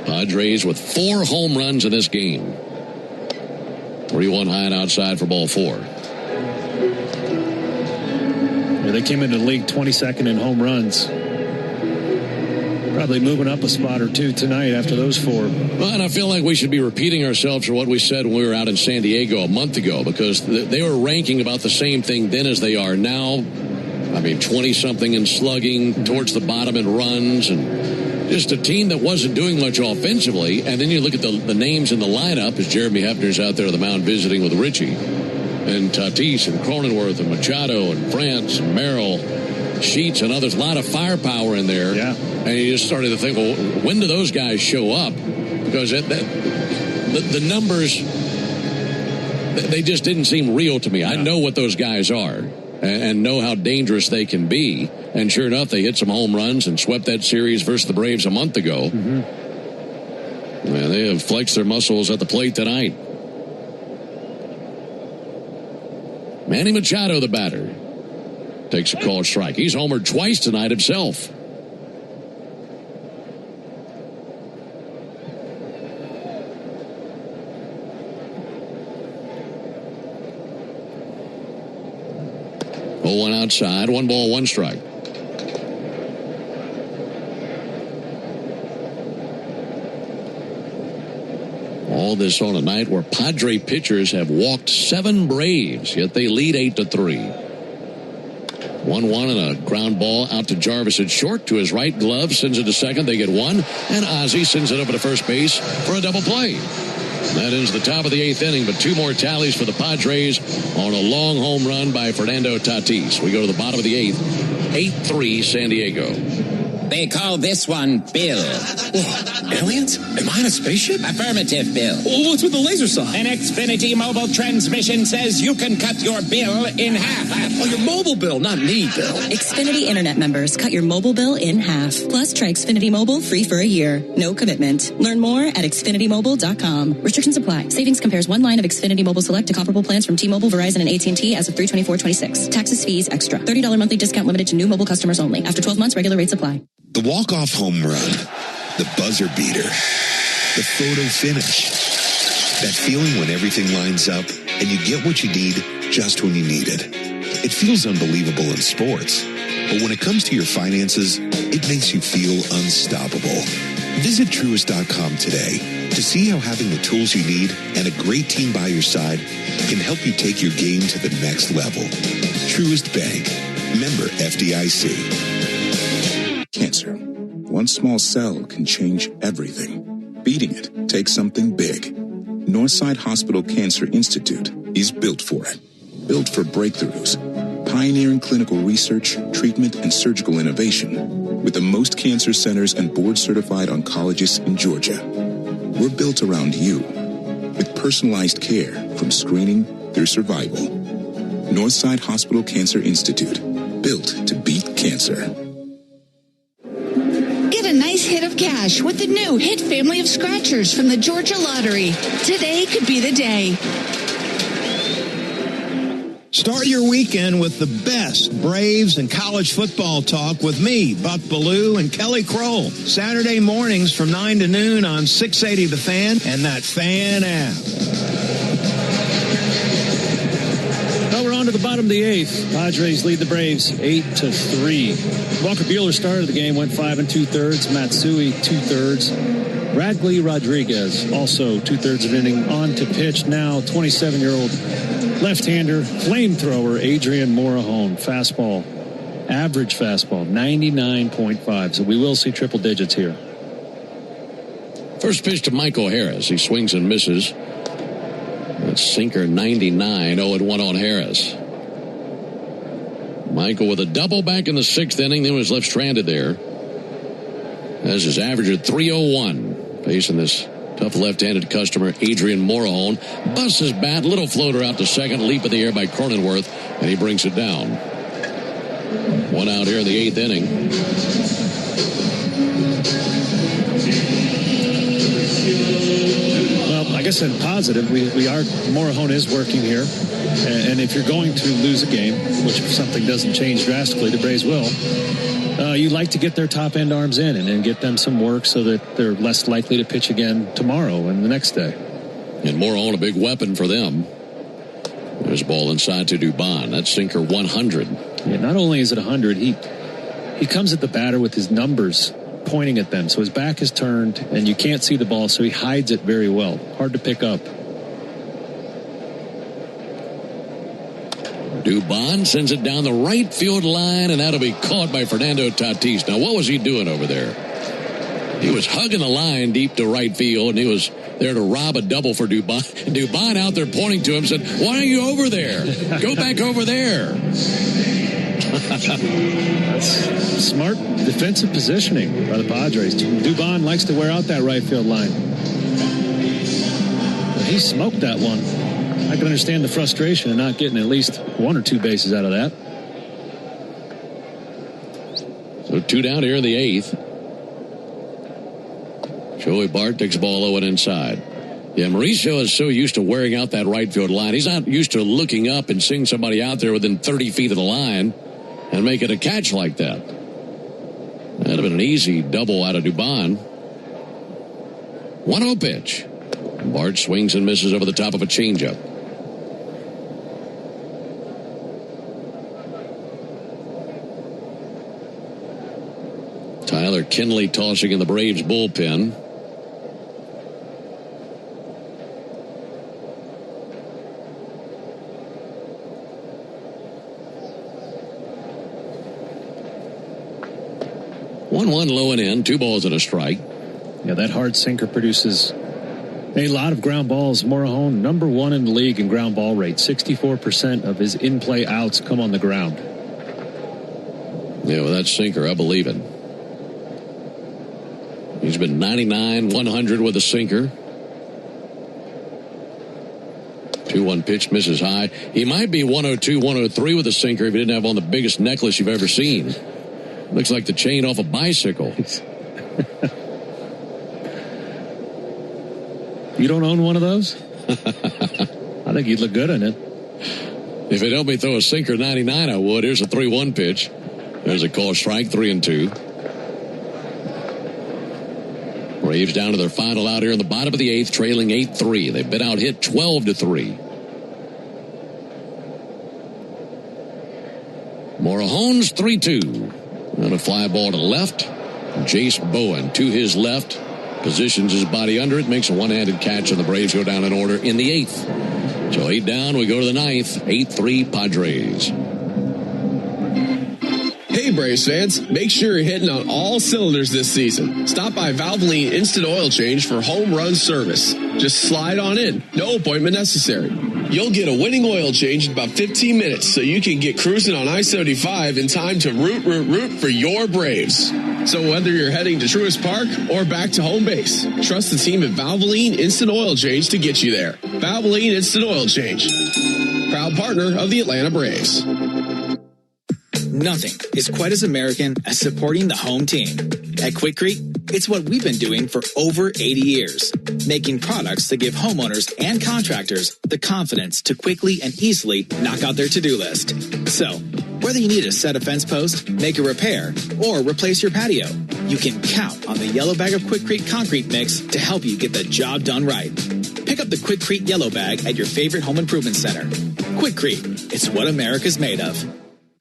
Padres with 4 home runs in this game. 3-1 high and outside for ball 4. Yeah, they came into the league 22nd in home runs. Probably moving up a spot or 2 tonight after those 4. Well, and I feel like we should be repeating ourselves for what we said when we were out in San Diego a month ago, because they were ranking about the same thing then as they are now. I mean, 20-something in slugging, towards the bottom in runs, and just a team that wasn't doing much offensively. And then you look at the names in the lineup, as Jeremy Hefner's out there on the mound visiting with Ritchie, and Tatis and Cronenworth and Machado and France and Merrill, Sheets and others. A lot of firepower in there. Yeah. And you just started to think, well, when do those guys show up? Because the numbers, they just didn't seem real to me. Yeah. I know what those guys are and know how dangerous they can be. And sure enough, they hit some home runs and swept that series versus the Braves a month ago. Mm-hmm. Yeah, they have flexed their muscles at the plate tonight. Manny Machado, the batter, takes a called strike. He's homered twice tonight himself. One outside, 1 ball, 1 strike. All this on a night where Padre pitchers have walked 7 Braves, yet they lead 8-3. 1-1 and a ground ball out to Jarvis at short to his right. Glove sends it to second. They get 1. And Ozzie sends it over to first base for a double play. That ends the top of the 8th inning, but 2 more tallies for the Padres on a long home run by Fernando Tatis. We go to the bottom of the 8th. 8-3 San Diego. They call this one Bill. Whoa, aliens? Am I in a spaceship? Affirmative, Bill. Well, what's with the laser sign? An Xfinity mobile transmission says you can cut your bill in half. Oh, your mobile bill, not me, Bill. Xfinity Internet members cut your mobile bill in half. Plus, try Xfinity Mobile free for a year. No commitment. Learn more at xfinitymobile.com. Restrictions apply. Savings compares one line of Xfinity Mobile Select to comparable plans from T-Mobile, Verizon, and AT&T as of 3/24/26. Taxes, fees, extra. $30 monthly discount limited to new mobile customers only. After 12 months, regular rates apply. The walk-off home run, the buzzer beater, the photo finish. That feeling when everything lines up and you get what you need just when you need it. It feels unbelievable in sports, but when it comes to your finances, it makes you feel unstoppable. Visit Truist.com today to see how having the tools you need and a great team by your side can help you take your game to the next level. Truist Bank, member FDIC. Cancer. One small cell can change everything. Beating it takes something big. Northside Hospital Cancer Institute is built for it. Built for breakthroughs. Pioneering clinical research, treatment, and surgical innovation. With the most cancer centers and board-certified oncologists in Georgia. We're built around you. With personalized care from screening through survival. Northside Hospital Cancer Institute. Built to beat cancer. Get a nice hit of cash with the new Hit Family of Scratchers from the Georgia Lottery. Today could be the day. Start your weekend with the best Braves and college football talk with me, Buck Ballou, and Kelly Kroll. Saturday mornings from 9 to noon on 680 The Fan and that Fan app. Well, we're on to the bottom of the 8th. Padres lead the Braves 8-3. Walker Buehler started the game, went 5 2/3. Matsui 2/3. Bradley Rodriguez also 2/3 of an inning on to pitch. Now 27-year-old left-hander, flamethrower Adrian Morejon. Fastball, average fastball, 99.5. So we will see triple digits here. First pitch to Michael Harris. He swings and misses. That's sinker 99, 0-1 on Harris. Michael with a double back in the 6th inning, then was left stranded there. As his average at 301. Facing this tough left-handed customer, Adrian Morejon. Busts his bat, little floater out to second, leap in the air by Cronenworth, and he brings it down. 1 out here in the 8th inning. Well, I guess in positive, Morejon is working here. And if you're going to lose a game, which if something doesn't change drastically, the Braves will, you like to get their top-end arms in and get them some work so that they're less likely to pitch again tomorrow and the next day. And Morejon, a big weapon for them. There's a ball inside to Dubon. That's sinker 100. Yeah, not only is it 100, he comes at the batter with his numbers pointing at them. So his back is turned, and you can't see the ball, so he hides it very well. Hard to pick up. Dubon sends it down the right field line, and that'll be caught by Fernando Tatis. Now, what was he doing over there? He was hugging the line deep to right field, and he was there to rob a double for Dubon. Dubon out there pointing to him said, "Why are you over there? Go back over there." That's smart defensive positioning by the Padres. Dubon likes to wear out that right field line. He smoked that one. I can understand the frustration of not getting at least 1 or 2 bases out of that. So 2 down here in the 8th. Joey Bart takes the ball low and inside. Yeah, Mauricio is so used to wearing out that right field line. He's not used to looking up and seeing somebody out there within 30 feet of the line and making a catch like that. That'd have been an easy double out of Dubon. 1-0 pitch. Bart swings and misses over the top of a changeup. Tyler Kinley tossing in the Braves bullpen. 1-1 low and in, 2 balls and a strike. Yeah, that hard sinker produces a lot of ground balls. Morahone, number 1 in the league in ground ball rate. 64% of his in-play outs come on the ground. Yeah, with that sinker, I believe it. He's been 99, 100 with a sinker. 2-1 pitch, misses high. He might be 102, 103 with a sinker if he didn't have on the biggest necklace you've ever seen. Looks like the chain off a bicycle. You don't own one of those? I think you'd look good in it. If it helped me throw a sinker 99, I would. Here's a 3-1 pitch. There's a call strike, 3-2. Braves down to their final out here in the bottom of the 8th, trailing 8-3. They've been out hit 12-3. Morahone's 3-2. And a fly ball to left. Jace Bowen to his left. Positions his body under it. Makes a one-handed catch, and the Braves go down in order in the 8th. So 8 down, we go to the 9th. 8-3 Padres. Hey, Braves fans, make sure you're hitting on all cylinders this season. Stop by Valvoline Instant Oil Change for home run service. Just slide on in. No appointment necessary. You'll get a winning oil change in about 15 minutes so you can get cruising on I-75 in time to root for your Braves. So whether you're heading to Truist Park or back to home base, trust the team at Valvoline Instant Oil Change to get you there. Valvoline Instant Oil Change. Proud partner of the Atlanta Braves. Nothing is quite as American as supporting the home team. At Quikrete, it's what we've been doing for over 80 years, making products that give homeowners and contractors the confidence to quickly and easily knock out their to-do list. So, whether you need a set a fence post, make a repair, or replace your patio, you can count on the yellow bag of Quikrete concrete mix to help you get the job done right. Pick up the Quikrete yellow bag at your favorite home improvement center. Quikrete, it's what America's made of.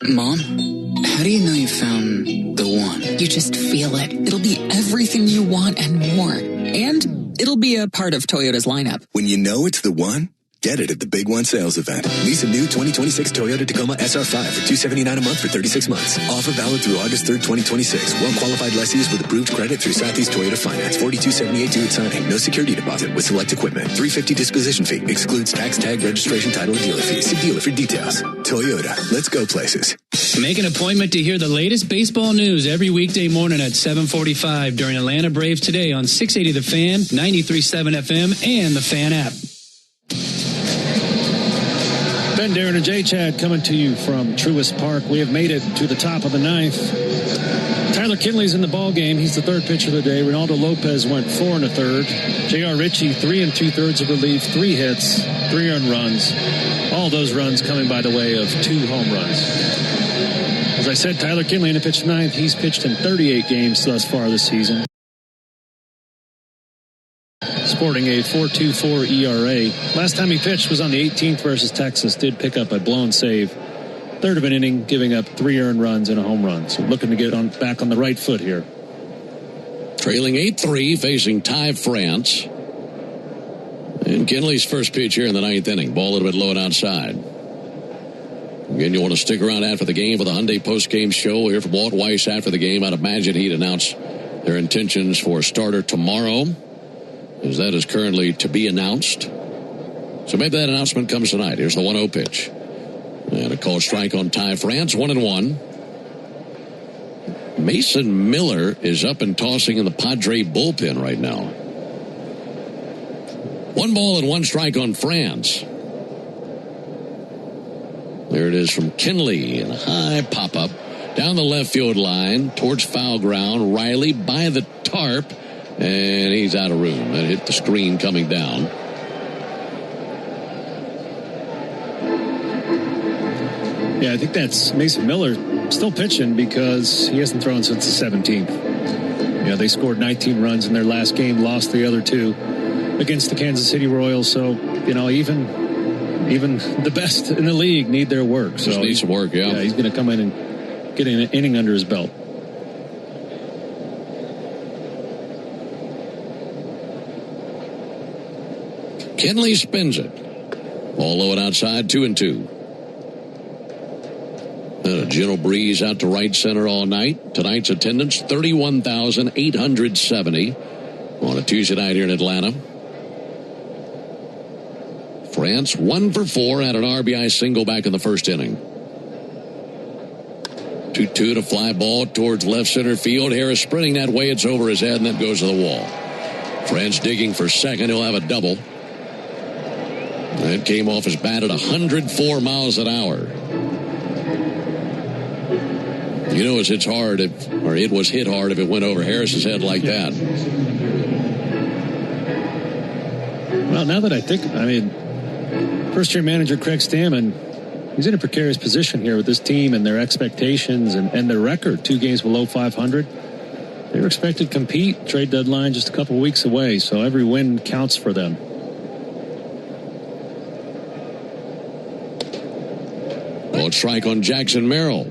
Mom, how do you know you found the one? You just feel it. It'll be everything you want and more. And it'll be a part of Toyota's lineup. When you know it's the one, get it at the Big One sales event. Lease a new 2026 Toyota Tacoma SR5 for $279 a month for 36 months. Offer valid through August 3rd, 2026. Well-qualified lessees with approved credit through Southeast Toyota Finance. $42.78 due at signing. No security deposit with select equipment. $350 disposition fee. Excludes tax, tag, registration, title, and dealer fees. See dealer for details. Toyota. Let's go places. Make an appointment to hear the latest baseball news every weekday morning at 7:45 during Atlanta Braves Today on 680 The Fan, 93.7 FM, and the Fan app. Ben, Darren, and Jay Chad coming to you from Truist Park. We have made it to the top of the 9th. Tyler Kinley's in the ball game. He's the third pitcher of the day. Ronaldo Lopez went 4 1/3. J.R. Ritchie, 3 2/3 of relief, 3 hits, 3 earned runs. All those runs coming by the way of 2 home runs. As I said, Tyler Kinley in the pitch 9th. He's pitched in 38 games thus far this season, sporting a 4.24 ERA. Last time he pitched was on the 18th versus Texas. Did pick up a blown save. Third of an inning, giving up 3 earned runs and a home run. So looking to get back on the right foot here. Trailing 8-3, facing Ty France. And Kinley's first pitch here in the 9th inning. Ball a little bit low and outside. Again, you want to stick around after the game for the Hyundai post-game show. We'll hear from Walt Weiss after the game. I'd imagine he'd announce their intentions for a starter tomorrow, as that is currently to be announced. So maybe that announcement comes tonight. Here's the 1-0 pitch. And a called strike on Ty France, 1-1. Mason Miller is up and tossing in the Padre bullpen right now. 1 ball and 1 strike on France. There it is from Kinley, and a high pop-up down the left field line towards foul ground. Riley by the tarp, and he's out of room. That hit the screen coming down. Yeah, I think that's Mason Miller still pitching because he hasn't thrown since the 17th. Yeah, they scored 19 runs in their last game, lost the other 2 against the Kansas City Royals. So, you know, even the best in the league need their work. Just need some work, yeah. Yeah, he's going to come in and get an inning under his belt. Kinley spins it. Ball low and outside, 2-2. A gentle breeze out to right center all night. Tonight's attendance, 31,870 on a Tuesday night here in Atlanta. France 1 for 4 had an RBI single back in the first inning. 2-2 to fly ball towards left center field. Harris sprinting that way. It's over his head and then goes to the wall. France digging for second. He'll have a double. That came off his bat at 104 miles an hour. You know, it was hit hard if it went over Harris's head like that. Well, now that I think, first-year manager Craig Stammen, he's in a precarious position here with this team and their expectations and their record, 2 games below 500. They were expected to compete. Trade deadline just a couple of weeks away, so every win counts for them. Called strike on Jackson Merrill.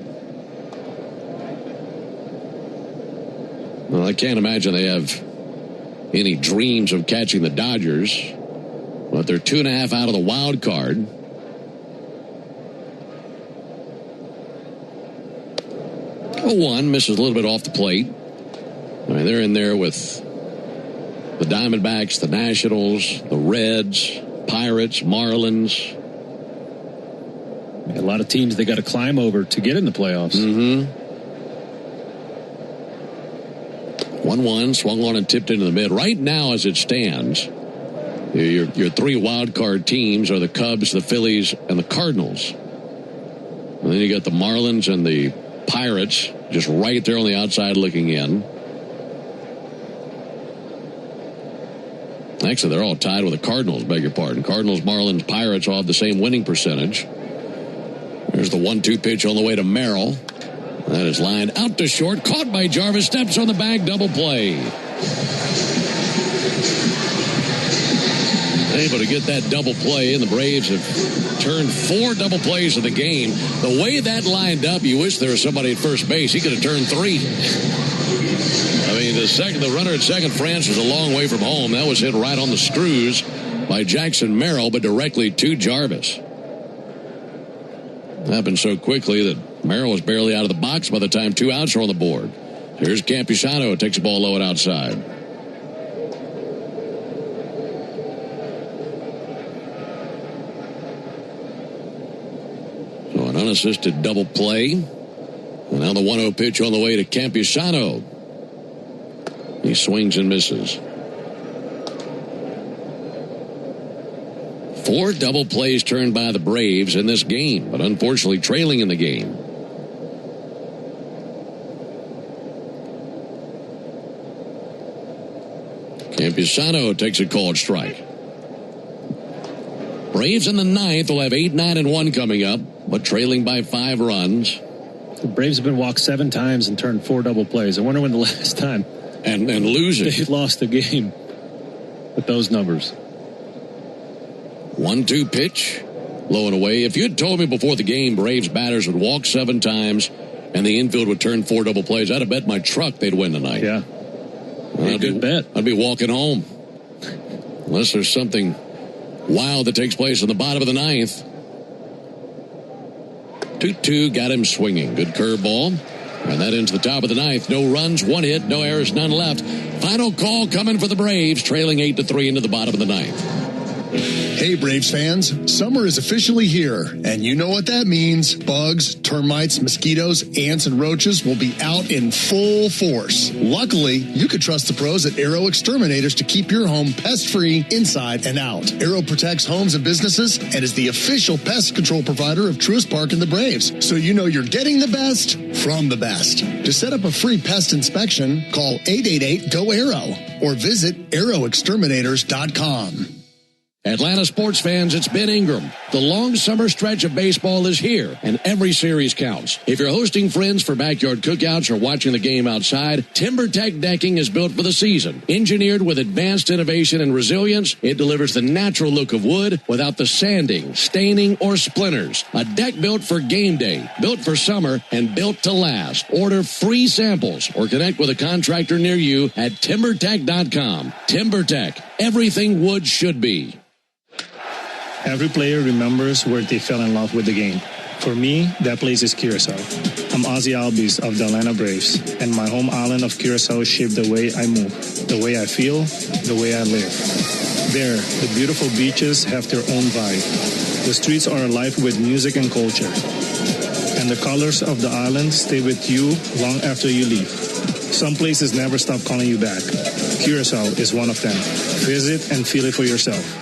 Well, I can't imagine they have any dreams of catching the Dodgers, but they're 2.5 out of the wild card. 0-1, misses a little bit off the plate. They're in there with the Diamondbacks, the Nationals, the Reds, Pirates, Marlins. A lot of teams they got to climb over to get in the playoffs. 1-1, swung on and tipped into the mid. Right now, as it stands, your 3 wild card teams are the Cubs, the Phillies, and the Cardinals. And then you got the Marlins and the Pirates just right there on the outside looking in. Actually, they're all tied with the Cardinals, beg your pardon. Cardinals, Marlins, Pirates all have the same winning percentage. There's the 1-2 pitch on the way to Merrill. That is lined out to short. Caught by Jarvis. Steps on the bag. Double play. Able to get that double play, and the Braves have turned 4 double plays of the game. The way that lined up, you wish there was somebody at first base. He could have turned 3. The runner at second, France, was a long way from home. That was hit right on the screws by Jackson Merrill, but directly to Jarvis. It happened so quickly that Merrill was barely out of the box by the time 2 outs are on the board. Here's Campusano. Takes the ball low and outside. So an unassisted double play. And now the 1-0 pitch on the way to Campusano. He swings and misses. 4 double plays turned by the Braves in this game, but unfortunately trailing in the game. Campusano takes a called strike. Braves in the 9th will have 8, 9, and 1 coming up, but trailing by 5 runs. The Braves have been walked 7 times and turned 4 double plays. I wonder when the last time. And losing. They lost a game with those numbers. 1-2 pitch, low and away. If you had told me before the game Braves batters would walk 7 times and the infield would turn 4 double plays, I'd have bet my truck they'd win tonight. Yeah. Good bet. I'd be walking home. Unless there's something wild that takes place in the bottom of the 9th. 2-2, got him swinging. Good curveball. And that ends the top of the 9th. No runs, 1 hit, no errors, none left. Final call coming for the Braves, trailing 8-3 into the bottom of the 9th. Hey, Braves fans, summer is officially here, and you know what that means. Bugs, termites, mosquitoes, ants, and roaches will be out in full force. Luckily, you could trust the pros at Arrow Exterminators to keep your home pest-free inside and out. Arrow protects homes and businesses and is the official pest control provider of Truist Park and the Braves, so you know you're getting the best from the best. To set up a free pest inspection, call 888-GO-ARROW or visit arrowexterminators.com. Atlanta sports fans, it's Ben Ingram. The long summer stretch of baseball is here, and every series counts. If you're hosting friends for backyard cookouts or watching the game outside, TimberTech decking is built for the season. Engineered with advanced innovation and resilience, it delivers the natural look of wood without the sanding, staining, or splinters. A deck built for game day, built for summer, and built to last. Order free samples or connect with a contractor near you at TimberTech.com. TimberTech, everything wood should be. Every player remembers where they fell in love with the game. For me, that place is Curacao. I'm Ozzy Albies of the Atlanta Braves, and my home island of Curacao shaped the way I move, the way I feel, the way I live. There, the beautiful beaches have their own vibe. The streets are alive with music and culture. And the colors of the island stay with you long after you leave. Some places never stop calling you back. Curacao is one of them. Visit and feel it for yourself.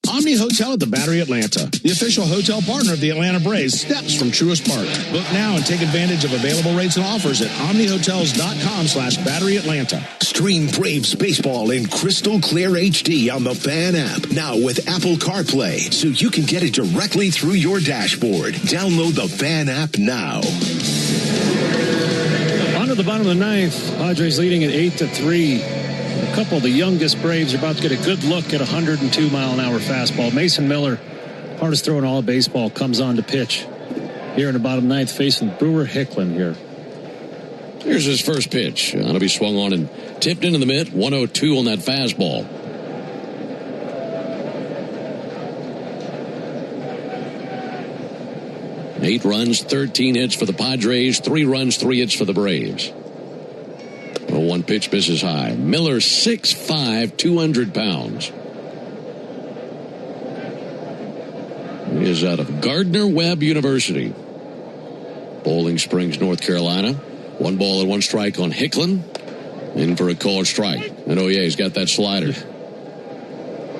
Omni Hotel at the Battery Atlanta, the official hotel partner of the Atlanta Braves, steps from Truist Park. Book now and take advantage of available rates and offers at omnihotels.com/Battery Atlanta. Stream Braves baseball in crystal clear HD on the Fan app. Now with Apple CarPlay, so you can get it directly through your dashboard. Download the Fan app now. On to the bottom of the ninth. Padres leading at 8-3. A couple of the youngest Braves are about to get a good look at a 102-mile-an-hour fastball. Mason Miller, hardest throw in all of baseball, comes on to pitch here in the bottom ninth, facing Brewer Hicklin here. Here's his first pitch. Ought to be swung on and tipped into the mitt. 102 on that fastball. Eight runs, 13 hits for the Padres. 3 runs, 3 hits for the Braves. One pitch misses high. Miller, 6'5", 200 pounds. He is out of Gardner-Webb University, Bowling Springs, North Carolina. 1 ball and 1 strike on Hicklin. In for a called strike. And oh yeah, he's got that slider,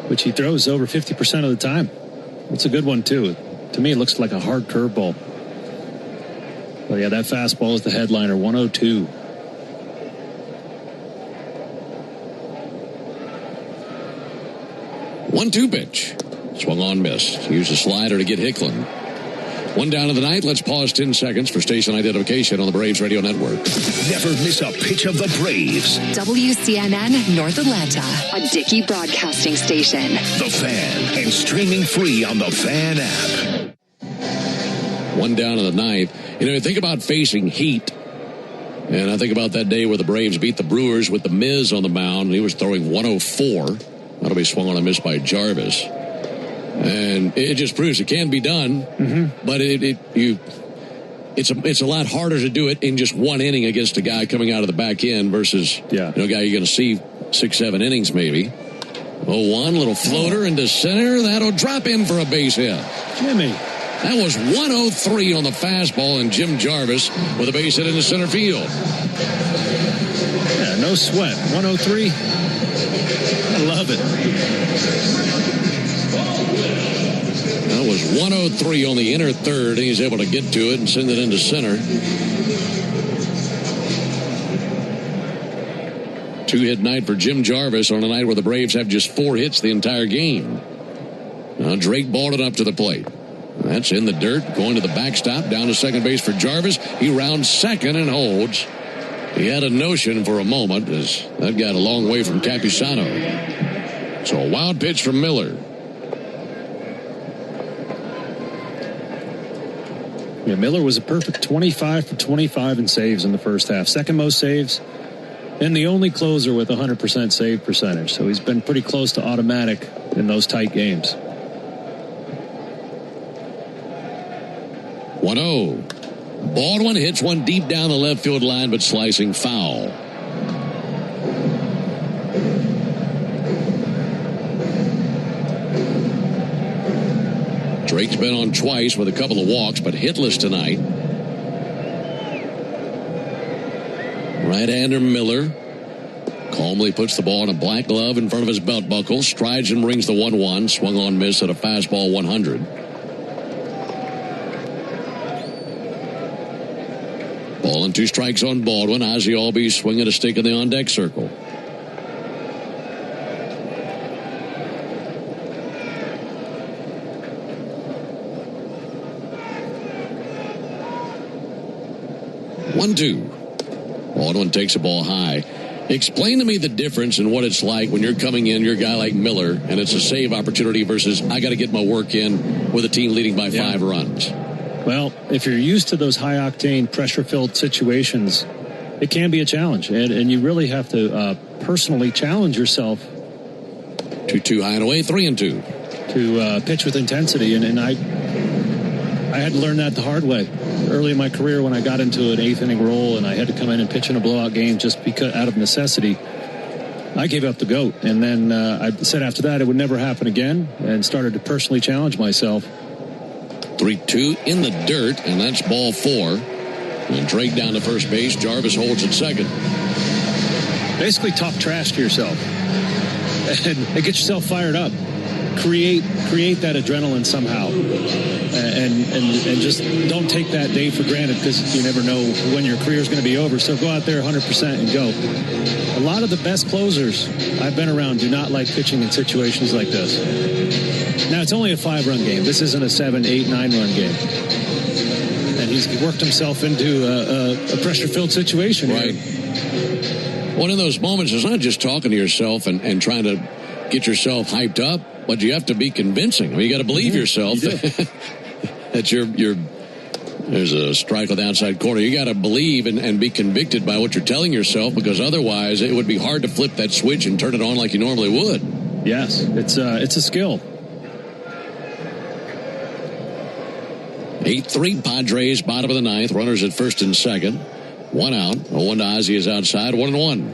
which he throws over 50% of the time. It's a good one too. To me, it looks like a hard curveball. But yeah, that fastball is the headliner. 102. 1-2 pitch. Swung on, missed. Used a slider to get Hicklin. 1 down of the ninth. Let's pause 10 seconds for station identification on the Braves Radio Network. Never miss a pitch of the Braves. WCNN North Atlanta, a Dickey broadcasting station. The Fan, and streaming free on the Fan app. 1 down in the ninth. You know, think about facing heat. And I think about that day where the Braves beat the Brewers with the Miz on the mound, and he was throwing 104. That'll be swung on and missed by Jarvis. And it just proves it can be done. Mm-hmm. But it's a lot harder to do it in just 1 inning against a guy coming out of the back end versus a guy you're going to see 6-7 innings maybe. 0-1, little floater into center. That'll drop in for a base hit. Jimmy. That was 103 on the fastball, and Jim Jarvis with a base hit in the center field. Yeah, no sweat. 103. I love it. That was 103 on the inner third, and he's able to get to it and send it into center. 2-hit night for Jim Jarvis on a night where the Braves have just 4 hits the entire game. Now Drake balled it up to the plate. That's in the dirt, going to the backstop, down to second base for Jarvis. He rounds second and holds. He had a notion for a moment as that got a long way from Capisano. So a wild pitch from Miller. Yeah, Miller was a perfect 25 for 25 in saves in the first half. Second most saves, and the only closer with 100% save percentage. So he's been pretty close to automatic in those tight games. 1-0. Baldwin hits one deep down the left field line, but slicing foul. Drake's been on twice with a couple of walks, but hitless tonight. Right-hander Miller calmly puts the ball in a black glove in front of his belt buckle, strides and rings the 1-1, swung on miss at a fastball 100. Ball and 2 strikes on Baldwin. Ozzie Albies swinging a stick in the on-deck circle. One, 2. Baldwin takes a ball high. Explain to me the difference in what it's like when you're coming in, you're a guy like Miller, and it's a save opportunity versus I got to get my work in with a team leading by 5 runs. Well, if you're used to those high-octane, pressure-filled situations, it can be a challenge. And you really have to personally challenge yourself. 2-2 high and away, 3-2. To pitch with intensity. And I I had to learn that the hard way. Early in my career when I got into an 8th inning role and I had to come in and pitch in a blowout game just because out of necessity, I gave up the GOAT. And then I said after that it would never happen again and started to personally challenge myself. 3-2 in the dirt, and that's ball 4. And Drake down to first base. Jarvis holds at second. Basically talk trash to yourself and get yourself fired up. Create that adrenaline somehow, and just don't take that day for granted, because you never know when your career is going to be over. So go out there 100% and go. A lot of the best closers I've been around do not like pitching in situations like this. Now, it's only a 5-run game. This isn't a 7, 8, 9-run game. And he's worked himself into a pressure-filled situation. Right. One of those moments is not just talking to yourself and trying to get yourself hyped up, but you have to be convincing. I mean, you got to believe yourself that there's a strike on the outside corner. You got to believe and be convicted by what you're telling yourself, because otherwise it would be hard to flip that switch and turn it on like you normally would. Yes, it's a skill. 8-3 Padres, bottom of the ninth. Runners at first and second. 1 out. 1 to Ozzie is outside. 1-1.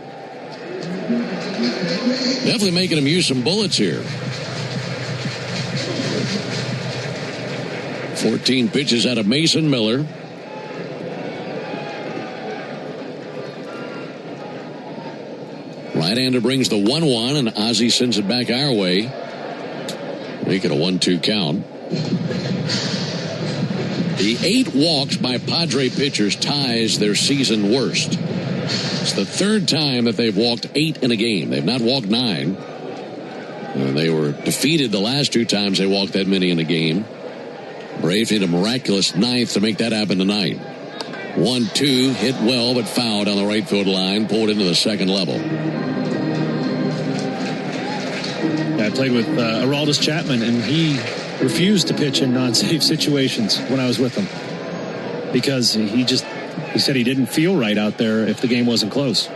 Definitely making him use some bullets here. 14 pitches out of Mason Miller. Right-hander brings the 1-1, and Ozzie sends it back our way. Make it a 1-2 count. The 8 walks by Padre pitchers ties their season worst. It's the 3rd time that they've walked 8 in a game. They've not walked 9. They were defeated the last 2 times they walked that many in a game. Braves need a miraculous 9th to make that happen tonight. 1-2, hit well but fouled on the right field line, pulled into the second level. I played with Aroldis Chapman, and he refused to pitch in non-safe situations when I was with him, because he said he didn't feel right out there if the game wasn't close.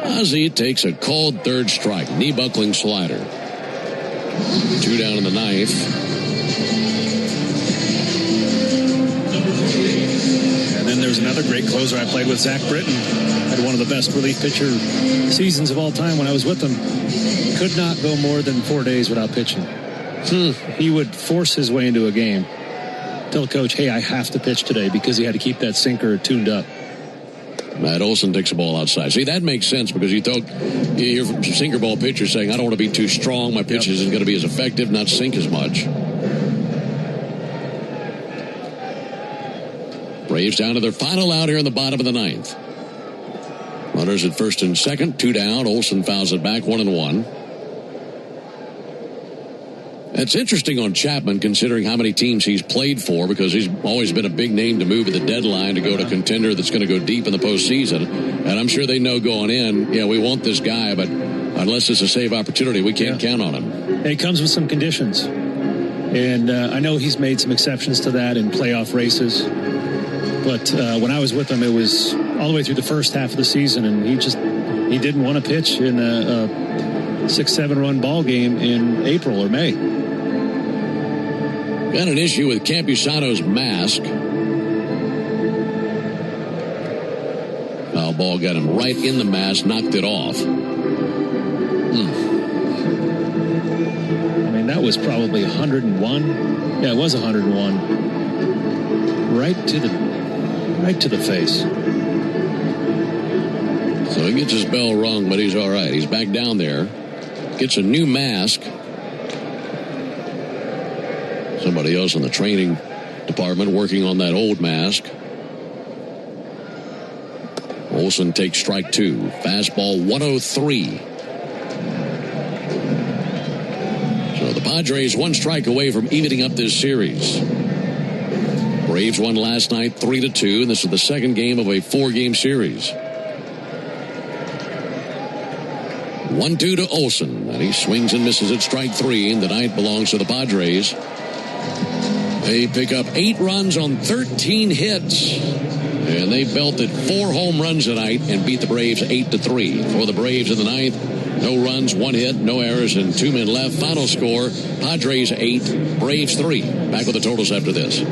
Ozzie takes a called third strike, knee buckling slider. 2 down in the 9th. And then there's another great closer I played with, Zach Britton. Had one of the best relief pitcher seasons of all time when I was with him. Could not go more than 4 days without pitching. He would force his way into a game. Tell the coach, hey, I have to pitch today, because he had to keep that sinker tuned up. Matt Olson takes the ball outside. See, that makes sense, because you hear from sinker ball pitchers saying, I don't want to be too strong. My pitch isn't going to be as effective, not sink as much. Braves down to their final out here in the bottom of the 9th. Runners at first and second, 2 down. Olson fouls it back, 1-1. It's interesting on Chapman, considering how many teams he's played for, because he's always been a big name to move at the deadline to go to a contender that's going to go deep in the postseason. And I'm sure they know going in, we want this guy, but unless it's a save opportunity, we can't count on him. It comes with some conditions. And I know he's made some exceptions to that in playoff races. But when I was with him, it was all the way through the first half of the season, and he didn't want to pitch in a 6-7 run ball game in April or May. Got an issue with Campusano's mask. Foul ball got him right in the mask, knocked it off. I mean, that was probably 101. Yeah, it was 101. Right to the face. So he gets his bell rung, but he's all right. He's back down there. Gets a new mask. Somebody else in the training department working on that old mask. Olson takes strike 2. Fastball 103. So the Padres 1 strike away from evening up this series. Braves won last night 3-2, and this is the second game of a 4-game series. 1-2 to Olson, and he swings and misses at strike 3, and the night belongs to the Padres. They pick up 8 runs on 13 hits, and they belted 4 home runs tonight and beat the Braves 8-3. For the Braves in the 9th, No runs, 1 hit, no errors, and 2 men left. Final score, Padres 8, Braves 3. Back with the totals after this.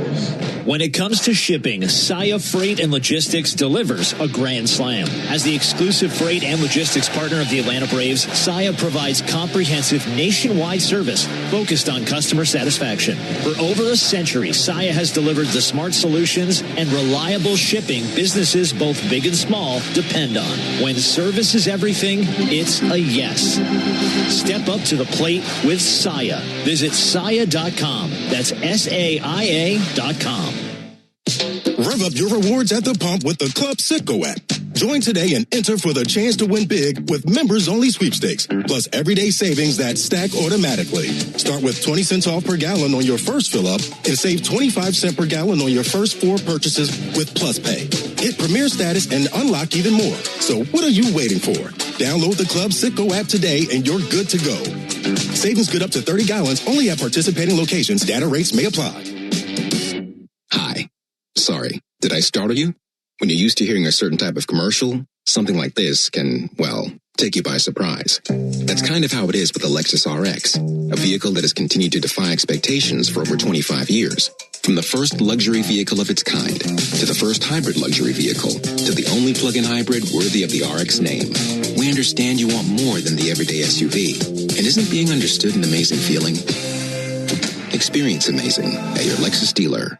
When it comes to shipping, Saia Freight and Logistics delivers a grand slam. As the exclusive freight and logistics partner of the Atlanta Braves, Saia provides comprehensive nationwide service focused on customer satisfaction. For over a century, Saia has delivered the smart solutions and reliable shipping businesses both big and small depend on. When service is everything, it's a yes. Step up to the plate with Saia. Visit Saia.com. That's SAIA.com. Rev up your rewards at the pump with the Club Citgo app. Join today and enter for the chance to win big with members-only sweepstakes, plus everyday savings that stack automatically. Start with 20 cents off per gallon on your first fill-up and save 25 cents per gallon on your first 4 purchases with Plus Pay. Hit Premier status and unlock even more. So what are you waiting for? Download the Club Citgo app today and you're good to go. Savings good up to 30 gallons only at participating locations. Data rates may apply. Hi. Sorry, did I startle you? When you're used to hearing a certain type of commercial, something like this can, well, take you by surprise. That's kind of how it is with the Lexus RX, a vehicle that has continued to defy expectations for over 25 years. From the first luxury vehicle of its kind, to the first hybrid luxury vehicle, to the only plug-in hybrid worthy of the RX name. We understand you want more than the everyday SUV. And isn't being understood an amazing feeling? Experience amazing at your Lexus dealer.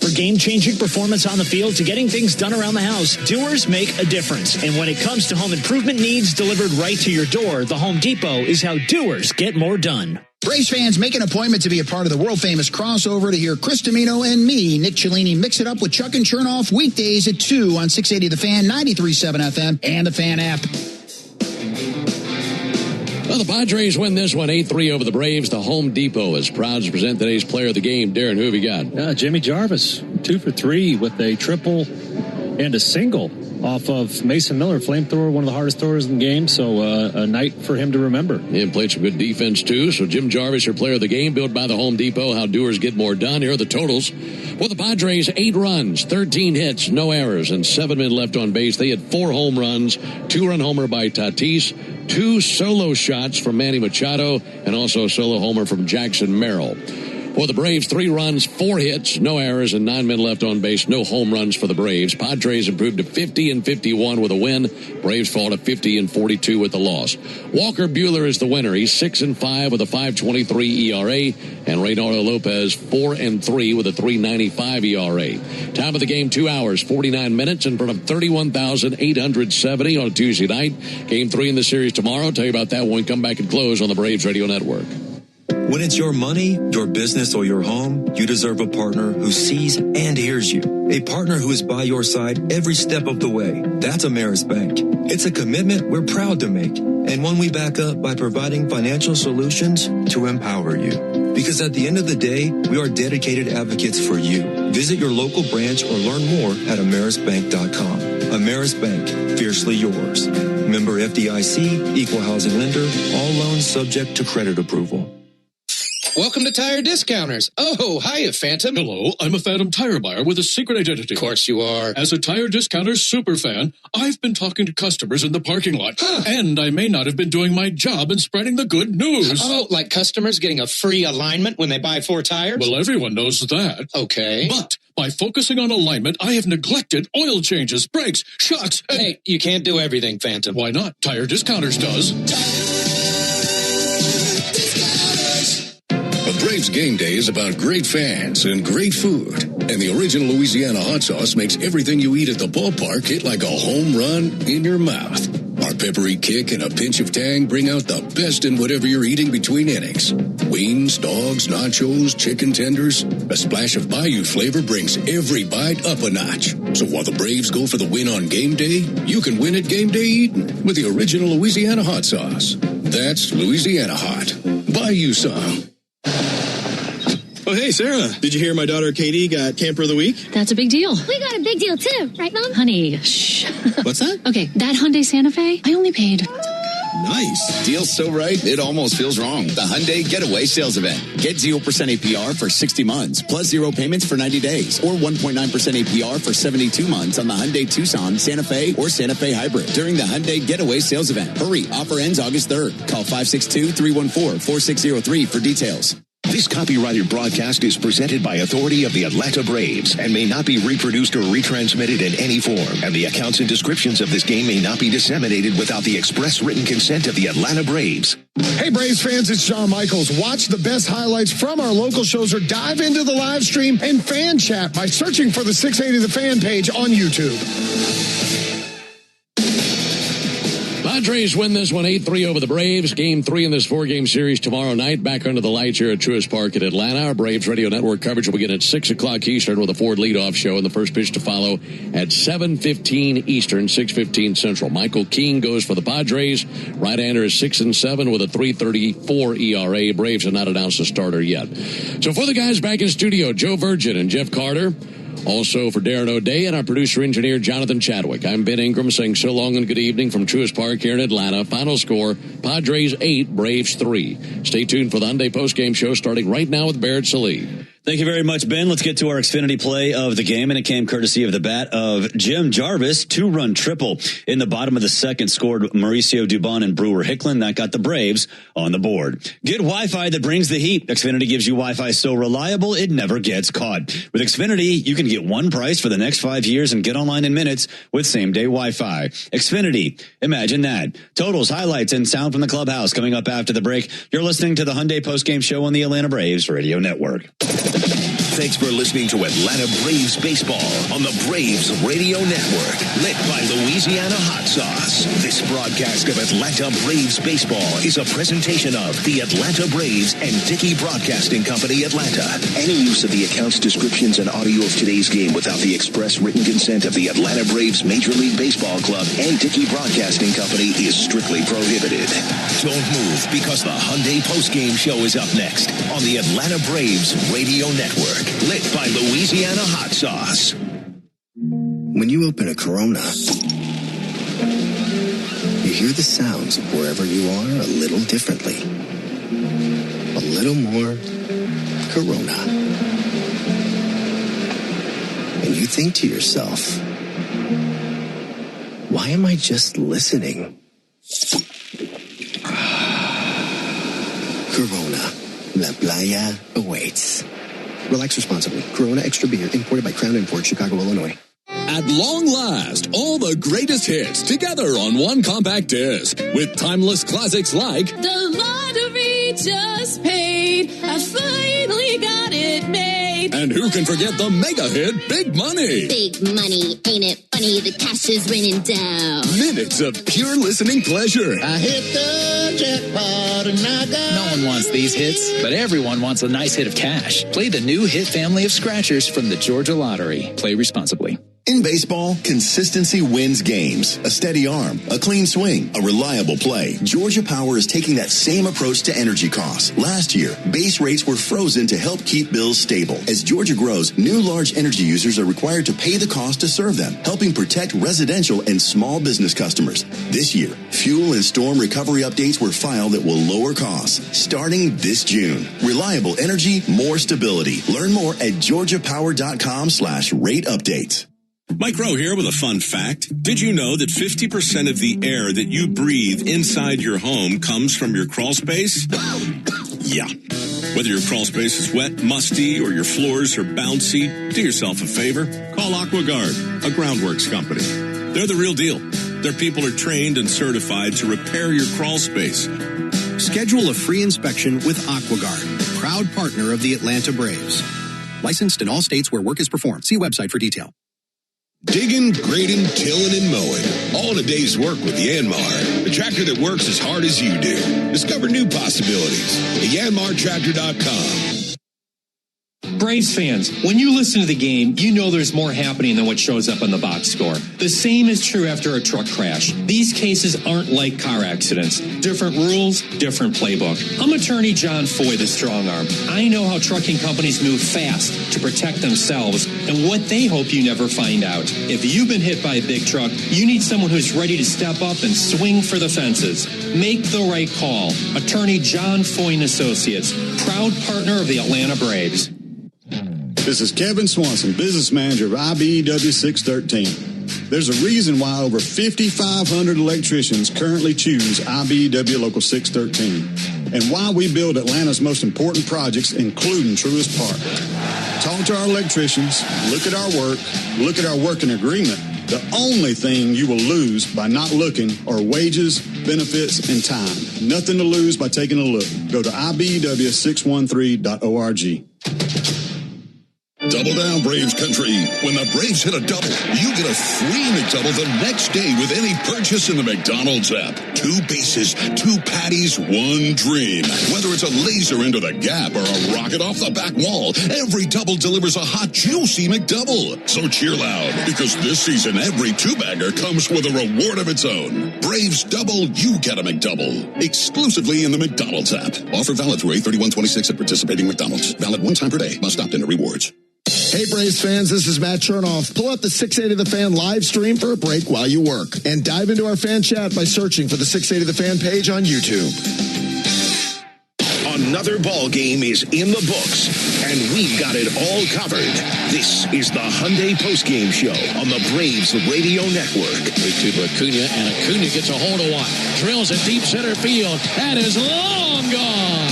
For game-changing performance on the field to getting things done around the house, Doers make a difference. And when it comes to home improvement needs delivered right to your door, the Home Depot is how doers get more done. Braves fans, make an appointment to be a part of the world-famous crossover to hear Chris Domino and me, Nick Cellini, mix it up with Chuck and Chernoff weekdays at 2 on 680 The Fan, 93.7 FM, and the Fan app. Well, the Padres win this one 8-3 over the Braves. The Home Depot is proud to present today's player of the game. Darren, who have you got? Jimmy Jarvis, 2 for 3 with a triple and a single off of Mason Miller, flamethrower, one of the hardest throwers in the game. So a night for him to remember. And played some good defense, too. So Jim Jarvis, your player of the game, built by the Home Depot. How doers get more done. Here are the totals. For the Padres, 8 runs, 13 hits, no errors, and 7 men left on base. They had 4 home runs, 2-run homer by Tatis, 2 solo shots from Manny Machado, and also a solo homer from Jackson Merrill. For the Braves, 3 runs, 4 hits, no errors, and 9 men left on base. No home runs for the Braves. Padres improved to 50-51 with a win. Braves fall to 50-42 with the loss. Walker Buehler is the winner. He's 6-5 with a 5.23 ERA, and Reynaldo Lopez 4-3 with a 3.95 ERA. Time of the game 2 hours 49 minutes in front of 31,870 on a Tuesday night. Game 3 in the series tomorrow. Tell you about that when we come back and close on the Braves Radio Network. When it's your money, your business, or your home, you deserve a partner who sees and hears you. A partner who is by your side every step of the way. That's Ameris Bank. It's a commitment we're proud to make, and one we back up by providing financial solutions to empower you. Because at the end of the day, we are dedicated advocates for you. Visit your local branch or learn more at amerisbank.com. Ameris Bank, fiercely yours. Member FDIC, equal housing lender, all loans subject to credit approval. Welcome to Tire Discounters. Oh, hiya, Phantom. Hello, I'm a Phantom tire buyer with a secret identity. Of course you are. As a Tire Discounters superfan, I've been talking to customers in the parking lot. And I may not have been doing my job in spreading the good news. Oh, like customers getting a free alignment when they buy 4 tires? Well, everyone knows that. Okay. But by focusing on alignment, I have neglected oil changes, brakes, shocks, and... Hey, you can't do everything, Phantom. Why not? Tire Discounters does. A Braves game day is about great fans and great food. And the original Louisiana hot sauce makes everything you eat at the ballpark hit like a home run in your mouth. Our peppery kick and a pinch of tang bring out the best in whatever you're eating between innings. Wings, dogs, nachos, chicken tenders. A splash of Bayou flavor brings every bite up a notch. So while the Braves go for the win on game day, you can win at game day eating with the original Louisiana hot sauce. That's Louisiana hot. Buy you some. Oh, hey, Sarah. Did you hear my daughter Katie got Camper of the Week? That's a big deal. We got a big deal, too. Right, Mom? Honey, shh. What's that? Okay, that Hyundai Santa Fe, I only paid Nice. Deal's so right, it almost feels wrong. The Hyundai Getaway Sales Event. Get 0% APR for 60 months, plus 0 payments for 90 days, or 1.9% APR for 72 months on the Hyundai Tucson, Santa Fe, or Santa Fe Hybrid during the Hyundai Getaway Sales Event. Hurry, offer ends August 3rd. Call 562-314-4603 for details. This copyrighted broadcast is presented by authority of the Atlanta Braves and may not be reproduced or retransmitted in any form. And the accounts and descriptions of this game may not be disseminated without the express written consent of the Atlanta Braves. Hey, Braves fans, it's John Michaels. Watch the best highlights from our local shows or dive into the live stream and fan chat by searching for the 680 The Fan page on YouTube. Padres win this one 8-3 over the Braves. Game 3 in this 4-game series tomorrow night. Back under the lights here at Truist Park in Atlanta. Our Braves Radio Network coverage will begin at 6 o'clock Eastern with a Ford leadoff show, and the first pitch to follow at 7:15 Eastern, 6:15 Central. Michael King goes for the Padres. Right-hander is 6-7 with a 3.34 ERA. Braves have not announced a starter yet. So for the guys back in studio, Joe Virgin and Jeff Carter. Also for Darren O'Day and our producer-engineer, Jonathan Chadwick. I'm Ben Ingram saying so long and good evening from Truist Park here in Atlanta. Final score, Padres 8, Braves 3. Stay tuned for the Hyundai postgame show starting right now with Barrett Sallee. Thank you very much, Ben. Let's get to our Xfinity play of the game, and it came courtesy of the bat of Jim Jarvis. 2-run triple in the bottom of the second scored Mauricio Dubon and Brewer Hicklin. That got the Braves on the board. Get Wi-Fi that brings the heat. Xfinity gives you Wi-Fi so reliable it never gets caught. With Xfinity, you can get one price for the next 5 years and get online in minutes with same-day Wi-Fi. Xfinity, imagine that. Totals, highlights, and sound from the clubhouse coming up after the break. You're listening to the Hyundai postgame show on the Atlanta Braves Radio Network. Thanks for listening to Atlanta Braves Baseball on the Braves Radio Network, lit by Louisiana Hot Sauce. This broadcast of Atlanta Braves Baseball is a presentation of the Atlanta Braves and Dickey Broadcasting Company, Atlanta. Any use of the accounts, descriptions, and audio of today's game without the express written consent of the Atlanta Braves Major League Baseball Club and Dickey Broadcasting Company is strictly prohibited. Don't move, because the Hyundai postgame show is up next on the Atlanta Braves Radio Network. Lit by Louisiana Hot Sauce. When you open a Corona, you hear the sounds of wherever you are a little differently. A little more Corona. And you think to yourself, why am I just listening? Corona. La Playa awaits. Relax responsibly. Corona Extra Beer, imported by Crown Imports, Chicago, Illinois. At long last, all the greatest hits together on one compact disc with timeless classics like The Lottery Just Paid. I finally got it made. And who can forget the mega hit Big Money? Big money, ain't it funny? The cash is raining down. Minutes of pure listening pleasure. I hit the jackpot and I got... No one wants these hits, but everyone wants a nice hit of cash. Play the new hit family of scratchers from the Georgia Lottery. Play responsibly. In baseball, consistency wins games. A steady arm, a clean swing, a reliable play. Georgia Power is taking that same approach to energy costs. Last year, base rates were frozen to help keep bills stable. As Georgia grows, new large energy users are required to pay the cost to serve them, helping protect residential and small business customers. This year, fuel and storm recovery updates were filed that will lower costs starting this June. Reliable energy, more stability. Learn more at georgiapower.com/rate updates. Mike Rowe here with a fun fact. Did you know that 50% of the air that you breathe inside your home comes from your crawl space? Yeah. Whether your crawl space is wet, musty, or your floors are bouncy, do yourself a favor. Call AquaGuard, a groundworks company. They're the real deal. Their people are trained and certified to repair your crawl space. Schedule a free inspection with AquaGuard, proud partner of the Atlanta Braves. Licensed in all states where work is performed. See website for detail. Digging, grading, tilling, and mowing. All in a day's work with Yanmar, the tractor that works as hard as you do. Discover new possibilities at yanmartractor.com. Braves fans, when you listen to the game, you know there's more happening than what shows up on the box score. The same is true after a truck crash. These cases aren't like car accidents. Different rules, different playbook. I'm attorney John Foy, the strong arm. I know how trucking companies move fast to protect themselves and what they hope you never find out. If you've been hit by a big truck, you need someone who's ready to step up and swing for the fences. Make the right call. Attorney John Foyne Associates, proud partner of the Atlanta Braves. This is Kevin Swanson, business manager of IBEW 613. There's a reason why over 5,500 electricians currently choose IBEW Local 613, and why we build Atlanta's most important projects, including Truist Park. Talk to our electricians, look at our work, look at our working agreement. The only thing you will lose by not looking are wages, benefits, and time. Nothing to lose by taking a look. Go to IBEW613.org. Double down, Braves country. When the Braves hit a double, you get a free McDouble the next day with any purchase in the McDonald's app. 2 bases, 2 patties, 1 dream. Whether it's a laser into the gap or a rocket off the back wall, every double delivers a hot, juicy McDouble. So cheer loud, because this season, every 2-bagger comes with a reward of its own. Braves double, you get a McDouble. Exclusively in the McDonald's app. Offer valid through 8/31/26 at participating McDonald's. Valid 1 time per day. Must opt into rewards. Hey, Braves fans, this is Matt Chernoff. Pull up the 680 The Fan live stream for a break while you work. And dive into our fan chat by searching for the 680 The Fan page on YouTube. Another ball game is in the books, and we've got it all covered. This is the Hyundai Postgame Show on the Braves Radio Network. To Acuna, and Acuna gets a hold of one. Drills it deep center field. That is long gone.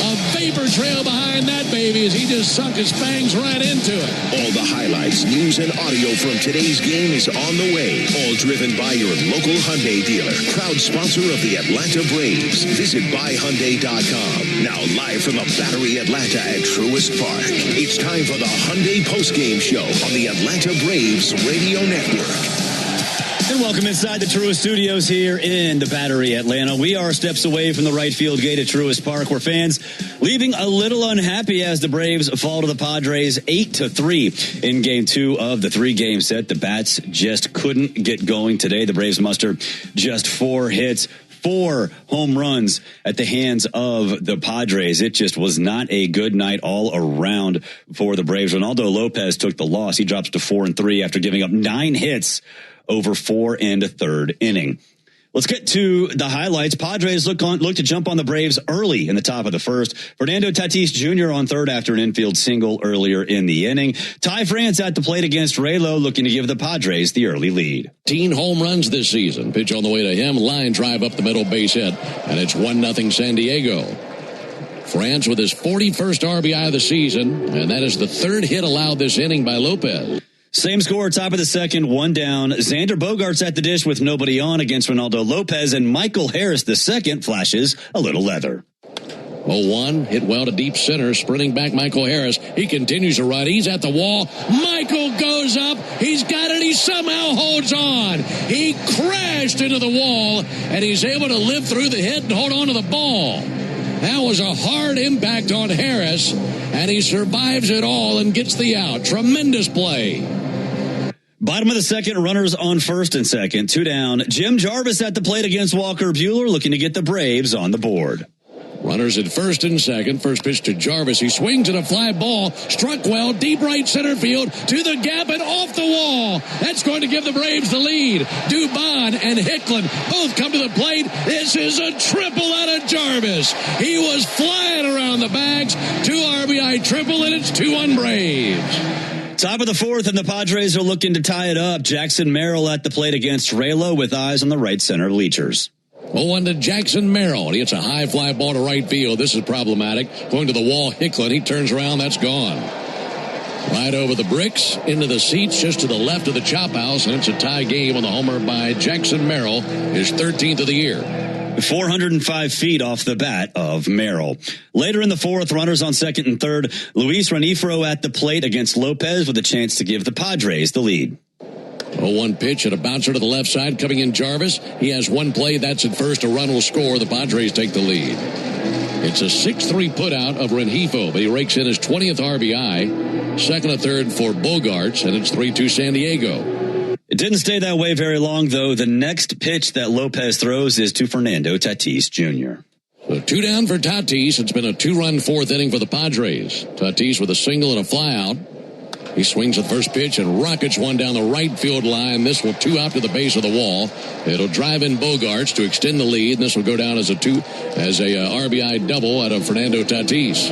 A vapor trail behind that baby as he just sunk his fangs right into it. All the highlights, news, and audio from today's game is on the way. All driven by your local Hyundai dealer. Proud sponsor of the Atlanta Braves. Visit buyhyundai.com. Now live from the Battery Atlanta at Truist Park. It's time for the Hyundai Postgame Show on the Atlanta Braves Radio Network. And welcome inside the Truist Studios here in the Battery, Atlanta. We are steps away from the right field gate at Truist Park, where fans leaving a little unhappy as the Braves fall to the Padres 8-3 in Game 2 of the 3-game set. The Bats just couldn't get going today. The Braves muster just 4 hits, 4 home runs at the hands of the Padres. It just was not a good night all around for the Braves. Ronaldo Lopez took the loss. He drops to 4-3 after giving up 9 hits over 4 1/3 inning. Let's get to the highlights. Padres look to jump on the Braves early in the top of the first. Fernando Tatis Jr. on third after an infield single earlier in the inning. Ty France at the plate against Raylo, looking to give the Padres the early lead. 18 home runs this season. Pitch on the way to him. Line drive up the middle, base hit. And it's 1-0 San Diego. France with his 41st RBI of the season. And that is the 3rd hit allowed this inning by Lopez. Same score, top of the second, 1 down. Xander Bogaerts at the dish with nobody on against Ronaldo Lopez, and Michael Harris II flashes a little leather. 0-1, hit well to deep center, sprinting back Michael Harris. He continues to run. He's at the wall. Michael goes up. He's got it. He somehow holds on. He crashed into the wall, and he's able to live through the hit and hold on to the ball. That was a hard impact on Harris, and he survives it all and gets the out. Tremendous play. Bottom of the second, runners on first and second, 2 down. Jim Jarvis at the plate against Walker Buehler, looking to get the Braves on the board. Runners at first and second. First pitch to Jarvis. He swings at a fly ball. Struck well. Deep right center field. To the gap and off the wall. That's going to give the Braves the lead. Dubon and Hicklin both come to the plate. This is a triple out of Jarvis. He was flying around the bags. 2 RBI triple, and it's 2-1 Braves. Top of the fourth, and the Padres are looking to tie it up. Jackson Merrill at the plate against Raylo with eyes on the right center bleachers. 0-1 to Jackson Merrill. He hits a high fly ball to right field. This is problematic. Going to the wall, Hicklin. He turns around. That's gone. Right over the bricks, into the seats, just to the left of the chop house, and it's a tie game on the homer by Jackson Merrill, his 13th of the year. 405 feet off the bat of Merrill. Later in the fourth, runners on second and third. Luis Renifro at the plate against Lopez with a chance to give the Padres the lead. 0-1 pitch and a bouncer to the left side. Coming in Jarvis. He has 1 play. That's at first. A run will score. The Padres take the lead. It's a 6-3 putout of Renifro, but he rakes in his 20th RBI. Second and third for Bogaerts, and it's 3-2 San Diego. It didn't stay that way very long, though. The next pitch that Lopez throws is to Fernando Tatis Jr. So 2 down for Tatis. It's been a 2-run 4th inning for the Padres. Tatis with a single and a flyout. He swings the first pitch and rockets one down the right field line. This will 2 out to the base of the wall. It'll drive in Bogarts to extend the lead, and this will go down as a RBI double out of Fernando Tatis.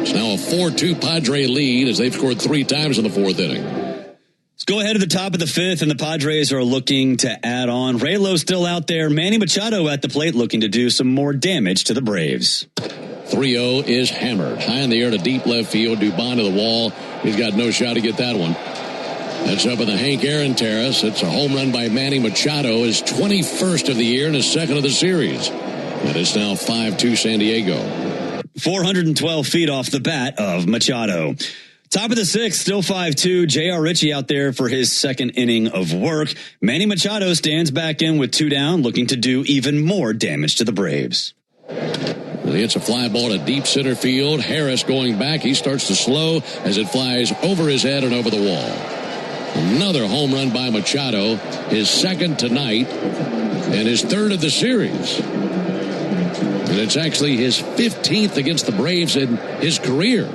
It's now a 4-2 Padre lead as they've scored 3 times in the 4th inning. Let's go ahead to the top of the 5th, and the Padres are looking to add on. Raylo's still out there. Manny Machado at the plate looking to do some more damage to the Braves. 3-0 is hammered. High in the air to deep left field. Dubon to the wall. He's got no shot to get that one. That's up in the Hank Aaron Terrace. It's a home run by Manny Machado, his 21st of the year and his 2nd of the series. And it's now 5-2 San Diego. 412 feet off the bat of Machado. Top of the 6th, still 5-2. J.R. Ritchie out there for his 2nd inning of work. Manny Machado stands back in with 2 down, looking to do even more damage to the Braves. He hits a fly ball to deep center field. Harris going back. He starts to slow as it flies over his head and over the wall. Another home run by Machado, his 2nd tonight and his 3rd of the series. And it's actually his 15th against the Braves in his career.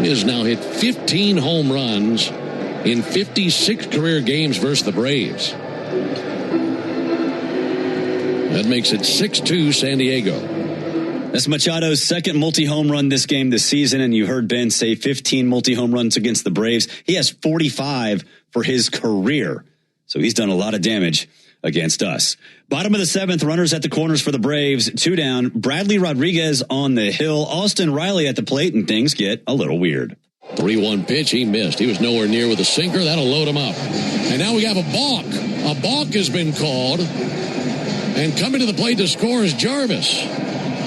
He has now hit 15 home runs in 56 career games versus the Braves. That makes it 6-2 San Diego. That's Machado's 2nd multi-home run this season, and you heard Ben say 15 multi-home runs against the Braves. He has 45 for his career, so he's done a lot of damage against us. Bottom of the 7th, runners at the corners for the Braves, 2 down. Bradley Rodriguez on the hill, Austin Riley at the plate, and things get a little weird. 3-1 pitch, he missed. He was nowhere near with a sinker. That'll load him up. And now we have a balk. A balk has been called. And coming to the plate to score is Jarvis.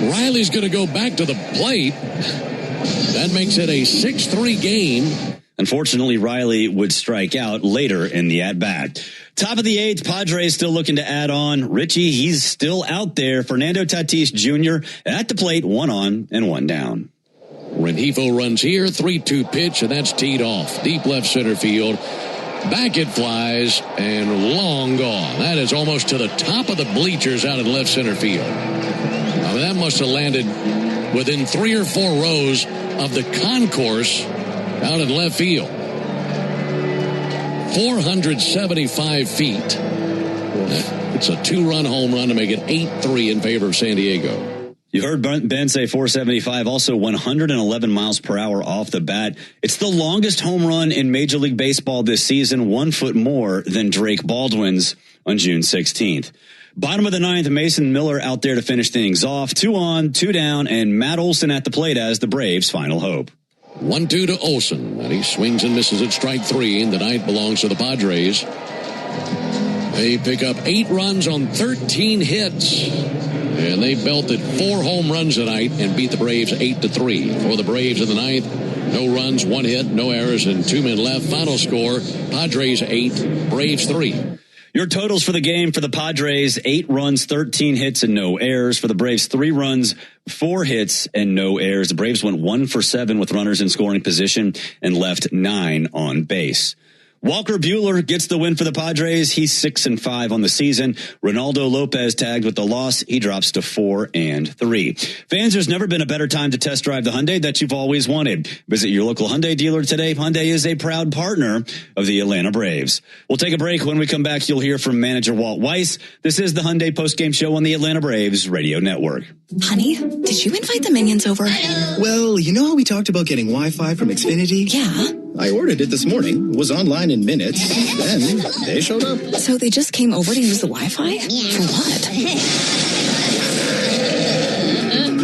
Riley's going to go back to the plate. That makes it a 6-3 game. Unfortunately, Riley would strike out later in the at-bat. Top of the 8th, Padres still looking to add on. Ritchie, he's still out there. Fernando Tatis Jr. at the plate, 1 on and 1 down. Rengifo runs here, 3-2 pitch, and that's teed off. Deep left center field. Back it flies, and long gone. That is almost to the top of the bleachers out in left center field. I mean, that must have landed within 3 or 4 rows of the concourse out in left field. 475 feet. It's a 2-run home run to make it 8-3 in favor of San Diego. You heard Ben say 475, also 111 miles per hour off the bat. It's the longest home run in Major League Baseball this season, 1 foot more than Drake Baldwin's on June 16th. Bottom of the 9th, Mason Miller out there to finish things off. 2 on, 2 down, and Matt Olson at the plate as the Braves' final hope. 1-2 to Olson, and he swings and misses at strike 3, and the ninth belongs to the Padres. They pick up 8 runs on 13 hits, and they belted 4 home runs tonight and beat the Braves 8-3. For the Braves in the ninth, no runs, 1 hit, no errors, and 2 men left. Final score, Padres 8, Braves 3. Your totals for the game for the Padres, 8 runs, 13 hits, and no errors. For the Braves, 3 runs, 4 hits, and no errors. The Braves went 1 for 7 with runners in scoring position and left 9 on base. Walker Buehler gets the win for the Padres. He's 6-5 on the season. Ronaldo Lopez tagged with the loss. He drops to 4-3. Fans, there's never been a better time to test drive the Hyundai that you've always wanted. Visit your local Hyundai dealer today. Hyundai is a proud partner of the Atlanta Braves. We'll take a break. When we come back, you'll hear from manager Walt Weiss. This is the Hyundai postgame show on the Atlanta Braves radio network. Honey, did you invite the minions over? Well, you know how we talked about getting Wi-Fi from Xfinity? Yeah. I ordered it this morning, was online in minutes, then they showed up. So they just came over to use the Wi-Fi? For what?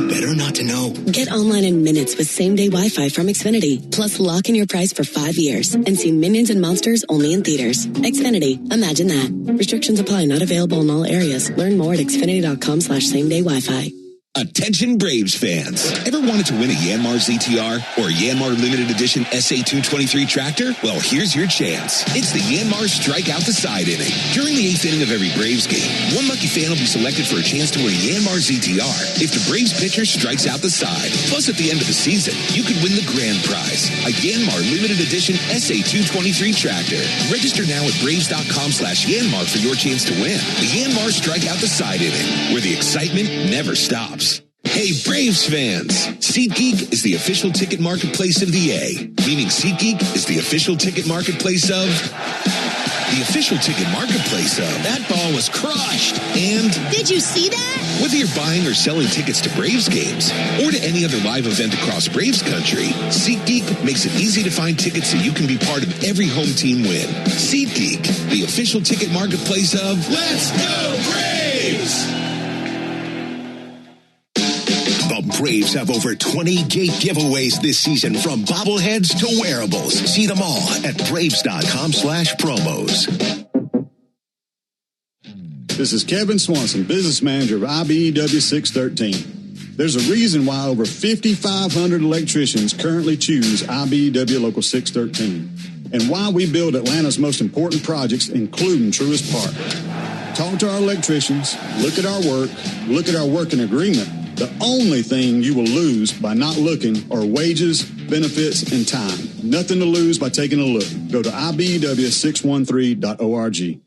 Better not to know. Get online in minutes with same-day Wi-Fi from Xfinity. Plus, lock in your price for 5 years and see Minions and Monsters only in theaters. Xfinity. Imagine that. Restrictions apply. Not available in all areas. Learn more at xfinity.com/same-day Wi-Fi. Attention Braves fans. Ever wanted to win a Yanmar ZTR or a Yanmar Limited Edition SA223 tractor? Well, here's your chance. It's the Yanmar Strike Out the Side inning. During the 8th inning of every Braves game, one lucky fan will be selected for a chance to win a Yanmar ZTR if the Braves pitcher strikes out the side. Plus, at the end of the season, you could win the grand prize, a Yanmar Limited Edition SA223 tractor. Register now at Braves.com/Yanmar for your chance to win. The Yanmar Strike Out the Side inning, where the excitement never stops. Hey, Braves fans! SeatGeek is the official ticket marketplace of the A, meaning SeatGeek is the official ticket marketplace of... The official ticket marketplace of... That ball was crushed! And... Did you see that? Whether you're buying or selling tickets to Braves games or to any other live event across Braves country, SeatGeek makes it easy to find tickets so you can be part of every home team win. SeatGeek, the official ticket marketplace of... Let's go Braves! The Braves have over 20 gate giveaways this season, from bobbleheads to wearables. See them all at Braves.com/promos. This is Kevin Swanson, business manager of IBEW 613. There's a reason why over 5,500 electricians currently choose IBEW Local 613, and why we build Atlanta's most important projects, including Truist Park. Talk to our electricians, look at our work, look at our working agreement. The only thing you will lose by not looking are wages, benefits, and time. Nothing to lose by taking a look. Go to IBEW613.org.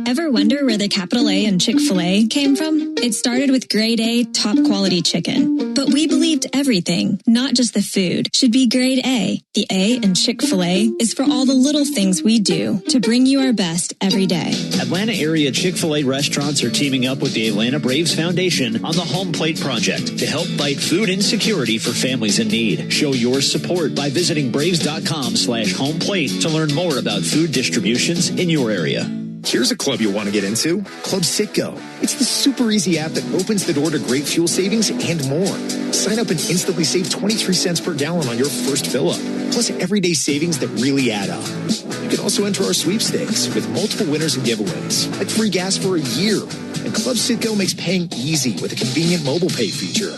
Ever wonder where the capital A in Chick-fil-A came from? It started with grade A, top quality chicken. But we believed everything, not just the food, should be grade A. The A in Chick-fil-A is for all the little things we do to bring you our best every day. Atlanta area Chick-fil-A restaurants are teaming up with the Atlanta Braves Foundation on the Home Plate Project to help fight food insecurity for families in need. Show your support by visiting Braves.com/homeplate to learn more about food distributions in your area. Here's a club you'll want to get into, Club Citgo. It's the super easy app that opens the door to great fuel savings and more. Sign up and instantly save 23 cents per gallon on your first fill-up, plus everyday savings that really add up. You can also enter our sweepstakes with multiple winners and giveaways, like free gas for a year. And Club Citgo makes paying easy with a convenient mobile pay feature.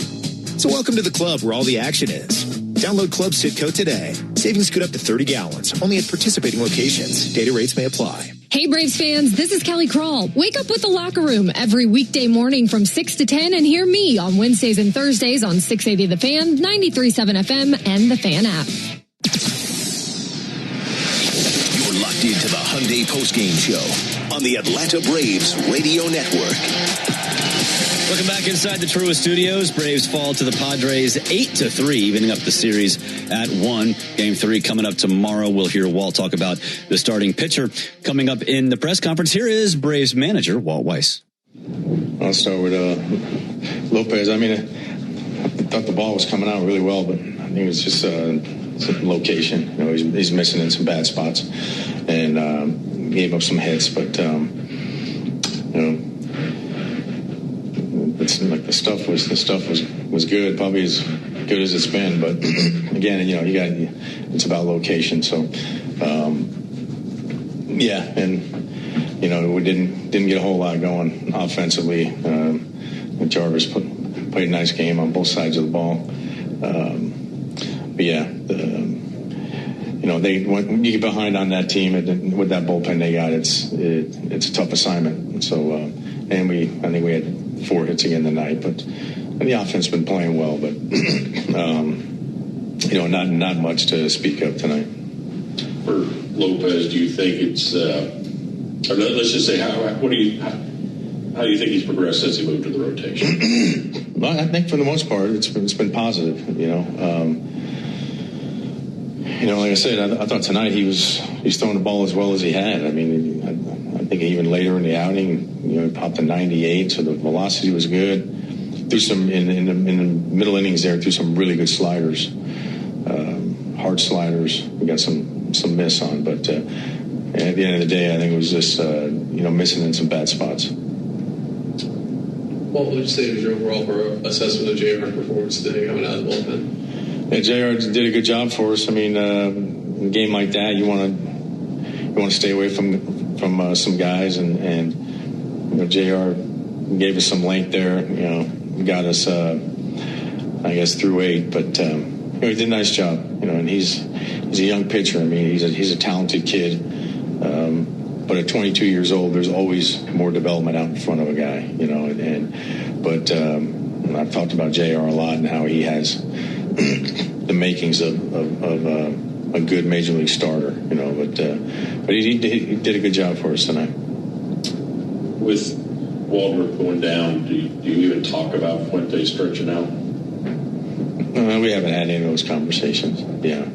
So welcome to the club where all the action is. Download Club Citgo today. Savings could up to 30 gallons, only at participating locations. Data rates may apply. Hey, Braves fans, this is Kelly Crawl. Wake up with the Locker Room every weekday morning from 6 to 10 and hear me on Wednesdays and Thursdays on 680 The Fan, 93.7 FM, and the Fan app. You're locked into the Hyundai Postgame Show on the Atlanta Braves Radio Network. Welcome back inside the Truist Studios. Braves fall to the Padres 8-3, evening up the series at 1. Game 3 coming up tomorrow. We'll hear Walt talk about the starting pitcher coming up in the press conference. Here is Braves manager Walt Weiss. I'll start with Lopez. I mean, I thought the ball was coming out really well, but I think it was just some location. You know, he's missing in some bad spots, and gave up some hits. But you know. It's like the stuff was good, probably as good as it's been. But again, you know, it's about location. So yeah, and you know, we didn't get a whole lot going offensively. Jarvis played a nice game on both sides of the ball. But yeah, you know, when you get behind on that team with that bullpen they got, it's a tough assignment. So and I think we had 4 hits again tonight, but the offense been playing well, but you know, not much to speak of tonight. For Lopez, do you think it's or let's just say how do you think he's progressed since he moved to the rotation? Well, I think for the most part it's been positive. You know, like I said, I thought tonight he's throwing the ball as well as he had. I mean, I think even later in the outing, you know, he popped a 98, so the velocity was good. Threw some in the middle innings there, threw some really good sliders, hard sliders. We got some miss on, but at the end of the day, I think it was just you know, missing in some bad spots. What would you say was your overall assessment of JR's performance today coming out of the bullpen? Yeah, JR did a good job for us. I mean, in a game like that, you want to stay away from some guys, and you know, JR gave us some length there. You know, got us I guess through 8, but you know, he did a nice job. You know, and he's a young pitcher. I mean, he's a talented kid. But at 22 years old, there's always more development out in front of a guy. You know, but I've talked about JR a lot and how he has the makings of a good major league starter, you know, but he did a good job for us tonight. With Waldrop going down, do you even talk about Fuente stretching out? We haven't had any of those conversations. Yeah.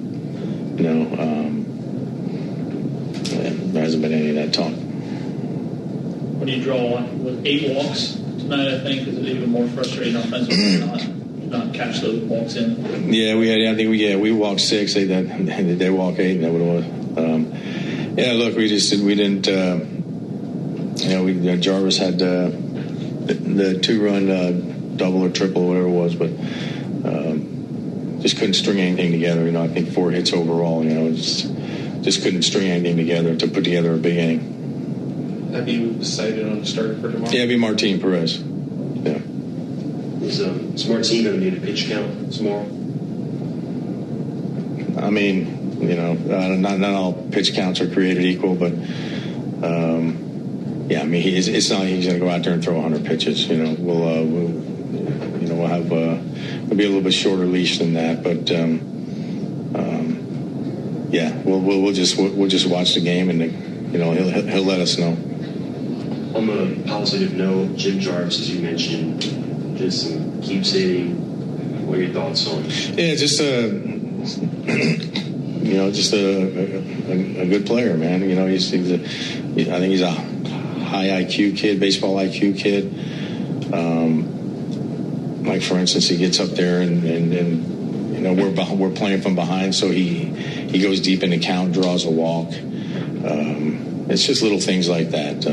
No. There hasn't been any of that talk. What do you draw on? With 8 walks tonight, I think, is it even more frustrating offensively not catch those walks in? Yeah, we walked 6. They walk 8, and that would have. Look, we didn't. Jarvis had the 2-run double or triple, or whatever it was, but just couldn't string anything together. I think 4 hits overall. Just couldn't string anything together to put together a big inning. Have you decided on a starter for tomorrow? Yeah, it'd be Martin Perez. Yeah. Is Martin going to need a pitch count tomorrow? I mean, not all pitch counts are created equal, but yeah, I mean, it's not like he's going to go out there and throw 100 pitches. We'll have it'll be a little bit shorter leash than that, but yeah, we'll just watch the game, and he'll let us know. On a positive note, Jim Jarvis, as you mentioned, just keeps hitting. What are your thoughts on? Yeah, just a good player, man. I think he's a high IQ kid, baseball IQ kid. Like for instance, he gets up there and we're playing from behind, so he goes deep in the count, draws a walk. It's just little things like that.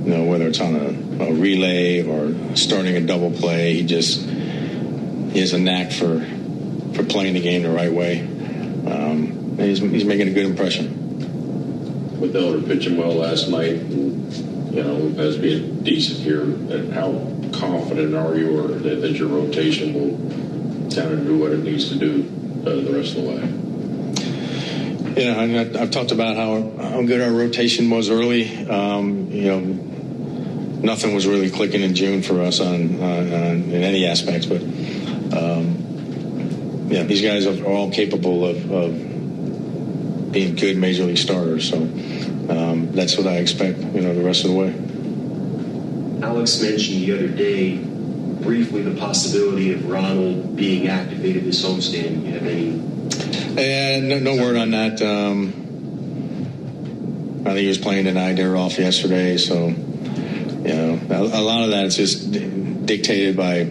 Whether it's on a relay or starting a double play, he has a knack for playing the game the right way. And he's making a good impression. With Elder pitching well last night, and, Lopez being decent here, and how confident are you that your rotation will kind of do what it needs to do the rest of the way? I've talked about how good our rotation was early. Nothing was really clicking in June for us in any aspects, but these guys are all capable of being good major league starters. So that's what I expect, the rest of the way. Alex mentioned the other day briefly the possibility of Ronald being activated this homestand. You have any? No word on that. I think he was playing tonight. They were off yesterday, so a lot of that is just dictated by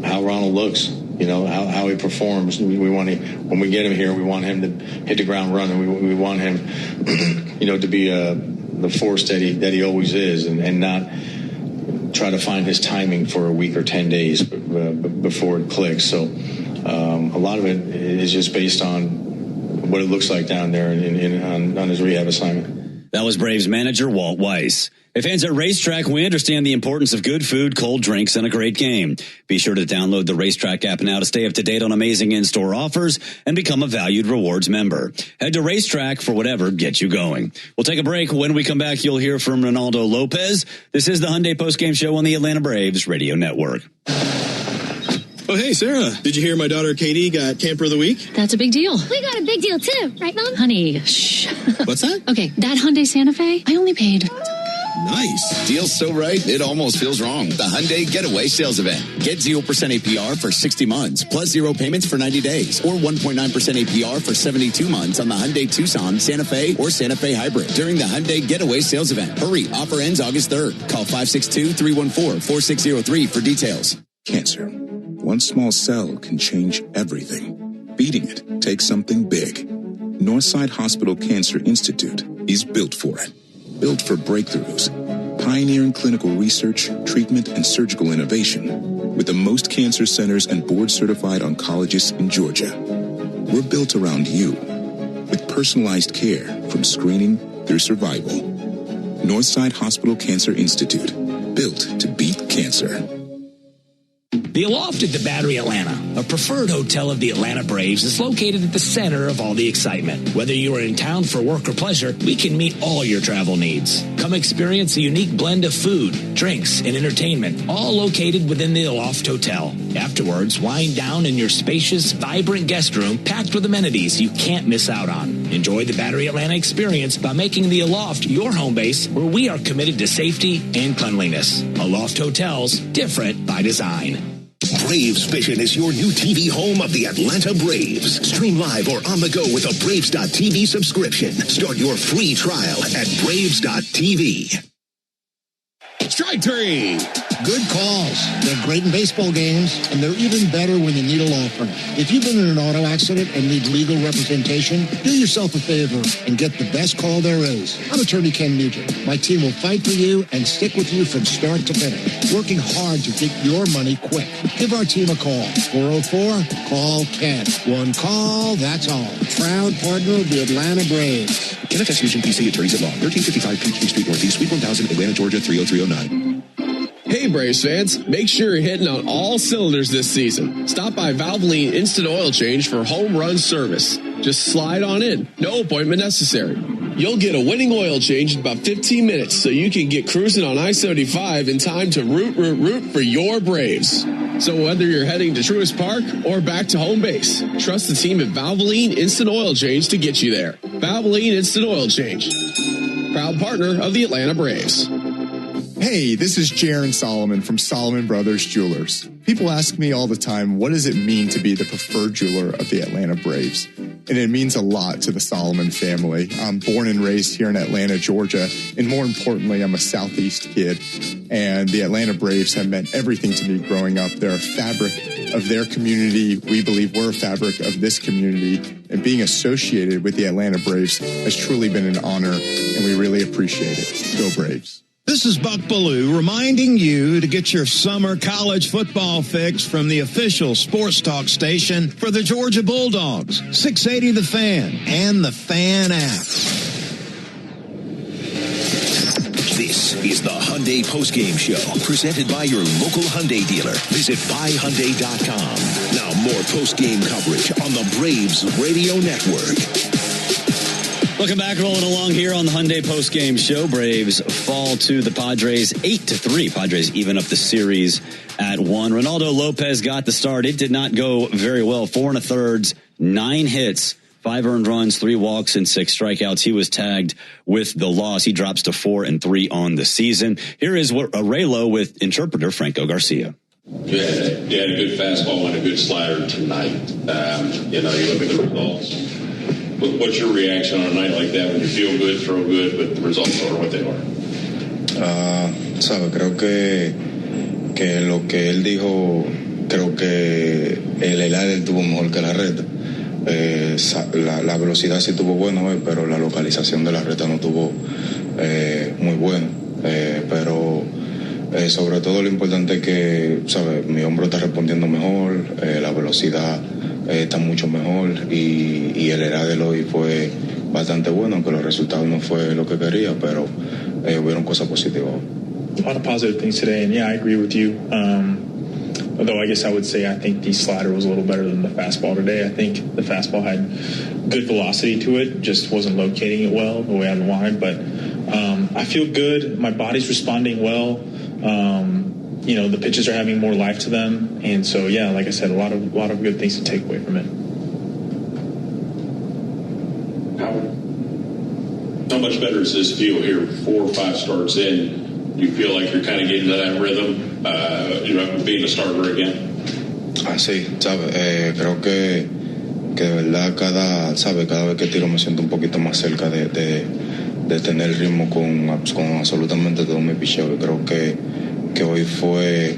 how Ronald looks. How he performs. When we get him here, we want him to hit the ground running. We want him, to be the force that he always is, and not try to find his timing for a week or 10 days before it clicks. So a lot of it is just based on what it looks like down there on his rehab assignment. That was Braves manager Walt Weiss. Hey, fans at Racetrack, we understand the importance of good food, cold drinks, and a great game. Be sure to download the Racetrack app now to stay up to date on amazing in-store offers and become a valued rewards member. Head to Racetrack for whatever gets you going. We'll take a break. When we come back, you'll hear from Ronaldo Lopez. This is the Hyundai Postgame Show on the Atlanta Braves Radio Network. Oh, hey, Sarah, did you hear my daughter Katie got Camper of the Week? That's a big deal. We got a big deal, too. Right, Mom? Honey, shh. What's that? Okay, that Hyundai Santa Fe, I only paid... Nice. Deal's so right, it almost feels wrong. The Hyundai Getaway Sales Event. Get 0% APR for 60 months, plus 0 payments for 90 days, or 1.9% APR for 72 months on the Hyundai Tucson, Santa Fe, or Santa Fe Hybrid during the Hyundai Getaway Sales Event. Hurry, offer ends August 3rd. Call 562-314-4603 for details. Cancer. One small cell can change everything. Beating it takes something big. Northside Hospital Cancer Institute is built for it. Built for breakthroughs, pioneering clinical research, treatment, and surgical innovation with the most cancer centers and board-certified oncologists in Georgia. We're built around you with personalized care from screening through survival. Northside Hospital Cancer Institute, built to beat cancer. The Aloft at the Battery Atlanta, a preferred hotel of the Atlanta Braves, is located at the center of all the excitement. Whether you are in town for work or pleasure, we can meet all your travel needs. Come experience a unique blend of food, drinks, and entertainment, all located within the Aloft Hotel. Afterwards, wind down in your spacious, vibrant guest room packed with amenities you can't miss out on. Enjoy the Battery Atlanta experience by making the Aloft your home base, where we are committed to safety and cleanliness. Aloft Hotels, different by design. Braves Vision is your new TV home of the Atlanta Braves. Stream live or on the go with a Braves.tv subscription. Start your free trial at Braves.tv. Strike three. Good calls. They're great in baseball games, and they're even better when you need a law firm. If you've been in an auto accident and need legal representation, do yourself a favor and get the best call there is. I'm attorney Ken Nugent. My team will fight for you and stick with you from start to finish, working hard to get your money quick. Give our team a call. 404-CALL-KEN. One call, that's all. Proud partner of the Atlanta Braves. Kenneth S. Nugent, PC, Attorneys at Law, 1355 Peachtree Street Northeast, Suite 1000, Atlanta, Georgia, 30309. Hey Braves fans, make sure you're hitting on all cylinders this season. Stop by Valvoline Instant Oil Change for home run service. Just slide on in, no appointment necessary. You'll get a winning oil change in about 15 minutes so you can get cruising on I-75 in time to root for your Braves. So whether you're heading to Truist Park or back to home base, trust the team at Valvoline Instant Oil Change to get you there. Valvoline Instant Oil Change, proud partner of the Atlanta Braves. Hey, this is Jaron Solomon from Solomon Brothers Jewelers. People ask me all the time, what does it mean to be the preferred jeweler of the Atlanta Braves? And it means a lot to the Solomon family. I'm born and raised here in Atlanta, Georgia, and more importantly, I'm a Southeast kid. And the Atlanta Braves have meant everything to me growing up. They're a fabric of their community. We believe we're a fabric of this community. And being associated with the Atlanta Braves has truly been an honor, and we really appreciate it. Go Braves. This is Buck Ballou reminding you to get your summer college football fix from the official sports talk station for the Georgia Bulldogs, 680 The Fan and the Fan app. This is the Hyundai Postgame Show, presented by your local Hyundai dealer. Visit buyhyundai.com. Now more postgame coverage on the Braves Radio Network. Welcome back, rolling along here on the Hyundai Postgame Show. Braves fall to the Padres 8-3. Padres even up the series at 1. Ronaldo Lopez got the start. It did not go very well. 4 1/3, 9 hits, 5 earned runs, 3 walks, and 6 strikeouts. He was tagged with the loss. He drops to 4-3 on the season. Here is Raylo with interpreter Franco Garcia. You had a good fastball and a good slider tonight. You look at the results. What's your reaction on a night like that when you feel good, throw good, but the results are what they are? Creo que lo que él dijo, creo que el aire tuvo mejor que la red. La velocidad sí tuvo bueno, pero la localización de la red no tuvo muy bueno. Pero sobre todo lo importante es que, mi hombro está respondiendo mejor, la velocidad está mucho mejor y el era de hoy fue bastante bueno, aunque los resultados no fue lo que quería, pero hubieron cosas positivas. A lot of positive things today, and yeah, I agree with you. Although I guess I would say I think the slider was a little better than the fastball today. I think the fastball had good velocity to it, just wasn't locating it well the way I wanted. But I feel good. My body's responding well. The pitches are having more life to them, and so yeah, like I said, a lot of good things to take away from it. How much better does this feel here 4 or 5 starts in? Do you feel like you're kind of getting to that rhythm, being a starter again? Sí, creo que de verdad cada vez que tiro me siento un poquito más cerca de tener ritmo con absolutamente todo mi picheo. Creo que hoy fue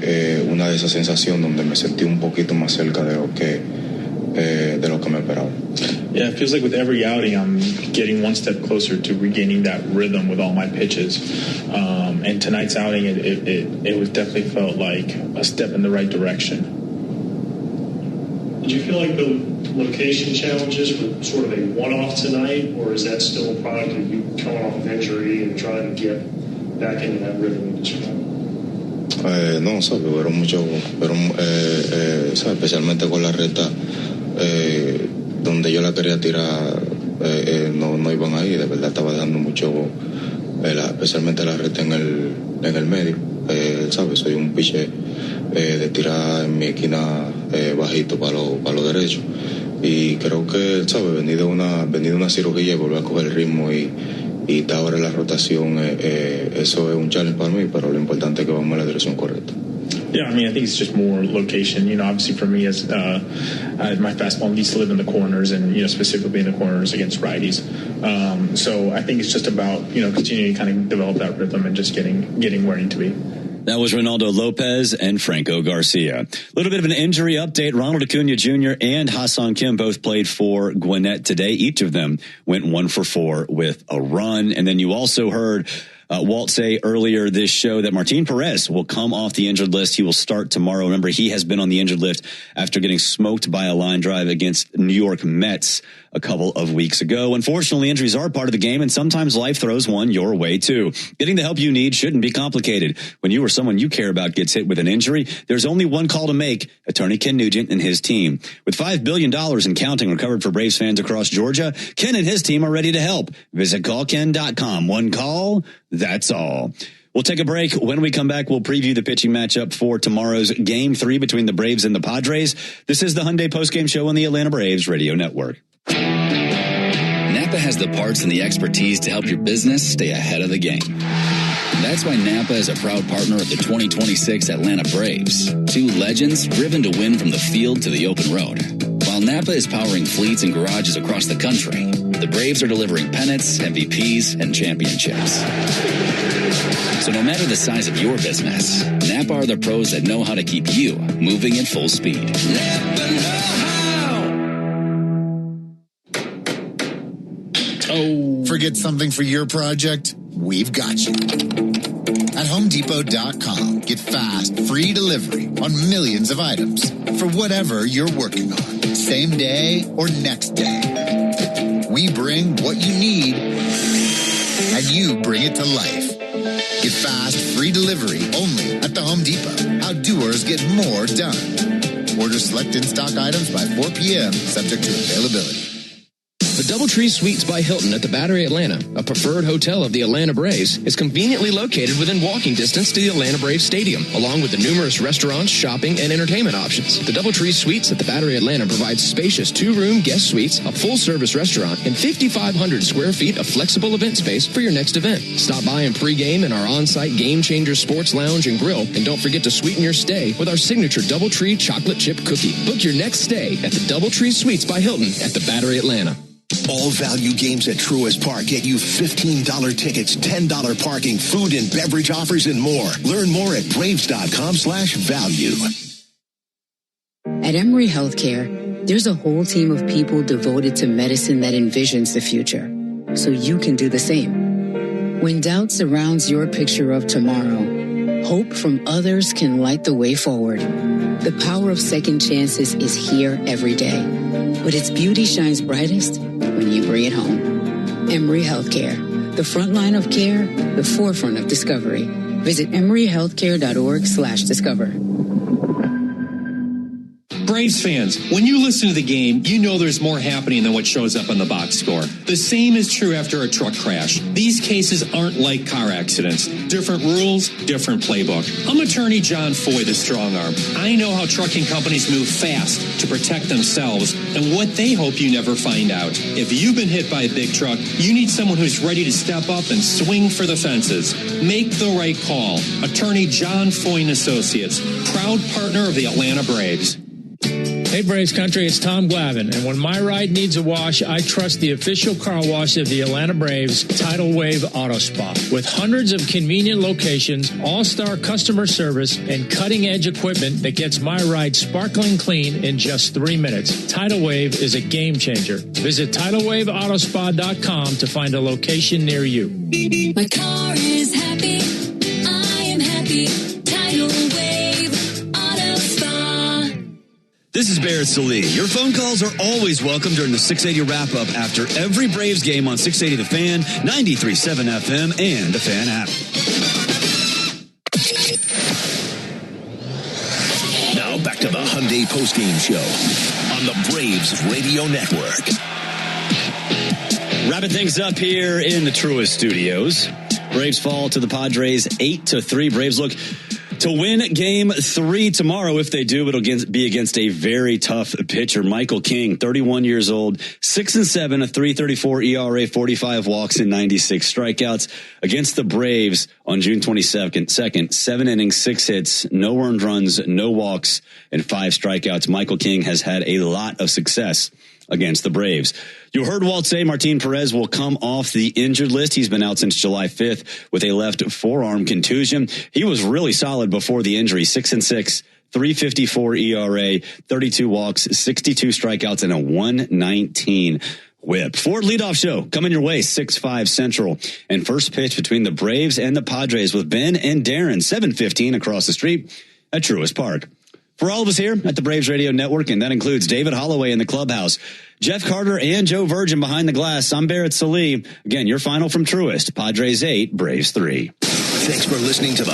una de esas sensaciones donde me sentí un poquito más cerca de lo que me esperaba. Yeah, it feels like with every outing I'm getting one step closer to regaining that rhythm with all my pitches. And tonight's outing, it was definitely felt like a step in the right direction. Did you feel like the location challenges were sort of a one-off tonight, or is that still a product of you coming off of injury and trying to get back into that rhythm you described? No, fueron mucho, especialmente con la recta, donde yo la quería tirar, no iban ahí, de verdad estaba dejando mucho, especialmente la recta en el medio, soy un pitcher de tirar en mi esquina bajito para lo derecho, Y creo que, ¿sabes? Venir de una cirugía y volver a coger el ritmo y estar ahora en la rotación, eso es un challenge para mí, pero lo importante es que vamos en la dirección correcta. Yeah, I mean, I think it's just more location. Obviously for me, as my fastball needs to live in the corners, and specifically in the corners against righties. So I think it's just about continuing to kind of develop that rhythm and just getting where I need to be. That was Ronaldo Lopez and Franco Garcia. A little bit of an injury update. Ronald Acuna Jr. and Ha-Seong Kim both played for Gwinnett today. Each of them went 1 for 4 with a run. And then you also heard Walt say earlier this show that Martin Perez will come off the injured list. He will start tomorrow. Remember, he has been on the injured list after getting smoked by a line drive against New York Mets a couple of weeks ago. Unfortunately, injuries are part of the game, and sometimes life throws one your way, too. Getting the help you need shouldn't be complicated. When you or someone you care about gets hit with an injury, there's only one call to make: attorney Ken Nugent and his team. With $5 billion and counting recovered for Braves fans across Georgia, Ken and his team are ready to help. Visit callken.com. One call, that's all. We'll take a break. When we come back, we'll preview the pitching matchup for tomorrow's Game 3 between the Braves and the Padres. This is the Hyundai Postgame Show on the Atlanta Braves Radio Network. Napa has the parts and the expertise to help your business stay ahead of the game. That's why Napa is a proud partner of the 2026 Atlanta Braves. Two legends driven to win from the field to the open road. While Napa is powering fleets and garages across the country, the Braves are delivering pennants, MVPs, and championships. So no matter the size of your business, Napa are the pros that know how to keep you moving at full speed. Napa know-how. Oh. Forget something for your project? We've got you. At HomeDepot.com, get fast, free delivery on millions of items for whatever you're working on, same day or next day. We bring what you need, and you bring it to life. Get fast, free delivery only at the Home Depot. How doers get more done. Order select in-stock items by 4 p.m., subject to availability. The DoubleTree Suites by Hilton at the Battery Atlanta, a preferred hotel of the Atlanta Braves, is conveniently located within walking distance to the Atlanta Braves Stadium, along with the numerous restaurants, shopping, and entertainment options. The DoubleTree Suites at the Battery Atlanta provides spacious 2-room guest suites, a full-service restaurant, and 5,500 square feet of flexible event space for your next event. Stop by and pregame in our on-site Game Changer Sports Lounge and Grill, and don't forget to sweeten your stay with our signature DoubleTree chocolate chip cookie. Book your next stay at the DoubleTree Suites by Hilton at the Battery Atlanta. All value games at Truist Park get you $15 tickets, $10 parking, food and beverage offers, and more. Learn more at Braves.com/value. At Emory Healthcare, there's a whole team of people devoted to medicine that envisions the future, so you can do the same. When doubt surrounds your picture of tomorrow, hope from others can light the way forward. The power of second chances is here every day, but its beauty shines brightest when you bring it home. Emory Healthcare, the front line of care, the forefront of discovery. Visit emoryhealthcare.org/discover. Braves fans, when you listen to the game, you know there's more happening than what shows up on the box score. The same is true after a truck crash. These cases aren't like car accidents. Different rules, different playbook. I'm attorney John Foy, the strong arm. I know how trucking companies move fast to protect themselves and what they hope you never find out. If you've been hit by a big truck, you need someone who's ready to step up and swing for the fences. Make the right call. Attorney John Foy and Associates, proud partner of the Atlanta Braves. Hey, Braves Country, it's Tom Glavine, and when my ride needs a wash, I trust the official car wash of the Atlanta Braves, Tidal Wave Auto Spa. With hundreds of convenient locations, all-star customer service, and cutting-edge equipment that gets my ride sparkling clean in just 3 minutes, Tidal Wave is a game changer. Visit TidalWaveAutospa.com to find a location near you. My car is happy. I am happy. Tidal Wave Auto Spa. This is Barrett Salee. Your phone calls are always welcome during the 680 wrap-up after every Braves game on 680 The Fan, 93.7 FM, and the Fan app. Now back to the Hyundai Postgame Show on the Braves Radio Network. Wrapping things up here in the Truist Studios. Braves fall to the Padres 8-3. Braves look To win game 3 tomorrow, if they do, it'll be against a very tough pitcher. Michael King, 31 years old, 6-7, a 3.34 ERA, 45 walks and 96 strikeouts against the Braves on June 22nd. 7 innings, 6 hits, no earned runs, no walks, and 5 strikeouts. Michael King has had a lot of success against the Braves. You heard Walt say Martin Perez will come off the injured list. He's been out since July 5th with a left forearm contusion. He was really solid before the injury, 6-6, 3.54 ERA, 32 walks, 62 strikeouts, and a 119 whip. Ford leadoff show coming your way, 6-5 Central. And first pitch between the Braves and the Padres with Ben and Darren, 7:15 across the street at Truist Park. For all of us here at the Braves Radio Network, and that includes David Holloway in the clubhouse, Jeff Carter and Joe Virgin behind the glass, I'm Barrett Salee. Again, your final from Truist, Padres 8, Braves 3. Thanks for listening to the